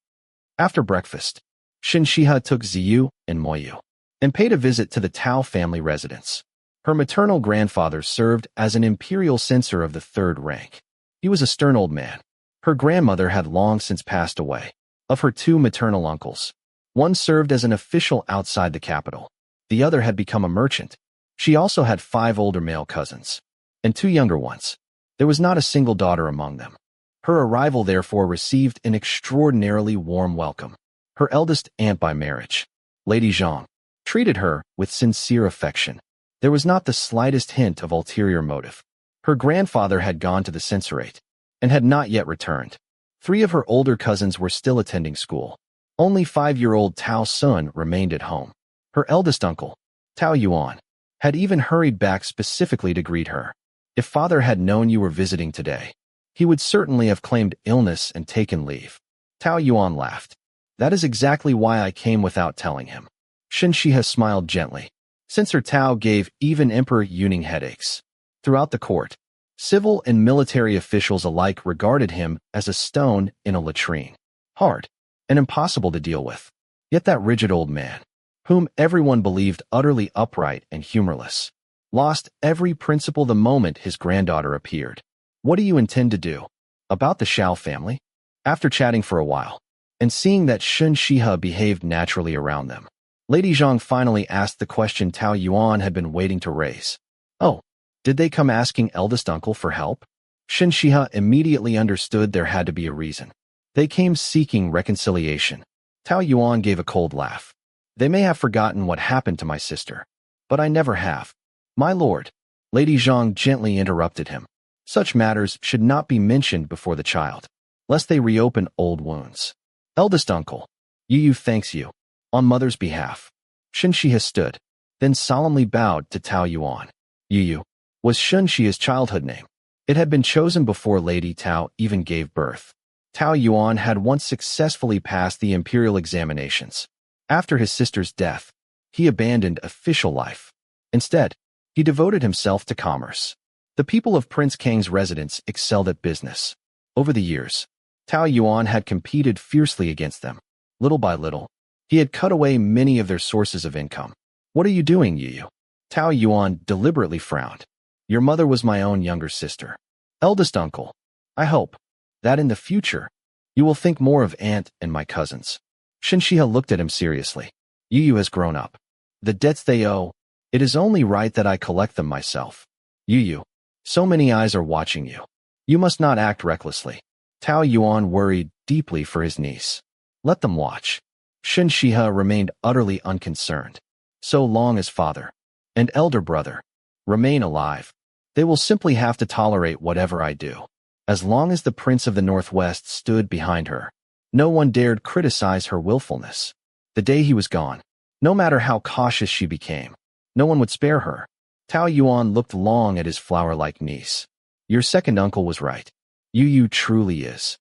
After breakfast, Shen Xihe took Xiu and Moyu and paid a visit to the Tao family residence. Her maternal grandfather served as an imperial censor of the third rank. He was a stern old man. Her grandmother had long since passed away. Of her two maternal uncles, one served as an official outside the capital. The other had become a merchant. She also had 5 older male cousins and 2 younger ones. There was not a single daughter among them. Her arrival therefore received an extraordinarily warm welcome. Her eldest aunt by marriage, Lady Zhang, treated her with sincere affection. There was not the slightest hint of ulterior motive. Her grandfather had gone to the censorate and had not yet returned. 3 of her older cousins were still attending school. Only 5-year-old Tao Sun remained at home. Her eldest uncle, Tao Yuan, had even hurried back specifically to greet her. If father had known you were visiting today, he would certainly have claimed illness and taken leave. Tao Yuan laughed. That is exactly why I came without telling him. Shen Xihe smiled gently. Censor Tao gave even Emperor Yuning headaches. Throughout the court, civil and military officials alike regarded him as a stone in a latrine. Hard and impossible to deal with. Yet that rigid old man, whom everyone believed utterly upright and humorless, lost every principle the moment his granddaughter appeared. What do you intend to do about the Xiao family? After chatting for a while, and seeing that Shen Xihe behaved naturally around them, Lady Zhang finally asked the question Tao Yuan had been waiting to raise. Oh, did they come asking eldest uncle for help? Shen Xihe immediately understood there had to be a reason. They came seeking reconciliation. Tao Yuan gave a cold laugh. They may have forgotten what happened to my sister, but I never have. My lord, Lady Zhang gently interrupted him. Such matters should not be mentioned before the child, lest they reopen old wounds. Eldest uncle, Yu thanks you, on mother's behalf. Shen Xihe stood, then solemnly bowed to Tao Yuan. Yu was Shen Xihe's childhood name. It had been chosen before Lady Tao even gave birth. Tao Yuan had once successfully passed the imperial examinations. After his sister's death, he abandoned official life. Instead, he devoted himself to commerce. The people of Prince Kang's residence excelled at business. Over the years, Tao Yuan had competed fiercely against them. Little by little, he had cut away many of their sources of income. What are you doing, Yu? Tao Yuan deliberately frowned. Your mother was my own younger sister. Eldest uncle, I hope that in the future, you will think more of aunt and my cousins. Shen Xihe looked at him seriously. Yu has grown up. The debts they owe, it is only right that I collect them myself. Yu, so many eyes are watching you. You must not act recklessly. Tao Yuan worried deeply for his niece. Let them watch. Shen Xihe remained utterly unconcerned. So long as father and elder brother remain alive, they will simply have to tolerate whatever I do. As long as the Prince of the Northwest stood behind her, no one dared criticize her willfulness. The day he was gone, no matter how cautious she became, no one would spare her. Tao Yuan looked long at his flower-like niece. Your second uncle was right. Yu truly is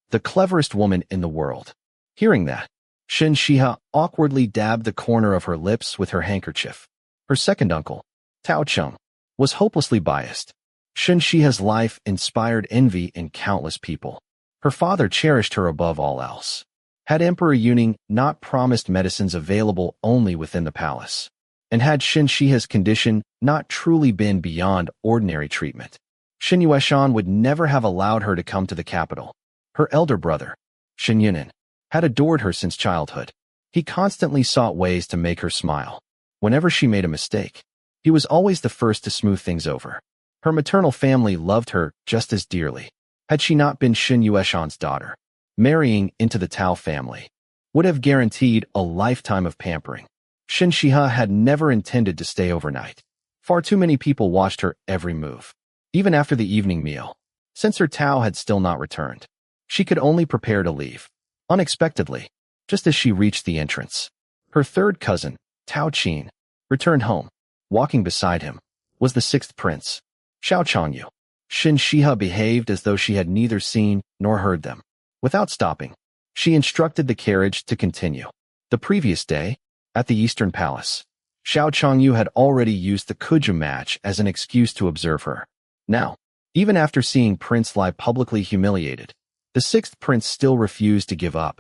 the cleverest woman in the world. Hearing that, Shen Xihe awkwardly dabbed the corner of her lips with her handkerchief. Her second uncle, Tao Cheng, was hopelessly biased. Shen Xihe's life inspired envy in countless people. Her father cherished her above all else. Had Emperor Yuning not promised medicines available only within the palace, and had Shen Xihe's condition not truly been beyond ordinary treatment, Shen Yueshan would never have allowed her to come to the capital. Her elder brother, Shen Yunan, had adored her since childhood. He constantly sought ways to make her smile. Whenever she made a mistake, he was always the first to smooth things over. Her maternal family loved her just as dearly. Had she not been Shen Yueshan's daughter, marrying into the Tao family would have guaranteed a lifetime of pampering. Shen Xihe had never intended to stay overnight. Far too many people watched her every move. Even after the evening meal, since her Tao had still not returned, she could only prepare to leave. Unexpectedly, just as she reached the entrance, her third cousin, Tao Qin, returned home. Walking beside him was the sixth prince, Xiao Changyu. Shen Xihe behaved as though she had neither seen nor heard them. Without stopping, she instructed the carriage to continue. The previous day, at the Eastern Palace, Xiao Changyu had already used the Qingzhi match as an excuse to observe her. Now, even after seeing Prince Lai publicly humiliated, the sixth prince still refused to give up.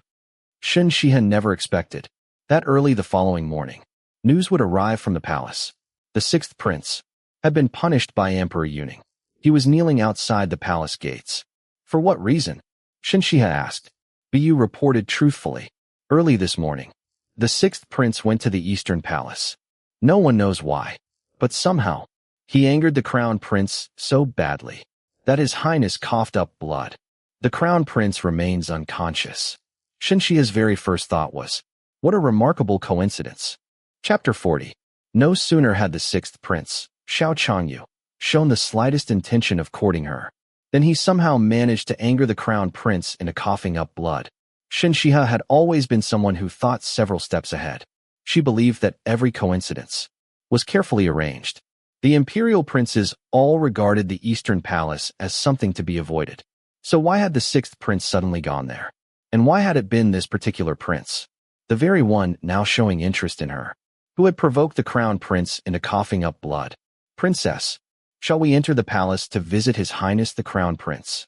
Shen Xihe never expected that early the following morning, news would arrive from the palace. The sixth prince had been punished by Emperor Yuning. He was kneeling outside the palace gates. For what reason? Shen Xihe asked. Bu reported truthfully. Early this morning, the sixth prince went to the Eastern Palace. No one knows why, but somehow, he angered the crown prince so badly that his highness coughed up blood. The crown prince remains unconscious. Shen Xihe's very first thought was, what a remarkable coincidence. Chapter 40. No sooner had the sixth prince, Xiao Changyu, shown the slightest intention of courting her, than he somehow managed to anger the crown prince into coughing up blood. Shen Xihe had always been someone who thought several steps ahead. She believed that every coincidence was carefully arranged. The imperial princes all regarded the Eastern Palace as something to be avoided. So why had the sixth prince suddenly gone there? And why had it been this particular prince, the very one now showing interest in her, who had provoked the crown prince into coughing up blood? Princess, shall we enter the palace to visit His Highness the Crown Prince?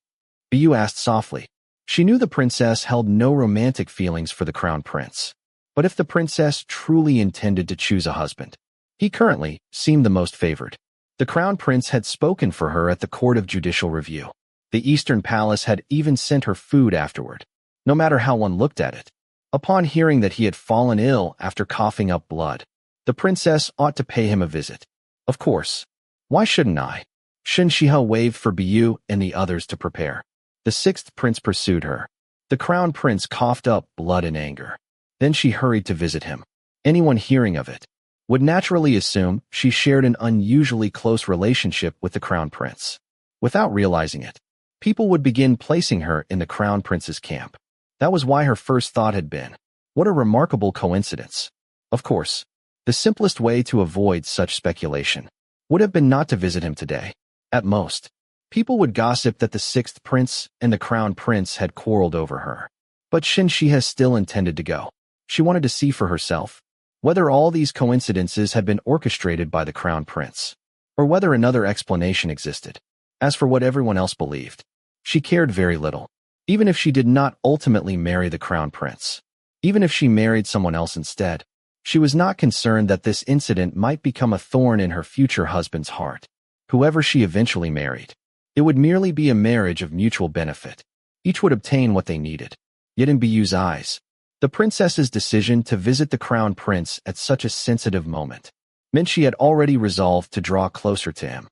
Bu asked softly. She knew the princess held no romantic feelings for the crown prince. But if the princess truly intended to choose a husband, he currently seemed the most favored. The crown prince had spoken for her at the court of judicial review. The Eastern Palace had even sent her food afterward, no matter how one looked at it. Upon hearing that he had fallen ill after coughing up blood, the princess ought to pay him a visit. Of course. Why shouldn't I? Shen Xihe waved for Bu and the others to prepare. The sixth prince pursued her. The crown prince coughed up blood in anger. Then she hurried to visit him. Anyone hearing of it would naturally assume she shared an unusually close relationship with the crown prince. Without realizing it, people would begin placing her in the crown prince's camp. That was why her first thought had been, what a remarkable coincidence. Of course, the simplest way to avoid such speculation would have been not to visit him today. At most, people would gossip that the sixth prince and the crown prince had quarreled over her. But Shen Xihe still intended to go. She wanted to see for herself whether all these coincidences had been orchestrated by the crown prince, or whether another explanation existed. As for what everyone else believed, she cared very little. Even if she did not ultimately marry the crown prince, even if she married someone else instead, she was not concerned that this incident might become a thorn in her future husband's heart. Whoever she eventually married, it would merely be a marriage of mutual benefit. Each would obtain what they needed. Yet in Bu's eyes, The princess's decision to visit the crown prince at such a sensitive moment meant she had already resolved to draw closer to him.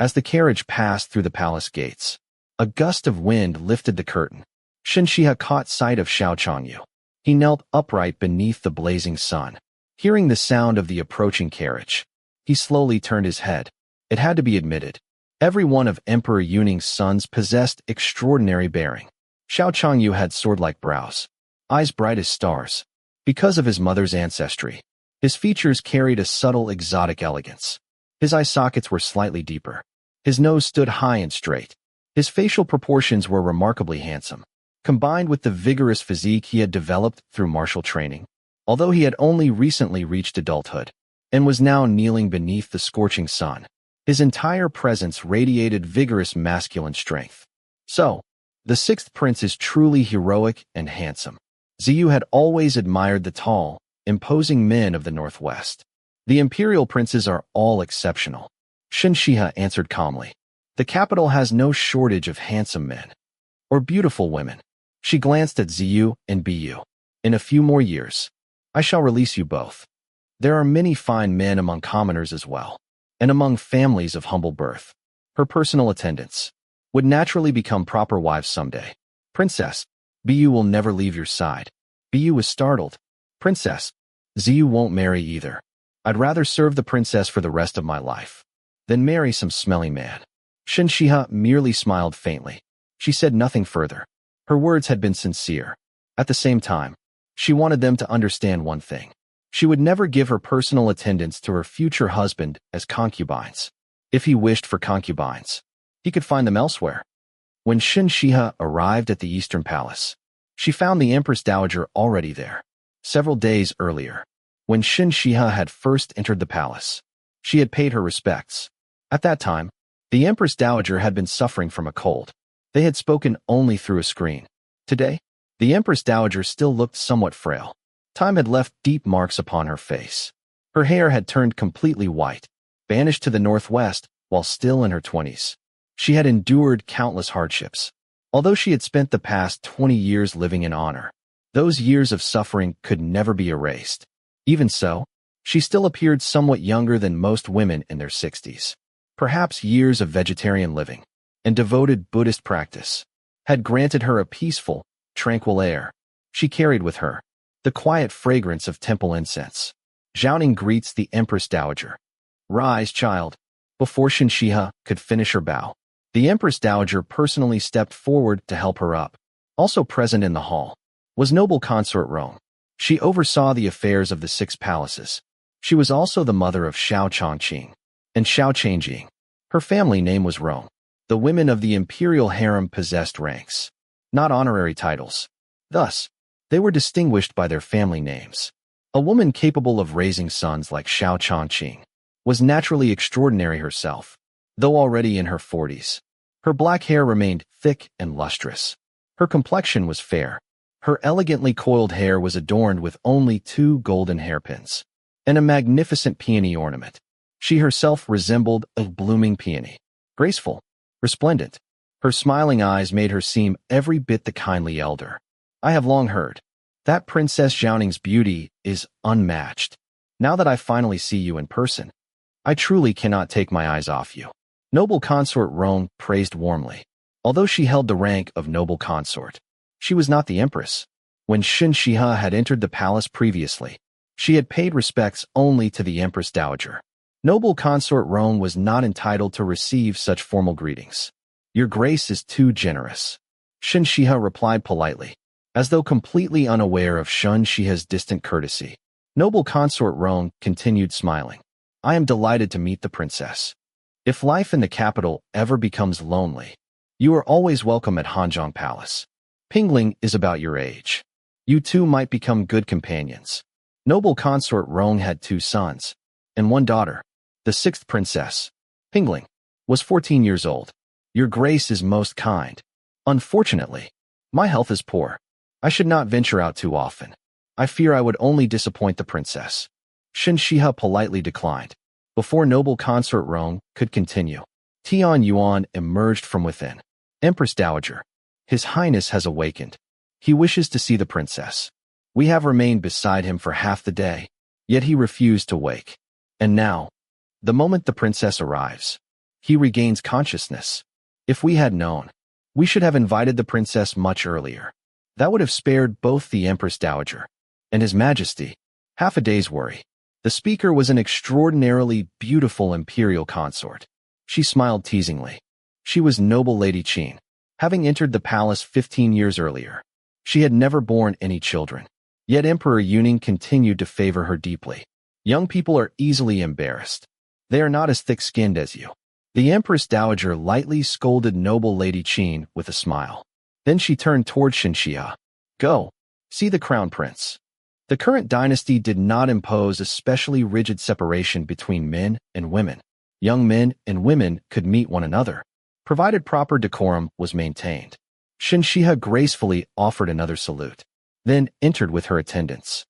As the carriage passed through the palace gates, a gust of wind lifted the curtain. Shen Xihe caught sight of Xiao Huayong. He knelt upright beneath the blazing sun. Hearing the sound of the approaching carriage, he slowly turned his head. It had to be admitted, every one of Emperor Yuning's sons possessed extraordinary bearing. Xiao Huayong had sword-like brows, eyes bright as stars. Because of his mother's ancestry, his features carried a subtle exotic elegance. His eye sockets were slightly deeper. His nose stood high and straight. His facial proportions were remarkably handsome, combined with the vigorous physique he had developed through martial training. Although he had only recently reached adulthood and was now kneeling beneath the scorching sun, his entire presence radiated vigorous masculine strength. So, the sixth prince is truly heroic and handsome. Xiu had always admired the tall, imposing men of the northwest. The imperial princes are all exceptional, Shen Xihe answered calmly. The capital has no shortage of handsome men or beautiful women. She glanced at Xiu and Bu. In a few more years, I shall release you both. There are many fine men among commoners as well, and among families of humble birth. Her personal attendants would naturally become proper wives someday. Princess, Bu will never leave your side. Bu was startled. Princess, Xiu won't marry either. I'd rather serve the princess for the rest of my life than marry some smelly man. Shen Xihe merely smiled faintly. She said nothing further. Her words had been sincere. At the same time, she wanted them to understand one thing. She would never give her personal attendants to her future husband as concubines. If he wished for concubines, he could find them elsewhere. When Shen Xihe arrived at the Eastern Palace, she found the Empress Dowager already there. Several days earlier, when Shen Xihe had first entered the palace, she had paid her respects. At that time, the Empress Dowager had been suffering from a cold. They had spoken only through a screen. Today, the Empress Dowager still looked somewhat frail. Time had left deep marks upon her face. Her hair had turned completely white. Banished to the northwest while still in her 20s, she had endured countless hardships. Although she had spent the past 20 years living in honor, those years of suffering could never be erased. Even so, she still appeared somewhat younger than most women in their 60s. Perhaps years of vegetarian living and devoted Buddhist practice had granted her a peaceful, tranquil air. She carried with her the quiet fragrance of temple incense. Xiaoning greets the Empress Dowager. Rise, child. Before Shen Xihe could finish her bow, the Empress Dowager personally stepped forward to help her up. Also present in the hall was noble consort Rong. She oversaw the affairs of the 6 palaces. She was also the mother of Xiao Chongqing and Xiao Qingzhi. Her family name was Rong. The women of the imperial harem possessed ranks, not honorary titles. Thus, they were distinguished by their family names. A woman capable of raising sons like Xiao Chongqing was naturally extraordinary herself, though already in her 40s. Her black hair remained thick and lustrous. Her complexion was fair. Her elegantly coiled hair was adorned with only 2 golden hairpins and a magnificent peony ornament. She herself resembled a blooming peony, graceful, resplendent. Her smiling eyes made her seem every bit the kindly elder. I have long heard that Princess Xiaoning's beauty is unmatched. Now that I finally see you in person, I truly cannot take my eyes off you. Noble consort Rong praised warmly. Although she held the rank of noble consort, she was not the empress. When Shen Xihe had entered the palace previously, she had paid respects only to the Empress Dowager. Noble consort Rong was not entitled to receive such formal greetings. Your grace is too generous. Shen Xihe replied politely, as though completely unaware of Shen Xihe's distant courtesy. Noble consort Rong continued smiling. I am delighted to meet the princess. If life in the capital ever becomes lonely, you are always welcome at Hanzhong Palace. Pingling is about your age. You two might become good companions. Noble consort Rong had 2 sons and 1 daughter. The 6th princess, Pingling, was 14 years old. Your grace is most kind. Unfortunately, my health is poor. I should not venture out too often. I fear I would only disappoint the princess. Shen Xihe politely declined. Before noble consort Rong could continue, Tian Yuan emerged from within. Empress Dowager, His Highness has awakened. He wishes to see the princess. We have remained beside him for half the day, yet he refused to wake. And now, the moment the princess arrives, he regains consciousness. If we had known, we should have invited the princess much earlier. That would have spared both the Empress Dowager and His Majesty half a day's worry. The speaker was an extraordinarily beautiful imperial consort. She smiled teasingly. She was noble Lady Qin, having entered the palace 15 years earlier. She had never borne any children, yet Emperor Yuning continued to favor her deeply. Young people are easily embarrassed. They are not as thick-skinned as you. The Empress Dowager lightly scolded noble Lady Qin with a smile. Then she turned toward Shen Xihe. Go, see the crown prince. The current dynasty did not impose a specially rigid separation between men and women. Young men and women could meet one another, provided proper decorum was maintained. Shen Xihe gracefully offered another salute, then entered with her attendants.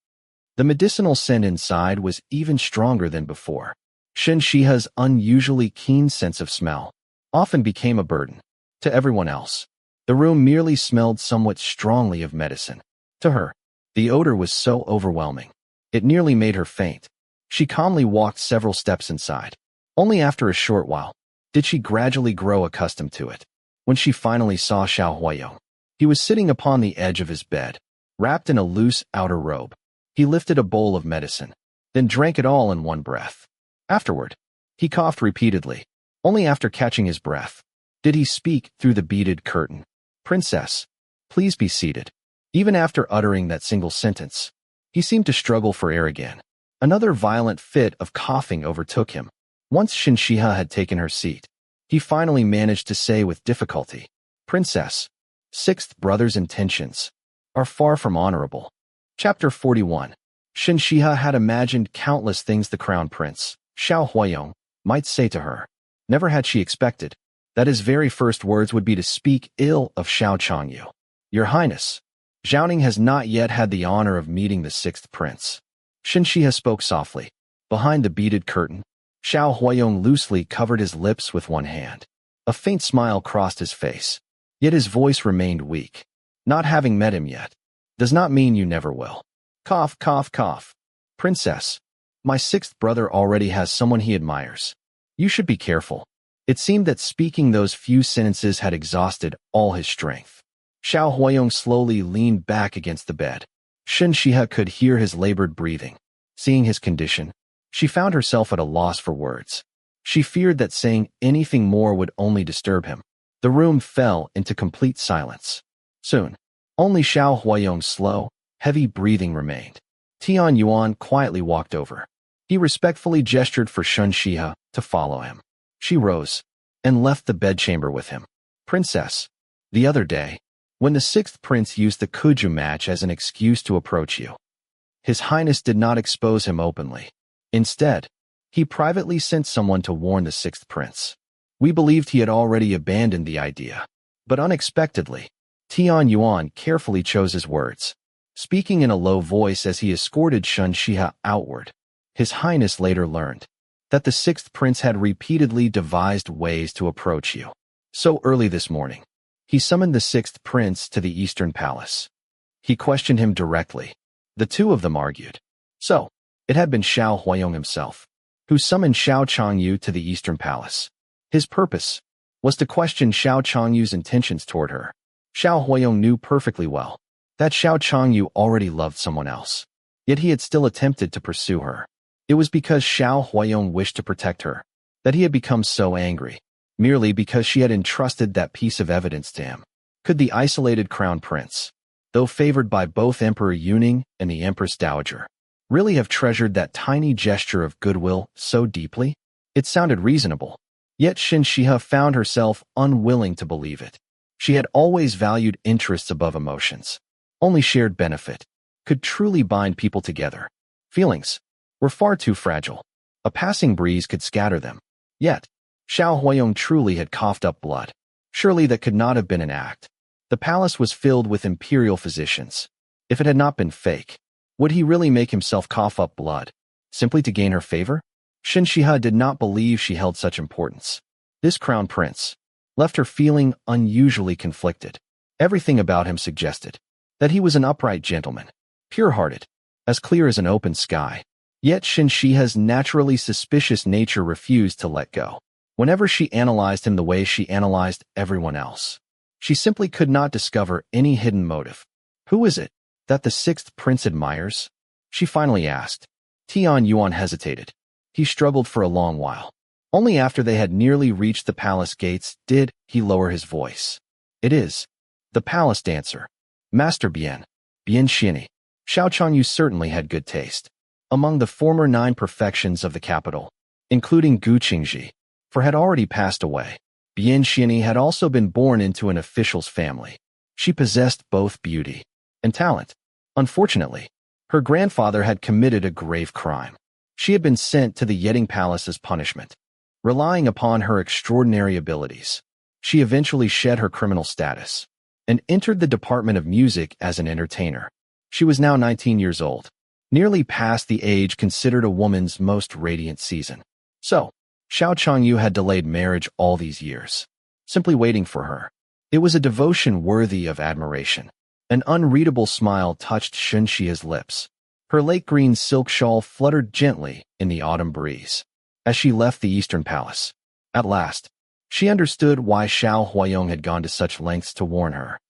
The medicinal scent inside was even stronger than before. Shen Xihe's unusually keen sense of smell often became a burden to everyone else. The room merely smelled somewhat strongly of medicine. To her, the odor was so overwhelming, it nearly made her faint. She calmly walked several steps inside. Only after a short while did she gradually grow accustomed to it. When she finally saw Xiao Huayong, he was sitting upon the edge of his bed, wrapped in a loose outer robe. He lifted a bowl of medicine, then drank it all in one breath. Afterward, he coughed repeatedly. Only after catching his breath did he speak through the beaded curtain. Princess, please be seated. Even after uttering that single sentence, he seemed to struggle for air again. Another violent fit of coughing overtook him. Once Shen Xihe had taken her seat, he finally managed to say with difficulty, Princess, sixth brother's intentions are far from honorable. Chapter 41. Shen Xihe had imagined countless things the crown prince, Xiao Huayong, might say to her. Never had she expected that his very first words would be to speak ill of Xiao Changyu. Your Highness, Xiaoning has not yet had the honor of meeting the sixth prince. Shen Xihe spoke softly. Behind the beaded curtain, Xiao Huayong loosely covered his lips with one hand. A faint smile crossed his face, yet his voice remained weak. Not having met him yet does not mean you never will. Cough, cough, cough. Princess, my sixth brother already has someone he admires. You should be careful. It seemed that speaking those few sentences had exhausted all his strength. Xiao Huayong slowly leaned back against the bed. Shen Xihe could hear his labored breathing. Seeing his condition, she found herself at a loss for words. She feared that saying anything more would only disturb him. The room fell into complete silence. Soon, only Xiao Huayong's slow, heavy breathing remained. Tian Yuan quietly walked over. He respectfully gestured for Shen Xihe to follow him. She rose and left the bedchamber with him. Princess, the other day, when the sixth prince used the Kuju match as an excuse to approach you, His Highness did not expose him openly. Instead, he privately sent someone to warn the sixth prince. We believed he had already abandoned the idea. But unexpectedly, Tian Yuan carefully chose his words, speaking in a low voice as he escorted Shen Xihe outward. His Highness later learned that the sixth prince had repeatedly devised ways to approach you. So early this morning, he summoned the sixth prince to the Eastern Palace. He questioned him directly. The two of them argued. So, it had been Xiao Huayong himself who summoned Xiao Changyu to the Eastern Palace. His purpose was to question Xiao Changyu's intentions toward her. Xiao Huayong knew perfectly well that Xiao Changyu already loved someone else, yet he had still attempted to pursue her. It was because Xiao Huayong wished to protect her that he had become so angry, merely because she had entrusted that piece of evidence to him. Could the isolated crown prince, though favored by both Emperor Yuning and the Empress Dowager, really have treasured that tiny gesture of goodwill so deeply? It sounded reasonable, yet Shen Xihe found herself unwilling to believe it. She had always valued interests above emotions. Only shared benefit could truly bind people together. Feelings were far too fragile. A passing breeze could scatter them. Yet, Xiao Huayong truly had coughed up blood. Surely that could not have been an act. The palace was filled with imperial physicians. If it had not been fake, would he really make himself cough up blood, simply to gain her favor? Shen Xihe did not believe she held such importance. This crown prince left her feeling unusually conflicted. Everything about him suggested that he was an upright gentleman, pure-hearted, as clear as an open sky. Yet Shen Xihe's naturally suspicious nature refused to let go. Whenever she analyzed him the way she analyzed everyone else, she simply could not discover any hidden motive. Who is it that the sixth prince admires? She finally asked. Tian Yuan hesitated. He struggled for a long while. Only after they had nearly reached the palace gates did he lower his voice. It is the palace dancer, Master Bian Xianyi. Xiao Changyu certainly had good taste. Among the former 9 perfections of the capital, including Qingzhi, for had already passed away, Bian Xianyi had also been born into an official's family. She possessed both beauty and talent. Unfortunately, her grandfather had committed a grave crime. She had been sent to the Yeding Palace as punishment. Relying upon her extraordinary abilities, she eventually shed her criminal status and entered the Department of Music as an entertainer. She was now 19 years old, nearly past the age considered a woman's most radiant season. So, Xiao Changyu had delayed marriage all these years, simply waiting for her. It was a devotion worthy of admiration. An unreadable smile touched Shen Xihe's lips. Her lake green silk shawl fluttered gently in the autumn breeze as she left the Eastern Palace. At last, she understood why Xiao Huayong had gone to such lengths to warn her.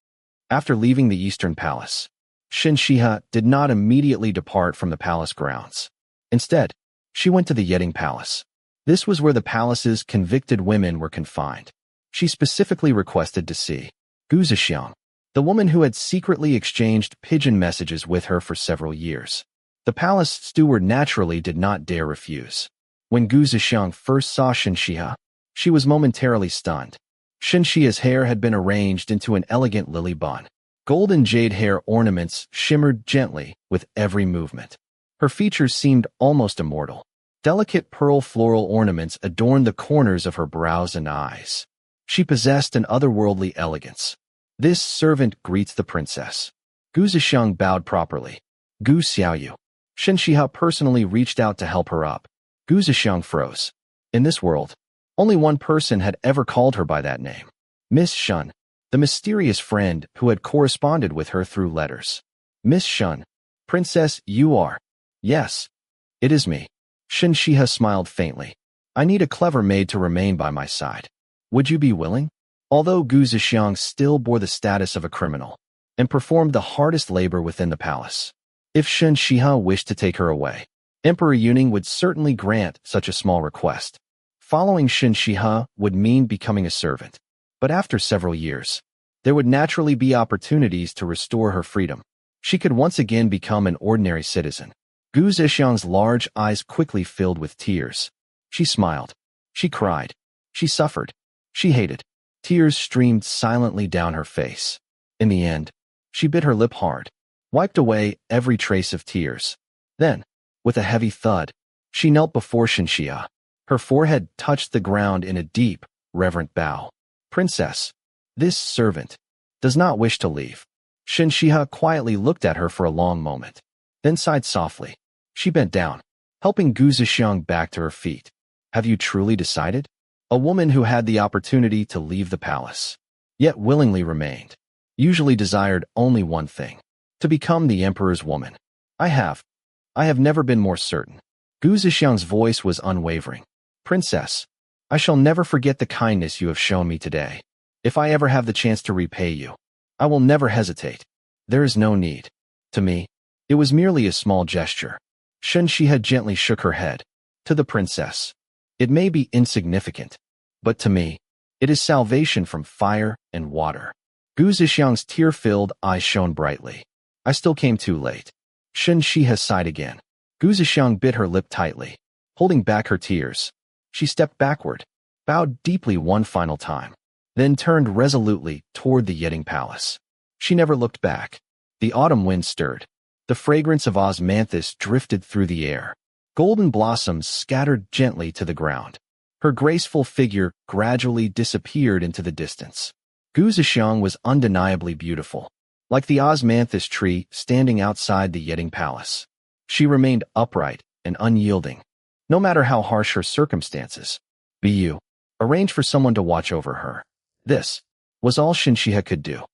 After leaving the Eastern Palace, Shen Xihe did not immediately depart from the palace grounds. Instead, she went to the Yeding Palace. This was where the palace's convicted women were confined. She specifically requested to see Gu Zixiang, the woman who had secretly exchanged pigeon messages with her for several years. The palace steward naturally did not dare refuse. When Gu Zixiang first saw Shen Xihe, she was momentarily stunned. Shen Xihe's hair had been arranged into an elegant lily bun. Golden jade hair ornaments shimmered gently with every movement. Her features seemed almost immortal. Delicate pearl floral ornaments adorned the corners of her brows and eyes. She possessed an otherworldly elegance. This servant greets the princess. Gu Zixiang bowed properly. Gu Xiaoyu. Shen Xihe personally reached out to help her up. Gu Zixiang froze. In this world, only one person had ever called her by that name. Miss Shen, the mysterious friend who had corresponded with her through letters. Miss Shen. Princess, you are. Yes. It is me. Shen Xihe smiled faintly. I need a clever maid to remain by my side. Would you be willing? Although Gu Zixiang still bore the status of a criminal and performed the hardest labor within the palace, if Shen Xihe wished to take her away, Emperor Yuning would certainly grant such a small request. Following Shen Xihe would mean becoming a servant, but after several years, there would naturally be opportunities to restore her freedom. She could once again become an ordinary citizen. Gu Zixiang's large eyes quickly filled with tears. She smiled. She cried. She suffered. She hated. Tears streamed silently down her face. In the end, she bit her lip hard, wiped away every trace of tears. Then, with a heavy thud, she knelt before Shen Xihe. Her forehead touched the ground in a deep, reverent bow. Princess, this servant does not wish to leave. Shen Xihe quietly looked at her for a long moment, then sighed softly. She bent down, helping Gu Zixiang back to her feet. Have you truly decided? A woman who had the opportunity to leave the palace, yet willingly remained, usually desired only one thing, to become the emperor's woman. I have never been more certain. Gu Zixiang's voice was unwavering. Princess, I shall never forget the kindness you have shown me today. If I ever have the chance to repay you, I will never hesitate. There is no need. To me, it was merely a small gesture. Shen Xihe gently shook her head. To the princess, it may be insignificant, but to me, it is salvation from fire and water. Gu Zixiang's tear-filled eyes shone brightly. I still came too late. Shen Xihe sighed again. Gu Zixiang bit her lip tightly, holding back her tears. She stepped backward, bowed deeply one final time, then turned resolutely toward the Yeding Palace. She never looked back. The autumn wind stirred. The fragrance of osmanthus drifted through the air. Golden blossoms scattered gently to the ground. Her graceful figure gradually disappeared into the distance. Gu Zixiang was undeniably beautiful, like the osmanthus tree standing outside the Yeding Palace. She remained upright and unyielding, no matter how harsh her circumstances. Bu, arrange for someone to watch over her. This was all Shen Xihe could do.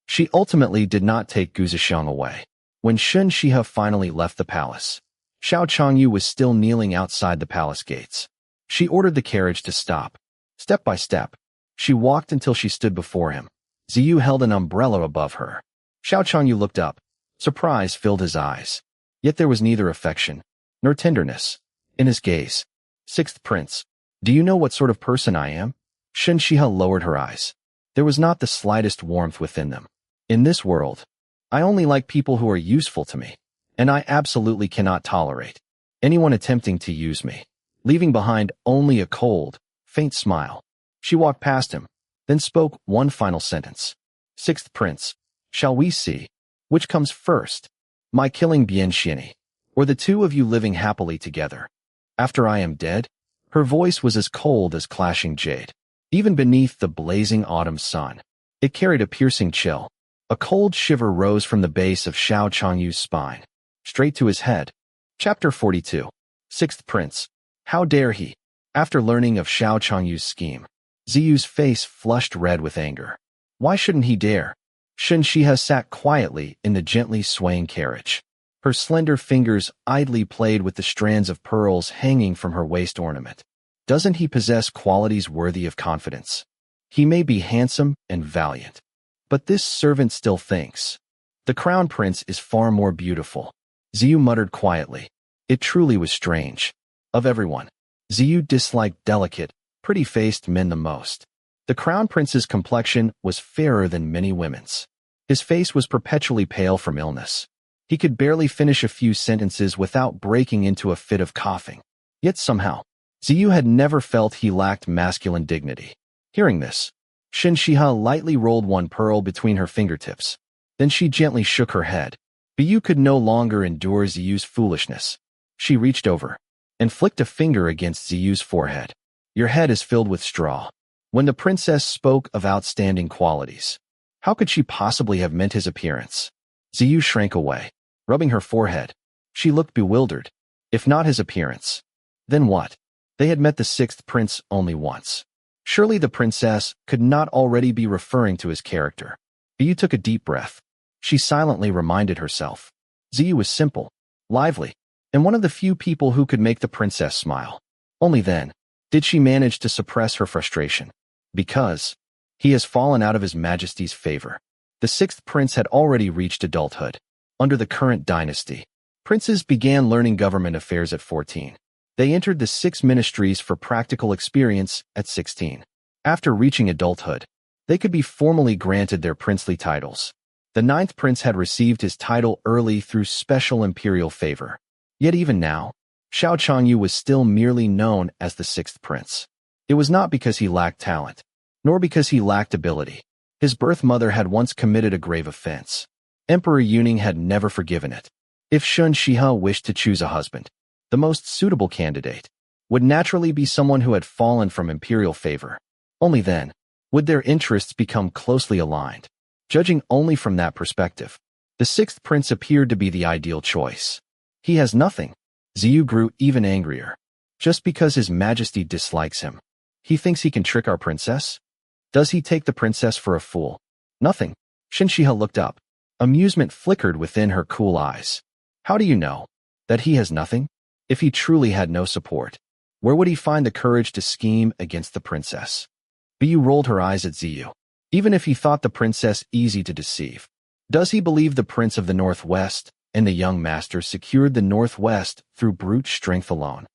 She ultimately did not take Gu Zixiang away. When Shen Xihe finally left the palace, Xiao Changyu was still kneeling outside the palace gates. She ordered the carriage to stop. Step by step, she walked until she stood before him. Ziyu held an umbrella above her. Xiao Changyu looked up. Surprise filled his eyes. Yet there was neither affection nor tenderness in his gaze. Sixth Prince, do you know what sort of person I am? Shen Xihe lowered her eyes. There was not the slightest warmth within them. In this world, I only like people who are useful to me, and I absolutely cannot tolerate anyone attempting to use me, leaving behind only a cold, faint smile. She walked past him, then spoke one final sentence. Sixth Prince, shall we see which comes first, my killing Bian Xianyi, or the two of you living happily together after I am dead? Her voice was as cold as clashing jade. Even beneath the blazing autumn sun, it carried a piercing chill. A cold shiver rose from the base of Xiao Changyu's spine, straight to his head. Chapter 42. Sixth Prince. How dare he? After learning of Xiao Changyu's scheme, Ziyu's face flushed red with anger. Why shouldn't he dare? Shen Xihe sat quietly in the gently swaying carriage. Her slender fingers idly played with the strands of pearls hanging from her waist ornament. Doesn't he possess qualities worthy of confidence? He may be handsome and valiant, but this servant still thinks the crown prince is far more beautiful. Ziyu muttered quietly. It truly was strange. Of everyone, Ziyu disliked delicate, pretty-faced men the most. The crown prince's complexion was fairer than many women's. His face was perpetually pale from illness. He could barely finish a few sentences without breaking into a fit of coughing. Yet somehow, Ziyu had never felt he lacked masculine dignity. Hearing this, Shen Xihe lightly rolled one pearl between her fingertips. Then she gently shook her head. Biyu could no longer endure Ziyu's foolishness. She reached over and flicked a finger against Ziyu's forehead. Your head is filled with straw. When the princess spoke of outstanding qualities, how could she possibly have meant his appearance? Ziyu shrank away, rubbing her forehead. She looked bewildered. If not his appearance, then what? They had met the sixth prince only once. Surely the princess could not already be referring to his character. Biyu took a deep breath. She silently reminded herself. Ziyu was simple, lively, and one of the few people who could make the princess smile. Only then did she manage to suppress her frustration. Because he has fallen out of His Majesty's favor. The sixth prince had already reached adulthood. Under the current dynasty, princes began learning government affairs at 14. They entered the 6 ministries for practical experience at 16. After reaching adulthood, they could be formally granted their princely titles. The 9th prince had received his title early through special imperial favor. Yet even now, Xiao Changyu was still merely known as the 6th prince. It was not because he lacked talent, nor because he lacked ability. His birth mother had once committed a grave offense. Emperor Yuning had never forgiven it. If Shen Xihe wished to choose a husband, the most suitable candidate would naturally be someone who had fallen from imperial favor. Only then would their interests become closely aligned. Judging only from that perspective, the 6th prince appeared to be the ideal choice. He has nothing. Ziyu grew even angrier. Just because His Majesty dislikes him, he thinks he can trick our princess? Does he take the princess for a fool? Nothing. Shen Xihe looked up. Amusement flickered within her cool eyes. How do you know that he has nothing? If he truly had no support, where would he find the courage to scheme against the princess? Biyu rolled her eyes at Ziyu. Even if he thought the princess easy to deceive, does he believe the prince of the Northwest and the young master secured the Northwest through brute strength alone?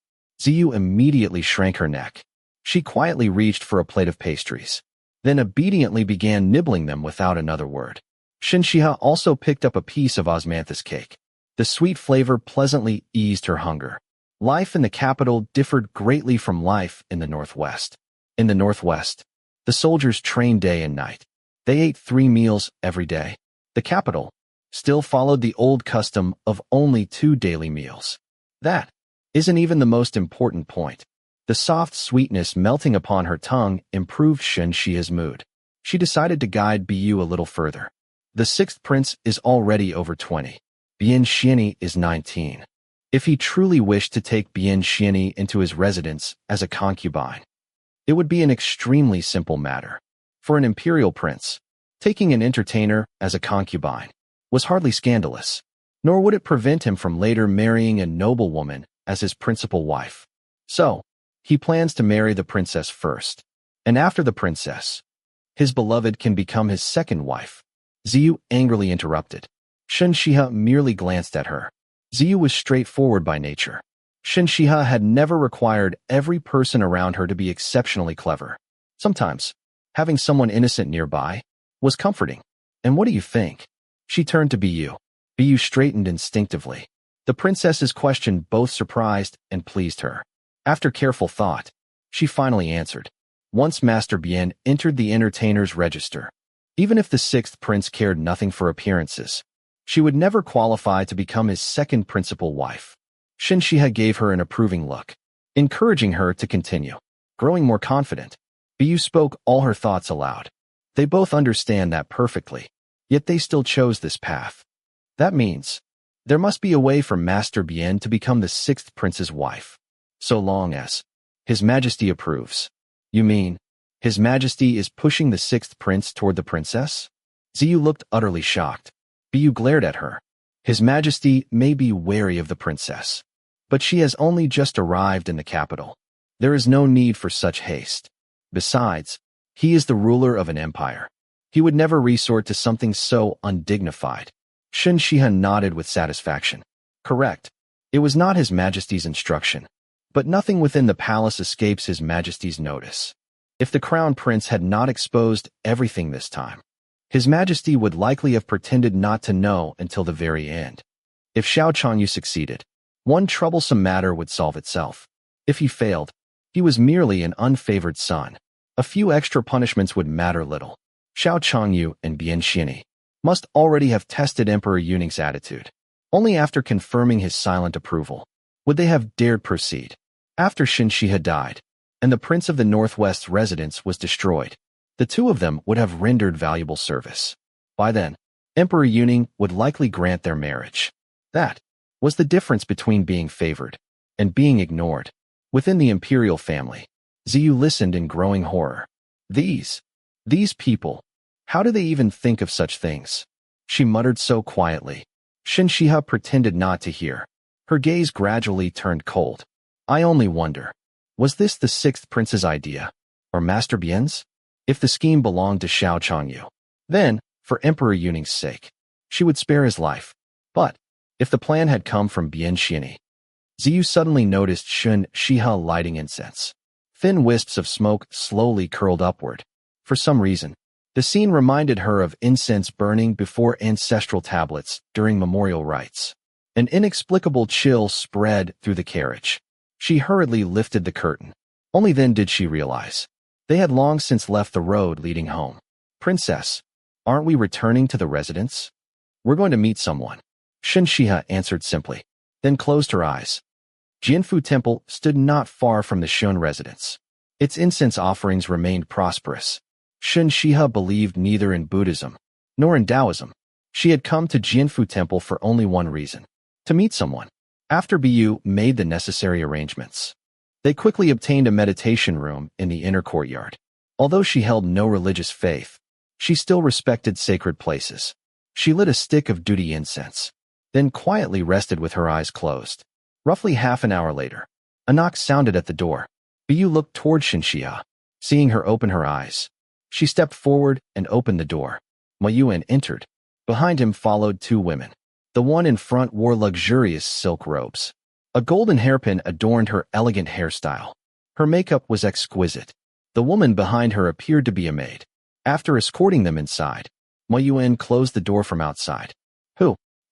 Ziyu immediately shrank her neck. She quietly reached for a plate of pastries, then obediently began nibbling them without another word. Shen Xihe also picked up a piece of osmanthus cake. The sweet flavor pleasantly eased her hunger. Life in the capital differed greatly from life in the Northwest. In the Northwest, the soldiers trained day and night. They ate 3 meals every day. The capital still followed the old custom of only 2 daily meals. That isn't even the most important point. The soft sweetness melting upon her tongue improved Shen Xihe's mood. She decided to guide Biyu a little further. The 6th prince is already over 20. Bian Xianyi is 19. If he truly wished to take Bian Xianyi into his residence as a concubine, it would be an extremely simple matter. For an imperial prince, taking an entertainer as a concubine was hardly scandalous. nor would it prevent him from later marrying a noblewoman as his principal wife. So, he plans to marry the princess first, and after the princess, his beloved can become his second wife. Xiu angrily interrupted. Shen Xihe merely glanced at her. Xiu was straightforward by nature. Shen Xihe had never required every person around her to be exceptionally clever. Sometimes, having someone innocent nearby was comforting. And what do you think? She turned to Bu. Bu straightened instinctively. The princess's question both surprised and pleased her. After careful thought, she finally answered. Once Master Bien entered the entertainer's register, even if the sixth prince cared nothing for appearances, she would never qualify to become his second principal wife. Shen Xihe gave her an approving look, encouraging her to continue. Growing more confident, Bu spoke all her thoughts aloud. They both understand that perfectly, yet they still chose this path. That means there must be a way for Master Bien to become the sixth prince's wife, so long as His Majesty approves. You mean, His Majesty is pushing the sixth prince toward the princess? Xiu looked utterly shocked. Bu glared at her. His Majesty may be wary of the princess, but she has only just arrived in the capital. There is no need for such haste. Besides, he is the ruler of an empire. He would never resort to something so undignified. Shen Xihe nodded with satisfaction. Correct. It was not His Majesty's instruction, but nothing within the palace escapes His Majesty's notice. If the crown prince had not exposed everything this time, His Majesty would likely have pretended not to know until the very end. If Xiao Changyu succeeded, one troublesome matter would solve itself. If he failed, he was merely an unfavored son. A few extra punishments would matter little. Xiao Changyu and Bien Xianyi must already have tested Emperor Yuning's attitude. Only after confirming his silent approval would they have dared proceed. After Shen Xihe died, and the Prince of the Northwest's residence was destroyed, the two of them would have rendered valuable service. By then, Emperor Yuning would likely grant their marriage. That was the difference between being favored and being ignored. Within the imperial family, Xiu listened in growing horror. These people, how do they even think of such things? She muttered so quietly. Shen Xihe pretended not to hear. Her gaze gradually turned cold. I only wonder, was this the sixth prince's idea, or Master Bien's? If the scheme belonged to Xiao Changyu, then, for Emperor Yuning's sake, she would spare his life. But, if the plan had come from Bien Xianyi, Xiu suddenly noticed Shen Xihe lighting incense. Thin wisps of smoke slowly curled upward. For some reason, the scene reminded her of incense burning before ancestral tablets during memorial rites. An inexplicable chill spread through the carriage. She hurriedly lifted the curtain. Only then did she realize they had long since left the road leading home. Princess, aren't we returning to the residence? We're going to meet someone. Shen Xihe answered simply, then closed her eyes. Jianfu Temple stood not far from the Shun residence. Its incense offerings remained prosperous. Shen Xihe believed neither in Buddhism nor in Taoism. She had come to Jianfu Temple for only one reason: to meet someone. After Bu made the necessary arrangements, they quickly obtained a meditation room in the inner courtyard. Although she held no religious faith, she still respected sacred places. She lit a stick of duty incense, then quietly rested with her eyes closed. Roughly half an hour later, a knock sounded at the door. Bu looked toward Shen Xihe. Seeing her open her eyes, she stepped forward and opened the door. Ma Yuan entered. Behind him followed two women. The one in front wore luxurious silk robes. A golden hairpin adorned her elegant hairstyle. Her makeup was exquisite. The woman behind her appeared to be a maid. After escorting them inside, Ma Yuan closed the door from outside.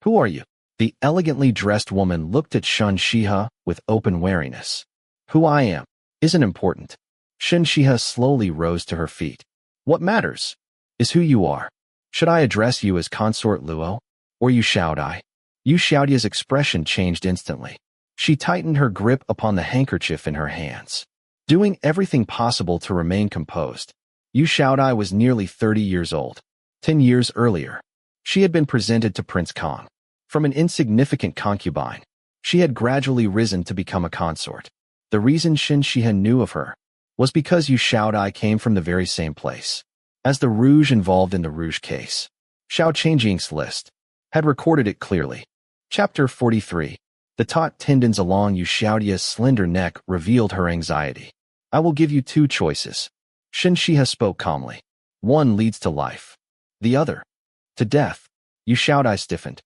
Who are you? The elegantly dressed woman looked at Shen Xihe with open wariness. Who I am isn't important. Shen Xihe slowly rose to her feet. What matters is who you are. Should I address you as Consort Luo, or Yu Xiaodai? Yu Xiaodai's expression changed instantly. She tightened her grip upon the handkerchief in her hands, doing everything possible to remain composed. Yu Xiaodai was nearly 30 years old. 10 years earlier, she had been presented to Prince Kong. From an insignificant concubine, she had gradually risen to become a consort. The reason Shen Xihe knew of her was because Yu Xiaodai came from the very same place as the rouge involved in the rouge case. Xiao Qingjing's list had recorded it clearly. Chapter 43. The taut tendons along Xiaohuayong's slender neck revealed her anxiety. I will give you two choices. Shen Xihe spoke calmly. One leads to life. The other, to death. Xiaohuayong stiffened.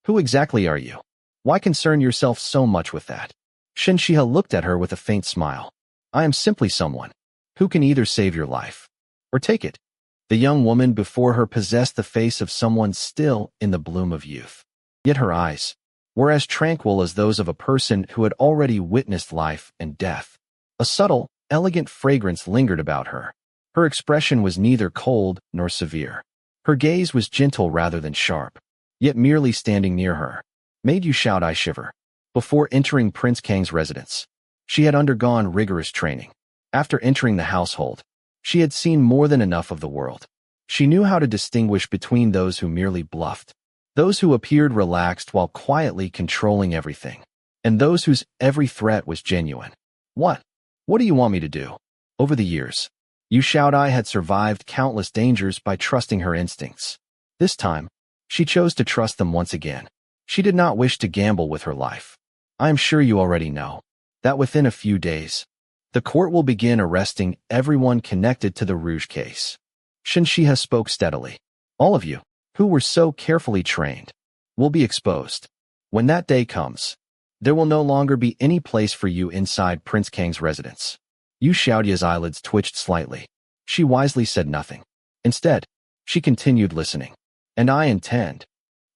Who exactly are you? Why concern yourself so much with that? Shen Xihe looked at her with a faint smile. I am simply someone who can either save your life or take it. The young woman before her possessed the face of someone still in the bloom of youth. Yet her eyes were as tranquil as those of a person who had already witnessed life and death. A subtle, elegant fragrance lingered about her. Her expression was neither cold nor severe. Her gaze was gentle rather than sharp. Yet merely standing near her made Xiaohuayong shiver. Before entering Prince Kang's residence, she had undergone rigorous training. After entering the household, she had seen more than enough of the world. She knew how to distinguish between those who merely bluffed, those who appeared relaxed while quietly controlling everything, and those whose every threat was genuine. What do you want me to do? Over the years, Xiaohuayong had survived countless dangers by trusting her instincts. This time, she chose to trust them once again. She did not wish to gamble with her life. I am sure you already know that within a few days, the court will begin arresting everyone connected to the Rouge case. Shen Xihe spoke steadily. All of you, who were so carefully trained, will be exposed. When that day comes, there will no longer be any place for you inside Prince Kang's residence. Xiaohuayong's eyelids twitched slightly. She wisely said nothing. Instead, she continued listening. And I intend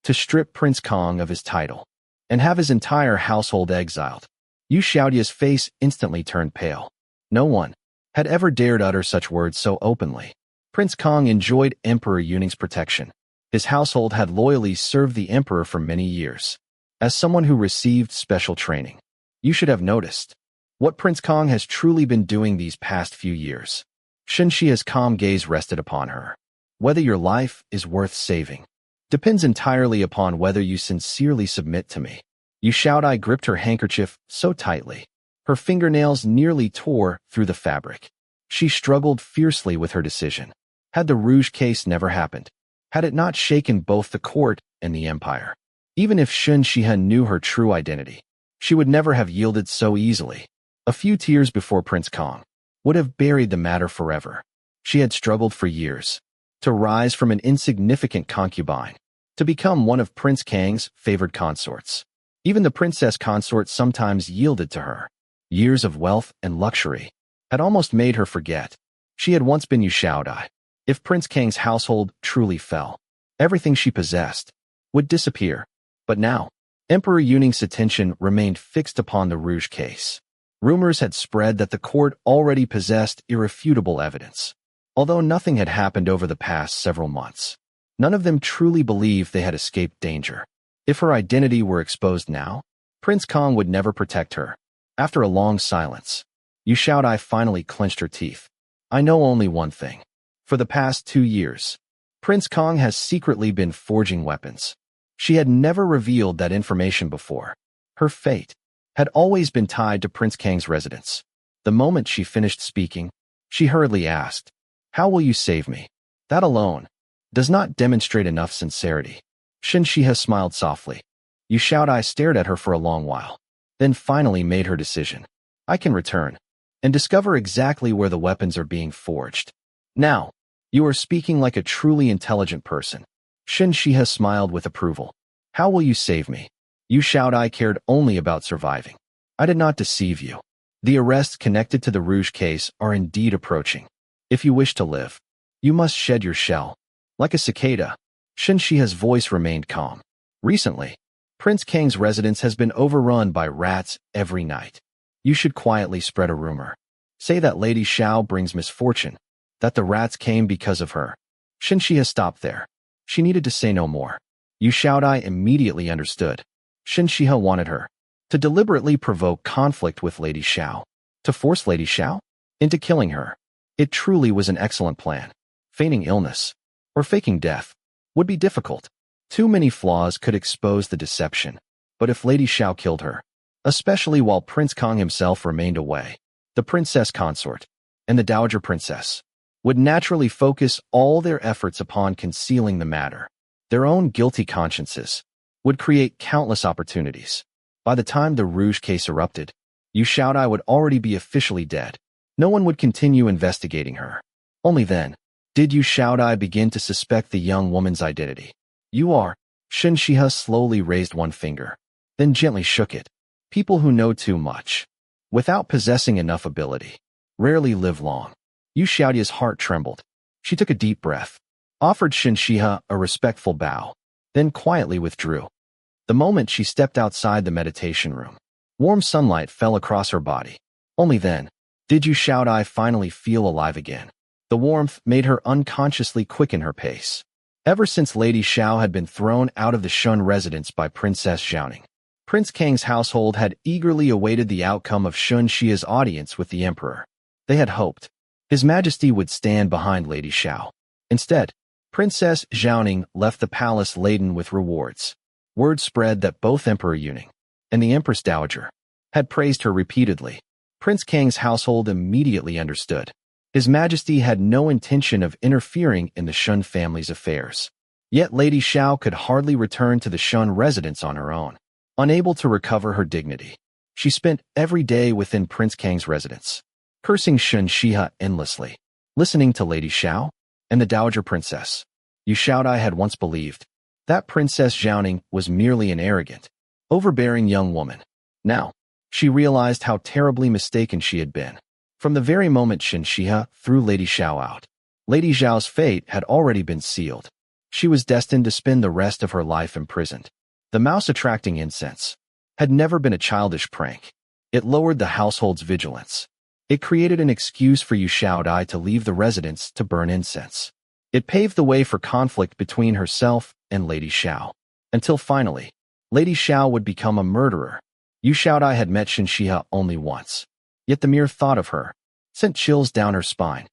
to strip Prince Kang of his title and have his entire household exiled. Xiaohuayong's face instantly turned pale. No one had ever dared utter such words so openly. Prince Kang enjoyed Emperor Yuning's protection. His household had loyally served the emperor for many years. As someone who received special training, you should have noticed what Prince Kang has truly been doing these past few years. Shen Xihe's calm gaze rested upon her. Whether your life is worth saving depends entirely upon whether you sincerely submit to me. Xiaohuayong gripped her handkerchief so tightly, her fingernails nearly tore through the fabric. She struggled fiercely with her decision. Had the Rouge case never happened, had it not shaken both the court and the empire, even if Shen Xihe knew her true identity, she would never have yielded so easily. A few tears before Prince Kang would have buried the matter forever. She had struggled for years to rise from an insignificant concubine to become one of Prince Kang's favored consorts. Even the princess consort sometimes yielded to her. Years of wealth and luxury had almost made her forget she had once been Xiaohuayong. If Prince Kang's household truly fell, everything she possessed would disappear. But now, Emperor Yuning's attention remained fixed upon the Rouge case. Rumors had spread that the court already possessed irrefutable evidence. Although nothing had happened over the past several months, none of them truly believed they had escaped danger. If her identity were exposed now, Prince Kang would never protect her. After a long silence, Xiaohuayong finally clenched her teeth. I know only one thing. For the past 2 years, Prince Kang has secretly been forging weapons. She had never revealed that information before. Her fate had always been tied to Prince Kang's residence. The moment she finished speaking, she hurriedly asked, How will you save me? That alone does not demonstrate enough sincerity. Shen Xihe smiled softly. Xiaohuayong stared at her for a long while, then finally made her decision. I can return and discover exactly where the weapons are being forged. Now, you are speaking like a truly intelligent person. Shen Xihe smiled with approval. How will you save me? Xiaohuayong cared only about surviving. I did not deceive you. The arrests connected to the Rouge case are indeed approaching. If you wish to live, you must shed your shell. Like a cicada, Shen Xihe's voice remained calm. Recently, Prince Kang's residence has been overrun by rats every night. You should quietly spread a rumor. Say that Lady Xiao brings misfortune, that the rats came because of her. Shen Xihe stopped there. She needed to say no more. Xiaohuayong immediately understood. Shen Xihe wanted her to deliberately provoke conflict with Lady Xiao, to force Lady Xiao into killing her. It truly was an excellent plan. Feigning illness or faking death would be difficult. Too many flaws could expose the deception. But if Lady Xiao killed her, especially while Prince Kang himself remained away, the princess consort and the dowager princess would naturally focus all their efforts upon concealing the matter. Their own guilty consciences would create countless opportunities. By the time the Rouge case erupted, Yu Xiaodai would already be officially dead. No one would continue investigating her. Only then did Yu Xiaodai begin to suspect the young woman's identity. You are. Shen Xihe slowly raised one finger, then gently shook it. People who know too much, without possessing enough ability, rarely live long. Yu Xiaodai's heart trembled. She took a deep breath, offered Shen Xihe a respectful bow, then quietly withdrew. The moment she stepped outside the meditation room, warm sunlight fell across her body. Only then did Yu Xiaodai finally feel alive again. The warmth made her unconsciously quicken her pace. Ever since Lady Xiao had been thrown out of the Shen residence by Princess Xiaoning, Prince Kang's household had eagerly awaited the outcome of Shen Xihe's audience with the emperor. They had hoped His Majesty would stand behind Lady Xiao. Instead, Princess Xiaoning left the palace laden with rewards. Word spread that both Emperor Yuning and the Empress Dowager had praised her repeatedly. Prince Kang's household immediately understood His Majesty had no intention of interfering in the Shen family's affairs. Yet Lady Xiao could hardly return to the Shen residence on her own. Unable to recover her dignity, she spent every day within Prince Kang's residence, cursing Shen Xihe endlessly, listening to Lady Xiao and the Dowager Princess. Yu Xiaodai had once believed that Princess Xiaoning was merely an arrogant, overbearing young woman. Now, she realized how terribly mistaken she had been. From the very moment Shen Xihe threw Lady Xiao out, Lady Xiao's fate had already been sealed. She was destined to spend the rest of her life imprisoned. The mouse-attracting incense had never been a childish prank. It lowered the household's vigilance. It created an excuse for Yu Xiaodai to leave the residence to burn incense. It paved the way for conflict between herself and Lady Xiao, until finally, Lady Xiao would become a murderer. Yu Xiaodai had met Shen Xihe only once, yet the mere thought of her sent chills down her spine.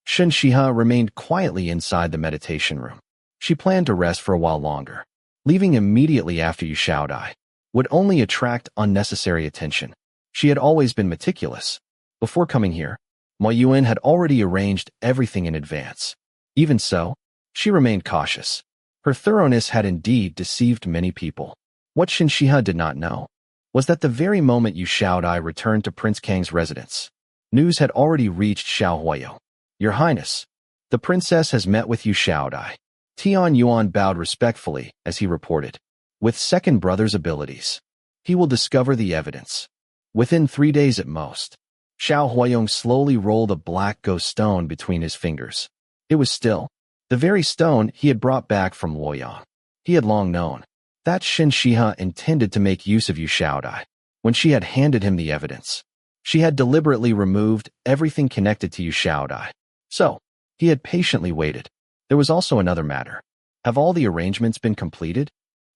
Shen Xihe remained quietly inside the meditation room. She planned to rest for a while longer. Leaving immediately after Yu Xiaodai would only attract unnecessary attention. She had always been meticulous. Before coming here, Ma Yuan had already arranged everything in advance. Even so, she remained cautious. Her thoroughness had indeed deceived many people. What Shen Xihe did not know was that the very moment Yu Xiaodai returned to Prince Kang's residence, news had already reached Xiao Huayong. Your Highness, the princess has met with Yu Xiaodai. Tian Yuan bowed respectfully as he reported. With second brother's abilities, he will discover the evidence within 3 days at most. Xiao Huayong slowly rolled a black ghost stone between his fingers. It was still the very stone he had brought back from Luoyang. He had long known that Shen Xihe intended to make use of Yu Xiaodai. When she had handed him the evidence, she had deliberately removed everything connected to Yu Xiaodai. So, he had patiently waited. There was also another matter. Have all the arrangements been completed?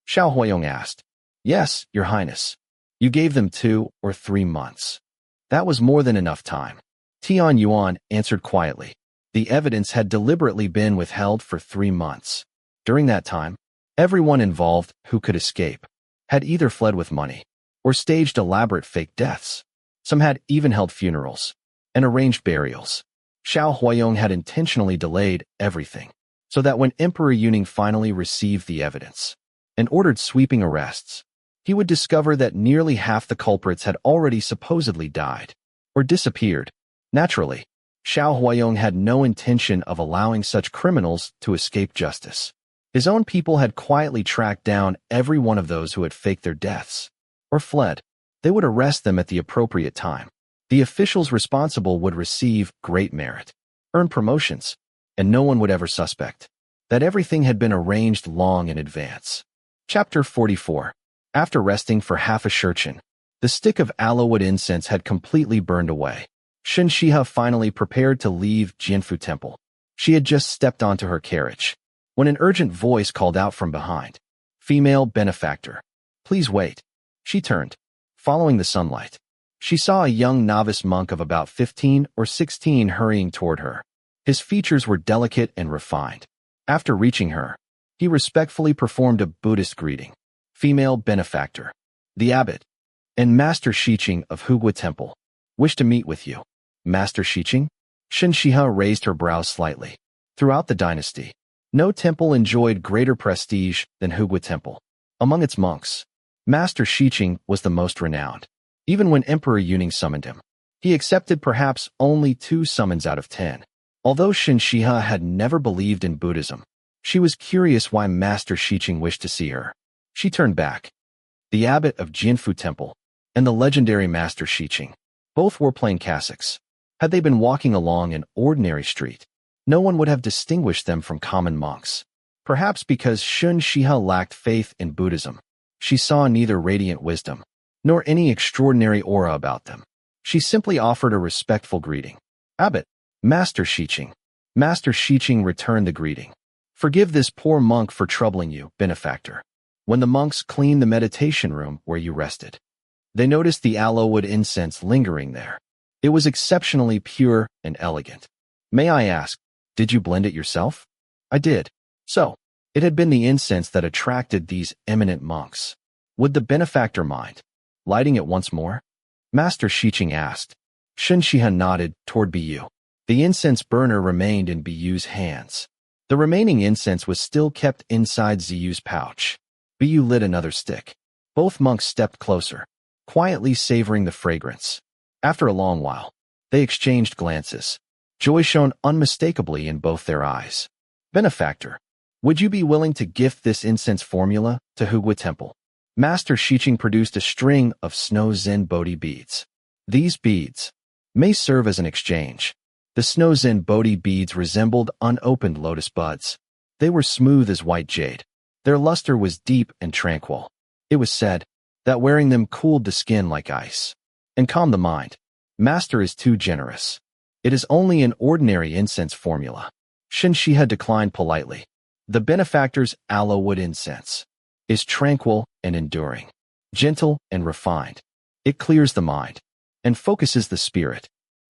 Xiao Huayong asked. Yes, Your Highness. You gave them 2 or 3 months. That was more than enough time. Tian Yuan answered quietly. The evidence had deliberately been withheld for 3 months. During that time, everyone involved who could escape had either fled with money or staged elaborate fake deaths. Some had even held funerals and arranged burials. Xiao Huayong had intentionally delayed everything, so that when Emperor Yuning finally received the evidence and ordered sweeping arrests, he would discover that nearly half the culprits had already supposedly died or disappeared. Naturally, Xiao Huayong had no intention of allowing such criminals to escape justice. His own people had quietly tracked down every one of those who had faked their deaths or fled. They would arrest them at the appropriate time. The officials responsible would receive great merit, earn promotions, and no one would ever suspect that everything had been arranged long in advance. Chapter 44. After resting for half a shurchen, the stick of aloewood incense had completely burned away. Shen Xihe finally prepared to leave Jianfu Temple. She had just stepped onto her carriage when an urgent voice called out from behind. Female benefactor. Please wait. She turned. Following the sunlight, she saw a young novice monk of about 15 or 16 hurrying toward her. His features were delicate and refined. After reaching her, he respectfully performed a Buddhist greeting. Female benefactor. The abbot and Master Xiqing of Hugua Temple wish to meet with you. Master Xiqing? Shen Xihe raised her brows slightly. Throughout the dynasty, no temple enjoyed greater prestige than Hugua Temple. Among its monks, Master Xiqing was the most renowned. Even when Emperor Yuning summoned him, he accepted perhaps only 2 summons out of 10. Although Shen Xihe had never believed in Buddhism, she was curious why Master Xiqing wished to see her. She turned back. The abbot of Jianfu Temple and the legendary Master Xiqing both wore plain cassocks. Had they been walking along an ordinary street, no one would have distinguished them from common monks. Perhaps because Shen Xihe lacked faith in Buddhism, she saw neither radiant wisdom nor any extraordinary aura about them. She simply offered a respectful greeting. "Abbot, Master Xiqing." Master Xiqing returned the greeting. "Forgive this poor monk for troubling you, benefactor." When the monks cleaned the meditation room where you rested, they noticed the aloewood incense lingering there. It was exceptionally pure and elegant. "May I ask, did you blend it yourself?" "I did." "So, it had been the incense that attracted these eminent monks. Would the benefactor mind lighting it once more?" Master Xiqing asked. Shen Xihe nodded toward Bu. The incense burner remained in Bu's hands. The remaining incense was still kept inside Ziyu's pouch. Bu lit another stick. Both monks stepped closer, quietly savoring the fragrance. After a long while, they exchanged glances. Joy shone unmistakably in both their eyes. "Benefactor, would you be willing to gift this incense formula to Hugua Temple?" Master Xiqing produced a string of snow Zen Bodhi beads. "These beads may serve as an exchange." The snow Zen Bodhi beads resembled unopened lotus buds. They were smooth as white jade. Their luster was deep and tranquil. It was said that wearing them cooled the skin like ice and calmed the mind. "Master is too generous. It is only an ordinary incense formula." Shen Xihe declined politely. "The benefactor's aloewood incense is tranquil and enduring, gentle and refined. It clears the mind and focuses the spirit.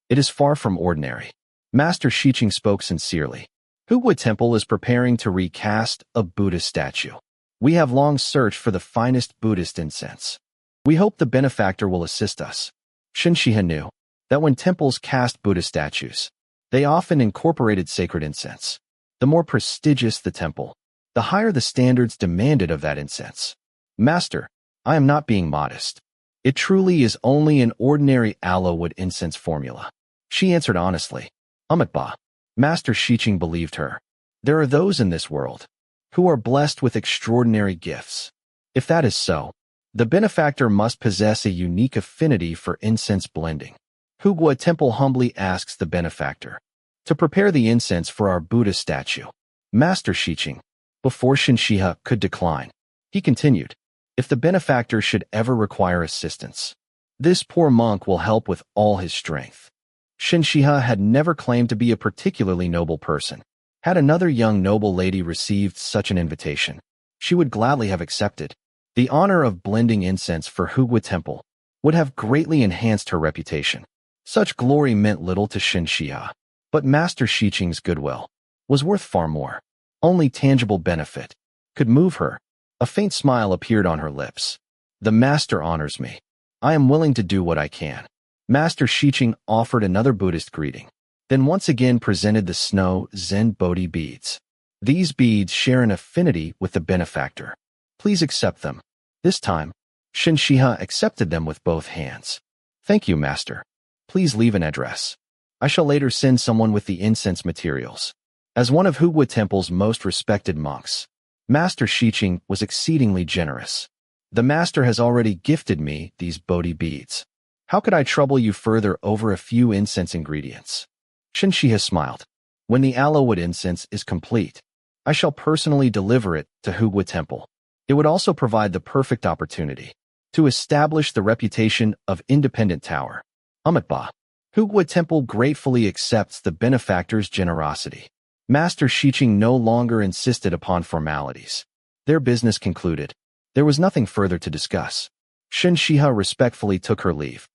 It is far from ordinary." Master Xiqing spoke sincerely. "Hugua Temple is preparing to recast a Buddha statue. We have long searched for the finest Buddhist incense. We hope the benefactor will assist us." Shen Xihe knew that when temples cast Buddha statues, they often incorporated sacred incense. The more prestigious the temple, the higher the standards demanded of that incense. "Master, I am not being modest. It truly is only an ordinary aloewood incense formula." She answered honestly. "Ba." Master Xiqing believed her. There are those in this world who are blessed with extraordinary gifts. If that is so, the benefactor must possess a unique affinity for incense blending. Hugua Temple humbly asks the benefactor to prepare the incense for our Buddha statue. Master Xiqing, before Shen Xihe could decline, he continued, "If the benefactor should ever require assistance, this poor monk will help with all his strength." Shen Xihe had never claimed to be a particularly noble person. Had another young noble lady received such an invitation, she would gladly have accepted. The honor of blending incense for Hugua Temple would have greatly enhanced her reputation. Such glory meant little to Shen Xihe, but Master Xiqing's goodwill was worth far more. Only tangible benefit could move her. A faint smile appeared on her lips. "The master honors me. I am willing to do what I can." Master Xiqing offered another Buddhist greeting, then once again presented the snow Zen Bodhi beads. "These beads share an affinity with the benefactor. Please accept them." This time, Shen Xihe accepted them with both hands. "Thank you, Master. Please leave an address. I shall later send someone with the incense materials." As one of Hugua Temple's most respected monks, Master Xiqing was exceedingly generous. "The master has already gifted me these Bodhi beads. How could I trouble you further over a few incense ingredients?" Shen Xihe smiled. "When the aloewood incense is complete, I shall personally deliver it to Hugua Temple. It would also provide the perfect opportunity to establish the reputation of independent tower." Ba. Hugua Temple gratefully accepts the benefactor's generosity. Master Xiqing no longer insisted upon formalities. Their business concluded, there was nothing further to discuss. Shen Xihe respectfully took her leave.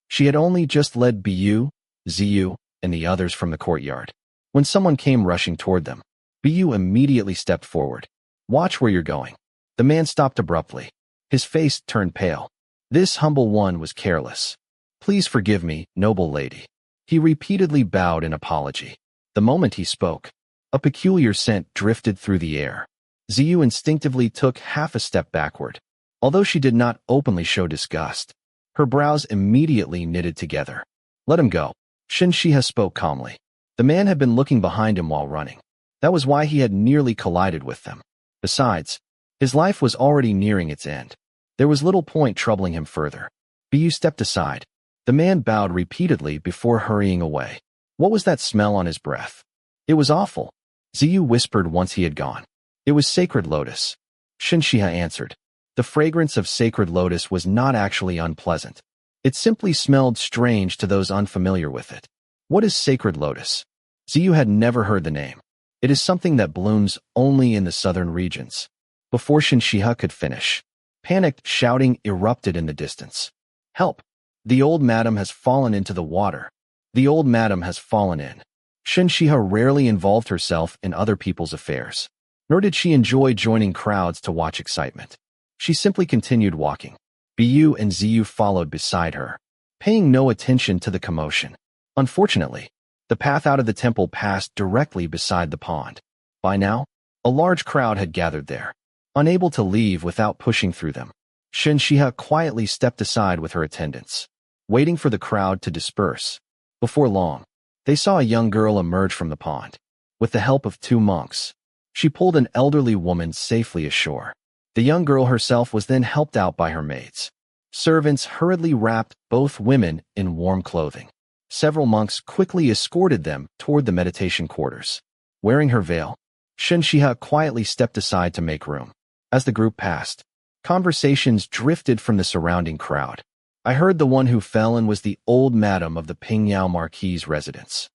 She had only just led Bu, Ziyu, and the others from the courtyard when someone came rushing toward them. Bu immediately stepped forward. "Watch where you're going." The man stopped abruptly. His face turned pale. This humble one was careless. "Please forgive me, noble lady." He repeatedly bowed in apology. The moment he spoke, a peculiar scent drifted through the air. Ziyu instinctively took half a step backward. Although she did not openly show disgust, her brows immediately knitted together. Let him go. Shen Xihe spoke calmly. The man had been looking behind him while running. That was why he had nearly collided with them. Besides, his life was already nearing its end. There was little point troubling him further. Bu stepped aside. The man bowed repeatedly before hurrying away. What was that smell on his breath? It was awful. Ziyu whispered once he had gone. It was sacred lotus. Shen Xihe answered. The fragrance of sacred lotus was not actually unpleasant. It simply smelled strange to those unfamiliar with it. What is sacred lotus? Ziyu had never heard the name. It is something that blooms only in the southern regions. Before Shen Xihe could finish, panicked shouting erupted in the distance. Help! The old madam has fallen into the water. The old madam has fallen in. Shen Xihe rarely involved herself in other people's affairs, nor did she enjoy joining crowds to watch excitement. She simply continued walking. Bu and Ziyu followed beside her, paying no attention to the commotion. Unfortunately, the path out of the temple passed directly beside the pond. By now, a large crowd had gathered there, unable to leave without pushing through them. Shen Xihe quietly stepped aside with her attendants, waiting for the crowd to disperse. Before long, they saw a young girl emerge from the pond. With the help of 2 monks, she pulled an elderly woman safely ashore. The young girl herself was then helped out by her maids. Servants hurriedly wrapped both women in warm clothing. Several monks quickly escorted them toward the meditation quarters. Wearing her veil, Shen Xihe quietly stepped aside to make room. As the group passed, conversations drifted from the surrounding crowd. I heard the one who fell in was the old madam of the Pingyao Marquis' residence.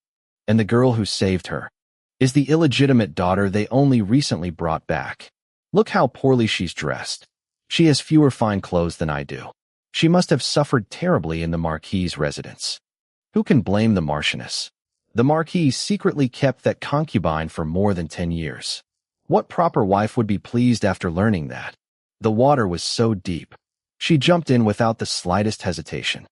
And the girl who saved her is the illegitimate daughter they only recently brought back. Look how poorly she's dressed. She has fewer fine clothes than I do. She must have suffered terribly in the Marquis' residence. Who can blame the Marchioness? The Marquis secretly kept that concubine for more than 10 years. What proper wife would be pleased after learning that? The water was so deep. She jumped in without the slightest hesitation.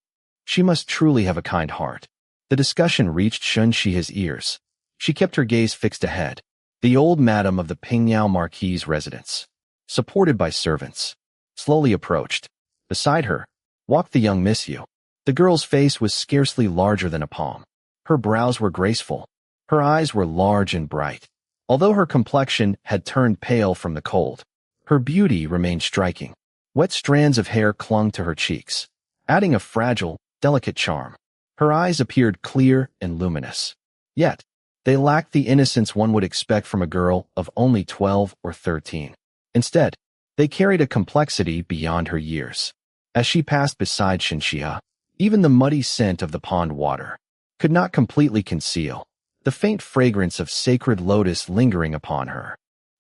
She must truly have a kind heart. The discussion reached Shen Xihe's ears. She kept her gaze fixed ahead. The old madam of the Pingyao Marquis' residence, supported by servants, slowly approached. Beside her walked the young Miss Yu. The girl's face was scarcely larger than a palm. Her brows were graceful. Her eyes were large and bright. Although her complexion had turned pale from the cold, her beauty remained striking. Wet strands of hair clung to her cheeks, adding a fragile, delicate charm. Her eyes appeared clear and luminous. Yet, they lacked the innocence one would expect from a girl of only 12 or 13. Instead, they carried a complexity beyond her years. As she passed beside Shen Xihe, even the muddy scent of the pond water could not completely conceal the faint fragrance of sacred lotus lingering upon her.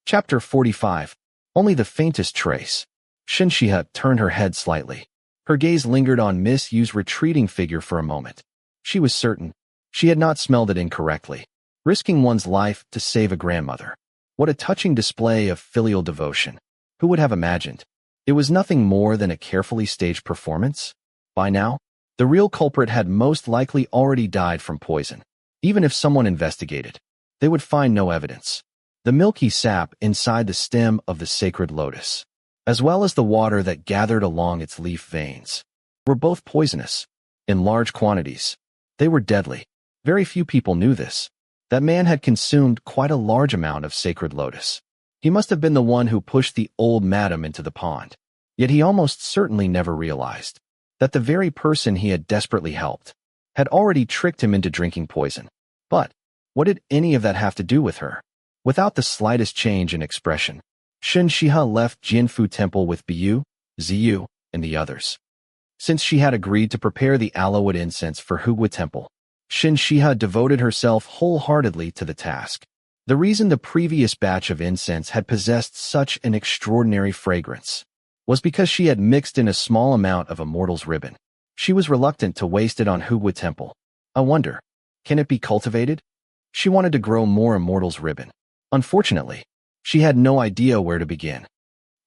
Chapter 45. Only the faintest trace. Shen Xihe turned her head slightly. Her gaze lingered on Miss Yu's retreating figure for a moment. She was certain she had not smelled it incorrectly. Risking one's life to save a grandmother. What a touching display of filial devotion. Who would have imagined? It was nothing more than a carefully staged performance. By now, the real culprit had most likely already died from poison. Even if someone investigated, they would find no evidence. The milky sap inside the stem of the sacred lotus, as well as the water that gathered along its leaf veins, were both poisonous. In large quantities, they were deadly. Very few people knew this. That man had consumed quite a large amount of sacred lotus. He must have been the one who pushed the old madam into the pond. Yet he almost certainly never realized that the very person he had desperately helped had already tricked him into drinking poison. But what did any of that have to do with her? Without the slightest change in expression, Shen Xihe left Jianfu Temple with Bu, Ziyu, and the others. Since she had agreed to prepare the aloewood incense for Hugui Temple, Shen Xihe devoted herself wholeheartedly to the task. The reason the previous batch of incense had possessed such an extraordinary fragrance was because she had mixed in a small amount of immortal's ribbon. She was reluctant to waste it on Hugui Temple. I wonder, can it be cultivated? She wanted to grow more immortal's ribbon. Unfortunately, she had no idea where to begin.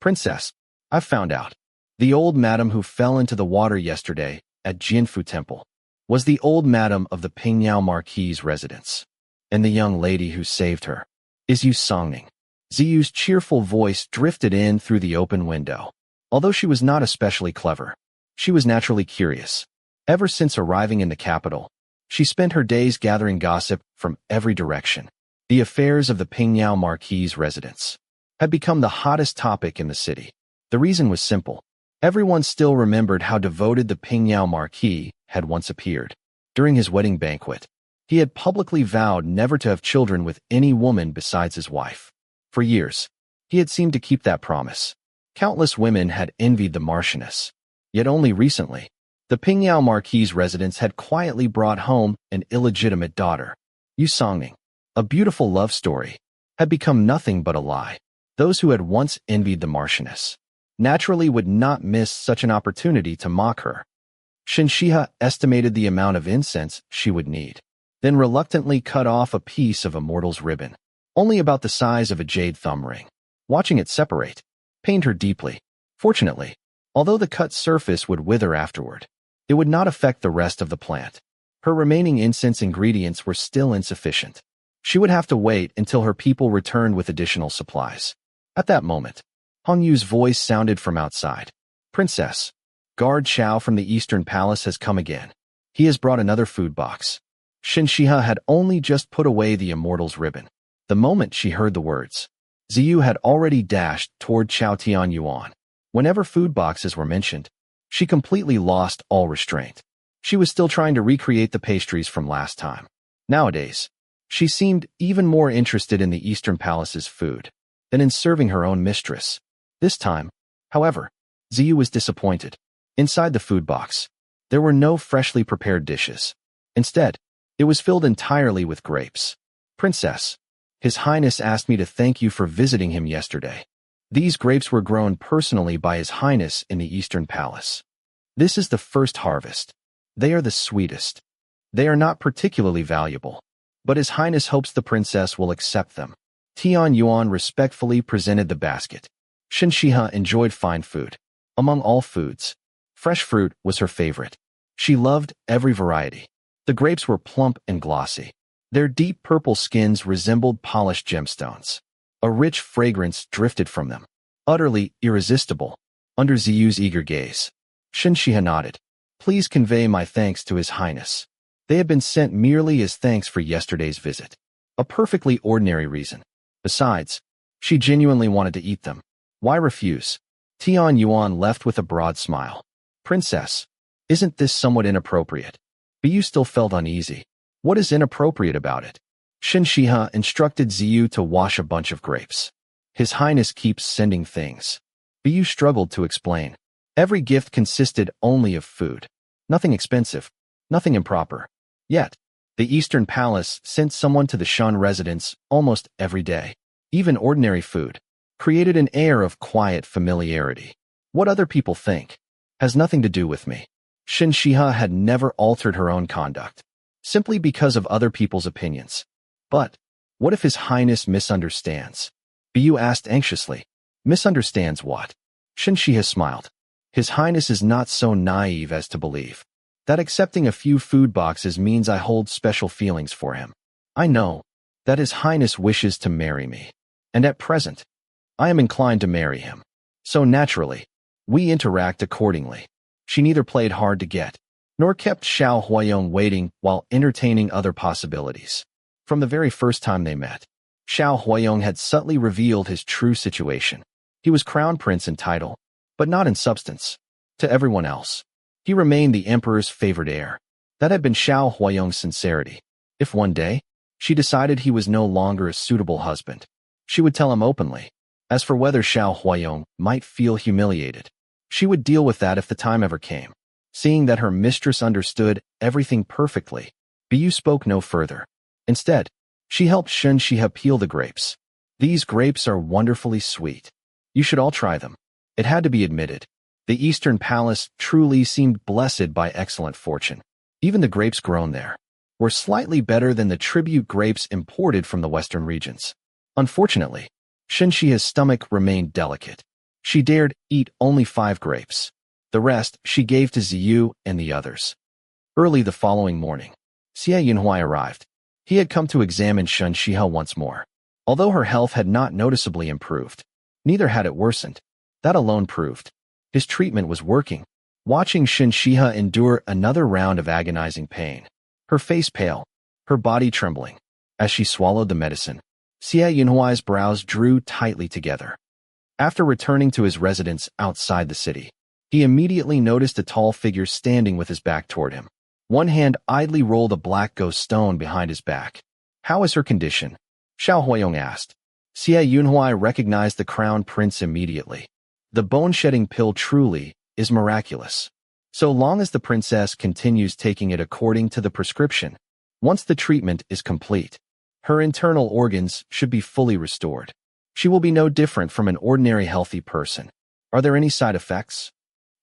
Princess, I've found out. The old madam who fell into the water yesterday at Jianfu Temple was the old madam of the Pingyao Marquis' residence. And the young lady who saved her is Yu Songning. Ziyu's cheerful voice drifted in through the open window. Although she was not especially clever, she was naturally curious. Ever since arriving in the capital, she spent her days gathering gossip from every direction. The affairs of the Pingyao Marquis' residence had become the hottest topic in the city. The reason was simple. Everyone still remembered how devoted the Pingyao Marquis had once appeared. During his wedding banquet, he had publicly vowed never to have children with any woman besides his wife. For years, he had seemed to keep that promise. Countless women had envied the Marchioness. Yet only recently, the Pingyao Marquis' residence had quietly brought home an illegitimate daughter. Yu Songning, a beautiful love story, had become nothing but a lie. Those who had once envied the Marchioness naturally would not miss such an opportunity to mock her. Shen Xihe estimated the amount of incense she would need, then reluctantly cut off a piece of a mortal's ribbon, only about the size of a jade thumb ring. Watching it separate pained her deeply. Fortunately, although the cut surface would wither afterward, it would not affect the rest of the plant. Her remaining incense ingredients were still insufficient. She would have to wait until her people returned with additional supplies. At that moment, Hong Yu's voice sounded from outside. "Princess, Guard Xiao from the Eastern Palace has come again. He has brought another food box." Shen Xihe had only just put away the immortal's ribbon. The moment she heard the words, Ziyu had already dashed toward Xiao Tianyuan. Whenever food boxes were mentioned, she completely lost all restraint. She was still trying to recreate the pastries from last time. Nowadays, she seemed even more interested in the Eastern Palace's food than in serving her own mistress. This time, however, Ziyu was disappointed. Inside the food box, there were no freshly prepared dishes. Instead, it was filled entirely with grapes. "Princess, His Highness asked me to thank you for visiting him yesterday. These grapes were grown personally by His Highness in the Eastern Palace. This is the first harvest. They are the sweetest. They are not particularly valuable, but His Highness hopes the princess will accept them." Tian Yuan respectfully presented the basket. Shen Xihe enjoyed fine food. Among all foods, fresh fruit was her favorite. She loved every variety. The grapes were plump and glossy. Their deep purple skins resembled polished gemstones. A rich fragrance drifted from them, utterly irresistible, under Ziyu's eager gaze. Shen Xihe nodded. "Please convey my thanks to His Highness. They have been sent merely as thanks for yesterday's visit." A perfectly ordinary reason. Besides, she genuinely wanted to eat them. Why refuse? Tian Yuan left with a broad smile. "Princess, isn't this somewhat inappropriate?" But you still felt uneasy. "What is inappropriate about it?" Shen Xihe instructed Ziyu to wash a bunch of grapes. "His Highness keeps sending things." Ziyu struggled to explain. Every gift consisted only of food. Nothing expensive, nothing improper. Yet, the Eastern Palace sent someone to the Shen residence almost every day. Even ordinary food created an air of quiet familiarity. What other people think has nothing to do with me. Shen Xihe had never altered her own conduct, simply because of other people's opinions. But what if His Highness misunderstands? Biyu asked anxiously. "Misunderstands what?" Shen Xihe smiled. "His Highness is not so naive as to believe that accepting a few food boxes means I hold special feelings for him. I know that His Highness wishes to marry me, and at present, I am inclined to marry him. So naturally, we interact accordingly." She neither played hard to get, nor kept Xiao Huayong waiting while entertaining other possibilities. From the very first time they met, Xiao Huayong had subtly revealed his true situation. He was crown prince in title, but not in substance. To everyone else, he remained the emperor's favored heir. That had been Xiao Huayong's sincerity. If one day, she decided he was no longer a suitable husband, she would tell him openly. As for whether Xiao Huayong might feel humiliated, she would deal with that if the time ever came. Seeing that her mistress understood everything perfectly, Biyu spoke no further. Instead, she helped Shen Xihe peel the grapes. "These grapes are wonderfully sweet. You should all try them." It had to be admitted, the Eastern Palace truly seemed blessed by excellent fortune. Even the grapes grown there were slightly better than the tribute grapes imported from the western regions. Unfortunately, Shen Xihe's stomach remained delicate. She dared eat only 5 grapes. The rest she gave to Ziyu and the others. Early the following morning, Xie Yunhui arrived. He had come to examine Shen Xihe once more. Although her health had not noticeably improved, neither had it worsened. That alone proved his treatment was working. Watching Shen Xihe endure another round of agonizing pain, her face pale, her body trembling, as she swallowed the medicine, Xie Yunhuai's brows drew tightly together. After returning to his residence outside the city, he immediately noticed a tall figure standing with his back toward him. One hand idly rolled a black ghost stone behind his back. "How is her condition?" Xiao Huayong asked. Xie Yunhuai recognized the crown prince immediately. The bone-shedding pill truly is miraculous. So long as the princess continues taking it according to the prescription, once the treatment is complete, her internal organs should be fully restored. She will be no different from an ordinary healthy person. Are there any side effects?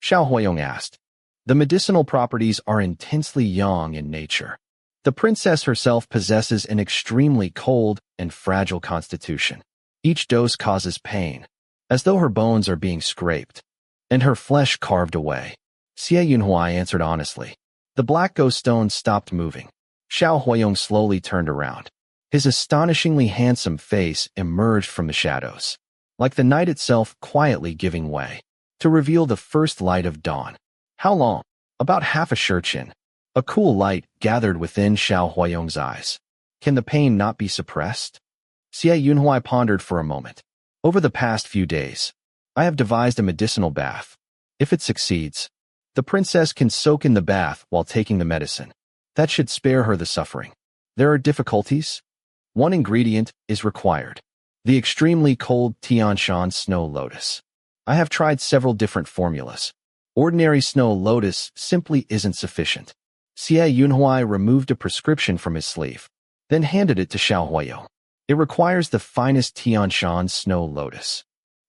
Xiao Huayong asked. The medicinal properties are intensely yang in nature. The princess herself possesses an extremely cold and fragile constitution. Each dose causes pain, as though her bones are being scraped, and her flesh carved away. Xie Yunhuai answered honestly. The black ghost stone stopped moving. Xiao Huayong slowly turned around. His astonishingly handsome face emerged from the shadows, like the night itself quietly giving way, to reveal the first light of dawn. How long? About half a shirchin. A cool light gathered within Xiao Huayong's eyes. Can the pain not be suppressed? Xie Yunhuai pondered for a moment. Over the past few days, I have devised a medicinal bath. If it succeeds, the princess can soak in the bath while taking the medicine. That should spare her the suffering. There are difficulties. One ingredient is required. The extremely cold Tianshan snow lotus. I have tried several different formulas. Ordinary snow lotus simply isn't sufficient. Xie Yunhuai removed a prescription from his sleeve, then handed it to Xiao Huayong. It requires the finest Tianshan snow lotus,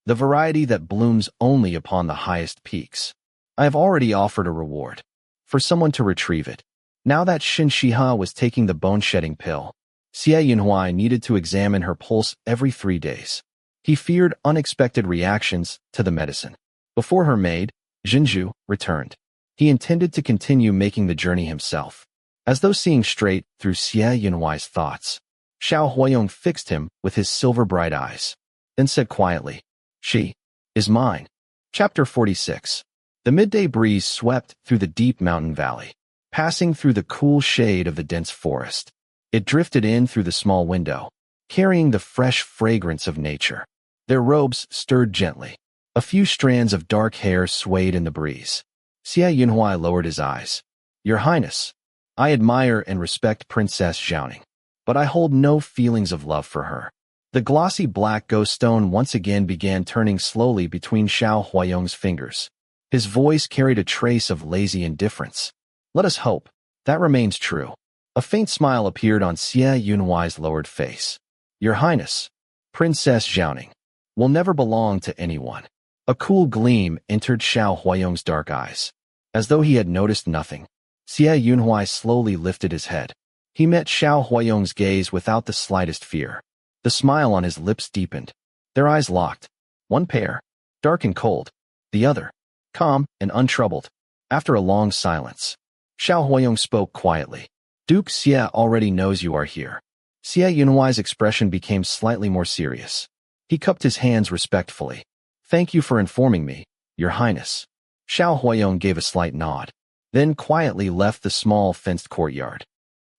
the variety that blooms only upon the highest peaks. I have already offered a reward for someone to retrieve it. Now that Shen Xihe was taking the bone-shedding pill, Xie Yunhuai needed to examine her pulse every 3 days. He feared unexpected reactions to the medicine. Before her maid, Qingzhi, returned, he intended to continue making the journey himself. As though seeing straight through Xie Yunhuai's thoughts, Xiao Huayong fixed him with his silver-bright eyes, then said quietly, "She is mine." Chapter 46. The midday breeze swept through the deep mountain valley, passing through the cool shade of the dense forest. It drifted in through the small window, carrying the fresh fragrance of nature. Their robes stirred gently. A few strands of dark hair swayed in the breeze. Xie Yunhuai lowered his eyes. "Your Highness, I admire and respect Princess Xiaoning, but I hold no feelings of love for her." The glossy black ghost stone once again began turning slowly between Xiao Huayong's fingers. His voice carried a trace of lazy indifference. "Let us hope that remains true." A faint smile appeared on Xie Yunhuai's lowered face. "Your Highness, Princess Xiaoning will never belong to anyone." A cool gleam entered Xiao Huayong's dark eyes. As though he had noticed nothing, Xie Yunhuai slowly lifted his head. He met Xiao Huayong's gaze without the slightest fear. The smile on his lips deepened. Their eyes locked. One pair, dark and cold. The other, calm and untroubled. After a long silence, Xiao Huayong spoke quietly. "Duke Xie already knows you are here." Xie Yunhuai's expression became slightly more serious. He cupped his hands respectfully. "Thank you for informing me, Your Highness." Xiao Huayong gave a slight nod, then quietly left the small fenced courtyard.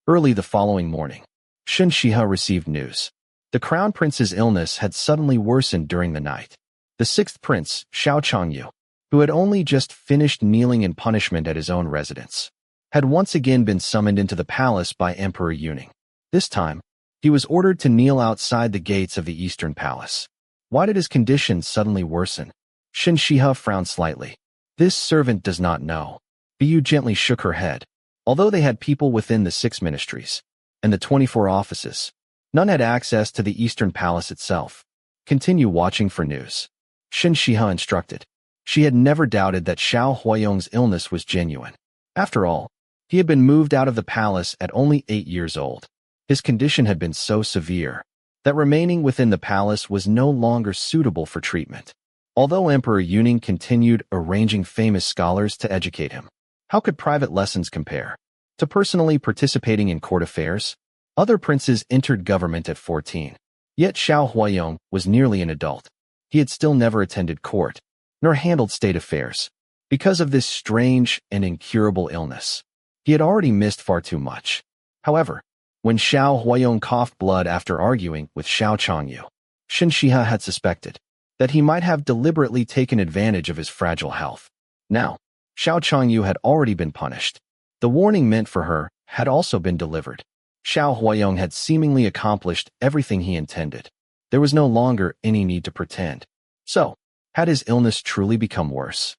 Early the following morning, Shen Xihe received news. The crown prince's illness had suddenly worsened during the night. The sixth prince, Xiao Changyu, who had only just finished kneeling in punishment at his own residence, had once again been summoned into the palace by Emperor Yuning. This time, he was ordered to kneel outside the gates of the Eastern Palace. Why did his condition suddenly worsen? Shen Xihe frowned slightly. "This servant does not know." Bu gently shook her head. Although they had people within the 6 ministries and the 24 offices, none had access to the Eastern Palace itself. "Continue watching for news," Shen Xihe instructed. She had never doubted that Xiao Huayong's illness was genuine. After all, he had been moved out of the palace at only 8 years old. His condition had been so severe that remaining within the palace was no longer suitable for treatment. Although Emperor Yuning continued arranging famous scholars to educate him, how could private lessons compare to personally participating in court affairs? Other princes entered government at 14. Yet Xiao Huayong was nearly an adult. He had still never attended court, nor handled state affairs. Because of this strange and incurable illness, he had already missed far too much. However, when Xiao Huayong coughed blood after arguing with Xiao Changyu, Shen Xihe had suspected that he might have deliberately taken advantage of his fragile health. Now, Xiao Changyu had already been punished. The warning meant for her had also been delivered. Xiao Huayong had seemingly accomplished everything he intended. There was no longer any need to pretend. So, had his illness truly become worse?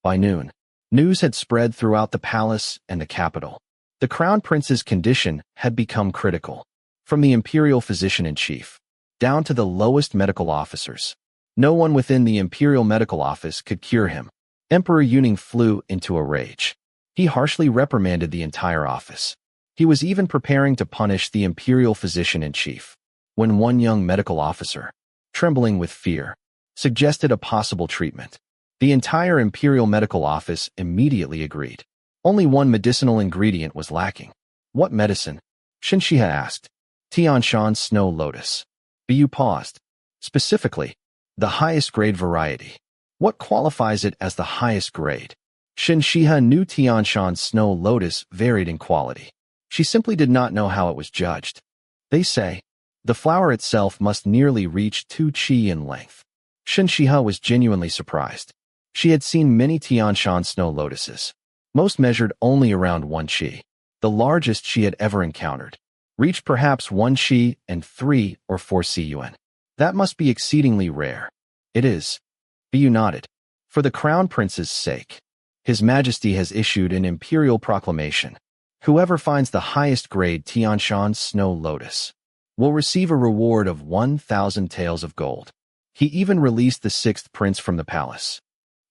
By noon, news had spread throughout the palace and the capital. The crown prince's condition had become critical. From the imperial physician-in-chief down to the lowest medical officers, no one within the imperial medical office could cure him. Emperor Yuning flew into a rage. He harshly reprimanded the entire office. He was even preparing to punish the imperial physician-in-chief when one young medical officer, trembling with fear, suggested a possible treatment. The entire imperial medical office immediately agreed. Only one medicinal ingredient was lacking. What medicine? Shen Xihe asked. Tianshan snow lotus. Bu paused. Specifically, the highest grade variety. What qualifies it as the highest grade? Shen Xihe knew Tianshan snow lotus varied in quality. She simply did not know how it was judged. They say, the flower itself must nearly reach 2 qi in length. Shen Xihe was genuinely surprised. She had seen many Tianshan snow lotuses. Most measured only around 1 qi. The largest she had ever encountered reached perhaps 1 qi and 3 or 4 cun. That must be exceedingly rare. It is. Bu nodded. For the crown prince's sake, His Majesty has issued an imperial proclamation. Whoever finds the highest grade Tianshan snow lotus will receive a reward of 1,000 taels of gold. He even released the 6th prince from the palace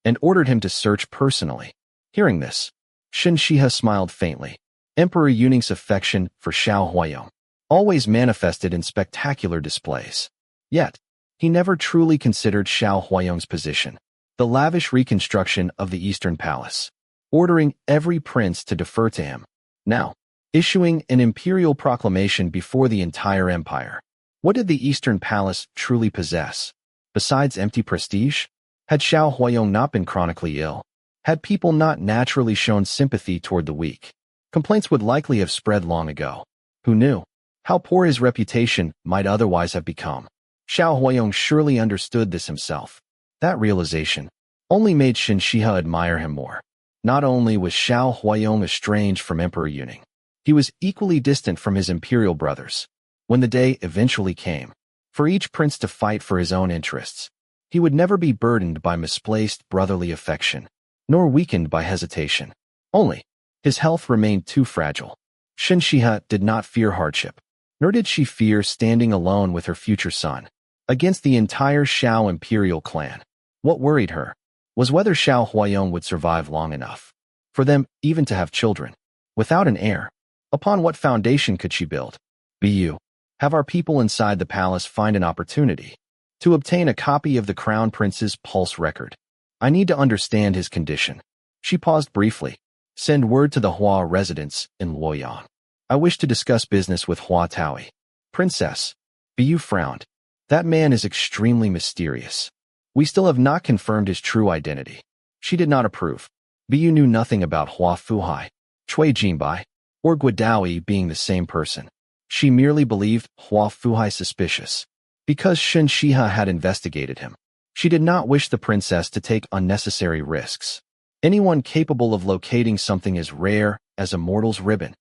and ordered him to search personally. Hearing this, Shen Xihe smiled faintly. Emperor Yuning's affection for Xiao Huayong always manifested in spectacular displays. Yet, he never truly considered Xiao Huayong's position. The lavish reconstruction of the Eastern Palace, ordering every prince to defer to him. Now, issuing an imperial proclamation before the entire empire. What did the Eastern Palace truly possess? Besides empty prestige? Had Xiao Huayong not been chronically ill? Had people not naturally shown sympathy toward the weak? Complaints would likely have spread long ago. Who knew how poor his reputation might otherwise have become? Xiao Huayong surely understood this himself. That realization only made Shen Xihe admire him more. Not only was Xiao Huayong estranged from Emperor Yuning, he was equally distant from his imperial brothers. When the day eventually came for each prince to fight for his own interests, he would never be burdened by misplaced brotherly affection, nor weakened by hesitation. Only, his health remained too fragile. Shen Xihe did not fear hardship, nor did she fear standing alone with her future son against the entire Xiao imperial clan. What worried her was whether Xiao Huayong would survive long enough for them even to have children. Without an heir, upon what foundation could she build? Bu, have our people inside the palace find an opportunity to obtain a copy of the crown prince's pulse record. I need to understand his condition. She paused briefly. Send word to the Hua residence in Luoyang. I wish to discuss business with Hua Taoyi. Princess, Bu frowned. That man is extremely mysterious. We still have not confirmed his true identity. She did not approve. Bu knew nothing about Hua Fuhai, Cui Jinbai, or Guadawi being the same person. She merely believed Hua Fuhai suspicious. Because Shen Xihe had investigated him, she did not wish the princess to take unnecessary risks. Anyone capable of locating something as rare as a mortal's ribbon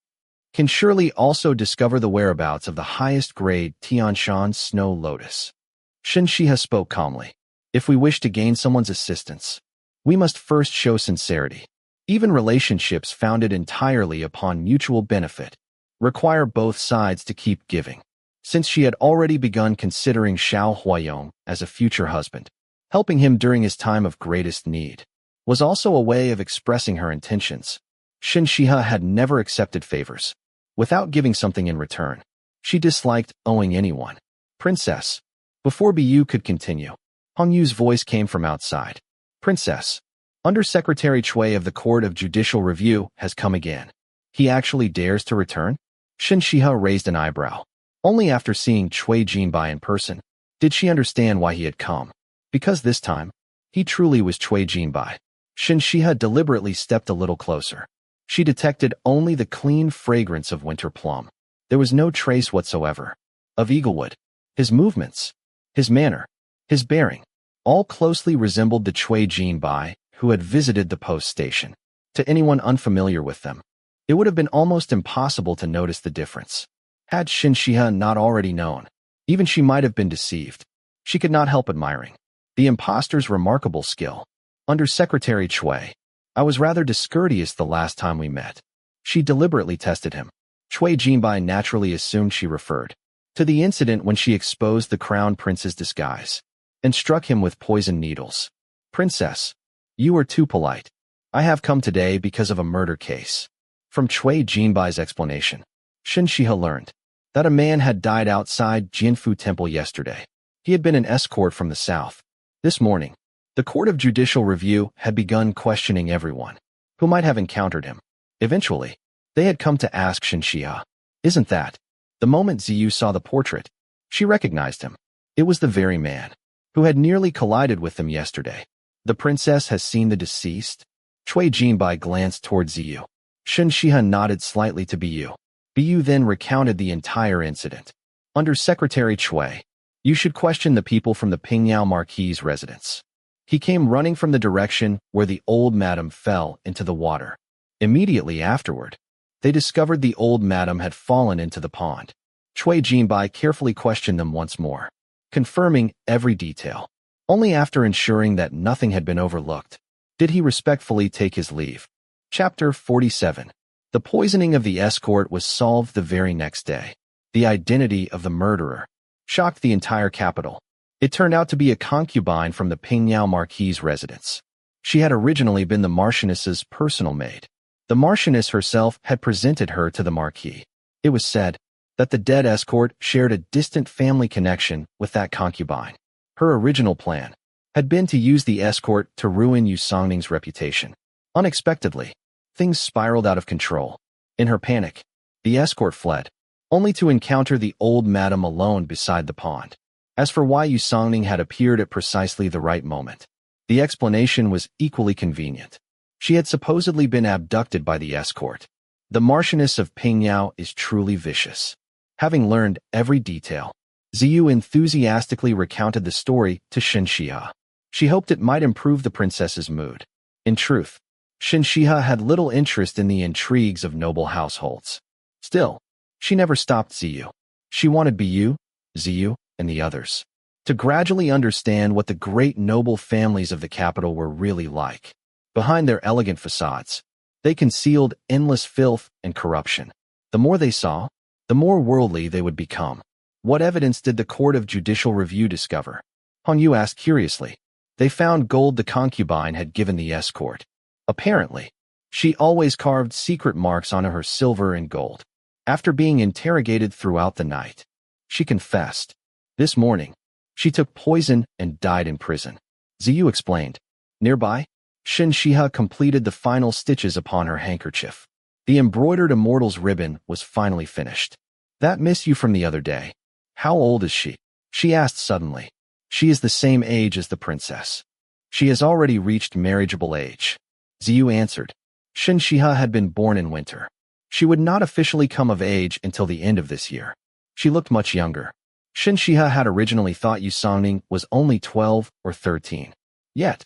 can surely also discover the whereabouts of the highest grade Tianshan snow lotus. Shen Xihe spoke calmly. If we wish to gain someone's assistance, we must first show sincerity. Even relationships founded entirely upon mutual benefit require both sides to keep giving. Since she had already begun considering Xiao Huayong as a future husband, helping him during his time of greatest need was also a way of expressing her intentions. Shen Xihe had never accepted favors without giving something in return. She disliked owing anyone. Princess. Before Bu could continue, Hong Yu's voice came from outside. Princess. Undersecretary Cui of the Court of Judicial Review has come again. He actually dares to return? Shen Xihe raised an eyebrow. Only after seeing Cui Jinbai in person did she understand why he had come. Because this time, he truly was Cui Jinbai. Shen Xihe deliberately stepped a little closer. She detected only the clean fragrance of winter plum. There was no trace whatsoever of eaglewood. His movements, his manner, his bearing, all closely resembled the Cui Jinbai who had visited the post station. To anyone unfamiliar with them, it would have been almost impossible to notice the difference. Had Shen Xihe not already known, even she might have been deceived. She could not help admiring the impostor's remarkable skill. Under Secretary Cui, I was rather discourteous the last time we met. She deliberately tested him. Cui Jinbai naturally assumed she referred to the incident when she exposed the crown prince's disguise and struck him with poison needles. Princess, you are too polite. I have come today because of a murder case. From Cui Jinbai's explanation, Shen Xihe learned that a man had died outside Jianfu Temple yesterday. He had been an escort from the south. This morning, the Court of Judicial Review had begun questioning everyone who might have encountered him. Eventually, they had come to ask Shen Xihe, "Isn't that?" The moment Ziyu saw the portrait, she recognized him. It was the very man who had nearly collided with them yesterday. The princess has seen the deceased? Cui Jinbai glanced toward Ziyu. Shen Xihe nodded slightly to Biyu. Biyu then recounted the entire incident. Under Secretary Cui, you should question the people from the Pingyao Marquis' residence. He came running from the direction where the old madam fell into the water. Immediately afterward, they discovered the old madam had fallen into the pond. Cui Jinbai carefully questioned them once more, confirming every detail. Only after ensuring that nothing had been overlooked did he respectfully take his leave. Chapter 47. The poisoning of the escort was solved the very next day. The identity of the murderer shocked the entire capital. It turned out to be a concubine from the Pingyao Marquis' residence. She had originally been the Marchioness's personal maid. The Marchioness herself had presented her to the Marquis. It was said that the dead escort shared a distant family connection with that concubine. Her original plan had been to use the escort to ruin Yu Songning's reputation. Unexpectedly, things spiraled out of control. In her panic, the escort fled, only to encounter the old madam alone beside the pond. As for why Yu Songning had appeared at precisely the right moment, the explanation was equally convenient. She had supposedly been abducted by the escort. The Marchioness of Pingyao is truly vicious. Having learned every detail, Ziyu enthusiastically recounted the story to Shen Xihe. She hoped it might improve the princess's mood. In truth, Shen Xihe had little interest in the intrigues of noble households. Still, she never stopped Ziyu. She wanted Biyu, Ziyu, and the others to gradually understand what the great noble families of the capital were really like. Behind their elegant facades, they concealed endless filth and corruption. The more they saw, the more worldly they would become. What evidence did the Court of Judicial Review discover? Hong Yu asked curiously. They found gold the concubine had given the escort. Apparently, she always carved secret marks onto her silver and gold. After being interrogated throughout the night, she confessed. This morning, she took poison and died in prison. Ziyu explained. Nearby, Shen Xihe completed the final stitches upon her handkerchief. The embroidered immortal's ribbon was finally finished. That miss you from the other day. How old is she? She asked suddenly. She is the same age as the princess. She has already reached marriageable age. Ziyu answered. Shen Xihe had been born in winter. She would not officially come of age until the end of this year. She looked much younger. Shen Xihe had originally thought Yu Songning was only 12 or 13. Yet,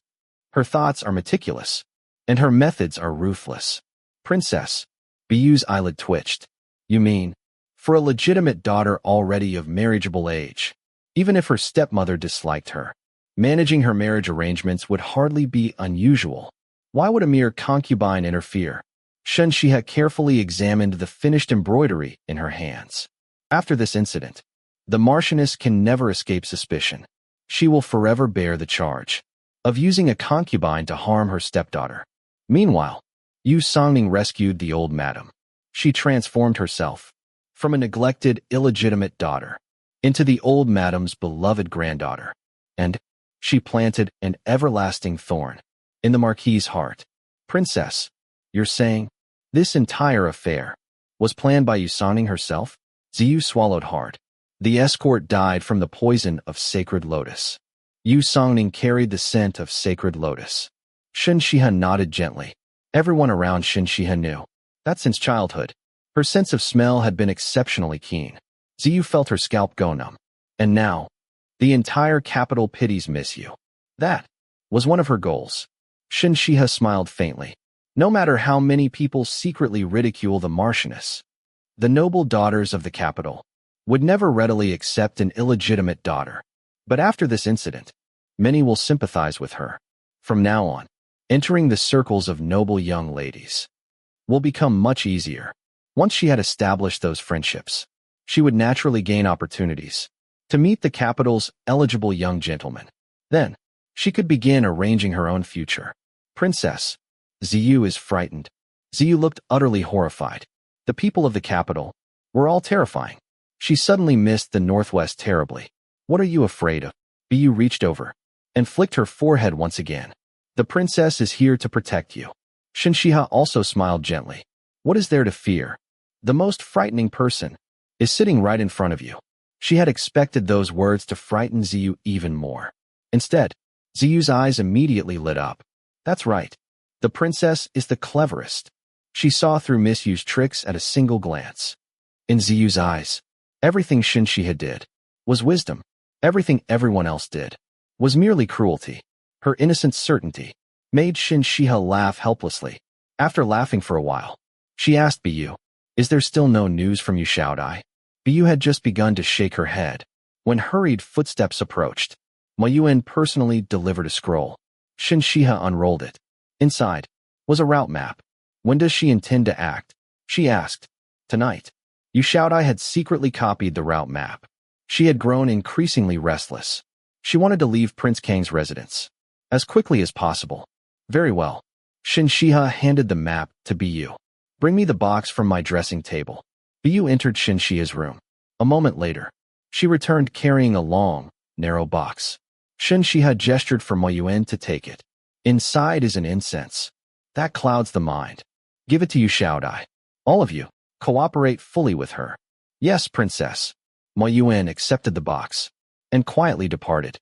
her thoughts are meticulous, and her methods are ruthless. Princess, Biyu's eyelid twitched. You mean, for a legitimate daughter already of marriageable age, even if her stepmother disliked her, managing her marriage arrangements would hardly be unusual. Why would a mere concubine interfere? Shen Xihe carefully examined the finished embroidery in her hands. After this incident, the Marchioness can never escape suspicion. She will forever bear the charge of using a concubine to harm her stepdaughter. Meanwhile, Yu Songning rescued the old madam. She transformed herself from a neglected, illegitimate daughter into the old madam's beloved granddaughter, and she planted an everlasting thorn in the Marquis's heart. Princess, you're saying this entire affair was planned by Yu Songning herself? Ziyu swallowed hard. The escort died from the poison of sacred lotus. Yu Songning carried the scent of sacred lotus. Shen Xihe nodded gently. Everyone around Shen Xihe knew that since childhood. Her sense of smell had been exceptionally keen. Ziyu felt her scalp go numb. And now, the entire capital pities Miss Yu. That was one of her goals. Shen Xihe smiled faintly. No matter how many people secretly ridicule the Marchioness, the noble daughters of the capital would never readily accept an illegitimate daughter. But after this incident, many will sympathize with her. From now on, entering the circles of noble young ladies will become much easier. Once she had established those friendships, she would naturally gain opportunities to meet the capital's eligible young gentlemen. Then, she could begin arranging her own future. Princess, Ziyu is frightened. Ziyu looked utterly horrified. The people of the capital were all terrifying. She suddenly missed the northwest terribly. What are you afraid of? Ziyu reached over and flicked her forehead once again. The princess is here to protect you. Shen Xihe also smiled gently. What is there to fear? The most frightening person is sitting right in front of you. She had expected those words to frighten Ziyu even more. Instead, Ziyu's eyes immediately lit up. That's right. The princess is the cleverest. She saw through Miss Yu's tricks at a single glance. In Ziyu's eyes, everything Shen Xihe did was wisdom. Everything everyone else did was merely cruelty. Her innocent certainty made Shen Xihe laugh helplessly. After laughing for a while, she asked Biyu, is there still no news from you, Xiao Dai? Biyu had just begun to shake her head when hurried footsteps approached. Ma Yuan personally delivered a scroll. Shen Xihe unrolled it. Inside was a route map. When does she intend to act? She asked. Tonight. Yu Xiaodai had secretly copied the route map. She had grown increasingly restless. She wanted to leave Prince Kang's residence as quickly as possible. Very well. Shen Xihe handed the map to Biyu. Bring me the box from my dressing table. Biyu entered Shen Xihe's room. A moment later, she returned carrying a long, narrow box. Shen Xihe gestured for Ma Yuan to take it. Inside is an incense. That clouds the mind. Give it to Yu Xiaodai. All of you, cooperate fully with her. Yes, princess. Ma Yuan accepted the box and quietly departed.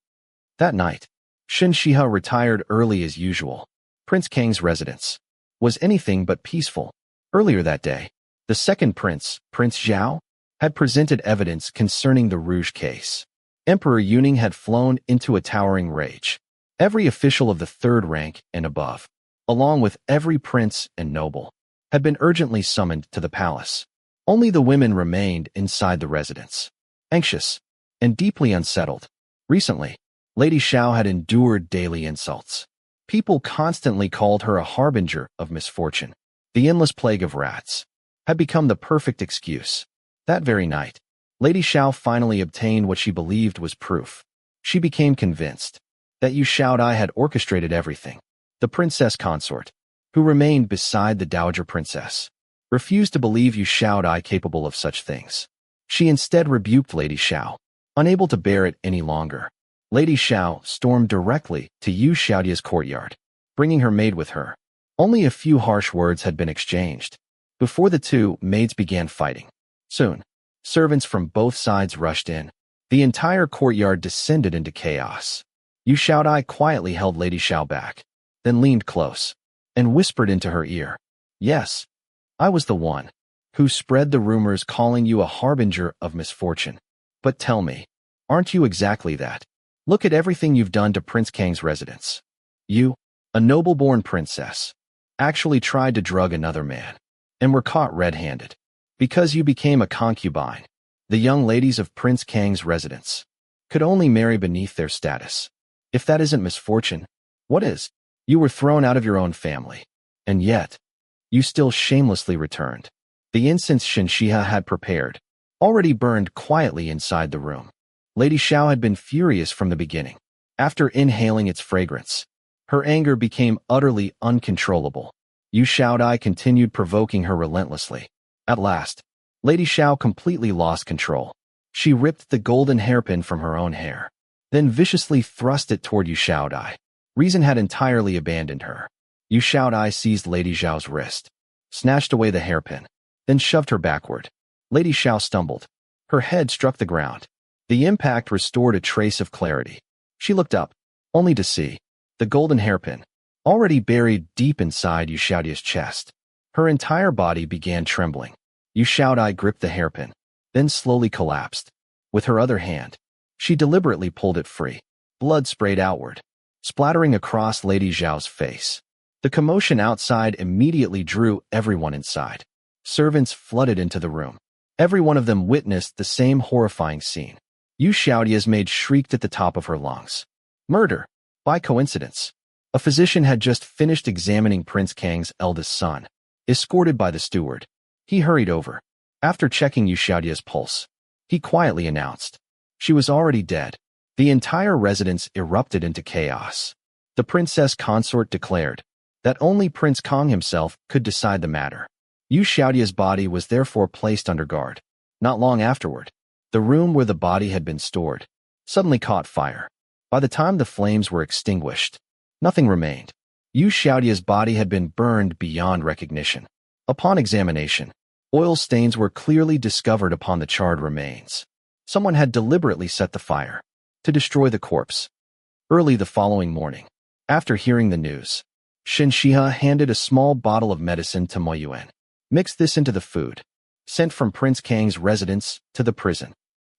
That night, Shen Xihe retired early as usual. Prince Kang's residence was anything but peaceful. Earlier that day, the second prince, Prince Zhao, had presented evidence concerning the Rouge case. Emperor Yuning had flown into a towering rage. Every official of the third rank and above, along with every prince and noble, had been urgently summoned to the palace. Only the women remained inside the residence, anxious and deeply unsettled. Recently, Lady Xiao had endured daily insults. People constantly called her a harbinger of misfortune. The endless plague of rats had become the perfect excuse. That very night, Lady Xiao finally obtained what she believed was proof. She became convinced that Yu Xiaodai had orchestrated everything. The princess consort, who remained beside the dowager princess, refused to believe Yu Xiaodai capable of such things. She instead rebuked Lady Xiao. Unable to bear it any longer, Lady Xiao stormed directly to Yu Xiaodai's courtyard, bringing her maid with her. Only a few harsh words had been exchanged before the two maids began fighting. Soon, servants from both sides rushed in. The entire courtyard descended into chaos. Yu Xiaodai quietly held Lady Xiao back, then leaned close and whispered into her ear, Yes, I was the one who spread the rumors calling you a harbinger of misfortune. But tell me, aren't you exactly that? Look at everything you've done to Prince Kang's residence. You, a noble-born princess, actually tried to drug another man and were caught red-handed. Because you became a concubine, the young ladies of Prince Kang's residence could only marry beneath their status. If that isn't misfortune, what is? You were thrown out of your own family, and yet, you still shamelessly returned. The incense Shen Xihe had prepared already burned quietly inside the room. Lady Xiao had been furious from the beginning. After inhaling its fragrance, her anger became utterly uncontrollable. Yu Xiaodai continued provoking her relentlessly. At last, Lady Xiao completely lost control. She ripped the golden hairpin from her own hair, then viciously thrust it toward Yu Xiaodai. Reason had entirely abandoned her. Yu Xiaodai seized Lady Xiao's wrist, snatched away the hairpin, then shoved her backward. Lady Xiao stumbled. Her head struck the ground. The impact restored a trace of clarity. She looked up, only to see the golden hairpin, already buried deep inside Yu Xiao's chest. Her entire body began trembling. Yu Xiao gripped the hairpin, then slowly collapsed. With her other hand, she deliberately pulled it free. Blood sprayed outward, splattering across Lady Zhao's face. The commotion outside immediately drew everyone inside. Servants flooded into the room. Every one of them witnessed the same horrifying scene. Yu Xiao's maid shrieked at the top of her lungs. Murder! By coincidence. A physician had just finished examining Prince Kang's eldest son. Escorted by the steward, he hurried over. After checking Yu Xiao's pulse, he quietly announced, she was already dead. The entire residence erupted into chaos. The princess consort declared that only Prince Kang himself could decide the matter. Yu Xiao's body was therefore placed under guard. Not long afterward, the room where the body had been stored suddenly caught fire. By the time the flames were extinguished, nothing remained. Yu Xiao's body had been burned beyond recognition. Upon examination, oil stains were clearly discovered upon the charred remains. Someone had deliberately set the fire to destroy the corpse. Early the following morning, after hearing the news, Shen Xihe handed a small bottle of medicine to Mo Yuan. Mix this into the food. Sent from Prince Kang's residence to the prison.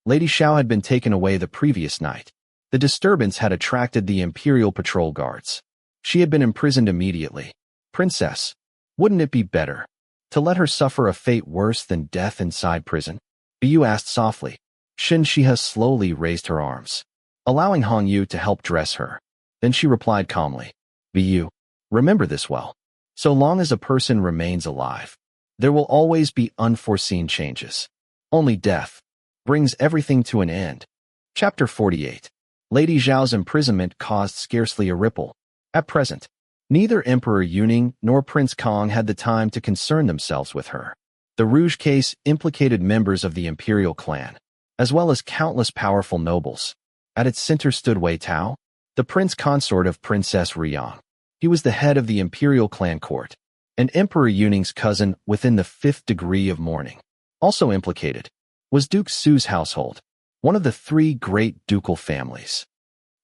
Lady Xiao had been taken away the previous night. The disturbance had attracted the Imperial Patrol Guards. She had been imprisoned immediately. Princess, wouldn't it be better to let her suffer a fate worse than death inside prison? Bu asked softly. Shen Xihe slowly raised her arms, allowing Hong Yu to help dress her. Then she replied calmly, Bu, remember this well. So long as a person remains alive, there will always be unforeseen changes. Only death brings everything to an end. Chapter 48. Lady Zhao's imprisonment caused scarcely a ripple. At present, neither Emperor Yuning nor Prince Kang had the time to concern themselves with her. The Rouge case implicated members of the imperial clan, as well as countless powerful nobles. At its center stood Wei Tao, the prince consort of Princess Riyang. He was the head of the imperial clan court, and Emperor Yuning's cousin within the 5th degree of mourning. Also implicated was Duke Su's household, one of the 3 great ducal families.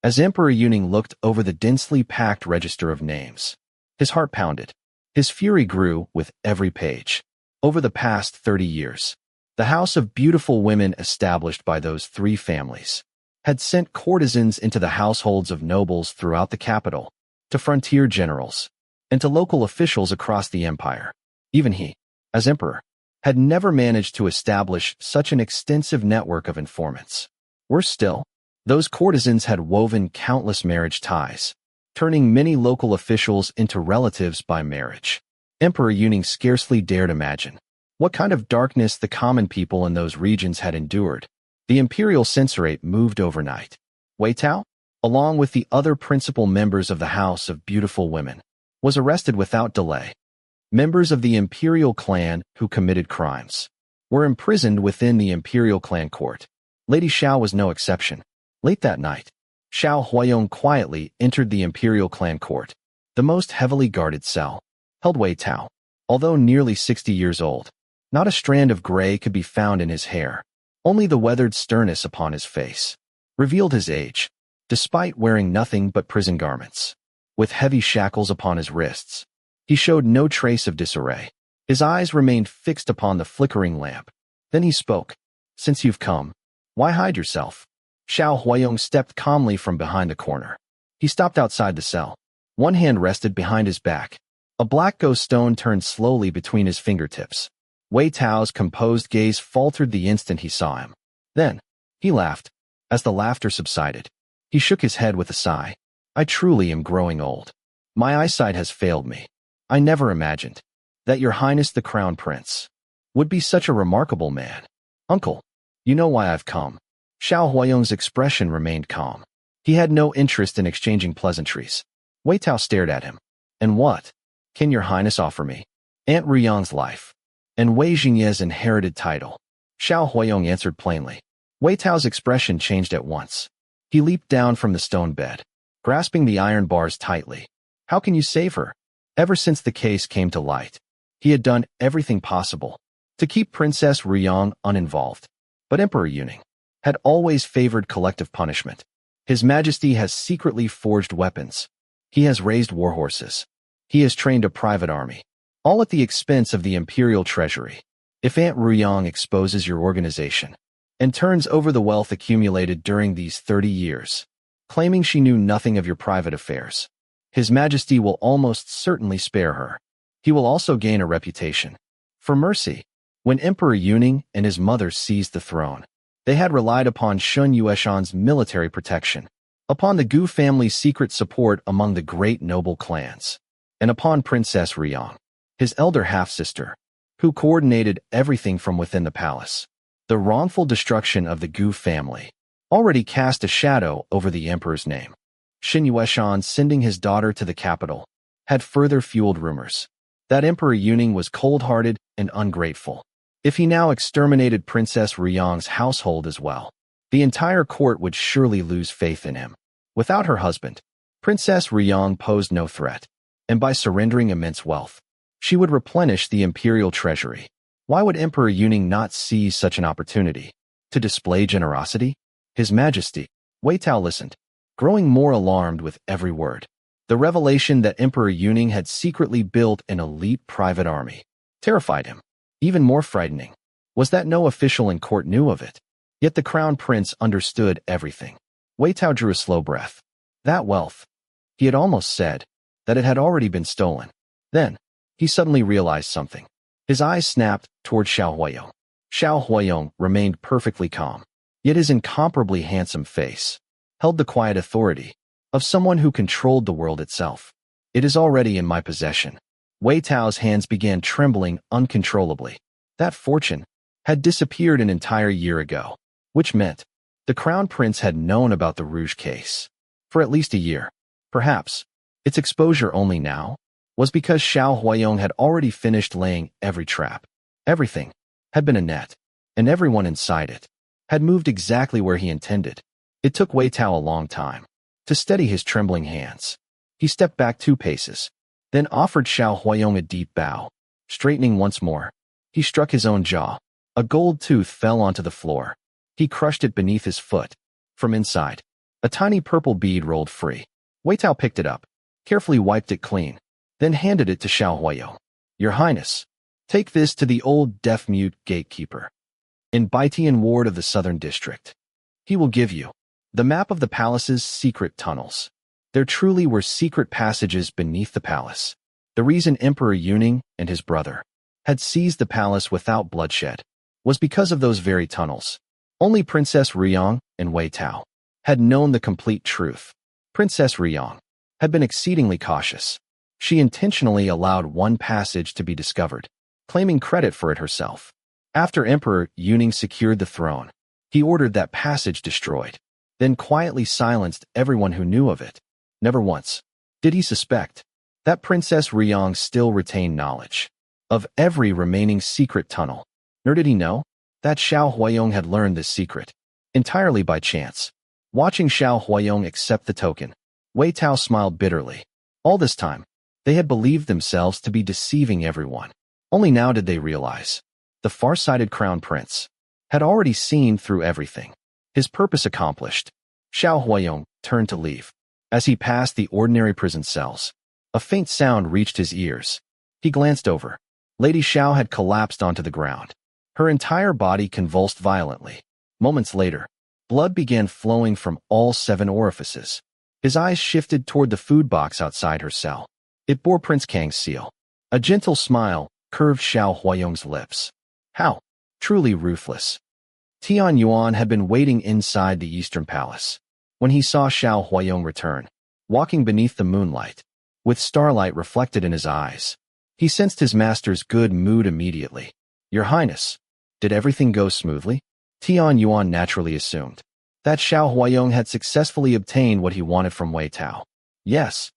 As Emperor Yuning looked over the densely packed register of names, his heart pounded. His fury grew with every page. Over the past 30 years, the house of beautiful women established by those 3 families had sent courtesans into the households of nobles throughout the capital, to frontier generals, and to local officials across the empire. Even he, as emperor, had never managed to establish such an extensive network of informants. Worse still, those courtesans had woven countless marriage ties, turning many local officials into relatives by marriage. Emperor Yuning scarcely dared imagine what kind of darkness the common people in those regions had endured. The imperial censorate moved overnight. Wei Tao, along with the other principal members of the House of Beautiful Women, was arrested without delay. Members of the imperial clan who committed crimes were imprisoned within the imperial clan court. Lady Xiao was no exception. Late that night, Xiao Huayong quietly entered the imperial clan court. The most heavily guarded cell held Wei Tao. Although nearly 60 years old, not a strand of gray could be found in his hair. Only the weathered sternness upon his face revealed his age, despite wearing nothing but prison garments. With heavy shackles upon his wrists, he showed no trace of disarray. His eyes remained fixed upon the flickering lamp. Then he spoke. Since you've come, why hide yourself? Xiao Huayong stepped calmly from behind the corner. He stopped outside the cell. One hand rested behind his back. A black ghost stone turned slowly between his fingertips. Wei Tao's composed gaze faltered the instant he saw him. Then, he laughed. As the laughter subsided, he shook his head with a sigh. I truly am growing old. My eyesight has failed me. I never imagined that Your Highness the Crown Prince would be such a remarkable man. Uncle, you know why I've come. Xiao Huayong's expression remained calm. He had no interest in exchanging pleasantries. Wei Tao stared at him. And what can Your Highness offer me? Aunt Riyang's life, and Wei Jingye's inherited title. Xiao Huayong answered plainly. Wei Tao's expression changed at once. He leaped down from the stone bed, grasping the iron bars tightly. How can you save her? Ever since the case came to light, he had done everything possible to keep Princess Riyang uninvolved. But Emperor Yuning, had always favored collective punishment. His Majesty has secretly forged weapons. He has raised war horses. He has trained a private army, all at the expense of the imperial treasury. If Aunt Ruyang exposes your organization and turns over the wealth accumulated during these 30 years, claiming she knew nothing of your private affairs, His Majesty will almost certainly spare her. He will also gain a reputation for mercy. When Emperor Yuning and his mother seized the throne, they had relied upon Shun Yueshan's military protection, upon the Gu family's secret support among the great noble clans, and upon Princess Ruyang, his elder half-sister, who coordinated everything from within the palace. The wrongful destruction of the Gu family already cast a shadow over the emperor's name. Shen Yueshan sending his daughter to the capital had further fueled rumors that Emperor Yuning was cold-hearted and ungrateful. If he now exterminated Princess Ruyang's household as well, the entire court would surely lose faith in him. Without her husband, Princess Ruyang posed no threat, and by surrendering immense wealth, she would replenish the imperial treasury. Why would Emperor Yuning not seize such an opportunity to display generosity? His Majesty, Wei Tao listened, growing more alarmed with every word. The revelation that Emperor Yuning had secretly built an elite private army terrified him. Even more frightening was that no official in court knew of it. Yet the crown prince understood everything. Wei Tao drew a slow breath. That wealth, he had almost said that it had already been stolen. Then, he suddenly realized something. His eyes snapped toward Xiao Huayong. Xiao Huayong remained perfectly calm, yet his incomparably handsome face held the quiet authority of someone who controlled the world itself. It is already in my possession. Wei Tao's hands began trembling uncontrollably. That fortune had disappeared an entire year ago, which meant the crown prince had known about the Rouge case for at least a year. Perhaps its exposure only now was because Xiao Huayong had already finished laying every trap. Everything had been a net, and everyone inside it had moved exactly where he intended. It took Wei Tao a long time to steady his trembling hands. He stepped back 2 paces, then offered Xiao Huayong a deep bow. Straightening once more, he struck his own jaw. A gold tooth fell onto the floor. He crushed it beneath his foot. From inside, a tiny purple bead rolled free. Wei Tao picked it up, carefully wiped it clean, then handed it to Xiao Huayong. Your Highness, take this to the old deaf-mute gatekeeper in Baitian Ward of the Southern District. He will give you the map of the palace's secret tunnels. There truly were secret passages beneath the palace. The reason Emperor Yuning and his brother had seized the palace without bloodshed was because of those very tunnels. Only Princess Ruyang and Wei Tao had known the complete truth. Princess Ruyang had been exceedingly cautious. She intentionally allowed one passage to be discovered, claiming credit for it herself. After Emperor Yuning secured the throne, he ordered that passage destroyed, then quietly silenced everyone who knew of it. Never once did he suspect that Princess Ruyang still retained knowledge of every remaining secret tunnel. Nor did he know that Xiao Huayong had learned this secret entirely by chance. Watching Xiao Huayong accept the token, Wei Tao smiled bitterly. All this time, they had believed themselves to be deceiving everyone. Only now did they realize the far-sighted crown prince had already seen through everything. His purpose accomplished, Xiao Huayong turned to leave. As he passed the ordinary prison cells, a faint sound reached his ears. He glanced over. Lady Xiao had collapsed onto the ground. Her entire body convulsed violently. Moments later, blood began flowing from all 7 orifices. His eyes shifted toward the food box outside her cell. It bore Prince Kang's seal. A gentle smile curved Xiao Huayong's lips. How truly ruthless. Tian Yuan had been waiting inside the Eastern Palace when he saw Xiao Huayong return, walking beneath the moonlight, with starlight reflected in his eyes. He sensed his master's good mood immediately. Your Highness, did everything go smoothly? Tian Yuan naturally assumed that Xiao Huayong had successfully obtained what he wanted from Wei Tao. Yes.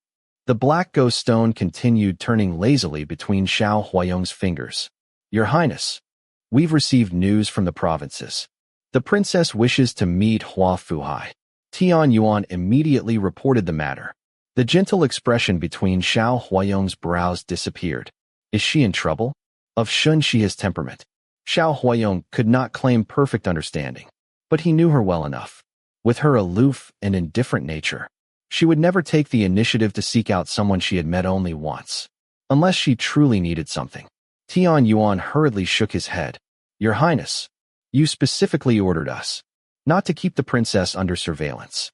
The black ghost stone continued turning lazily between Xiao Huayong's fingers. Your Highness, we've received news from the provinces. The princess wishes to meet Hua Fuhai. Tian Yuan immediately reported the matter. The gentle expression between Xiao Huayong's brows disappeared. Is she in trouble? Of Shen Xihe's temperament, Xiao Huayong could not claim perfect understanding. But he knew her well enough. With her aloof and indifferent nature, she would never take the initiative to seek out someone she had met only once, unless she truly needed something. Tian Yuan hurriedly shook his head. Your Highness, you specifically ordered us not to keep the princess under surveillance.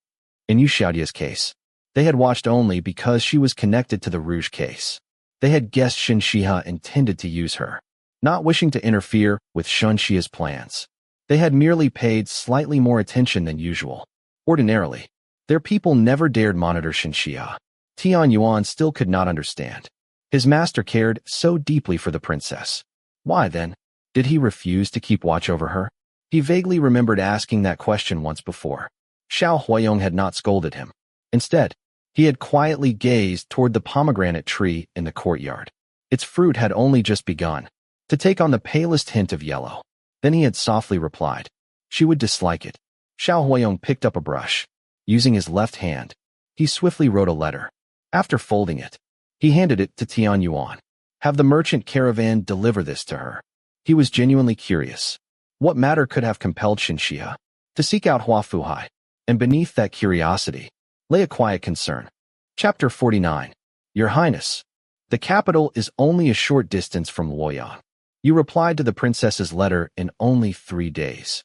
In Xiao Huayong's case, they had watched only because she was connected to the Rouge case. They had guessed Shen Xihe intended to use her, not wishing to interfere with Shen Xihe's plans. They had merely paid slightly more attention than usual. Ordinarily, their people never dared monitor Shen Xihe. Tian Yuan still could not understand. His master cared so deeply for the princess. Why, then, did he refuse to keep watch over her? He vaguely remembered asking that question once before. Xiao Huayong had not scolded him. Instead, he had quietly gazed toward the pomegranate tree in the courtyard. Its fruit had only just begun to take on the palest hint of yellow. Then he had softly replied, she would dislike it. Xiao Huayong picked up a brush. Using his left hand, he swiftly wrote a letter. After folding it, he handed it to Tian Yuan. Have the merchant caravan deliver this to her. He was genuinely curious. What matter could have compelled Shen Xihe to seek out Hua Fuhai? And beneath that curiosity lay a quiet concern. Chapter 49. Your Highness, the capital is only a short distance from Luoyang. You replied to the princess's letter in only 3 days.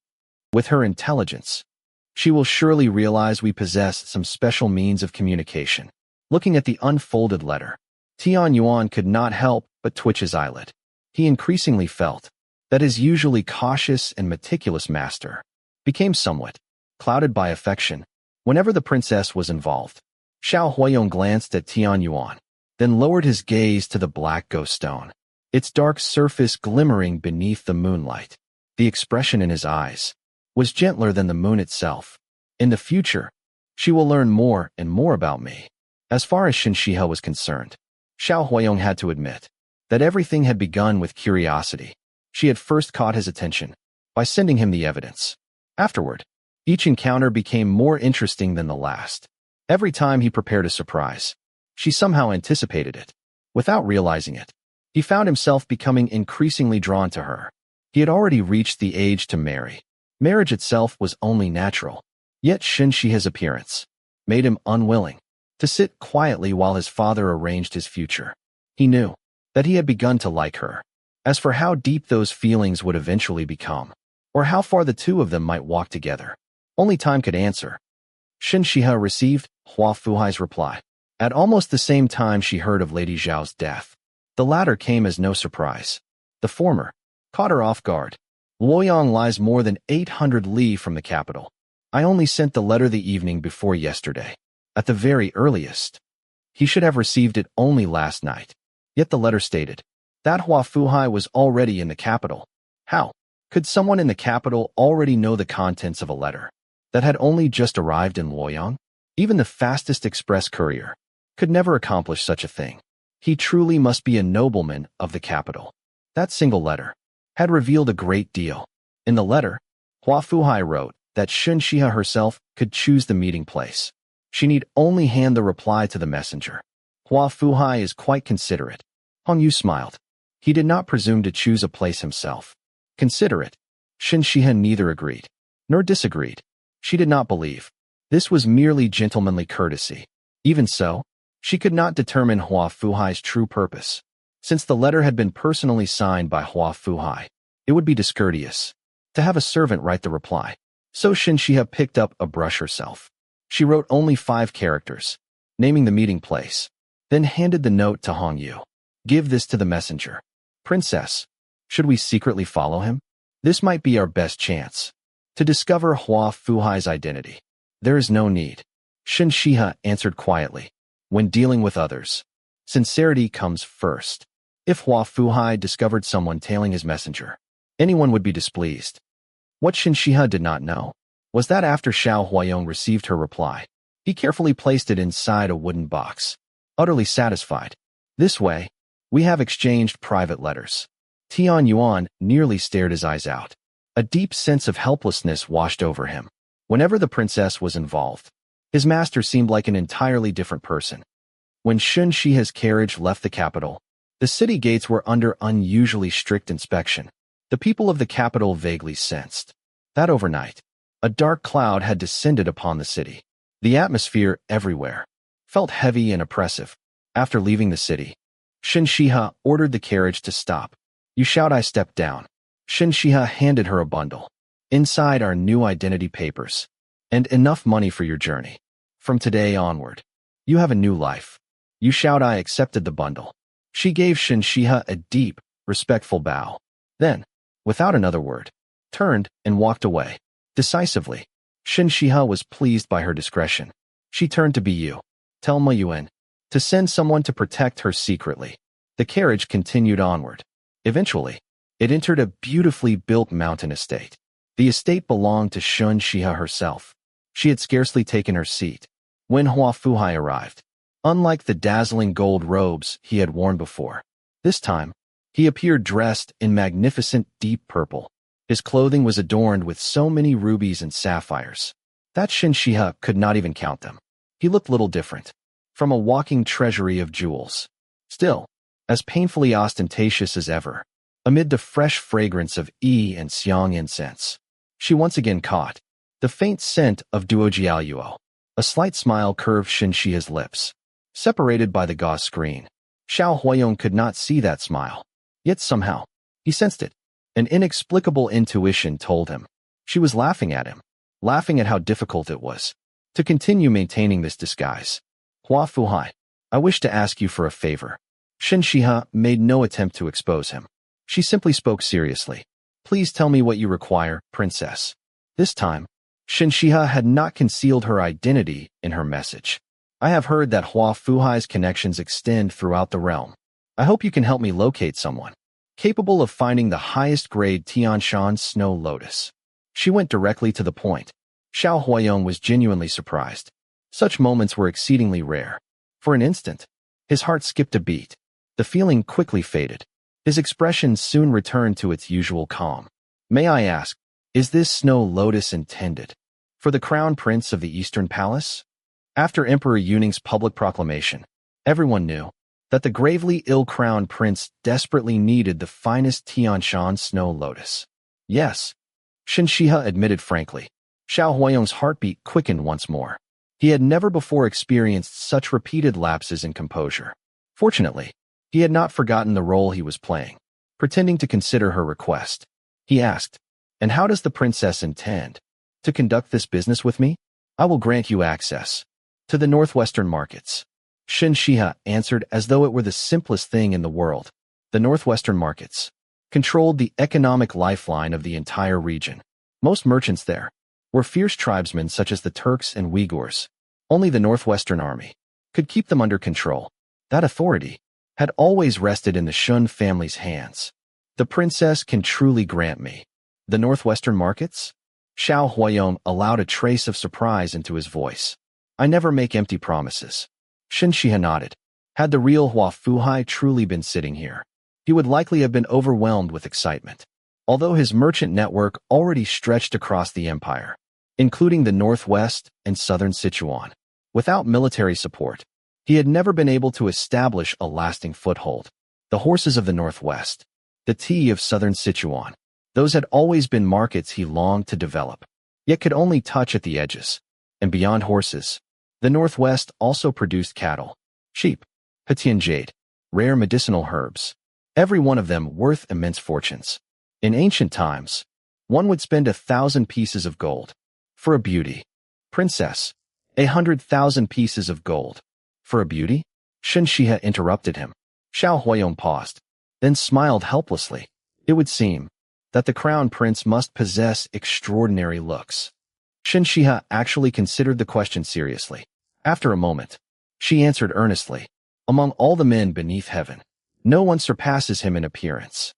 With her intelligence, she will surely realize we possess some special means of communication. Looking at the unfolded letter, Tian Yuan could not help but twitch his eyelid. He increasingly felt that his usually cautious and meticulous master became somewhat clouded by affection whenever the princess was involved. Xiao Huayong glanced at Tian Yuan, then lowered his gaze to the black ghost stone, its dark surface glimmering beneath the moonlight. The expression in his eyes was gentler than the moon itself. In the future, she will learn more and more about me. As far as Shen Xihe was concerned, Xiao Huayong had to admit that everything had begun with curiosity. She had first caught his attention by sending him the evidence. Afterward, each encounter became more interesting than the last. Every time he prepared a surprise, she somehow anticipated it. Without realizing it, he found himself becoming increasingly drawn to her. He had already reached the age to marry. Marriage itself was only natural. Yet Shen Xihe's appearance made him unwilling to sit quietly while his father arranged his future. He knew that he had begun to like her. As for how deep those feelings would eventually become, or how far the two of them might walk together, only time could answer. Shen Xihe received Hua Fuhai's reply at almost the same time she heard of Lady Zhao's death. The latter came as no surprise. The former caught her off guard. Luoyang lies more than 800 li from the capital. I only sent the letter the evening before yesterday. At the very earliest, he should have received it only last night. Yet the letter stated that Hua Fuhai was already in the capital. How could someone in the capital already know the contents of a letter that had only just arrived in Luoyang? Even the fastest express courier could never accomplish such a thing. He truly must be a nobleman of the capital. That single letter had revealed a great deal. In the letter, Hua Fuhai wrote that Shen Xihe herself could choose the meeting place. She need only hand the reply to the messenger. Hua Fuhai is quite considerate. Hong Yu smiled. He did not presume to choose a place himself. Considerate. Shen Xihe neither agreed nor disagreed. She did not believe this was merely gentlemanly courtesy. Even so, she could not determine Hua Fuhai's true purpose. Since the letter had been personally signed by Hua Fuhai, it would be discourteous to have a servant write the reply. So Shen Xihe picked up a brush herself. She wrote only 5 characters, naming the meeting place, then handed the note to Hong Yu. Give this to the messenger. Princess, should we secretly follow him? This might be our best chance to discover Hua Fuhai's identity. There is no need. Shen Xihe answered quietly. When dealing with others, sincerity comes first. If Hua Fuhai discovered someone tailing his messenger, anyone would be displeased. What Shen Xihe did not know was that after Xiao Huayong received her reply, he carefully placed it inside a wooden box, utterly satisfied. This way, we have exchanged private letters. Tian Yuan nearly stared his eyes out. A deep sense of helplessness washed over him. Whenever the princess was involved, his master seemed like an entirely different person. When Shen Xihe's carriage left the capital, the city gates were under unusually strict inspection. The people of the capital vaguely sensed that overnight, A dark cloud had descended upon the city. The atmosphere everywhere felt heavy and oppressive. After leaving the city, Shen Xihe ordered the carriage to stop. You shout, I stepped down. Shen Xihe handed her a bundle. Inside are new identity papers and enough money for your journey. From today onward, you have a new life. You shout, I accepted the bundle. She gave Shen Xihe a deep, respectful bow. Then, without another word, turned and walked away. Decisively, Shen Xihe was pleased by her discretion. She turned to Bu. Tell Ma Yuan to send someone to protect her secretly. The carriage continued onward. Eventually, it entered a beautifully built mountain estate. The estate belonged to Shen Xihe herself. She had scarcely taken her seat when Hua Fuhai arrived. Unlike the dazzling gold robes he had worn before, this time, he appeared dressed in magnificent deep purple. His clothing was adorned with so many rubies and sapphires that Shen Xihe could not even count them. He looked little different from a walking treasury of jewels. Still, as painfully ostentatious as ever, amid the fresh fragrance of Yi and Xiang incense, she once again caught the faint scent of Duojiaoyuo. A slight smile curved Shen Xihe's lips. Separated by the gauze screen, Xiao Huayong could not see that smile. Yet somehow, he sensed it. An inexplicable intuition told him. She was laughing at him, laughing at how difficult it was to continue maintaining this disguise. Hua Fuhai, I wish to ask you for a favor. Shen Xihe made no attempt to expose him. She simply spoke seriously. Please tell me what you require, princess. This time, Shen Xihe had not concealed her identity in her message. I have heard that Hua Fuhai's connections extend throughout the realm. I hope you can help me locate someone capable of finding the highest grade Tianshan snow lotus. She went directly to the point. Xiao Huayong was genuinely surprised. Such moments were exceedingly rare. For an instant, his heart skipped a beat. The feeling quickly faded. His expression soon returned to its usual calm. May I ask, is this snow lotus intended for the crown prince of the Eastern Palace? After Emperor Yuning's public proclamation, everyone knew that the gravely ill crown prince desperately needed the finest Tianshan snow lotus. Yes, Shen Xihe admitted frankly. Xiao Huayong's heartbeat quickened once more. He had never before experienced such repeated lapses in composure. Fortunately, he had not forgotten the role he was playing, pretending to consider her request. He asked, and how does the princess intend to conduct this business with me? I will grant you access to the northwestern markets. Shen Xihe answered as though it were the simplest thing in the world. The northwestern markets controlled the economic lifeline of the entire region. Most merchants there were fierce tribesmen such as the Turks and Uyghurs. Only the northwestern army could keep them under control. That authority had always rested in the Shun family's hands. The princess can truly grant me the northwestern markets? Xiao Huayong allowed a trace of surprise into his voice. I never make empty promises. Shen Xihe nodded. Had the real Hua Fuhai truly been sitting here, he would likely have been overwhelmed with excitement. Although his merchant network already stretched across the empire, including the northwest and southern Sichuan, without military support, he had never been able to establish a lasting foothold. The horses of the northwest, the tea of southern Sichuan, those had always been markets he longed to develop, yet could only touch at the edges. And beyond horses, the northwest also produced cattle, sheep, Hetian jade, rare medicinal herbs, every one of them worth immense fortunes. In ancient times, one would spend 1,000 pieces of gold for a beauty. Princess, 100,000 pieces of gold for a beauty? Shen Xihe interrupted him. Xiao Huayong paused, then smiled helplessly. It would seem that the crown prince must possess extraordinary looks. Shen Xihe actually considered the question seriously. After a moment, she answered earnestly, among all the men beneath heaven, no one surpasses him in appearance.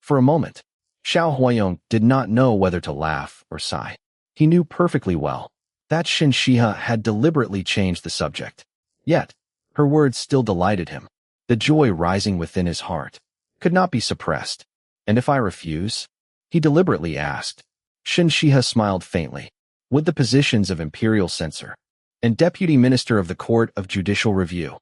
For a moment, Xiao Huayong did not know whether to laugh or sigh. He knew perfectly well that Shen Xihe had deliberately changed the subject. Yet, her words still delighted him. The joy rising within his heart could not be suppressed. And if I refuse? He deliberately asked. Shen Xihe smiled faintly. Would the positions of imperial censor and deputy minister of the court of judicial review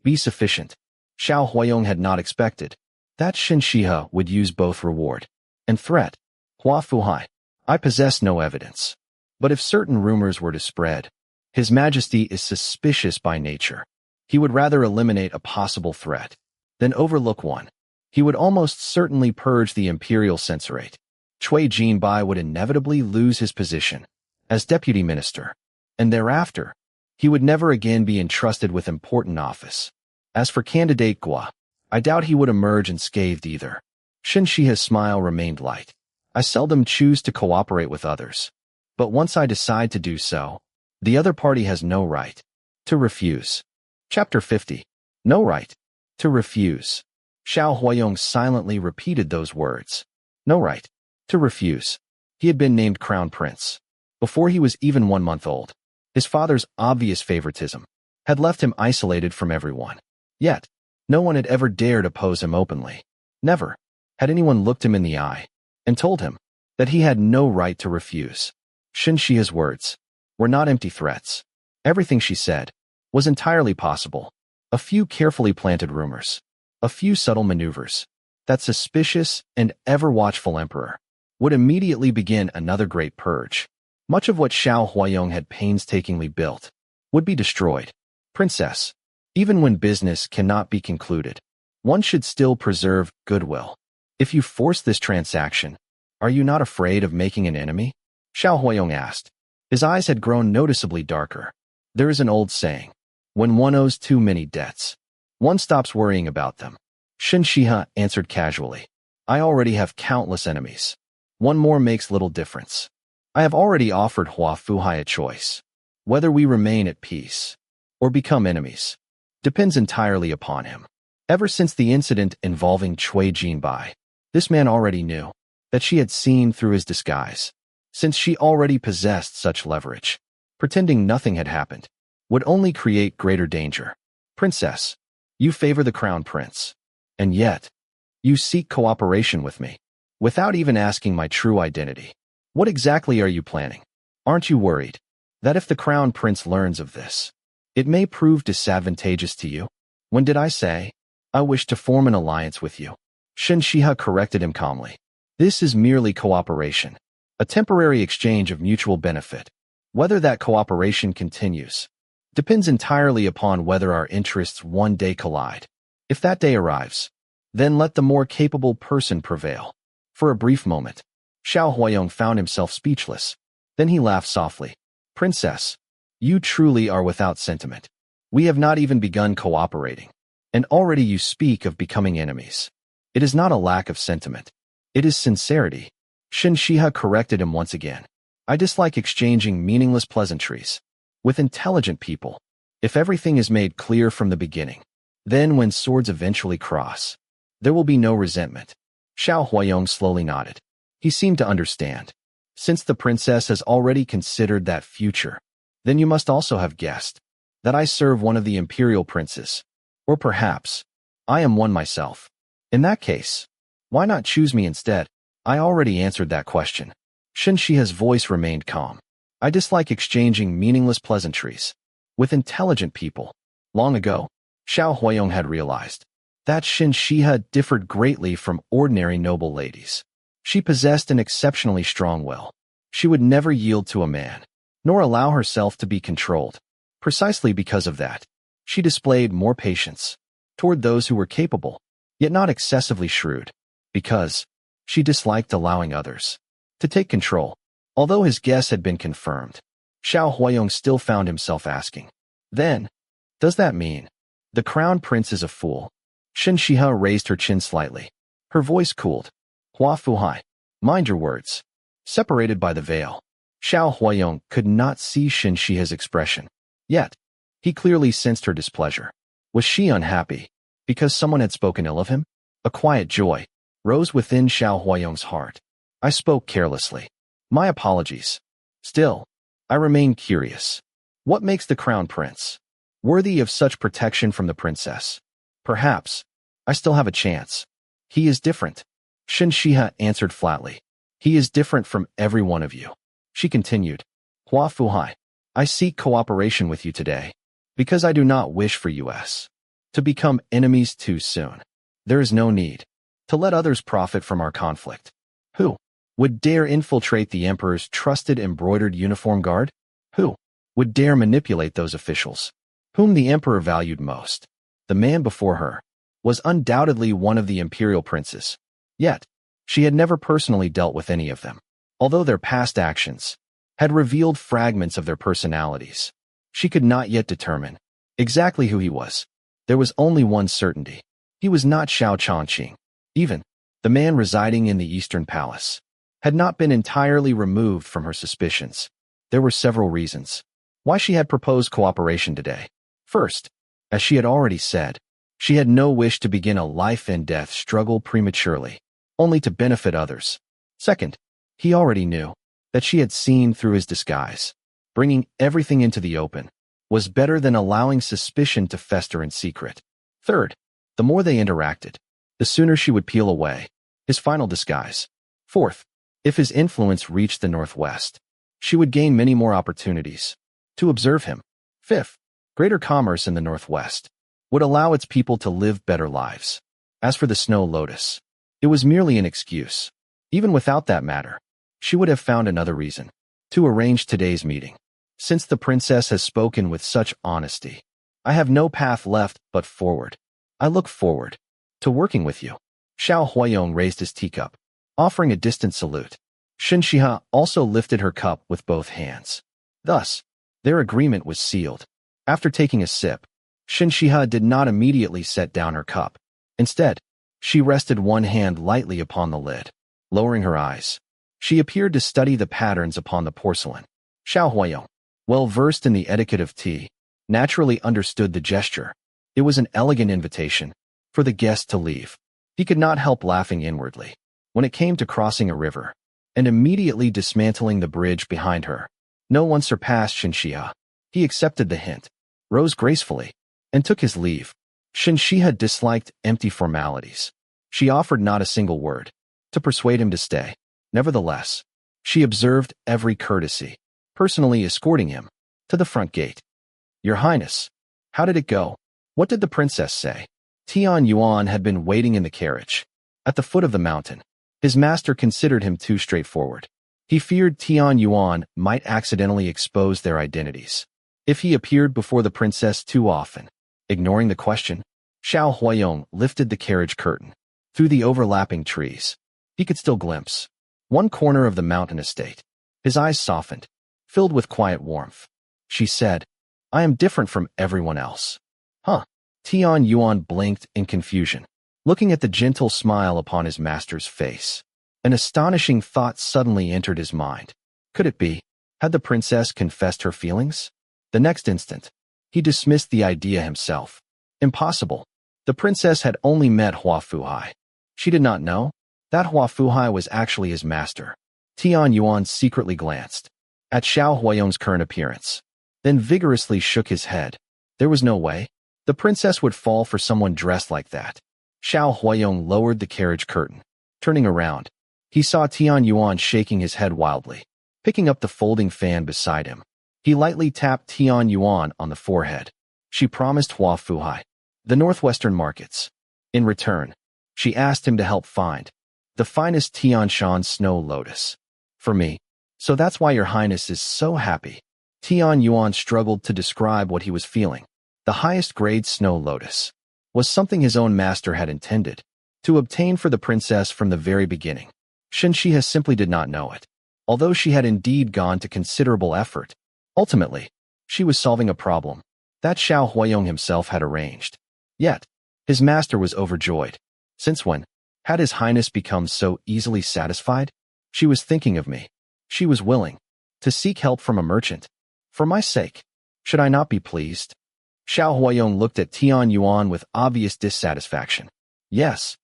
be sufficient? Xiao Huayong had not expected that Shen Xihe would use both reward and threat. Hua Fuhai, I possess no evidence But if certain rumors were to spread, His Majesty is suspicious by nature. He would rather eliminate a possible threat than overlook one. He would almost certainly purge the imperial censorate. Cui Jinbai would inevitably lose his position as deputy minister, and thereafter, he would never again be entrusted with important office. As for candidate Gua, I doubt he would emerge unscathed either. Shen Xihe's smile remained light. I seldom choose to cooperate with others, but once I decide to do so, the other party has no right to refuse. Chapter 50. No right to refuse. Xiao Huayong silently repeated those words. No right to refuse. He had been named crown prince before he was even 1 month old. His father's obvious favoritism had left him isolated from everyone. Yet, no one had ever dared oppose him openly. Never had anyone looked him in the eye and told him that he had no right to refuse. Shen Xihe's words were not empty threats. Everything she said was entirely possible. A few carefully planted rumors, a few subtle maneuvers. That suspicious and ever-watchful emperor would immediately begin another great purge. Much of what Xiao Huayong had painstakingly built would be destroyed. Princess, even when business cannot be concluded, one should still preserve goodwill. If you force this transaction, are you not afraid of making an enemy? Xiao Huayong asked. His eyes had grown noticeably darker. There is an old saying, when one owes too many debts, one stops worrying about them. Shen Xihe answered casually. I already have countless enemies. One more makes little difference. I have already offered Hua Fuhai a choice. Whether we remain at peace or become enemies depends entirely upon him. Ever since the incident involving Cui Jinbai, this man already knew that she had seen through his disguise. Since she already possessed such leverage, pretending nothing had happened would only create greater danger. Princess, you favor the crown prince, and yet, you seek cooperation with me, without even asking my true identity. What exactly are you planning? Aren't you worried that if the crown prince learns of this, it may prove disadvantageous to you? When did I say I wish to form an alliance with you? Shen Xihe corrected him calmly. This is merely cooperation, a temporary exchange of mutual benefit. Whether that cooperation continues depends entirely upon whether our interests one day collide. If that day arrives, then let the more capable person prevail. For a brief moment, Xiao Huayong found himself speechless. Then he laughed softly. Princess, you truly are without sentiment. We have not even begun cooperating, and already you speak of becoming enemies. It is not a lack of sentiment. It is sincerity. Shen Xihe corrected him once again. I dislike exchanging meaningless pleasantries with intelligent people. If everything is made clear from the beginning, then when swords eventually cross, there will be no resentment. Xiao Huayong slowly nodded. He seemed to understand. Since the princess has already considered that future, then you must also have guessed that I serve one of the imperial princes. Or perhaps, I am one myself. In that case, why not choose me instead? I already answered that question. Shen Xihe's voice remained calm. I dislike exchanging meaningless pleasantries with intelligent people. Long ago, Xiao Huayong had realized that Shen Xihe differed greatly from ordinary noble ladies. She possessed an exceptionally strong will. She would never yield to a man, nor allow herself to be controlled. Precisely because of that, she displayed more patience toward those who were capable, yet not excessively shrewd, because she disliked allowing others to take control. Although his guess had been confirmed, Xiao Huayong still found himself asking, then, does that mean the crown prince is a fool? Shen Xihe raised her chin slightly. Her voice cooled. Hua Fuhai, mind your words. Separated by the veil, Xiao Huayong could not see Shen Xihe's expression. Yet, he clearly sensed her displeasure. Was she unhappy because someone had spoken ill of him? A quiet joy rose within Xiao Huayong's heart. I spoke carelessly. My apologies. Still, I remain curious. What makes the crown prince worthy of such protection from the princess? Perhaps I still have a chance. He is different. Shen Xihe answered flatly. He is different from every one of you. She continued. Hua Fuhai, I seek cooperation with you today because I do not wish for us to become enemies too soon. There is no need to let others profit from our conflict. Who would dare infiltrate the emperor's trusted embroidered uniform guard? Who would dare manipulate those officials whom the emperor valued most? The man before her was undoubtedly one of the imperial princes. Yet, she had never personally dealt with any of them. Although their past actions had revealed fragments of their personalities, she could not yet determine exactly who he was. There was only one certainty. He was not Xiao Chongqing. Even the man residing in the Eastern Palace had not been entirely removed from her suspicions. There were several reasons why she had proposed cooperation today. First, as she had already said, she had no wish to begin a life-and-death struggle prematurely, only to benefit others. Second, he already knew that she had seen through his disguise. Bringing everything into the open was better than allowing suspicion to fester in secret. Third, the more they interacted, the sooner she would peel away his final disguise. Fourth, if his influence reached the northwest, she would gain many more opportunities to observe him. Fifth, greater commerce in the northwest would allow its people to live better lives. As for the snow lotus, it was merely an excuse. Even without that matter, she would have found another reason to arrange today's meeting. Since the princess has spoken with such honesty, I have no path left but forward. I look forward to working with you. Xiao Huayong raised his teacup, offering a distant salute. Shen Xihe also lifted her cup with both hands. Thus, their agreement was sealed. After taking a sip, Shen Xihe did not immediately set down her cup. Instead, she rested one hand lightly upon the lid. Lowering her eyes, she appeared to study the patterns upon the porcelain. Xiao Huayong, well versed in the etiquette of tea, naturally understood the gesture. It was an elegant invitation for the guest to leave. He could not help laughing inwardly. When it came to crossing a river and immediately dismantling the bridge behind her, no one surpassed Shen Xihe. He accepted the hint, rose gracefully, and took his leave. Shen Xihe disliked empty formalities. She offered not a single word to persuade him to stay. Nevertheless, she observed every courtesy, personally escorting him to the front gate. Your Highness, how did it go? What did the princess say? Tian Yuan had been waiting in the carriage at the foot of the mountain. His master considered him too straightforward. He feared Tian Yuan might accidentally expose their identities if he appeared before the princess too often. Ignoring the question, Xiao Huayong lifted the carriage curtain. Through the overlapping trees, he could still glimpse one corner of the mountain estate. His eyes softened, filled with quiet warmth. She said, I am different from everyone else. Huh? Tian Yuan blinked in confusion, looking at the gentle smile upon his master's face. An astonishing thought suddenly entered his mind. Could it be? Had the princess confessed her feelings? The next instant, he dismissed the idea himself. Impossible. The princess had only met Hua Fuhai. She did not know that Hua Fuhai was actually his master. Tian Yuan secretly glanced at Xiao Huayong's current appearance, then vigorously shook his head. There was no way the princess would fall for someone dressed like that. Xiao Huayong lowered the carriage curtain. Turning around, he saw Tian Yuan shaking his head wildly. Picking up the folding fan beside him, he lightly tapped Tian Yuan on the forehead. She promised Hua Fuhai the northwestern markets. In return, she asked him to help find the finest Tian Shan snow lotus for me. So that's why your highness is so happy. Tian Yuan struggled to describe what he was feeling. The highest grade snow lotus was something his own master had intended to obtain for the princess from the very beginning. Shen Xihe simply did not know it. Although she had indeed gone to considerable effort, ultimately, she was solving a problem that Xiao Huayong himself had arranged. Yet, his master was overjoyed. Since when had his highness become so easily satisfied? She was thinking of me. She was willing to seek help from a merchant. For my sake, should I not be pleased? Xiao Huayong looked at Tian Yuan with obvious dissatisfaction. Yes,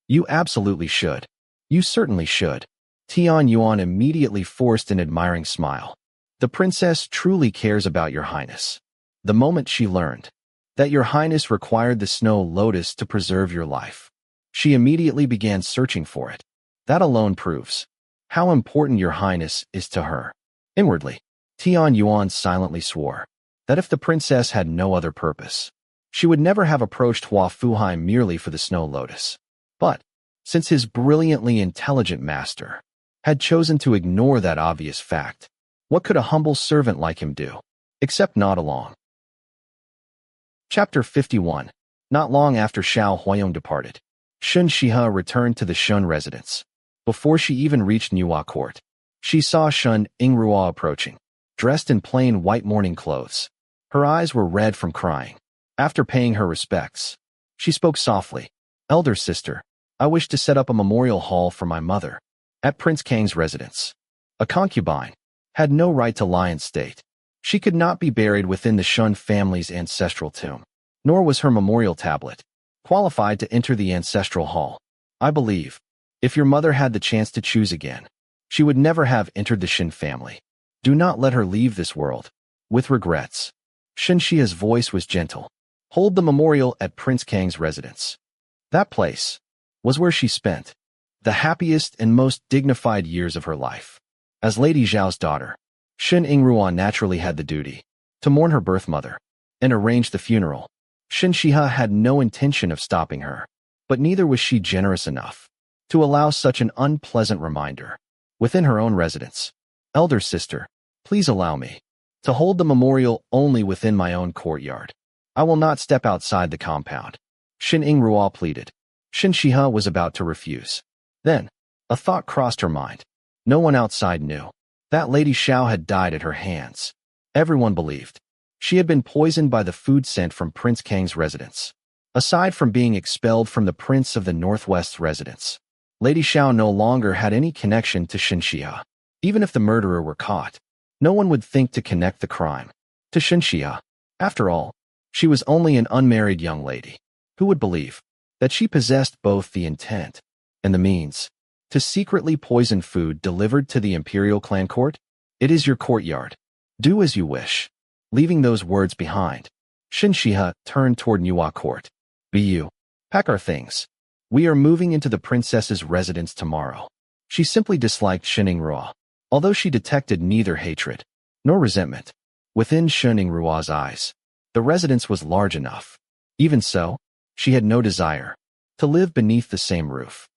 you absolutely should. You certainly should. Tian Yuan immediately forced an admiring smile. The princess truly cares about your highness. The moment she learned that your highness required the snow lotus to preserve your life, she immediately began searching for it. That alone proves how important your highness is to her. Inwardly, Tian Yuan silently swore that if the princess had no other purpose, she would never have approached Hua Fuhai merely for the snow lotus. But, since his brilliantly intelligent master had chosen to ignore that obvious fact. What could a humble servant like him do? Except nod along. Chapter 51. Not long after Xiao Huayong departed, Shen Xihe returned to the Shen residence. Before she even reached Nuwa court, she saw Shen Xihe approaching, dressed in plain white mourning clothes. Her eyes were red from crying. After paying her respects, she spoke softly. "Elder sister, I wish to set up a memorial hall for my mother at Prince Kang's residence." A concubine had no right to lie in state. She could not be buried within the Shen family's ancestral tomb, nor was her memorial tablet qualified to enter the ancestral hall. I believe, if your mother had the chance to choose again, she would never have entered the Shen family. Do not let her leave this world with regrets. Shen Xihe's voice was gentle. Hold the memorial at Prince Kang's residence. That place was where she spent the happiest and most dignified years of her life. As Lady Zhao's daughter, Shen Xihe naturally had the duty to mourn her birth mother and arrange the funeral. Shen Xihe had no intention of stopping her, but neither was she generous enough to allow such an unpleasant reminder within her own residence. "Elder sister, please allow me to hold the memorial only within my own courtyard. I will not step outside the compound," Shen Xihe pleaded. Shen Xihe was about to refuse. Then, a thought crossed her mind. No one outside knew that Lady Xiao had died at her hands. Everyone believed she had been poisoned by the food sent from Prince Kang's residence. Aside from being expelled from the Prince of the Northwest's residence, Lady Xiao no longer had any connection to Shen Xihe. Even if the murderer were caught, no one would think to connect the crime to Shen Xihe. After all, she was only an unmarried young lady. Who would believe that she possessed both the intent and the means to secretly poison food delivered to the imperial clan court? "It is your courtyard. Do as you wish." Leaving those words behind, Shen Xihe turned toward Nuwa court. "Bu, pack our things. We are moving into the princess's residence tomorrow." She simply disliked Shen Xihe, although she detected neither hatred nor resentment within Shen Xihe's eyes. The residence was large enough. Even so, she had no desire to live beneath the same roof.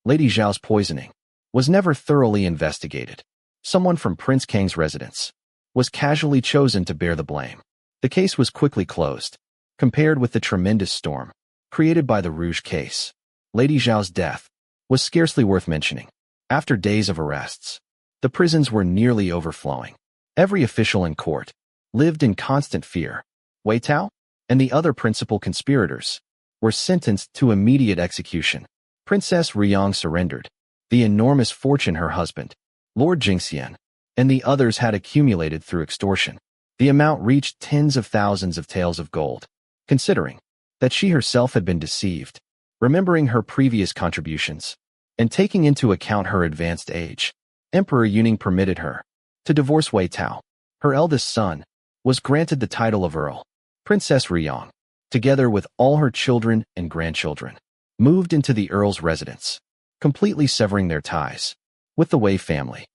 Lady Zhao's poisoning was never thoroughly investigated. Someone from Prince Kang's residence was casually chosen to bear the blame. The case was quickly closed. Compared with the tremendous storm created by the Rouge case, Lady Zhao's death was scarcely worth mentioning. After days of arrests, the prisons were nearly overflowing. Every official in court lived in constant fear. Wei Tao and the other principal conspirators were sentenced to immediate execution. Princess Huayong surrendered. The enormous fortune her husband, Lord Qingzhi, and the others had accumulated through extortion. The amount reached tens of thousands of taels of gold. Considering that she herself had been deceived, remembering her previous contributions, and taking into account her advanced age, Emperor Yuning permitted her to divorce Wei Tao. Her eldest son was granted the title of Earl. Princess Huayong, together with all her children and grandchildren, moved into the Earl's residence, completely severing their ties with the Wei family.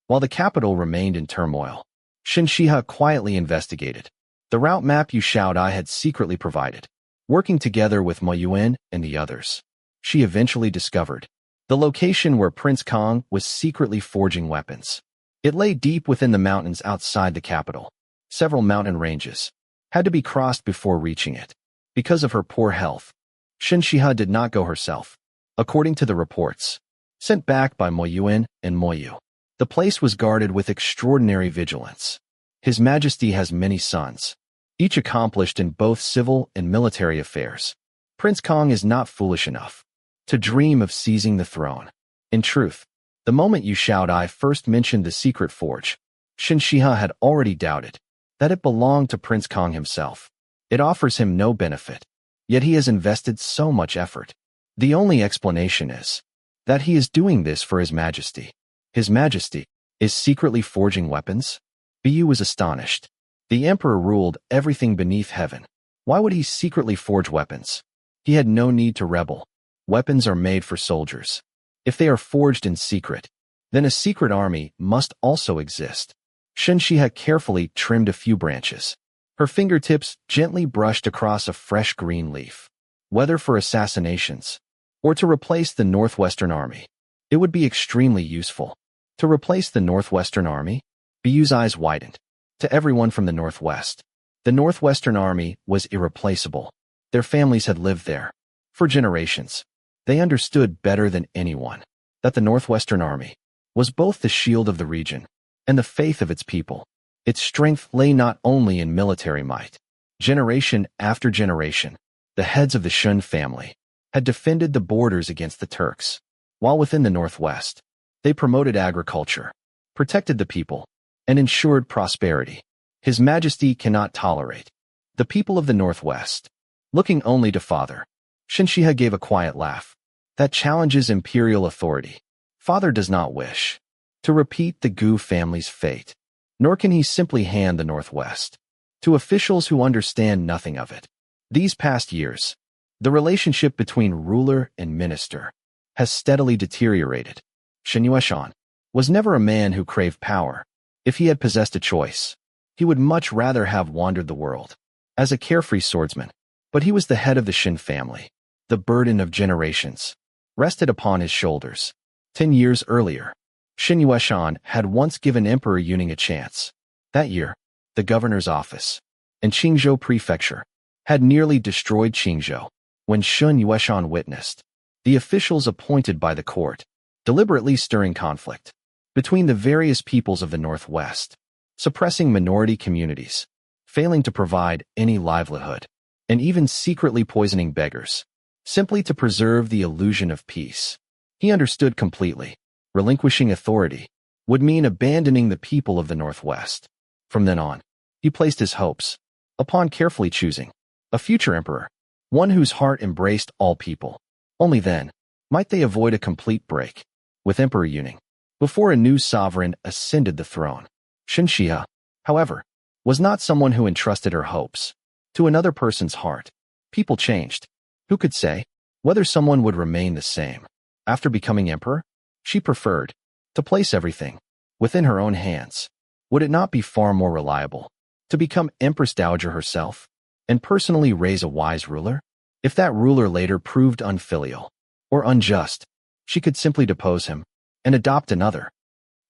While the capital remained in turmoil, Shen Xihe quietly investigated the route map Yu Xiaodai had secretly provided. Working together with Mo Yuan and the others, she eventually discovered the location where Prince Kang was secretly forging weapons. It lay deep within the mountains outside the capital. Several mountain ranges had to be crossed before reaching it. Because of her poor health, Shen Xihe did not go herself. According to the reports sent back by Mo Yuan and Mo Yu, the place was guarded with extraordinary vigilance. His Majesty has many sons, each accomplished in both civil and military affairs. Prince Kang is not foolish enough to dream of seizing the throne. In truth, the moment Yu Xiaodai first mentioned the secret forge, Shen Xihe had already doubted that it belonged to Prince Kang himself. It offers him no benefit, yet he has invested so much effort. The only explanation is that he is doing this for His Majesty. His Majesty is secretly forging weapons? Bu was astonished. The Emperor ruled everything beneath heaven. Why would he secretly forge weapons? He had no need to rebel. Weapons are made for soldiers. If they are forged in secret, then a secret army must also exist. Shen Xihe carefully trimmed a few branches. Her fingertips gently brushed across a fresh green leaf. Whether for assassinations or to replace the Northwestern Army, it would be extremely useful. To replace the Northwestern Army? Buyu's eyes widened. To everyone from the Northwest, the Northwestern Army was irreplaceable. Their families had lived there for generations. They understood better than anyone that the Northwestern Army was both the shield of the region and the faith of its people. Its strength lay not only in military might. Generation after generation, the heads of the Shen family had defended the borders against the Turks, while within the Northwest, they promoted agriculture, protected the people, and ensured prosperity. His Majesty cannot tolerate the people of the Northwest. Looking only to Father, Shen Xihe gave a quiet laugh that challenges imperial authority. Father does not wish to repeat the Gu family's fate, nor can he simply hand the Northwest to officials who understand nothing of it. These past years, the relationship between ruler and minister has steadily deteriorated. Shen Xihe was never a man who craved power. If he had possessed a choice, he would much rather have wandered the world as a carefree swordsman. But he was the head of the Shen family. The burden of generations rested upon his shoulders. 10 years earlier, Shen Xihe had once given Emperor Huayong a chance. That year, the governor's office in Qingzhou prefecture had nearly destroyed Qingzhou. When Shen Xihe witnessed the officials appointed by the court deliberately stirring conflict between the various peoples of the Northwest, suppressing minority communities, failing to provide any livelihood, and even secretly poisoning beggars, simply to preserve the illusion of peace. He understood completely. Relinquishing authority would mean abandoning the people of the Northwest. From then on, he placed his hopes upon carefully choosing a future emperor, one whose heart embraced all people. Only then might they avoid a complete break with Emperor Huayong before a new sovereign ascended the throne. Shen Xihe, however, was not someone who entrusted her hopes to another person's heart. People changed. Who could say whether someone would remain the same after becoming emperor? She preferred to place everything within her own hands. Would it not be far more reliable to become Empress Dowager herself and personally raise a wise ruler? If that ruler later proved unfilial or unjust, she could simply depose him and adopt another.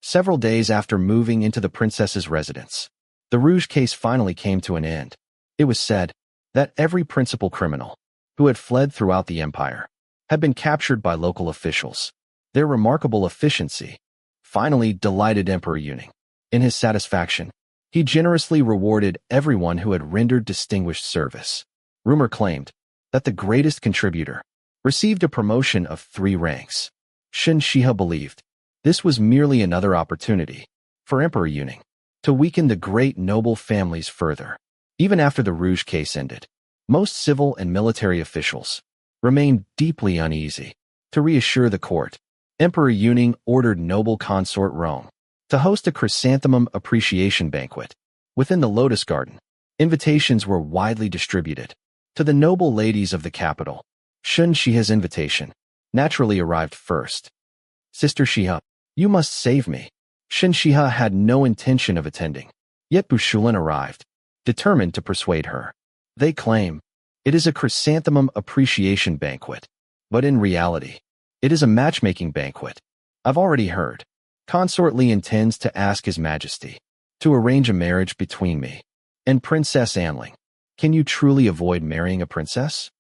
Several days after moving into the princess's residence, the Rouge case finally came to an end. It was said that every principal criminal who had fled throughout the empire had been captured by local officials. Their remarkable efficiency finally delighted Emperor Huayong. In his satisfaction, he generously rewarded everyone who had rendered distinguished service. Rumor claimed that the greatest contributor received a promotion of 3 ranks. Shen Xihe believed this was merely another opportunity for Emperor Huayong to weaken the great noble families further. Even after the Rouge case ended, most civil and military officials remained deeply uneasy. To reassure the court, Emperor Huayong ordered noble consort Rong to host a chrysanthemum appreciation banquet within the Lotus Garden. Invitations were widely distributed to the noble ladies of the capital. Shen Xihe's invitation naturally arrived first. Sister Xihe, you must save me. Shen Xihe had no intention of attending, yet Bushulan arrived, determined to persuade her. They claim it is a chrysanthemum appreciation banquet, but in reality, it is a matchmaking banquet. I've already heard. Consort Li intends to ask His Majesty to arrange a marriage between me and Princess Anling. Can you truly avoid marrying a princess?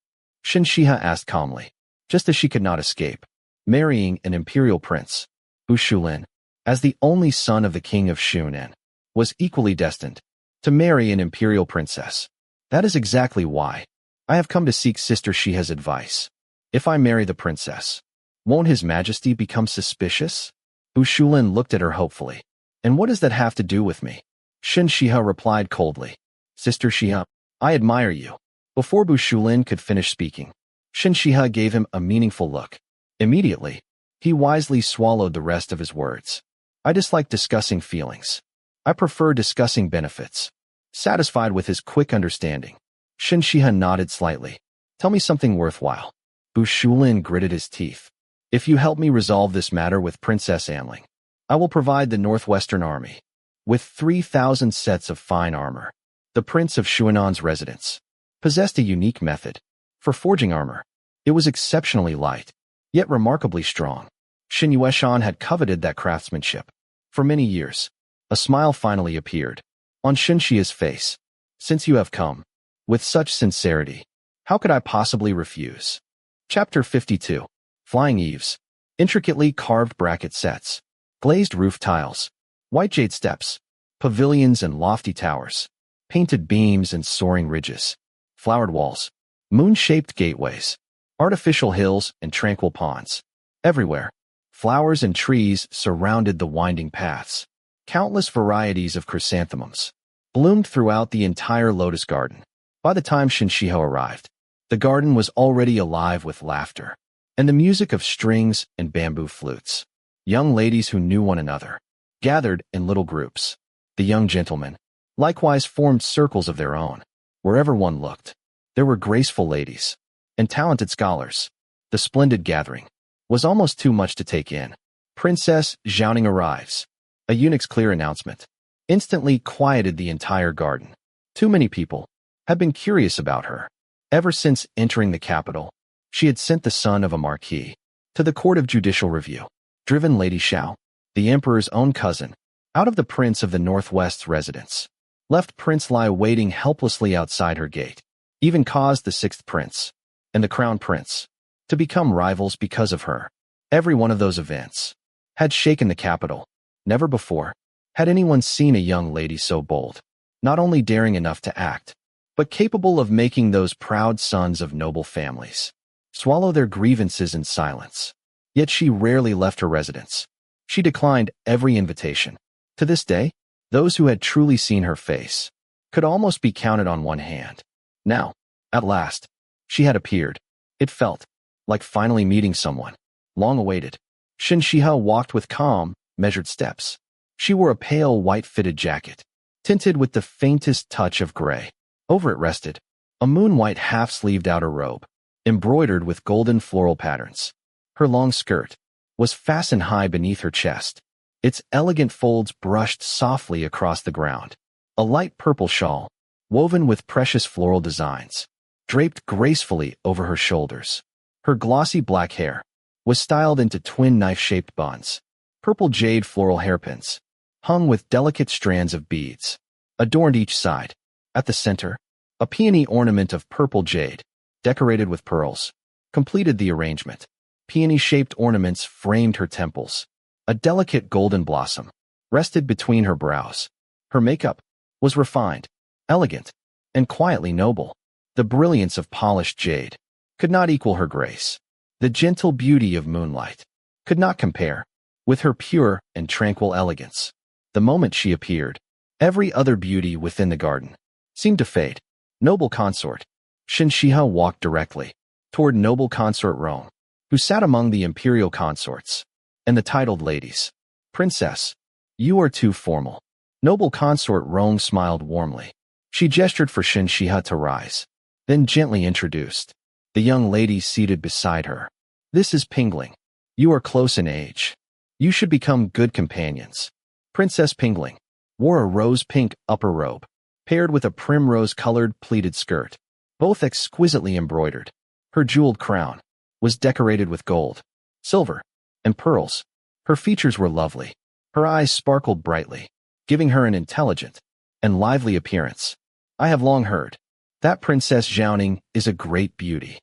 Shen Xihe asked calmly, just as she could not escape marrying an imperial prince. Bushulan, as the only son of the king of Shunan, was equally destined to marry an imperial princess. That is exactly why I have come to seek Sister Xihe's advice. If I marry the princess, won't His Majesty become suspicious? Bushulan looked at her hopefully. And what does that have to do with me? Shen Xihe replied coldly. Sister Xihe, I admire you. Before Bushulan could finish speaking, Shen Xihe gave him a meaningful look. Immediately, he wisely swallowed the rest of his words. I dislike discussing feelings. I prefer discussing benefits. Satisfied with his quick understanding, Shen Xihe nodded slightly. Tell me something worthwhile. Bushulan gritted his teeth. If you help me resolve this matter with Princess Anling, I will provide the Northwestern Army with 3,000 sets of fine armor. The Prince of Shuanan's residence possessed a unique method for forging armor. It was exceptionally light, yet remarkably strong. Shen Xihe had coveted that craftsmanship. For many years, a smile finally appeared on Shen Xihe's face. Since you have come, with such sincerity, how could I possibly refuse? Chapter 52. Flying eaves. Intricately carved bracket sets. Glazed roof tiles. White jade steps. Pavilions and lofty towers. Painted beams and soaring ridges. Flowered walls. Moon-shaped gateways. Artificial hills and tranquil ponds. Everywhere, flowers and trees surrounded the winding paths. Countless varieties of chrysanthemums bloomed throughout the entire lotus garden. By the time Shen Xihe arrived, the garden was already alive with laughter and the music of strings and bamboo flutes. Young ladies who knew one another gathered in little groups. The young gentlemen likewise formed circles of their own. Wherever one looked, there were graceful ladies and talented scholars. The splendid gathering was almost too much to take in. Princess Xiaoning arrives. A eunuch's clear announcement instantly quieted the entire garden. Too many people had been curious about her. Ever since entering the capital, she had sent the son of a marquis to the court of judicial review, driven Lady Xiao, the emperor's own cousin, out of the Prince of the Northwest's residence, left Prince Lai waiting helplessly outside her gate, even caused the sixth prince and the crown prince to become rivals because of her. Every one of those events had shaken the capital. Never before had anyone seen a young lady so bold, not only daring enough to act, but capable of making those proud sons of noble families swallow their grievances in silence. Yet she rarely left her residence. She declined every invitation. To this day, those who had truly seen her face could almost be counted on one hand. Now, at last, she had appeared. It felt like finally meeting someone long awaited. Shen Xihe walked with calm, measured steps. She wore a pale white-fitted jacket, tinted with the faintest touch of gray. Over it rested a moon-white half-sleeved outer robe, embroidered with golden floral patterns. Her long skirt was fastened high beneath her chest. Its elegant folds brushed softly across the ground. A light purple shawl, woven with precious floral designs, draped gracefully over her shoulders. Her glossy black hair was styled into twin knife-shaped buns. Purple jade floral hairpins, hung with delicate strands of beads, adorned each side. At the center, a peony ornament of purple jade, decorated with pearls, completed the arrangement. Peony-shaped ornaments framed her temples. A delicate golden blossom rested between her brows. Her makeup was refined, elegant, and quietly noble. The brilliance of polished jade could not equal her grace. The gentle beauty of moonlight could not compare with her pure and tranquil elegance. The moment she appeared, every other beauty within the garden seemed to fade. Noble consort. Shen Xihe walked directly toward noble consort Rong, who sat among the imperial consorts and the titled ladies. Princess, you are too formal. Noble consort Rong smiled warmly. She gestured for Shen Xihe to rise, then gently introduced the young lady seated beside her. This is Pingling. You are close in age. You should become good companions. Princess Pingling wore a rose-pink upper robe, paired with a primrose-colored pleated skirt, both exquisitely embroidered. Her jeweled crown was decorated with gold, silver, and pearls. Her features were lovely. Her eyes sparkled brightly, giving her an intelligent and lively appearance. I have long heard that Princess Xiaoning is a great beauty.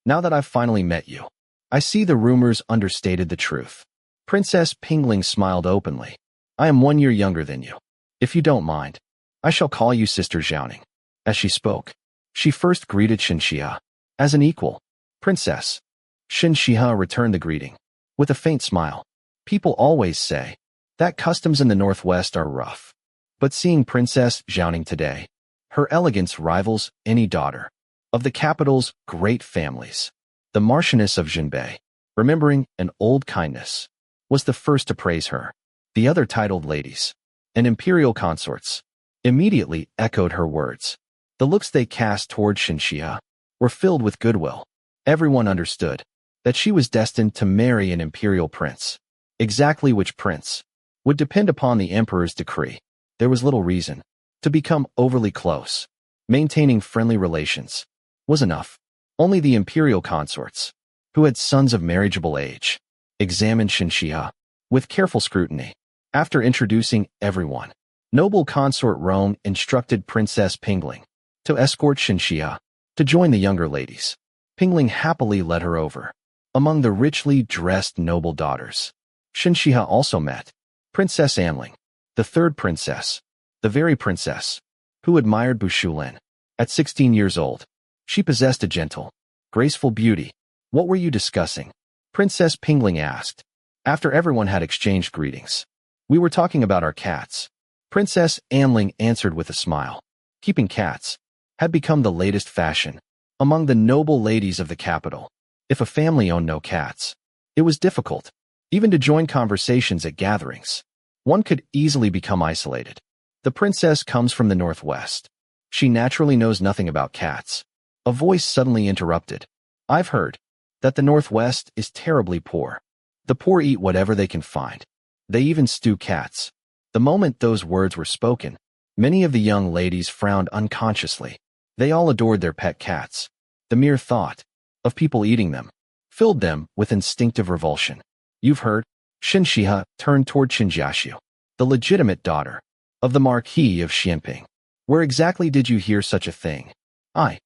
Now that I've finally met you, I see the rumors understated the truth. Princess Pingling smiled openly. I am 1 year younger than you. If you don't mind, I shall call you Sister Xiaoning. As she spoke, she first greeted Shen Xihe as an equal. Princess. Shen Xihe returned the greeting with a faint smile. People always say that customs in the Northwest are rough, but seeing Princess Xiaoning today, her elegance rivals any daughter of the capital's great families. The Marchioness of Jinbei, remembering an old kindness, was the first to praise her. The other titled ladies and imperial consorts immediately echoed her words. The looks they cast toward Shen Xihe were filled with goodwill. Everyone understood that she was destined to marry an imperial prince. Exactly which prince would depend upon the emperor's decree. There was little reason to become overly close. Maintaining friendly relations was enough. Only the imperial consorts, who had sons of marriageable age, examined Shen Xihe with careful scrutiny. After introducing everyone, noble consort Rong instructed Princess Pingling to escort Shen Xihe to join the younger ladies. Pingling happily led her over. Among the richly dressed noble daughters, Shen Xihe also met Princess Anling, the third princess, the very princess who admired Bu Shulin. At 16 years old, she possessed a gentle, graceful beauty. What were you discussing? Princess Pingling asked, after everyone had exchanged greetings. We were talking about our cats. Princess Anling answered with a smile. Keeping cats had become the latest fashion among the noble ladies of the capital. If a family owned no cats, it was difficult even to join conversations at gatherings. One could easily become isolated. The princess comes from the northwest. She naturally knows nothing about cats. A voice suddenly interrupted. I've heard that the northwest is terribly poor. The poor eat whatever they can find. They even stew cats. The moment those words were spoken, many of the young ladies frowned unconsciously. They all adored their pet cats. The mere thought of people eating them filled them with instinctive revulsion. You've heard? Shen Xihe turned toward Qingzhi, the legitimate daughter of the Marquis of Xianping. Where exactly did you hear such a thing? I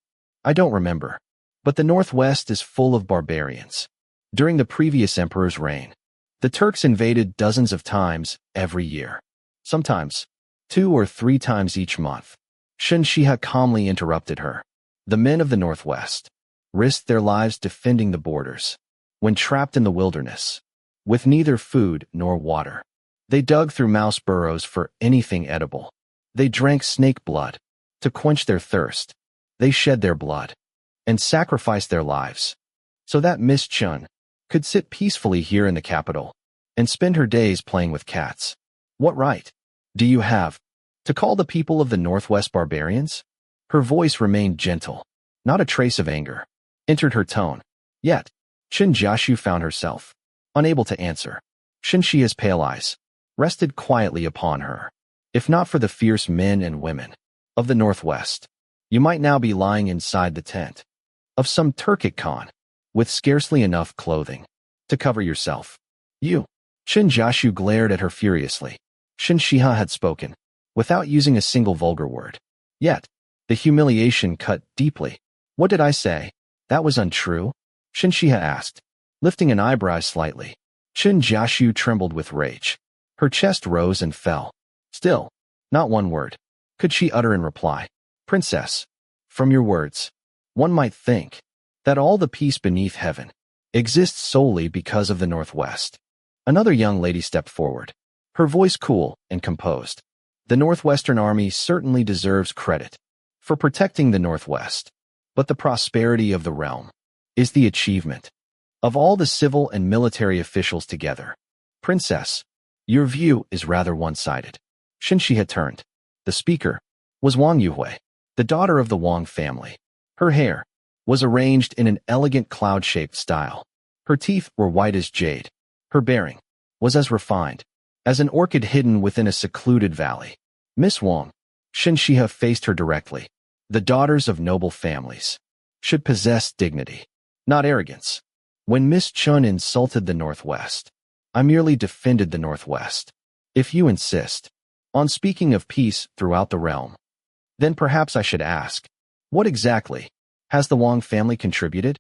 don't remember. But the Northwest is full of barbarians. During the previous emperor's reign, the Turks invaded dozens of times every year. Sometimes 2 or 3 times each month. Shen Xihe calmly interrupted her. The men of the Northwest risked their lives defending the borders. When trapped in the wilderness, with neither food nor water, they dug through mouse burrows for anything edible. They drank snake blood to quench their thirst. They shed their blood and sacrificed their lives so that Miss Chun could sit peacefully here in the capital and spend her days playing with cats. What right do you have to call the people of the Northwest barbarians? Her voice remained gentle. Not a trace of anger entered her tone. Yet, Qingzhi found herself unable to answer. Shen Xihe's pale eyes rested quietly upon her. If not for the fierce men and women of the Northwest, you might now be lying inside the tent of some Turkic Khan with scarcely enough clothing to cover yourself. You. Qingzhi glared at her furiously. Shen Xihe had spoken without using a single vulgar word. Yet, the humiliation cut deeply. What did I say? That was untrue? Shen Xihe asked, lifting an eyebrow slightly. Qingzhi trembled with rage. Her chest rose and fell. Still, not one word could she utter in reply. Princess, from your words, one might think that all the peace beneath heaven exists solely because of the Northwest. Another young lady stepped forward, her voice cool and composed. The Northwestern Army certainly deserves credit for protecting the Northwest, but the prosperity of the realm is the achievement of all the civil and military officials together. Princess, your view is rather one-sided. Shen Xihe had turned. The speaker was Wang Yuhui, the daughter of the Wang family. Her hair was arranged in an elegant cloud-shaped style. Her teeth were white as jade. Her bearing was as refined as an orchid hidden within a secluded valley. Miss Wang, Shen Xihe faced her directly. The daughters of noble families should possess dignity, not arrogance. When Miss Chun insulted the Northwest, I merely defended the Northwest. If you insist on speaking of peace throughout the realm, then perhaps I should ask, what exactly has the Wang family contributed?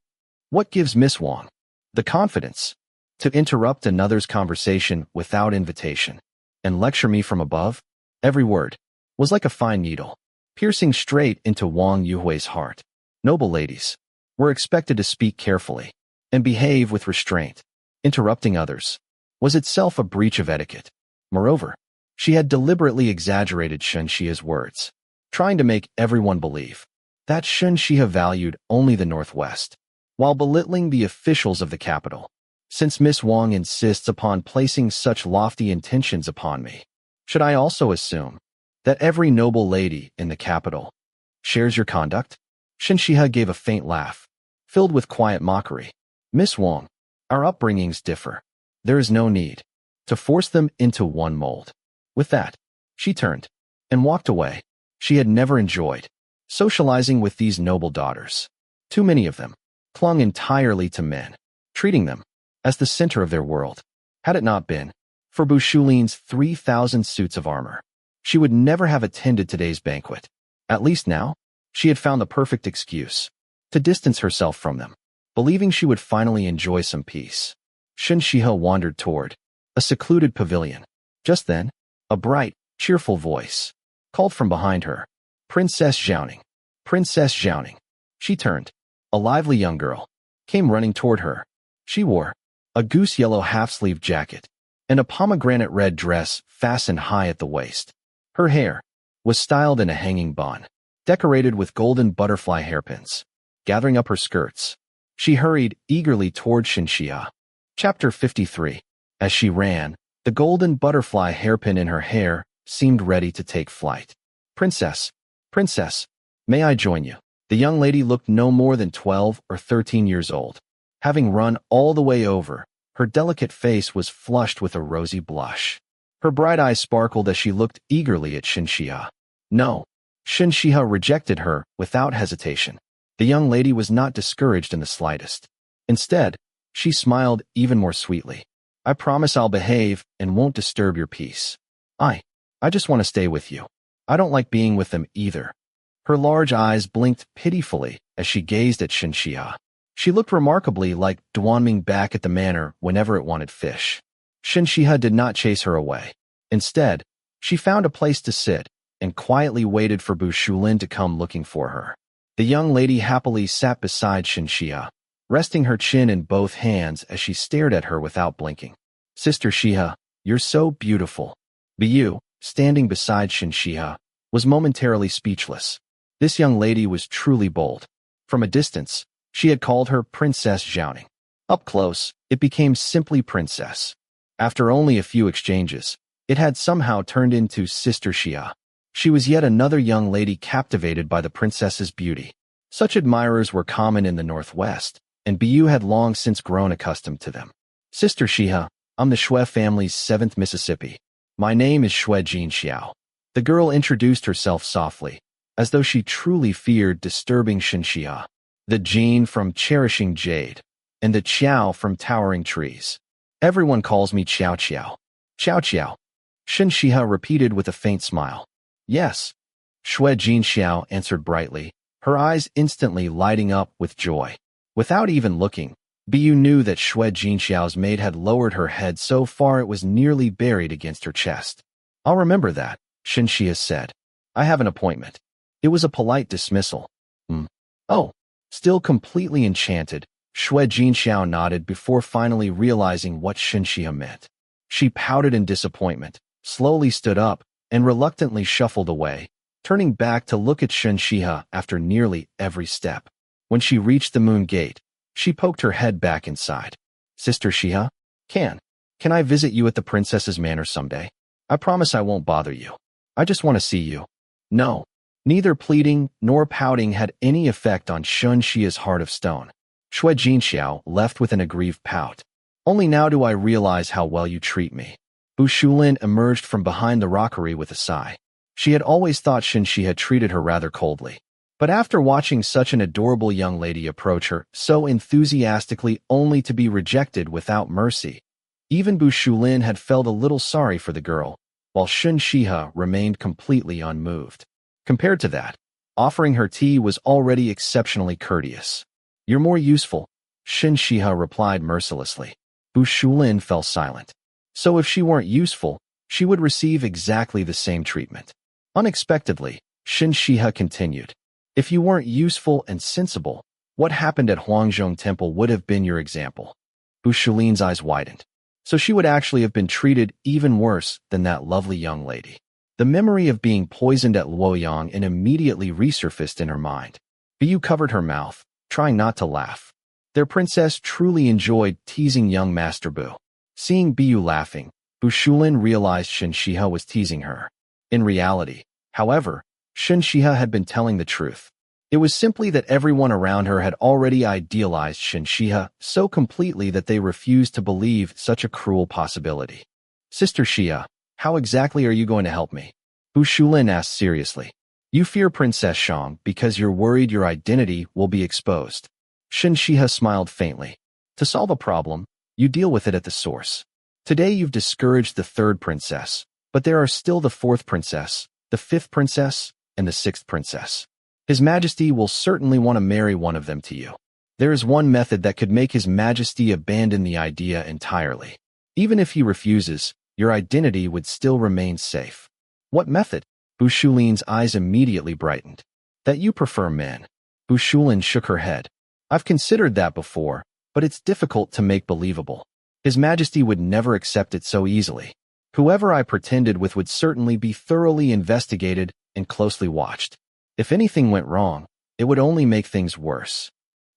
What gives Miss Wang the confidence to interrupt another's conversation without invitation and lecture me from above? Every word was like a fine needle, piercing straight into Wang Yuhui's heart. Noble ladies were expected to speak carefully and behave with restraint. Interrupting others was itself a breach of etiquette. Moreover, she had deliberately exaggerated Shen Xihe's words, trying to make everyone believe that Shen Xihe valued only the Northwest, while belittling the officials of the capital. Since Miss Wang insists upon placing such lofty intentions upon me, should I also assume that every noble lady in the capital shares your conduct? Shen Xihe gave a faint laugh, filled with quiet mockery. Miss Wang, our upbringings differ. There is no need to force them into one mold. With that, she turned and walked away. She had never enjoyed socializing with these noble daughters. Too many of them clung entirely to men, treating them as the center of their world. Had it not been for Bu Shulin's 3,000 suits of armor, she would never have attended today's banquet. At least now, she had found the perfect excuse to distance herself from them, believing she would finally enjoy some peace. Shen Xihe wandered toward a secluded pavilion. Just then, a bright, cheerful voice called from behind her, "Princess Xiaoning! Princess Xiaoning!" She turned. A lively young girl came running toward her. She wore a goose-yellow half-sleeve jacket and a pomegranate-red dress fastened high at the waist. Her hair was styled in a hanging bun, decorated with golden butterfly hairpins. Gathering up her skirts, she hurried eagerly toward Shen Xihe. Chapter 53. As she ran, the golden butterfly hairpin in her hair seemed ready to take flight. "Princess, princess, may I join you?" The young lady looked no more than 12 or 13 years old. Having run all the way over, her delicate face was flushed with a rosy blush. Her bright eyes sparkled as she looked eagerly at Shen Xihe. "No." Shen Xihe rejected her without hesitation. The young lady was not discouraged in the slightest. Instead, she smiled even more sweetly. "I promise I'll behave and won't disturb your peace. I just want to stay with you. I don't like being with them either." Her large eyes blinked pitifully as she gazed at Shen Xihe. She looked remarkably like Duanming back at the manor whenever it wanted fish. Shen Xihe did not chase her away. Instead, she found a place to sit and quietly waited for Bu Shulin to come looking for her. The young lady happily sat beside Shen Xihe, resting her chin in both hands as she stared at her without blinking. "Sister Xihe, you're so beautiful." Bu, standing beside Shen Xihe, was momentarily speechless. This young lady was truly bold. From a distance, she had called her Princess Xiaoning. Up close, it became simply Princess. After only a few exchanges, it had somehow turned into Sister Xihe. She was yet another young lady captivated by the princess's beauty. Such admirers were common in the Northwest, and Bu had long since grown accustomed to them. "Sister Xihe, I'm the Xue family's 7th Mississippi. My name is Xue Jinxiao." The girl introduced herself softly, as though she truly feared disturbing Shen Xihe. "The Jin from Cherishing Jade, and the Qiao from Towering Trees. Everyone calls me Qiao Qiao." "Qiao Qiao," Shen Xihe repeated with a faint smile. "Yes," Xue Jinxiao answered brightly, her eyes instantly lighting up with joy. Without even looking, Bu knew that Xue Jinxiao's maid had lowered her head so far it was nearly buried against her chest. "I'll remember that," Shen Xihe said. "I have an appointment." It was a polite dismissal. Oh. Still completely enchanted, Xue Jinxiao nodded before finally realizing what Shen Xihe meant. She pouted in disappointment, slowly stood up, and reluctantly shuffled away, turning back to look at Shen Xihe after nearly every step. When she reached the moon gate, she poked her head back inside. "Sister Xihe, can I visit you at the princess's manor someday? I promise I won't bother you. I just want to see you." No. Neither pleading nor pouting had any effect on Shen Xihe's heart of stone. Xue Jinxiao left with an aggrieved pout. "Only now do I realize how well you treat me." Bu Shulin emerged from behind the rockery with a sigh. She had always thought Shen Xihe had treated her rather coldly. But after watching such an adorable young lady approach her so enthusiastically only to be rejected without mercy, even Bu Shulin had felt a little sorry for the girl, while Shen Xihe remained completely unmoved. Compared to that, offering her tea was already exceptionally courteous. "You're more useful," Shen Xihe replied mercilessly. Bu Shulin fell silent. So if she weren't useful, she would receive exactly the same treatment. Unexpectedly, Shen Xihe continued. "If you weren't useful and sensible, what happened at Huangzhong Temple would have been your example." Bu Shulin's eyes widened. So she would actually have been treated even worse than that lovely young lady. The memory of being poisoned at Luoyang immediately resurfaced in her mind. Bu covered her mouth, trying not to laugh. Their princess truly enjoyed teasing young Master Bu. Seeing Bu laughing, Bu Shulin realized Shen Xihe was teasing her. In reality, however, Shen Xihe had been telling the truth. It was simply that everyone around her had already idealized Shen Xihe so completely that they refused to believe such a cruel possibility. "Sister Xihe, how exactly are you going to help me?" Bu Shulin asked seriously. "You fear Princess Shang because you're worried your identity will be exposed." Shen Xihe smiled faintly. "To solve a problem, You deal with it at the source. Today you've discouraged the third princess, but there are still the fourth princess, the fifth princess, and the sixth princess. His Majesty will certainly want to marry one of them to you. There is one method that could make His Majesty abandon the idea entirely. Even if he refuses, your identity would still remain safe. What method? Bu Shulin's eyes immediately brightened. That you prefer men. Bu Shulin shook her head. I've considered that before, but it's difficult to make believable. His Majesty would never accept it so easily. Whoever I pretended with would certainly be thoroughly investigated and closely watched. If anything went wrong, it would only make things worse.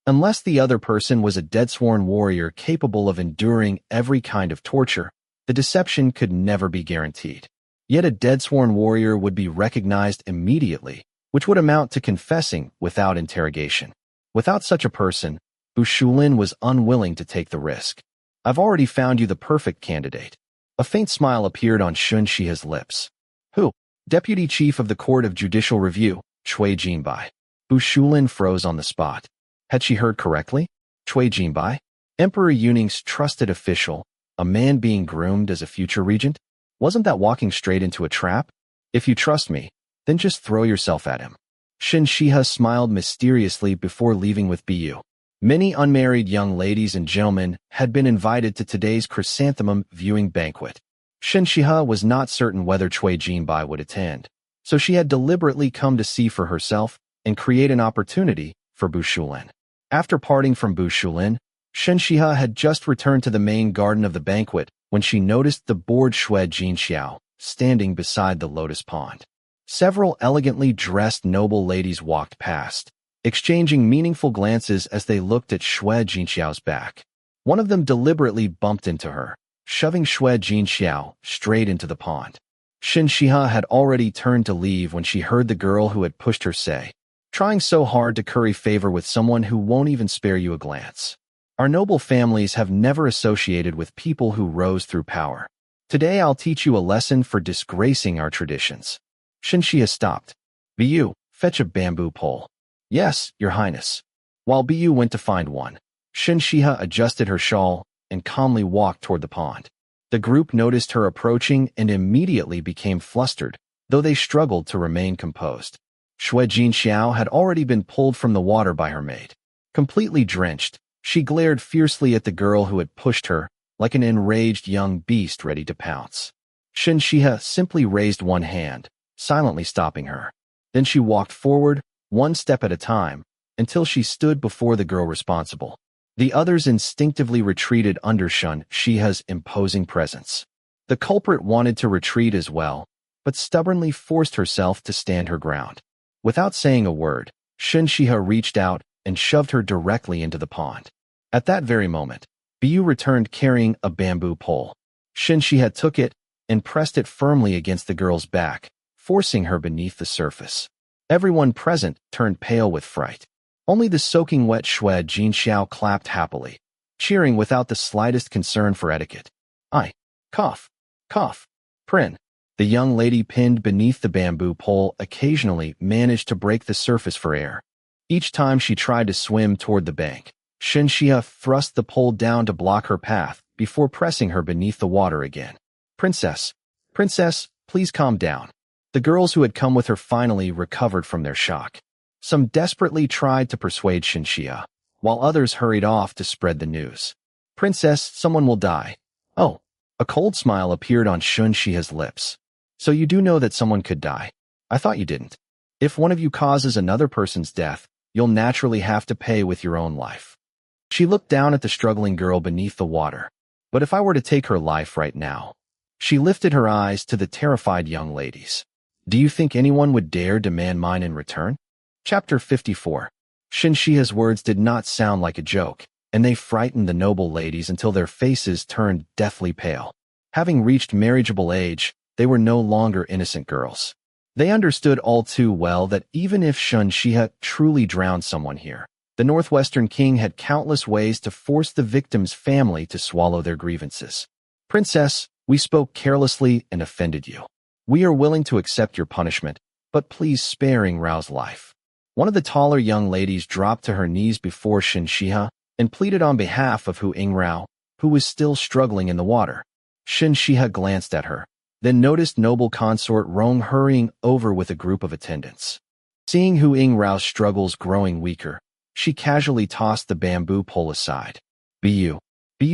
Unless the other person was a dead-sworn warrior capable of enduring every kind of torture, the deception could never be guaranteed. Yet a dead-sworn warrior would be recognized immediately, which would amount to confessing without interrogation. Without such a person, Bu Shulin was unwilling to take the risk. I've already found you the perfect candidate. A faint smile appeared on Shen Xihe's lips. Who? Deputy Chief of the Court of Judicial Review, Cui Jinbai. Bu Shulin froze on the spot. Had she heard correctly? Cui Jinbai? Emperor Yuning's trusted official, a man being groomed as a future regent? Wasn't that walking straight into a trap? If you trust me, then just throw yourself at him. Shen Xihe smiled mysteriously before leaving with Bu. Many unmarried young ladies and gentlemen had been invited to today's chrysanthemum viewing banquet. Shen Xihe was not certain whether Cui Jinbai would attend, so she had deliberately come to see for herself and create an opportunity for Bu Shulin. After parting from Bu Shulin, Shen Xihe had just returned to the main garden of the banquet when she noticed the bored Shui Jinxiao standing beside the lotus pond. Several elegantly dressed noble ladies walked past, exchanging meaningful glances as they looked at Shui Jinxiao's back. One of them deliberately bumped into her, shoving Shui Jinxiao straight into the pond. Shen Xihe had already turned to leave when she heard the girl who had pushed her say, "Trying so hard to curry favor with someone who won't even spare you a glance. Our noble families have never associated with people who rose through power. Today I'll teach you a lesson for disgracing our traditions." Shen Xihe stopped. Bu, fetch a bamboo pole. Yes, Your Highness. While Bu went to find one, Shen Xihe adjusted her shawl and calmly walked toward the pond. The group noticed her approaching and immediately became flustered, though they struggled to remain composed. Shui Jinxiao had already been pulled from the water by her maid. Completely drenched, she glared fiercely at the girl who had pushed her, like an enraged young beast ready to pounce. Shen Xihe simply raised one hand, silently stopping her. Then she walked forward, one step at a time, until she stood before the girl responsible. The others instinctively retreated under Shen Xihe's imposing presence. The culprit wanted to retreat as well, but stubbornly forced herself to stand her ground. Without saying a word, Shen Xihe reached out and shoved her directly into the pond. At that very moment, Bu returned carrying a bamboo pole. Shen Xihe took it and pressed it firmly against the girl's back, forcing her beneath the surface. Everyone present turned pale with fright. Only the soaking wet Shui Jinxiao clapped happily, cheering without the slightest concern for etiquette. Cough, cough, prin. The young lady pinned beneath the bamboo pole occasionally managed to break the surface for air. Each time she tried to swim toward the bank, Shen Xihe thrust the pole down to block her path before pressing her beneath the water again. Princess, please calm down. The girls who had come with her finally recovered from their shock. Some desperately tried to persuade Shen Xihe, while others hurried off to spread the news. Princess, someone will die. Oh, a cold smile appeared on Shen Xihe's lips. So you do know that someone could die. I thought you didn't. If one of you causes another person's death, you'll naturally have to pay with your own life. She looked down at the struggling girl beneath the water. But if I were to take her life right now? She lifted her eyes to the terrified young ladies. Do you think anyone would dare demand mine in return? Chapter 54. Shen Xihe's words did not sound like a joke, and they frightened the noble ladies until their faces turned deathly pale. Having reached marriageable age, they were no longer innocent girls. They understood all too well that even if Shen Xihe truly drowned someone here, the Northwestern King had countless ways to force the victim's family to swallow their grievances. Princess, we spoke carelessly and offended you. We are willing to accept your punishment, but please spare Yingrao's life. One of the taller young ladies dropped to her knees before Shen Xihe and pleaded on behalf of Yingrao, who was still struggling in the water. Shen Xihe glanced at her, then noticed noble consort Rong hurrying over with a group of attendants. Seeing Hu Yingrao's struggles growing weaker, she casually tossed the bamboo pole aside. Bu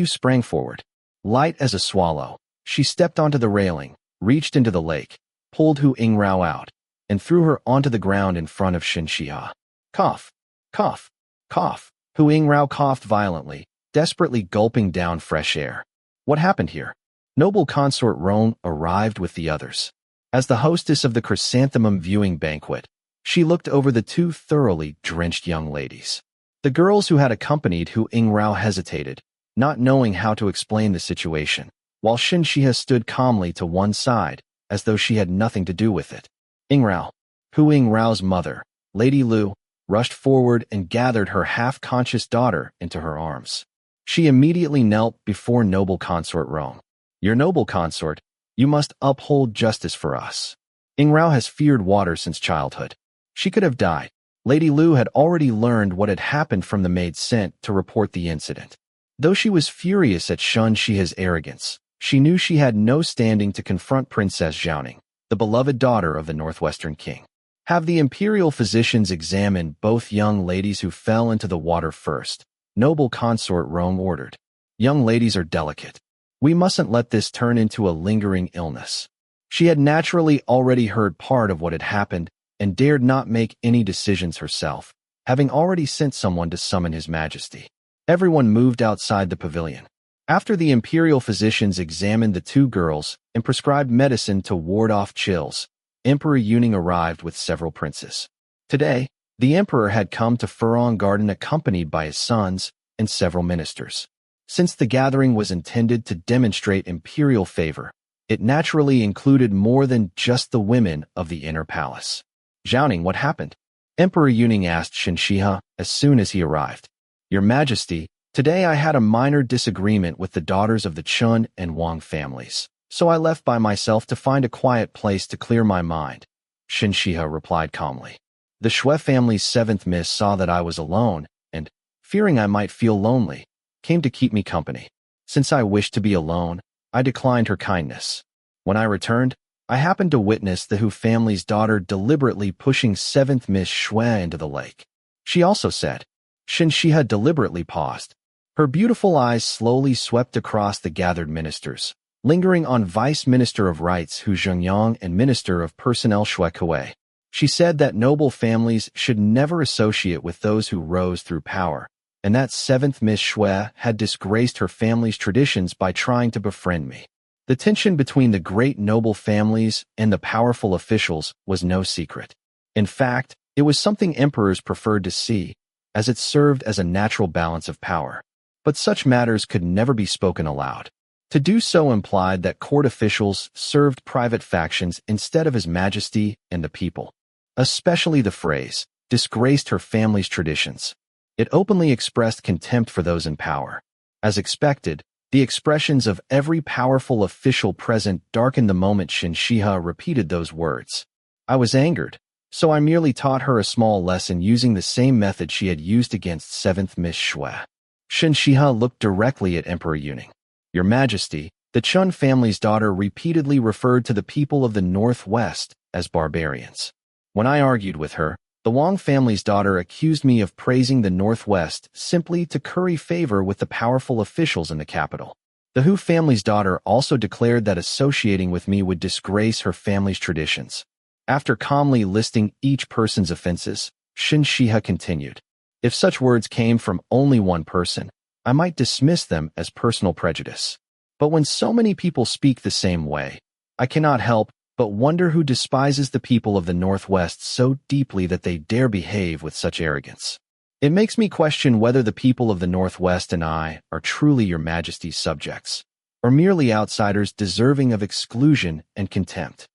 sprang forward. Light as a swallow, she stepped onto the railing, reached into the lake, pulled Hu Yingrao out, and threw her onto the ground in front of Shen Xihe. Cough, cough, cough. Hu Yingrao coughed violently, desperately gulping down fresh air. What happened here? Noble consort Rong arrived with the others. As the hostess of the chrysanthemum viewing banquet, she looked over the two thoroughly drenched young ladies. The girls who had accompanied Hu Yingrao hesitated, not knowing how to explain the situation, while Shen Xihe stood calmly to one side, as though she had nothing to do with it. Yingrao, Hu Yingrao's mother, Lady Lu, rushed forward and gathered her half-conscious daughter into her arms. She immediately knelt before noble consort Rong. Your noble consort, you must uphold justice for us. Yingrao has feared water since childhood. She could have died. Lady Lu had already learned what had happened from the maid sent to report the incident. Though she was furious at Shen Xihe's arrogance, she knew she had no standing to confront Princess Xiaoning, the beloved daughter of the Northwestern King. Have the imperial physicians examine both young ladies who fell into the water first, noble consort Rong ordered. Young ladies are delicate. We mustn't let this turn into a lingering illness. She had naturally already heard part of what had happened and dared not make any decisions herself, having already sent someone to summon His Majesty. Everyone moved outside the pavilion. After the imperial physicians examined the two girls and prescribed medicine to ward off chills, Emperor Yuning arrived with several princes. Today, the emperor had come to Furong Garden accompanied by his sons and several ministers. Since the gathering was intended to demonstrate imperial favor, it naturally included more than just the women of the inner palace. Xiaoning, what happened? Emperor Yuning asked Shen Xihe as soon as he arrived. Your Majesty, today I had a minor disagreement with the daughters of the Chun and Wang families, so I left by myself to find a quiet place to clear my mind. Shen Xihe replied calmly. The Xue family's seventh miss saw that I was alone, and, fearing I might feel lonely, came to keep me company. Since I wished to be alone, I declined her kindness. When I returned, I happened to witness the Hu family's daughter deliberately pushing seventh Miss Xue into the lake. She also said. Shen Xihe deliberately paused. Her beautiful eyes slowly swept across the gathered ministers, lingering on Vice Minister of Rights Hu Zhengyang and Minister of Personnel Xue Kuei. She said that noble families should never associate with those who rose through power, and that seventh Miss Xue had disgraced her family's traditions by trying to befriend me. The tension between the great noble families and the powerful officials was no secret. In fact, it was something emperors preferred to see, as it served as a natural balance of power. But such matters could never be spoken aloud. To do so implied that court officials served private factions instead of His Majesty and the people. Especially the phrase, disgraced her family's traditions. It openly expressed contempt for those in power. As expected, the expressions of every powerful official present darkened the moment Shen Xihe repeated those words. I was angered, so I merely taught her a small lesson using the same method she had used against seventh Miss Xue. Shen Xihe looked directly at Emperor Yuning. Your Majesty, the Chun family's daughter repeatedly referred to the people of the Northwest as barbarians. When I argued with her, the Wang family's daughter accused me of praising the Northwest simply to curry favor with the powerful officials in the capital. The Hu family's daughter also declared that associating with me would disgrace her family's traditions. After calmly listing each person's offenses, Shen Xihe continued. If such words came from only one person, I might dismiss them as personal prejudice. But when so many people speak the same way, I cannot help but wonder who despises the people of the Northwest so deeply that they dare behave with such arrogance. It makes me question whether the people of the Northwest and I are truly Your Majesty's subjects, or merely outsiders deserving of exclusion and contempt.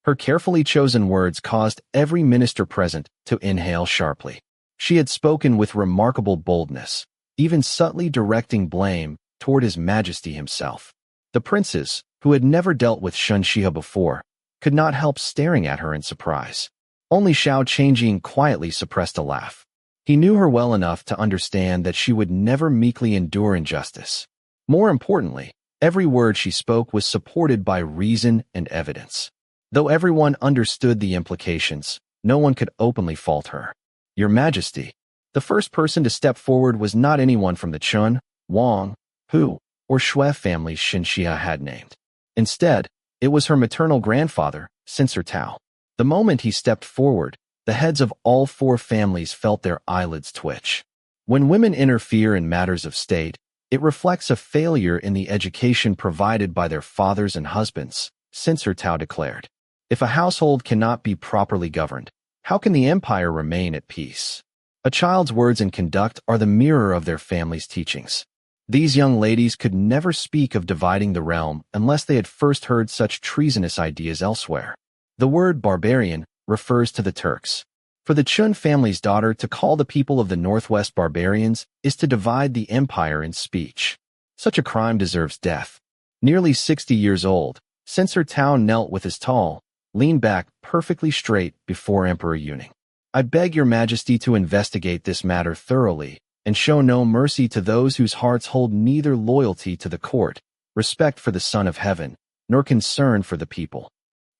Her carefully chosen words caused every minister present to inhale sharply. She had spoken with remarkable boldness, even subtly directing blame toward His Majesty himself. The princes, who had never dealt with Shen Xihe before, could not help staring at her in surprise. Only Xiao Qingzhi quietly suppressed a laugh. He knew her well enough to understand that she would never meekly endure injustice. More importantly, every word she spoke was supported by reason and evidence. Though everyone understood the implications, no one could openly fault her. Your Majesty, the first person to step forward was not anyone from the Chun, Wang, Hu, or Shui families Shen Xihe had named. Instead, it was her maternal grandfather, Sensor Tao. The moment he stepped forward, the heads of all four families felt their eyelids twitch. When women interfere in matters of state, it reflects a failure in the education provided by their fathers and husbands, Sensor Tao declared. If a household cannot be properly governed, how can the empire remain at peace? A child's words and conduct are the mirror of their family's teachings. These young ladies could never speak of dividing the realm unless they had first heard such treasonous ideas elsewhere. The word barbarian refers to the Turks. For the Chun family's daughter to call the people of the Northwest barbarians is to divide the empire in speech. Such a crime deserves death. Nearly 60 years old, Sensor Tao knelt with his tall, leaned back perfectly straight before Emperor Yuning. I beg your Majesty to investigate this matter thoroughly and show no mercy to those whose hearts hold neither loyalty to the court, respect for the Son of Heaven, nor concern for the people.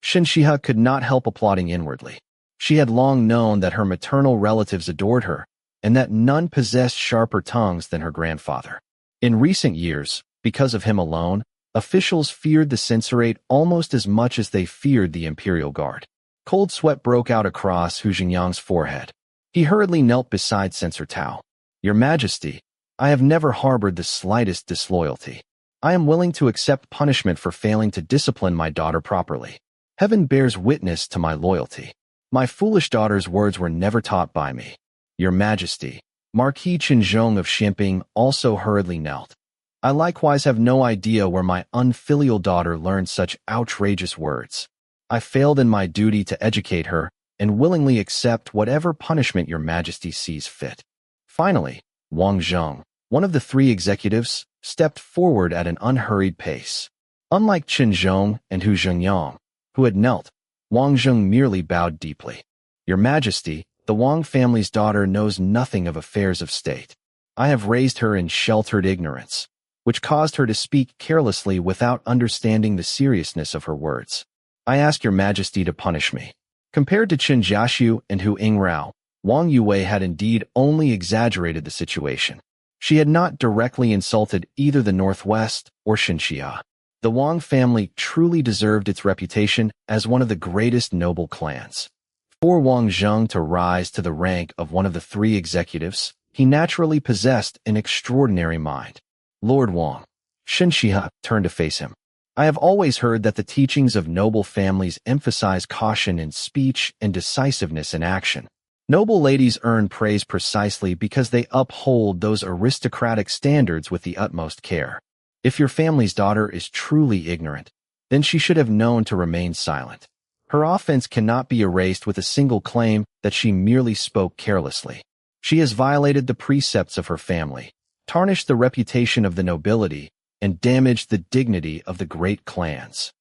Shen Xihe could not help applauding inwardly. She had long known that her maternal relatives adored her, and that none possessed sharper tongues than her grandfather. In recent years, because of him alone, officials feared the censorate almost as much as they feared the imperial guard. Cold sweat broke out across Hu Jingyang's forehead. He hurriedly knelt beside Sensor Tao. Your Majesty, I have never harbored the slightest disloyalty. I am willing to accept punishment for failing to discipline my daughter properly. Heaven bears witness to my loyalty. My foolish daughter's words were never taught by me. Your Majesty, Marquis Qingzhi of Xianping also hurriedly knelt. I likewise have no idea where my unfilial daughter learned such outrageous words. I failed in my duty to educate her and willingly accept whatever punishment your Majesty sees fit. Finally, Wang Zheng, one of the three executives, stepped forward at an unhurried pace. Unlike Qingzhi and Hu Jingyang, who had knelt, Wang Zheng merely bowed deeply. Your Majesty, the Wang family's daughter knows nothing of affairs of state. I have raised her in sheltered ignorance, which caused her to speak carelessly without understanding the seriousness of her words. I ask your Majesty to punish me. Compared to Qin Jiaxu and Hu Yingrao, Wang Yue had indeed only exaggerated the situation. She had not directly insulted either the Northwest or Shen Xihe. The Wang family truly deserved its reputation as one of the greatest noble clans. For Wang Zheng to rise to the rank of one of the three executives, he naturally possessed an extraordinary mind. Lord Wang. Shen Xihe turned to face him. I have always heard that the teachings of noble families emphasize caution in speech and decisiveness in action. Noble ladies earn praise precisely because they uphold those aristocratic standards with the utmost care. If your family's daughter is truly ignorant, then she should have known to remain silent. Her offense cannot be erased with a single claim that she merely spoke carelessly. She has violated the precepts of her family, tarnished the reputation of the nobility, and damaged the dignity of the great clans.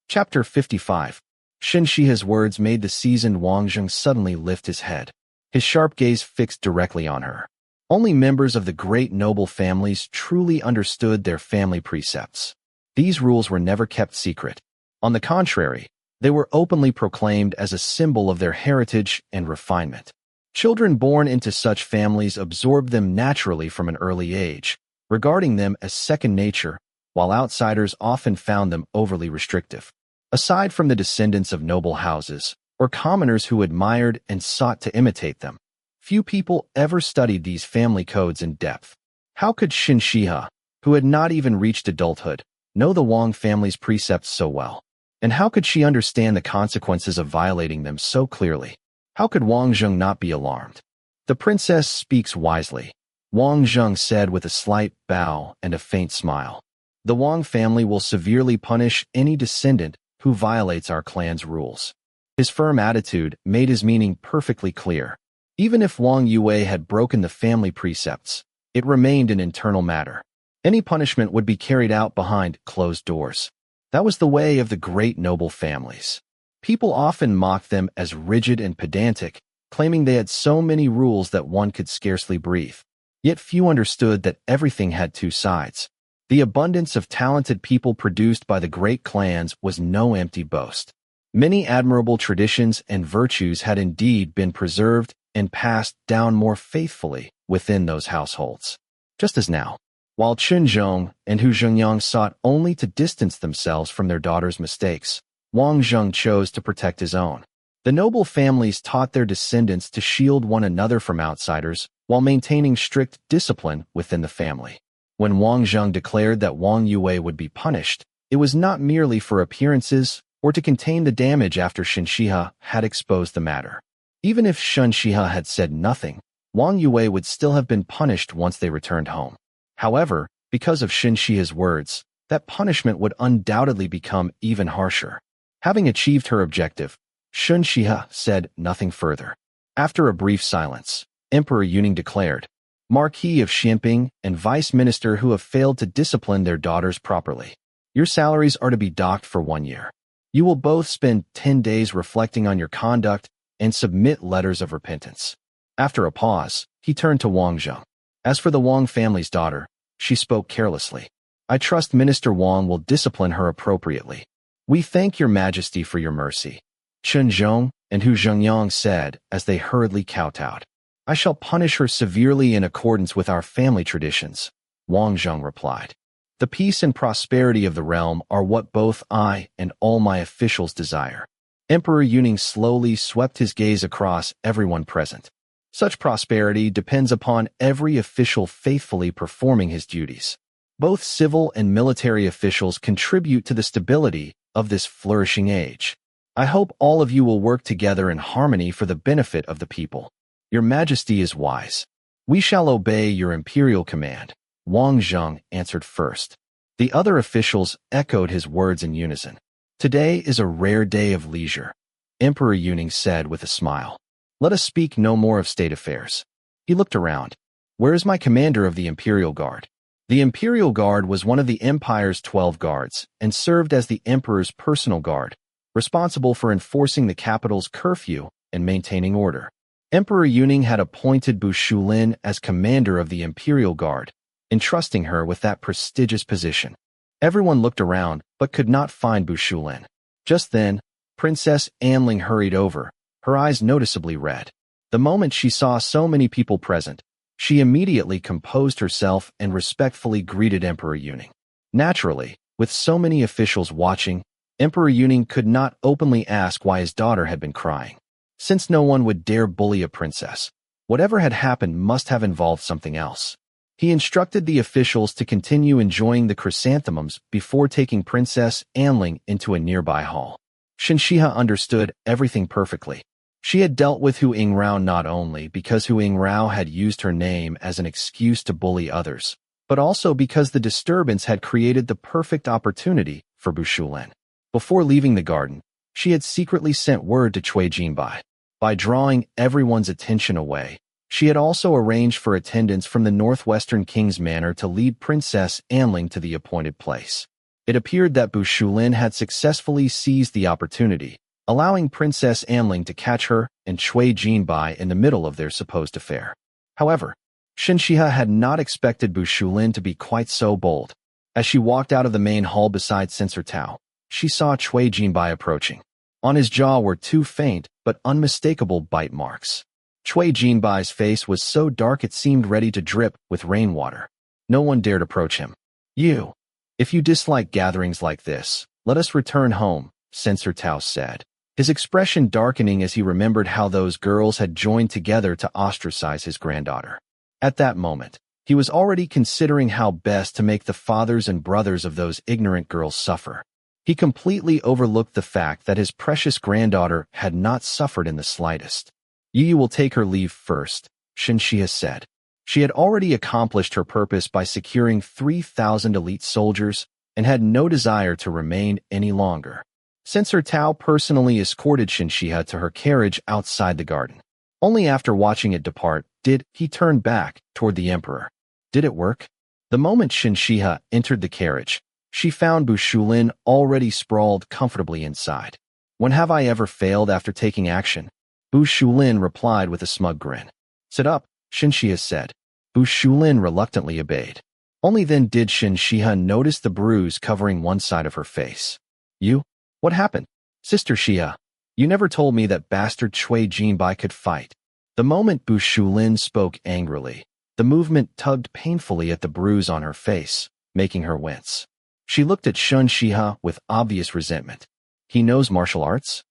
Chapter 55. Shen Xihe's words made the seasoned Wang Zheng suddenly lift his head, his sharp gaze fixed directly on her. Only members of the great noble families truly understood their family precepts. These rules were never kept secret. On the contrary, they were openly proclaimed as a symbol of their heritage and refinement. Children born into such families absorbed them naturally from an early age, regarding them as second nature, while outsiders often found them overly restrictive. Aside from the descendants of noble houses, or commoners who admired and sought to imitate them, few people ever studied these family codes in depth. How could Shen Xihe, who had not even reached adulthood, know the Wang family's precepts so well? And how could she understand the consequences of violating them so clearly? How could Wang Zheng not be alarmed? The princess speaks wisely, Wang Zheng said with a slight bow and a faint smile. The Wang family will severely punish any descendant who violates our clan's rules. His firm attitude made his meaning perfectly clear. Even if Wang Yue had broken the family precepts, it remained an internal matter. Any punishment would be carried out behind closed doors. That was the way of the great noble families. People often mocked them as rigid and pedantic, claiming they had so many rules that one could scarcely breathe. Yet few understood that everything had two sides. The abundance of talented people produced by the great clans was no empty boast. Many admirable traditions and virtues had indeed been preserved and passed down more faithfully within those households. Just as now, while Qingzhi and Hu Zhengyang sought only to distance themselves from their daughter's mistakes, Wang Zheng chose to protect his own. The noble families taught their descendants to shield one another from outsiders while maintaining strict discipline within the family. When Wang Zheng declared that Wang Yue would be punished, it was not merely for appearances or to contain the damage after Shen Xihe had exposed the matter. Even if Shen Xihe had said nothing, Wang Yue would still have been punished once they returned home. However, because of Shen Xihe's words, that punishment would undoubtedly become even harsher. Having achieved her objective, Shen Xihe said nothing further. After a brief silence, Emperor Yuning declared, "Marquis of Xianping and Vice Minister who have failed to discipline their daughters properly. Your salaries are to be docked for 1 year. You will both spend 10 days reflecting on your conduct and submit letters of repentance." After a pause, he turned to Wang Zheng. As for the Wang family's daughter, she spoke carelessly. "I trust Minister Wang will discipline her appropriately. We thank your majesty for your mercy," Qingzhi and Hu Zhengyang said as they hurriedly kowtowed. "I shall punish her severely in accordance with our family traditions," Wang Zheng replied. "The peace and prosperity of the realm are what both I and all my officials desire." Emperor Yuning slowly swept his gaze across everyone present. Such prosperity depends upon every official faithfully performing his duties. Both civil and military officials contribute to the stability of this flourishing age. I hope all of you will work together in harmony for the benefit of the people. Your Majesty is wise. We shall obey your imperial command, Wang Zheng answered first. The other officials echoed his words in unison. Today is a rare day of leisure, Emperor Yuning said with a smile. Let us speak no more of state affairs. He looked around. Where is my commander of the Imperial Guard? The Imperial Guard was one of the Empire's 12 guards and served as the Emperor's personal guard, responsible for enforcing the capital's curfew and maintaining order. Emperor Yuning had appointed Bu Shulin as commander of the Imperial Guard, entrusting her with that prestigious position. Everyone looked around but could not find Bu Shulin. Just then, Princess Anling hurried over, her eyes noticeably red. The moment she saw so many people present, she immediately composed herself and respectfully greeted Emperor Yuning. Naturally, with so many officials watching, Emperor Yuning could not openly ask why his daughter had been crying. Since no one would dare bully a princess, whatever had happened must have involved something else. He instructed the officials to continue enjoying the chrysanthemums before taking Princess Anling into a nearby hall. Shen Xihe understood everything perfectly. She had dealt with Hu Yingrao not only because Hu Yingrao had used her name as an excuse to bully others, but also because the disturbance had created the perfect opportunity for Bu Shulin. Before leaving the garden, she had secretly sent word to Cui Jinbai. By drawing everyone's attention away, she had also arranged for attendants from the northwestern king's manor to lead Princess Anling to the appointed place. It appeared that Bu Shulin had successfully seized the opportunity, allowing Princess Anling to catch her and Cui Jinbai in the middle of their supposed affair. However, Shen Xihe had not expected Bu Shulin to be quite so bold. As she walked out of the main hall beside Censor Tao, she saw Cui Jinbai approaching. On his jaw were 2 faint but unmistakable bite marks. Cui Jinbai's face was so dark it seemed ready to drip with rainwater. No one dared approach him. If you dislike gatherings like this, let us return home, Censor Tao said, his expression darkening as he remembered how those girls had joined together to ostracize his granddaughter. At that moment, he was already considering how best to make the fathers and brothers of those ignorant girls suffer. He completely overlooked the fact that his precious granddaughter had not suffered in the slightest. You will take her leave first, Shen Xihe said. She had already accomplished her purpose by securing 3,000 elite soldiers and had no desire to remain any longer. Censor Tao personally escorted Shen Xihe to her carriage outside the garden. Only after watching it depart did he turn back toward the emperor. Did it work? The moment Shen Xihe entered the carriage, she found Bu Shulin already sprawled comfortably inside. When have I ever failed after taking action? Bu Shulin replied with a smug grin. Sit up, Shen Xihe said. Bu Shulin reluctantly obeyed. Only then did Shen Xihe notice the bruise covering one side of her face. You? What happened? Sister Xihe, you never told me that bastard Cui Jinbai could fight. The moment Bu Shulin spoke angrily, the movement tugged painfully at the bruise on her face, making her wince. She looked at Shen Xihe with obvious resentment. He knows martial arts?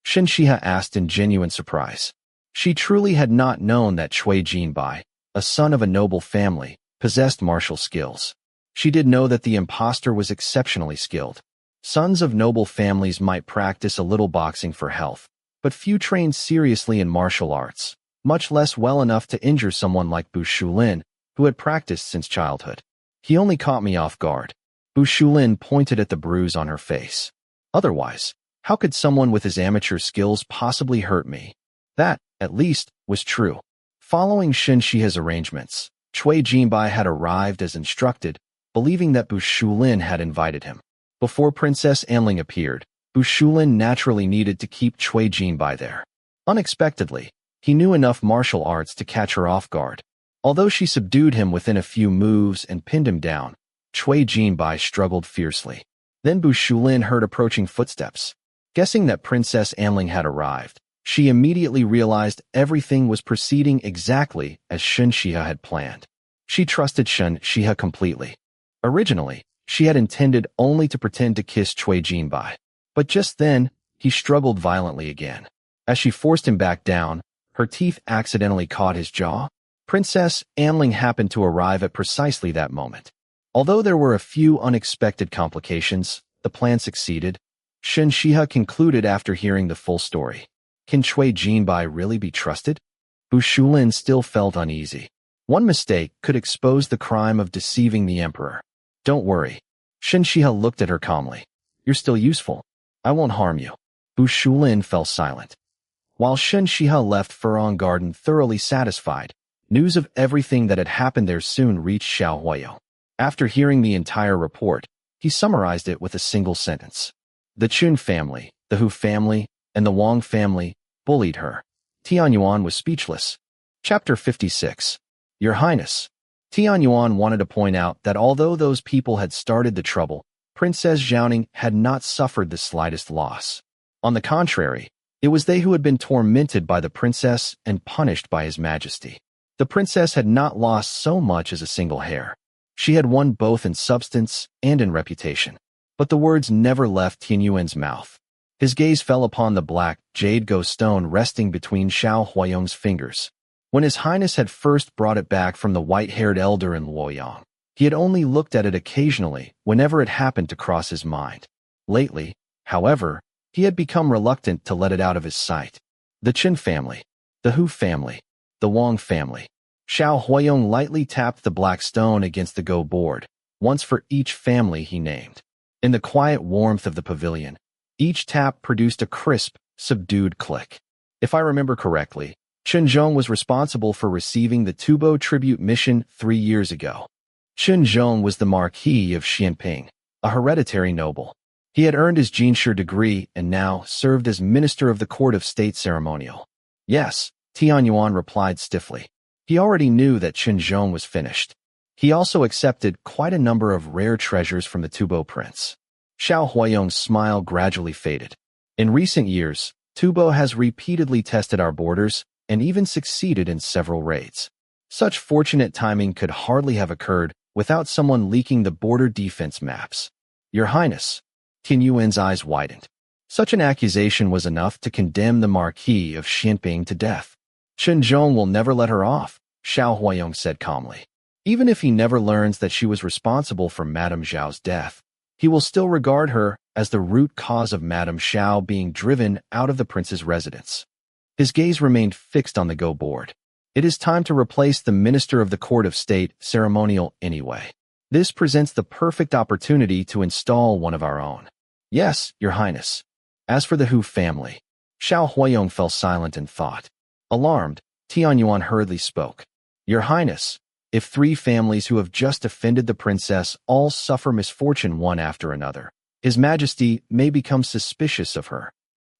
Shen Xihe asked in genuine surprise. She truly had not known that Cui Jinbai, a son of a noble family, possessed martial skills. She did know that the impostor was exceptionally skilled. Sons of noble families might practice a little boxing for health, but few trained seriously in martial arts, much less well enough to injure someone like Bu Shulin, who had practiced since childhood. He only caught me off guard. Bu Shulin pointed at the bruise on her face. Otherwise, how could someone with his amateur skills possibly hurt me? That, at least, was true. Following Shen Xihe's arrangements, Cui Jinbai had arrived as instructed, believing that Bu Shulin had invited him. Before Princess Anling appeared, Bu Shulin naturally needed to keep Cui Jinbai there. Unexpectedly, he knew enough martial arts to catch her off guard. Although she subdued him within a few moves and pinned him down, Cui Jinbai struggled fiercely. Then Bu Shulin heard approaching footsteps. Guessing that Princess Anling had arrived, she immediately realized everything was proceeding exactly as Shen Xihe had planned. She trusted Shen Xihe completely. Originally, she had intended only to pretend to kiss Cui Jinbai. But just then, he struggled violently again. As she forced him back down, her teeth accidentally caught his jaw. Princess Anling happened to arrive at precisely that moment. Although there were a few unexpected complications, the plan succeeded. Shen Xihe concluded after hearing the full story. Can Cui Jinbai really be trusted? Bu Shulin still felt uneasy. One mistake could expose the crime of deceiving the emperor. Don't worry. Shen Xihe looked at her calmly. You're still useful. I won't harm you. Bu Shulin fell silent. While Shen Xihe left Furong Garden thoroughly satisfied, news of everything that had happened there soon reached Xiao Huayong. After hearing the entire report, he summarized it with a single sentence. The Chun family, the Hu family, and the Wang family bullied her. Tianyuan was speechless. Chapter 56. Your Highness. Tianyuan wanted to point out that although those people had started the trouble, Princess Xiaoning had not suffered the slightest loss. On the contrary, it was they who had been tormented by the princess and punished by His Majesty. The princess had not lost so much as a single hair. She had won both in substance and in reputation. But the words never left Tianyuan's mouth. His gaze fell upon the black jade ghost stone resting between Xiao Huayong's fingers. When His Highness had first brought it back from the white-haired elder in Luoyang, he had only looked at it occasionally whenever it happened to cross his mind. Lately, however, he had become reluctant to let it out of his sight. The Qin family, the Hu family, the Wang family. Xiao Huayong lightly tapped the black stone against the go board, once for each family he named. In the quiet warmth of the pavilion, each tap produced a crisp, subdued click. If I remember correctly, Chen Zhong was responsible for receiving the Tubo tribute mission 3 years ago. Chen Zhong was the Marquis of Xianping, a hereditary noble. He had earned his Jinshi degree and now served as Minister of the Court of State Ceremonial. Yes, Tianyuan replied stiffly. He already knew that Chen Zhong was finished. He also accepted quite a number of rare treasures from the Tubo prince. Xiao Huayong's smile gradually faded. In recent years, Tubo has repeatedly tested our borders and even succeeded in several raids. Such fortunate timing could hardly have occurred without someone leaking the border defense maps. Your Highness. Tianyuan's eyes widened. Such an accusation was enough to condemn the Marquis of Xianping to death. Chen Zhong will never let her off, Xiao Huayong said calmly. Even if he never learns that she was responsible for Madame Zhao's death, he will still regard her as the root cause of Madame Zhao being driven out of the prince's residence. His gaze remained fixed on the go board. It is time to replace the Minister of the Court of State Ceremonial anyway. This presents the perfect opportunity to install one of our own. Yes, Your Highness. As for the Hu family, Xiao Huayong fell silent in thought. Alarmed, Tianyuan hurriedly spoke. Your Highness, if 3 families who have just offended the princess all suffer misfortune one after another, His Majesty may become suspicious of her.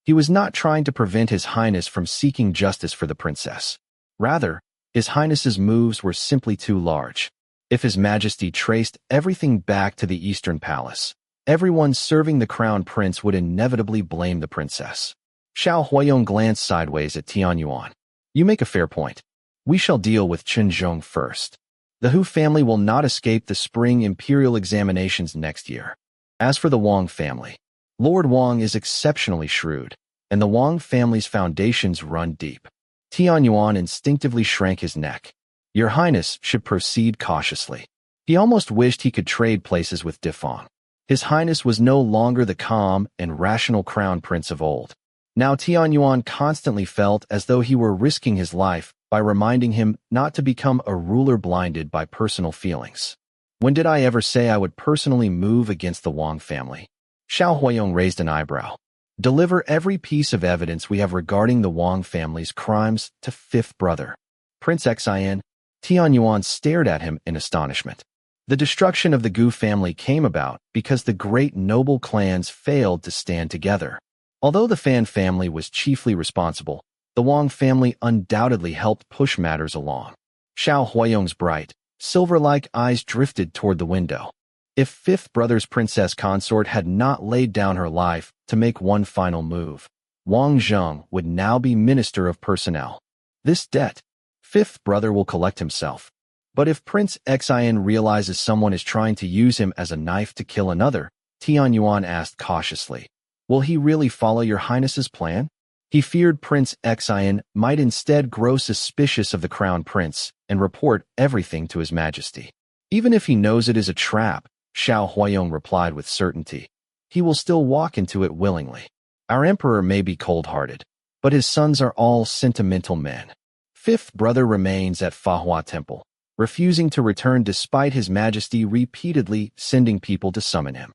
He was not trying to prevent His Highness from seeking justice for the princess. Rather, His Highness's moves were simply too large. If His Majesty traced everything back to the Eastern Palace, everyone serving the crown prince would inevitably blame the princess. Xiao Huayong glanced sideways at Tianyuan. You make a fair point. We shall deal with Qingzhi first. The Hu family will not escape the spring imperial examinations next year. As for the Wang family, Lord Wang is exceptionally shrewd, and the Wang family's foundations run deep. Tianyuan instinctively shrank his neck. Your Highness should proceed cautiously. He almost wished he could trade places with Difeng. His Highness was no longer the calm and rational crown prince of old. Now Tianyuan constantly felt as though he were risking his life by reminding him not to become a ruler blinded by personal feelings. When did I ever say I would personally move against the Wang family? Xiao Huayong raised an eyebrow. Deliver every piece of evidence we have regarding the Wang family's crimes to fifth brother. Prince Xihe. Tianyuan stared at him in astonishment. The destruction of the Gu family came about because the great noble clans failed to stand together. Although the Fan family was chiefly responsible, the Wang family undoubtedly helped push matters along. Xiao Huayong's bright, silver-like eyes drifted toward the window. If fifth brother's princess consort had not laid down her life to make one final move, Wang Zheng would now be Minister of Personnel. This debt, fifth brother will collect himself. But if Prince Xihe realizes someone is trying to use him as a knife to kill another, Tianyuan asked cautiously, will he really follow your Highness's plan? He feared Prince Xihe might instead grow suspicious of the crown prince and report everything to His Majesty. Even if he knows it is a trap, Xiao Huayong replied with certainty, he will still walk into it willingly. Our emperor may be cold-hearted, but his sons are all sentimental men. Fifth brother remains at Fahua Temple, refusing to return despite His Majesty repeatedly sending people to summon him.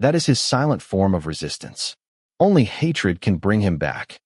That is his silent form of resistance. Only hatred can bring him back.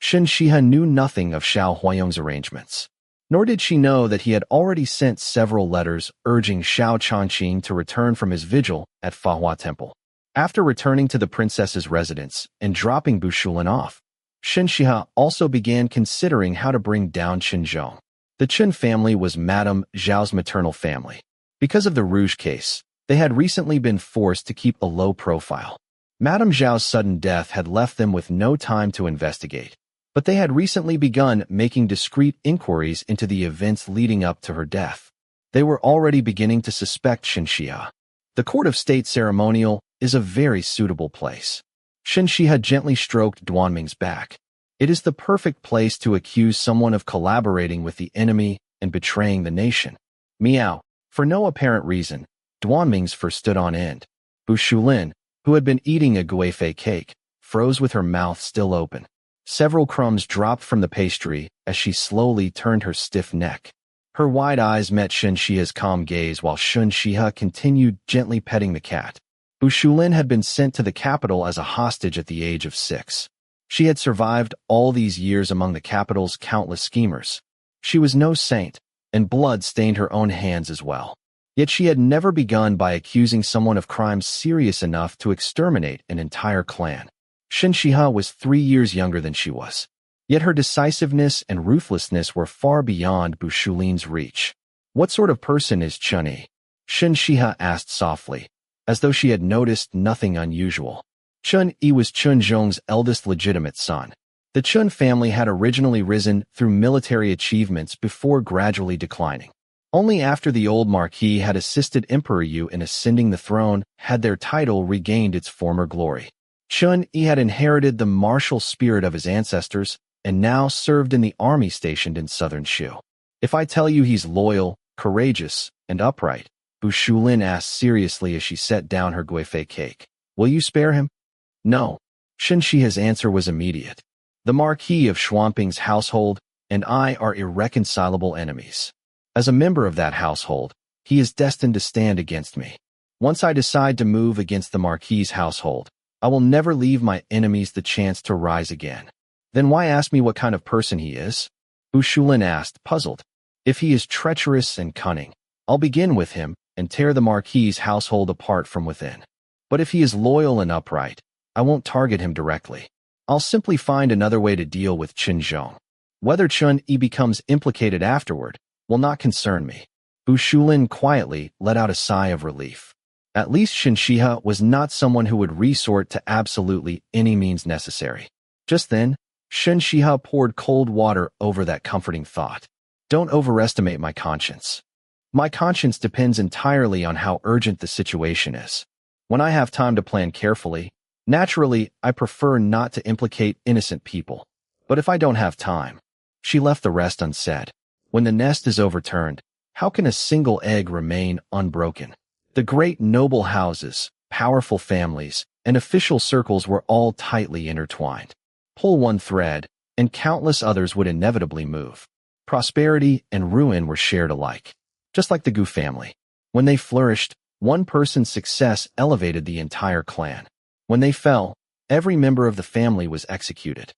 Shen Xihe knew nothing of Xiao Huayong's arrangements, nor did she know that he had already sent several letters urging Xiao Changqing to return from his vigil at Fahua Temple. After returning to the princess's residence and dropping Bushulin off, Shen Xihe also began considering how to bring down Qingzhi. The Chen family was Madame Zhao's maternal family. Because of the Rouge case, they had recently been forced to keep a low profile. Madame Zhao's sudden death had left them with no time to investigate, but they had recently begun making discreet inquiries into the events leading up to her death. They were already beginning to suspect Shen Xihe. The court of state ceremonial is a very suitable place. Shen Xihe gently stroked Duanming's back. It is the perfect place to accuse someone of collaborating with the enemy and betraying the nation. Meow. For no apparent reason, Duanming's fur stood on end. Bushulin, who had been eating a guifei cake, froze with her mouth still open. Several crumbs dropped from the pastry as she slowly turned her stiff neck. Her wide eyes met Shen Xihe's calm gaze while Shen Xihe continued gently petting the cat. Bushulin had been sent to the capital as a hostage at the age of 6. She had survived all these years among the capital's countless schemers. She was no saint, and blood stained her own hands as well. Yet she had never begun by accusing someone of crimes serious enough to exterminate an entire clan. Shen Xihe was 3 years younger than she was. Yet her decisiveness and ruthlessness were far beyond Bushulin's reach. What sort of person is Chunyi? Shen Xihe asked softly, as though she had noticed nothing unusual. Chunyi was Qingzhi's eldest legitimate son. The Chun family had originally risen through military achievements before gradually declining. Only after the old marquis had assisted Emperor Yu in ascending the throne had their title regained its former glory. Chunyi had inherited the martial spirit of his ancestors and now served in the army stationed in southern Shu. If I tell you he's loyal, courageous, and upright, Bushulin asked seriously as she set down her guifei cake, will you spare him? No. Shen Xihe's answer was immediate. The Marquis of Shuangping's household and I are irreconcilable enemies. As a member of that household, he is destined to stand against me. Once I decide to move against the Marquis's household, I will never leave my enemies the chance to rise again. Then why ask me what kind of person he is? Bushulin asked, puzzled. If he is treacherous and cunning, I'll begin with him and tear the Marquis's household apart from within. But if he is loyal and upright, I won't target him directly. I'll simply find another way to deal with Qingzhi. Whether Chunyi becomes implicated afterward will not concern me. Bu Shulin quietly let out a sigh of relief. At least Shen Xihe was not someone who would resort to absolutely any means necessary. Just then, Shen Xihe poured cold water over that comforting thought. Don't overestimate my conscience. My conscience depends entirely on how urgent the situation is. When I have time to plan carefully, naturally, I prefer not to implicate innocent people. But if I don't have time, she left the rest unsaid. When the nest is overturned, how can a single egg remain unbroken? The great noble houses, powerful families, and official circles were all tightly intertwined. Pull one thread, and countless others would inevitably move. Prosperity and ruin were shared alike. Just like the Gu family. When they flourished, one person's success elevated the entire clan. When they fell, every member of the family was executed.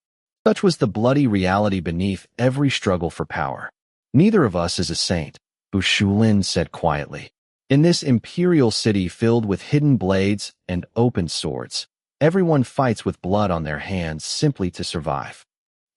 Such was the bloody reality beneath every struggle for power. Neither of us is a saint, Bu Shulin said quietly. In this imperial city filled with hidden blades and open swords, everyone fights with blood on their hands simply to survive.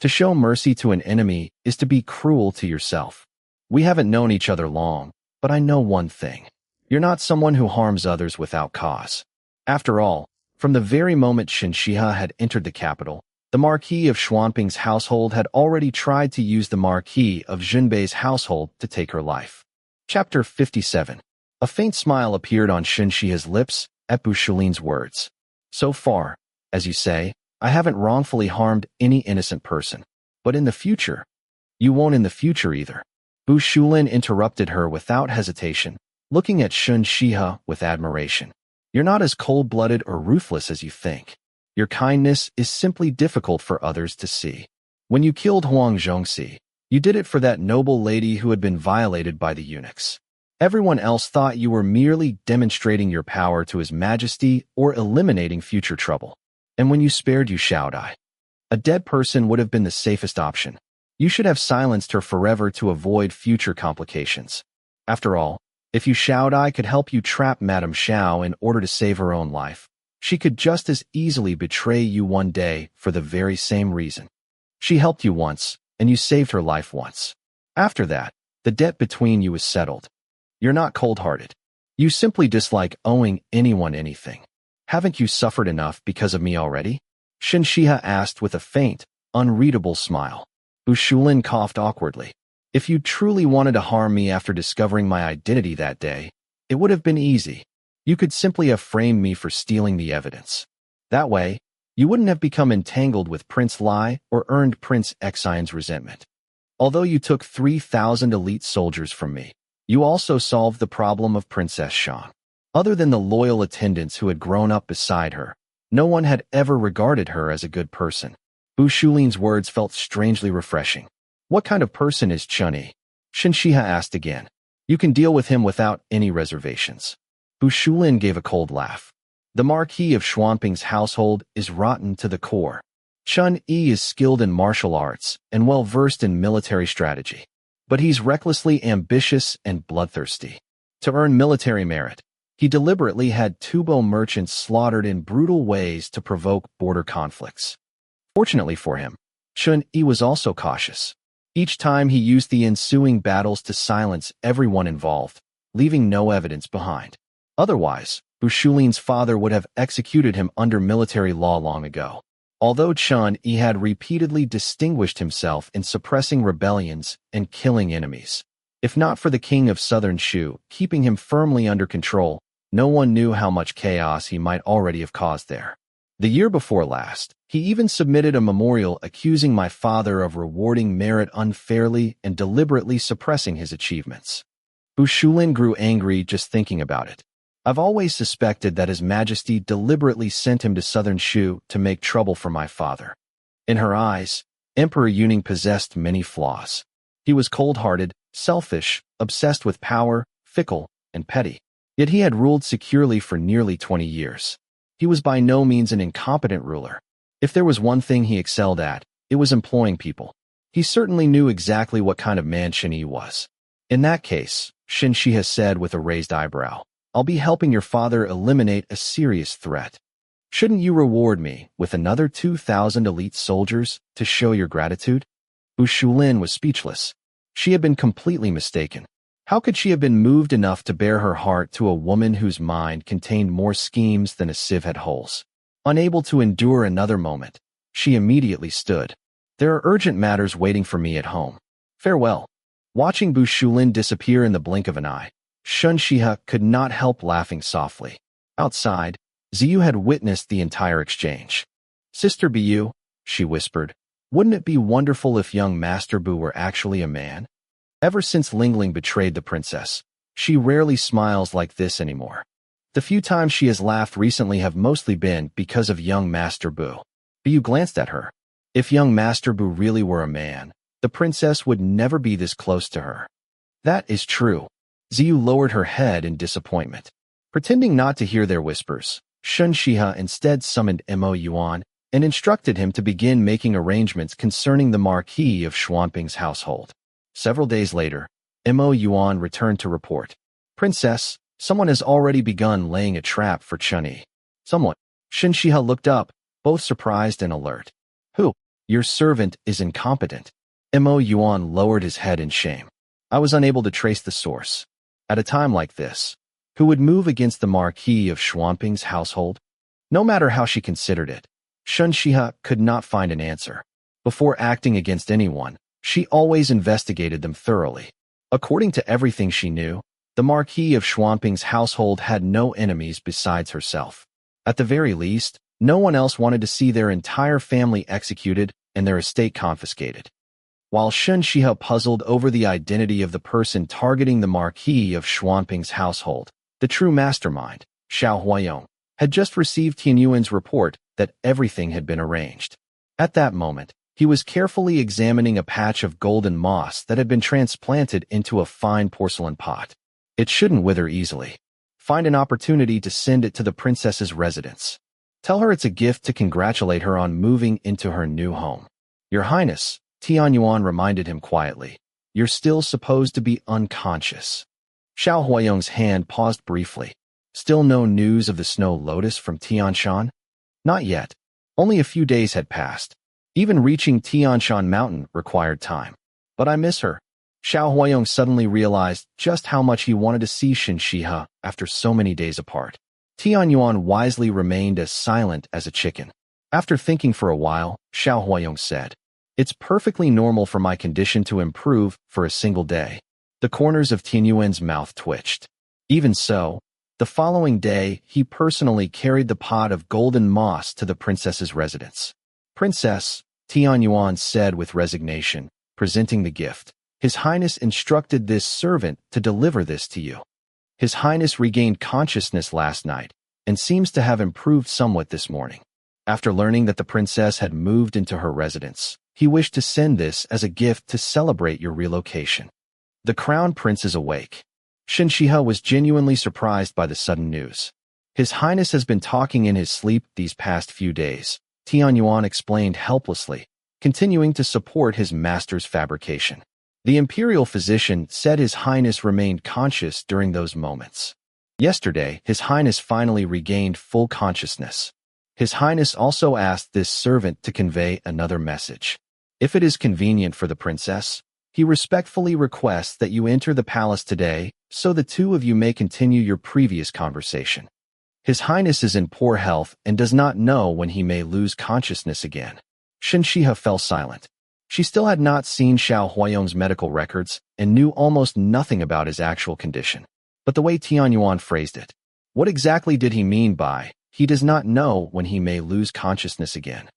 To show mercy to an enemy is to be cruel to yourself. We haven't known each other long, but I know one thing. You're not someone who harms others without cause. After all, from the very moment Shen Xihe had entered the capital, the Marquis of Xuanping's household had already tried to use the Marquis of Zhenbei's household to take her life. Chapter 57. A faint smile appeared on Shen Xihe's lips at Bu Shulin's words. So far, as you say, I haven't wrongfully harmed any innocent person. But in the future, you won't in the future either. Bu Shulin interrupted her without hesitation, looking at Shen Xihe with admiration. You're not as cold-blooded or ruthless as you think. Your kindness is simply difficult for others to see. When you killed Huang Zhongxi, you did it for that noble lady who had been violated by the eunuchs. Everyone else thought you were merely demonstrating your power to His Majesty or eliminating future trouble. And when you spared Yu Xiaodai, a dead person would have been the safest option. You should have silenced her forever to avoid future complications. After all, if Yu Xiaodai could help you trap Madame Xiao in order to save her own life, she could just as easily betray you one day for the very same reason. She helped you once, and you saved her life once. After that, the debt between you is settled. You're not cold-hearted. You simply dislike owing anyone anything. Haven't you suffered enough because of me already? Shen Xihe asked with a faint, unreadable smile. Bu Shulin coughed awkwardly. If you truly wanted to harm me after discovering my identity that day, it would have been easy. You could simply have framed me for stealing the evidence. That way, you wouldn't have become entangled with Prince Lai or earned Prince Xian's resentment. Although you took 3,000 elite soldiers from me, you also solved the problem of Princess Shan. Other than the loyal attendants who had grown up beside her, no one had ever regarded her as a good person. Bu Shulin's words felt strangely refreshing. What kind of person is Chunyi? Shen Xihe asked again. You can deal with him without any reservations. Bu Shulin gave a cold laugh. The Marquis of Xuanping's household is rotten to the core. Chunyi is skilled in martial arts and well-versed in military strategy. But he's recklessly ambitious and bloodthirsty. To earn military merit, he deliberately had Tubo merchants slaughtered in brutal ways to provoke border conflicts. Fortunately for him, Chunyi was also cautious. Each time he used the ensuing battles to silence everyone involved, leaving no evidence behind. Otherwise, Bu Shulin's father would have executed him under military law long ago. Although Chunyi had repeatedly distinguished himself in suppressing rebellions and killing enemies, if not for the king of southern Shu keeping him firmly under control, no one knew how much chaos he might already have caused there. The year before last, he even submitted a memorial accusing my father of rewarding merit unfairly and deliberately suppressing his achievements. Bu Shulin grew angry just thinking about it. I've always suspected that His Majesty deliberately sent him to southern Shu to make trouble for my father. In her eyes, Emperor Yuning possessed many flaws. He was cold-hearted, selfish, obsessed with power, fickle, and petty. Yet he had ruled securely for nearly 20 years. He was by no means an incompetent ruler. If there was one thing he excelled at, it was employing people. He certainly knew exactly what kind of man Chunyi was. In that case, Shen Xihe said with a raised eyebrow, I'll be helping your father eliminate a serious threat. Shouldn't you reward me with another 2,000 elite soldiers to show your gratitude? Bu Shulin was speechless. She had been completely mistaken. How could she have been moved enough to bare her heart to a woman whose mind contained more schemes than a sieve had holes? Unable to endure another moment, she immediately stood. There are urgent matters waiting for me at home. Farewell. Watching Bu Shulin disappear in the blink of an eye, Shen Xihe could not help laughing softly. Outside, Ziyu had witnessed the entire exchange. Sister Bu, she whispered, wouldn't it be wonderful if young Master Bu were actually a man? Ever since Lingling betrayed the princess, she rarely smiles like this anymore. The few times she has laughed recently have mostly been because of young Master Bu. Bu glanced at her. If young Master Bu really were a man, the princess would never be this close to her. That is true. Ziyu lowered her head in disappointment. Pretending not to hear their whispers, Shen Xihe instead summoned Mo Yuan and instructed him to begin making arrangements concerning the Marquis of Xuanping's household. Several days later, Mo Yuan returned to report. Princess, someone has already begun laying a trap for Chunyi. Someone. Shen Xihe looked up, both surprised and alert. Who? Your servant is incompetent. Mo Yuan lowered his head in shame. I was unable to trace the source. At a time like this, who would move against the Marquis of Xuanping's household? No matter how she considered it, Shen Xihe could not find an answer. Before acting against anyone, she always investigated them thoroughly. According to everything she knew, the Marquis of Xuanping's household had no enemies besides herself. At the very least, no one else wanted to see their entire family executed and their estate confiscated. While Shen Xihe puzzled over the identity of the person targeting the Marquis of Xuanping's household, the true mastermind, Xiao Huayong, had just received Tianyuan's report that everything had been arranged. At that moment, he was carefully examining a patch of golden moss that had been transplanted into a fine porcelain pot. It shouldn't wither easily. Find an opportunity to send it to the princess's residence. Tell her it's a gift to congratulate her on moving into her new home. Your Highness, Tianyuan reminded him quietly, you're still supposed to be unconscious. Xiao Huayong's hand paused briefly. Still no news of the snow lotus from Tianshan? Not yet. Only a few days had passed. Even reaching Tianshan Mountain required time. But I miss her. Xiao Huayong suddenly realized just how much he wanted to see Shen Xihe after so many days apart. Tianyuan wisely remained as silent as a chicken. After thinking for a while, Xiao Huayong said, it's perfectly normal for my condition to improve for a single day. The corners of Tianyuan's mouth twitched. Even so, the following day, he personally carried the pot of golden moss to the princess's residence. Princess, Tianyuan said with resignation, presenting the gift. His Highness instructed this servant to deliver this to you. His Highness regained consciousness last night and seems to have improved somewhat this morning. After learning that the princess had moved into her residence, he wished to send this as a gift to celebrate your relocation. The crown prince is awake. Shen Xihe was genuinely surprised by the sudden news. His Highness has been talking in his sleep these past few days, Tianyuan explained helplessly, continuing to support his master's fabrication. The imperial physician said His Highness remained conscious during those moments. Yesterday, His Highness finally regained full consciousness. His Highness also asked this servant to convey another message. If it is convenient for the princess, he respectfully requests that you enter the palace today so the two of you may continue your previous conversation. His Highness is in poor health and does not know when he may lose consciousness again. Shen Xihe fell silent. She still had not seen Xiao Huayong's medical records and knew almost nothing about his actual condition. But the way Tianyuan phrased it, what exactly did he mean by, he does not know when he may lose consciousness again?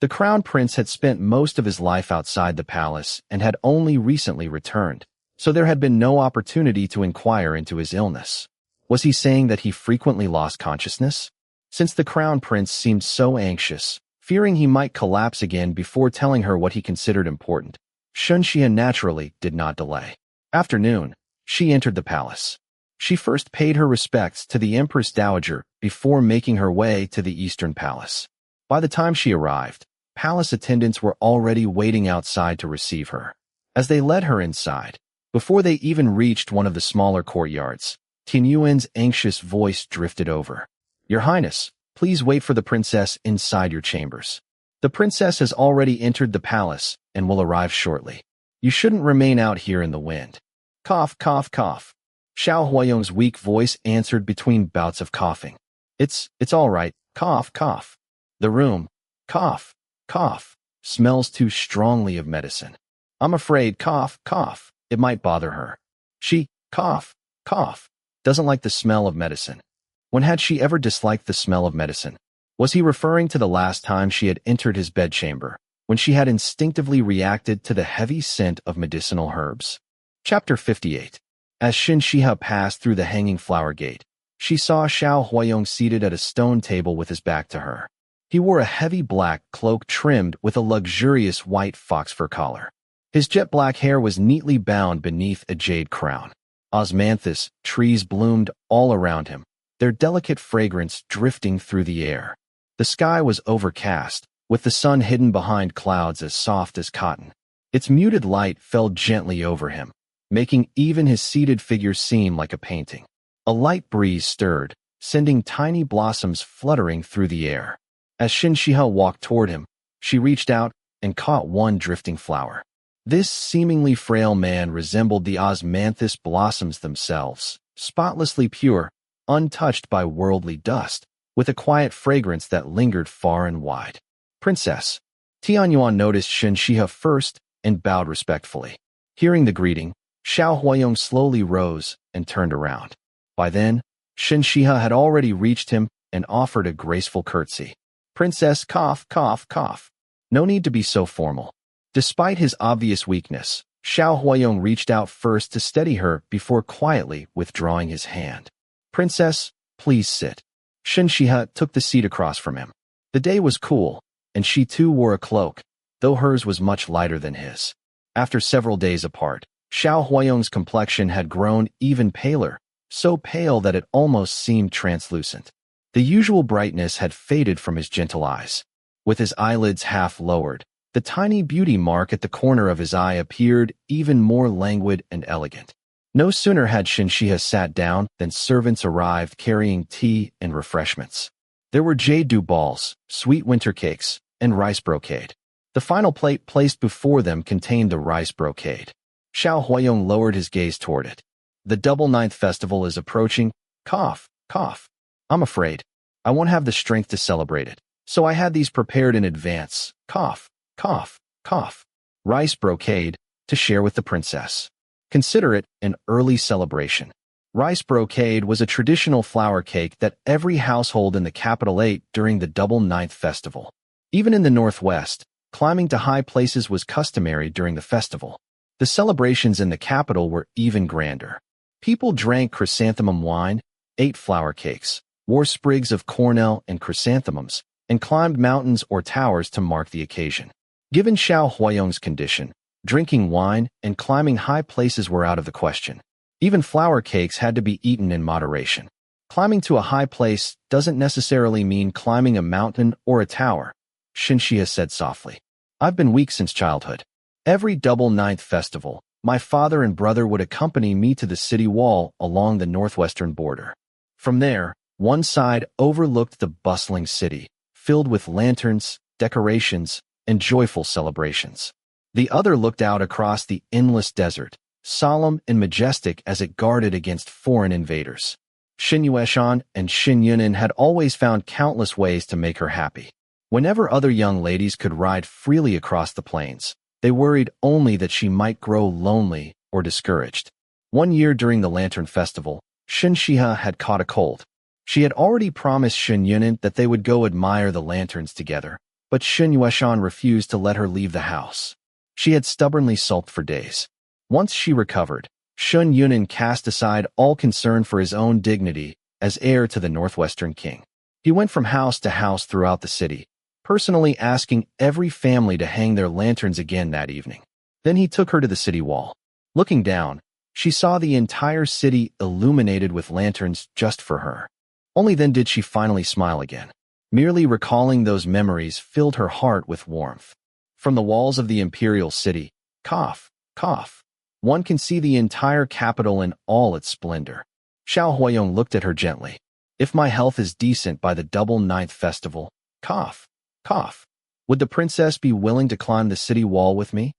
The crown prince had spent most of his life outside the palace and had only recently returned, so there had been no opportunity to inquire into his illness. Was he saying that he frequently lost consciousness? Since the crown prince seemed so anxious, fearing he might collapse again before telling her what he considered important, Shen Xihe naturally did not delay. After noon, she entered the palace. She first paid her respects to the Empress Dowager before making her way to the Eastern Palace. By the time she arrived, palace attendants were already waiting outside to receive her. As they led her inside, before they even reached one of the smaller courtyards, Tianyuan's anxious voice drifted over. Your Highness, please wait for the princess inside your chambers. The princess has already entered the palace and will arrive shortly. You shouldn't remain out here in the wind. Cough, cough, cough. Xiao Huayong's weak voice answered between bouts of coughing. It's all right. Cough, cough. The room, cough, cough, smells too strongly of medicine. I'm afraid, cough, cough, it might bother her. She, cough, cough, doesn't like the smell of medicine. When had she ever disliked the smell of medicine? Was he referring to the last time she had entered his bedchamber, when she had instinctively reacted to the heavy scent of medicinal herbs? Chapter 58. As Shen Xihe passed through the hanging flower gate, she saw Xiao Huayong seated at a stone table with his back to her. He wore a heavy black cloak trimmed with a luxurious white fox fur collar. His jet-black hair was neatly bound beneath a jade crown. Osmanthus trees bloomed all around him, their delicate fragrance drifting through the air. The sky was overcast, with the sun hidden behind clouds as soft as cotton. Its muted light fell gently over him, making even his seated figure seem like a painting. A light breeze stirred, sending tiny blossoms fluttering through the air. As Shen Xihe walked toward him, she reached out and caught one drifting flower. This seemingly frail man resembled the osmanthus blossoms themselves, spotlessly pure, untouched by worldly dust, with a quiet fragrance that lingered far and wide. Princess. Tianyuan noticed Shen Xihe first and bowed respectfully. Hearing the greeting, Xiao Huayong slowly rose and turned around. By then, Shen Xihe had already reached him and offered a graceful curtsy. Princess, cough, cough, cough. No need to be so formal. Despite his obvious weakness, Xiao Huayong reached out first to steady her before quietly withdrawing his hand. Princess, please sit. Shen Xihe took the seat across from him. The day was cool, and she too wore a cloak, though hers was much lighter than his. After several days apart, Xiao Huayong's complexion had grown even paler, so pale that it almost seemed translucent. The usual brightness had faded from his gentle eyes. With his eyelids half lowered, the tiny beauty mark at the corner of his eye appeared even more languid and elegant. No sooner had Shen Xihe sat down than servants arrived carrying tea and refreshments. There were jade dew balls, sweet winter cakes, and rice brocade. The final plate placed before them contained the rice brocade. Xiao Huayong lowered his gaze toward it. The double ninth festival is approaching. Cough, cough. I'm afraid I won't have the strength to celebrate it, so I had these prepared in advance. Cough, cough, cough. Rice brocade to share with the princess. Consider it an early celebration. Rice brocade was a traditional flour cake that every household in the capital ate during the double ninth festival. Even in the Northwest, climbing to high places was customary during the festival. The celebrations in the capital were even grander. People drank chrysanthemum wine, ate flour cakes, wore sprigs of cornel and chrysanthemums, and climbed mountains or towers to mark the occasion. Given Xiao Huayong's condition, drinking wine and climbing high places were out of the question. Even flour cakes had to be eaten in moderation. Climbing to a high place doesn't necessarily mean climbing a mountain or a tower, Shen Xihe said softly. I've been weak since childhood. Every double ninth festival, my father and brother would accompany me to the city wall along the northwestern border. From there, one side overlooked the bustling city, filled with lanterns, decorations, and joyful celebrations. The other looked out across the endless desert, solemn and majestic as it guarded against foreign invaders. Xin Yueshan and Xin Yunin had always found countless ways to make her happy. Whenever other young ladies could ride freely across the plains, they worried only that she might grow lonely or discouraged. One year during the Lantern Festival, Shen Xihe had caught a cold. She had already promised Xin Yunin that they would go admire the lanterns together, but Xin Yueshan refused to let her leave the house. She had stubbornly sulked for days. Once she recovered, Xin Yunin cast aside all concern for his own dignity as heir to the Northwestern King. He went from house to house throughout the city, personally asking every family to hang their lanterns again that evening. Then he took her to the city wall. Looking down, she saw the entire city illuminated with lanterns just for her. Only then did she finally smile again. Merely recalling those memories filled her heart with warmth. From the walls of the imperial city, cough, cough, one can see the entire capital in all its splendor. Xiao Huayong looked at her gently. If my health is decent by the double ninth festival, cough, cough, would the princess be willing to climb the city wall with me?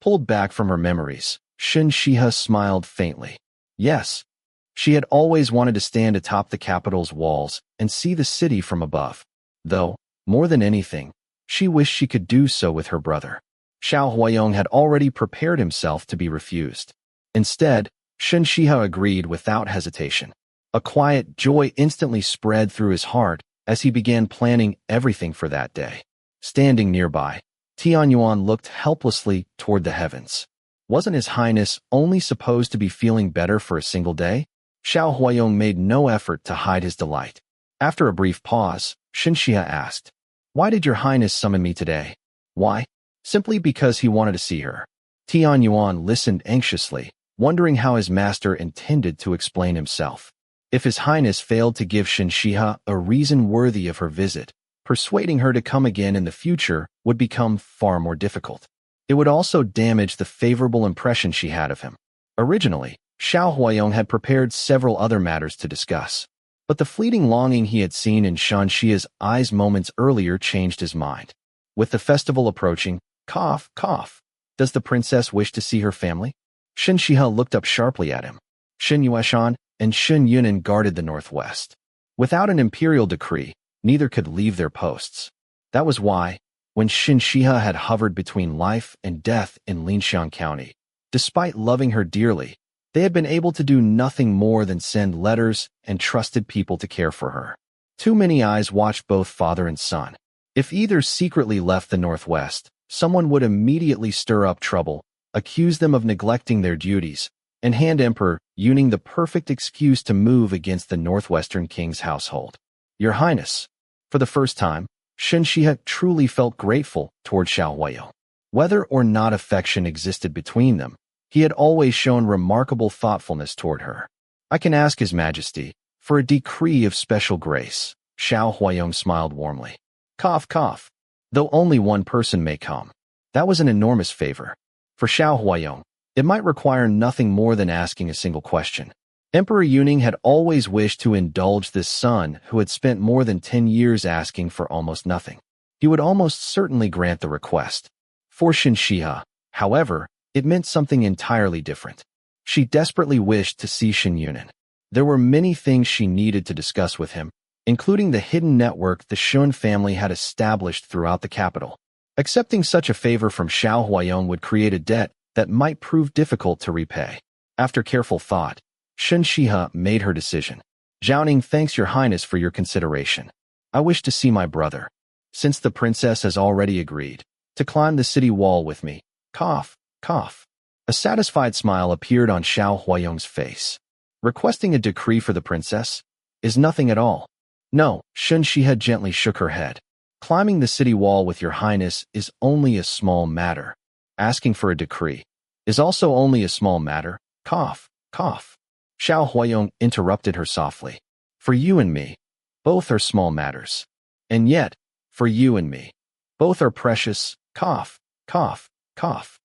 Pulled back from her memories, Shen Xihe smiled faintly. Yes. She had always wanted to stand atop the capital's walls and see the city from above. Though, more than anything, she wished she could do so with her brother. Xiao Huayong had already prepared himself to be refused. Instead, Shen Xihe agreed without hesitation. A quiet joy instantly spread through his heart as he began planning everything for that day. Standing nearby, Tianyuan looked helplessly toward the heavens. Wasn't His Highness only supposed to be feeling better for a single day? Xiao Huayong made no effort to hide his delight. After a brief pause, Shen Xihe asked, "Why did Your Highness summon me today?" "Why?" "Simply because he wanted to see her." Tianyuan listened anxiously, wondering how his master intended to explain himself. If His Highness failed to give Shen Xihe a reason worthy of her visit, persuading her to come again in the future would become far more difficult. It would also damage the favorable impression she had of him. Originally, Xiao Huayong had prepared several other matters to discuss, but the fleeting longing he had seen in Shen Xihe's eyes moments earlier changed his mind. With the festival approaching, cough, cough, does the princess wish to see her family? Shen Xihe looked up sharply at him. Shen Yueshan and Shen Yunan guarded the northwest. Without an imperial decree, neither could leave their posts. That was why, when Shen Xihe had hovered between life and death in Linxiang County, despite loving her dearly, they had been able to do nothing more than send letters and trusted people to care for her. Too many eyes watched both father and son. If either secretly left the northwest, someone would immediately stir up trouble, accuse them of neglecting their duties, and hand Emperor Yuning the perfect excuse to move against the northwestern king's household. Your Highness. For the first time, Shen Xihe truly felt grateful toward Xiao Huayong. Whether or not affection existed between them, he had always shown remarkable thoughtfulness toward her. I can ask His Majesty for a decree of special grace. Xiao Huayong smiled warmly. Cough, cough. Though only one person may come. That was an enormous favor. For Xiao Huayong, it might require nothing more than asking a single question. Emperor Yuning had always wished to indulge this son who had spent more than 10 years asking for almost nothing. He would almost certainly grant the request. For Shen Xihe, however, it meant something entirely different. She desperately wished to see Shen Yunan. There were many things she needed to discuss with him, including the hidden network the Shun family had established throughout the capital. Accepting such a favor from Xiao Huayong would create a debt that might prove difficult to repay. After careful thought, Shen Xihe made her decision. Zhaoning thanks Your Highness for your consideration. I wish to see my brother. Since the princess has already agreed to climb the city wall with me. Cough, cough. A satisfied smile appeared on Xiao Huayong's face. Requesting a decree for the princess is nothing at all. No, Shen Xihe gently shook her head. Climbing the city wall with Your Highness is only a small matter. Asking for a decree is also only a small matter. Cough, cough. Xiao Huayong interrupted her softly. For you and me, both are small matters. And yet, for you and me, both are precious. Cough, cough, cough.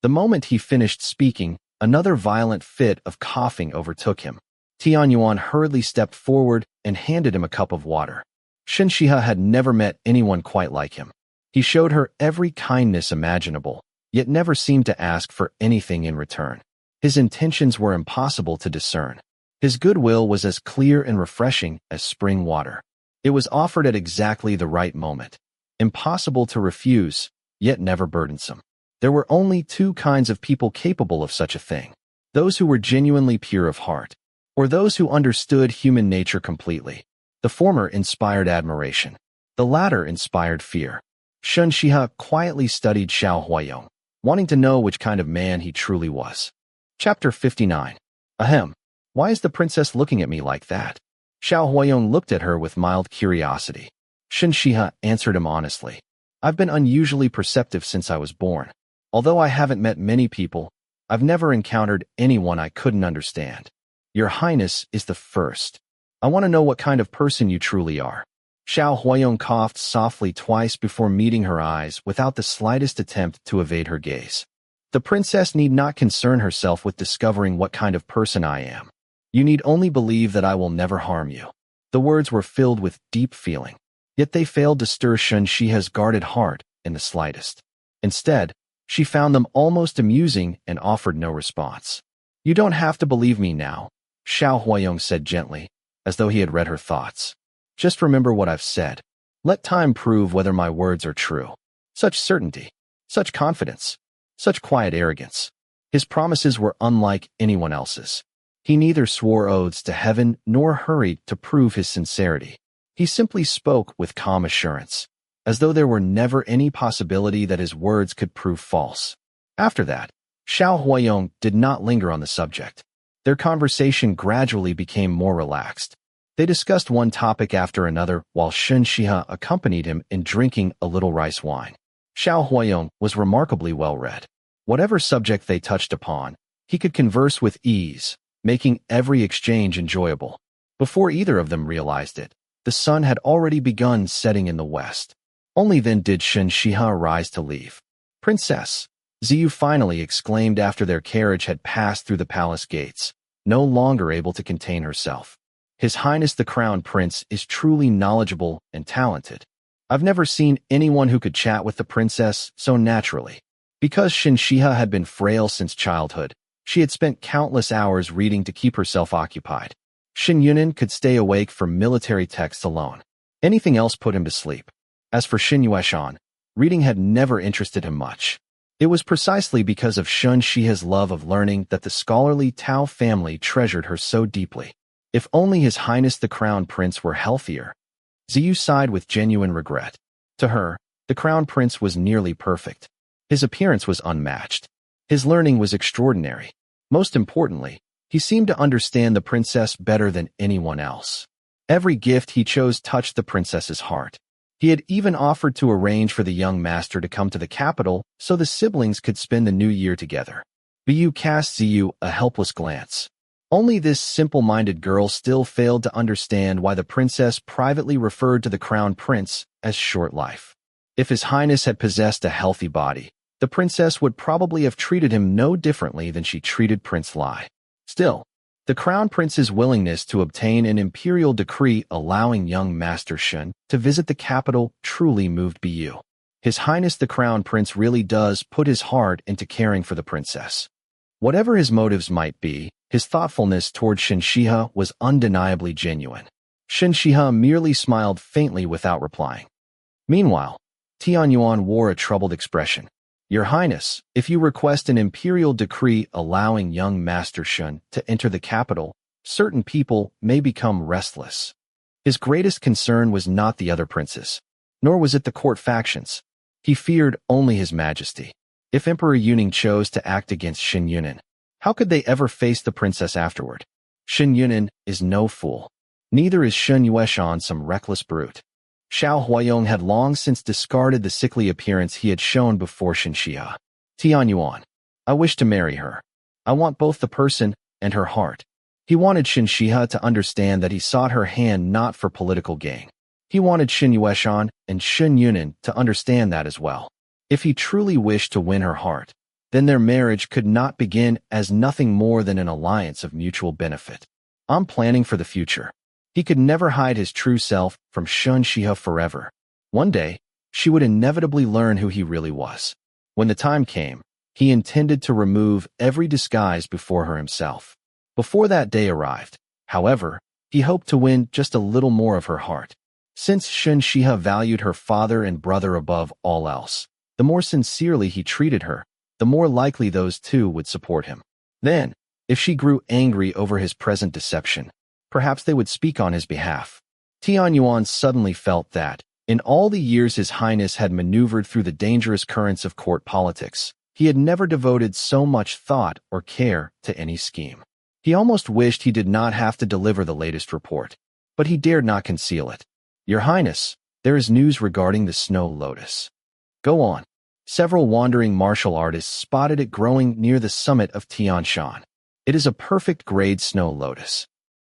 The moment he finished speaking, another violent fit of coughing overtook him. Tianyuan hurriedly stepped forward and handed him a cup of water. Shen Xihe had never met anyone quite like him. He showed her every kindness imaginable, yet never seemed to ask for anything in return. His intentions were impossible to discern. His goodwill was as clear and refreshing as spring water. It was offered at exactly the right moment. Impossible to refuse, yet never burdensome. There were only two kinds of people capable of such a thing. Those who were genuinely pure of heart, or those who understood human nature completely. The former inspired admiration. The latter inspired fear. Shen Xihe quietly studied Xiao Huayong, wanting to know which kind of man he truly was. Chapter 59. Ahem. Why is the princess looking at me like that? Xiao Huayong looked at her with mild curiosity. Shen Xihe answered him honestly. I've been unusually perceptive since I was born. Although I haven't met many people, I've never encountered anyone I couldn't understand. Your Highness is the first. I want to know what kind of person you truly are. Xiao Huayong coughed softly twice before meeting her eyes without the slightest attempt to evade her gaze. The princess need not concern herself with discovering what kind of person I am. You need only believe that I will never harm you. The words were filled with deep feeling, yet they failed to stir Shen Xihe's guarded heart in the slightest. Instead, She found them almost amusing and offered no response. "You don't have to believe me now," Xiao Huayong said gently, as though he had read her thoughts. "Just remember what I've said. Let time prove whether my words are true." Such certainty, such confidence, such quiet arrogance. His promises were unlike anyone else's. He neither swore oaths to heaven nor hurried to prove his sincerity. He simply spoke with calm assurance, as though there were never any possibility that his words could prove false. After that, Xiao Huayong did not linger on the subject. Their conversation gradually became more relaxed. They discussed one topic after another while Shen Xihe accompanied him in drinking a little rice wine. Xiao Huayong was remarkably well-read. Whatever subject they touched upon, he could converse with ease, making every exchange enjoyable. Before either of them realized it, the sun had already begun setting in the west. Only then did Shen Xihe rise to leave. "Princess," Ziyu finally exclaimed after their carriage had passed through the palace gates, no longer able to contain herself. "His Highness the Crown Prince is truly knowledgeable and talented. I've never seen anyone who could chat with the princess so naturally." Because Shen Xihe had been frail since childhood, she had spent countless hours reading to keep herself occupied. Shen Yunan could stay awake for military texts alone. Anything else put him to sleep. As for Shen Yueshan, reading had never interested him much. It was precisely because of Shen Xihe's love of learning that the scholarly Tao family treasured her so deeply. If only His Highness the Crown Prince were healthier. Ziyu sighed with genuine regret. To her, the Crown Prince was nearly perfect. His appearance was unmatched. His learning was extraordinary. Most importantly, he seemed to understand the princess better than anyone else. Every gift he chose touched the princess's heart. He had even offered to arrange for the young master to come to the capital so the siblings could spend the new year together. Bu cast Ziyu a helpless glance. Only this simple-minded girl still failed to understand why the princess privately referred to the crown prince as short life. If His Highness had possessed a healthy body, the princess would probably have treated him no differently than she treated Prince Lai. Still, the crown prince's willingness to obtain an imperial decree allowing young Master Shen to visit the capital truly moved Bu. His Highness the Crown Prince really does put his heart into caring for the princess. Whatever his motives might be, his thoughtfulness toward Shen Xihe was undeniably genuine. Shen Xihe merely smiled faintly without replying. Meanwhile, Tianyuan wore a troubled expression. "Your Highness, if you request an imperial decree allowing young Master Shen to enter the capital, certain people may become restless." His greatest concern was not the other princes, nor was it the court factions. He feared only His Majesty. If Emperor Yuning chose to act against Shen Yunan, how could they ever face the princess afterward? Shen Yunan is no fool. Neither is Shen Yueshan some reckless brute. Xiao Huayong had long since discarded the sickly appearance he had shown before Shen Xihe. "Tianyuan, I wish to marry her. I want both the person and her heart." He wanted Shen Xihe to understand that he sought her hand not for political gain. He wanted Shen Yueshan and Shen Yunan to understand that as well. If he truly wished to win her heart, then their marriage could not begin as nothing more than an alliance of mutual benefit. "I'm planning for the future." He could never hide his true self from Shen Xihe forever. One day, she would inevitably learn who he really was. When the time came, he intended to remove every disguise before her himself. Before that day arrived, however, he hoped to win just a little more of her heart. Since Shen Xihe valued her father and brother above all else, the more sincerely he treated her, the more likely those two would support him. Then, if she grew angry over his present deception, perhaps they would speak on his behalf. Tianyuan suddenly felt that, in all the years His Highness had maneuvered through the dangerous currents of court politics, he had never devoted so much thought or care to any scheme. He almost wished he did not have to deliver the latest report, but he dared not conceal it. "Your Highness, there is news regarding the snow lotus." "Go on." Several wandering martial artists spotted it growing near the summit of Tian Shan. "It is a perfect grade snow lotus."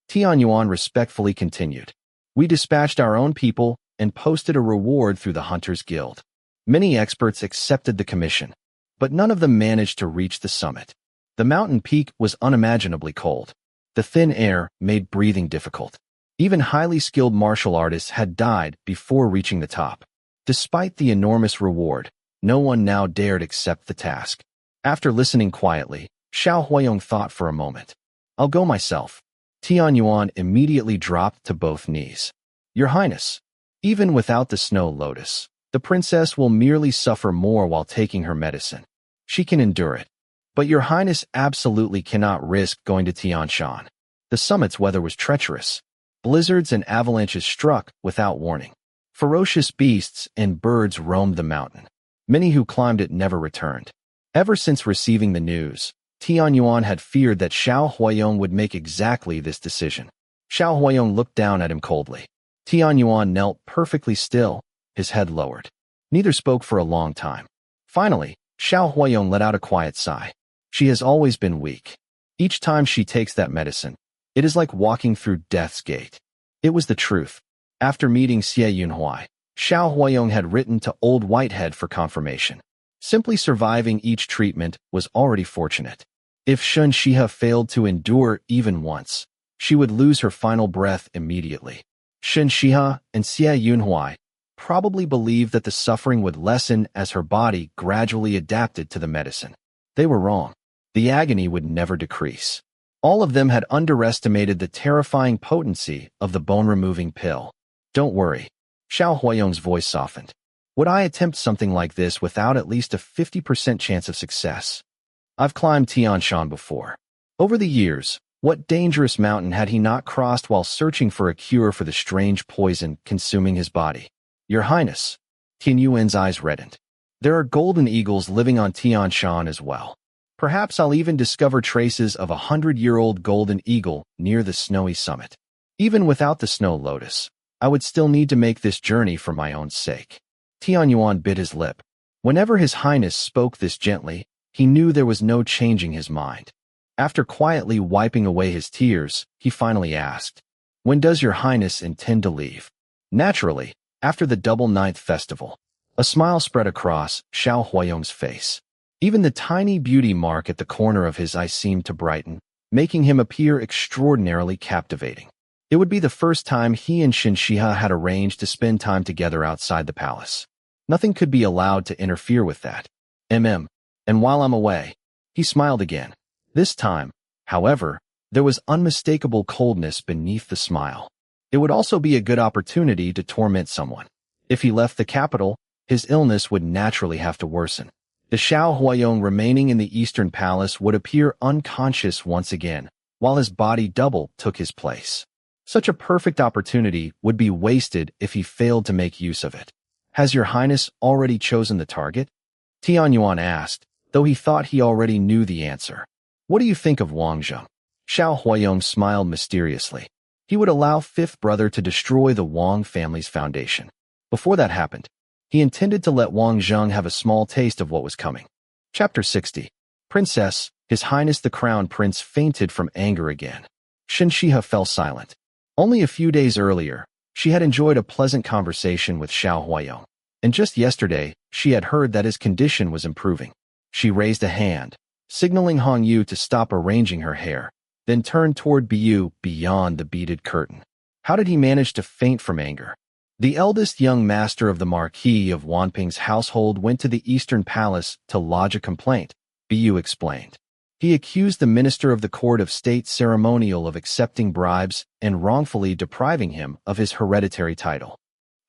Tianyuan respectfully continued. "We dispatched our own people and posted a reward through the Hunters Guild. Many experts accepted the commission, but none of them managed to reach the summit. The mountain peak was unimaginably cold. The thin air made breathing difficult. Even highly skilled martial artists had died before reaching the top. Despite the enormous reward, No one now dared accept the task. After listening quietly, Xiao Huayong thought for a moment. I'll go myself. Tianyuan immediately dropped to both knees. Your Highness, even without the snow lotus, the princess will merely suffer more while taking her medicine. She can endure it. But Your Highness absolutely cannot risk going to Tianshan. The summit's weather was treacherous. Blizzards and avalanches struck without warning. Ferocious beasts and birds roamed the mountain. Many who climbed it never returned. Ever since receiving the news, Tianyuan had feared that Xiao Huayong would make exactly this decision. Xiao Huayong looked down at him coldly. Tianyuan knelt perfectly still, his head lowered. Neither spoke for a long time. Finally, Xiao Huayong let out a quiet sigh. She has always been weak. Each time she takes that medicine, it is like walking through death's gate. It was the truth. After meeting Xie Yunhui, Xiao Huayong had written to Old Whitehead for confirmation. Simply surviving each treatment was already fortunate. If Shen Xihe failed to endure even once, she would lose her final breath immediately. Shen Xihe and Xie Yunhui probably believed that the suffering would lessen as her body gradually adapted to the medicine. They were wrong. The agony would never decrease. All of them had underestimated the terrifying potency of the bone-removing pill. Don't worry. Xiao Huayong's voice softened. Would I attempt something like this without at least a 50% chance of success? I've climbed Tianshan before. Over the years, what dangerous mountain had he not crossed while searching for a cure for the strange poison consuming his body? Your Highness. Qin Yuan's eyes reddened. There are golden eagles living on Tianshan as well. Perhaps I'll even discover traces of 100-year-old golden eagle near the snowy summit. Even without the snow lotus, I would still need to make this journey for my own sake. Tianyuan bit his lip. Whenever His Highness spoke this gently, he knew there was no changing his mind. After quietly wiping away his tears, he finally asked, when does Your Highness intend to leave? Naturally, after the Double Ninth Festival. A smile spread across Xiao Huayong's face. Even the tiny beauty mark at the corner of his eye seemed to brighten, making him appear extraordinarily captivating. It would be the first time he and Shen Xihe had arranged to spend time together outside the palace. Nothing could be allowed to interfere with that. And while I'm away, he smiled again. This time, however, there was unmistakable coldness beneath the smile. It would also be a good opportunity to torment someone. If he left the capital, his illness would naturally have to worsen. The Xiao Huayong remaining in the Eastern Palace would appear unconscious once again, while his body double took his place. Such a perfect opportunity would be wasted if he failed to make use of it. Has Your Highness already chosen the target? Tianyuan asked, though he thought he already knew the answer. What do you think of Wang Zheng? Xiao Huayong smiled mysteriously. He would allow Fifth Brother to destroy the Wang family's foundation. Before that happened, he intended to let Wang Zheng have a small taste of what was coming. Chapter 60. Princess, His Highness the Crown Prince fainted from anger again. Shen Xihe fell silent. Only a few days earlier, she had enjoyed a pleasant conversation with Xiao Huayong, and just yesterday, she had heard that his condition was improving. She raised a hand, signaling Hong Yu to stop arranging her hair, then turned toward Biyu beyond the beaded curtain. How did he manage to faint from anger? The eldest young master of the Marquis of Wanping's household went to the Eastern Palace to lodge a complaint, Biyu explained. He accused the minister of the court of state ceremonial of accepting bribes and wrongfully depriving him of his hereditary title.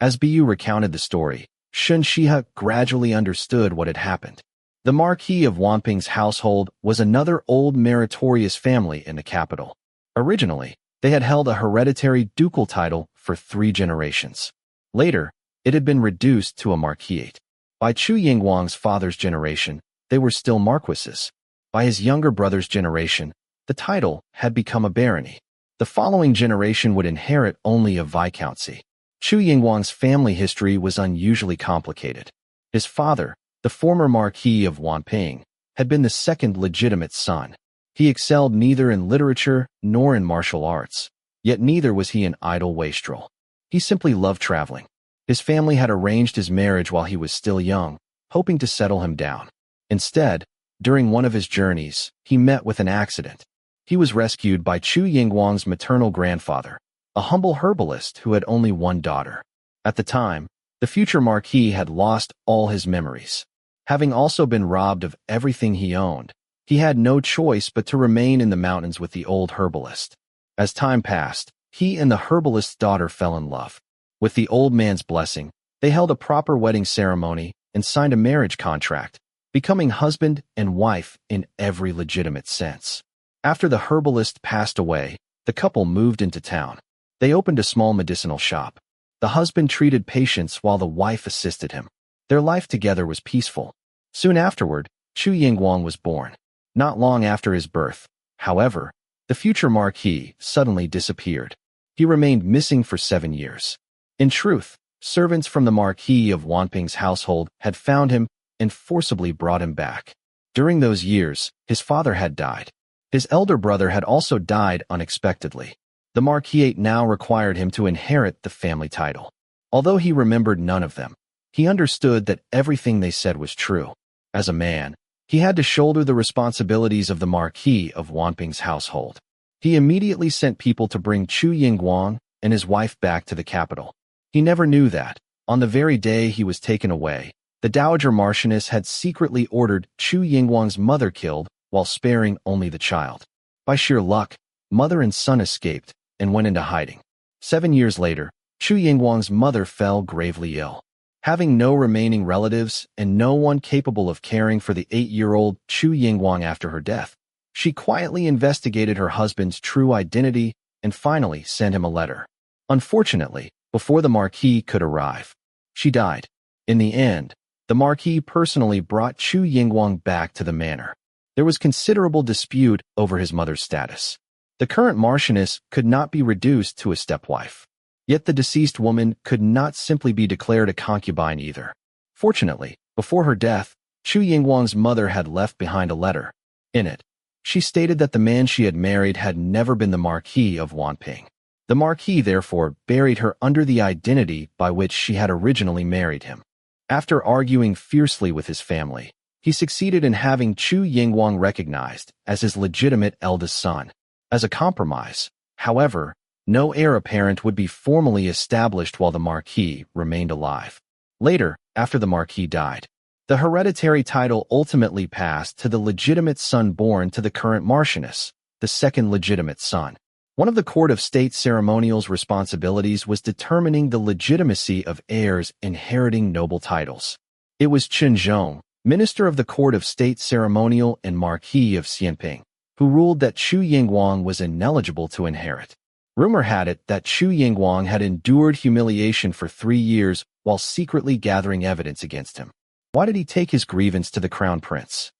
As Biyu recounted the story, Shen Xihe gradually understood what had happened. The Marquis of Wanping's household was another old meritorious family in the capital. Originally, they had held a hereditary ducal title for 3 generations. Later, it had been reduced to a marquisate. By Chu Yingguang's father's generation, they were still marquises. By his younger brother's generation, the title had become a barony. The following generation would inherit only a viscountcy. Chu Yingguang's family history was unusually complicated. His father, the former Marquis of Wanping, had been the second legitimate son. He excelled neither in literature nor in martial arts, yet neither was he an idle wastrel. He simply loved traveling. His family had arranged his marriage while he was still young, hoping to settle him down. Instead, during one of his journeys, he met with an accident. He was rescued by Chu Yingguang's maternal grandfather, a humble herbalist who had only one daughter. At the time, the future marquis had lost all his memories. Having also been robbed of everything he owned, he had no choice but to remain in the mountains with the old herbalist. As time passed, he and the herbalist's daughter fell in love. With the old man's blessing, they held a proper wedding ceremony and signed a marriage contract, becoming husband and wife in every legitimate sense. After the herbalist passed away, the couple moved into town. They opened a small medicinal shop. The husband treated patients while the wife assisted him. Their life together was peaceful. Soon afterward, Qu Yingguang was born. Not long after his birth, however, the future marquis suddenly disappeared. He remained missing for 7 years. In truth, servants from the Marquis of Wanping's household had found him and forcibly brought him back. During those years, his father had died. His elder brother had also died unexpectedly. The marquisate now required him to inherit the family title. Although he remembered none of them, he understood that everything they said was true. As a man, he had to shoulder the responsibilities of the Marquis of Wanping's household. He immediately sent people to bring Qu Yingguang and his wife back to the capital. He never knew that, on the very day he was taken away, the Dowager Marchioness had secretly ordered Qu Yingguang's mother killed while sparing only the child. By sheer luck, mother and son escaped and went into hiding. 7 years later, Qu Yingguang's mother fell gravely ill. Having no remaining relatives and no one capable of caring for the 8-year-old Qu Yingguang after her death, she quietly investigated her husband's true identity and finally sent him a letter. Unfortunately, before the Marquis could arrive, she died. In the end, the Marquis personally brought Qu Yingguang back to the manor. There was considerable dispute over his mother's status. The current Marchioness could not be reduced to a stepwife. Yet the deceased woman could not simply be declared a concubine either. Fortunately, before her death, Qu Yingguang's mother had left behind a letter. In it, she stated that the man she had married had never been the Marquis of Wanping. The Marquis therefore buried her under the identity by which she had originally married him. After arguing fiercely with his family, he succeeded in having Qu Yingguang recognized as his legitimate eldest son. As a compromise, however, no heir apparent would be formally established while the Marquis remained alive. Later, after the Marquis died, the hereditary title ultimately passed to the legitimate son born to the current Marchioness, the second legitimate son. One of the court of state ceremonial's responsibilities was determining the legitimacy of heirs inheriting noble titles. It was Qingzhi, minister of the court of state ceremonial and Marquis of Xianping, who ruled that Qu Yingguang was ineligible to inherit. Rumor had it that Qu Yingguang had endured humiliation for 3 years while secretly gathering evidence against him. Why did he take his grievance to the crown prince?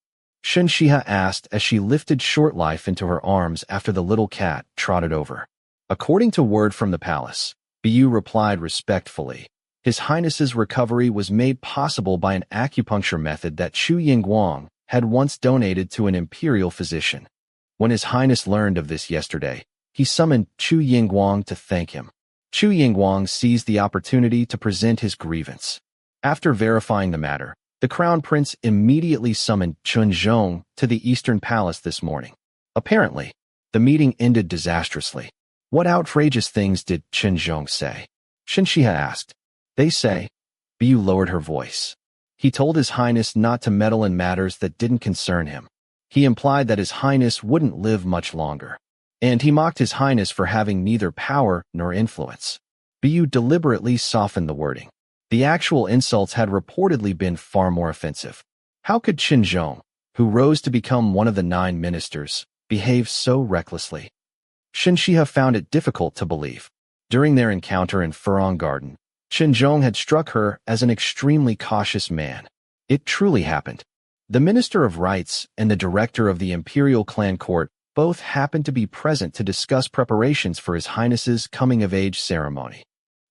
Shen Xihe asked as she lifted Short Life into her arms after the little cat trotted over. According to word from the palace, Bu replied respectfully. His Highness's recovery was made possible by an acupuncture method that Qu Yingguang had once donated to an imperial physician. When His Highness learned of this yesterday, he summoned Qu Yingguang to thank him. Qu Yingguang seized the opportunity to present his grievance. After verifying the matter, the crown prince immediately summoned Qingzhi to the Eastern Palace this morning. Apparently, the meeting ended disastrously. What outrageous things did Qingzhi say? Shen Xihe asked. They say. Bu lowered her voice. He told His Highness not to meddle in matters that didn't concern him. He implied that His Highness wouldn't live much longer. And he mocked His Highness for having neither power nor influence. Bu deliberately softened the wording. The actual insults had reportedly been far more offensive. How could Qingzhi, who rose to become one of the 9 ministers, behave so recklessly? Shen Xihe found it difficult to believe. During their encounter in Furong Garden, Qingzhi had struck her as an extremely cautious man. It truly happened. The Minister of Rites and the Director of the Imperial Clan Court both happened to be present to discuss preparations for His Highness's coming-of-age ceremony.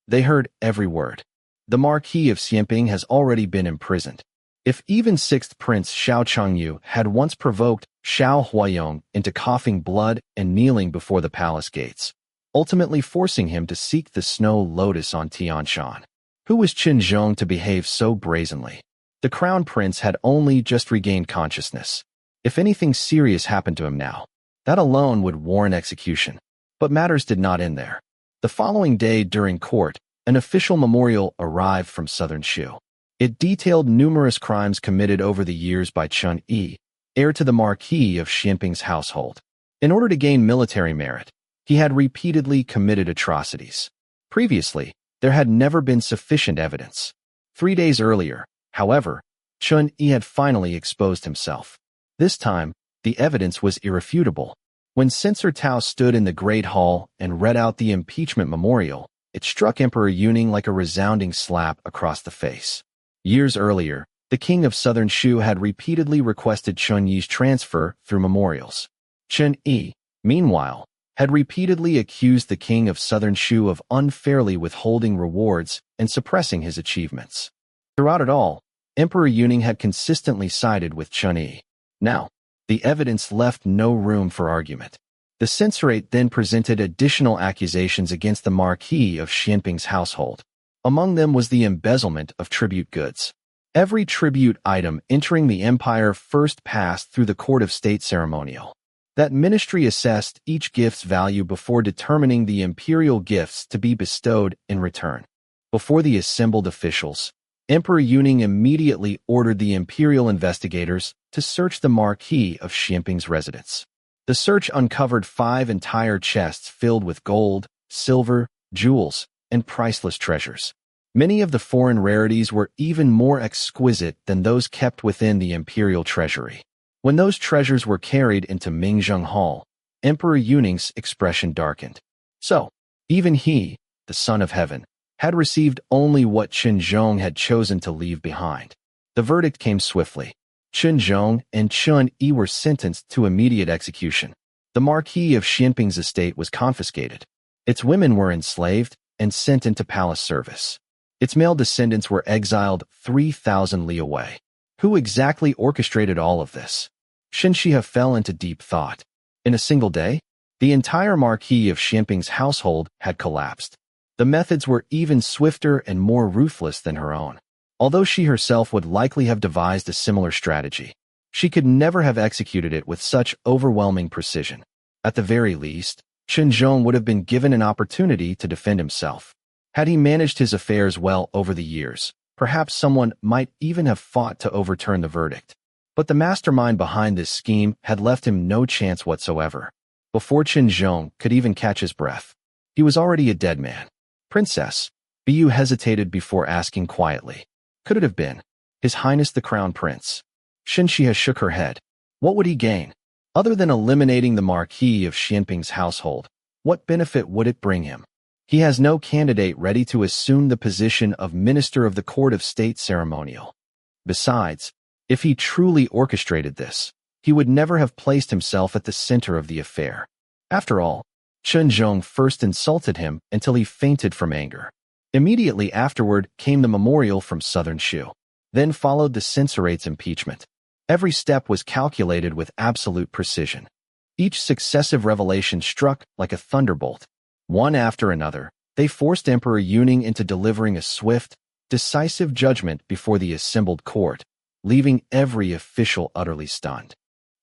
They heard every word. The Marquis of Xianping has already been imprisoned. If even 6th Prince Xiao Changyu had once provoked Xiao Huayong into coughing blood and kneeling before the palace gates, ultimately forcing him to seek the snow lotus on Tianshan. Who was Qingzhi to behave so brazenly? The crown prince had only just regained consciousness. If anything serious happened to him now, that alone would warrant execution. But matters did not end there. The following day during court, an official memorial arrived from southern Shu. It detailed numerous crimes committed over the years by Chen Xihe, heir to the Marquis of Xianping's household. In order to gain military merit, he had repeatedly committed atrocities. Previously, there had never been sufficient evidence. 3 days earlier, however, Chen Xihe had finally exposed himself. This time, the evidence was irrefutable. When Censor Tao stood in the Great Hall and read out the impeachment memorial, it struck Emperor Yuning like a resounding slap across the face. Years earlier, the king of southern Shu had repeatedly requested Chen Yi's transfer through memorials. Chen Xihe, meanwhile, had repeatedly accused the king of southern Shu of unfairly withholding rewards and suppressing his achievements. Throughout it all, Emperor Yuning had consistently sided with Chen Xihe. Now, the evidence left no room for argument. The censorate then presented additional accusations against the Marquis of Xianping's household. Among them was the embezzlement of tribute goods. Every tribute item entering the empire first passed through the court of state ceremonial. That ministry assessed each gift's value before determining the imperial gifts to be bestowed in return. Before the assembled officials, Emperor Yuning immediately ordered the imperial investigators to search the Marquis of Xianping's residence. The search uncovered 5 entire chests filled with gold, silver, jewels, and priceless treasures. Many of the foreign rarities were even more exquisite than those kept within the imperial treasury. When those treasures were carried into Mingzheng Hall, Emperor Yuning's expression darkened. So, even he, the son of heaven, had received only what Qingzhi had chosen to leave behind. The verdict came swiftly. Qingzhi and Chen Xihe were sentenced to immediate execution. The Marquis of Xianping's estate was confiscated. Its women were enslaved and sent into palace service. Its male descendants were exiled 3,000 li away. Who exactly orchestrated all of this? Shen Xihe fell into deep thought. In a single day, the entire Marquis of Xianping's household had collapsed. The methods were even swifter and more ruthless than her own. Although she herself would likely have devised a similar strategy, she could never have executed it with such overwhelming precision. At the very least, Qingzhi would have been given an opportunity to defend himself. Had he managed his affairs well over the years, perhaps someone might even have fought to overturn the verdict. But the mastermind behind this scheme had left him no chance whatsoever. Before Qingzhi could even catch his breath, he was already a dead man. Princess, Bu hesitated before asking quietly. Could it have been His Highness the Crown Prince? Shen Xihe shook her head. What would he gain? Other than eliminating the Marquis of Xianping's household, what benefit would it bring him? He has no candidate ready to assume the position of Minister of the Court of State Ceremonial. Besides, if he truly orchestrated this, he would never have placed himself at the center of the affair. After all, Qingzhi first insulted him until he fainted from anger. Immediately afterward came the memorial from southern Shu. Then followed the censorate's impeachment. Every step was calculated with absolute precision. Each successive revelation struck like a thunderbolt. One after another, they forced Emperor Yuning into delivering a swift, decisive judgment before the assembled court, leaving every official utterly stunned.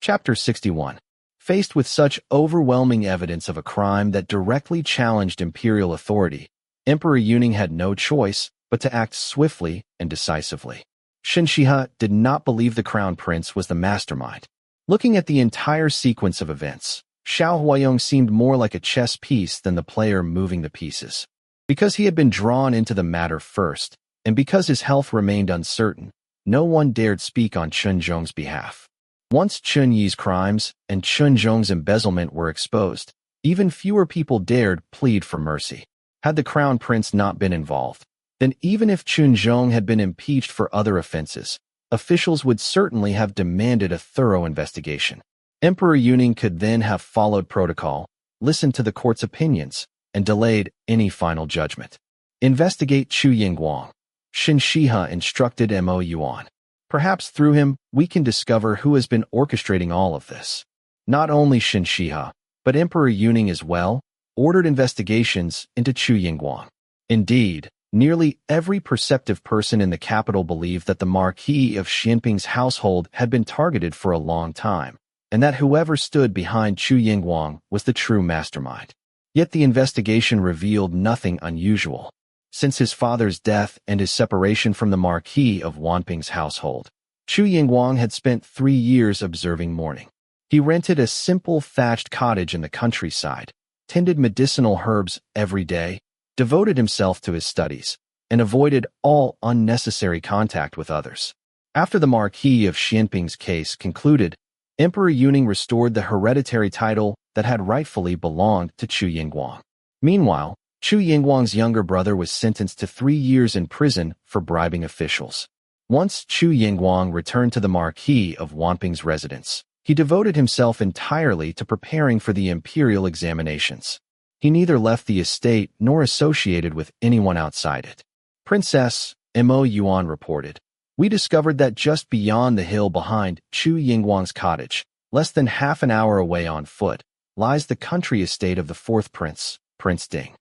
Chapter 61. Faced with such overwhelming evidence of a crime that directly challenged imperial authority, Emperor Yuning had no choice but to act swiftly and decisively. Shen Xihe did not believe the crown prince was the mastermind. Looking at the entire sequence of events, Xiao Huayong seemed more like a chess piece than the player moving the pieces. Because he had been drawn into the matter first, and because his health remained uncertain, no one dared speak on Qingzhi's behalf. Once Chen Yi's crimes and Qingzhi's embezzlement were exposed, even fewer people dared plead for mercy. Had the crown prince not been involved, then even if Qingzhi had been impeached for other offenses, officials would certainly have demanded a thorough investigation. Emperor Yuning could then have followed protocol, listened to the court's opinions, and delayed any final judgment. Investigate Chu Yingguang. Shen Xihe instructed Mo Yuan. Perhaps through him, we can discover who has been orchestrating all of this. Not only Shen Xihe, but Emperor Yuning as well, ordered investigations into Chu Yingguang. Indeed, nearly every perceptive person in the capital believed that the Marquis of Xianping's household had been targeted for a long time, and that whoever stood behind Chu Yingguang was the true mastermind. Yet the investigation revealed nothing unusual. Since his father's death and his separation from the Marquis of Wanping's household, Chu Yingguang had spent 3 years observing mourning. He rented a simple thatched cottage in the countryside, tended medicinal herbs every day, devoted himself to his studies, and avoided all unnecessary contact with others. After the Marquis of Xianping's case concluded, Emperor Yuning restored the hereditary title that had rightfully belonged to Chu Yingguang. Meanwhile, Chu Yingguang's younger brother was sentenced to 3 years in prison for bribing officials. Once Chu Yingguang returned to the Marquis of Wanping's residence, he devoted himself entirely to preparing for the imperial examinations. He neither left the estate nor associated with anyone outside it. Princess Mo Yuan reported, "We discovered that just beyond the hill behind Chu Yingguang's cottage, less than half an hour away on foot, lies the country estate of the fourth prince, Prince Ding."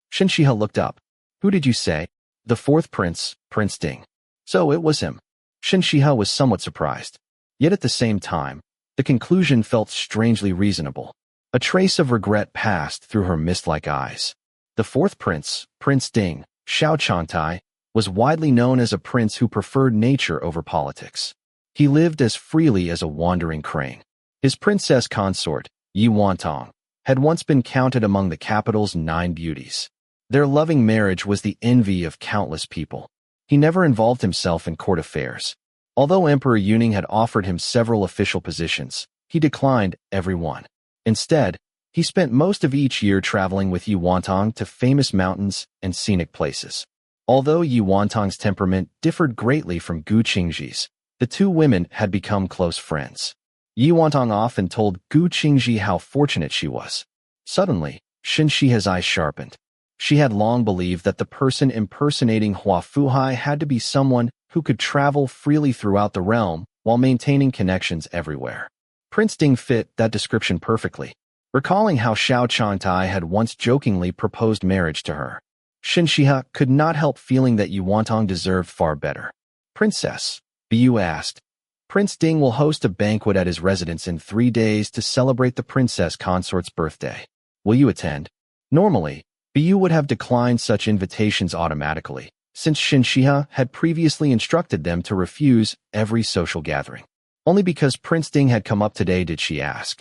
Shen Xihe looked up. "Who did you say?" "The fourth prince, Prince Ding." So it was him. Shen Xihe was somewhat surprised. Yet at the same time, the conclusion felt strangely reasonable. A trace of regret passed through her mist-like eyes. The fourth prince, Prince Ding, Xiao Changtai, was widely known as a prince who preferred nature over politics. He lived as freely as a wandering crane. His princess consort, Yi Wantong, had once been counted among the capital's 9 beauties. Their loving marriage was the envy of countless people. He never involved himself in court affairs. Although Emperor Yuning had offered him several official positions, he declined every one. Instead, he spent most of each year traveling with Yi Wantong to famous mountains and scenic places. Although Yi Wantong's temperament differed greatly from Gu Qingzhi's, the two women had become close friends. Yi Wantong often told Gu Qingzhi how fortunate she was. Suddenly, Shen Xihe's eyes sharpened. She had long believed that the person impersonating Hua Fuhai had to be someone who could travel freely throughout the realm while maintaining connections everywhere. Prince Ding fit that description perfectly. Recalling how Xiao Changtai had once jokingly proposed marriage to her, Shen Xihe could not help feeling that Yi Wantong deserved far better. "Princess," Bu asked, "Prince Ding will host a banquet at his residence in 3 days to celebrate the princess consort's birthday. Will you attend?" Normally, Bu would have declined such invitations automatically, since Shen Xihe had previously instructed them to refuse every social gathering. Only because Prince Ding had come up today did she ask.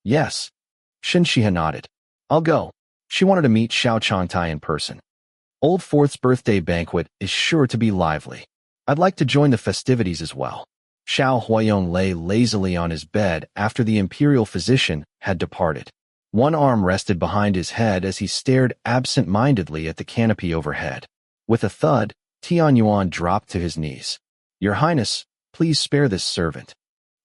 "Yes." Shen Xihe nodded. "I'll go." She wanted to meet Xiao Changtai in person. Old Fourth's birthday banquet is sure to be lively. I'd like to join the festivities as well. Xiao Huayong lay lazily on his bed after the imperial physician had departed. One arm rested behind his head as he stared absent-mindedly at the canopy overhead. With a thud, Tianyuan dropped to his knees. "Your Highness, please spare this servant."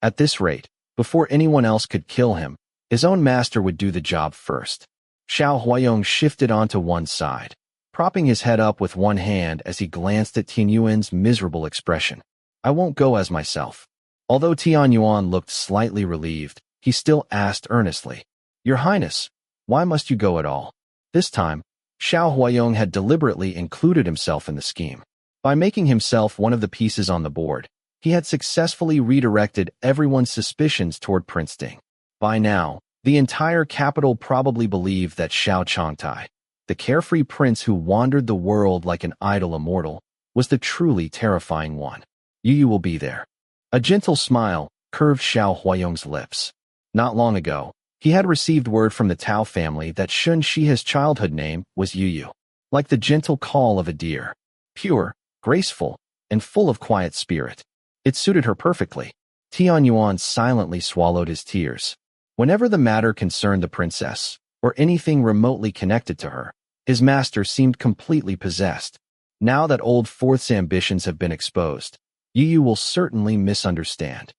At this rate, before anyone else could kill him, his own master would do the job first. Xiao Huayong shifted onto one side, propping his head up with one hand as he glanced at Tianyuan's miserable expression. "I won't go as myself." Although Tianyuan looked slightly relieved, he still asked earnestly, "Your Highness, why must you go at all?" This time, Xiao Huayong had deliberately included himself in the scheme. By making himself one of the pieces on the board, he had successfully redirected everyone's suspicions toward Prince Ding. By now, the entire capital probably believed that Xiao Changtai, the carefree prince who wandered the world like an idle immortal, was the truly terrifying one. "You will be there." A gentle smile curved Xiao Huayong's lips. Not long ago, he had received word from the Tao family that Shen Xihe's childhood name was Yu, like the gentle call of a deer, pure, graceful, and full of quiet spirit. It suited her perfectly. Tianyuan silently swallowed his tears. Whenever the matter concerned the princess, or anything remotely connected to her, his master seemed completely possessed. Now that Old Fourth's ambitions have been exposed, Yu will certainly misunderstand.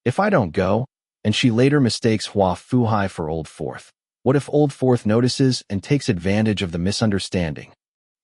"If I don't go," and she later mistakes Hua Fuhai for Old Fourth, what if Old Fourth notices and takes advantage of the misunderstanding?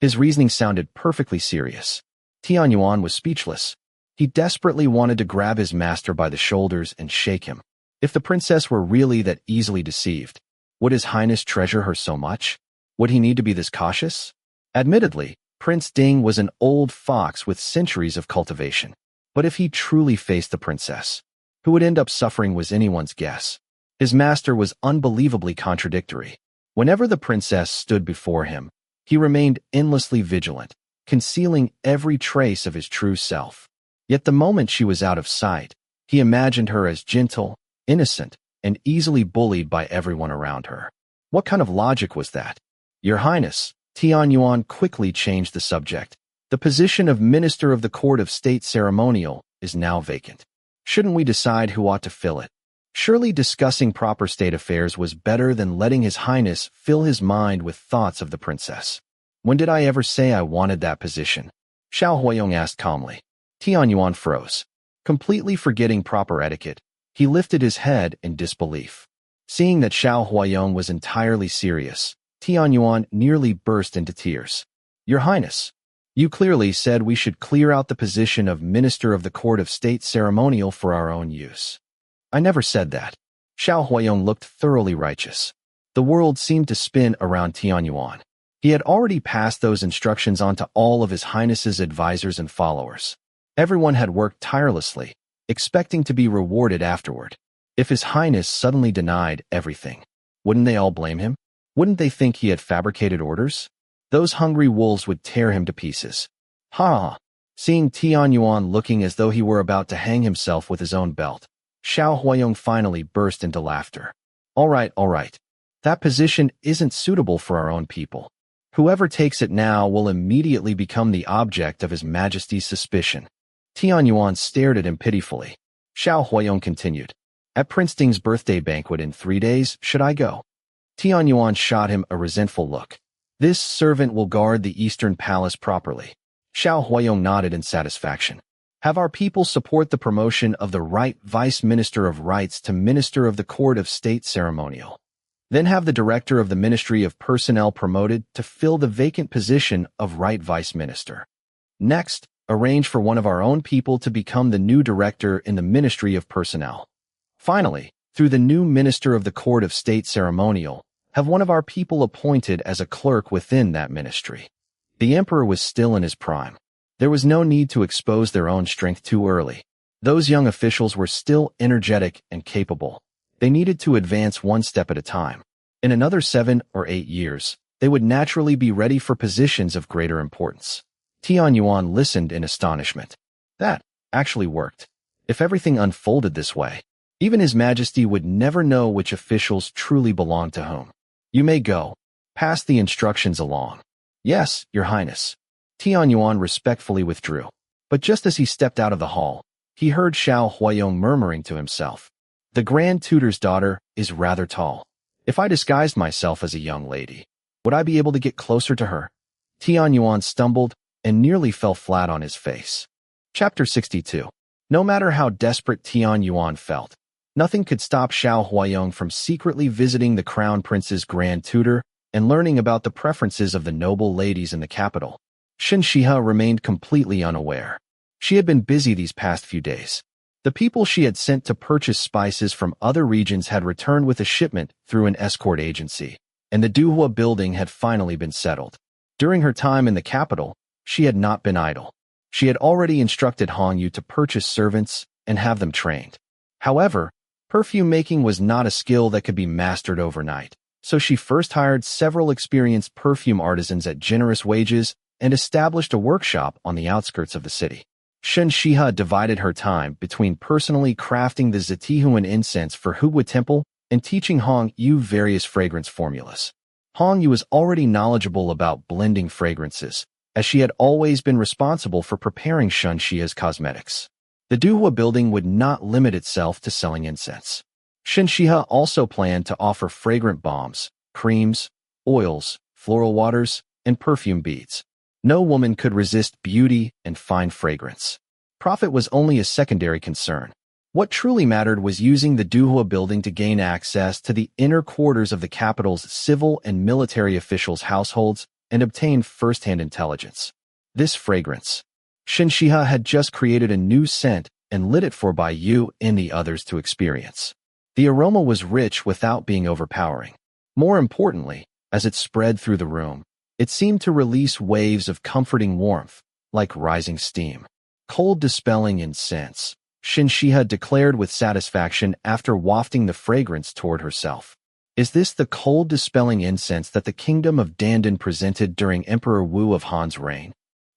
His reasoning sounded perfectly serious. Tianyuan was speechless. He desperately wanted to grab his master by the shoulders and shake him. If the princess were really that easily deceived, would His Highness treasure her so much? Would he need to be this cautious? Admittedly, Prince Ding was an old fox with centuries of cultivation. But if he truly faced the princess, who would end up suffering was anyone's guess. His master was unbelievably contradictory. Whenever the princess stood before him, he remained endlessly vigilant, concealing every trace of his true self. Yet the moment she was out of sight, he imagined her as gentle, innocent, and easily bullied by everyone around her. What kind of logic was that? Your Highness, Tianyuan quickly changed the subject. The position of Minister of the Court of State Ceremonial is now vacant. Shouldn't we decide who ought to fill it? Surely discussing proper state affairs was better than letting His Highness fill his mind with thoughts of the princess. When did I ever say I wanted that position? Xiao Huayong asked calmly. Tianyuan froze. Completely forgetting proper etiquette, he lifted his head in disbelief. Seeing that Xiao Huayong was entirely serious, Tianyuan nearly burst into tears. Your Highness, you clearly said we should clear out the position of Minister of the Court of State Ceremonial for our own use. I never said that. Xiao Huayong looked thoroughly righteous. The world seemed to spin around Tianyuan. He had already passed those instructions on to all of His Highness's advisors and followers. Everyone had worked tirelessly, expecting to be rewarded afterward. If His Highness suddenly denied everything, wouldn't they all blame him? Wouldn't they think he had fabricated orders? Those hungry wolves would tear him to pieces. Ha! Seeing Tianyuan looking as though he were about to hang himself with his own belt, Xiao Huayong finally burst into laughter. All right. That position isn't suitable for our own people. Whoever takes it now will immediately become the object of His Majesty's suspicion. Tianyuan stared at him pitifully. Xiao Huayong continued. At Prince Ding's birthday banquet in 3 days, should I go? Tianyuan shot him a resentful look. This servant will guard the Eastern Palace properly. Xiao Huayong nodded in satisfaction. Have our people support the promotion of the Right Vice Minister of Rights to Minister of the Court of State Ceremonial. Then have the Director of the Ministry of Personnel promoted to fill the vacant position of Right Vice Minister. Next, arrange for one of our own people to become the new director in the Ministry of Personnel. Finally, through the new Minister of the Court of State Ceremonial, have one of our people appointed as a clerk within that ministry. The emperor was still in his prime. There was no need to expose their own strength too early. Those young officials were still energetic and capable. They needed to advance one step at a time. In another 7 or 8 years, they would naturally be ready for positions of greater importance. Tianyuan listened in astonishment. That actually worked. If everything unfolded this way, even His Majesty would never know which officials truly belonged to whom. You may go. Pass the instructions along. Yes, Your Highness. Tianyuan respectfully withdrew. But just as he stepped out of the hall, he heard Xiao Huayong murmuring to himself. The Grand Tutor's daughter is rather tall. If I disguised myself as a young lady, would I be able to get closer to her? Tianyuan stumbled and nearly fell flat on his face. Chapter 62. No matter how desperate Tianyuan felt, nothing could stop Xiao Huayong from secretly visiting the Crown Prince's Grand Tutor and learning about the preferences of the noble ladies in the capital. Shen Xihe remained completely unaware. She had been busy these past few days. The people she had sent to purchase spices from other regions had returned with a shipment through an escort agency, and the Duhua building had finally been settled. During her time in the capital, she had not been idle. She had already instructed Hongyu to purchase servants and have them trained. However, perfume making was not a skill that could be mastered overnight, so she first hired several experienced perfume artisans at generous wages and established a workshop on the outskirts of the city. Shen Xihe divided her time between personally crafting the Zetihuan incense for Hugua Temple and teaching Hongyu various fragrance formulas. Hongyu was already knowledgeable about blending fragrances, as she had always been responsible for preparing Shen Xihe's cosmetics. The Duhua building would not limit itself to selling incense. Shen Xihe also planned to offer fragrant balms, creams, oils, floral waters, and perfume beads. No woman could resist beauty and fine fragrance. Profit was only a secondary concern. What truly mattered was using the Duhua building to gain access to the inner quarters of the capital's civil and military officials' households and obtain first-hand intelligence. This fragrance. Shen Xihe had just created a new scent and lit it for Bai Yu and the others to experience. The aroma was rich without being overpowering. More importantly, as it spread through the room, it seemed to release waves of comforting warmth, like rising steam. Cold-dispelling incense, Shen Xihe declared with satisfaction after wafting the fragrance toward herself. Is this the cold-dispelling incense that the kingdom of Dandan presented during Emperor Wu of Han's reign?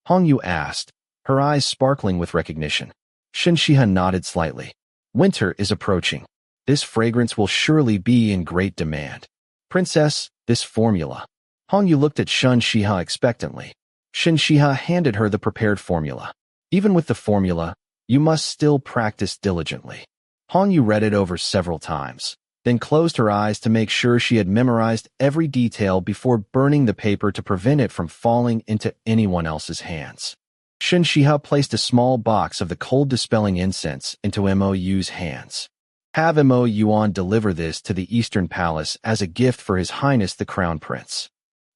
Hong Yu asked, her eyes sparkling with recognition. Shen Xihe nodded slightly. Winter is approaching. This fragrance will surely be in great demand. Princess, this formula. Hong Yu looked at Shen Xihe expectantly. Shen Xihe handed her the prepared formula. Even with the formula, you must still practice diligently. Hong Yu read it over several times, then closed her eyes to make sure she had memorized every detail before burning the paper to prevent it from falling into anyone else's hands. Shen Xihe placed a small box of the cold-dispelling incense into Mo Yu's hands. Have Mo Yuan deliver this to the Eastern Palace as a gift for His Highness the Crown Prince.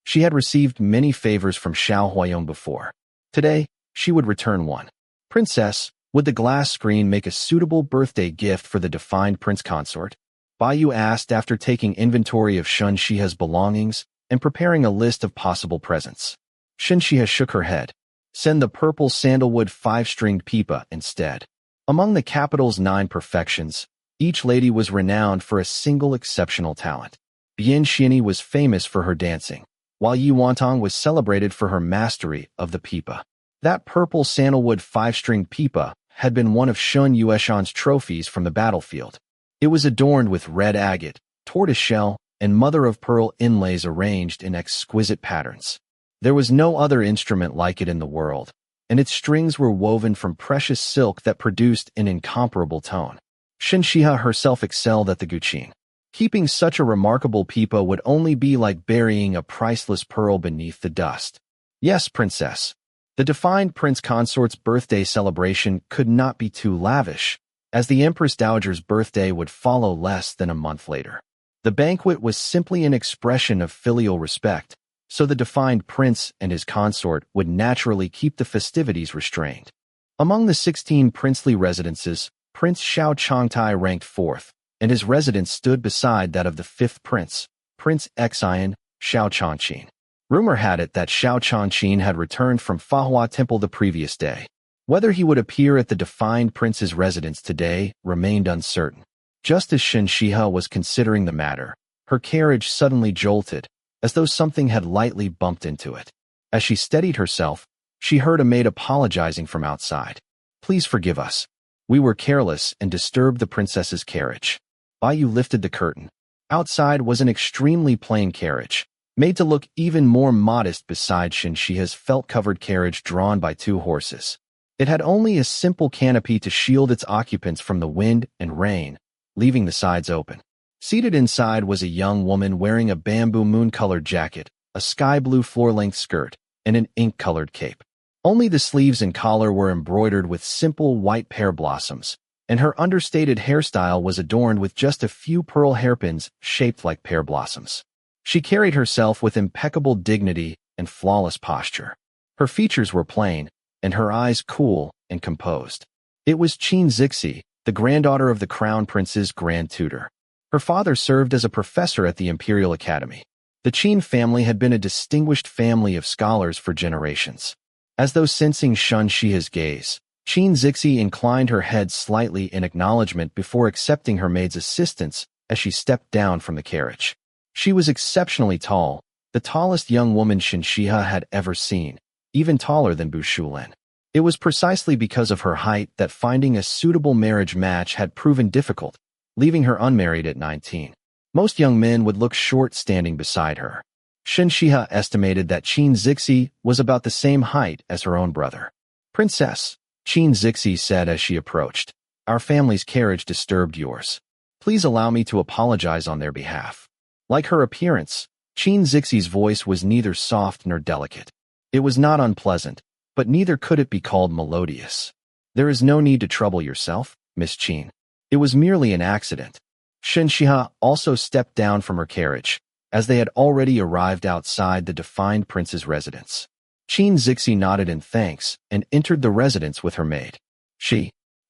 She had received many favors from Xiao Huayong before. Today, she would return one. Princess, would the glass screen make a suitable birthday gift for the defined prince consort? Bai asked after taking inventory of Shen Xihe's belongings and preparing a list of possible presents. Shen Xihe shook her head. Send the purple sandalwood 5-stringed pipa instead. Among the capital's 9 perfections, each lady was renowned for a single exceptional talent. Bian Xiani was famous for her dancing, while Yi Wantong was celebrated for her mastery of the pipa. That purple sandalwood 5-stringed pipa had been one of Shun Yueshan's trophies from the battlefield. It was adorned with red agate, tortoiseshell, and mother-of-pearl inlays arranged in exquisite patterns. There was no other instrument like it in the world, and its strings were woven from precious silk that produced an incomparable tone. Shen Xihe herself excelled at the guqin. Keeping such a remarkable pipa would only be like burying a priceless pearl beneath the dust. Yes, princess. The defined prince consort's birthday celebration could not be too lavish, as the Empress Dowager's birthday would follow less than a month later. The banquet was simply an expression of filial respect, so the defined prince and his consort would naturally keep the festivities restrained. Among the 16 princely residences, Prince Xiao Changtai ranked 4th, and his residence stood beside that of the 5th prince, Prince Xian, Xiao Changqin. Rumor had it that Xiao Changqin had returned from Fahua Temple the previous day. Whether he would appear at the defined prince's residence today remained uncertain. Just as Shen Xihe was considering the matter, her carriage suddenly jolted, as though something had lightly bumped into it. As she steadied herself, she heard a maid apologizing from outside. Please forgive us. We were careless and disturbed the princess's carriage. Baiyu lifted the curtain. Outside was an extremely plain carriage, made to look even more modest beside Shen Xihe's felt-covered carriage drawn by 2 horses. It had only a simple canopy to shield its occupants from the wind and rain, leaving the sides open. Seated inside was a young woman wearing a bamboo moon-colored jacket, a sky-blue floor-length skirt, and an ink-colored cape. Only the sleeves and collar were embroidered with simple white pear blossoms, and her understated hairstyle was adorned with just a few pearl hairpins shaped like pear blossoms. She carried herself with impeccable dignity and flawless posture. Her features were plain, and her eyes cool and composed. It was Qingzhi, the granddaughter of the Crown Prince's grand tutor. Her father served as a professor at the Imperial Academy. The Qin family had been a distinguished family of scholars for generations. As though sensing Shen Xihe's gaze, Qingzhi inclined her head slightly in acknowledgement before accepting her maid's assistance as she stepped down from the carriage. She was exceptionally tall, the tallest young woman Shen Xihe had ever seen, even taller than Bu Shulin. It was precisely because of her height that finding a suitable marriage match had proven difficult, leaving her unmarried at 19. Most young men would look short standing beside her. Shen Xihe estimated that Qingzhi was about the same height as her own brother. Princess, Qingzhi said as she approached, our family's carriage disturbed yours. Please allow me to apologize on their behalf. Like her appearance, Qingzhi's voice was neither soft nor delicate. It was not unpleasant, but neither could it be called melodious. There is no need to trouble yourself, Miss Qin. It was merely an accident. Shen Xihe also stepped down from her carriage, as they had already arrived outside the defined prince's residence. Qingzhi nodded in thanks and entered the residence with her maid.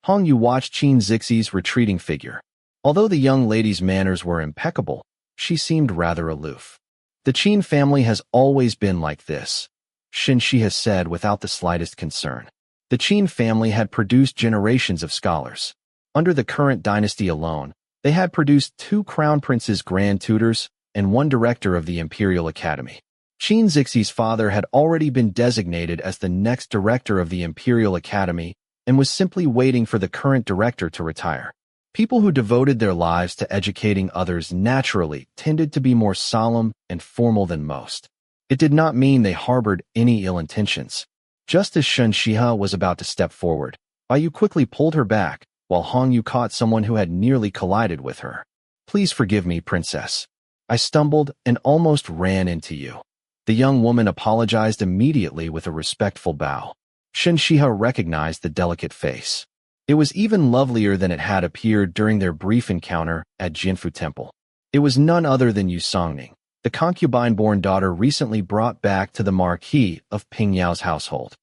Hong Yu watched Qingzi's retreating figure. Although the young lady's manners were impeccable, she seemed rather aloof. The Qin family has always been like this, Shen Xihe said without the slightest concern. The Qin family had produced generations of scholars. Under the current dynasty alone, they had produced 2 crown princes' grand tutors and 1 director of the Imperial Academy. Qingzi's father had already been designated as the next director of the Imperial Academy and was simply waiting for the current director to retire. People who devoted their lives to educating others naturally tended to be more solemn and formal than most. It did not mean they harbored any ill intentions. Just as Shen Xihe was about to step forward, Bai quickly pulled her back, while Hong Yu caught someone who had nearly collided with her. "Please forgive me, princess. I stumbled and almost ran into you." The young woman apologized immediately with a respectful bow. Shen Xihe recognized the delicate face. It was even lovelier than it had appeared during their brief encounter at Jinfu Temple. It was none other than Yu Songning, the concubine-born daughter recently brought back to the Marquis of Pingyao's household.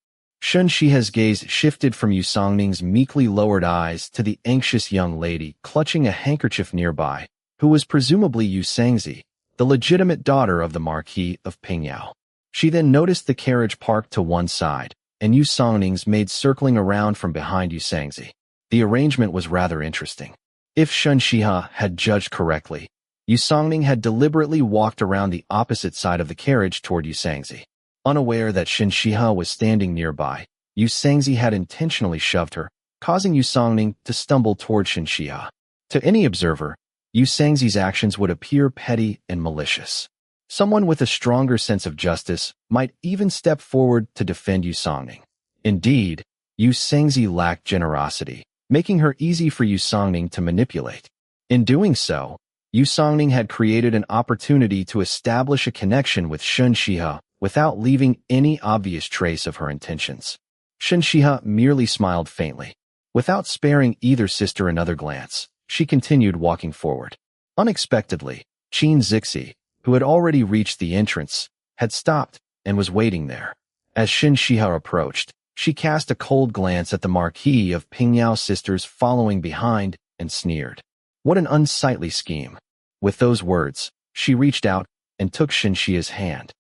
Shen Xihe's gaze shifted from Yu Songning's meekly lowered eyes to the anxious young lady clutching a handkerchief nearby, who was presumably Yu Sangzi, the legitimate daughter of the Marquis of Pingyao. She then noticed the carriage parked to one side, and Yu Songning's maid circling around from behind Yu Sangzi. The arrangement was rather interesting. If Shen Xihe had judged correctly, Yu Songning had deliberately walked around the opposite side of the carriage toward Yu Sangzi. Unaware that Shen Xihe was standing nearby, Yu Sangzi had intentionally shoved her, causing Yu Songning to stumble toward Shen Xihe. To any observer, Yu Sangzi's actions would appear petty and malicious. Someone with a stronger sense of justice might even step forward to defend Yu Songning. Indeed, Yu Sangzi lacked generosity, making her easy for Yu Songning to manipulate. In doing so, Yu Songning had created an opportunity to establish a connection with Shen Xihe without leaving any obvious trace of her intentions. Shen Xihe merely smiled faintly. Without sparing either sister another glance, she continued walking forward. Unexpectedly, Qingzhi, who had already reached the entrance, had stopped and was waiting there. As Shen Xihe approached, she cast a cold glance at the Marquis of Pingyao's sisters following behind and sneered. "What an unsightly scheme." With those words, she reached out and took Shen Xihe's hand.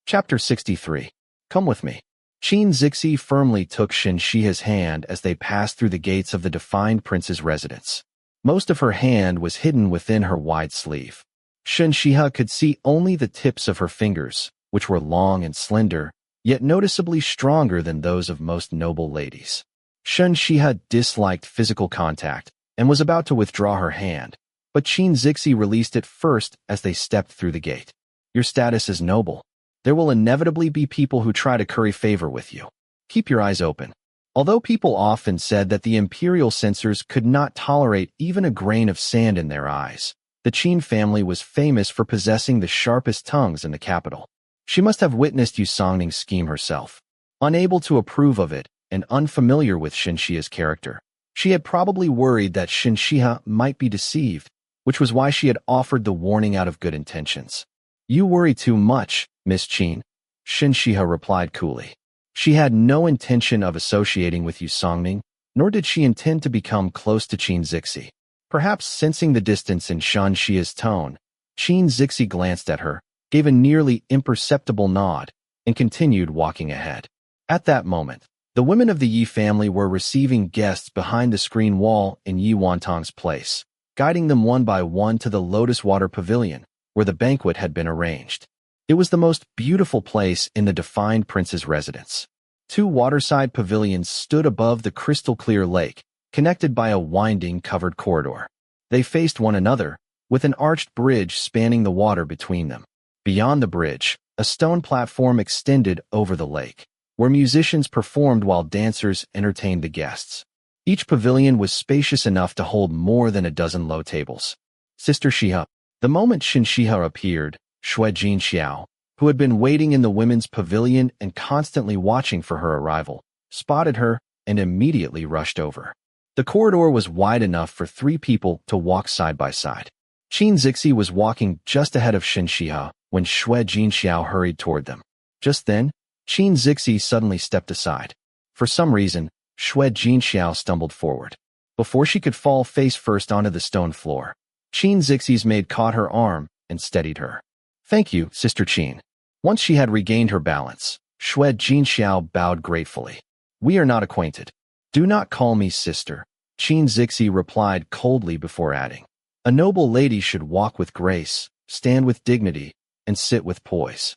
Chapter 63. Come with me. Qingzhi firmly took Shen Xihe's hand as they passed through the gates of the defined prince's residence. Most of her hand was hidden within her wide sleeve. Shen Xihe could see only the tips of her fingers, which were long and slender, yet noticeably stronger than those of most noble ladies. Shen Xihe disliked physical contact and was about to withdraw her hand, but Qingzhi released it first as they stepped through the gate. "Your status is noble. There will inevitably be people who try to curry favor with you. Keep your eyes open." Although people often said that the imperial censors could not tolerate even a grain of sand in their eyes, the Qin family was famous for possessing the sharpest tongues in the capital. She must have witnessed Yu Songning's scheme herself. Unable to approve of it and unfamiliar with Shen Xihe's character, she had probably worried that Shen Xihe might be deceived, which was why she had offered the warning out of good intentions. "You worry too much, Miss Qin," Shen Xihe replied coolly. She had no intention of associating with Yu Songning, nor did she intend to become close to Qingzhi. Perhaps sensing the distance in Shen Xihe's tone, Qingzhi glanced at her, gave a nearly imperceptible nod, and continued walking ahead. At that moment, the women of the Yi family were receiving guests behind the screen wall in Yi Wantong's place, guiding them one by one to the Lotus Water Pavilion, where the banquet had been arranged. It was the most beautiful place in the defined prince's residence. Two waterside pavilions stood above the crystal-clear lake, connected by a winding covered corridor. They faced one another, with an arched bridge spanning the water between them. Beyond the bridge, a stone platform extended over the lake, where musicians performed while dancers entertained the guests. Each pavilion was spacious enough to hold more than a dozen low tables. Sister Xihe. The moment Shen Xihe appeared, Shui Jinxiao, who had been waiting in the women's pavilion and constantly watching for her arrival, spotted her and immediately rushed over. The corridor was wide enough for 3 people to walk side by side. Qingzhi was walking just ahead of Shen Xihe when Shui Jinxiao hurried toward them. Just then, Qingzhi suddenly stepped aside. For some reason, Shui Jinxiao stumbled forward. Before she could fall face first onto the stone floor, Qingzi's maid caught her arm and steadied her. "Thank you, Sister Qin." Once she had regained her balance, Shui Jinxiao bowed gratefully. "We are not acquainted." "Do not call me sister," Qingzhi replied coldly before adding. "A noble lady should walk with grace, stand with dignity, and sit with poise."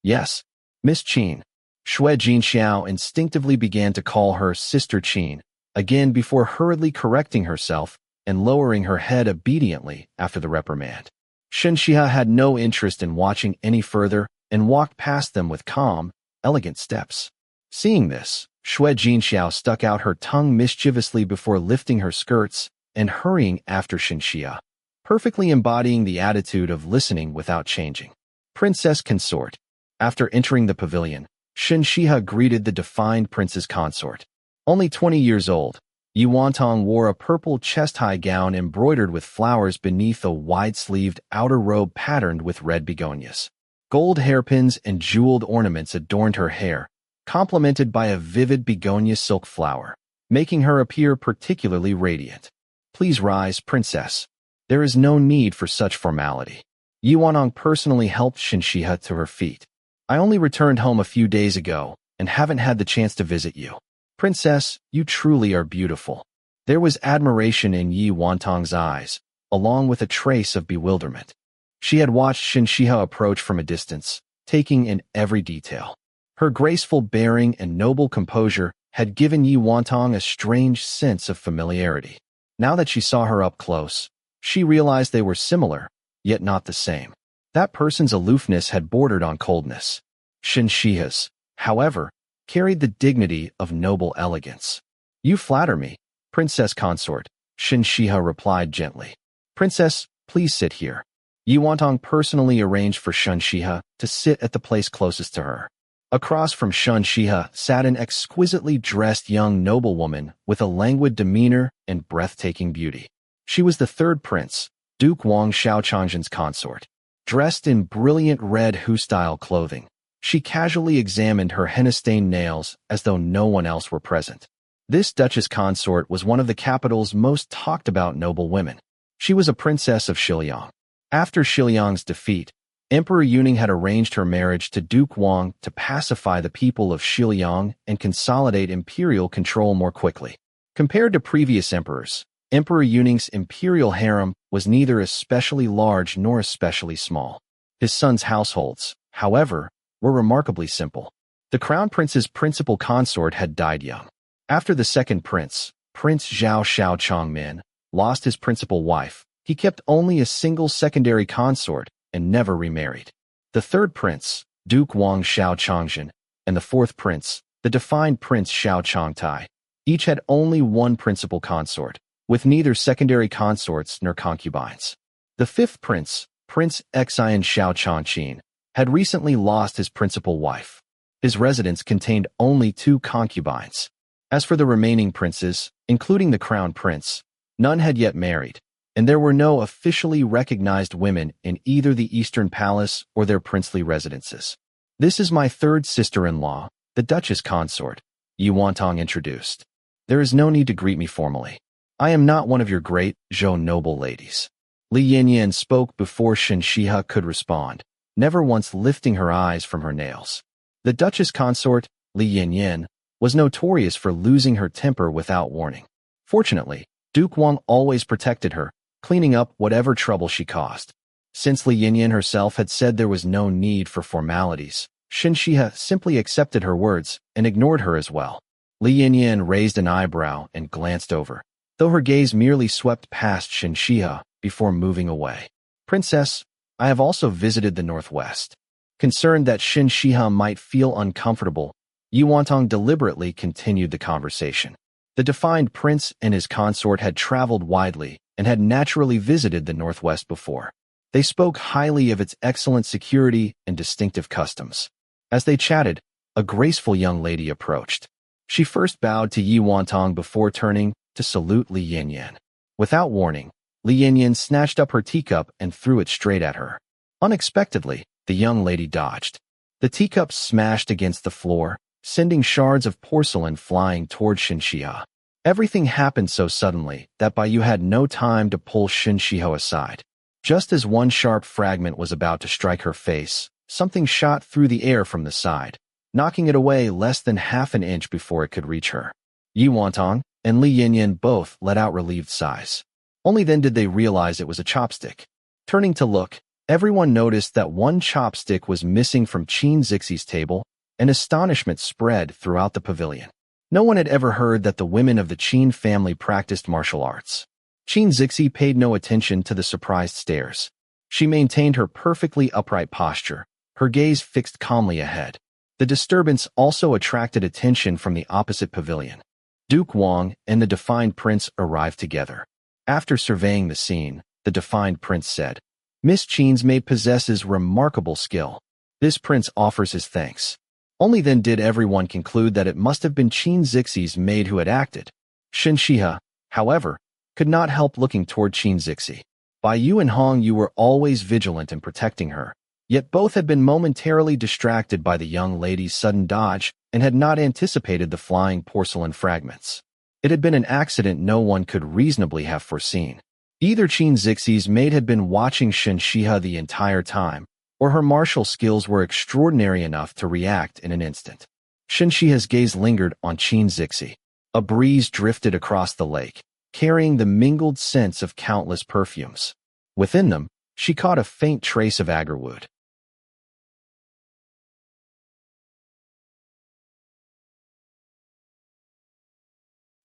Yes, Miss Qin. Shui Jinxiao instinctively began to call her Sister Qin, again before hurriedly correcting herself and lowering her head obediently after the reprimand. Shen Xihe had no interest in watching any further and walked past them with calm, elegant steps. Seeing this, Shui Jinxiao stuck out her tongue mischievously before lifting her skirts and hurrying after Shen Xihe, perfectly embodying the attitude of listening without changing. Princess Consort. After entering the pavilion, Shen Xihe greeted the defined prince's consort. Only 20 years old, Yi Wantong wore a purple chest-high gown embroidered with flowers beneath a wide-sleeved outer robe patterned with red begonias. Gold hairpins and jeweled ornaments adorned her hair, complemented by a vivid begonia silk flower, making her appear particularly radiant. Please rise, princess. There is no need for such formality. Yi Wantong personally helped Shen Xihe to her feet. I only returned home a few days ago and haven't had the chance to visit you. Princess, you truly are beautiful. There was admiration in Yi Wantong's eyes, along with a trace of bewilderment. She had watched Shen Xihe approach from a distance, taking in every detail. Her graceful bearing and noble composure had given Yi Wantong a strange sense of familiarity. Now that she saw her up close, she realized they were similar, yet not the same. That person's aloofness had bordered on coldness. Shen Xihe's, however, carried the dignity of noble elegance. You flatter me, Princess Consort, Shen Xihe replied gently. Princess, please sit here. Yi Wantong personally arranged for Shen Xihe to sit at the place closest to her. Across from Shen Xihe sat an exquisitely dressed young noblewoman with a languid demeanor and breathtaking beauty. She was the third prince, Duke Wang Xiaochangzhen's consort. Dressed in brilliant red Hu-style clothing, she casually examined her henna-stained nails as though no one else were present. This Duchess consort was one of the capital's most talked-about noble women. She was a princess of Xiliang. After Xiliang's defeat, Emperor Yuning had arranged her marriage to Duke Wang to pacify the people of Xiliang and consolidate imperial control more quickly. Compared to previous emperors, Emperor Yuning's imperial harem was neither especially large nor especially small. His sons' households, however, were remarkably simple. The crown prince's principal consort had died young. After the second prince, Prince Zhao Xiaochangmin, lost his principal wife, he kept only a single secondary consort and never remarried. The third prince, Duke Wang Xiaochangzhen, and the fourth prince, the defined Prince Xiao Changtai, each had only one principal consort, with neither secondary consorts nor concubines. The fifth prince, Prince Xian Xiao Changqin, had recently lost his principal wife. His residence contained only 2 concubines. As for the remaining princes, including the crown prince, none had yet married, and there were no officially recognized women in either the Eastern Palace or their princely residences. This is my third sister-in-law, the Duchess consort, Yi Wantong introduced. There is no need to greet me formally. I am not one of your great, Zhou noble ladies. Li Yinyan spoke before Shen Xihe could respond, never once lifting her eyes from her nails. The Duchess consort, Li Yinyan, was notorious for losing her temper without warning. Fortunately, Duke Wang always protected her, cleaning up whatever trouble she caused. Since Li Yinyan herself had said there was no need for formalities, Shen Xihe simply accepted her words and ignored her as well. Li Yinyan raised an eyebrow and glanced over, though her gaze merely swept past Shen Xihe before moving away. Princess, I have also visited the northwest. Concerned that Shen Xihe might feel uncomfortable, Yi Wantong deliberately continued the conversation. The defined prince and his consort had traveled widely and had naturally visited the Northwest before. They spoke highly of its excellent security and distinctive customs. As they chatted, a graceful young lady approached. She first bowed to Yi Wantong before turning to salute Li Yinyan. Without warning, Li Yinyan snatched up her teacup and threw it straight at her. Unexpectedly, the young lady dodged. The teacup smashed against the floor, sending shards of porcelain flying toward Shen Xihe. Everything happened so suddenly that Bai Yu had no time to pull Shen Xihe aside. Just as one sharp fragment was about to strike her face, something shot through the air from the side, knocking it away less than half an inch before it could reach her. Yi Wantong and Li Yinyan both let out relieved sighs. Only then did they realize it was a chopstick. Turning to look, Everyone noticed that one chopstick was missing from Qingzi's table, and astonishment spread throughout the pavilion. No one had ever heard that the women of the Qin family practiced martial arts. Qingzi paid no attention to the surprised stares. She maintained her perfectly upright posture, her gaze fixed calmly ahead. The disturbance also attracted attention from the opposite pavilion. Duke Wang and the defined prince arrived together. After surveying the scene, the defined prince said, "Miss Qing's maid possesses remarkable skill. This prince offers his thanks." Only then did everyone conclude that it must have been Qingzi's maid who had acted. Shen Xihe, however, could not help looking toward Qingzi. By you and Hong, you were always vigilant in protecting her, yet both had been momentarily distracted by the young lady's sudden dodge and had not anticipated the flying porcelain fragments. It had been an accident no one could reasonably have foreseen. Either Qingzi's maid had been watching Shen Xihe the entire time, or her martial skills were extraordinary enough to react in an instant. Shen Xihe's gaze lingered on Qingzi. A breeze drifted across the lake, carrying the mingled scents of countless perfumes. Within them, she caught a faint trace of agarwood.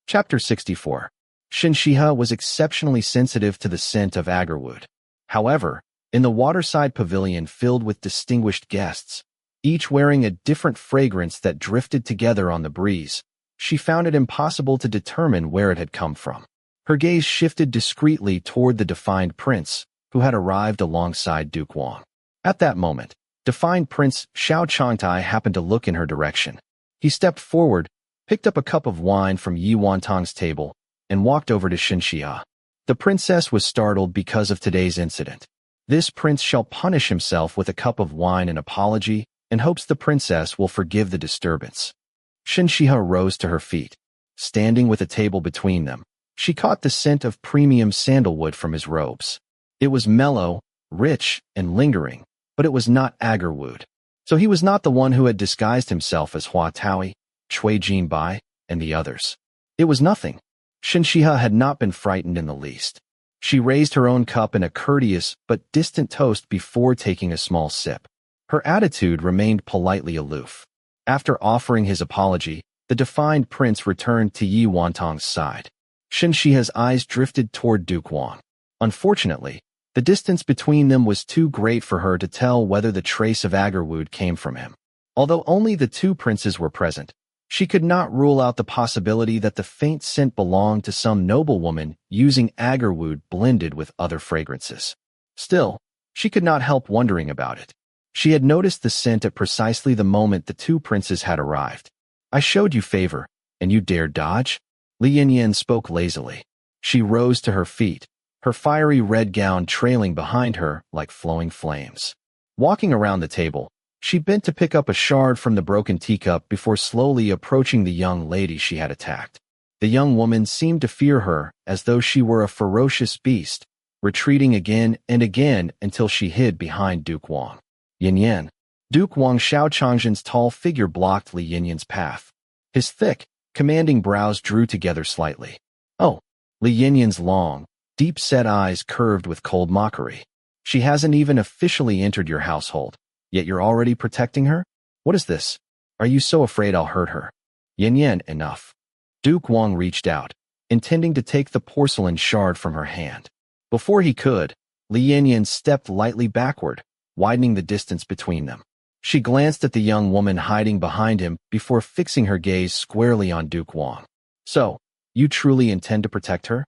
Chapter 64. Shen Xihe was exceptionally sensitive to the scent of agarwood. However, in the waterside pavilion filled with distinguished guests, each wearing a different fragrance that drifted together on the breeze, she found it impossible to determine where it had come from. Her gaze shifted discreetly toward the defined prince, who had arrived alongside Duke Wang. At that moment, defined Prince Xiao Changtai happened to look in her direction. He stepped forward, picked up a cup of wine from Yi Wantong's table, and walked over to Shen Xihe. The princess was startled because of today's incident. This prince shall punish himself with a cup of wine in apology and hopes the princess will forgive the disturbance. Shen Xihe rose to her feet. Standing with a table between them, she caught the scent of premium sandalwood from his robes. It was mellow, rich, and lingering, but it was not agarwood. So he was not the one who had disguised himself as Hua Taoyi, Cui Jinbai, and the others. It was nothing. Shen Xihe had not been frightened in the least. She raised her own cup in a courteous but distant toast before taking a small sip. Her attitude remained politely aloof. After offering his apology, the defined prince returned to Yi Wantong's side. Shen Xihe's eyes drifted toward Duke Wang. Unfortunately, the distance between them was too great for her to tell whether the trace of agarwood came from him. Although only the two princes were present, she could not rule out the possibility that the faint scent belonged to some noblewoman using agarwood blended with other fragrances. Still, she could not help wondering about it. She had noticed the scent at precisely the moment the two princes had arrived. "I showed you favor, and you dared dodge?" Li Yanyan spoke lazily. She rose to her feet, her fiery red gown trailing behind her like flowing flames. Walking around the table, she bent to pick up a shard from the broken teacup before slowly approaching the young lady she had attacked. The young woman seemed to fear her as though she were a ferocious beast, retreating again and again until she hid behind Duke Wang. Yin Yan. Duke Wang Xiaochangzhen's tall figure blocked Li Yanyan's path. His thick, commanding brows drew together slightly. "Oh." Li Yanyan's long, deep-set eyes curved with cold mockery. "She hasn't even officially entered your household, yet you're already protecting her? What is this? Are you so afraid I'll hurt her?" "Yin Yan, enough." Duke Wang reached out, intending to take the porcelain shard from her hand. Before he could, Li Yanyan stepped lightly backward, widening the distance between them. She glanced at the young woman hiding behind him before fixing her gaze squarely on Duke Wang. "So, you truly intend to protect her?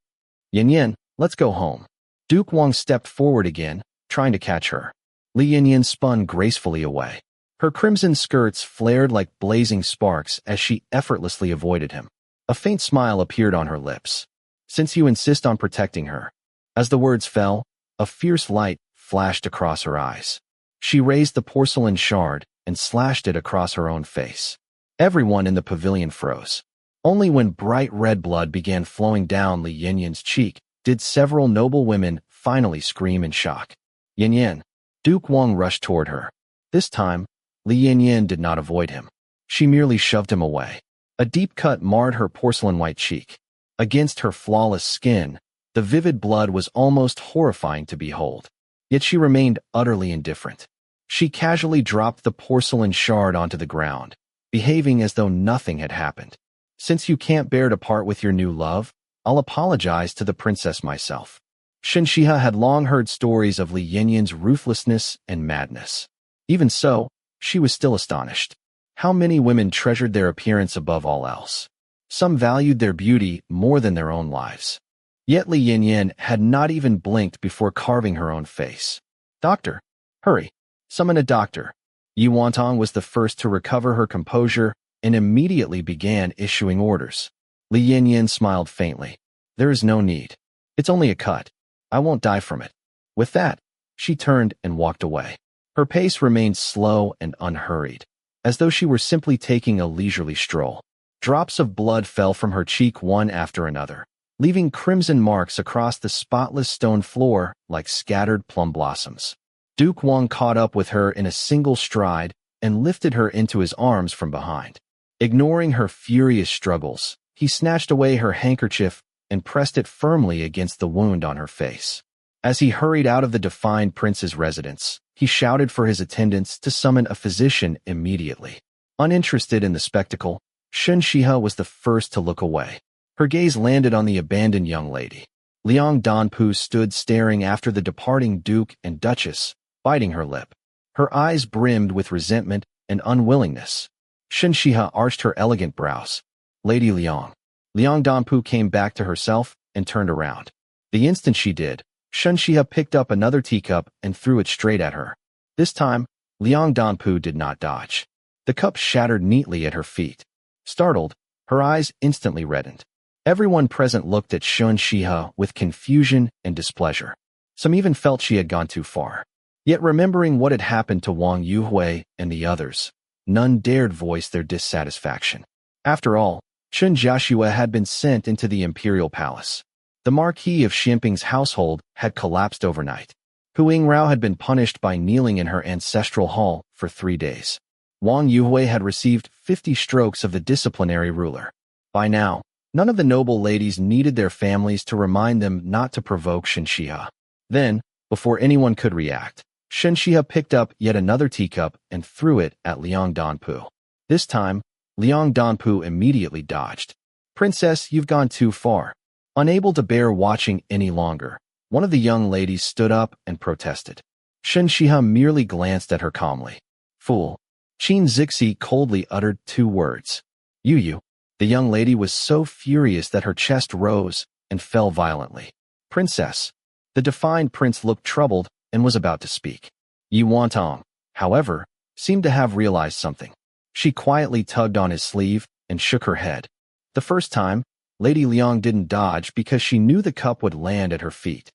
Yin Yan, let's go home." Duke Wang stepped forward again, trying to catch her. Li Yanyan spun gracefully away. Her crimson skirts flared like blazing sparks as she effortlessly avoided him. A faint smile appeared on her lips. "Since you insist on protecting her." As the words fell, a fierce light flashed across her eyes. She raised the porcelain shard and slashed it across her own face. Everyone in the pavilion froze. Only when bright red blood began flowing down Li Yanyan's cheek did several noble women finally scream in shock. "Yin Yan." Duke Wang rushed toward her. This time, Li Yanyan did not avoid him. She merely shoved him away. A deep cut marred her porcelain-white cheek. Against her flawless skin, the vivid blood was almost horrifying to behold. yet she remained utterly indifferent. She casually dropped the porcelain shard onto the ground, behaving as though nothing had happened. Since you can't bear to part with your new love, I'll apologize to the princess myself. Shen Xihe had long heard stories of Li Yinyan's ruthlessness and madness. Even so, she was still astonished. How many women treasured their appearance above all else? Some valued their beauty more than their own lives. Yet Li Yinyan had not even blinked before carving her own face. Doctor, hurry, summon a doctor. Yu Wantong was the first to recover her composure and immediately began issuing orders. Li Yinyan smiled faintly. There is no need. It's only a cut. I won't die from it. With that, she turned and walked away. Her pace remained slow and unhurried, as though she were simply taking a leisurely stroll. Drops of blood fell from her cheek one after another, leaving crimson marks across the spotless stone floor like scattered plum blossoms. Duke Wang caught up with her in a single stride and lifted her into his arms from behind. Ignoring her furious struggles, he snatched away her handkerchief and pressed it firmly against the wound on her face. As he hurried out of the defined prince's residence, he shouted for his attendants to summon a physician immediately. Uninterested in the spectacle, Shen Xihe was the first to look away. Her gaze landed on the abandoned young lady. Liang Danpu stood staring after the departing duke and duchess, biting her lip. Her eyes brimmed with resentment and unwillingness. Shen Xihe arched her elegant brows. Lady Liang. Liang Danpu came back to herself and turned around. The instant she did, Shen Xihe picked up another teacup and threw it straight at her. This time, Liang Danpu did not dodge. The cup shattered neatly at her feet. Startled, her eyes instantly reddened. Everyone present looked at Shen Xihe with confusion and displeasure. Some even felt she had gone too far. Yet remembering what had happened to Wang Yuhui and the others, none dared voice their dissatisfaction. After all, Chen Jiaxue had been sent into the imperial palace. The Marquis of Xianping's household had collapsed overnight. Hu Yingrao had been punished by kneeling in her ancestral hall for 3 days. Wang Yuhui had received 50 strokes of the disciplinary ruler. By now, none of the noble ladies needed their families to remind them not to provoke Shen Xihe. Then, before anyone could react, Shen Xihe picked up yet another teacup and threw it at Liang Danpu. This time, Liang Danpu immediately dodged. Princess, you've gone too far. Unable to bear watching any longer, one of the young ladies stood up and protested. Shen Xihe merely glanced at her calmly. Fool. Qingzhi coldly uttered 2 words. You. The young lady was so furious that her chest rose and fell violently. Princess. The defined prince looked troubled and was about to speak. Yu Wantong, however, seemed to have realized something. She quietly tugged on his sleeve and shook her head. The first time, Lady Liang didn't dodge because she knew the cup would land at her feet.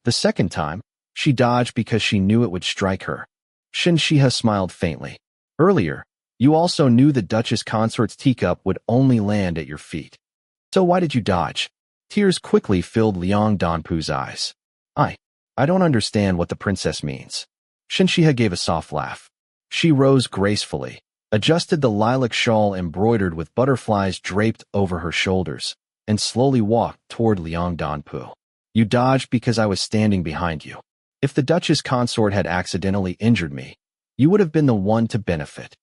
The second time, she dodged because she knew it would strike her. Shen Xihe smiled faintly. Earlier, you also knew the Duchess Consort's teacup would only land at your feet. So why did you dodge? Tears quickly filled Liang Danpu's eyes. I don't understand what the princess means. Shen Xihe gave a soft laugh. She rose gracefully, adjusted the lilac shawl embroidered with butterflies draped over her shoulders, and slowly walked toward Liang Danpu. You dodged because I was standing behind you. If the Duchess Consort had accidentally injured me, you would have been the one to benefit.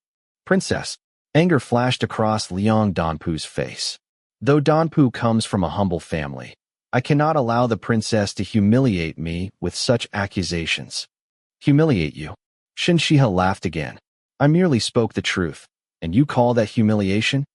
Princess, anger flashed across Liang Danpu's face. Though Danpu comes from a humble family, I cannot allow the princess to humiliate me with such accusations. Humiliate you? Shen Xihe laughed again. I merely spoke the truth, and you call that humiliation?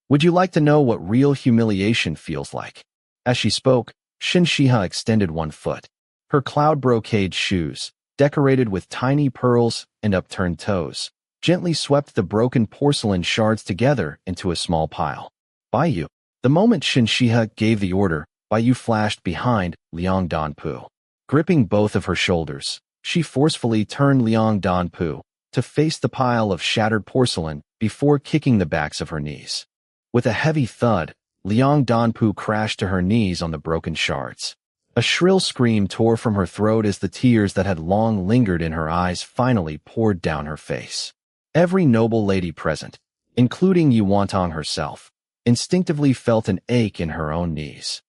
Would you like to know what real humiliation feels like? As she spoke, Shen Xihe extended one foot. Her cloud brocade shoes, decorated with tiny pearls and upturned toes, gently swept the broken porcelain shards together into a small pile. By you. The moment Shen Xihe gave the order, By you flashed behind Liang Danpu. Gripping both of her shoulders, she forcefully turned Liang Danpu to face the pile of shattered porcelain before kicking the backs of her knees. With a heavy thud, Liang Danpu crashed to her knees on the broken shards. A shrill scream tore from her throat as the tears that had long lingered in her eyes finally poured down her face. Every noble lady present, including Yu Wantong herself, instinctively felt an ache in her own knees.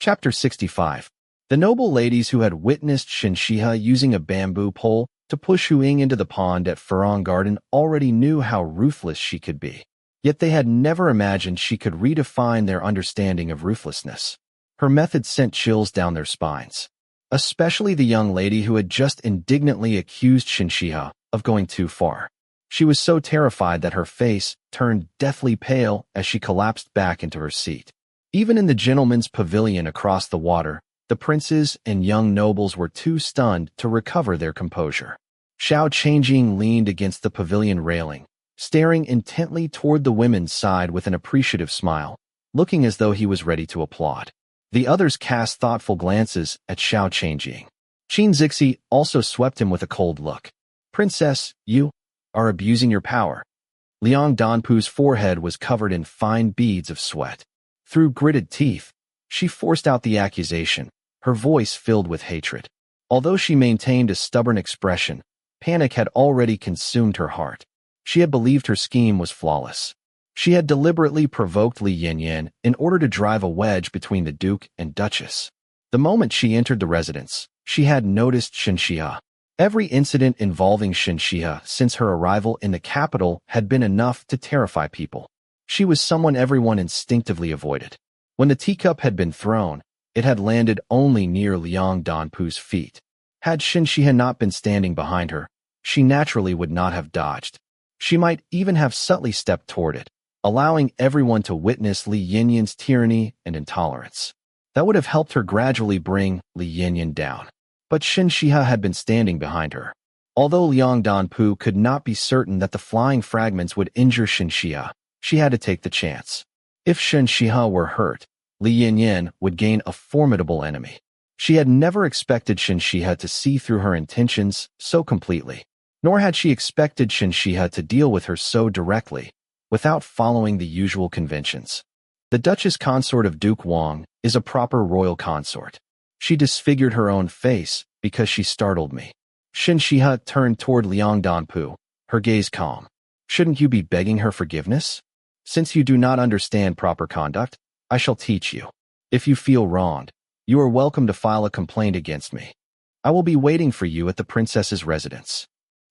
Chapter 65. The noble ladies who had witnessed Shen Xihe using a bamboo pole to push Huayong into the pond at Farong Garden already knew how ruthless she could be. Yet they had never imagined she could redefine their understanding of ruthlessness. Her method sent chills down their spines. Especially the young lady who had just indignantly accused Shen Xihe of going too far. She was so terrified that her face turned deathly pale as she collapsed back into her seat. Even in the gentleman's pavilion across the water, the princes and young nobles were too stunned to recover their composure. Xiao Huayong leaned against the pavilion railing, staring intently toward the women's side with an appreciative smile, looking as though he was ready to applaud. The others cast thoughtful glances at Xiao Huayong. Qingzhi also swept him with a cold look. "Princess, you are abusing your power." Liang Danpu's forehead was covered in fine beads of sweat. Through gritted teeth, she forced out the accusation, her voice filled with hatred. Although she maintained a stubborn expression, panic had already consumed her heart. She had believed her scheme was flawless. She had deliberately provoked Li Yanyan in order to drive a wedge between the Duke and Duchess. The moment she entered the residence, she had noticed Shen Xihe. Every incident involving Shen Xihe since her arrival in the capital had been enough to terrify people. She was someone everyone instinctively avoided. When the teacup had been thrown, it had landed only near Liang Danpu's feet. Had Shen Xihe not been standing behind her, she naturally would not have dodged. She might even have subtly stepped toward it, allowing everyone to witness Li Yanyan's tyranny and intolerance. That would have helped her gradually bring Li Yanyan down. But Shen Xihe had been standing behind her. Although Liang Danpu could not be certain that the flying fragments would injure Shen Xihe, she had to take the chance. If Shen Xihe were hurt, Li Yanyan would gain a formidable enemy. She had never expected Shen Xihe to see through her intentions so completely, nor had she expected Shen Xihe to deal with her so directly, without following the usual conventions. The Duchess consort of Duke Wang is a proper royal consort. She disfigured her own face because she startled me. Shen Xihe turned toward Liang Danpu, her gaze calm. "Shouldn't you be begging her forgiveness? Since you do not understand proper conduct, I shall teach you. If you feel wronged, you are welcome to file a complaint against me. I will be waiting for you at the princess's residence."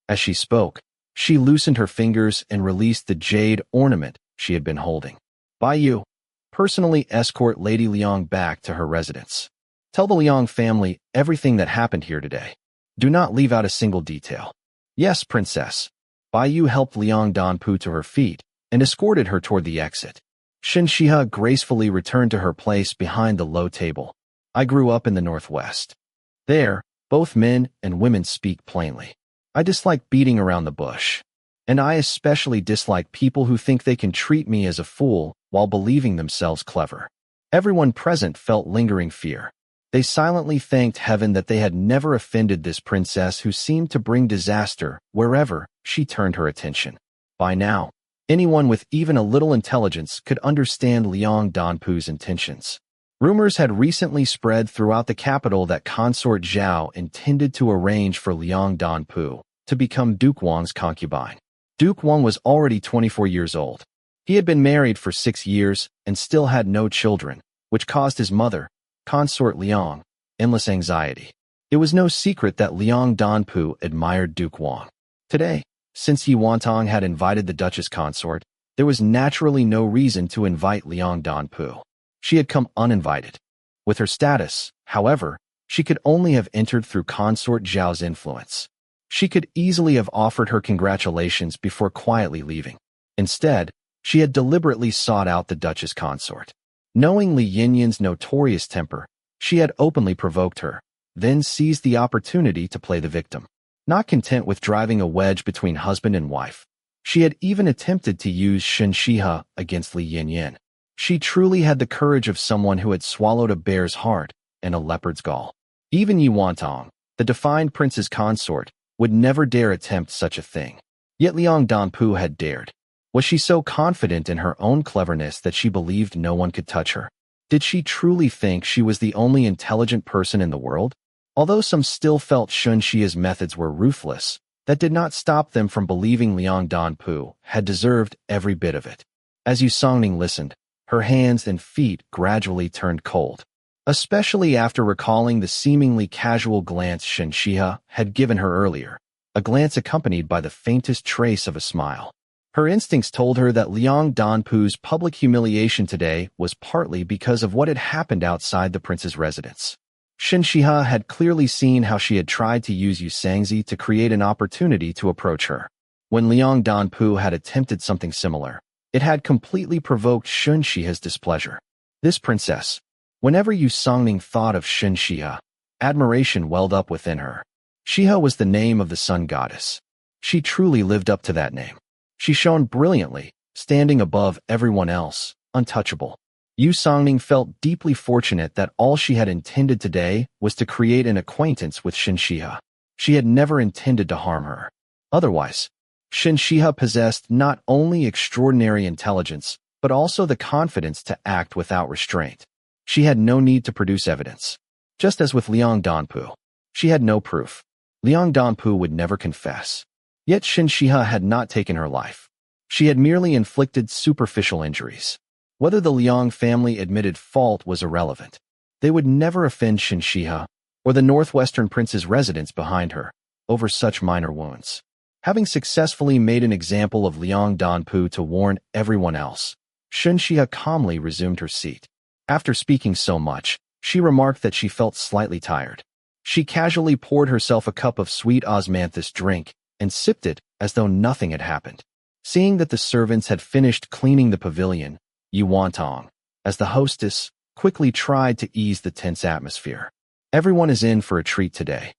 As she spoke, she loosened her fingers and released the jade ornament she had been holding. "By you, personally escort Lady Liang back to her residence. Tell the Liang family everything that happened here today. Do not leave out a single detail." "Yes, princess." Bai Yu helped Liang Danpu to her feet and escorted her toward the exit. Shen Xihe gracefully returned to her place behind the low table. "I grew up in the Northwest. There, both men and women speak plainly. I dislike beating around the bush. And I especially dislike people who think they can treat me as a fool while believing themselves clever." Everyone present felt lingering fear. They silently thanked heaven that they had never offended this princess who seemed to bring disaster wherever she turned her attention. By now, anyone with even a little intelligence could understand Liang Danpu's intentions. Rumors had recently spread throughout the capital that Consort Zhao intended to arrange for Liang Danpu to become Duke Wang's concubine. Duke Wang was already 24 years old. He had been married for 6 years and still had no children, which caused his mother, Consort Liang, endless anxiety. It was no secret that Liang Danpu admired Duke Wang. Today, since Yi Wantong had invited the Duchess consort, there was naturally no reason to invite Liang Danpu. She had come uninvited. With her status, however, she could only have entered through Consort Zhao's influence. She could easily have offered her congratulations before quietly leaving. Instead, she had deliberately sought out the Duchess consort. Knowing Li Yanyan's notorious temper, she had openly provoked her, then seized the opportunity to play the victim. Not content with driving a wedge between husband and wife, she had even attempted to use Shen Xihe against Li Yanyan. She truly had the courage of someone who had swallowed a bear's heart and a leopard's gall. Even Yi Wantong, the defined prince's consort, would never dare attempt such a thing. Yet Liang Danpu had dared. Was she so confident in her own cleverness that she believed no one could touch her? Did she truly think she was the only intelligent person in the world? Although some still felt Shen Xihe's methods were ruthless, that did not stop them from believing Liang Danpu had deserved every bit of it. As Yu Songning listened, her hands and feet gradually turned cold. especially after recalling the seemingly casual glance Shen Xihe had given her earlier, a glance accompanied by the faintest trace of a smile. Her instincts told her that Liang Danpu's public humiliation today was partly because of what had happened outside the prince's residence. Shen Xihe had clearly seen how she had tried to use Qingzhi to create an opportunity to approach her. When Liang Danpu had attempted something similar, it had completely provoked Shen Xihe's displeasure. This princess. Whenever Yu Songning thought of Shen Xihe, admiration welled up within her. Xihe was the name of the sun goddess. She truly lived up to that name. She shone brilliantly, standing above everyone else, untouchable. Yu Songning felt deeply fortunate that all she had intended today was to create an acquaintance with Shen Xihe. She had never intended to harm her. Otherwise, Shen Xihe possessed not only extraordinary intelligence, but also the confidence to act without restraint. She had no need to produce evidence. Just as with Liang Danpu, she had no proof. Liang Danpu would never confess. Yet Shen Xihe had not taken her life. She had merely inflicted superficial injuries. Whether the Liang family admitted fault was irrelevant. They would never offend Shen Xihe, or the northwestern prince's residence behind her, over such minor wounds. Having successfully made an example of Liang Danpu to warn everyone else, Shen Xihe calmly resumed her seat. After speaking so much, she remarked that she felt slightly tired. She casually poured herself a cup of sweet osmanthus drink and sipped it as though nothing had happened. Seeing that the servants had finished cleaning the pavilion, Yu Wantong, as the hostess, quickly tried to ease the tense atmosphere. Everyone is in for a treat today.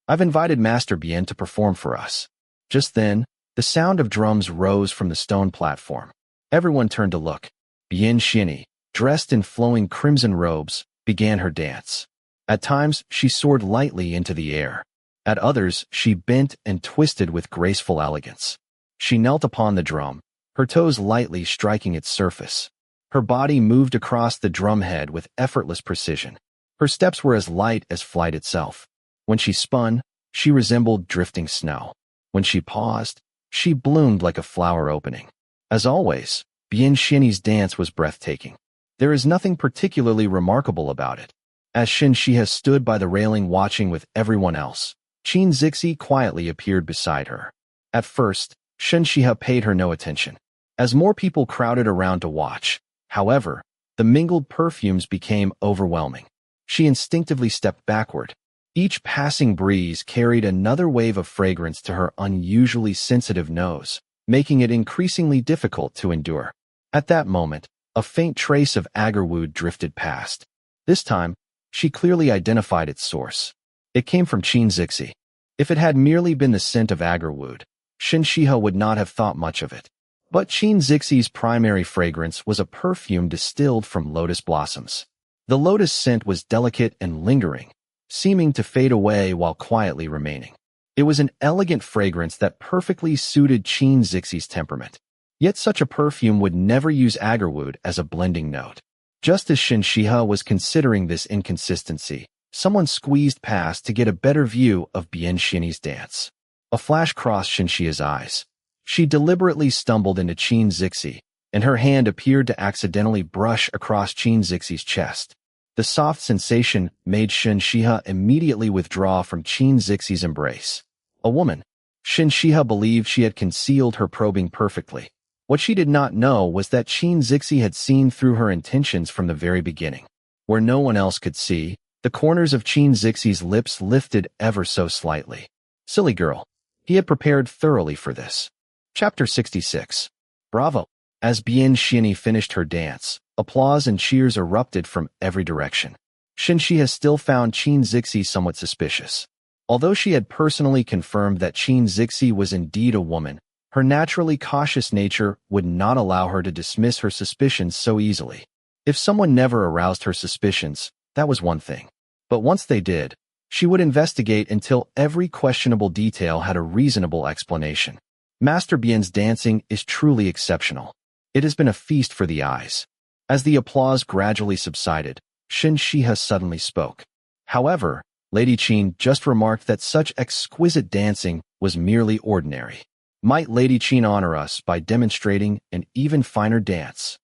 I've invited Master Bien to perform for us. Just then, the sound of drums rose from the stone platform. Everyone turned to look. Bien Xiani, dressed in flowing crimson robes, began her dance. At times, she soared lightly into the air. At others, she bent and twisted with graceful elegance. She knelt upon the drum, her toes lightly striking its surface. Her body moved across the drumhead with effortless precision. Her steps were as light as flight itself. When she spun, she resembled drifting snow. When she paused, she bloomed like a flower opening. As always, Bien Xiani's dance was breathtaking. There is nothing particularly remarkable about it. As Shen Xihe stood by the railing watching with everyone else, Qingzhi quietly appeared beside her. At first, Shen Xihe paid her no attention. As more people crowded around to watch, however, the mingled perfumes became overwhelming. She instinctively stepped backward. Each passing breeze carried another wave of fragrance to her unusually sensitive nose, making it increasingly difficult to endure. At that moment, a faint trace of agarwood drifted past. This time, she clearly identified its source. It came from Qingzhi. If it had merely been the scent of agarwood, Shen Xihe would not have thought much of it. But Qingzi's primary fragrance was a perfume distilled from lotus blossoms. The lotus scent was delicate and lingering, seeming to fade away while quietly remaining. It was an elegant fragrance that perfectly suited Qingzi's temperament. Yet such a perfume would never use agarwood as a blending note. Just as Shen Xihe was considering this inconsistency, someone squeezed past to get a better view of Bien Xiani's dance. A flash crossed Shen Xihe's eyes. She deliberately stumbled into Qingzhi, and her hand appeared to accidentally brush across Qingzi's chest. The soft sensation made Shen Xihe immediately withdraw from Qingzi's embrace. A woman. Shen Xihe believed she had concealed her probing perfectly. What she did not know was that Qingzhi had seen through her intentions from the very beginning. Where no one else could see, the corners of Qingzi's lips lifted ever so slightly. Silly girl. He had prepared thoroughly for this. Chapter 66. Bravo. As Bien Xiani finished her dance, applause and cheers erupted from every direction. Shen Xihe still found Qingzhi somewhat suspicious. Although she had personally confirmed that Qingzhi was indeed a woman, her naturally cautious nature would not allow her to dismiss her suspicions so easily. If someone never aroused her suspicions, that was one thing. But once they did, she would investigate until every questionable detail had a reasonable explanation. Master Bien's dancing is truly exceptional. It has been a feast for the eyes. As the applause gradually subsided, Shen Xihe suddenly spoke. However, Lady Qin just remarked that such exquisite dancing was merely ordinary. Might Lady Qin honor us by demonstrating an even finer dance?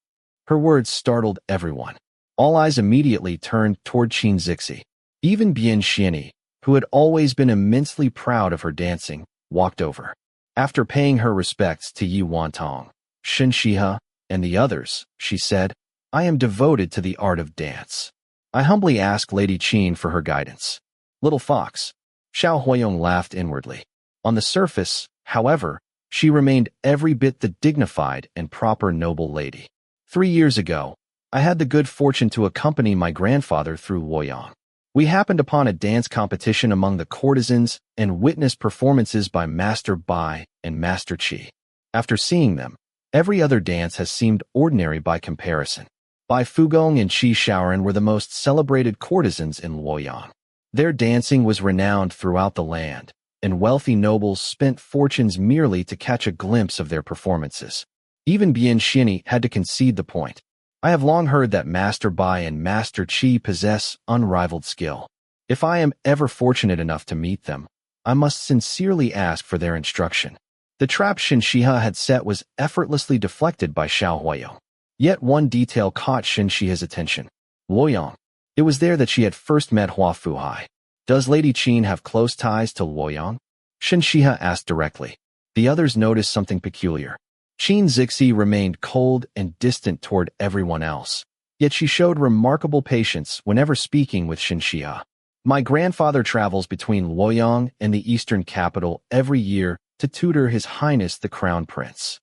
Her words startled everyone. All eyes immediately turned toward Qingzhi. Even Bian Xiani, who had always been immensely proud of her dancing, walked over. After paying her respects to Yi Wantong, Shen Xihe, and the others, she said, "I am devoted to the art of dance. I humbly ask Lady Qin for her guidance." Little fox. Xiao Huayong laughed inwardly. On the surface, however, she remained every bit the dignified and proper noble lady. 3 years ago, I had the good fortune to accompany my grandfather through Huayong. We happened upon a dance competition among the courtesans and witnessed performances by Master Bai and Master Qi. After seeing them, every other dance has seemed ordinary by comparison. Bai Fugong and Qi Shaoran were the most celebrated courtesans in Luoyang. Their dancing was renowned throughout the land, and wealthy nobles spent fortunes merely to catch a glimpse of their performances. Even Bian Xiani had to concede the point. I have long heard that Master Bai and Master Qi possess unrivaled skill. If I am ever fortunate enough to meet them, I must sincerely ask for their instruction. The trap Shen Xihe had set was effortlessly deflected by Xiao Huayong. Yet one detail caught Shen Xihe's attention. Luoyang. It was there that she had first met Hua Fuhai. Does Lady Qin have close ties to Luoyang? Shen Xihe asked directly. The others noticed something peculiar. Qingzhi remained cold and distant toward everyone else, yet she showed remarkable patience whenever speaking with Shen Xihe. My grandfather travels between Luoyang and the eastern capital every year to tutor His Highness the Crown Prince.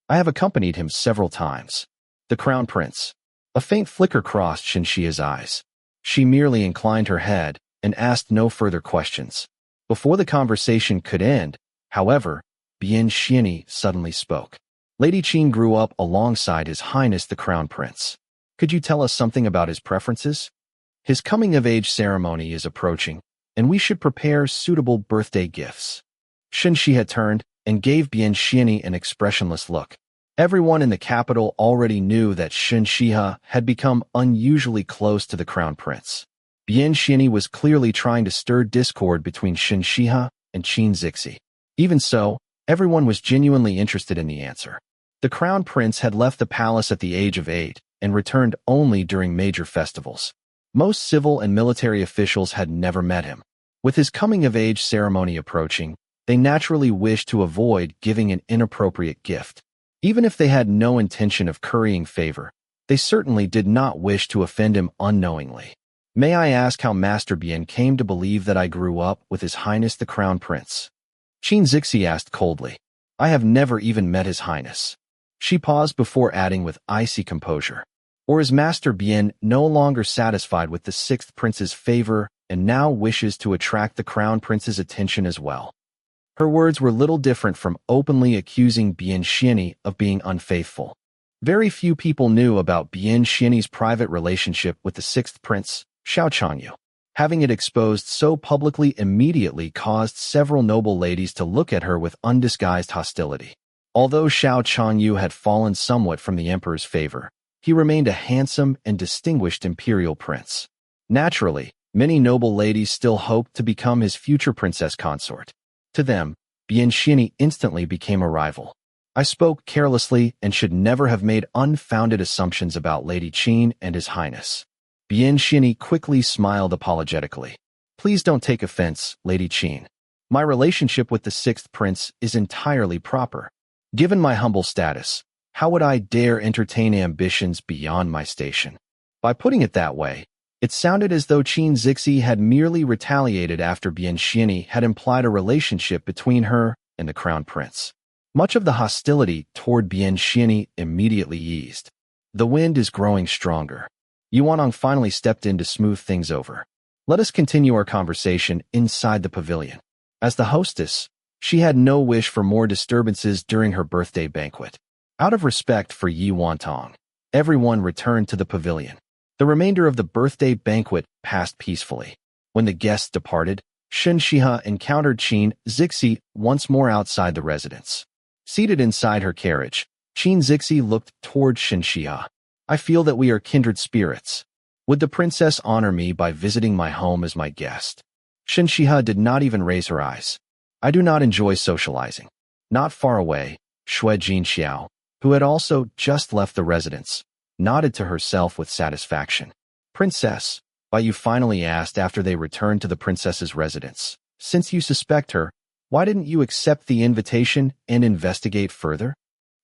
I have accompanied him several times. The Crown Prince. A faint flicker crossed Shen Xihe's eyes. She merely inclined her head and asked no further questions. Before the conversation could end, however, Bian Xiani suddenly spoke. Lady Qin grew up alongside His Highness the Crown Prince. Could you tell us something about his preferences? His coming-of-age ceremony is approaching, and we should prepare suitable birthday gifts. Shen Xihe turned and gave Bian Xiani an expressionless look. Everyone in the capital already knew that Shen Xihe had become unusually close to the Crown Prince. Bian Xiani was clearly trying to stir discord between Shen Xihe and Qingzhi. Even so, everyone was genuinely interested in the answer. The Crown Prince had left the palace at the age of 8 and returned only during major festivals. Most civil and military officials had never met him. With his coming-of-age ceremony approaching, they naturally wished to avoid giving an inappropriate gift. Even if they had no intention of currying favor, they certainly did not wish to offend him unknowingly. May I ask how Master Bian came to believe that I grew up with His Highness the Crown Prince? Qingzhi asked coldly. I have never even met His Highness. She paused before adding with icy composure. Or is Master Bian no longer satisfied with the 6th prince's favor and now wishes to attract the Crown Prince's attention as well? Her words were little different from openly accusing Bian Xiani of being unfaithful. Very few people knew about Bian Xiani's private relationship with the 6th prince, Xiao Changyu. Having it exposed so publicly immediately caused several noble ladies to look at her with undisguised hostility. Although Xiao Changyu had fallen somewhat from the emperor's favor, he remained a handsome and distinguished imperial prince. Naturally, many noble ladies still hoped to become his future princess consort. To them, Bian Xiani instantly became a rival. I spoke carelessly and should never have made unfounded assumptions about Lady Qin and His Highness. Bian Xiani quickly smiled apologetically. Please don't take offense, Lady Qin. My relationship with the 6th prince is entirely proper. Given my humble status, how would I dare entertain ambitions beyond my station? By putting it that way, it sounded as though Qingzhi had merely retaliated after Bian Xiani had implied a relationship between her and the Crown Prince. Much of the hostility toward Bian Xiani immediately eased. The wind is growing stronger. Yuanong finally stepped in to smooth things over. Let us continue our conversation inside the pavilion. As the hostess, she had no wish for more disturbances during her birthday banquet. Out of respect for Yi Wantong, everyone returned to the pavilion. The remainder of the birthday banquet passed peacefully. When the guests departed, Shen Xihe encountered Qingzhi once more outside the residence. Seated inside her carriage, Qingzhi looked toward Shen Xihe. I feel that we are kindred spirits. Would the princess honor me by visiting my home as my guest? Shen Xihe did not even raise her eyes. I do not enjoy socializing. Not far away, Shui Jinxiao, who had also just left the residence, nodded to herself with satisfaction. Princess, Bai finally asked after they returned to the princess's residence. Since you suspect her, why didn't you accept the invitation and investigate further?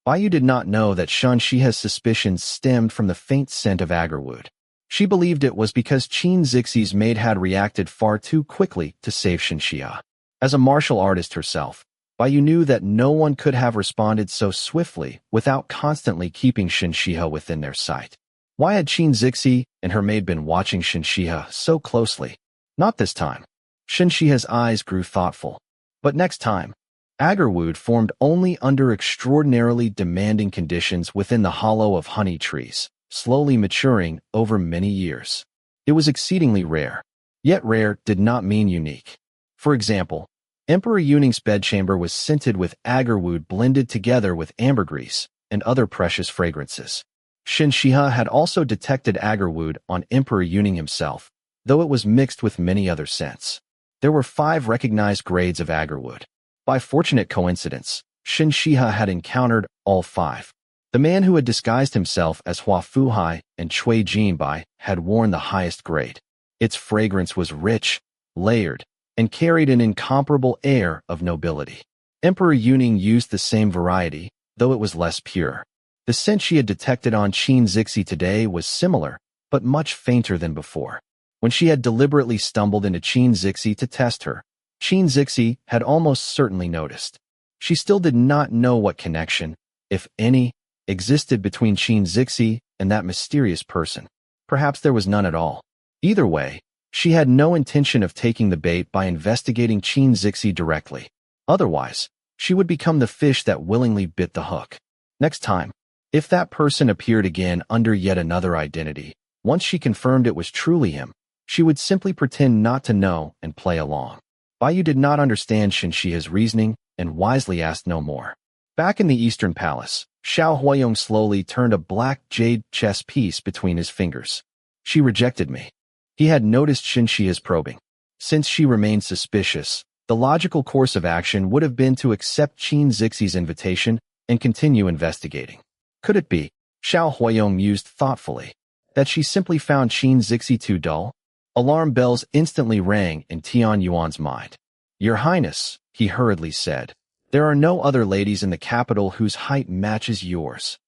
Bai did not know that Shen Xihe's suspicions stemmed from the faint scent of agarwood. She believed it was because Qingzi's maid had reacted far too quickly to save Shen Xihe. As a martial artist herself, Bai knew that no one could have responded so swiftly without constantly keeping Shen Xihe within their sight. Why had Qingzi and her maid been watching Shen Xihe so closely? Not this time. Shen Xihe's eyes grew thoughtful. But next time, agarwood formed only under extraordinarily demanding conditions within the hollow of honey trees, slowly maturing over many years. It was exceedingly rare. Yet rare did not mean unique. For example, Emperor Yuning's bedchamber was scented with agarwood blended together with ambergris and other precious fragrances. Shen Xihe had also detected agarwood on Emperor Yuning himself, though it was mixed with many other scents. There were 5 recognized grades of agarwood. By fortunate coincidence, Shen Xihe had encountered all 5. The man who had disguised himself as Hua Fuhai and Cui Jinbai had worn the highest grade. Its fragrance was rich, layered, and carried an incomparable air of nobility. Emperor Yuning used the same variety, though it was less pure. The scent she had detected on Qingzhi today was similar, but much fainter than before. When she had deliberately stumbled into Qingzhi to test her, Qingzhi had almost certainly noticed. She still did not know what connection, if any, existed between Qingzhi and that mysterious person. Perhaps there was none at all. Either way, she had no intention of taking the bait by investigating Qingzhi directly. Otherwise, she would become the fish that willingly bit the hook. Next time, if that person appeared again under yet another identity, once she confirmed it was truly him, she would simply pretend not to know and play along. Bai did not understand Shen Xihe's reasoning and wisely asked no more. Back in the Eastern Palace, Xiao Huayong slowly turned a black jade chess piece between his fingers. She rejected me. He had noticed Shen Xihe's probing. Since she remained suspicious, the logical course of action would have been to accept Qingzi's invitation and continue investigating. Could it be, Xiao Huayong mused thoughtfully, that she simply found Qingzhi too dull? Alarm bells instantly rang in Tian Yuan's mind. Your Highness, he hurriedly said, there are no other ladies in the capital whose height matches yours.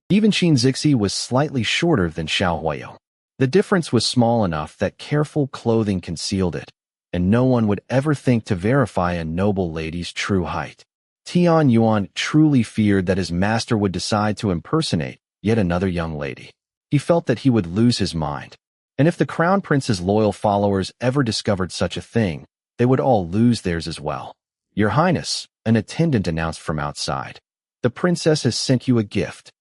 Even Qingzhi was slightly shorter than Xiao Huayong. The difference was small enough that careful clothing concealed it, and no one would ever think to verify a noble lady's true height. Tian Yuan truly feared that his master would decide to impersonate yet another young lady. He felt that he would lose his mind. And if the Crown Prince's loyal followers ever discovered such a thing, they would all lose theirs as well. Your Highness, an attendant announced from outside. The princess has sent you a gift.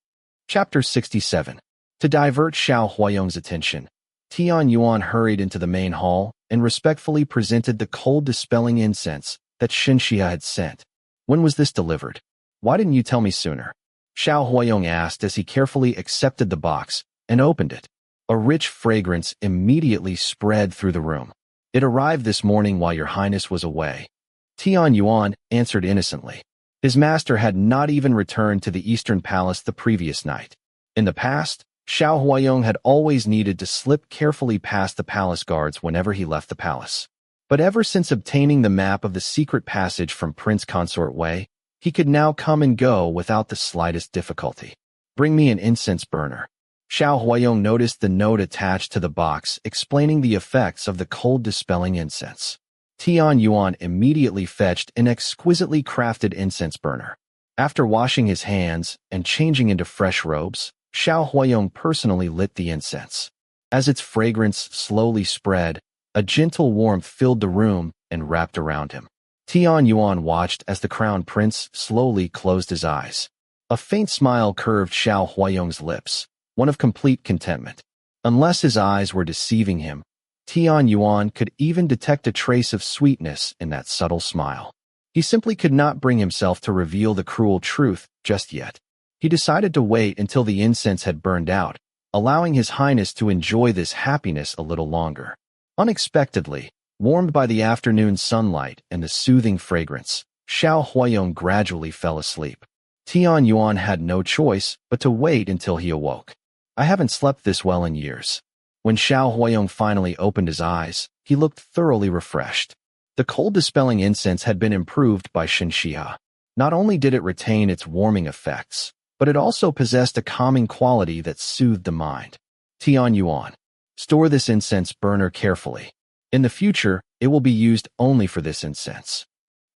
Chapter 67. To divert Xiao Huayong's attention, Tian Yuan hurried into the main hall and respectfully presented the cold-dispelling incense that Shen Xihe had sent. When was this delivered? Why didn't you tell me sooner? Xiao Huayong asked as he carefully accepted the box and opened it. A rich fragrance immediately spread through the room. It arrived this morning while your Highness was away. Tian Yuan answered innocently. His master had not even returned to the Eastern Palace the previous night. In the past, Xiao Huayong had always needed to slip carefully past the palace guards whenever he left the palace. But ever since obtaining the map of the secret passage from Prince Consort Wei, he could now come and go without the slightest difficulty. Bring me an incense burner. Xiao Huayong noticed the note attached to the box explaining the effects of the cold-dispelling incense. Tian Yuan immediately fetched an exquisitely crafted incense burner. After washing his hands and changing into fresh robes, Xiao Huayong personally lit the incense. As its fragrance slowly spread, a gentle warmth filled the room and wrapped around him. Tian Yuan watched as the crown prince slowly closed his eyes. A faint smile curved Xiao Huayong's lips, one of complete contentment. Unless his eyes were deceiving him, Tian Yuan could even detect a trace of sweetness in that subtle smile. He simply could not bring himself to reveal the cruel truth just yet. He decided to wait until the incense had burned out, allowing His Highness to enjoy this happiness a little longer. Unexpectedly, warmed by the afternoon sunlight and the soothing fragrance, Xiao Huayong gradually fell asleep. Tian Yuan had no choice but to wait until he awoke. I haven't slept this well in years. When Xiao Huayong finally opened his eyes, he looked thoroughly refreshed. The cold-dispelling incense had been improved by Shen Xihe. Not only did it retain its warming effects, but it also possessed a calming quality that soothed the mind. Tian Yuan. Store this incense burner carefully. In the future, it will be used only for this incense.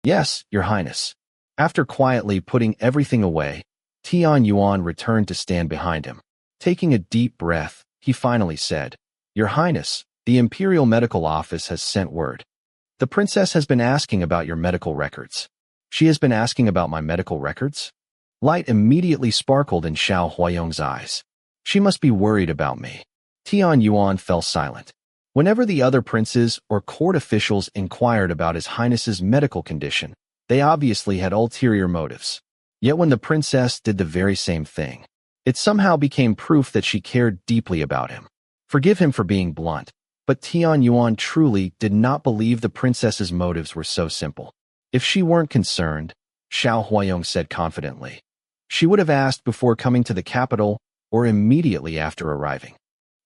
Yes, Your Highness. After quietly putting everything away, Tian Yuan returned to stand behind him. Taking a deep breath, he finally said, Your Highness, the Imperial Medical Office has sent word. The princess has been asking about your medical records. She has been asking about my medical records? Light immediately sparkled in Xiao Huayong's eyes. She must be worried about me. Tian Yuan fell silent. Whenever the other princes or court officials inquired about His Highness's medical condition, they obviously had ulterior motives. Yet when the princess did the very same thing, it somehow became proof that she cared deeply about him. Forgive him for being blunt, but Tian Yuan truly did not believe the princess's motives were so simple. If she weren't concerned, Xiao Huayong said confidently, she would have asked before coming to the capital or immediately after arriving.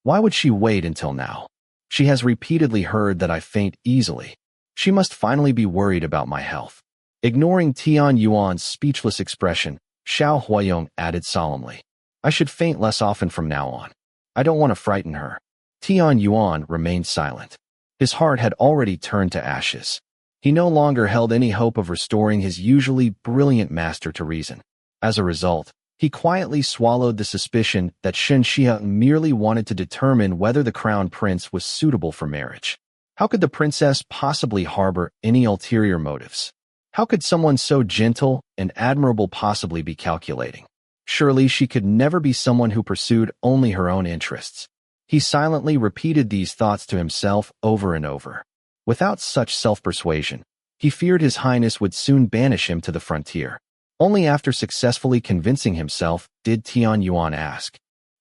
Why would she wait until now? She has repeatedly heard that I faint easily. She must finally be worried about my health. Ignoring Tian Yuan's speechless expression, Xiao Huayong added solemnly, I should faint less often from now on. I don't want to frighten her. Tian Yuan remained silent. His heart had already turned to ashes. He no longer held any hope of restoring his usually brilliant master to reason. As a result, he quietly swallowed the suspicion that Shen Xihe merely wanted to determine whether the crown prince was suitable for marriage. How could the princess possibly harbor any ulterior motives? How could someone so gentle and admirable possibly be calculating? Surely she could never be someone who pursued only her own interests. He silently repeated these thoughts to himself over and over. Without such self-persuasion, he feared His Highness would soon banish him to the frontier. Only after successfully convincing himself did Tian Yuan ask,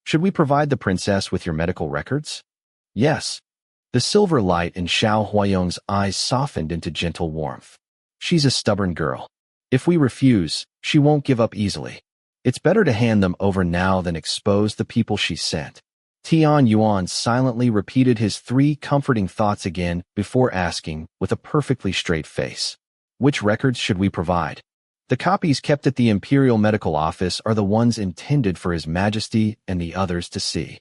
should we provide the princess with your medical records? Yes. The silver light in Xiao Huayong's eyes softened into gentle warmth. She's a stubborn girl. If we refuse, she won't give up easily. It's better to hand them over now than expose the people she sent. Tian Yuan silently repeated his 3 comforting thoughts again before asking, with a perfectly straight face, which records should we provide? The copies kept at the Imperial Medical Office are the ones intended for His Majesty and the others to see.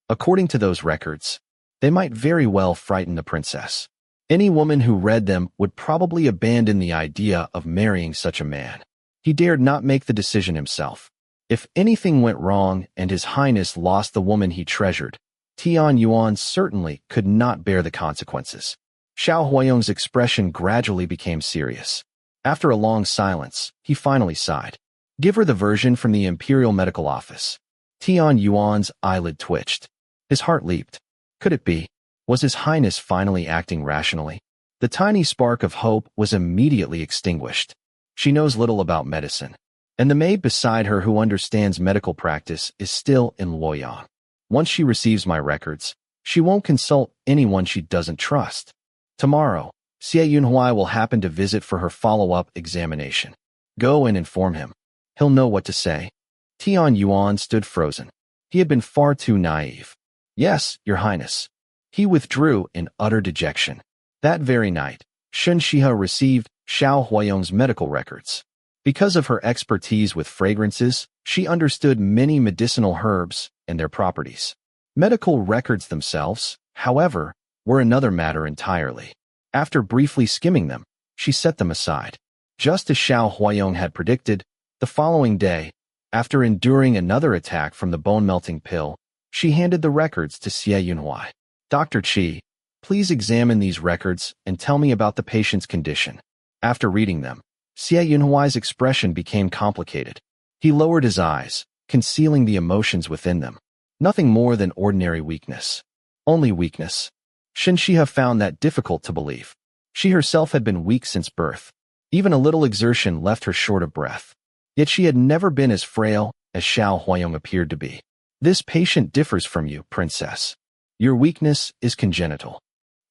According to those records, they might very well frighten the princess. Any woman who read them would probably abandon the idea of marrying such a man. He dared not make the decision himself. If anything went wrong and His Highness lost the woman he treasured, Tian Yuan certainly could not bear the consequences. Xiao Huayong's expression gradually became serious. After a long silence, he finally sighed. Give her the version from the Imperial Medical Office. Tian Yuan's eyelid twitched. His heart leaped. Could it be? Was His Highness finally acting rationally? The tiny spark of hope was immediately extinguished. She knows little about medicine, and the maid beside her who understands medical practice is still in Luoyang. Once she receives my records, she won't consult anyone she doesn't trust. Tomorrow, Xie Yunhui will happen to visit for her follow-up examination. Go and inform him. He'll know what to say. Tian Yuan stood frozen. He had been far too naive. Yes, Your Highness. He withdrew in utter dejection. That very night, Shen Xihe received Xiao Huayong's medical records. Because of her expertise with fragrances, she understood many medicinal herbs and their properties. Medical records themselves, however, were another matter entirely. After briefly skimming them, she set them aside. Just as Xiao Huayong had predicted, the following day, after enduring another attack from the bone-melting pill, she handed the records to Xie Yunhui. Dr. Qi, please examine these records and tell me about the patient's condition. After reading them, Xie Yunhui's expression became complicated. He lowered his eyes, concealing the emotions within them. Nothing more than ordinary weakness. Only weakness. Shen Xihe found that difficult to believe. She herself had been weak since birth. Even a little exertion left her short of breath. Yet she had never been as frail as Xiao Huayong appeared to be. This patient differs from you, princess. Your weakness is congenital.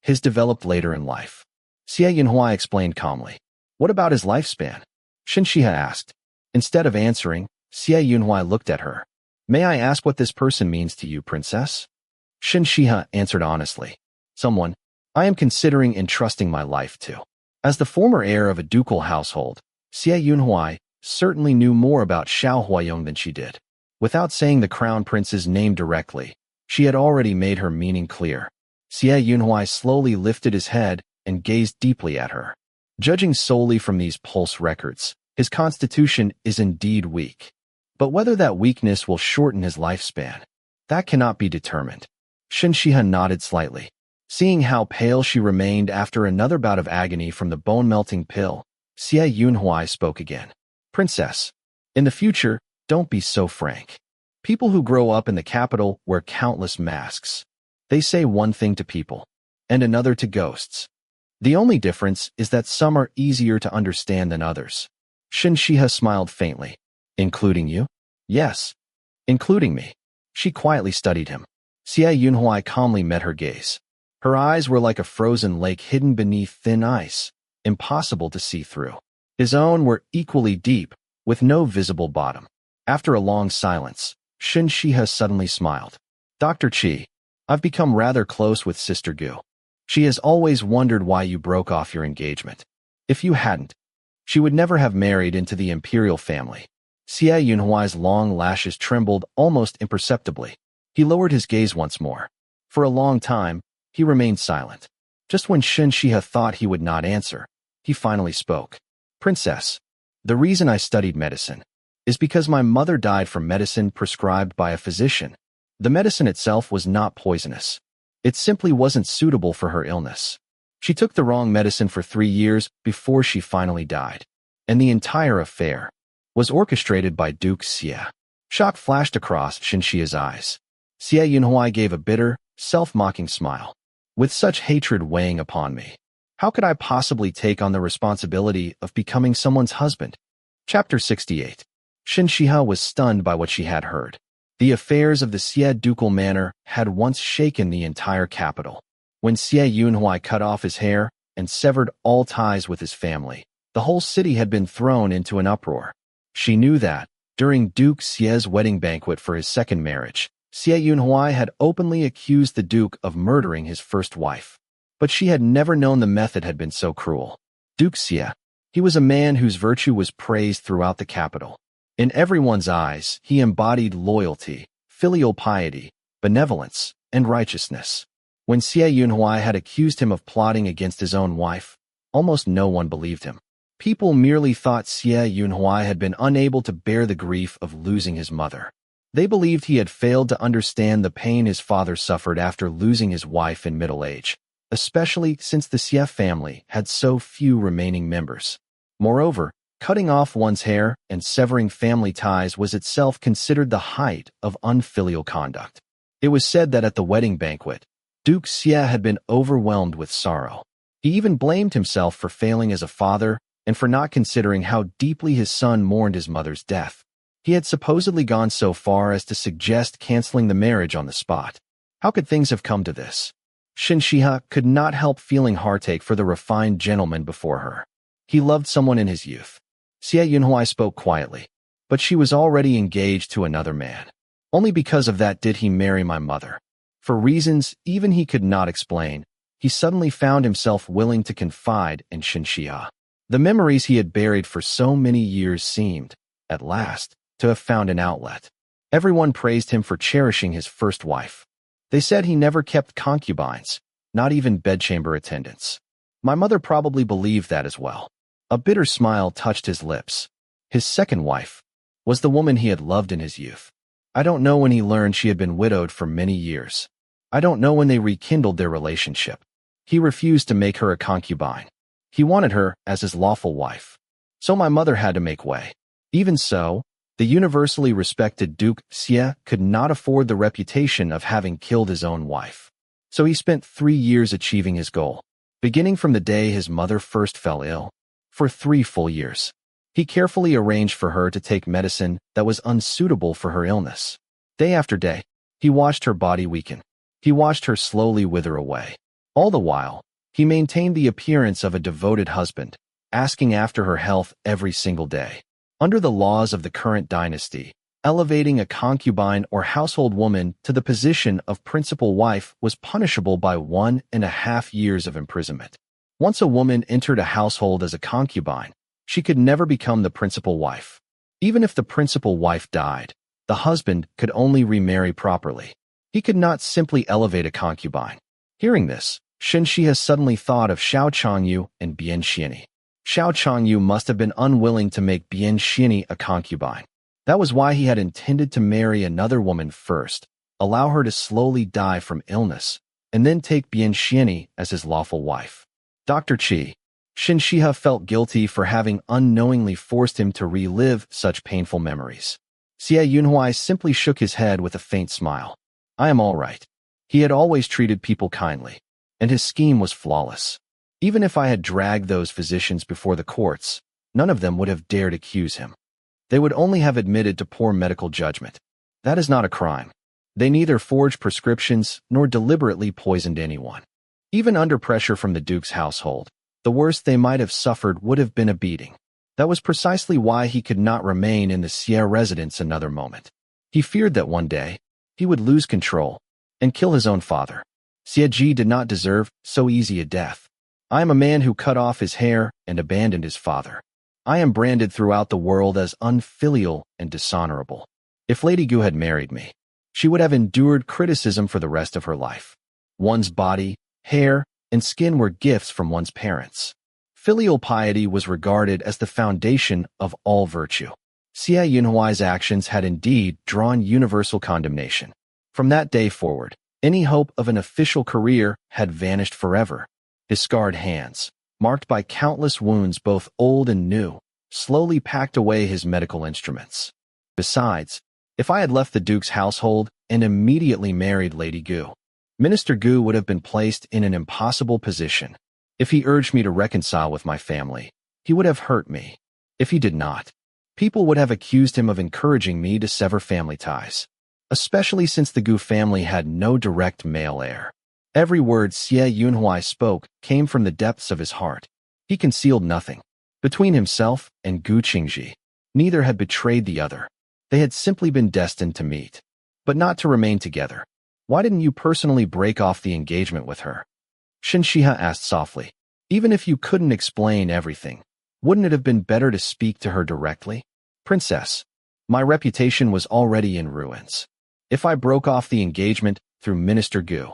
His developed later in life. Xie Yunhui explained calmly. What about his lifespan? Shen Xihe asked. Instead of answering, Xie Yunhui looked at her. May I ask what this person means to you, princess? Shen Xihe answered honestly. Someone I am considering entrusting my life to. As the former heir of a ducal household, Xiao Huayong certainly knew more about Xiao Huayong than she did. Without saying the crown prince's name directly, she had already made her meaning clear. Xiao Huayong slowly lifted his head and gazed deeply at her. Judging solely from these pulse records, his constitution is indeed weak. But whether that weakness will shorten his lifespan, that cannot be determined. Shen Xihe nodded slightly. Seeing how pale she remained after another bout of agony from the bone-melting pill, Xiao Huayong spoke again. Princess, in the future, don't be so frank. People who grow up in the capital wear countless masks. They say one thing to people, and another to ghosts. The only difference is that some are easier to understand than others. Shen Xihe smiled faintly. Including you? Yes, including me. She quietly studied him. Xiao Huayong calmly met her gaze. Her eyes were like a frozen lake hidden beneath thin ice, impossible to see through. His own were equally deep, with no visible bottom. After a long silence, Shen Xihe suddenly smiled. Dr. Qi, I've become rather close with Sister Gu. She has always wondered why you broke off your engagement. If you hadn't, she would never have married into the imperial family. Xiao Huayong's long lashes trembled almost imperceptibly. He lowered his gaze once more. For a long time, he remained silent. Just when Shen Xihe thought he would not answer, he finally spoke. Princess, the reason I studied medicine is because my mother died from medicine prescribed by a physician. The medicine itself was not poisonous. It simply wasn't suitable for her illness. She took the wrong medicine for 3 years before she finally died. And the entire affair was orchestrated by Duke Xie. Shock flashed across Shen Xihe's eyes. Xiao Huayong gave a bitter, self-mocking smile. With such hatred weighing upon me, how could I possibly take on the responsibility of becoming someone's husband? Chapter 68. Shen Xihe was stunned by what she had heard. The affairs of the Xie ducal manor had once shaken the entire capital. When Xiao Huayong cut off his hair and severed all ties with his family, the whole city had been thrown into an uproar. She knew that, during Duke Xie's wedding banquet for his second marriage, Xiao Huayong had openly accused the Duke of murdering his first wife. But she had never known the method had been so cruel. Duke Xie, he was a man whose virtue was praised throughout the capital. In everyone's eyes, he embodied loyalty, filial piety, benevolence, and righteousness. When Xiao Huayong had accused him of plotting against his own wife, almost no one believed him. People merely thought Xiao Huayong had been unable to bear the grief of losing his mother. They believed he had failed to understand the pain his father suffered after losing his wife in middle age, especially since the Xie family had so few remaining members. Moreover, cutting off one's hair and severing family ties was itself considered the height of unfilial conduct. It was said that at the wedding banquet, Duke Xie had been overwhelmed with sorrow. He even blamed himself for failing as a father and for not considering how deeply his son mourned his mother's death. He had supposedly gone so far as to suggest canceling the marriage on the spot. How could things have come to this? Shen Xihe could not help feeling heartache for the refined gentleman before her. He loved someone in his youth. Xiao Huayong spoke quietly, but she was already engaged to another man. Only because of that did he marry my mother. For reasons even he could not explain, he suddenly found himself willing to confide in Shen Xihe. The memories he had buried for so many years seemed, at last, to have found an outlet. Everyone praised him for cherishing his first wife. They said he never kept concubines, not even bedchamber attendants. My mother probably believed that as well. A bitter smile touched his lips. His second wife was the woman he had loved in his youth. I don't know when he learned she had been widowed for many years. I don't know when they rekindled their relationship. He refused to make her a concubine. He wanted her as his lawful wife. So my mother had to make way. Even so, the universally respected Duke Xie could not afford the reputation of having killed his own wife. So he spent 3 years achieving his goal, beginning from the day his mother first fell ill. For 3 full years, he carefully arranged for her to take medicine that was unsuitable for her illness. Day after day, he watched her body weaken. He watched her slowly wither away. All the while, he maintained the appearance of a devoted husband, asking after her health every single day. Under the laws of the current dynasty, Elevating a concubine or household woman to the position of principal wife was punishable by 1.5 years of imprisonment. Once a woman entered a household as a concubine, she could never become the principal wife. Even if the principal wife died, the husband could only remarry properly. He could not simply elevate a concubine. Hearing this, Shen Xihe suddenly thought of Xiao Changyu and Bian Xianyi. Xiao Changyu must have been unwilling to make Bian Xianyi a concubine. That was why he had intended to marry another woman first, allow her to slowly die from illness, and then take Bian Xianyi as his lawful wife. Dr. Qi. Shen Xihe felt guilty for having unknowingly forced him to relive such painful memories. Xiao Huayong simply shook his head with a faint smile. I am all right. He had always treated people kindly, and his scheme was flawless. Even if I had dragged those physicians before the courts, none of them would have dared accuse him. They would only have admitted to poor medical judgment. That is not a crime. They neither forged prescriptions nor deliberately poisoned anyone. Even under pressure from the Duke's household, the worst they might have suffered would have been a beating. That was precisely why he could not remain in the Xihe residence another moment. He feared that one day, he would lose control and kill his own father. Xiaoji did not deserve so easy a death. I am a man who cut off his hair and abandoned his father. I am branded throughout the world as unfilial and dishonorable. If Lady Gu had married me, she would have endured criticism for the rest of her life. One's body, hair, and skin were gifts from one's parents. Filial piety was regarded as the foundation of all virtue. Xiao Yunhuai's actions had indeed drawn universal condemnation. From that day forward, any hope of an official career had vanished forever. His scarred hands, marked by countless wounds both old and new, slowly packed away his medical instruments. Besides, if I had left the Duke's household and immediately married Lady Gu, Minister Gu would have been placed in an impossible position. If he urged me to reconcile with my family, he would have hurt me. If he did not, people would have accused him of encouraging me to sever family ties, especially since the Gu family had no direct male heir. Every word Xiao Yunhuai spoke came from the depths of his heart. He concealed nothing. Between himself and Gu Qingzhi, neither had betrayed the other. They had simply been destined to meet, but not to remain together. Why didn't you personally break off the engagement with her? Shen Xihe asked softly. Even if you couldn't explain everything, wouldn't it have been better to speak to her directly? Princess, my reputation was already in ruins. If I broke off the engagement through Minister Gu,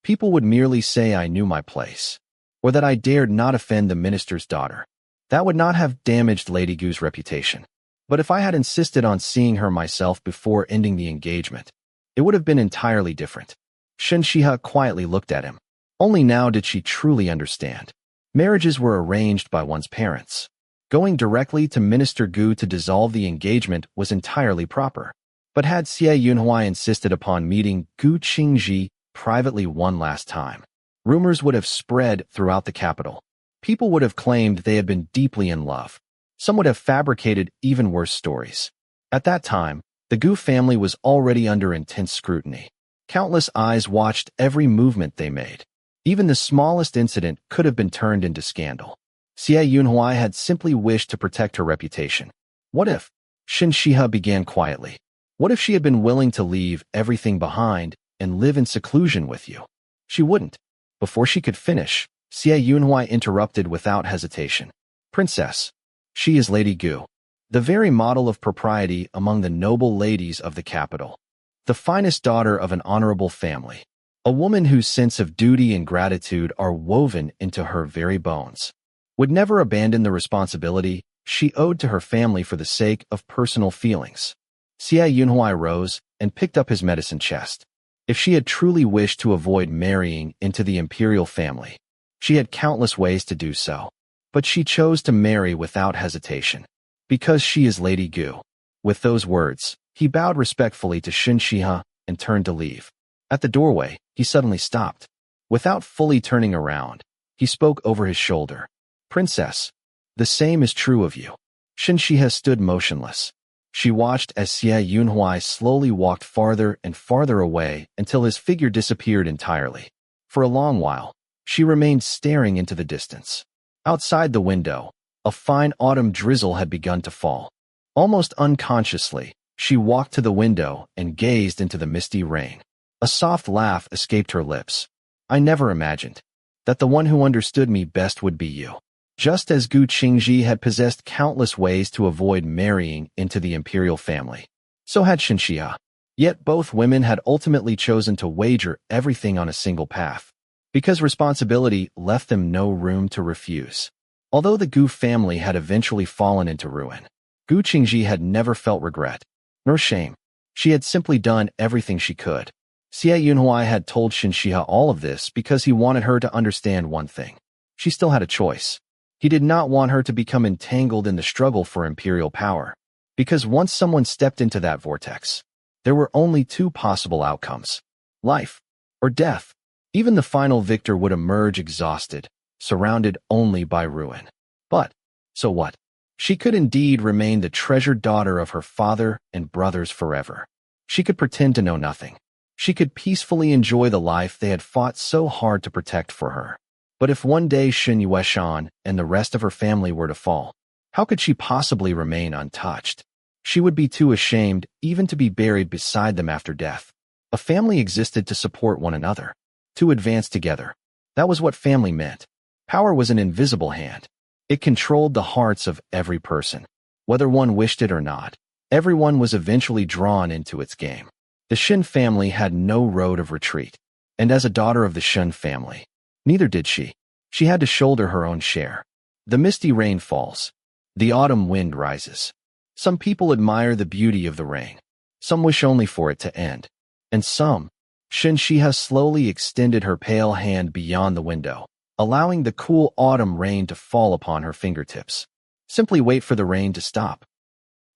people would merely say I knew my place, or that I dared not offend the minister's daughter. That would not have damaged Lady Gu's reputation. But if I had insisted on seeing her myself before ending the engagement, it would have been entirely different. Shen Xihe quietly looked at him. Only now did she truly understand. Marriages were arranged by one's parents. Going directly to Minister Gu to dissolve the engagement was entirely proper. But had Xiao Yunhuai insisted upon meeting Gu Qingzhi privately one last time, rumors would have spread throughout the capital. People would have claimed they had been deeply in love. Some would have fabricated even worse stories. At that time, the Gu family was already under intense scrutiny. Countless eyes watched every movement they made. Even the smallest incident could have been turned into scandal. Xiao Yunhuai had simply wished to protect her reputation. What if? Shen Xihe began quietly. What if she had been willing to leave everything behind and live in seclusion with you? She wouldn't. Before she could finish, Xiao Yunhuai interrupted without hesitation. Princess, she is Lady Gu, the very model of propriety among the noble ladies of the capital, the finest daughter of an honorable family, a woman whose sense of duty and gratitude are woven into her very bones, would never abandon the responsibility she owed to her family for the sake of personal feelings. Xiao Yunhuai rose and picked up his medicine chest. If she had truly wished to avoid marrying into the imperial family, she had countless ways to do so. But she chose to marry without hesitation, because she is Lady Gu. With those words, he bowed respectfully to Shen Xihe and turned to leave. At the doorway, he suddenly stopped. Without fully turning around, he spoke over his shoulder. Princess, the same is true of you. Shen Xihe stood motionless. She watched as Xiao Yunhuai slowly walked farther and farther away until his figure disappeared entirely. For a long while, she remained staring into the distance. Outside the window, a fine autumn drizzle had begun to fall. Almost unconsciously, She walked to the window and gazed into the misty rain. A soft laugh escaped her lips. I never imagined that the one who understood me best would be you. Just as Qingzhi had possessed countless ways to avoid marrying into the imperial family, so had Shen Xihe. Yet both women had ultimately chosen to wager everything on a single path, because responsibility left them no room to refuse. Although the Gu family had eventually fallen into ruin, Qingzhi had never felt regret, nor shame. She had simply done everything she could. Xiao Huayong had told Shen Xihe all of this because he wanted her to understand one thing. She still had a choice. He did not want her to become entangled in the struggle for imperial power, because once someone stepped into that vortex, there were only two possible outcomes: life or death. Even the final victor would emerge exhausted, surrounded only by ruin. But, so what? She could indeed remain the treasured daughter of her father and brothers forever. She could pretend to know nothing. She could peacefully enjoy the life they had fought so hard to protect for her. But if one day Shen Xihe and the rest of her family were to fall, how could she possibly remain untouched? She would be too ashamed even to be buried beside them after death. A family existed to support one another, to advance together. That was what family meant. Power was an invisible hand. It controlled the hearts of every person. Whether one wished it or not, everyone was eventually drawn into its game. The Shen family had no road of retreat, and as a daughter of the Shen family, neither did she. She had to shoulder her own share. The misty rain falls. The autumn wind rises. Some people admire the beauty of the rain. Some wish only for it to end. And some, Shen Xihe slowly extended her pale hand beyond the window, allowing the cool autumn rain to fall upon her fingertips. Simply wait for the rain to stop.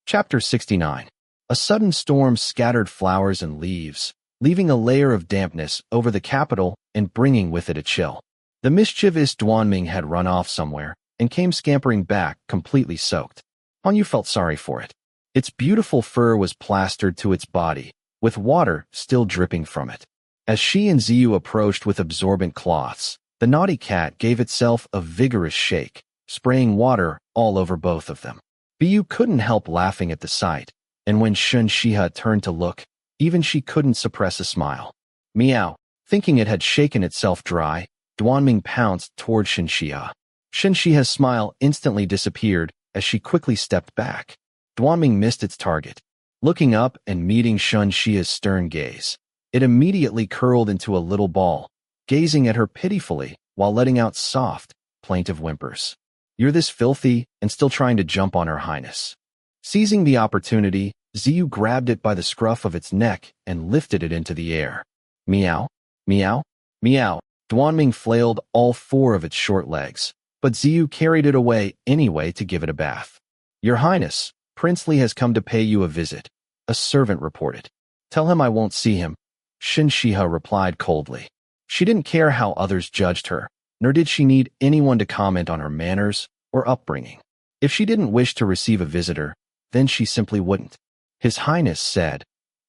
Chapter 69. A sudden storm scattered flowers and leaves, leaving a layer of dampness over the capital and bringing with it a chill. The mischievous Duanming had run off somewhere and came scampering back, completely soaked. Hanyu felt sorry for it. Its beautiful fur was plastered to its body, with water still dripping from it. As she and Ziyu approached with absorbent cloths, the naughty cat gave itself a vigorous shake, spraying water all over both of them. Biyu couldn't help laughing at the sight, and when Shen Xihe turned to look, even she couldn't suppress a smile. Meow. Thinking it had shaken itself dry, Duanming pounced toward Shen Xihe. Shen Xihe's smile instantly disappeared as she quickly stepped back. Duanming missed its target. Looking up and meeting Shen Xihe's stern gaze, it immediately curled into a little ball, gazing at her pitifully while letting out soft, plaintive whimpers. You're this filthy and still trying to jump on Her Highness. Seizing the opportunity, Ziyu grabbed it by the scruff of its neck and lifted it into the air. Meow, meow, meow. Duanming flailed all four of its short legs, but Ziyu carried it away anyway to give it a bath. Your Highness, Prince Li has come to pay you a visit, a servant reported. Tell him I won't see him, Shen Xihe replied coldly. She didn't care how others judged her, nor did she need anyone to comment on her manners or upbringing. If she didn't wish to receive a visitor, then she simply wouldn't. His Highness said,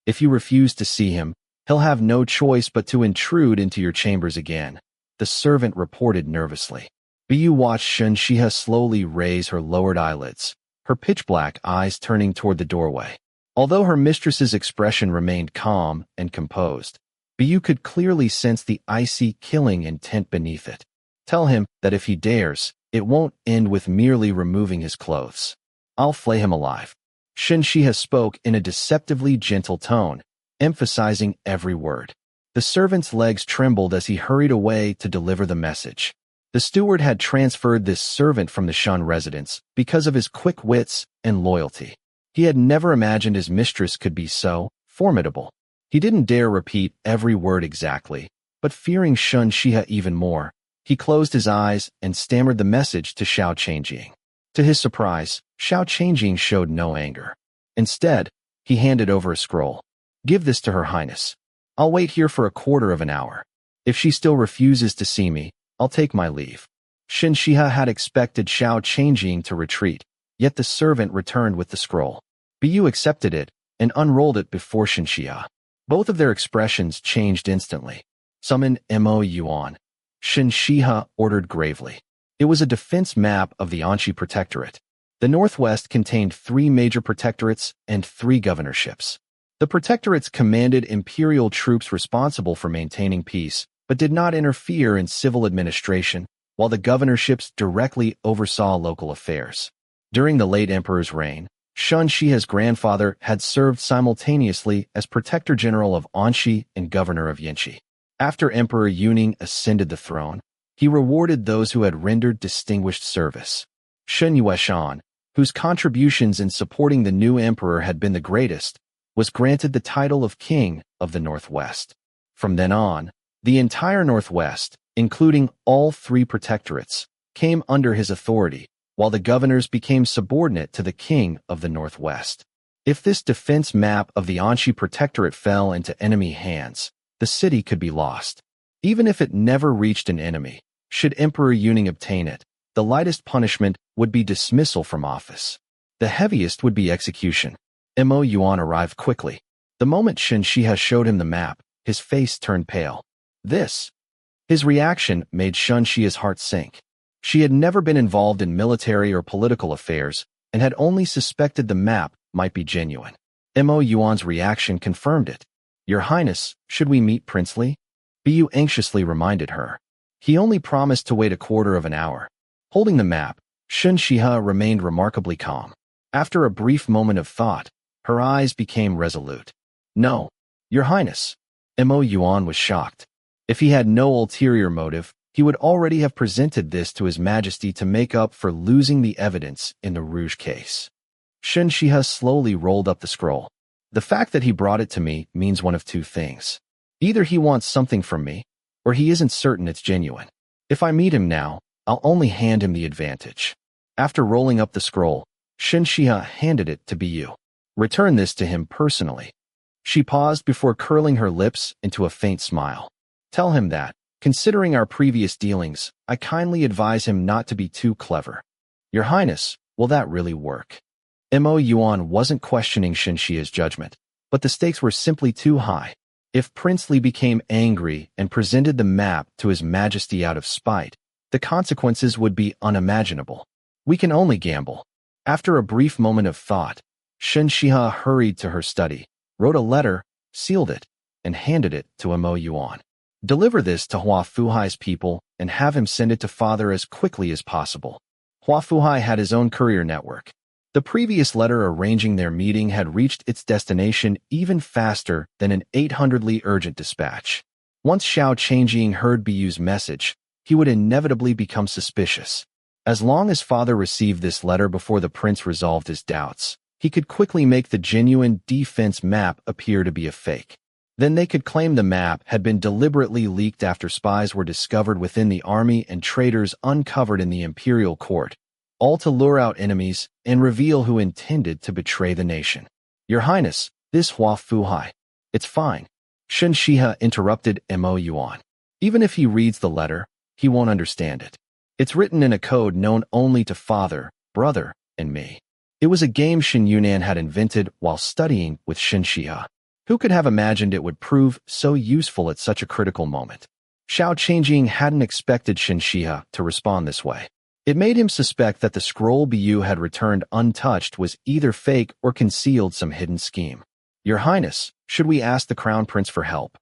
if you refuse to see him, he'll have no choice but to intrude into your chambers again, the servant reported nervously. Biyu watched Shen Xihe slowly raise her lowered eyelids, her pitch-black eyes turning toward the doorway. Although her mistress's expression remained calm and composed, Biyu could clearly sense the icy, killing intent beneath it. Tell him that if he dares, it won't end with merely removing his clothes. I'll flay him alive. Shen Xihe spoke in a deceptively gentle tone, emphasizing every word. The servant's legs trembled as he hurried away to deliver the message. The steward had transferred this servant from the Shen residence because of his quick wits and loyalty. He had never imagined his mistress could be so formidable. He didn't dare repeat every word exactly, but fearing Shen Xihe even more, he closed his eyes and stammered the message to Xiao Huayong. To his surprise, Xiao Huayong showed no anger. Instead, he handed over a scroll. Give this to Her Highness. I'll wait here for a quarter of an hour. If she still refuses to see me, I'll take my leave. Shen Xihe had expected Xiao Huayong to retreat, yet the servant returned with the scroll. Biyu accepted it and unrolled it before Shen Xihe. Both of their expressions changed instantly. Summon Mo Yuan, Shen Xihe ordered gravely. It was a defense map of the Anxi Protectorate. The Northwest contained 3 major protectorates and 3 governorships. The protectorates commanded imperial troops responsible for maintaining peace, but did not interfere in civil administration, while the governorships directly oversaw local affairs. During the late emperor's reign, Shen Xihe's grandfather had served simultaneously as Protector General of Anxi and Governor of Qingzhi. After Emperor Yuning ascended the throne, he rewarded those who had rendered distinguished service. Shen Xihe, whose contributions in supporting the new emperor had been the greatest, was granted the title of King of the Northwest. From then on, the entire Northwest, including all 3 protectorates, came under his authority, while the governors became subordinate to the King of the Northwest. If this defense map of the Anxi Protectorate fell into enemy hands, the city could be lost. Even if it never reached an enemy, should Emperor Yuning obtain it, the lightest punishment would be dismissal from office. The heaviest would be execution. Mo Yuan arrived quickly. The moment Shen Xihe showed him the map, his face turned pale. His reaction made Shen Xihe's heart sink. She had never been involved in military or political affairs and had only suspected the map might be genuine. Mo Yuan's reaction confirmed it. "Your Highness, should we meet Prince Li?" Bu anxiously reminded her. He only promised to wait a quarter of an hour. Holding the map, Shen Xihe remained remarkably calm. After a brief moment of thought, her eyes became resolute. "No, Your Highness." Mo Yuan was shocked. If he had no ulterior motive, he would already have presented this to His Majesty to make up for losing the evidence in the Rouge case. Shen Xihe slowly rolled up the scroll. "The fact that he brought it to me means one of 2 things. Either he wants something from me, or he isn't certain it's genuine. If I meet him now, I'll only hand him the advantage." After rolling up the scroll, Shen Xihe handed it to Bu. "Return this to him personally." She paused before curling her lips into a faint smile. "Tell him that, considering our previous dealings, I kindly advise him not to be too clever." "Your Highness, will that really work?" Mo Yuan wasn't questioning Shen Xihe's judgment, but the stakes were simply too high. If Prince Li became angry and presented the map to His Majesty out of spite, the consequences would be unimaginable. "We can only gamble." After a brief moment of thought, Shen Xihe hurried to her study, wrote a letter, sealed it, and handed it to Mo Yuan. "Deliver this to Hua Fuhai's people and have him send it to Father as quickly as possible." Hua Fuhai had his own courier network. The previous letter arranging their meeting had reached its destination even faster than an 800-li urgent dispatch. Once Xiao Qingzhi heard Bu's message, he would inevitably become suspicious. As long as Father received this letter before the prince resolved his doubts, he could quickly make the genuine defense map appear to be a fake. Then they could claim the map had been deliberately leaked after spies were discovered within the army and traitors uncovered in the imperial court, all to lure out enemies and reveal who intended to betray the nation. "Your Highness, this Hua Fuhai." "It's fine." Shen Xihe interrupted Mo Yuan. "Even if he reads the letter, he won't understand it. It's written in a code known only to Father, Brother, and me." It was a game Shen Yunan had invented while studying with Shen Xihe. Who could have imagined it would prove so useful at such a critical moment? Xiao Qingzhi hadn't expected Shen Xihe to respond this way. It made him suspect that the scroll Bu had returned untouched was either fake or concealed some hidden scheme. "Your Highness, should we ask the Crown Prince for help?"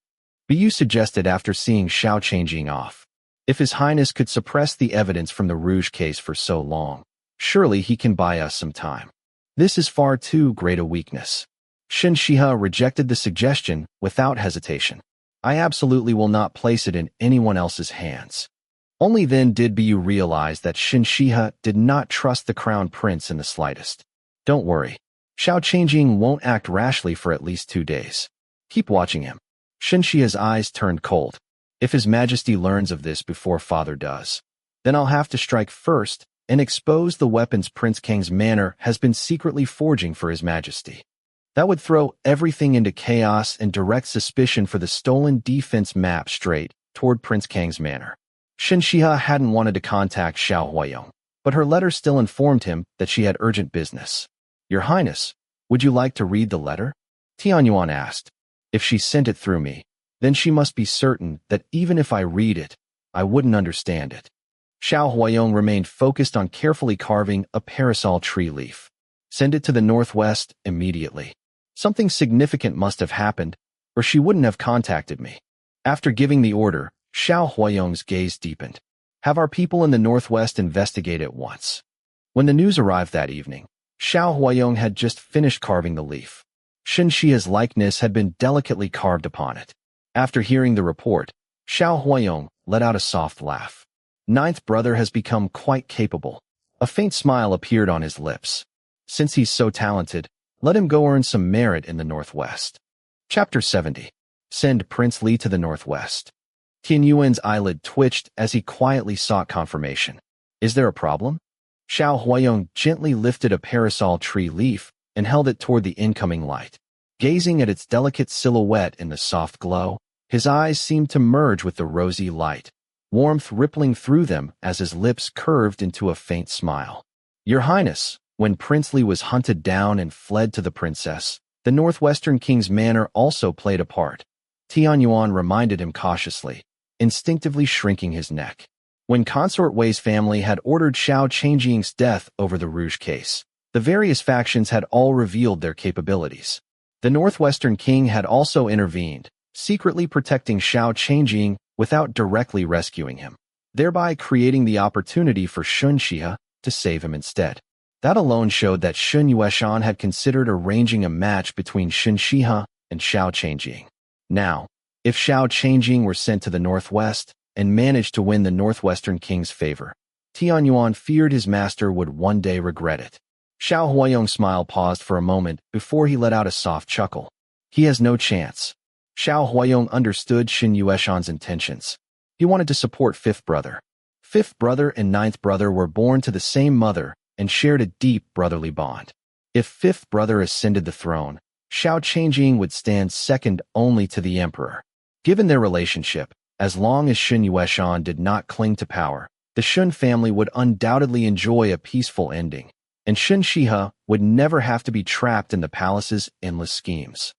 Bu suggested after seeing Xiao Qingzhi off. If His Highness could suppress the evidence from the Rouge case for so long, surely he can buy us some time. This is far too great a weakness. Shen Xihe rejected the suggestion without hesitation. "I absolutely will not place it in anyone else's hands." Only then did Bu realize that Shen Xihe did not trust the Crown Prince in the slightest. "Don't worry. Xiao Qingzhi won't act rashly for at least 2 days. Keep watching him." Shen Xihe's eyes turned cold. "If His Majesty learns of this before Father does, then I'll have to strike first and expose the weapons Prince Kang's manor has been secretly forging for His Majesty. That would throw everything into chaos and direct suspicion for the stolen defense map straight toward Prince Kang's manor." Shen Xihe hadn't wanted to contact Xiao Huayong, but her letter still informed him that she had urgent business. "Your Highness, would you like to read the letter?" Tianyuan asked. "If she sent it through me, then she must be certain that even if I read it, I wouldn't understand it." Xiao Huayong remained focused on carefully carving a parasol tree leaf. Send it to the northwest immediately. Something significant must have happened, or she wouldn't have contacted me. After giving the order, Xiao Huayong's gaze deepened. Have our people in the northwest investigate at once. When the news arrived that evening, Xiao Huayong had just finished carving the leaf. Shen Xihe's likeness had been delicately carved upon it. After hearing the report, Xiao Huayong let out a soft laugh. Ninth brother has become quite capable. A faint smile appeared on his lips. Since he's so talented, let him go earn some merit in the northwest. Chapter 70. Send Prince Li to the northwest. Tian Yuan's eyelid twitched as he quietly sought confirmation. Is there a problem? Xiao Huayong gently lifted a parasol tree leaf and held it toward the incoming light. Gazing at its delicate silhouette in the soft glow, his eyes seemed to merge with the rosy light, warmth rippling through them as his lips curved into a faint smile. Your Highness, when Prince Li was hunted down and fled to the princess, the Northwestern King's manor also played a part. Tian Yuan reminded him cautiously, instinctively shrinking his neck. When Consort Wei's family had ordered Xiao Qingjing's death over the Rouge case, the various factions had all revealed their capabilities. The Northwestern King had also intervened, secretly protecting Xiao Qingjing without directly rescuing him, thereby creating the opportunity for Shen Xihe to save him instead. That alone showed that Shen Yueshan had considered arranging a match between Shen Xihe and Xiao Qingjing. Now, if Xiao Qingjing were sent to the northwest and managed to win the Northwestern King's favor, Tian Yuan feared his master would one day regret it. Xiao Huayong's smile paused for a moment before he let out a soft chuckle. He has no chance. Xiao Huayong understood Shen Yueshan's intentions. He wanted to support fifth brother. Fifth brother and ninth brother were born to the same mother and shared a deep brotherly bond. If fifth brother ascended the throne, Xiao Qingjing would stand second only to the emperor. Given their relationship, as long as Shen Yueshan did not cling to power, the Shen family would undoubtedly enjoy a peaceful ending, and Shen Xihe would never have to be trapped in the palace's endless schemes.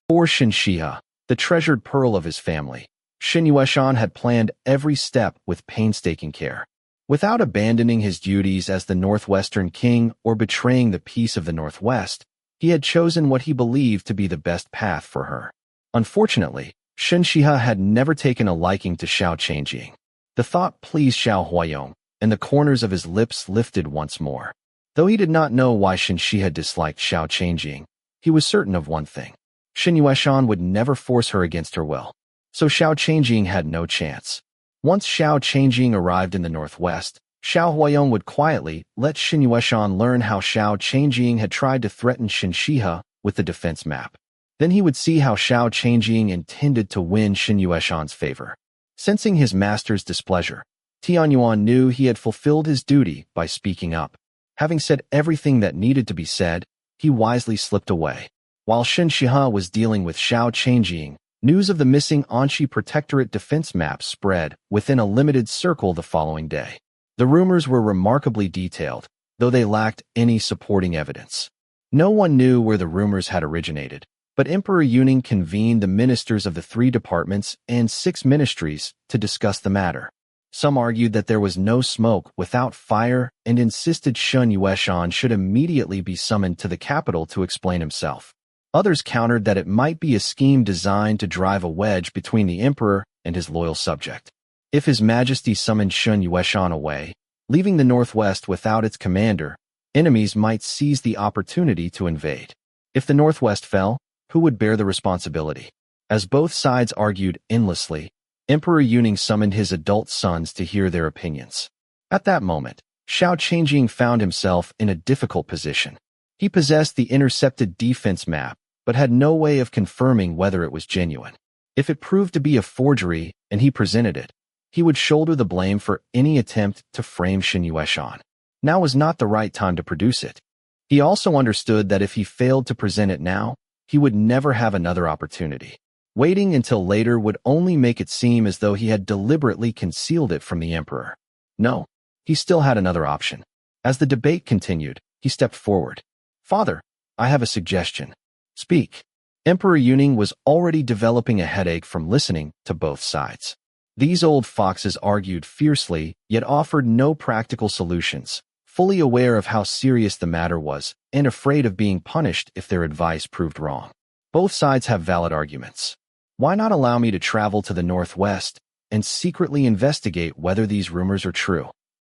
For Shen Xihe, the treasured pearl of his family, Shen Yueshan had planned every step with painstaking care. Without abandoning his duties as the Northwestern King or betraying the peace of the Northwest, he had chosen what he believed to be the best path for her. Unfortunately, Shen Xihe had never taken a liking to Xiao Qingjing. The thought pleased Xiao Huayong, and the corners of his lips lifted once more. Though he did not know why Shen Xihe disliked Xiao Qingjing, he was certain of one thing. Shen Yueshan would never force her against her will. So Xiao Qingjing had no chance. Once Xiao Qingjing arrived in the northwest, Xiao Huayong would quietly let Shen Yueshan learn how Xiao Qingjing had tried to threaten Shen Xihe with the defense map. Then he would see how Xiao Qingjing intended to win Shen Yueshan's favor. Sensing his master's displeasure, Tian Yuan knew he had fulfilled his duty by speaking up. Having said everything that needed to be said, he wisely slipped away. While Shen Xihe was dealing with Xiao Qingjing, news of the missing Anxi Protectorate defense map spread within a limited circle the following day. The rumors were remarkably detailed, though they lacked any supporting evidence. No one knew where the rumors had originated, but Emperor Yuning convened the ministers of the 3 departments and 6 ministries to discuss the matter. Some argued that there was no smoke without fire and insisted Shen Yueshan should immediately be summoned to the capital to explain himself. Others countered that it might be a scheme designed to drive a wedge between the emperor and his loyal subject. If His Majesty summoned Shen Yueshan away, leaving the northwest without its commander, enemies might seize the opportunity to invade. If the northwest fell, who would bear the responsibility? As both sides argued endlessly, Emperor Yuning summoned his adult sons to hear their opinions. At that moment, Xiao Qingjing found himself in a difficult position. He possessed the intercepted defense map, but had no way of confirming whether it was genuine. If it proved to be a forgery and he presented it, he would shoulder the blame for any attempt to frame Shen Yueshan. Now was not the right time to produce it. He also understood that if he failed to present it now, he would never have another opportunity. Waiting until later would only make it seem as though he had deliberately concealed it from the emperor. No, he still had another option. As the debate continued, he stepped forward. Father, I have a suggestion. Speak. Emperor Yuning was already developing a headache from listening to both sides. These old foxes argued fiercely, yet offered no practical solutions, fully aware of how serious the matter was and afraid of being punished if their advice proved wrong. Both sides have valid arguments. Why not allow me to travel to the northwest and secretly investigate whether these rumors are true?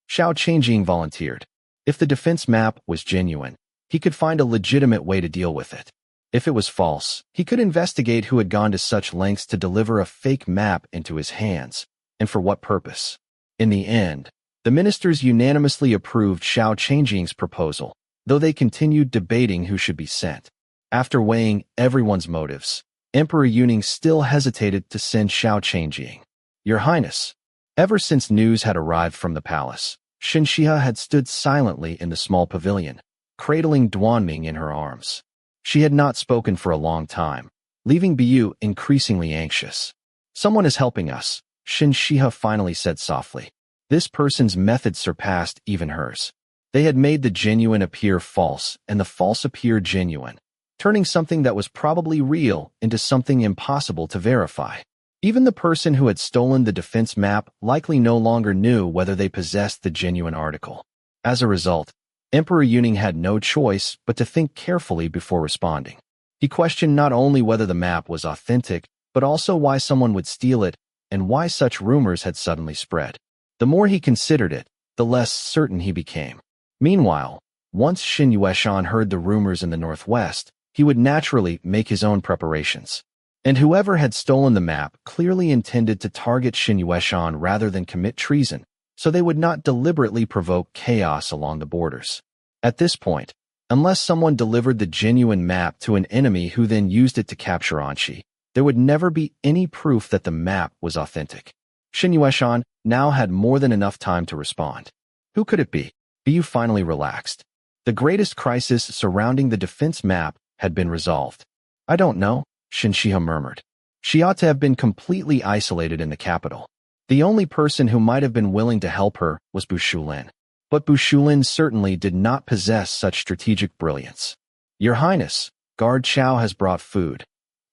Xiao Qingzhi volunteered. If the defense map was genuine, he could find a legitimate way to deal with it. If it was false, he could investigate who had gone to such lengths to deliver a fake map into his hands, and for what purpose. In the end, the ministers unanimously approved Xiao Qingzhi's proposal, though they continued debating who should be sent. After weighing everyone's motives, Emperor Yuning still hesitated to send Xiao Qingzhi. Your Highness, ever since news had arrived from the palace, Shen Xihe had stood silently in the small pavilion, cradling Duanming in her arms. She had not spoken for a long time, leaving Biyu increasingly anxious. Someone is helping us, Shen Xihe finally said softly. This person's method surpassed even hers. They had made the genuine appear false and the false appear genuine, turning something that was probably real into something impossible to verify. Even the person who had stolen the defense map likely no longer knew whether they possessed the genuine article. As a result, Emperor Yuning had no choice but to think carefully before responding. He questioned not only whether the map was authentic, but also why someone would steal it and why such rumors had suddenly spread. The more he considered it, the less certain he became. Meanwhile, once Xin Yueshan heard the rumors in the northwest, he would naturally make his own preparations. And whoever had stolen the map clearly intended to target Xin Yueshan rather than commit treason, so they would not deliberately provoke chaos along the borders. At this point, unless someone delivered the genuine map to an enemy who then used it to capture Anqi, there would never be any proof that the map was authentic. Xin Yueshan now had more than enough time to respond. Who could it be? Biyu finally relaxed. The greatest crisis surrounding the defense map had been resolved. I don't know, Shen Xihe murmured. She ought to have been completely isolated in the capital. The only person who might have been willing to help her was Bu Shulin. But Bu Shulin certainly did not possess such strategic brilliance. Your Highness, Guard Chao has brought food,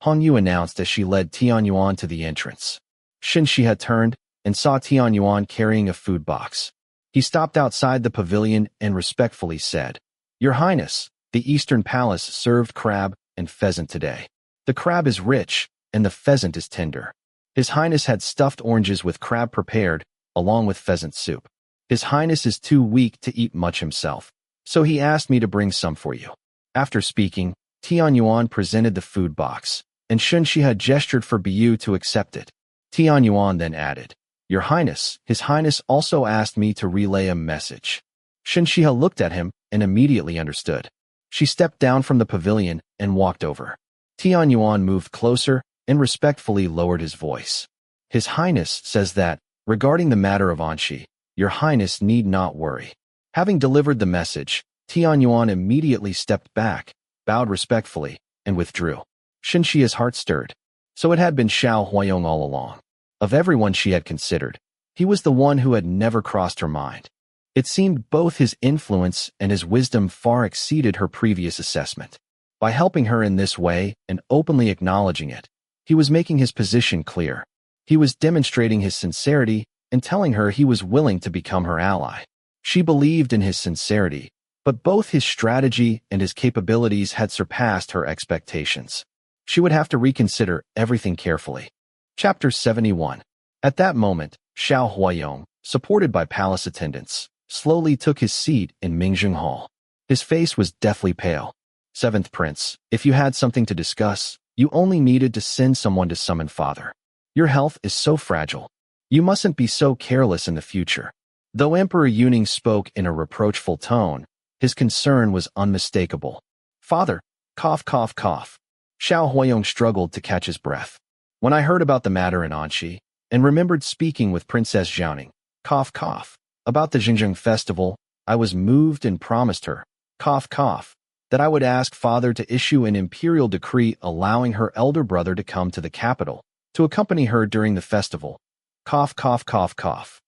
Han Yu announced as she led Tian Yuan to the entrance. Shen Xihe turned and saw Tian Yuan carrying a food box. He stopped outside the pavilion and respectfully said, Your Highness, the Eastern Palace served crab and pheasant today. The crab is rich, and the pheasant is tender. His Highness had stuffed oranges with crab prepared, along with pheasant soup. His Highness is too weak to eat much himself, so he asked me to bring some for you. After speaking, Tian Yuan presented the food box, and Shen Xihe gestured for Biyu to accept it. Tian Yuan then added, Your Highness, His Highness also asked me to relay a message. Shen Xihe looked at him and immediately understood. She stepped down from the pavilion and walked over. Tian Yuan moved closer and respectfully lowered his voice. His Highness says that, regarding the matter of Anqi, Your Highness need not worry. Having delivered the message, Tian Yuan immediately stepped back, bowed respectfully, and withdrew. Shen Xihe's heart stirred. So it had been Xiao Huayong all along. Of everyone she had considered, he was the one who had never crossed her mind. It seemed both his influence and his wisdom far exceeded her previous assessment. By helping her in this way and openly acknowledging it, he was making his position clear. He was demonstrating his sincerity and telling her he was willing to become her ally. She believed in his sincerity, but both his strategy and his capabilities had surpassed her expectations. She would have to reconsider everything carefully. Chapter 71. At that moment, Xiao Huayong, supported by palace attendants, slowly took his seat in Mingjung Hall. His face was deathly pale. Seventh Prince, if you had something to discuss, you only needed to send someone to summon Father. Your health is so fragile. You mustn't be so careless in the future. Though Emperor Yuning spoke in a reproachful tone, his concern was unmistakable. Father, cough, cough, cough. Xiao Huayong struggled to catch his breath. When I heard about the matter in Anqi, and remembered speaking with Princess Zhaoning, cough, cough, about the Xinjiang festival, I was moved and promised her, cough, cough, that I would ask Father to issue an imperial decree allowing her elder brother to come to the capital, to accompany her during the festival. Cough, cough, cough, cough.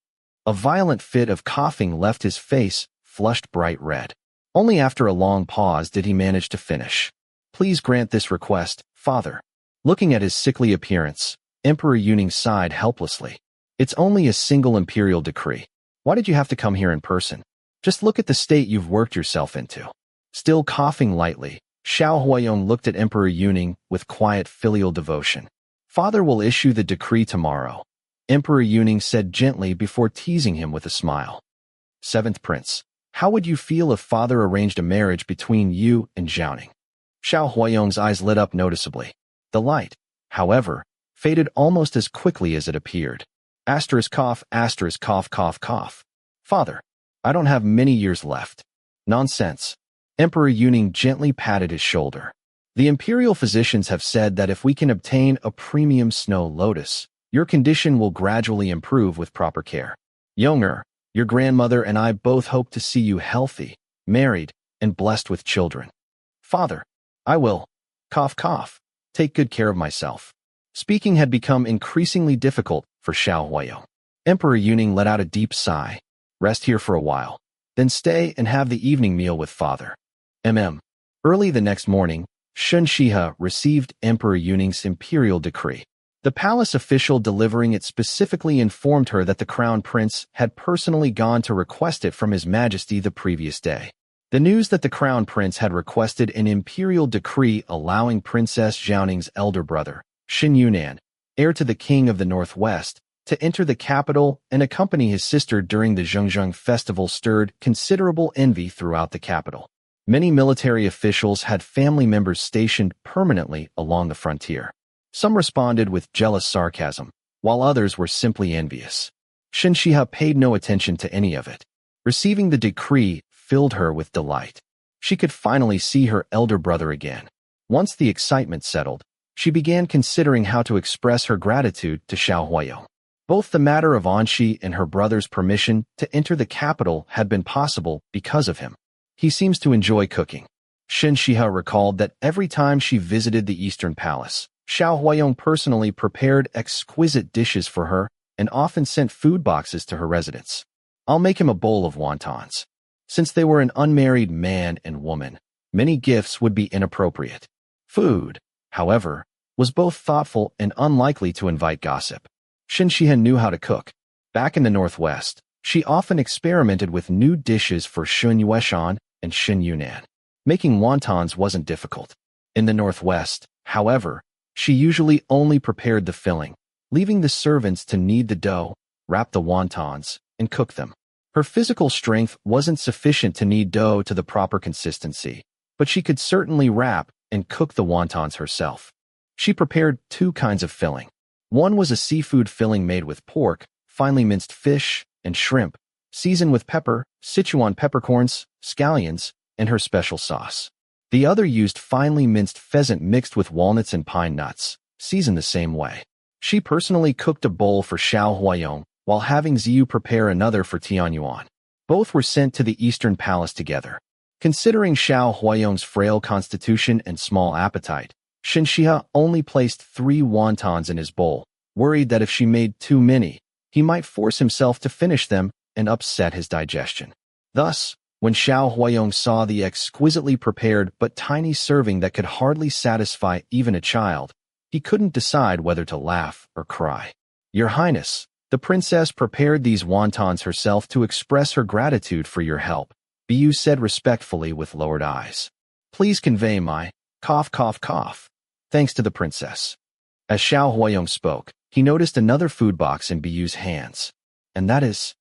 A violent fit of coughing left his face flushed bright red. Only after a long pause did he manage to finish. Please grant this request, Father. Looking at his sickly appearance, Emperor Yuning sighed helplessly. It's only a single imperial decree. Why did you have to come here in person? Just look at the state you've worked yourself into. Still coughing lightly, Xiao Huayong looked at Emperor Yuning with quiet filial devotion. Father will issue the decree tomorrow, Emperor Yuning said gently before teasing him with a smile. Seventh Prince, how would you feel if father arranged a marriage between you and Xiaoning? Xiao Huayong's eyes lit up noticeably. The light, however, faded almost as quickly as it appeared. Asterisk cough, cough, cough. Father, I don't have many years left. Nonsense. Emperor Yuning gently patted his shoulder. The imperial physicians have said that if we can obtain a premium snow lotus, your condition will gradually improve with proper care. Yonger, your grandmother and I both hope to see you healthy, married, and blessed with children. Father, I will, cough, cough, take good care of myself. Speaking had become increasingly difficult for Xiao Huayong. Emperor Yuning let out a deep sigh. Rest here for a while, then stay and have the evening meal with father. Early the next morning, Shen Xihe received Emperor Yuning's imperial decree. The palace official delivering it specifically informed her that the crown prince had personally gone to request it from His Majesty the previous day. The news that the crown prince had requested an imperial decree allowing Princess Xiaoning's elder brother, Shen Yunan, heir to the king of the northwest, to enter the capital and accompany his sister during the Zhengzheng festival stirred considerable envy throughout the capital. Many military officials had family members stationed permanently along the frontier. Some responded with jealous sarcasm, while others were simply envious. Shen Xihe paid no attention to any of it. Receiving the decree filled her with delight. She could finally see her elder brother again. Once the excitement settled, she began considering how to express her gratitude to Xiao Huayong. Both the matter of Anxi and her brother's permission to enter the capital had been possible because of him. He seems to enjoy cooking. Shen Xihe recalled that every time she visited the Eastern Palace, Xiao Huayong personally prepared exquisite dishes for her and often sent food boxes to her residence. I'll make him a bowl of wontons. Since they were an unmarried man and woman, many gifts would be inappropriate. Food, however, was both thoughtful and unlikely to invite gossip. Shen Xihe knew how to cook. Back in the Northwest, she often experimented with new dishes for Shun Yueshan and Shen Yunan. Making wontons wasn't difficult. In the Northwest, however, she usually only prepared the filling, leaving the servants to knead the dough, wrap the wontons, and cook them. Her physical strength wasn't sufficient to knead dough to the proper consistency, but she could certainly wrap and cook the wontons herself. She prepared two kinds of filling. One was a seafood filling made with pork, finely minced fish, and shrimp, seasoned with pepper, Sichuan peppercorns, scallions, and her special sauce. The other used finely minced pheasant mixed with walnuts and pine nuts, seasoned the same way. She personally cooked a bowl for Xiao Huayong, while having Ziyu prepare another for Tianyuan. Both were sent to the Eastern Palace together. Considering Xiao Huayong's frail constitution and small appetite, Shen Xihe only placed 3 wontons in his bowl, worried that if she made too many, he might force himself to finish them and upset his digestion. Thus, when Xiao Huayong saw the exquisitely prepared but tiny serving that could hardly satisfy even a child, he couldn't decide whether to laugh or cry. Your Highness, the princess prepared these wontons herself to express her gratitude for your help, Bu said respectfully with lowered eyes. Please convey my cough, cough, cough. Thanks to the princess. As Xiao Huayong spoke, he noticed another food box in Bu's hands. And that is...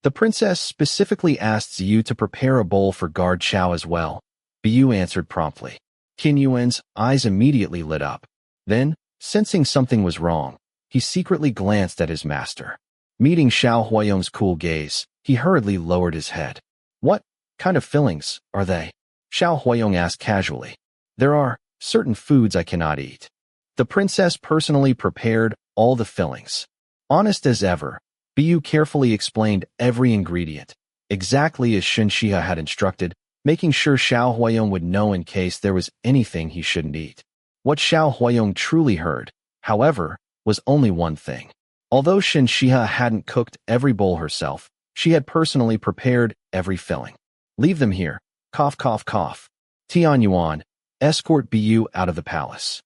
The princess specifically asked Ziyu to prepare a bowl for guard Xiao as well. Bu answered promptly. Qin Yuan's eyes immediately lit up. Then, sensing something was wrong, he secretly glanced at his master. Meeting Xiao Huayong's cool gaze, he hurriedly lowered his head. What kind of fillings are they? Xiao Huayong asked casually. There are certain foods I cannot eat. The princess personally prepared all the fillings. Honest as ever, Bu carefully explained every ingredient, exactly as Shen Xihe had instructed, making sure Xiao Huayong would know in case there was anything he shouldn't eat. What Xiao Huayong truly heard, however, was only one thing. Although Shen Xihe hadn't cooked every bowl herself, she had personally prepared every filling. Leave them here. Cough, cough, cough. Tianyuan, escort Bu out of the palace.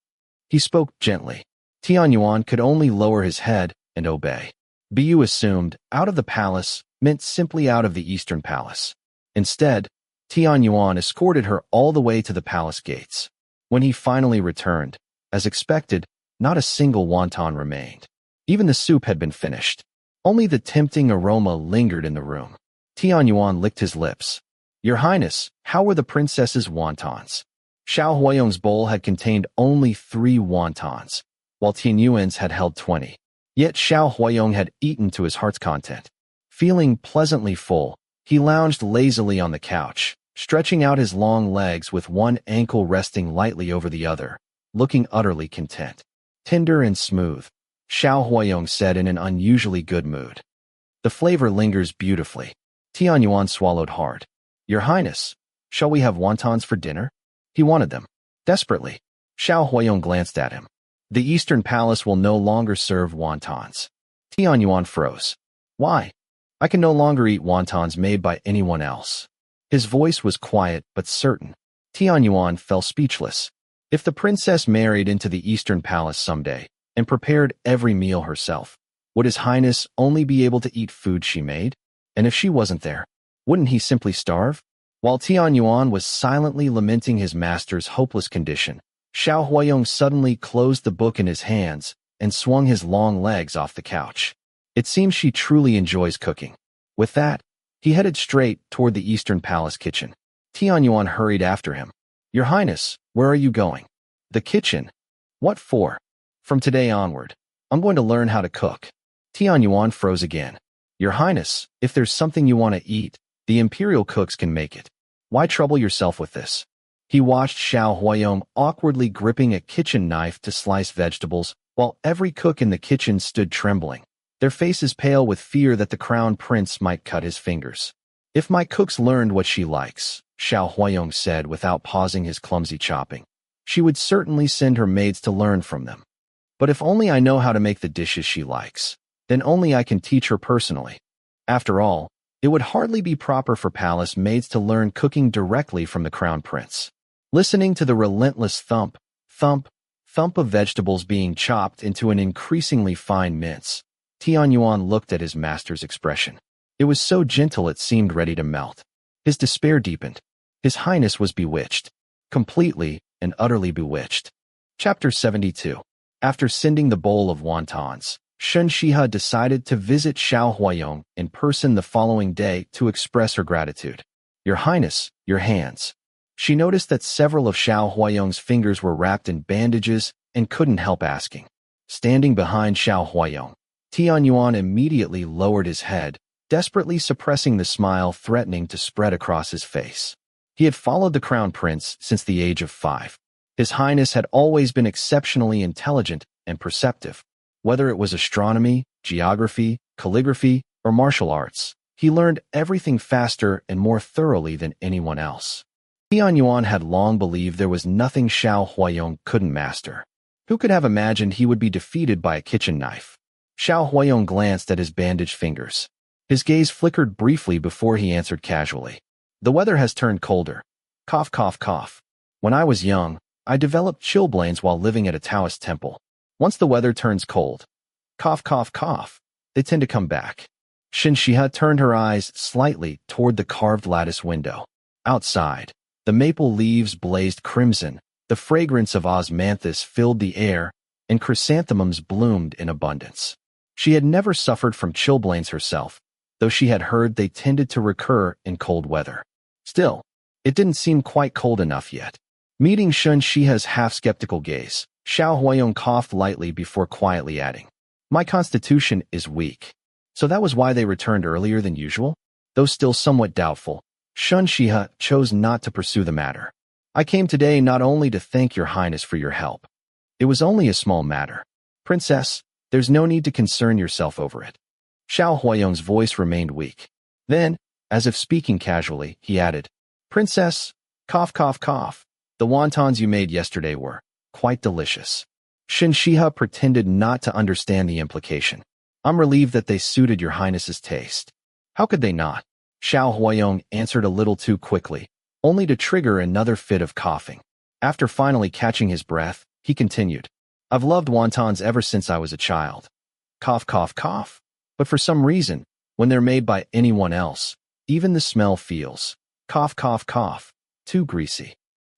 He spoke gently. Tianyuan could only lower his head and obey. Bu assumed out of the palace meant simply out of the Eastern Palace. Instead, Tian Yuan escorted her all the way to the palace gates. When he finally returned, as expected, not a single wonton remained. Even the soup had been finished. Only the tempting aroma lingered in the room. Tian Yuan licked his lips. "Your Highness, how were the princess's wontons?" Xiao Huayong's bowl had contained only 3 wontons, while Tian Yuan's had held 20. Yet Xiao Huayong had eaten to his heart's content. Feeling pleasantly full, he lounged lazily on the couch, stretching out his long legs with one ankle resting lightly over the other, looking utterly content. "Tender and smooth," Xiao Huayong said in an unusually good mood. "The flavor lingers beautifully." Tian Yuan swallowed hard. "Your Highness, shall we have wontons for dinner?" He wanted them. Desperately. Xiao Huayong glanced at him. "The Eastern Palace will no longer serve wontons." Tian Yuan froze. "Why?" "I can no longer eat wontons made by anyone else." His voice was quiet but certain. Tian Yuan fell speechless. If the princess married into the Eastern Palace someday and prepared every meal herself, would His Highness only be able to eat food she made? And if she wasn't there, wouldn't he simply starve? While Tian Yuan was silently lamenting his master's hopeless condition, Xiao Huayong suddenly closed the book in his hands and swung his long legs off the couch. It seems she truly enjoys cooking. With that, he headed straight toward the Eastern Palace kitchen. Tian Yuan hurried after him. "Your Highness, where are you going?" "The kitchen." "What for?" "From today onward, I'm going to learn how to cook." Tian Yuan froze again. "Your Highness, if there's something you want to eat, the imperial cooks can make it. Why trouble yourself with this?" He watched Xiao Huayong awkwardly gripping a kitchen knife to slice vegetables, while every cook in the kitchen stood trembling, their faces pale with fear that the crown prince might cut his fingers. "If my cooks learned what she likes," Xiao Huayong said without pausing his clumsy chopping, "she would certainly send her maids to learn from them. But if only I know how to make the dishes she likes, then only I can teach her personally. After all, it would hardly be proper for palace maids to learn cooking directly from the crown prince." Listening to the relentless thump, thump, thump of vegetables being chopped into an increasingly fine mince, Tian Yuan looked at his master's expression. It was so gentle it seemed ready to melt. His despair deepened. His Highness was bewitched. Completely and utterly bewitched. Chapter 72. After sending the bowl of wontons, Shen Xihe decided to visit Xiao Huayong in person the following day to express her gratitude. "Your Highness, your hands." She noticed that several of Xiao Huayong's fingers were wrapped in bandages and couldn't help asking. Standing behind Xiao Huayong, Tian Yuan immediately lowered his head, desperately suppressing the smile threatening to spread across his face. He had followed the crown prince since the age of 5. His Highness had always been exceptionally intelligent and perceptive. Whether it was astronomy, geography, calligraphy, or martial arts, he learned everything faster and more thoroughly than anyone else. Tian Yuan had long believed there was nothing Xiao Huayong couldn't master. Who could have imagined he would be defeated by a kitchen knife? Xiao Huayong glanced at his bandaged fingers. His gaze flickered briefly before he answered casually. "The weather has turned colder. Cough, cough, cough. When I was young, I developed chilblains while living at a Taoist temple. Once the weather turns cold, cough, cough, cough, they tend to come back." Shen Xihe turned her eyes slightly toward the carved lattice window. Outside, the maple leaves blazed crimson, the fragrance of osmanthus filled the air, and chrysanthemums bloomed in abundance. She had never suffered from chilblains herself, though she had heard they tended to recur in cold weather. Still, it didn't seem quite cold enough yet. Meeting Shen Xihe's half-skeptical gaze, Xiao Huayong coughed lightly before quietly adding, "My constitution is weak." So that was why they returned earlier than usual? Though still somewhat doubtful, Shen Xihe chose not to pursue the matter. "I came today not only to thank your Highness for your help. It was only a small matter. Princess, there's no need to concern yourself over it." Xiao Huayong's voice remained weak. Then, as if speaking casually, he added, "Princess, cough, cough, cough. The wontons you made yesterday were quite delicious." Shen Xihe pretended not to understand the implication. "I'm relieved that they suited your Highness's taste." "How could they not?" Xiao Huayong answered a little too quickly, only to trigger another fit of coughing. After finally catching his breath, he continued, "I've loved wontons ever since I was a child." Cough, cough, cough. But for some reason, when they're made by anyone else, even the smell feels, cough, cough, cough, too greasy.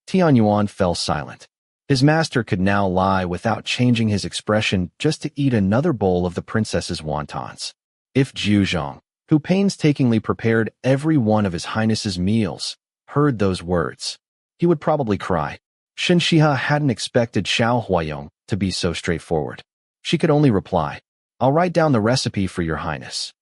Tianyuan fell silent. His master could now lie without changing his expression just to eat another bowl of the princess's wontons. If Zhuzhong, who painstakingly prepared every one of his highness's meals, heard those words, he would probably cry. Shen Xihe hadn't expected Xiao Huayong to be so straightforward. She could only reply, "I'll write down the recipe for your highness."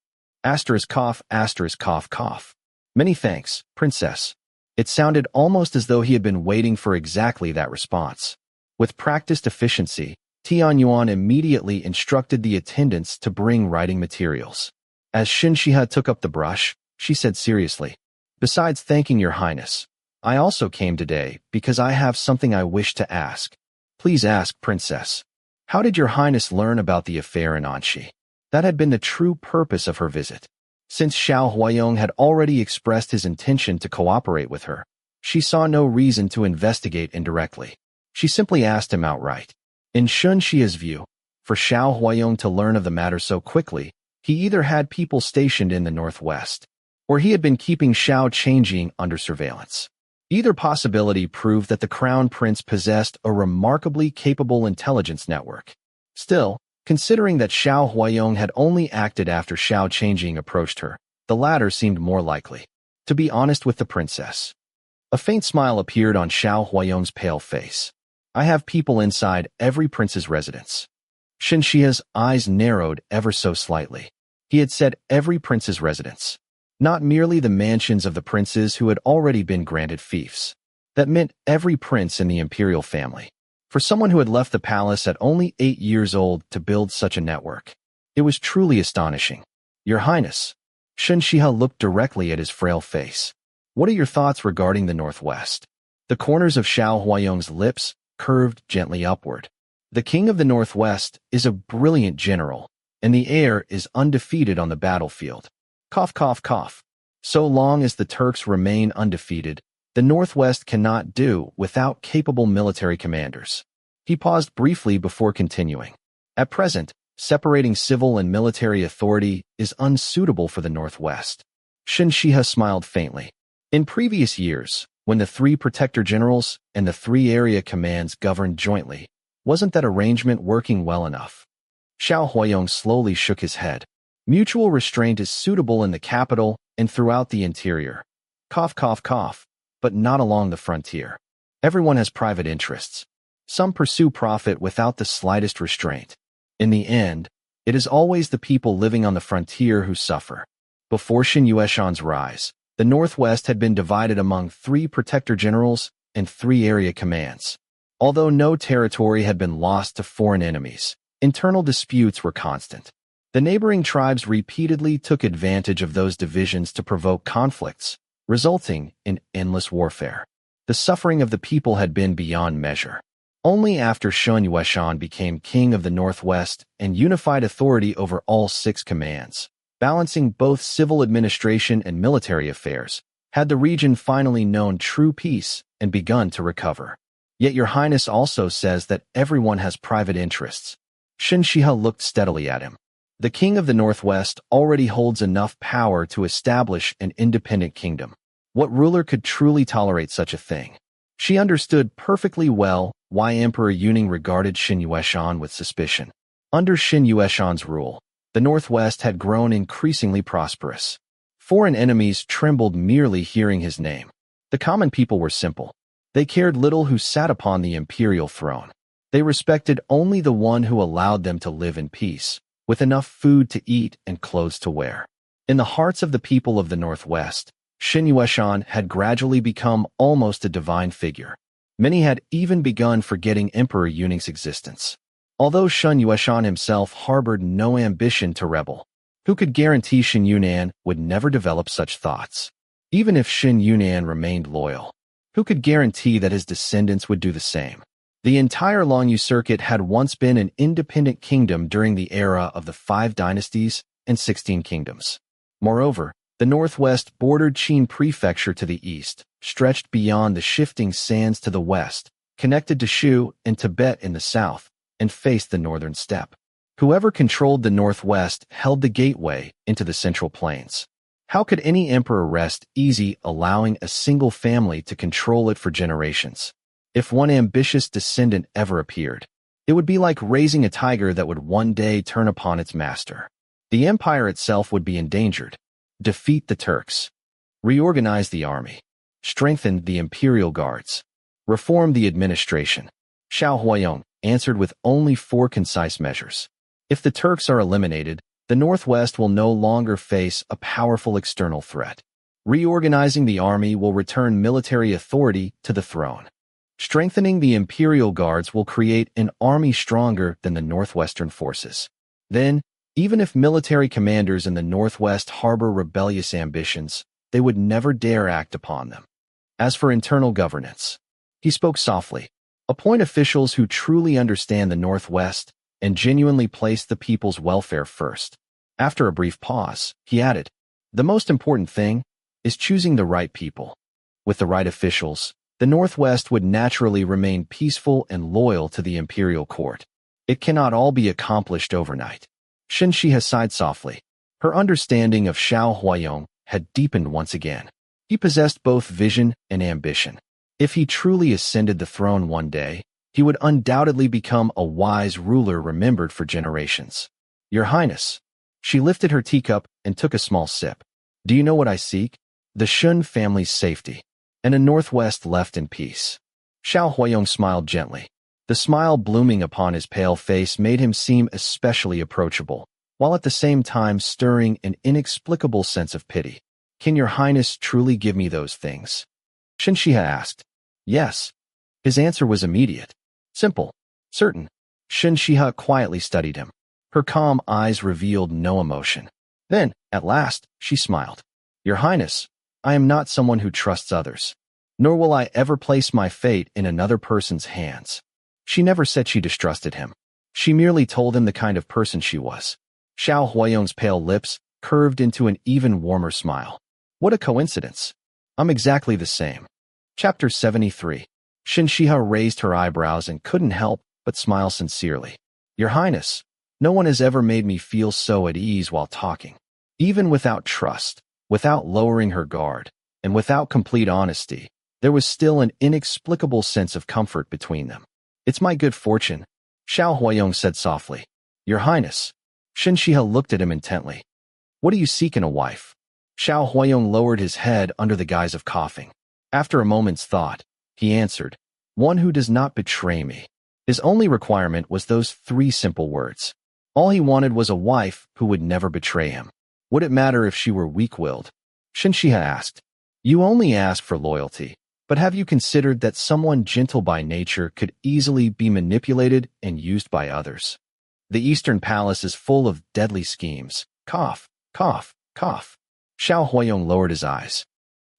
Asterisk cough, asterisk cough, cough. Many thanks, princess. It sounded almost as though he had been waiting for exactly that response. With practiced efficiency, Tianyuan immediately instructed the attendants to bring writing materials. As Shen Xihe took up the brush, she said seriously, "Besides thanking your highness, I also came today because I have something I wish to ask." "Please ask, princess." "How did your highness learn about the affair in Anxi?" That had been the true purpose of her visit. Since Xiao Huayong had already expressed his intention to cooperate with her, she saw no reason to investigate indirectly. She simply asked him outright. In Shen Xihe's view, for Xiao Huayong to learn of the matter so quickly, he either had people stationed in the northwest, or he had been keeping Xiao Qingzhi under surveillance. Either possibility proved that the crown prince possessed a remarkably capable intelligence network. Still, considering that Xiao Huayong had only acted after Xiao Qingzhi approached her, the latter seemed more likely. To be honest with the princess. A faint smile appeared on Xiao Huayong's pale face. "I have people inside every prince's residence." Shen Xihe's eyes narrowed ever so slightly. He had said every prince's residence, not merely the mansions of the princes who had already been granted fiefs. That meant every prince in the imperial family. For someone who had left the palace at only 8 years old to build such a network, it was truly astonishing. "Your Highness." Shen Xihe looked directly at his frail face. "What are your thoughts regarding the Northwest?" The corners of Xiao Huayong's lips curved gently upward. "The king of the Northwest is a brilliant general, and the heir is undefeated on the battlefield." Cough, cough, cough. "So long as the Turks remain undefeated, the Northwest cannot do without capable military commanders." He paused briefly before continuing. "At present, separating civil and military authority is unsuitable for the Northwest." Shen Xihe smiled faintly. In previous years, when the 3 protector generals and the 3 area commands governed jointly, wasn't that arrangement working well enough? Xiao Huayong slowly shook his head. "Mutual restraint is suitable in the capital and throughout the interior." Cough, cough, cough. "But not along the frontier. Everyone has private interests. Some pursue profit without the slightest restraint. In the end, it is always the people living on the frontier who suffer." Before Xin Yueshan's rise, the Northwest had been divided among 3 protector generals and 3 area commands. Although no territory had been lost to foreign enemies, internal disputes were constant. The neighboring tribes repeatedly took advantage of those divisions to provoke conflicts, resulting in endless warfare. The suffering of the people had been beyond measure. Only after Shen Yueshan became king of the Northwest and unified authority over all 6 commands, balancing both civil administration and military affairs, had the region finally known true peace and begun to recover. "Yet your highness also says that everyone has private interests." Shen Xihe looked steadily at him. "The king of the Northwest already holds enough power to establish an independent kingdom. What ruler could truly tolerate such a thing?" She understood perfectly well why Emperor Yuning regarded Shen Yueshan with suspicion. Under Shen Yueshan's rule, the Northwest had grown increasingly prosperous. Foreign enemies trembled merely hearing his name. The common people were simple. They cared little who sat upon the imperial throne. They respected only the one who allowed them to live in peace, with enough food to eat and clothes to wear. In the hearts of the people of the Northwest, Shen Yueshan had gradually become almost a divine figure. Many had even begun forgetting Emperor Yuning's existence. Although Shen Yueshan himself harbored no ambition to rebel, who could guarantee Shen Yunan would never develop such thoughts? Even if Shen Yunan remained loyal, who could guarantee that his descendants would do the same? The entire Longyu Circuit had once been an independent kingdom during the era of the 5 dynasties and 16 kingdoms. Moreover, the Northwest bordered Qin Prefecture to the east, stretched beyond the shifting sands to the west, connected to Shu and Tibet in the south, and faced the northern steppe. Whoever controlled the northwest held the gateway into the Central Plains. How could any emperor rest easy allowing a single family to control it for generations? If one ambitious descendant ever appeared, it would be like raising a tiger that would one day turn upon its master. The empire itself would be endangered. Defeat the Turks. Reorganize the army. Strengthen the imperial guards. Reform the administration. Xiao Huayong answered with only 4 concise measures. If the Turks are eliminated, the Northwest will no longer face a powerful external threat. Reorganizing the army will return military authority to the throne. Strengthening the imperial guards will create an army stronger than the Northwestern forces. Then, even if military commanders in the Northwest harbor rebellious ambitions, they would never dare act upon them. As for internal governance, he spoke softly. Appoint officials who truly understand the Northwest and genuinely place the people's welfare first. After a brief pause, he added, the most important thing is choosing the right people. With the right officials, the Northwest would naturally remain peaceful and loyal to the imperial court. It cannot all be accomplished overnight. Shen Xihe sighed softly. Her understanding of Xiao Huayong had deepened once again. He possessed both vision and ambition. If he truly ascended the throne one day, he would undoubtedly become a wise ruler remembered for generations. Your Highness. She lifted her teacup and took a small sip. Do you know what I seek? The Shen family's safety, and a Northwest left in peace. Xiao Huayong smiled gently. The smile blooming upon his pale face made him seem especially approachable, while at the same time stirring an inexplicable sense of pity. Can your Highness truly give me those things? Shen Xihe asked. Yes. His answer was immediate. Simple. Certain. Shen Xihe quietly studied him. Her calm eyes revealed no emotion. Then, at last, she smiled. Your Highness, I am not someone who trusts others, nor will I ever place my fate in another person's hands. She never said she distrusted him. She merely told him the kind of person she was. Xiao Huayong's pale lips curved into an even warmer smile. What a coincidence. I'm exactly the same. Chapter 73. Shen Xihe raised her eyebrows and couldn't help but smile sincerely. Your Highness, no one has ever made me feel so at ease while talking. Even without trust, without lowering her guard, and without complete honesty, there was still an inexplicable sense of comfort between them. It's my good fortune, Xiao Huayong said softly. Your Highness. Shen Xihe looked at him intently. What do you seek in a wife? Xiao Huayong lowered his head under the guise of coughing. After a moment's thought, he answered, one who does not betray me. His only requirement was those 3 simple words. All he wanted was a wife who would never betray him. Would it matter if she were weak-willed? Shen Xihe asked. You only ask for loyalty, but have you considered that someone gentle by nature could easily be manipulated and used by others? The Eastern Palace is full of deadly schemes. Cough, cough, cough. Xiao Huayong lowered his eyes.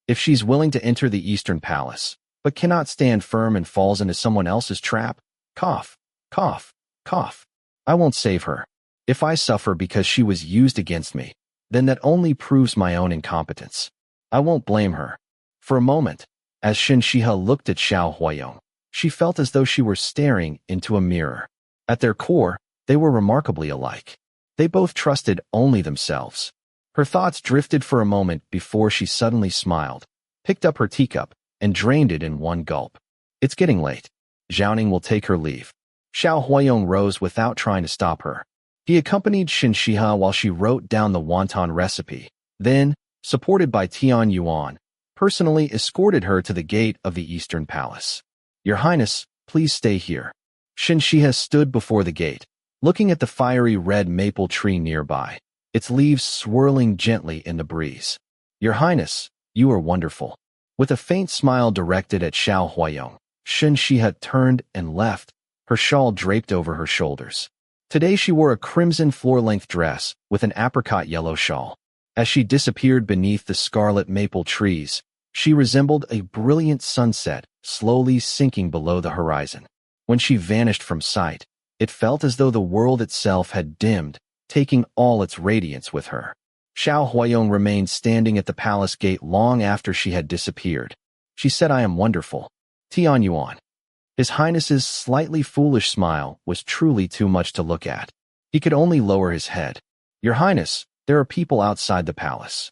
If she's willing to enter the Eastern Palace, but cannot stand firm and falls into someone else's trap, cough, cough, cough. I won't save her. If I suffer because she was used against me, then that only proves my own incompetence. I won't blame her. For a moment, as Shen Xihe looked at Xiao Huayong, she felt as though she were staring into a mirror. At their core, they were remarkably alike. They both trusted only themselves. Her thoughts drifted for a moment before she suddenly smiled, picked up her teacup, and drained it in one gulp. It's getting late. Zhaoning will take her leave. Xiao Huayong rose without trying to stop her. He accompanied Shen Xihe while she wrote down the wonton recipe, then, supported by Tian Yuan, personally escorted her to the gate of the Eastern Palace. Your Highness, please stay here. Shen Xihe stood before the gate, looking at the fiery red maple tree nearby, its leaves swirling gently in the breeze. Your Highness, you are wonderful. With a faint smile directed at Xiao Huayong, Shen Xihe turned and left, her shawl draped over her shoulders. Today she wore a crimson floor-length dress with an apricot yellow shawl. As she disappeared beneath the scarlet maple trees, she resembled a brilliant sunset slowly sinking below the horizon. When she vanished from sight, it felt as though the world itself had dimmed, taking all its radiance with her. Xiao Huayong remained standing at the palace gate long after she had disappeared. She said, I am wonderful. Tian Yuan. His Highness's slightly foolish smile was truly too much to look at. He could only lower his head. "Your Highness, there are people outside the palace."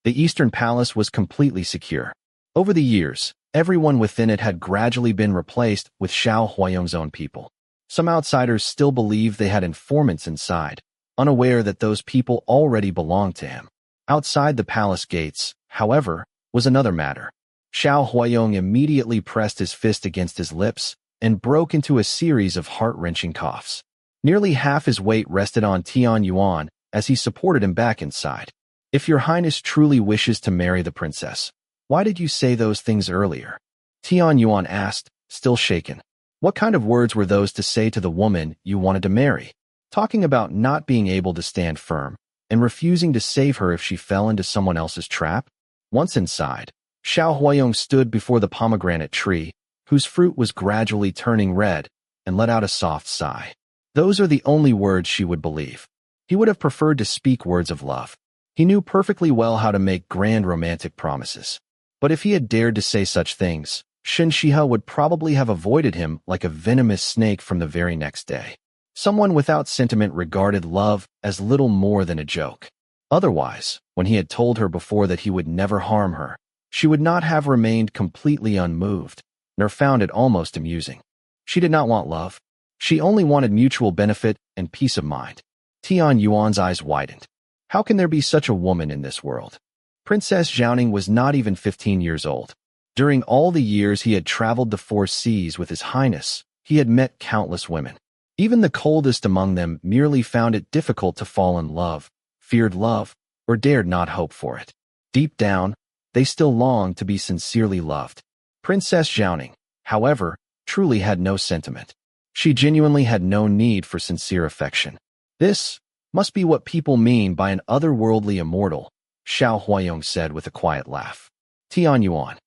The Eastern Palace was completely secure. Over the years, everyone within it had gradually been replaced with Xiao Huayong's own people. Some outsiders still believed they had informants inside, unaware that those people already belonged to him. Outside the palace gates, however, was another matter. Xiao Huayong immediately pressed his fist against his lips and broke into a series of heart-wrenching coughs. Nearly half his weight rested on Tian Yuan as he supported him back inside. "If your Highness truly wishes to marry the princess, why did you say those things earlier?" Tian Yuan asked, still shaken. "What kind of words were those to say to the woman you wanted to marry? Talking about not being able to stand firm and refusing to save her if she fell into someone else's trap?" Once inside, Xiao Huayong stood before the pomegranate tree, whose fruit was gradually turning red, and let out a soft sigh. Those are the only words she would believe. He would have preferred to speak words of love. He knew perfectly well how to make grand romantic promises. But if he had dared to say such things, Shen Xihe would probably have avoided him like a venomous snake from the very next day. Someone without sentiment regarded love as little more than a joke. Otherwise, when he had told her before that he would never harm her, she would not have remained completely unmoved, nor found it almost amusing. She did not want love. She only wanted mutual benefit and peace of mind. Tian Yuan's eyes widened. How can there be such a woman in this world? Princess Xiaoning was not even 15 years old. During all the years he had traveled the four seas with His Highness, he had met countless women. Even the coldest among them merely found it difficult to fall in love, feared love, or dared not hope for it. Deep down, they still longed to be sincerely loved. Princess Xiaoning, however, truly had no sentiment. She genuinely had no need for sincere affection. "This must be what people mean by an otherworldly immortal," Xiao Huayong said with a quiet laugh. Tian Yuan.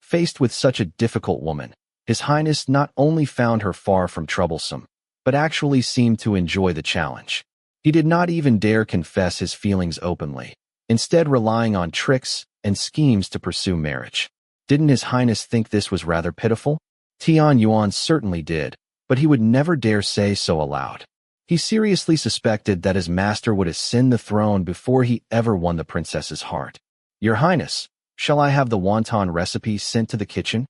Faced with such a difficult woman, His Highness not only found her far from troublesome, but actually seemed to enjoy the challenge. He did not even dare confess his feelings openly, instead relying on tricks and schemes to pursue marriage. Didn't His Highness think this was rather pitiful? Tian Yuan certainly did, but he would never dare say so aloud. He seriously suspected that his master would ascend the throne before he ever won the princess's heart. "Your Highness, shall I have the wonton recipe sent to the kitchen?"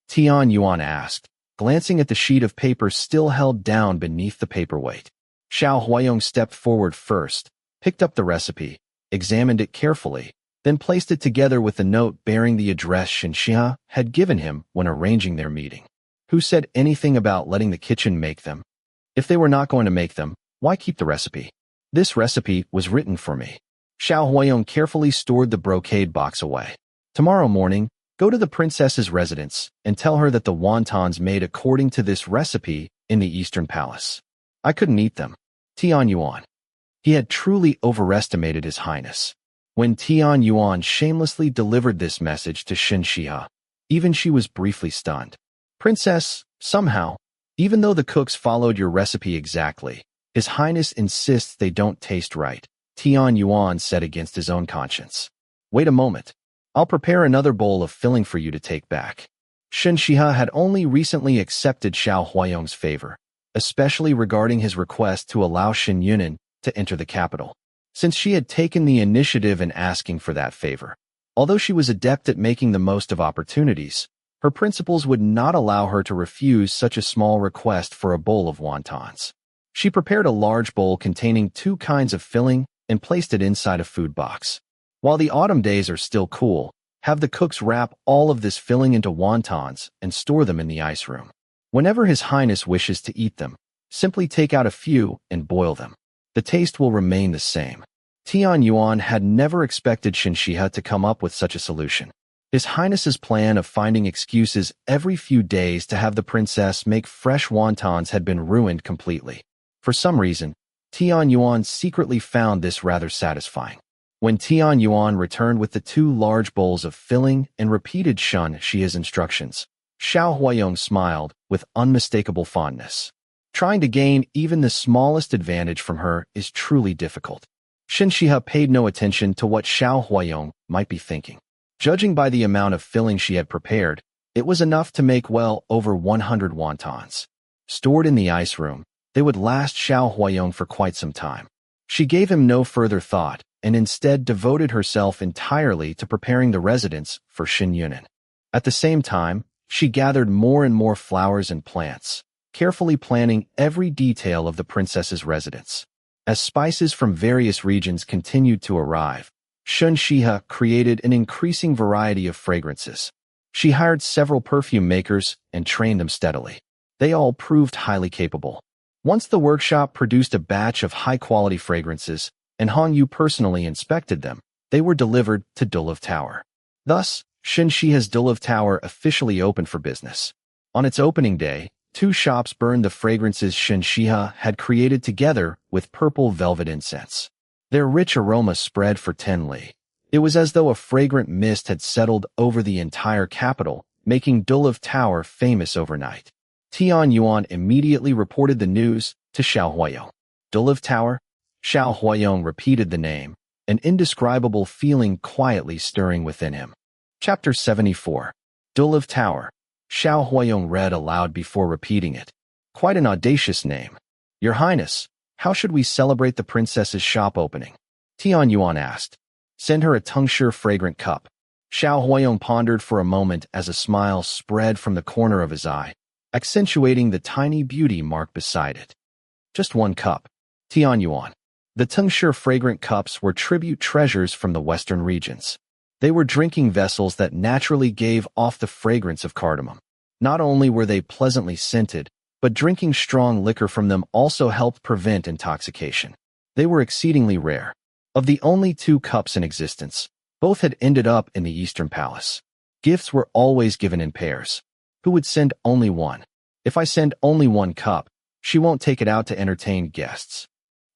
Tian Yuan asked, glancing at the sheet of paper still held down beneath the paperweight. Xiao Huayong stepped forward first, picked up the recipe, examined it carefully, then placed it together with the note bearing the address Shen Xihe had given him when arranging their meeting. Who said anything about letting the kitchen make them? If they were not going to make them, why keep the recipe? "This recipe was written for me." Xiao Huayong carefully stored the brocade box away. "Tomorrow morning, go to the princess's residence and tell her that the wontons made according to this recipe in the Eastern Palace. I couldn't eat them." Tian Yuan. He had truly overestimated His Highness. When Tian Yuan shamelessly delivered this message to Shen Xihe, even she was briefly stunned. "Princess, somehow, even though the cooks followed your recipe exactly, His Highness insists they don't taste right," Tian Yuan said against his own conscience. "Wait a moment. I'll prepare another bowl of filling for you to take back." Shen Xihe had only recently accepted Xiao Huayong's favor, especially regarding his request to allow Shen Yunan to enter the capital. Since she had taken the initiative in asking for that favor, although she was adept at making the most of opportunities, her principles would not allow her to refuse such a small request for a bowl of wontons. She prepared a large bowl containing 2 kinds of filling and placed it inside a food box. While the autumn days are still cool, have the cooks wrap all of this filling into wontons and store them in the ice room. Whenever His Highness wishes to eat them, simply take out a few and boil them. The taste will remain the same. Tian Yuan had never expected Shen Xihe to come up with such a solution. His Highness's plan of finding excuses every few days to have the princess make fresh wontons had been ruined completely. For some reason, Tian Yuan secretly found this rather satisfying. When Tian Yuan returned with the 2 large bowls of filling and repeated Shen Xihe's instructions, Xiao Huayong smiled with unmistakable fondness. Trying to gain even the smallest advantage from her is truly difficult. Shen Xihe paid no attention to what Xiao Huayong might be thinking. Judging by the amount of filling she had prepared, it was enough to make well over 100 wontons. Stored in the ice room, They would last Xiao Huayong for quite some time. She gave him no further thought and instead devoted herself entirely to preparing the residence for Shen Xihe. At the same time, she gathered more and more flowers and plants, carefully planning every detail of the princess's residence. As spices from various regions continued to arrive, Shen Xihe created an increasing variety of fragrances. She hired several perfume makers and trained them steadily. They all proved highly capable. Once the workshop produced a batch of high-quality fragrances, and Hongyu personally inspected them, they were delivered to Duluth Tower. Thus, Shen Xihe's Duluth Tower officially opened for business. On its opening day, 2 shops burned the fragrances Shen Xihe had created together with purple velvet incense. Their rich aroma spread for 10 li. It was as though a fragrant mist had settled over the entire capital, making Duluth Tower famous overnight. Tian Yuan immediately reported the news to Xiao Huayong. Duluth Tower? Xiao Huayong repeated the name, an indescribable feeling quietly stirring within him. Chapter 74. Duluth Tower. Xiao Huayong read aloud before repeating it. Quite an audacious name. Your Highness, how should we celebrate the princess's shop opening? Tian Yuan asked. Send her a tincture fragrant cup. Xiao Huayong pondered for a moment as a smile spread from the corner of his eye, accentuating the tiny beauty mark beside it. Just 1 cup. Tian Yuan. The tincture fragrant cups were tribute treasures from the western regions. They were drinking vessels that naturally gave off the fragrance of cardamom. Not only were they pleasantly scented, but drinking strong liquor from them also helped prevent intoxication. They were exceedingly rare. Of the only 2 cups in existence, both had ended up in the Eastern Palace. Gifts were always given in pairs. Who would send only 1? If I send only 1 cup, she won't take it out to entertain guests.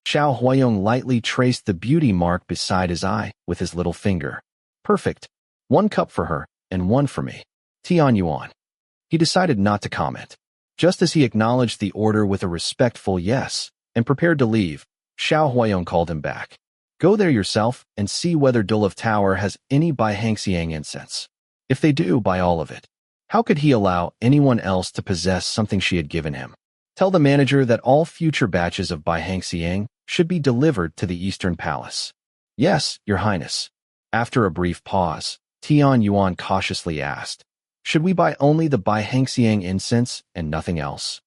Xiao Huayong lightly traced the beauty mark beside his eye with his little finger. Perfect. 1 cup for her, and 1 for me. Tian Yuan. He decided not to comment. Just as he acknowledged the order with a respectful yes, and prepared to leave, Xiao Huayong called him back. Go there yourself and see whether Duluth Tower has any Baihanxiang incense. If they do, buy all of it. How could he allow anyone else to possess something she had given him? Tell the manager that all future batches of Baihanxiang should be delivered to the Eastern Palace. Yes, Your Highness. After a brief pause, Tian Yuan cautiously asked, should we buy only the Baihanxiang incense and nothing else?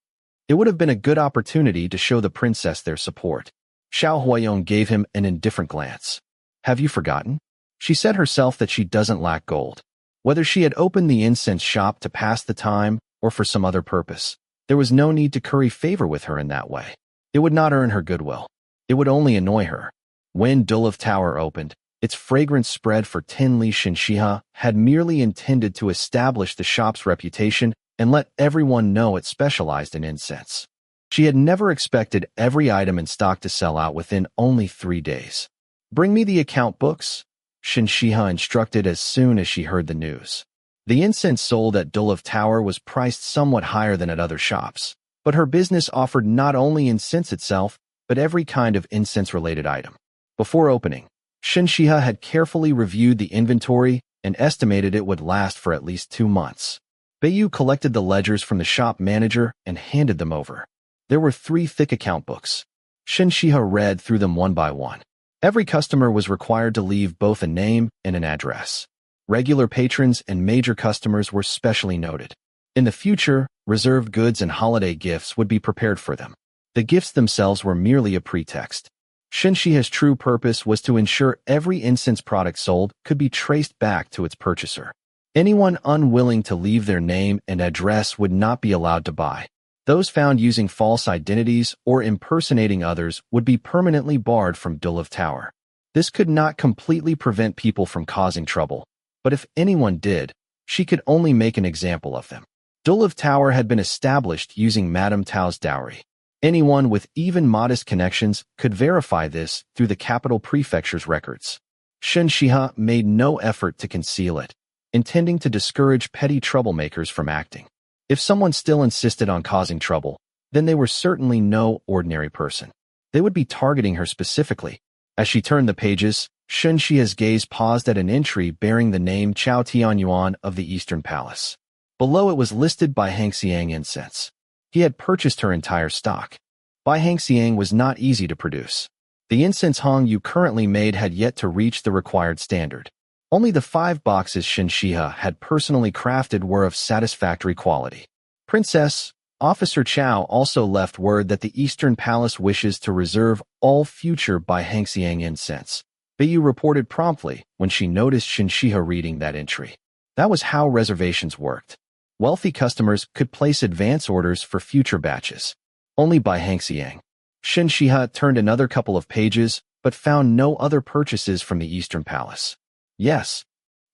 It would have been a good opportunity to show the princess their support. Xiao Huayong gave him an indifferent glance. Have you forgotten? She said herself that she doesn't lack gold. Whether she had opened the incense shop to pass the time or for some other purpose, there was no need to curry favor with her in that way. It would not earn her goodwill. It would only annoy her. When Duluth Tower opened, its fragrance spread for 10 li. Shen Xihe had merely intended to establish the shop's reputation and let everyone know it specialized in incense. She had never expected every item in stock to sell out within only 3 days. Bring me the account books, Shen Xihe instructed as soon as she heard the news. The incense sold at Duluth Tower was priced somewhat higher than at other shops, but her business offered not only incense itself, but every kind of incense-related item. Before opening, Shen Xihe had carefully reviewed the inventory and estimated it would last for at least 2 months. Beiyu collected the ledgers from the shop manager and handed them over. There were 3 thick account books. Shen Xihe read through them one by one. Every customer was required to leave both a name and an address. Regular patrons and major customers were specially noted. In the future, reserved goods and holiday gifts would be prepared for them. The gifts themselves were merely a pretext. Shen Xihe's true purpose was to ensure every incense product sold could be traced back to its purchaser. Anyone unwilling to leave their name and address would not be allowed to buy. Those found using false identities or impersonating others would be permanently barred from Duluth Tower. This could not completely prevent people from causing trouble, but if anyone did, she could only make an example of them. Duluth Tower had been established using Madame Tao's dowry. Anyone with even modest connections could verify this through the capital prefecture's records. Shen Xihe made no effort to conceal it, intending to discourage petty troublemakers from acting. If someone still insisted on causing trouble, then they were certainly no ordinary person. They would be targeting her specifically. As she turned the pages, Shen Xihe's gaze paused at an entry bearing the name Chao Tianyuan of the Eastern Palace. Below it was listed by Hangxiang Incense. He had purchased her entire stock. Bai Hangxiang was not easy to produce. The incense Hong Yu currently made had yet to reach the required standard. Only the 5 boxes Shen Xihe had personally crafted were of satisfactory quality. Princess, Officer Chow also left word that the Eastern Palace wishes to reserve all future Bai Hangxiang incense. Beiyu reported promptly when she noticed Shen Xihe reading that entry. That was how reservations worked. Wealthy customers could place advance orders for future batches. Only Bai Hangxiang. Shen Xihe turned another couple of pages, but found no other purchases from the Eastern Palace. Yes.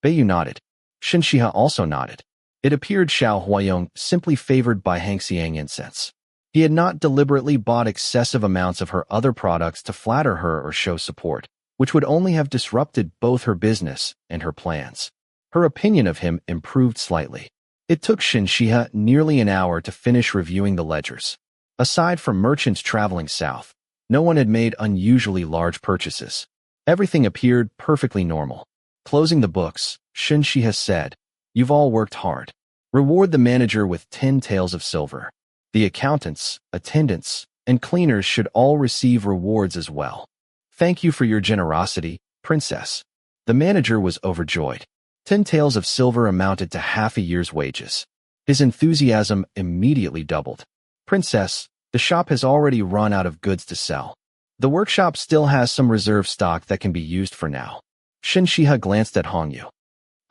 Beiyu nodded. Shen Xihe also nodded. It appeared Xiao Huayong simply favored Bai Hangxiang incense. He had not deliberately bought excessive amounts of her other products to flatter her or show support, which would only have disrupted both her business and her plans. Her opinion of him improved slightly. It took Shen Xihe nearly an hour to finish reviewing the ledgers. Aside from merchants traveling south, no one had made unusually large purchases. Everything appeared perfectly normal. Closing the books, Shen Xihe said, "You've all worked hard. Reward the manager with 10 taels of silver. The accountants, attendants, and cleaners should all receive rewards as well. Thank you for your generosity, Princess." The manager was overjoyed. 10 taels of silver amounted to half a year's wages. His enthusiasm immediately doubled. "Princess, the shop has already run out of goods to sell. The workshop still has some reserve stock that can be used for now." Shen Xihe glanced at Hong Yu.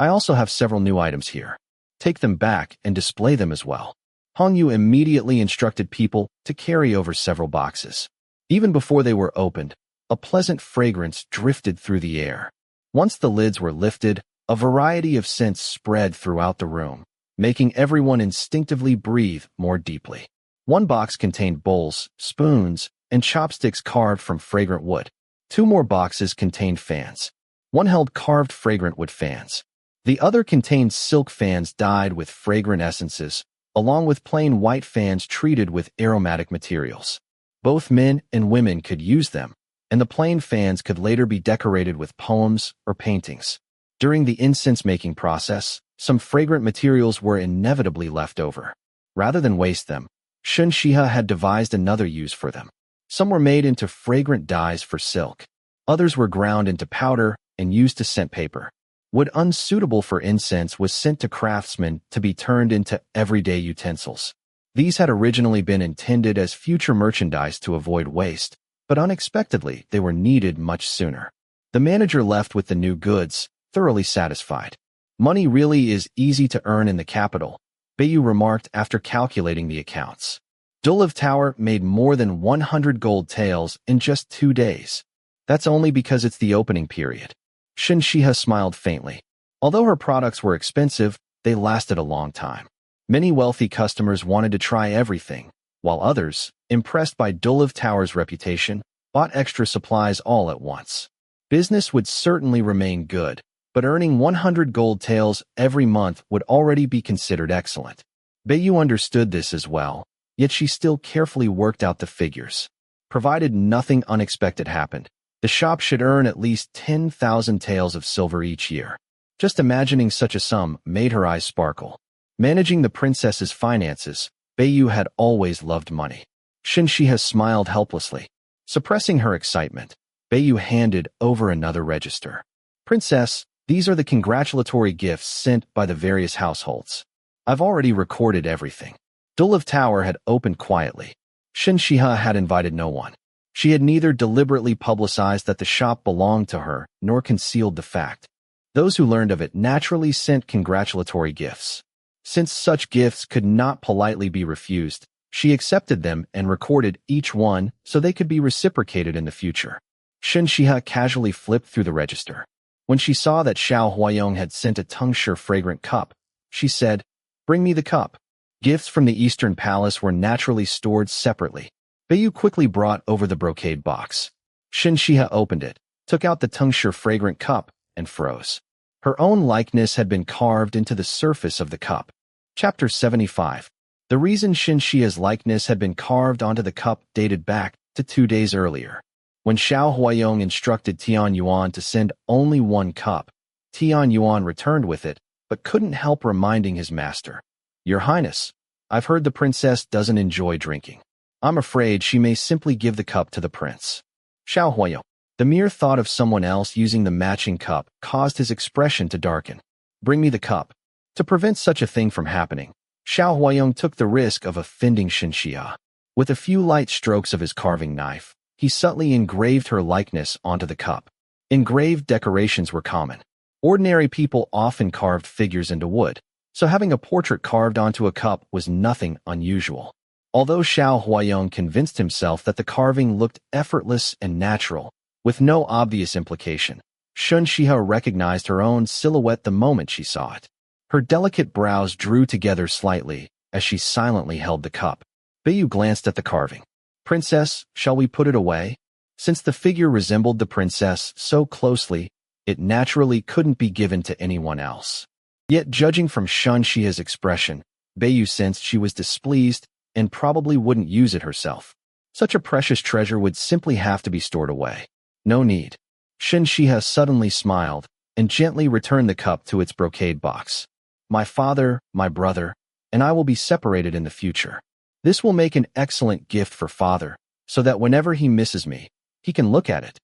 "I also have several new items here. Take them back and display them as well." Hong Yu immediately instructed people to carry over several boxes. Even before they were opened, a pleasant fragrance drifted through the air. Once the lids were lifted, a variety of scents spread throughout the room, making everyone instinctively breathe more deeply. One box contained bowls, spoons, and chopsticks carved from fragrant wood. 2 more boxes contained fans. One held carved fragrant wood fans. The other contained silk fans dyed with fragrant essences, along with plain white fans treated with aromatic materials. Both men and women could use them, and the plain fans could later be decorated with poems or paintings. During the incense-making process, some fragrant materials were inevitably left over. Rather than waste them, Shen Xihe had devised another use for them. Some were made into fragrant dyes for silk. Others were ground into powder and used to scent paper. Wood unsuitable for incense was sent to craftsmen to be turned into everyday utensils. These had originally been intended as future merchandise to avoid waste, but unexpectedly they were needed much sooner. The manager left with the new goods, thoroughly satisfied. "Money really is easy to earn in the capital," Beiyu remarked after calculating the accounts. Duliv Tower made more than 100 gold taels in just 2 days. That's only because it's the opening period. Shen Xihe smiled faintly. Although her products were expensive, they lasted a long time. Many wealthy customers wanted to try everything, while others, impressed by Duliv Tower's reputation, bought extra supplies all at once. Business would certainly remain good, but earning 100 gold taels every month would already be considered excellent. Beiyu understood this as well, yet she still carefully worked out the figures. Provided nothing unexpected happened, the shop should earn at least 10,000 taels of silver each year. Just imagining such a sum made her eyes sparkle. Managing the princess's finances, Beiyu had always loved money. Shen Xihe smiled helplessly. Suppressing her excitement, Beiyu handed over another register. "Princess, these are the congratulatory gifts sent by the various households. I've already recorded everything." Duliv Tower had opened quietly. Shen Xihe had invited no one. She had neither deliberately publicized that the shop belonged to her nor concealed the fact. Those who learned of it naturally sent congratulatory gifts. Since such gifts could not politely be refused, she accepted them and recorded each one so they could be reciprocated in the future. Shen Xihe casually flipped through the register. When she saw that Xiao Huayong had sent a tincture fragrant cup, she said, "Bring me the cup." Gifts from the Eastern Palace were naturally stored separately. Beiyu quickly brought over the brocade box. Shen Xihe opened it, took out the tincture fragrant cup, and froze. Her own likeness had been carved into the surface of the cup. Chapter 75. The reason Shen Xihe's likeness had been carved onto the cup dated back to 2 days earlier. When Xiao Huayong instructed Tian Yuan to send only 1 cup, Tian Yuan returned with it, but couldn't help reminding his master, "Your Highness, I've heard the princess doesn't enjoy drinking. I'm afraid she may simply give the cup to the prince. Xiao Huayong. The mere thought of someone else using the matching cup caused his expression to darken. Bring me the cup. To prevent such a thing from happening, Xiao Huayong took the risk of offending Shen Xihe. With a few light strokes of his carving knife, he subtly engraved her likeness onto the cup. Engraved decorations were common. Ordinary people often carved figures into wood, so having a portrait carved onto a cup was nothing unusual. Although Xiao Huayong convinced himself that the carving looked effortless and natural, with no obvious implication, Shen Xihe recognized her own silhouette the moment she saw it. Her delicate brows drew together slightly as she silently held the cup. Beiyu glanced at the carving. Princess, shall we put it away? Since the figure resembled the princess so closely, it naturally couldn't be given to anyone else. Yet judging from Shen Xihe's expression, Beiyu sensed she was displeased and probably wouldn't use it herself. Such a precious treasure would simply have to be stored away. No need. Shen Xihe suddenly smiled and gently returned the cup to its brocade box. My father, my brother, and I will be separated in the future. This will make an excellent gift for father, so that whenever he misses me, he can look at it.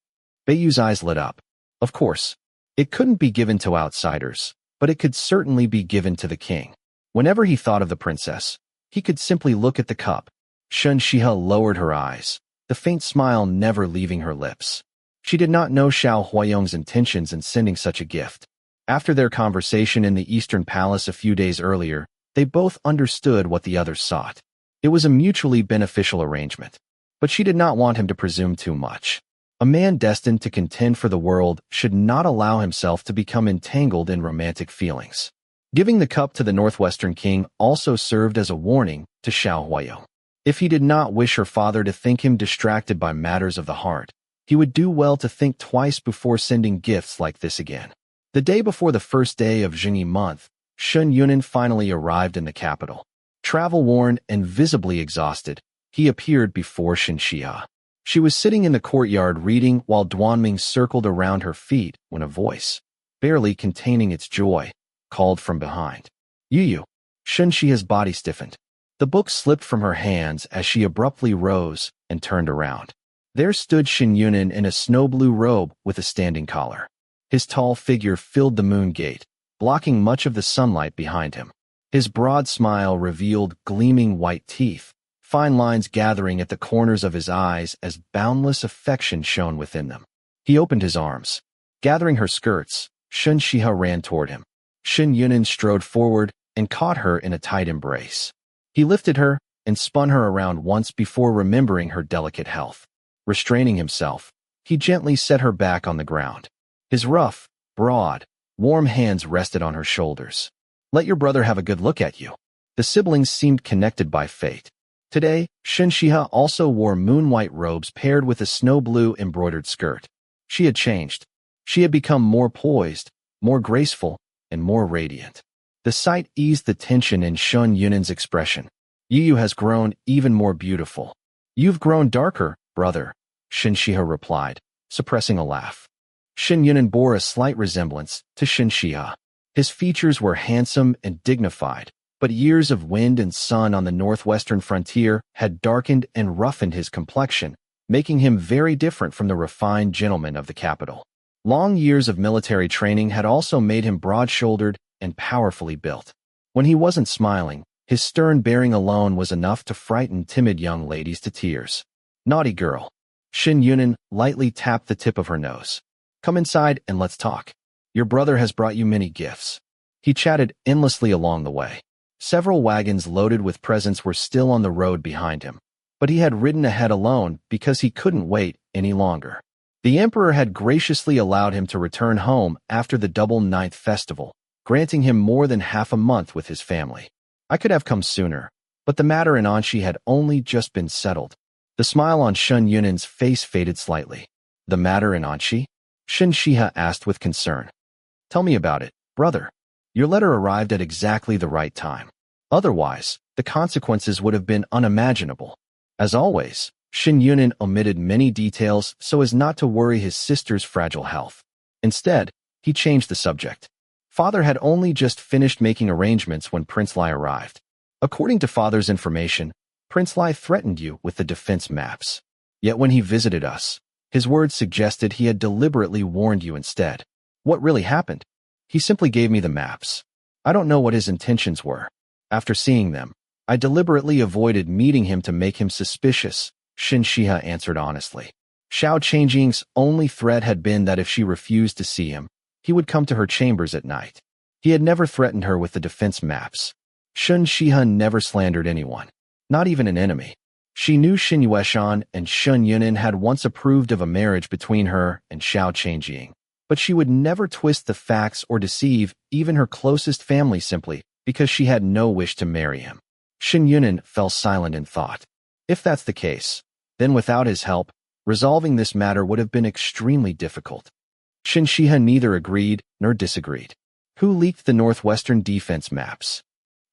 Beiyu's eyes lit up. Of course, it couldn't be given to outsiders, but it could certainly be given to the king. Whenever he thought of the princess, he could simply look at the cup. Shen Xihe lowered her eyes, the faint smile never leaving her lips. She did not know Xiao Huayong's intentions in sending such a gift. After their conversation in the Eastern Palace a few days earlier, they both understood what the others sought. It was a mutually beneficial arrangement. But she did not want him to presume too much. A man destined to contend for the world should not allow himself to become entangled in romantic feelings. Giving the cup to the Northwestern king also served as a warning to Xiao Huayong. If he did not wish her father to think him distracted by matters of the heart, he would do well to think twice before sending gifts like this again. The day before the first day of Jingyi month, Shen Yunan finally arrived in the capital. Travel-worn and visibly exhausted, he appeared before Shen Xihe. She was sitting in the courtyard reading while Duanming circled around her feet when a voice, barely containing its joy, called from behind. Yu. Shen Xihe's body stiffened. The book slipped from her hands as she abruptly rose and turned around. There stood Shen Yunan in a snow-blue robe with a standing collar. His tall figure filled the moon gate, blocking much of the sunlight behind him. His broad smile revealed gleaming white teeth, fine lines gathering at the corners of his eyes as boundless affection shone within them. He opened his arms. Gathering her skirts, Shen Xihe ran toward him. Shen Yunan strode forward and caught her in a tight embrace. He lifted her and spun her around once before remembering her delicate health. Restraining himself, he gently set her back on the ground. His rough, broad, warm hands rested on her shoulders. Let your brother have a good look at you. The siblings seemed connected by fate. Today, Shen Xihe also wore moon-white robes paired with a snow-blue embroidered skirt. She had changed. She had become more poised, more graceful, and more radiant. The sight eased the tension in Shen Yunan's expression. Yu has grown even more beautiful. You've grown darker, brother, Shen Xihe replied, suppressing a laugh. Shen Yunan bore a slight resemblance to Shen Xihe. His features were handsome and dignified, but years of wind and sun on the northwestern frontier had darkened and roughened his complexion, making him very different from the refined gentleman of the capital. Long years of military training had also made him broad-shouldered and powerfully built. When he wasn't smiling, his stern bearing alone was enough to frighten timid young ladies to tears. Naughty girl. Shen Yunan lightly tapped the tip of her nose. Come inside and let's talk. Your brother has brought you many gifts. He chatted endlessly along the way. Several wagons loaded with presents were still on the road behind him, but he had ridden ahead alone because he couldn't wait any longer. The emperor had graciously allowed him to return home after the double ninth festival, granting him more than half a month with his family. I could have come sooner, but the matter in Anxi had only just been settled. The smile on Shen Yunan's face faded slightly. The matter in Anxi? Shen Xihe asked with concern. Tell me about it, brother. Your letter arrived at exactly the right time. Otherwise, the consequences would have been unimaginable. As always, Shen Yunan omitted many details so as not to worry his sister's fragile health. Instead, he changed the subject. Father had only just finished making arrangements when Prince Lai arrived. According to father's information, Prince Lai threatened you with the defense maps. Yet when he visited us, his words suggested he had deliberately warned you instead. What really happened? He simply gave me the maps. I don't know what his intentions were. After seeing them, I deliberately avoided meeting him to make him suspicious, Shen Xihe answered honestly. Xiao Qingjing's only threat had been that if she refused to see him, he would come to her chambers at night. He had never threatened her with the defense maps. Shen Xihe never slandered anyone, not even an enemy. She knew Xin Yueshan and Shen Yunin had once approved of a marriage between her and Xiao Qingjing, but she would never twist the facts or deceive even her closest family simply because she had no wish to marry him. Shen Yunin fell silent in thought. If that's the case, then without his help, resolving this matter would have been extremely difficult. Shen Xihe neither agreed nor disagreed. Who leaked the northwestern defense maps?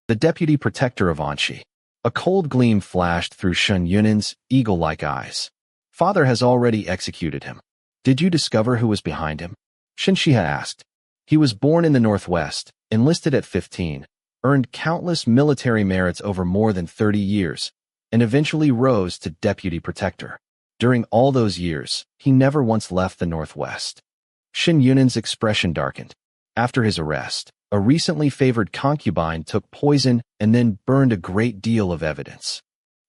The deputy protector of Anxi. A cold gleam flashed through Shen Yunin's eagle-like eyes. Father has already executed him. Did you discover who was behind him? Shen Xihe asked. He was born in the northwest, enlisted at 15, earned countless military merits over more than 30 years, and eventually rose to deputy protector. During all those years, he never once left the northwest. Shen Yunin's expression darkened. After his arrest, a recently favored concubine took poison and then burned a great deal of evidence.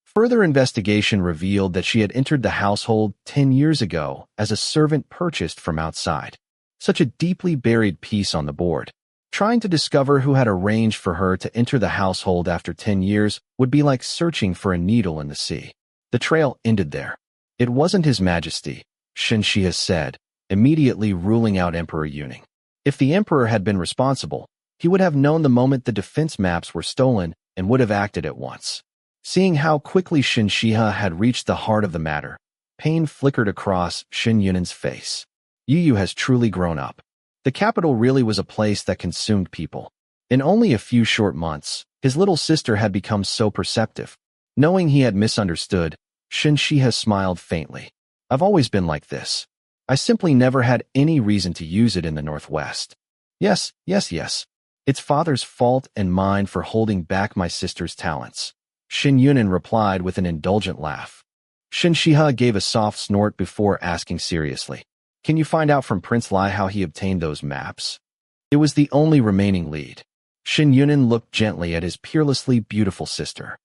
Further investigation revealed that she had entered the household 10 years ago as a servant purchased from outside. Such a deeply buried piece on the board. Trying to discover who had arranged for her to enter the household after 10 years would be like searching for a needle in the sea. The trail ended there. It wasn't His Majesty, Shen Xihe said, immediately ruling out Emperor Yuning. If the emperor had been responsible, he would have known the moment the defense maps were stolen and would have acted at once. Seeing how quickly Shen Xihe had reached the heart of the matter, pain flickered across Shen Yunin's face. Yu has truly grown up. The capital really was a place that consumed people. In only a few short months, his little sister had become so perceptive. Knowing he had misunderstood, Shen Xihe smiled faintly. I've always been like this. I simply never had any reason to use it in the Northwest. Yes. It's father's fault and mine for holding back my sister's talents. Shen Yunin replied with an indulgent laugh. Shen Xihe gave a soft snort before asking seriously. Can you find out from Prince Lai how he obtained those maps? It was the only remaining lead. Shen Yunin looked gently at his peerlessly beautiful sister.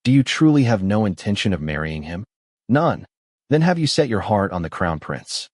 Do you truly have no intention of marrying him? None. Then have you set your heart on the crown prince?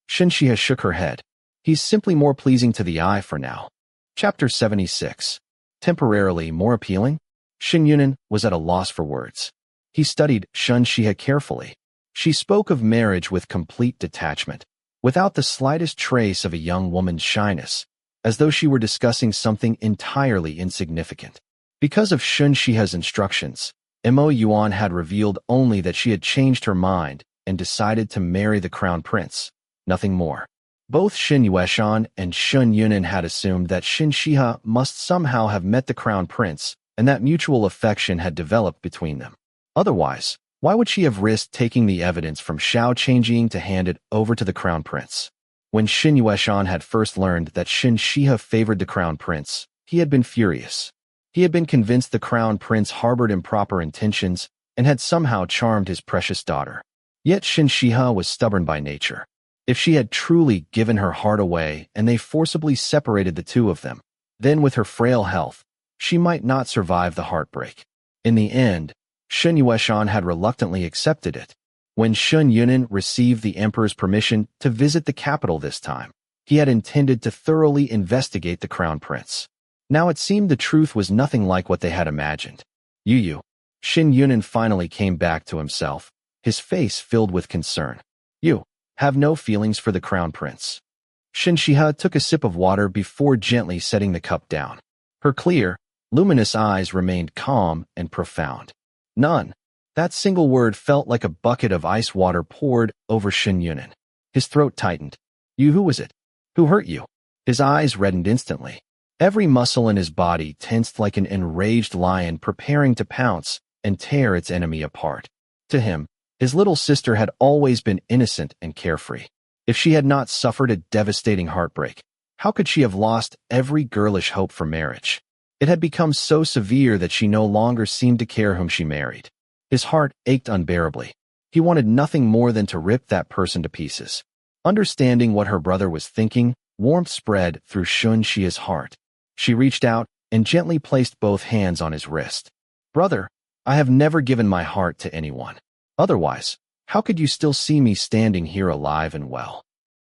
Shen Xihe shook her head. He's simply more pleasing to the eye for now. Chapter 76. Temporarily more appealing? Shen Yunin was at a loss for words. He studied Shen Xihe carefully. She spoke of marriage with complete detachment, without the slightest trace of a young woman's shyness, as though she were discussing something entirely insignificant. Because of Shen Xihe's instructions, Mo Yuan had revealed only that she had changed her mind and decided to marry the crown prince, nothing more. Both Xin Yueshan and Shen Yunin had assumed that Shen Xihe must somehow have met the crown prince and that mutual affection had developed between them. Otherwise, why would she have risked taking the evidence from Xiao Qingjing to hand it over to the crown prince? When Xin Yueshan had first learned that Shen Xihe favored the crown prince, he had been furious. He had been convinced the crown prince harbored improper intentions and had somehow charmed his precious daughter. Yet Shen Xihe was stubborn by nature. If she had truly given her heart away and they forcibly separated the two of them, then with her frail health, she might not survive the heartbreak. In the end, Shen Yueshan had reluctantly accepted it. When Shen Yunin received the emperor's permission to visit the capital this time, he had intended to thoroughly investigate the crown prince. Now it seemed the truth was nothing like what they had imagined. Shen Yunin finally came back to himself, his face filled with concern. You have no feelings for the crown prince. Shen Xihe took a sip of water before gently setting the cup down. Her clear, luminous eyes remained calm and profound. None. That single word felt like a bucket of ice water poured over Shen Yunin. His throat tightened. Who was it? Who hurt you? His eyes reddened instantly. Every muscle in his body tensed like an enraged lion preparing to pounce and tear its enemy apart. To him, his little sister had always been innocent and carefree. If she had not suffered a devastating heartbreak, how could she have lost every girlish hope for marriage? It had become so severe that she no longer seemed to care whom she married. His heart ached unbearably. He wanted nothing more than to rip that person to pieces. Understanding what her brother was thinking, warmth spread through Shen Xihe's heart. She reached out and gently placed both hands on his wrist. "Brother, I have never given my heart to anyone. Otherwise, how could you still see me standing here alive and well?"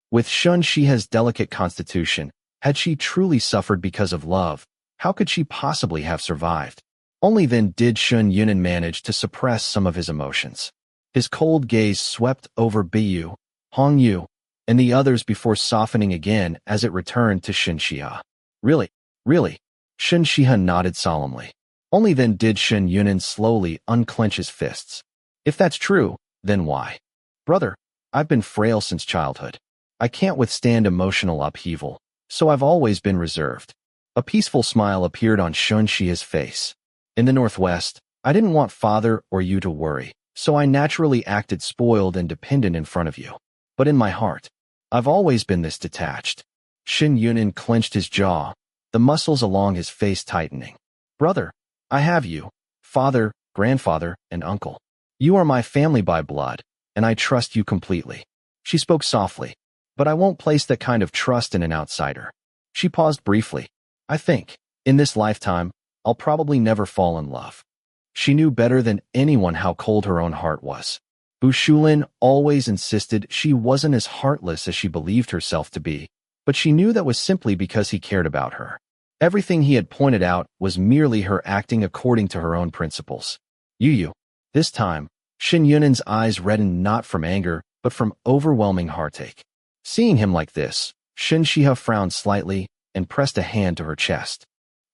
With Shen Xihe's delicate constitution, had she truly suffered because of love, how could she possibly have survived? Only then did Shen Yunan manage to suppress some of his emotions. His cold gaze swept over Biyu, Hong Yu, and the others before softening again as it returned to Shen Xihe. "Really? Really?" Shen Xihe nodded solemnly. Only then did Shen Yunan slowly unclench his fists. "If that's true, then why?" "Brother, I've been frail since childhood. I can't withstand emotional upheaval, so I've always been reserved." A peaceful smile appeared on Shen Xihe's face. "In the Northwest, I didn't want father or you to worry, so I naturally acted spoiled and dependent in front of you. But in my heart, I've always been this detached." Shen Yunan clenched his jaw, the muscles along his face tightening. "Brother, I have you, father, grandfather, and uncle. You are my family by blood, and I trust you completely." She spoke softly, "But I won't place that kind of trust in an outsider." She paused briefly. "I think, in this lifetime, I'll probably never fall in love." She knew better than anyone how cold her own heart was. Bu Shulin always insisted she wasn't as heartless as she believed herself to be, but she knew that was simply because he cared about her. Everything he had pointed out was merely her acting according to her own principles. "Yu." This time, Shen Yunan's eyes reddened not from anger, but from overwhelming heartache. Seeing him like this, Shen Xihe frowned slightly and pressed a hand to her chest.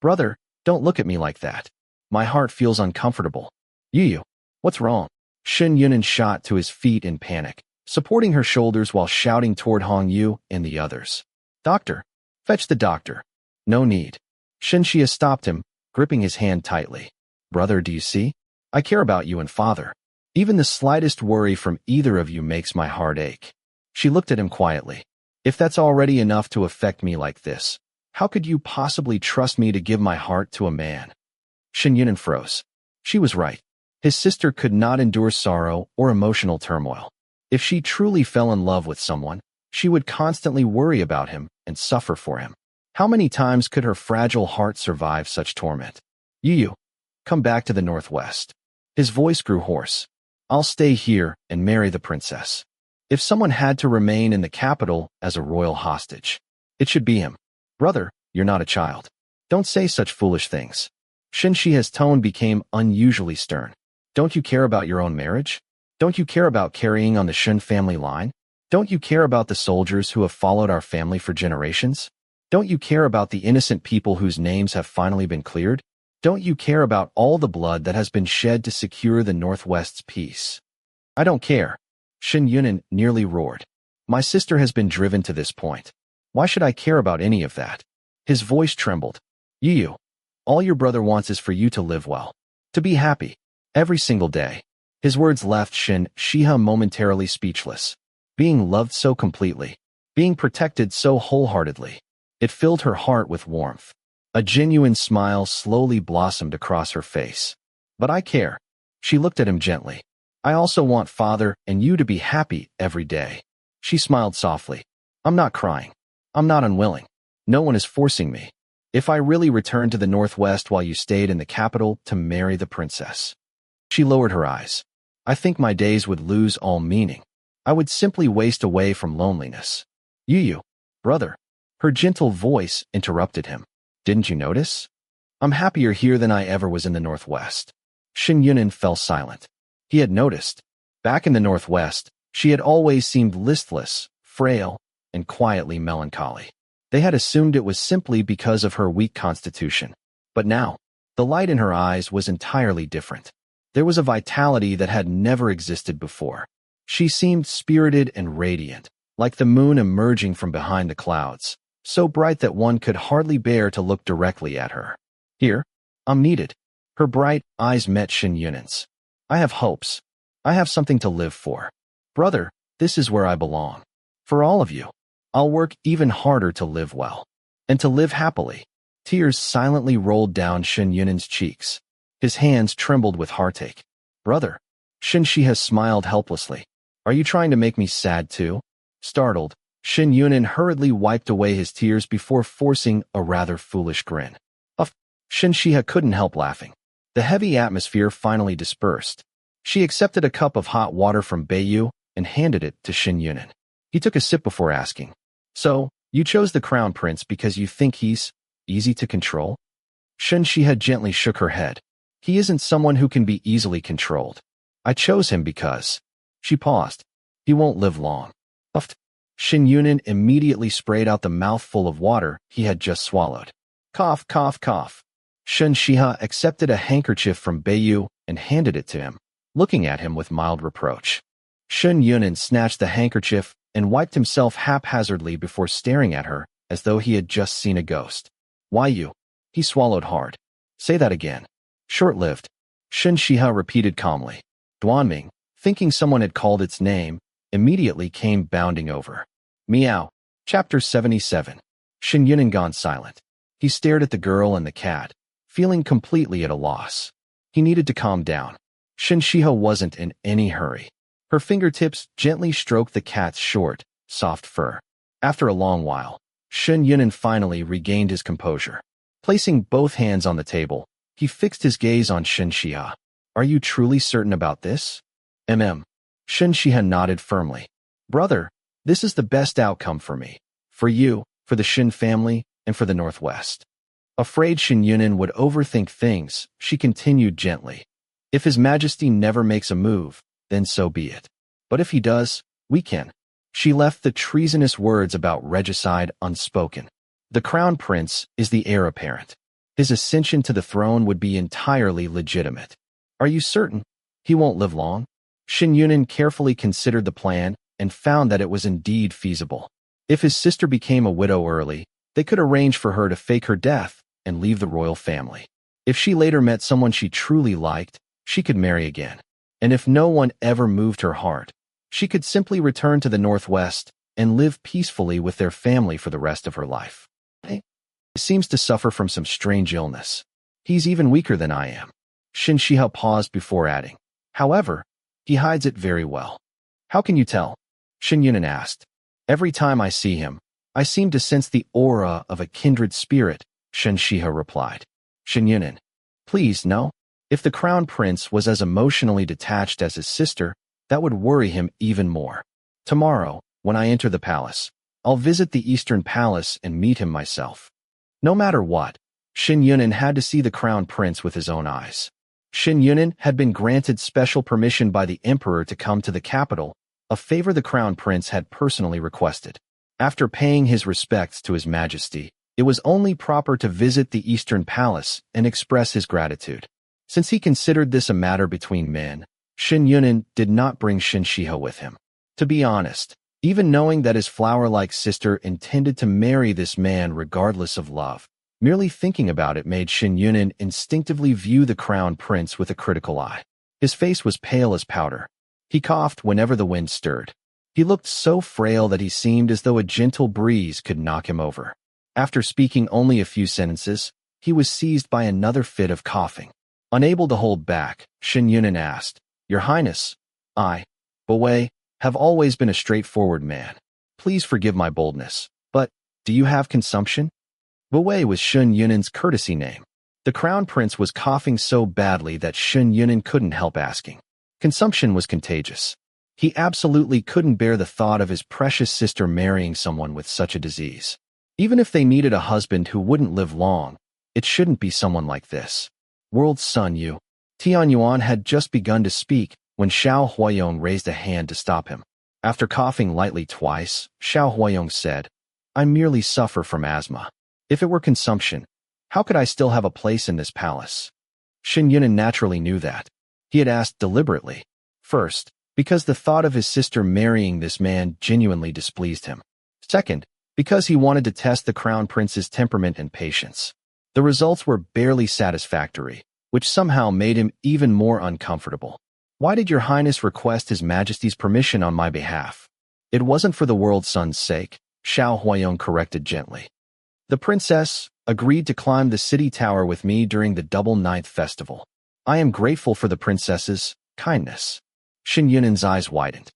"Brother, don't look at me like that. My heart feels uncomfortable." "Yu, what's wrong?" Shen Yunan shot to his feet in panic, supporting her shoulders while shouting toward Hong Yu and the others. "Doctor! Fetch the doctor!" "No need." Shen Xihe stopped him, gripping his hand tightly. "Brother, do you see? I care about you and father. Even the slightest worry from either of you makes my heart ache." She looked at him quietly. "If that's already enough to affect me like this, how could you possibly trust me to give my heart to a man?" Shen Yunan froze. She was right. His sister could not endure sorrow or emotional turmoil. If she truly fell in love with someone, she would constantly worry about him and suffer for him. How many times could her fragile heart survive such torment? "Yu, come back to the Northwest." His voice grew hoarse. "I'll stay here and marry the princess. If someone had to remain in the capital as a royal hostage, it should be him." "Brother, you're not a child. Don't say such foolish things." Shen Xihe's tone became unusually stern. "Don't you care about your own marriage? Don't you care about carrying on the Shen family line? Don't you care about the soldiers who have followed our family for generations? Don't you care about the innocent people whose names have finally been cleared? Don't you care about all the blood that has been shed to secure the Northwest's peace?" "I don't care." Shen Yunan nearly roared. "My sister has been driven to this point. Why should I care about any of that?" His voice trembled. "Yu, all your brother wants is for you to live well, to be happy, every single day." His words left Shen Xihe momentarily speechless. Being loved so completely, being protected so wholeheartedly, it filled her heart with warmth. A genuine smile slowly blossomed across her face. "But I care." She looked at him gently. "I also want father and you to be happy every day." She smiled softly. "I'm not crying. I'm not unwilling. No one is forcing me. If I really returned to the Northwest while you stayed in the capital to marry the princess." She lowered her eyes. "I think my days would lose all meaning. I would simply waste away from loneliness." "Yu, brother." Her gentle voice interrupted him. "Didn't you notice? I'm happier here than I ever was in the Northwest." Shen Yunan fell silent. He had noticed. Back in the Northwest, she had always seemed listless, frail, and quietly melancholy. They had assumed it was simply because of her weak constitution. But now, the light in her eyes was entirely different. There was a vitality that had never existed before. She seemed spirited and radiant, like the moon emerging from behind the clouds, so bright that one could hardly bear to look directly at her. "Here, I'm needed." Her bright eyes met Shen Yunan's. "I have hopes. I have something to live for. Brother, this is where I belong. For all of you, I'll work even harder to live well. And to live happily." Tears silently rolled down Shen Yunan's cheeks. His hands trembled with heartache. Brother. Shen Xihe smiled helplessly. Are you trying to make me sad too? Startled, Shen Yunan hurriedly wiped away his tears before forcing a rather foolish grin. Shen Xihe couldn't help laughing. The heavy atmosphere finally dispersed. She accepted a cup of hot water from Beiyu and handed it to Shen Yunan. He took a sip before asking, So, you chose the crown prince because you think he's easy to control? Shen Xihe gently shook her head. He isn't someone who can be easily controlled. I chose him because... She paused. He won't live long. Shen Yunan immediately sprayed out the mouthful of water he had just swallowed. Cough, cough, cough. Shen Xihe accepted a handkerchief from Beiyu and handed it to him, looking at him with mild reproach. Shen Yunan snatched the handkerchief and wiped himself haphazardly before staring at her as though he had just seen a ghost. Why you? He swallowed hard. Say that again. Short-lived. Shen Xihe repeated calmly. Duanming, thinking someone had called its name, immediately came bounding over. Meow. Chapter 77. Shen Yunan gone silent. He stared at the girl and the cat, feeling completely at a loss. He needed to calm down. Shen Xihe wasn't in any hurry. Her fingertips gently stroked the cat's short, soft fur. After a long while, Shen Yunan finally regained his composure. Placing both hands on the table, he fixed his gaze on Shen Xihe. Are you truly certain about this? Shen Xihe nodded firmly. Brother, this is the best outcome for me. For you, for the Shen family, and for the Northwest. Afraid Shen Yunan would overthink things, she continued gently. If His Majesty never makes a move, then so be it. But if he does, we can. She left the treasonous words about regicide unspoken. The crown prince is the heir apparent. His ascension to the throne would be entirely legitimate. Are you certain? He won't live long? Shen Yunan carefully considered the plan and found that it was indeed feasible. If his sister became a widow early, they could arrange for her to fake her death and leave the royal family. If she later met someone she truly liked, she could marry again. And if no one ever moved her heart, she could simply return to the Northwest and live peacefully with their family for the rest of her life. He seems to suffer from some strange illness. He's even weaker than I am. Shen Xihe paused before adding. However, he hides it very well. How can you tell? Shen Yunan asked. Every time I see him, I seem to sense the aura of a kindred spirit, Shen Xihe replied. Shen Yunan. Please, no. If the crown prince was as emotionally detached as his sister, that would worry him even more. Tomorrow, when I enter the palace, I'll visit the Eastern Palace and meet him myself. No matter what, Shen Yunan had to see the crown prince with his own eyes. Shen Yunan had been granted special permission by the emperor to come to the capital, a favor the crown prince had personally requested. After paying his respects to His Majesty, it was only proper to visit the Eastern Palace and express his gratitude. Since he considered this a matter between men, Shen Yunan did not bring Shen Xihe with him. To be honest, even knowing that his flower-like sister intended to marry this man regardless of love, merely thinking about it made Shen Yunan instinctively view the crown prince with a critical eye. His face was pale as powder. He coughed whenever the wind stirred. He looked so frail that he seemed as though a gentle breeze could knock him over. After speaking only a few sentences, he was seized by another fit of coughing. Unable to hold back, Shen Yunan asked, Your Highness, I, Bewei, have always been a straightforward man. Please forgive my boldness, but do you have consumption? Bewei was Shen Yunan's courtesy name. The crown prince was coughing so badly that Shen Yunan couldn't help asking. Consumption was contagious. He absolutely couldn't bear the thought of his precious sister marrying someone with such a disease. Even if they needed a husband who wouldn't live long, it shouldn't be someone like this. World's son Yu. Tianyuan had just begun to speak when Xiao Huayong raised a hand to stop him. After coughing lightly twice, Xiao Huayong said, I merely suffer from asthma. If it were consumption, how could I still have a place in this palace? Shen Yunan naturally knew that. He had asked deliberately. First, because the thought of his sister marrying this man genuinely displeased him. Second, because he wanted to test the crown prince's temperament and patience. The results were barely satisfactory, which somehow made him even more uncomfortable. Why did Your Highness request His Majesty's permission on my behalf? It wasn't for the world's son's sake, Xiao Huayong corrected gently. The princess, agreed to climb the city tower with me during the double ninth festival. I am grateful for the princess's kindness. Shen Yunan's eyes widened.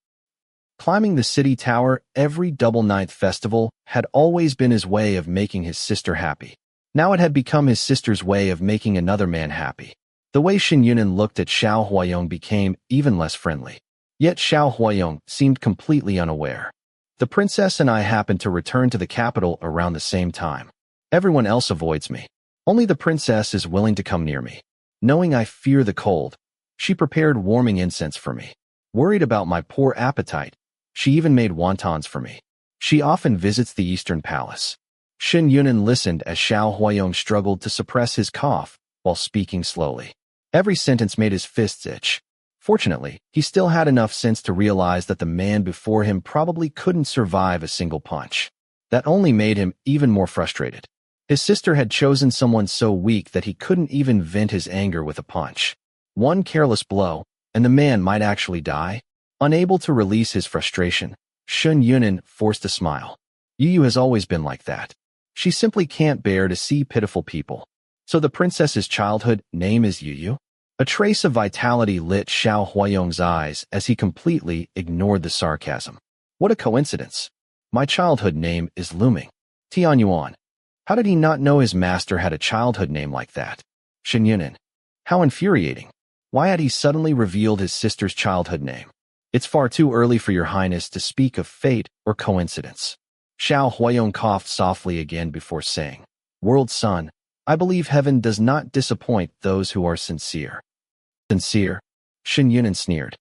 Climbing the city tower every double ninth festival had always been his way of making his sister happy. Now it had become his sister's way of making another man happy. The way Shen Yunan looked at Xiao Huayong became even less friendly. Yet Xiao Huayong seemed completely unaware. The princess and I happened to return to the capital around the same time. Everyone else avoids me. Only the princess is willing to come near me. Knowing I fear the cold, she prepared warming incense for me. Worried about my poor appetite, she even made wontons for me. She often visits the Eastern Palace. Shen Yunan listened as Xiao Huayong struggled to suppress his cough while speaking slowly. Every sentence made his fists itch. Fortunately, he still had enough sense to realize that the man before him probably couldn't survive a single punch. That only made him even more frustrated. His sister had chosen someone so weak that he couldn't even vent his anger with a punch. One careless blow, and the man might actually die. Unable to release his frustration, Shen Yunan forced a smile. Yu has always been like that. She simply can't bear to see pitiful people. So the princess's childhood name is Yu? A trace of vitality lit Xiao Huayong's eyes as he completely ignored the sarcasm. What a coincidence. My childhood name is Luming. Tianyuan. How did he not know his master had a childhood name like that? Shen Yunan. How infuriating. Why had he suddenly revealed his sister's childhood name? It's far too early for your highness to speak of fate or coincidence. Xiao Huayong coughed softly again before saying, World son, I believe heaven does not disappoint those who are sincere. Sincere? Shen Yunan sneered.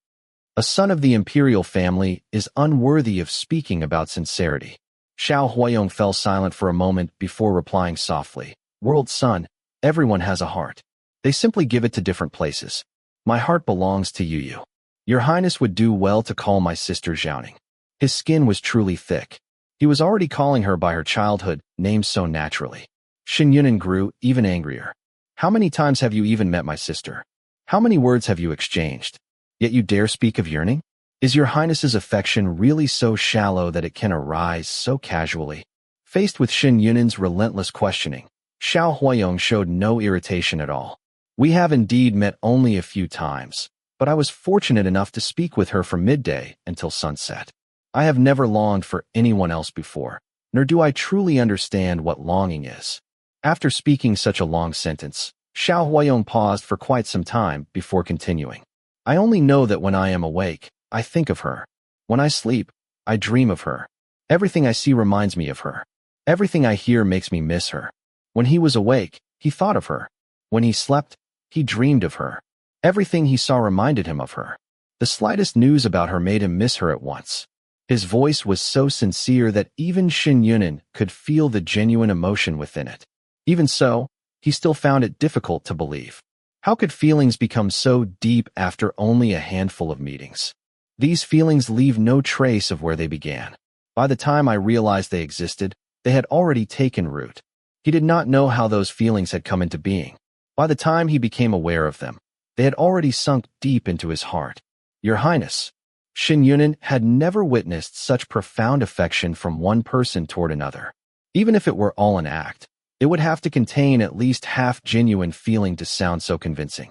A son of the imperial family is unworthy of speaking about sincerity. Xiao Huayong fell silent for a moment before replying softly, World son, everyone has a heart. They simply give it to different places. My heart belongs to Yu. Your highness would do well to call my sister Xiaoning. His skin was truly thick. He was already calling her by her childhood name so naturally. Shen Yunan grew even angrier. How many times have you even met my sister? How many words have you exchanged? Yet you dare speak of yearning? Is your highness's affection really so shallow that it can arise so casually? Faced with Shen Yunan's relentless questioning, Xiao Huayong showed no irritation at all. We have indeed met only a few times, but I was fortunate enough to speak with her from midday until sunset. I have never longed for anyone else before, nor do I truly understand what longing is. After speaking such a long sentence, Xiao Huayong paused for quite some time before continuing. I only know that when I am awake, I think of her. When I sleep, I dream of her. Everything I see reminds me of her. Everything I hear makes me miss her. When he was awake, he thought of her. When he slept, he dreamed of her. Everything he saw reminded him of her. The slightest news about her made him miss her at once. His voice was so sincere that even Shen Yunan could feel the genuine emotion within it. Even so, he still found it difficult to believe. How could feelings become so deep after only a handful of meetings? These feelings leave no trace of where they began. By the time I realized they existed, they had already taken root. He did not know how those feelings had come into being. By the time he became aware of them, they had already sunk deep into his heart. Your Highness, Shen Yunan had never witnessed such profound affection from one person toward another. Even if it were all an act, it would have to contain at least half genuine feeling to sound so convincing.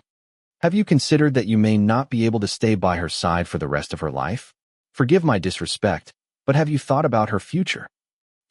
Have you considered that you may not be able to stay by her side for the rest of her life? Forgive my disrespect, but have you thought about her future?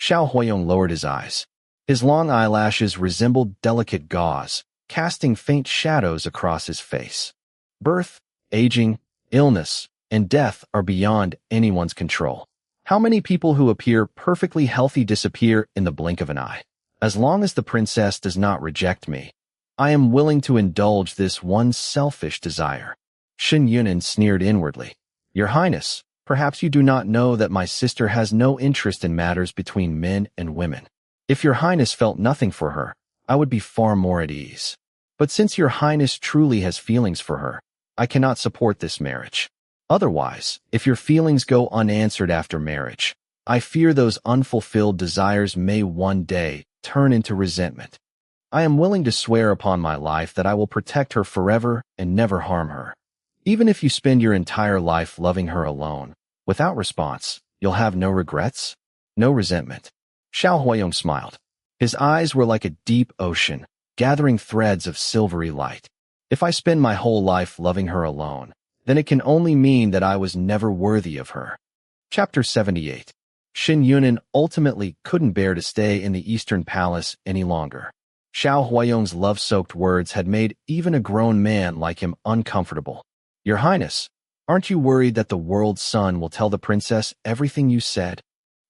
Xiao Huayong lowered his eyes. His long eyelashes resembled delicate gauze, casting faint shadows across his face. Birth, aging, illness, and death are beyond anyone's control. How many people who appear perfectly healthy disappear in the blink of an eye? As long as the princess does not reject me, I am willing to indulge this one selfish desire. Shen Yunan sneered inwardly. Your Highness, perhaps you do not know that my sister has no interest in matters between men and women. If your Highness felt nothing for her, I would be far more at ease. But since your Highness truly has feelings for her, I cannot support this marriage. Otherwise, if your feelings go unanswered after marriage, I fear those unfulfilled desires may one day turn into resentment. I am willing to swear upon my life that I will protect her forever and never harm her. Even if you spend your entire life loving her alone, without response, you'll have no regrets, no resentment. Xiao Huayong smiled. His eyes were like a deep ocean, gathering threads of silvery light. If I spend my whole life loving her alone, then it can only mean that I was never worthy of her. Chapter 78. Shen Yunan ultimately couldn't bear to stay in the Eastern Palace any longer. Xiao Huayong's love-soaked words had made even a grown man like him uncomfortable. Your Highness, aren't you worried that the world's sun will tell the princess everything you said?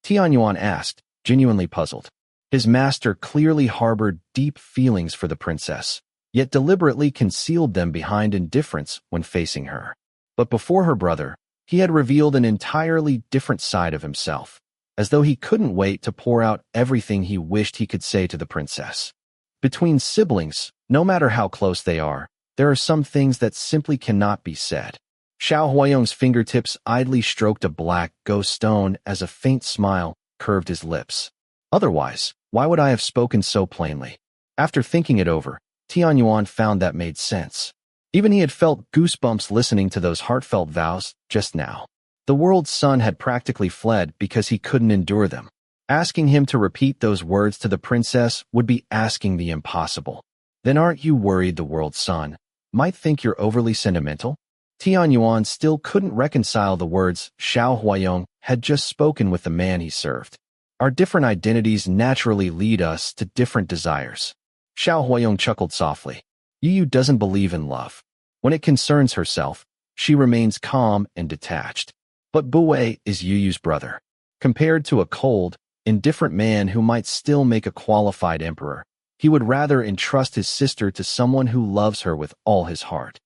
Tianyuan asked, genuinely puzzled. His master clearly harbored deep feelings for the princess, yet deliberately concealed them behind indifference when facing her. But before her brother, he had revealed an entirely different side of himself, as though he couldn't wait to pour out everything he wished he could say to the princess. Between siblings, no matter how close they are, there are some things that simply cannot be said. Xiao Huayong's fingertips idly stroked a black ghost stone as a faint smile curved his lips. Otherwise, why would I have spoken so plainly? After thinking it over, Tianyuan found that made sense. Even he had felt goosebumps listening to those heartfelt vows just now. The world's sun had practically fled because he couldn't endure them. Asking him to repeat those words to the princess would be asking the impossible. Then aren't you worried the world's sun might think you're overly sentimental? Tianyuan still couldn't reconcile the words Xiao Huayong had just spoken with the man he served. Our different identities naturally lead us to different desires. Xiao Huayong chuckled softly. Yu doesn't believe in love. When it concerns herself, she remains calm and detached. But Buwei is Yu's brother. Compared to a cold, indifferent man who might still make a qualified emperor, he would rather entrust his sister to someone who loves her with all his heart.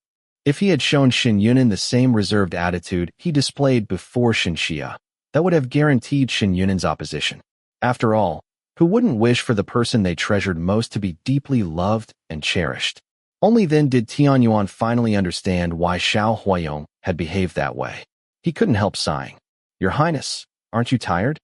If he had shown Shen Yunan the same reserved attitude he displayed before Shen Xihe, that would have guaranteed Shen Yunan's opposition. After all, who wouldn't wish for the person they treasured most to be deeply loved and cherished? Only then did Tianyuan finally understand why Xiao Huayong had behaved that way. He couldn't help sighing. Your Highness, aren't you tired?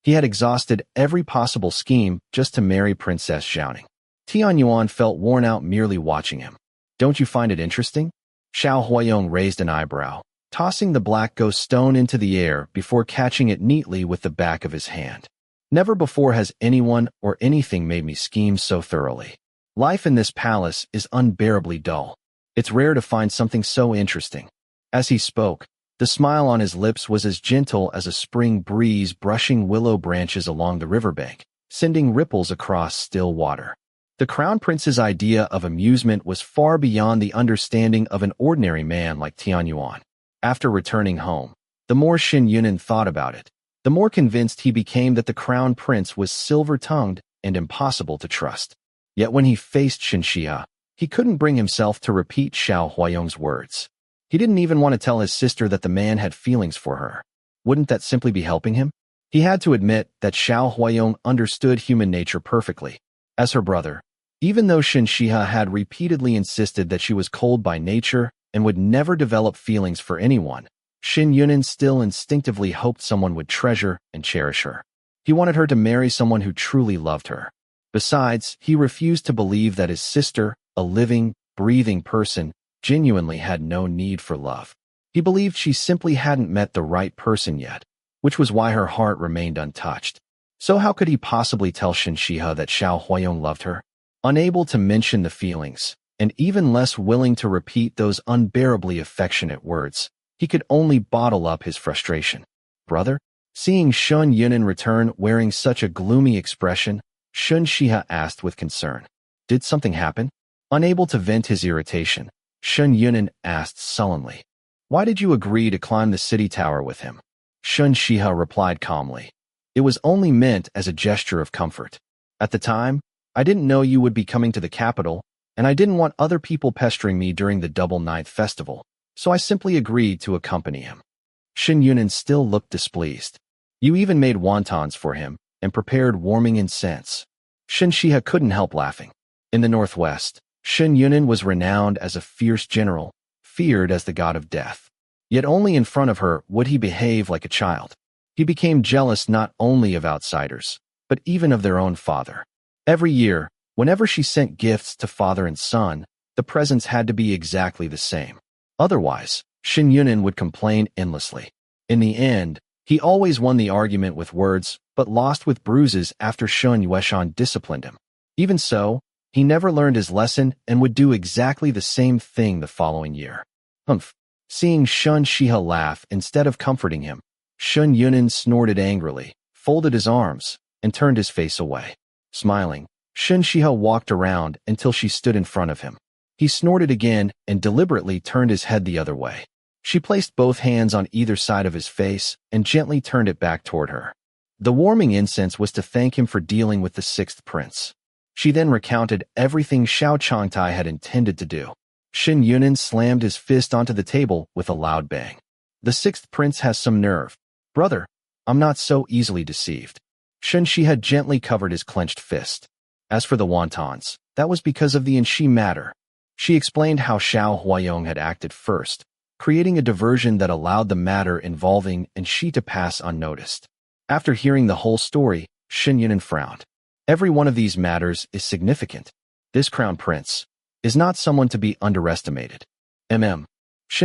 He had exhausted every possible scheme just to marry Princess Xiaoning. Tianyuan felt worn out merely watching him. Don't you find it interesting? Xiao Huayong raised an eyebrow, tossing the black ghost stone into the air before catching it neatly with the back of his hand. Never before has anyone or anything made me scheme so thoroughly. Life in this palace is unbearably dull. It's rare to find something so interesting. As he spoke, the smile on his lips was as gentle as a spring breeze brushing willow branches along the riverbank, sending ripples across still water. The Crown Prince's idea of amusement was far beyond the understanding of an ordinary man like Tianyuan. After returning home, the more Shen Yunan thought about it, the more convinced he became that the Crown Prince was silver-tongued and impossible to trust. Yet when he faced Shen Xihe, he couldn't bring himself to repeat Xiao Huayong's words. He didn't even want to tell his sister that the man had feelings for her. Wouldn't that simply be helping him? He had to admit that Xiao Huayong understood human nature perfectly. As her brother, even though Shen Xihe had repeatedly insisted that she was cold by nature and would never develop feelings for anyone, Shen Yunan still instinctively hoped someone would treasure and cherish her. He wanted her to marry someone who truly loved her. Besides, he refused to believe that his sister, a living, breathing person, genuinely had no need for love. He believed she simply hadn't met the right person yet, which was why her heart remained untouched. So how could he possibly tell Shen Xihe that Xiao Huayong loved her? Unable to mention the feelings, and even less willing to repeat those unbearably affectionate words, he could only bottle up his frustration. Brother? Seeing Shen Yunan return wearing such a gloomy expression, Shen Xihe asked with concern. Did something happen? Unable to vent his irritation, Shen Yunan asked sullenly. Why did you agree to climb the city tower with him? Shen Xihe replied calmly. It was only meant as a gesture of comfort. At the time, I didn't know you would be coming to the capital, and I didn't want other people pestering me during the Double Ninth Festival, so I simply agreed to accompany him. Shen Yunan still looked displeased. You even made wontons for him and prepared warming incense. Shen Xihe couldn't help laughing. In the northwest, Shen Yunan was renowned as a fierce general, feared as the god of death. Yet only in front of her would he behave like a child. He became jealous not only of outsiders, but even of their own father. Every year, whenever she sent gifts to father and son, the presents had to be exactly the same. Otherwise, Shen Yunan would complain endlessly. In the end, He always won the argument with words, but lost with bruises after Shen Xihe disciplined him. Even so, he never learned his lesson and would do exactly the same thing the following year. Humph. Seeing Shen Xihe laugh instead of comforting him, Shen Yunan snorted angrily, folded his arms, and turned his face away. Smiling, Shen Xihe walked around until she stood in front of him. He snorted again and deliberately turned his head the other way. She placed both hands on either side of his face and gently turned it back toward her. The warming incense was to thank him for dealing with the sixth prince. She then recounted everything Xiao Changtai had intended to do. Shen Yunan slammed his fist onto the table with a loud bang. The sixth prince has some nerve. Brother, I'm not so easily deceived. Shen Xihe had gently covered his clenched fist. As for the wontons, that was because of the Qingzhi matter. She explained how Xiao Huayong had acted first, creating a diversion that allowed the matter involving Qingzhi to pass unnoticed. After hearing the whole story, Shen Yunan frowned. Every one of these matters is significant. This crown prince is not someone to be underestimated. Shen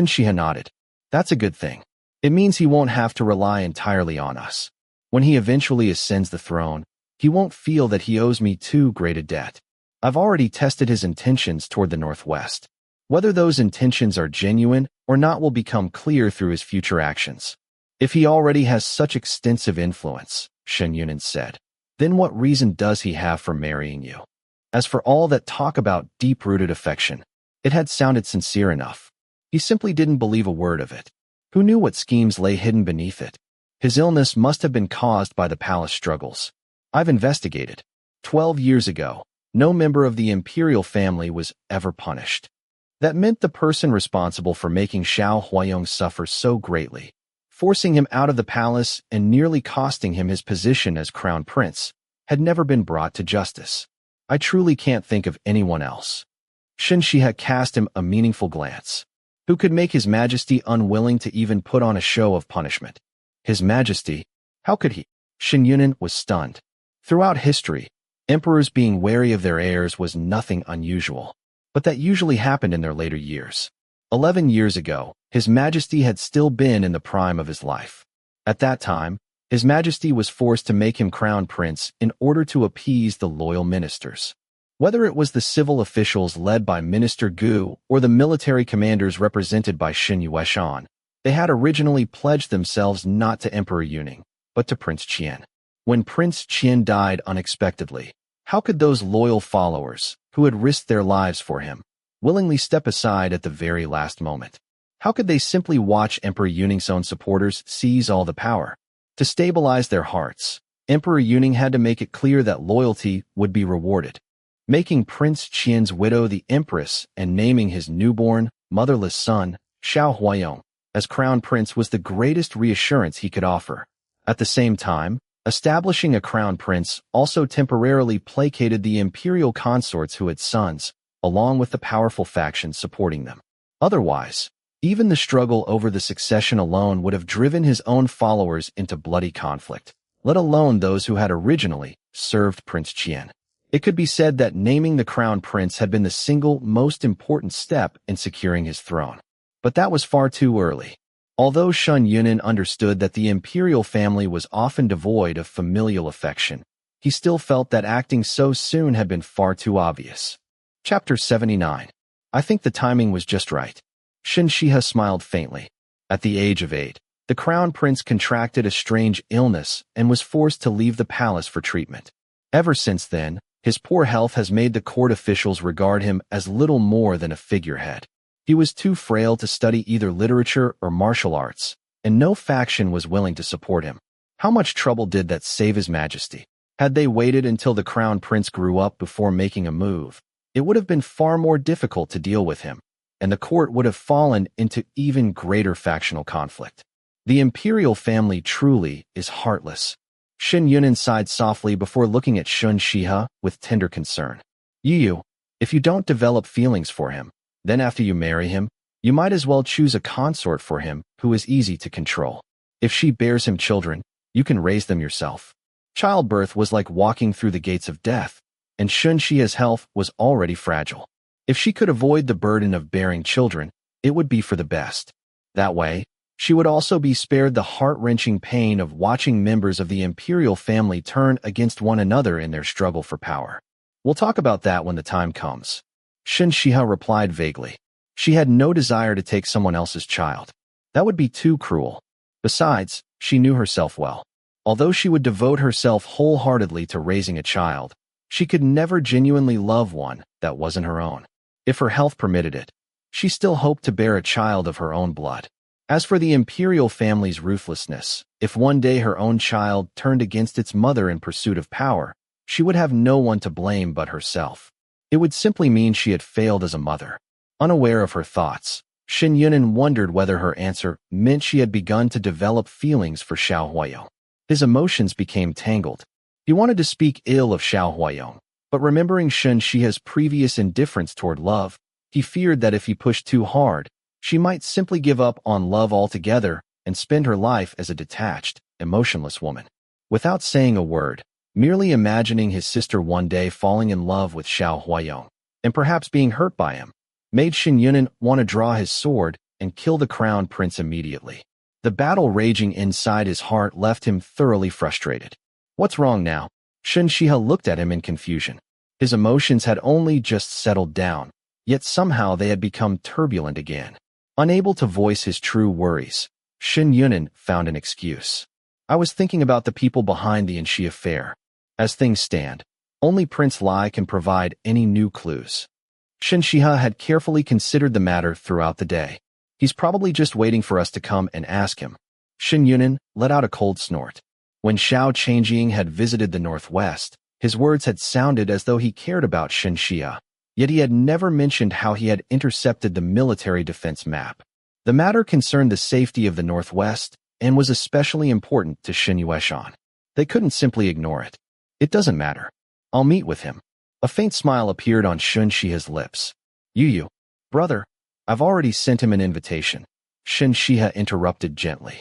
Xihe nodded. That's a good thing. It means he won't have to rely entirely on us. When he eventually ascends the throne, he won't feel that he owes me too great a debt. I've already tested his intentions toward the northwest. Whether those intentions are genuine or not will become clear through his future actions. If he already has such extensive influence, Shen Yunan said, then what reason does he have for marrying you? As for all that talk about deep-rooted affection, it had sounded sincere enough. He simply didn't believe a word of it. Who knew what schemes lay hidden beneath it? His illness must have been caused by the palace struggles. I've investigated. 12 years ago, no member of the imperial family was ever punished. That meant the person responsible for making Xiao Huayong suffer so greatly, forcing him out of the palace and nearly costing him his position as crown prince, had never been brought to justice. I truly can't think of anyone else. Shen Xihe cast him a meaningful glance. Who could make His Majesty unwilling to even put on a show of punishment? His Majesty? How could he? Shen Yunan was stunned. Throughout history, emperors being wary of their heirs was nothing unusual, but that usually happened in their later years. 11 years ago, His Majesty had still been in the prime of his life. At that time, His Majesty was forced to make him crown prince in order to appease the loyal ministers. Whether it was the civil officials led by Minister Gu or the military commanders represented by Shen Xihe, they had originally pledged themselves not to Emperor Yuning, but to Prince Qian. When Prince Qian died unexpectedly, how could those loyal followers, who had risked their lives for him, willingly step aside at the very last moment? How could they simply watch Emperor Yuning's own supporters seize all the power? To stabilize their hearts, Emperor Yuning had to make it clear that loyalty would be rewarded. Making Prince Qian's widow the empress and naming his newborn, motherless son, Xiao Huayong, as crown prince was the greatest reassurance he could offer. At the same time, establishing a crown prince also temporarily placated the imperial consorts who had sons, along with the powerful factions supporting them. Otherwise, even the struggle over the succession alone would have driven his own followers into bloody conflict, let alone those who had originally served Prince Qian. It could be said that naming the crown prince had been the single most important step in securing his throne. But that was far too early. Although Shen Yunan understood that the imperial family was often devoid of familial affection, he still felt that acting so soon had been far too obvious. Chapter 79. I think the timing was just right. Shen Xihe smiled faintly. At the age of 8, the crown prince contracted a strange illness and was forced to leave the palace for treatment. Ever since then, his poor health has made the court officials regard him as little more than a figurehead. He was too frail to study either literature or martial arts, and no faction was willing to support him. How much trouble did that save His Majesty? Had they waited until the crown prince grew up before making a move, it would have been far more difficult to deal with him, and the court would have fallen into even greater factional conflict. The imperial family truly is heartless. Shen Yunan sighed softly before looking at Shen Xihe with tender concern. Yu, if you don't develop feelings for him, then after you marry him, you might as well choose a consort for him who is easy to control. If she bears him children, you can raise them yourself. Childbirth was like walking through the gates of death, and Shen Xihe's health was already fragile. If she could avoid the burden of bearing children, it would be for the best. That way, She would also be spared the heart-wrenching pain of watching members of the imperial family turn against one another in their struggle for power. We'll talk about that when the time comes. Shen Xihe replied vaguely. She had no desire to take someone else's child. That would be too cruel. Besides, she knew herself well. Although she would devote herself wholeheartedly to raising a child, she could never genuinely love one that wasn't her own. If her health permitted it, she still hoped to bear a child of her own blood. As for the imperial family's ruthlessness, if one day her own child turned against its mother in pursuit of power, she would have no one to blame but herself. It would simply mean she had failed as a mother. Unaware of her thoughts, Shen Xihe wondered whether her answer meant she had begun to develop feelings for Xiao Huayong. His emotions became tangled. He wanted to speak ill of Xiao Huayong, but remembering Shen Xihe's previous indifference toward love, he feared that if he pushed too hard, she might simply give up on love altogether and spend her life as a detached, emotionless woman. Without saying a word, merely imagining his sister one day falling in love with Xiao Huayong, and perhaps being hurt by him, made Shen Xihe want to draw his sword and kill the crown prince immediately. The battle raging inside his heart left him thoroughly frustrated. What's wrong now? Shen Xihe looked at him in confusion. His emotions had only just settled down, yet somehow they had become turbulent again. Unable to voice his true worries, Shen Xihe found an excuse. I was thinking about the people behind the Qingzhi affair. As things stand, only Prince Lai can provide any new clues. Shen Xihe had carefully considered the matter throughout the day. He's probably just waiting for us to come and ask him. Shen Xihe let out a cold snort. When Xiao Qingzhi had visited the northwest, his words had sounded as though he cared about Shen Xihe. Yet he had never mentioned how he had intercepted the military defense map. The matter concerned the safety of the Northwest and was especially important to Shen Xihe. They couldn't simply ignore it. It doesn't matter. I'll meet with him. A faint smile appeared on Shen Xihe's lips. You, brother, I've already sent him an invitation. Shen Xihe interrupted gently.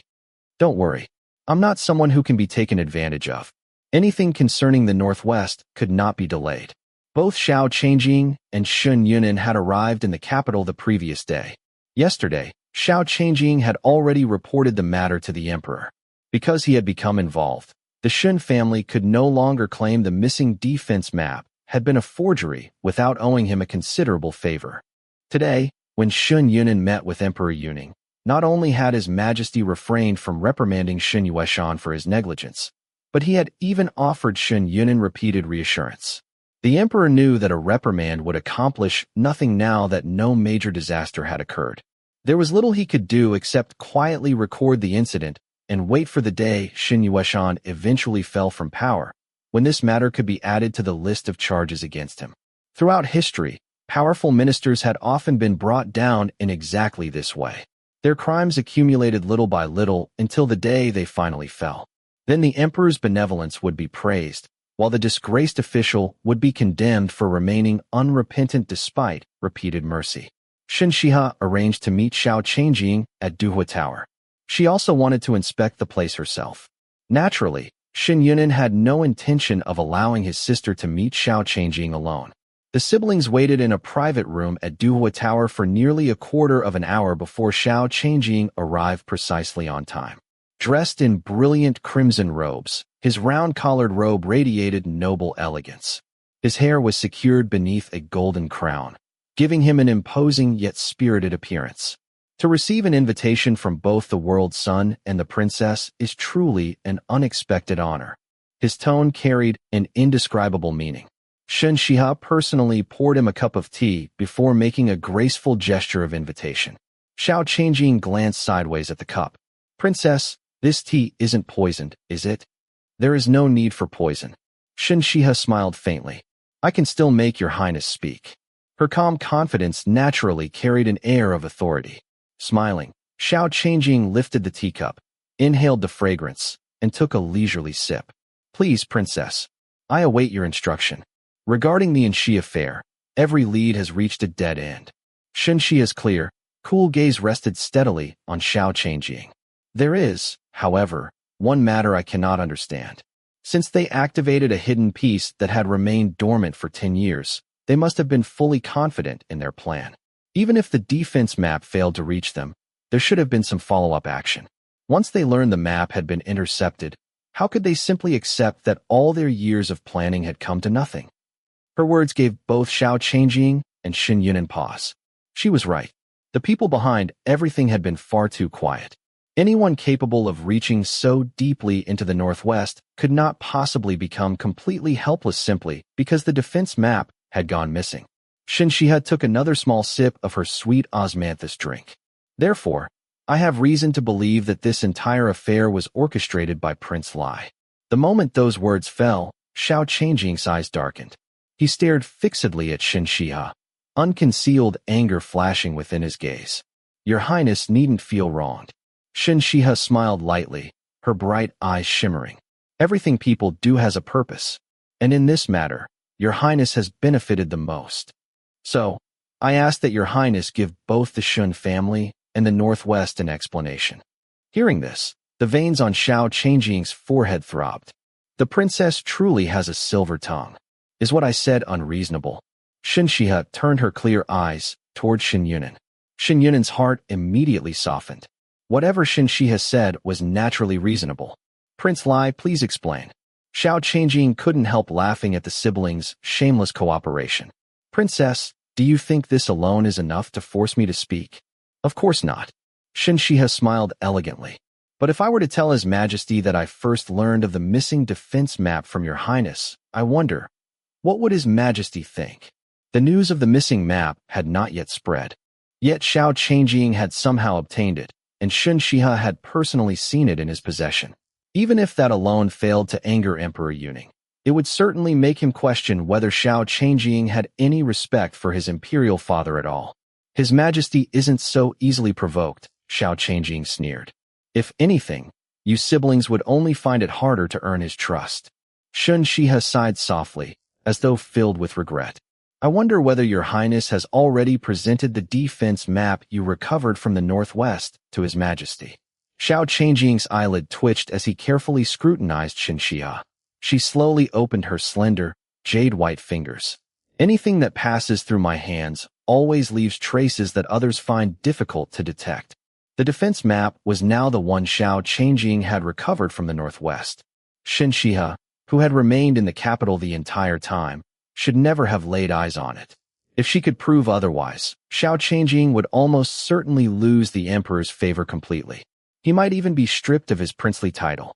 Don't worry. I'm not someone who can be taken advantage of. Anything concerning the Northwest could not be delayed. Both Xiao Qingzhi and Shen Xihe had arrived in the capital the previous day. Yesterday, Xiao Qingzhi had already reported the matter to the emperor. Because he had become involved, the Shen family could no longer claim the missing defense map had been a forgery without owing him a considerable favor. Today, when Shen Xihe met with Emperor Yuning, not only had His Majesty refrained from reprimanding Shen Xihe for his negligence, but he had even offered Shen Xihe repeated reassurance. The emperor knew that a reprimand would accomplish nothing now that no major disaster had occurred. There was little he could do except quietly record the incident and wait for the day Shen Xihe eventually fell from power, when this matter could be added to the list of charges against him. Throughout history, powerful ministers had often been brought down in exactly this way. Their crimes accumulated little by little until the day they finally fell. Then the emperor's benevolence would be praised, while the disgraced official would be condemned for remaining unrepentant despite repeated mercy. Shen Xihe arranged to meet Xiao Qingzhi at Duhua Tower. She also wanted to inspect the place herself. Naturally, Shen Xihe had no intention of allowing his sister to meet Xiao Qingzhi alone. The siblings waited in a private room at Duhua Tower for nearly a quarter of an hour before Xiao Qingzhi arrived precisely on time. Dressed in brilliant crimson robes, his round-collared robe radiated noble elegance. His hair was secured beneath a golden crown, giving him an imposing yet spirited appearance. To receive an invitation from both the world's son and the princess is truly an unexpected honor. His tone carried an indescribable meaning. Shen Xihe personally poured him a cup of tea before making a graceful gesture of invitation. Xiao Qingzhi glanced sideways at the cup. Princess, this tea isn't poisoned, is it? There is no need for poison. Shen Xihe smiled faintly. I can still make your highness speak. Her calm confidence naturally carried an air of authority. Smiling, Xiao Qingzhi lifted the teacup, inhaled the fragrance, and took a leisurely sip. Please, princess, I await your instruction. Regarding the Qingzhi affair, every lead has reached a dead end. Shen Xihe's clear, cool gaze rested steadily on Xiao Qingzhi. There is, however, one matter I cannot understand. Since they activated a hidden piece that had remained dormant for 10 years, they must have been fully confident in their plan. Even if the defense map failed to reach them, There should have been some follow-up action. Once they learned the map had been intercepted, how could they simply accept that all their years of planning had come to nothing? Her words gave both Xiao Qingzhi and Shen Xihe pause. She was right. The people behind everything had been far too quiet. Anyone capable of reaching so deeply into the northwest could not possibly become completely helpless simply because the defense map had gone missing. Shen Xihe took another small sip of her sweet osmanthus drink. Therefore, I have reason to believe that this entire affair was orchestrated by Prince Lai. The moment those words fell, Xiao Qingzhi's eyes darkened. He stared fixedly at Shen Xihe, unconcealed anger flashing within his gaze. Your Highness needn't feel wronged. Shen Xihe smiled lightly, her bright eyes shimmering. Everything people do has a purpose, and in this matter, Your Highness has benefited the most. So, I ask that Your Highness give both the Shun family and the Northwest an explanation. Hearing this, the veins on Xiao Qingzhi's forehead throbbed. The princess truly has a silver tongue. Is what I said unreasonable? Shen Xihe turned her clear eyes toward Shen Xihe. Shen Xihe's heart immediately softened. Whatever Shen Xihe said was naturally reasonable. Prince Lai, please explain. Xiao Qingzhi couldn't help laughing at the siblings' shameless cooperation. Princess, do you think this alone is enough to force me to speak? Of course not. Shen Xihe smiled elegantly. But if I were to tell His Majesty that I first learned of the missing defense map from Your Highness, I wonder, what would His Majesty think? The news of the missing map had not yet spread. Yet Xiao Qingzhi had somehow obtained it, and Shen Xihe had personally seen it in his possession. Even if that alone failed to anger Emperor Yuning, it would certainly make him question whether Xiao Qingzhi had any respect for his imperial father at all. His Majesty isn't so easily provoked, Xiao Qingzhi sneered. If anything, you siblings would only find it harder to earn his trust. Shen Xihe sighed softly, as though filled with regret. I wonder whether Your Highness has already presented the defense map you recovered from the northwest to His Majesty. Xiao Qingzhi's eyelid twitched as he carefully scrutinized Shen Xihe. She slowly opened her slender, jade-white fingers. Anything that passes through my hands always leaves traces that others find difficult to detect. The defense map was now the one Xiao Qingzhi had recovered from the northwest. Shen Xihe, who had remained in the capital the entire time, should never have laid eyes on it. If she could prove otherwise, Xiao Qingzhi would almost certainly lose the emperor's favor completely. He might even be stripped of his princely title.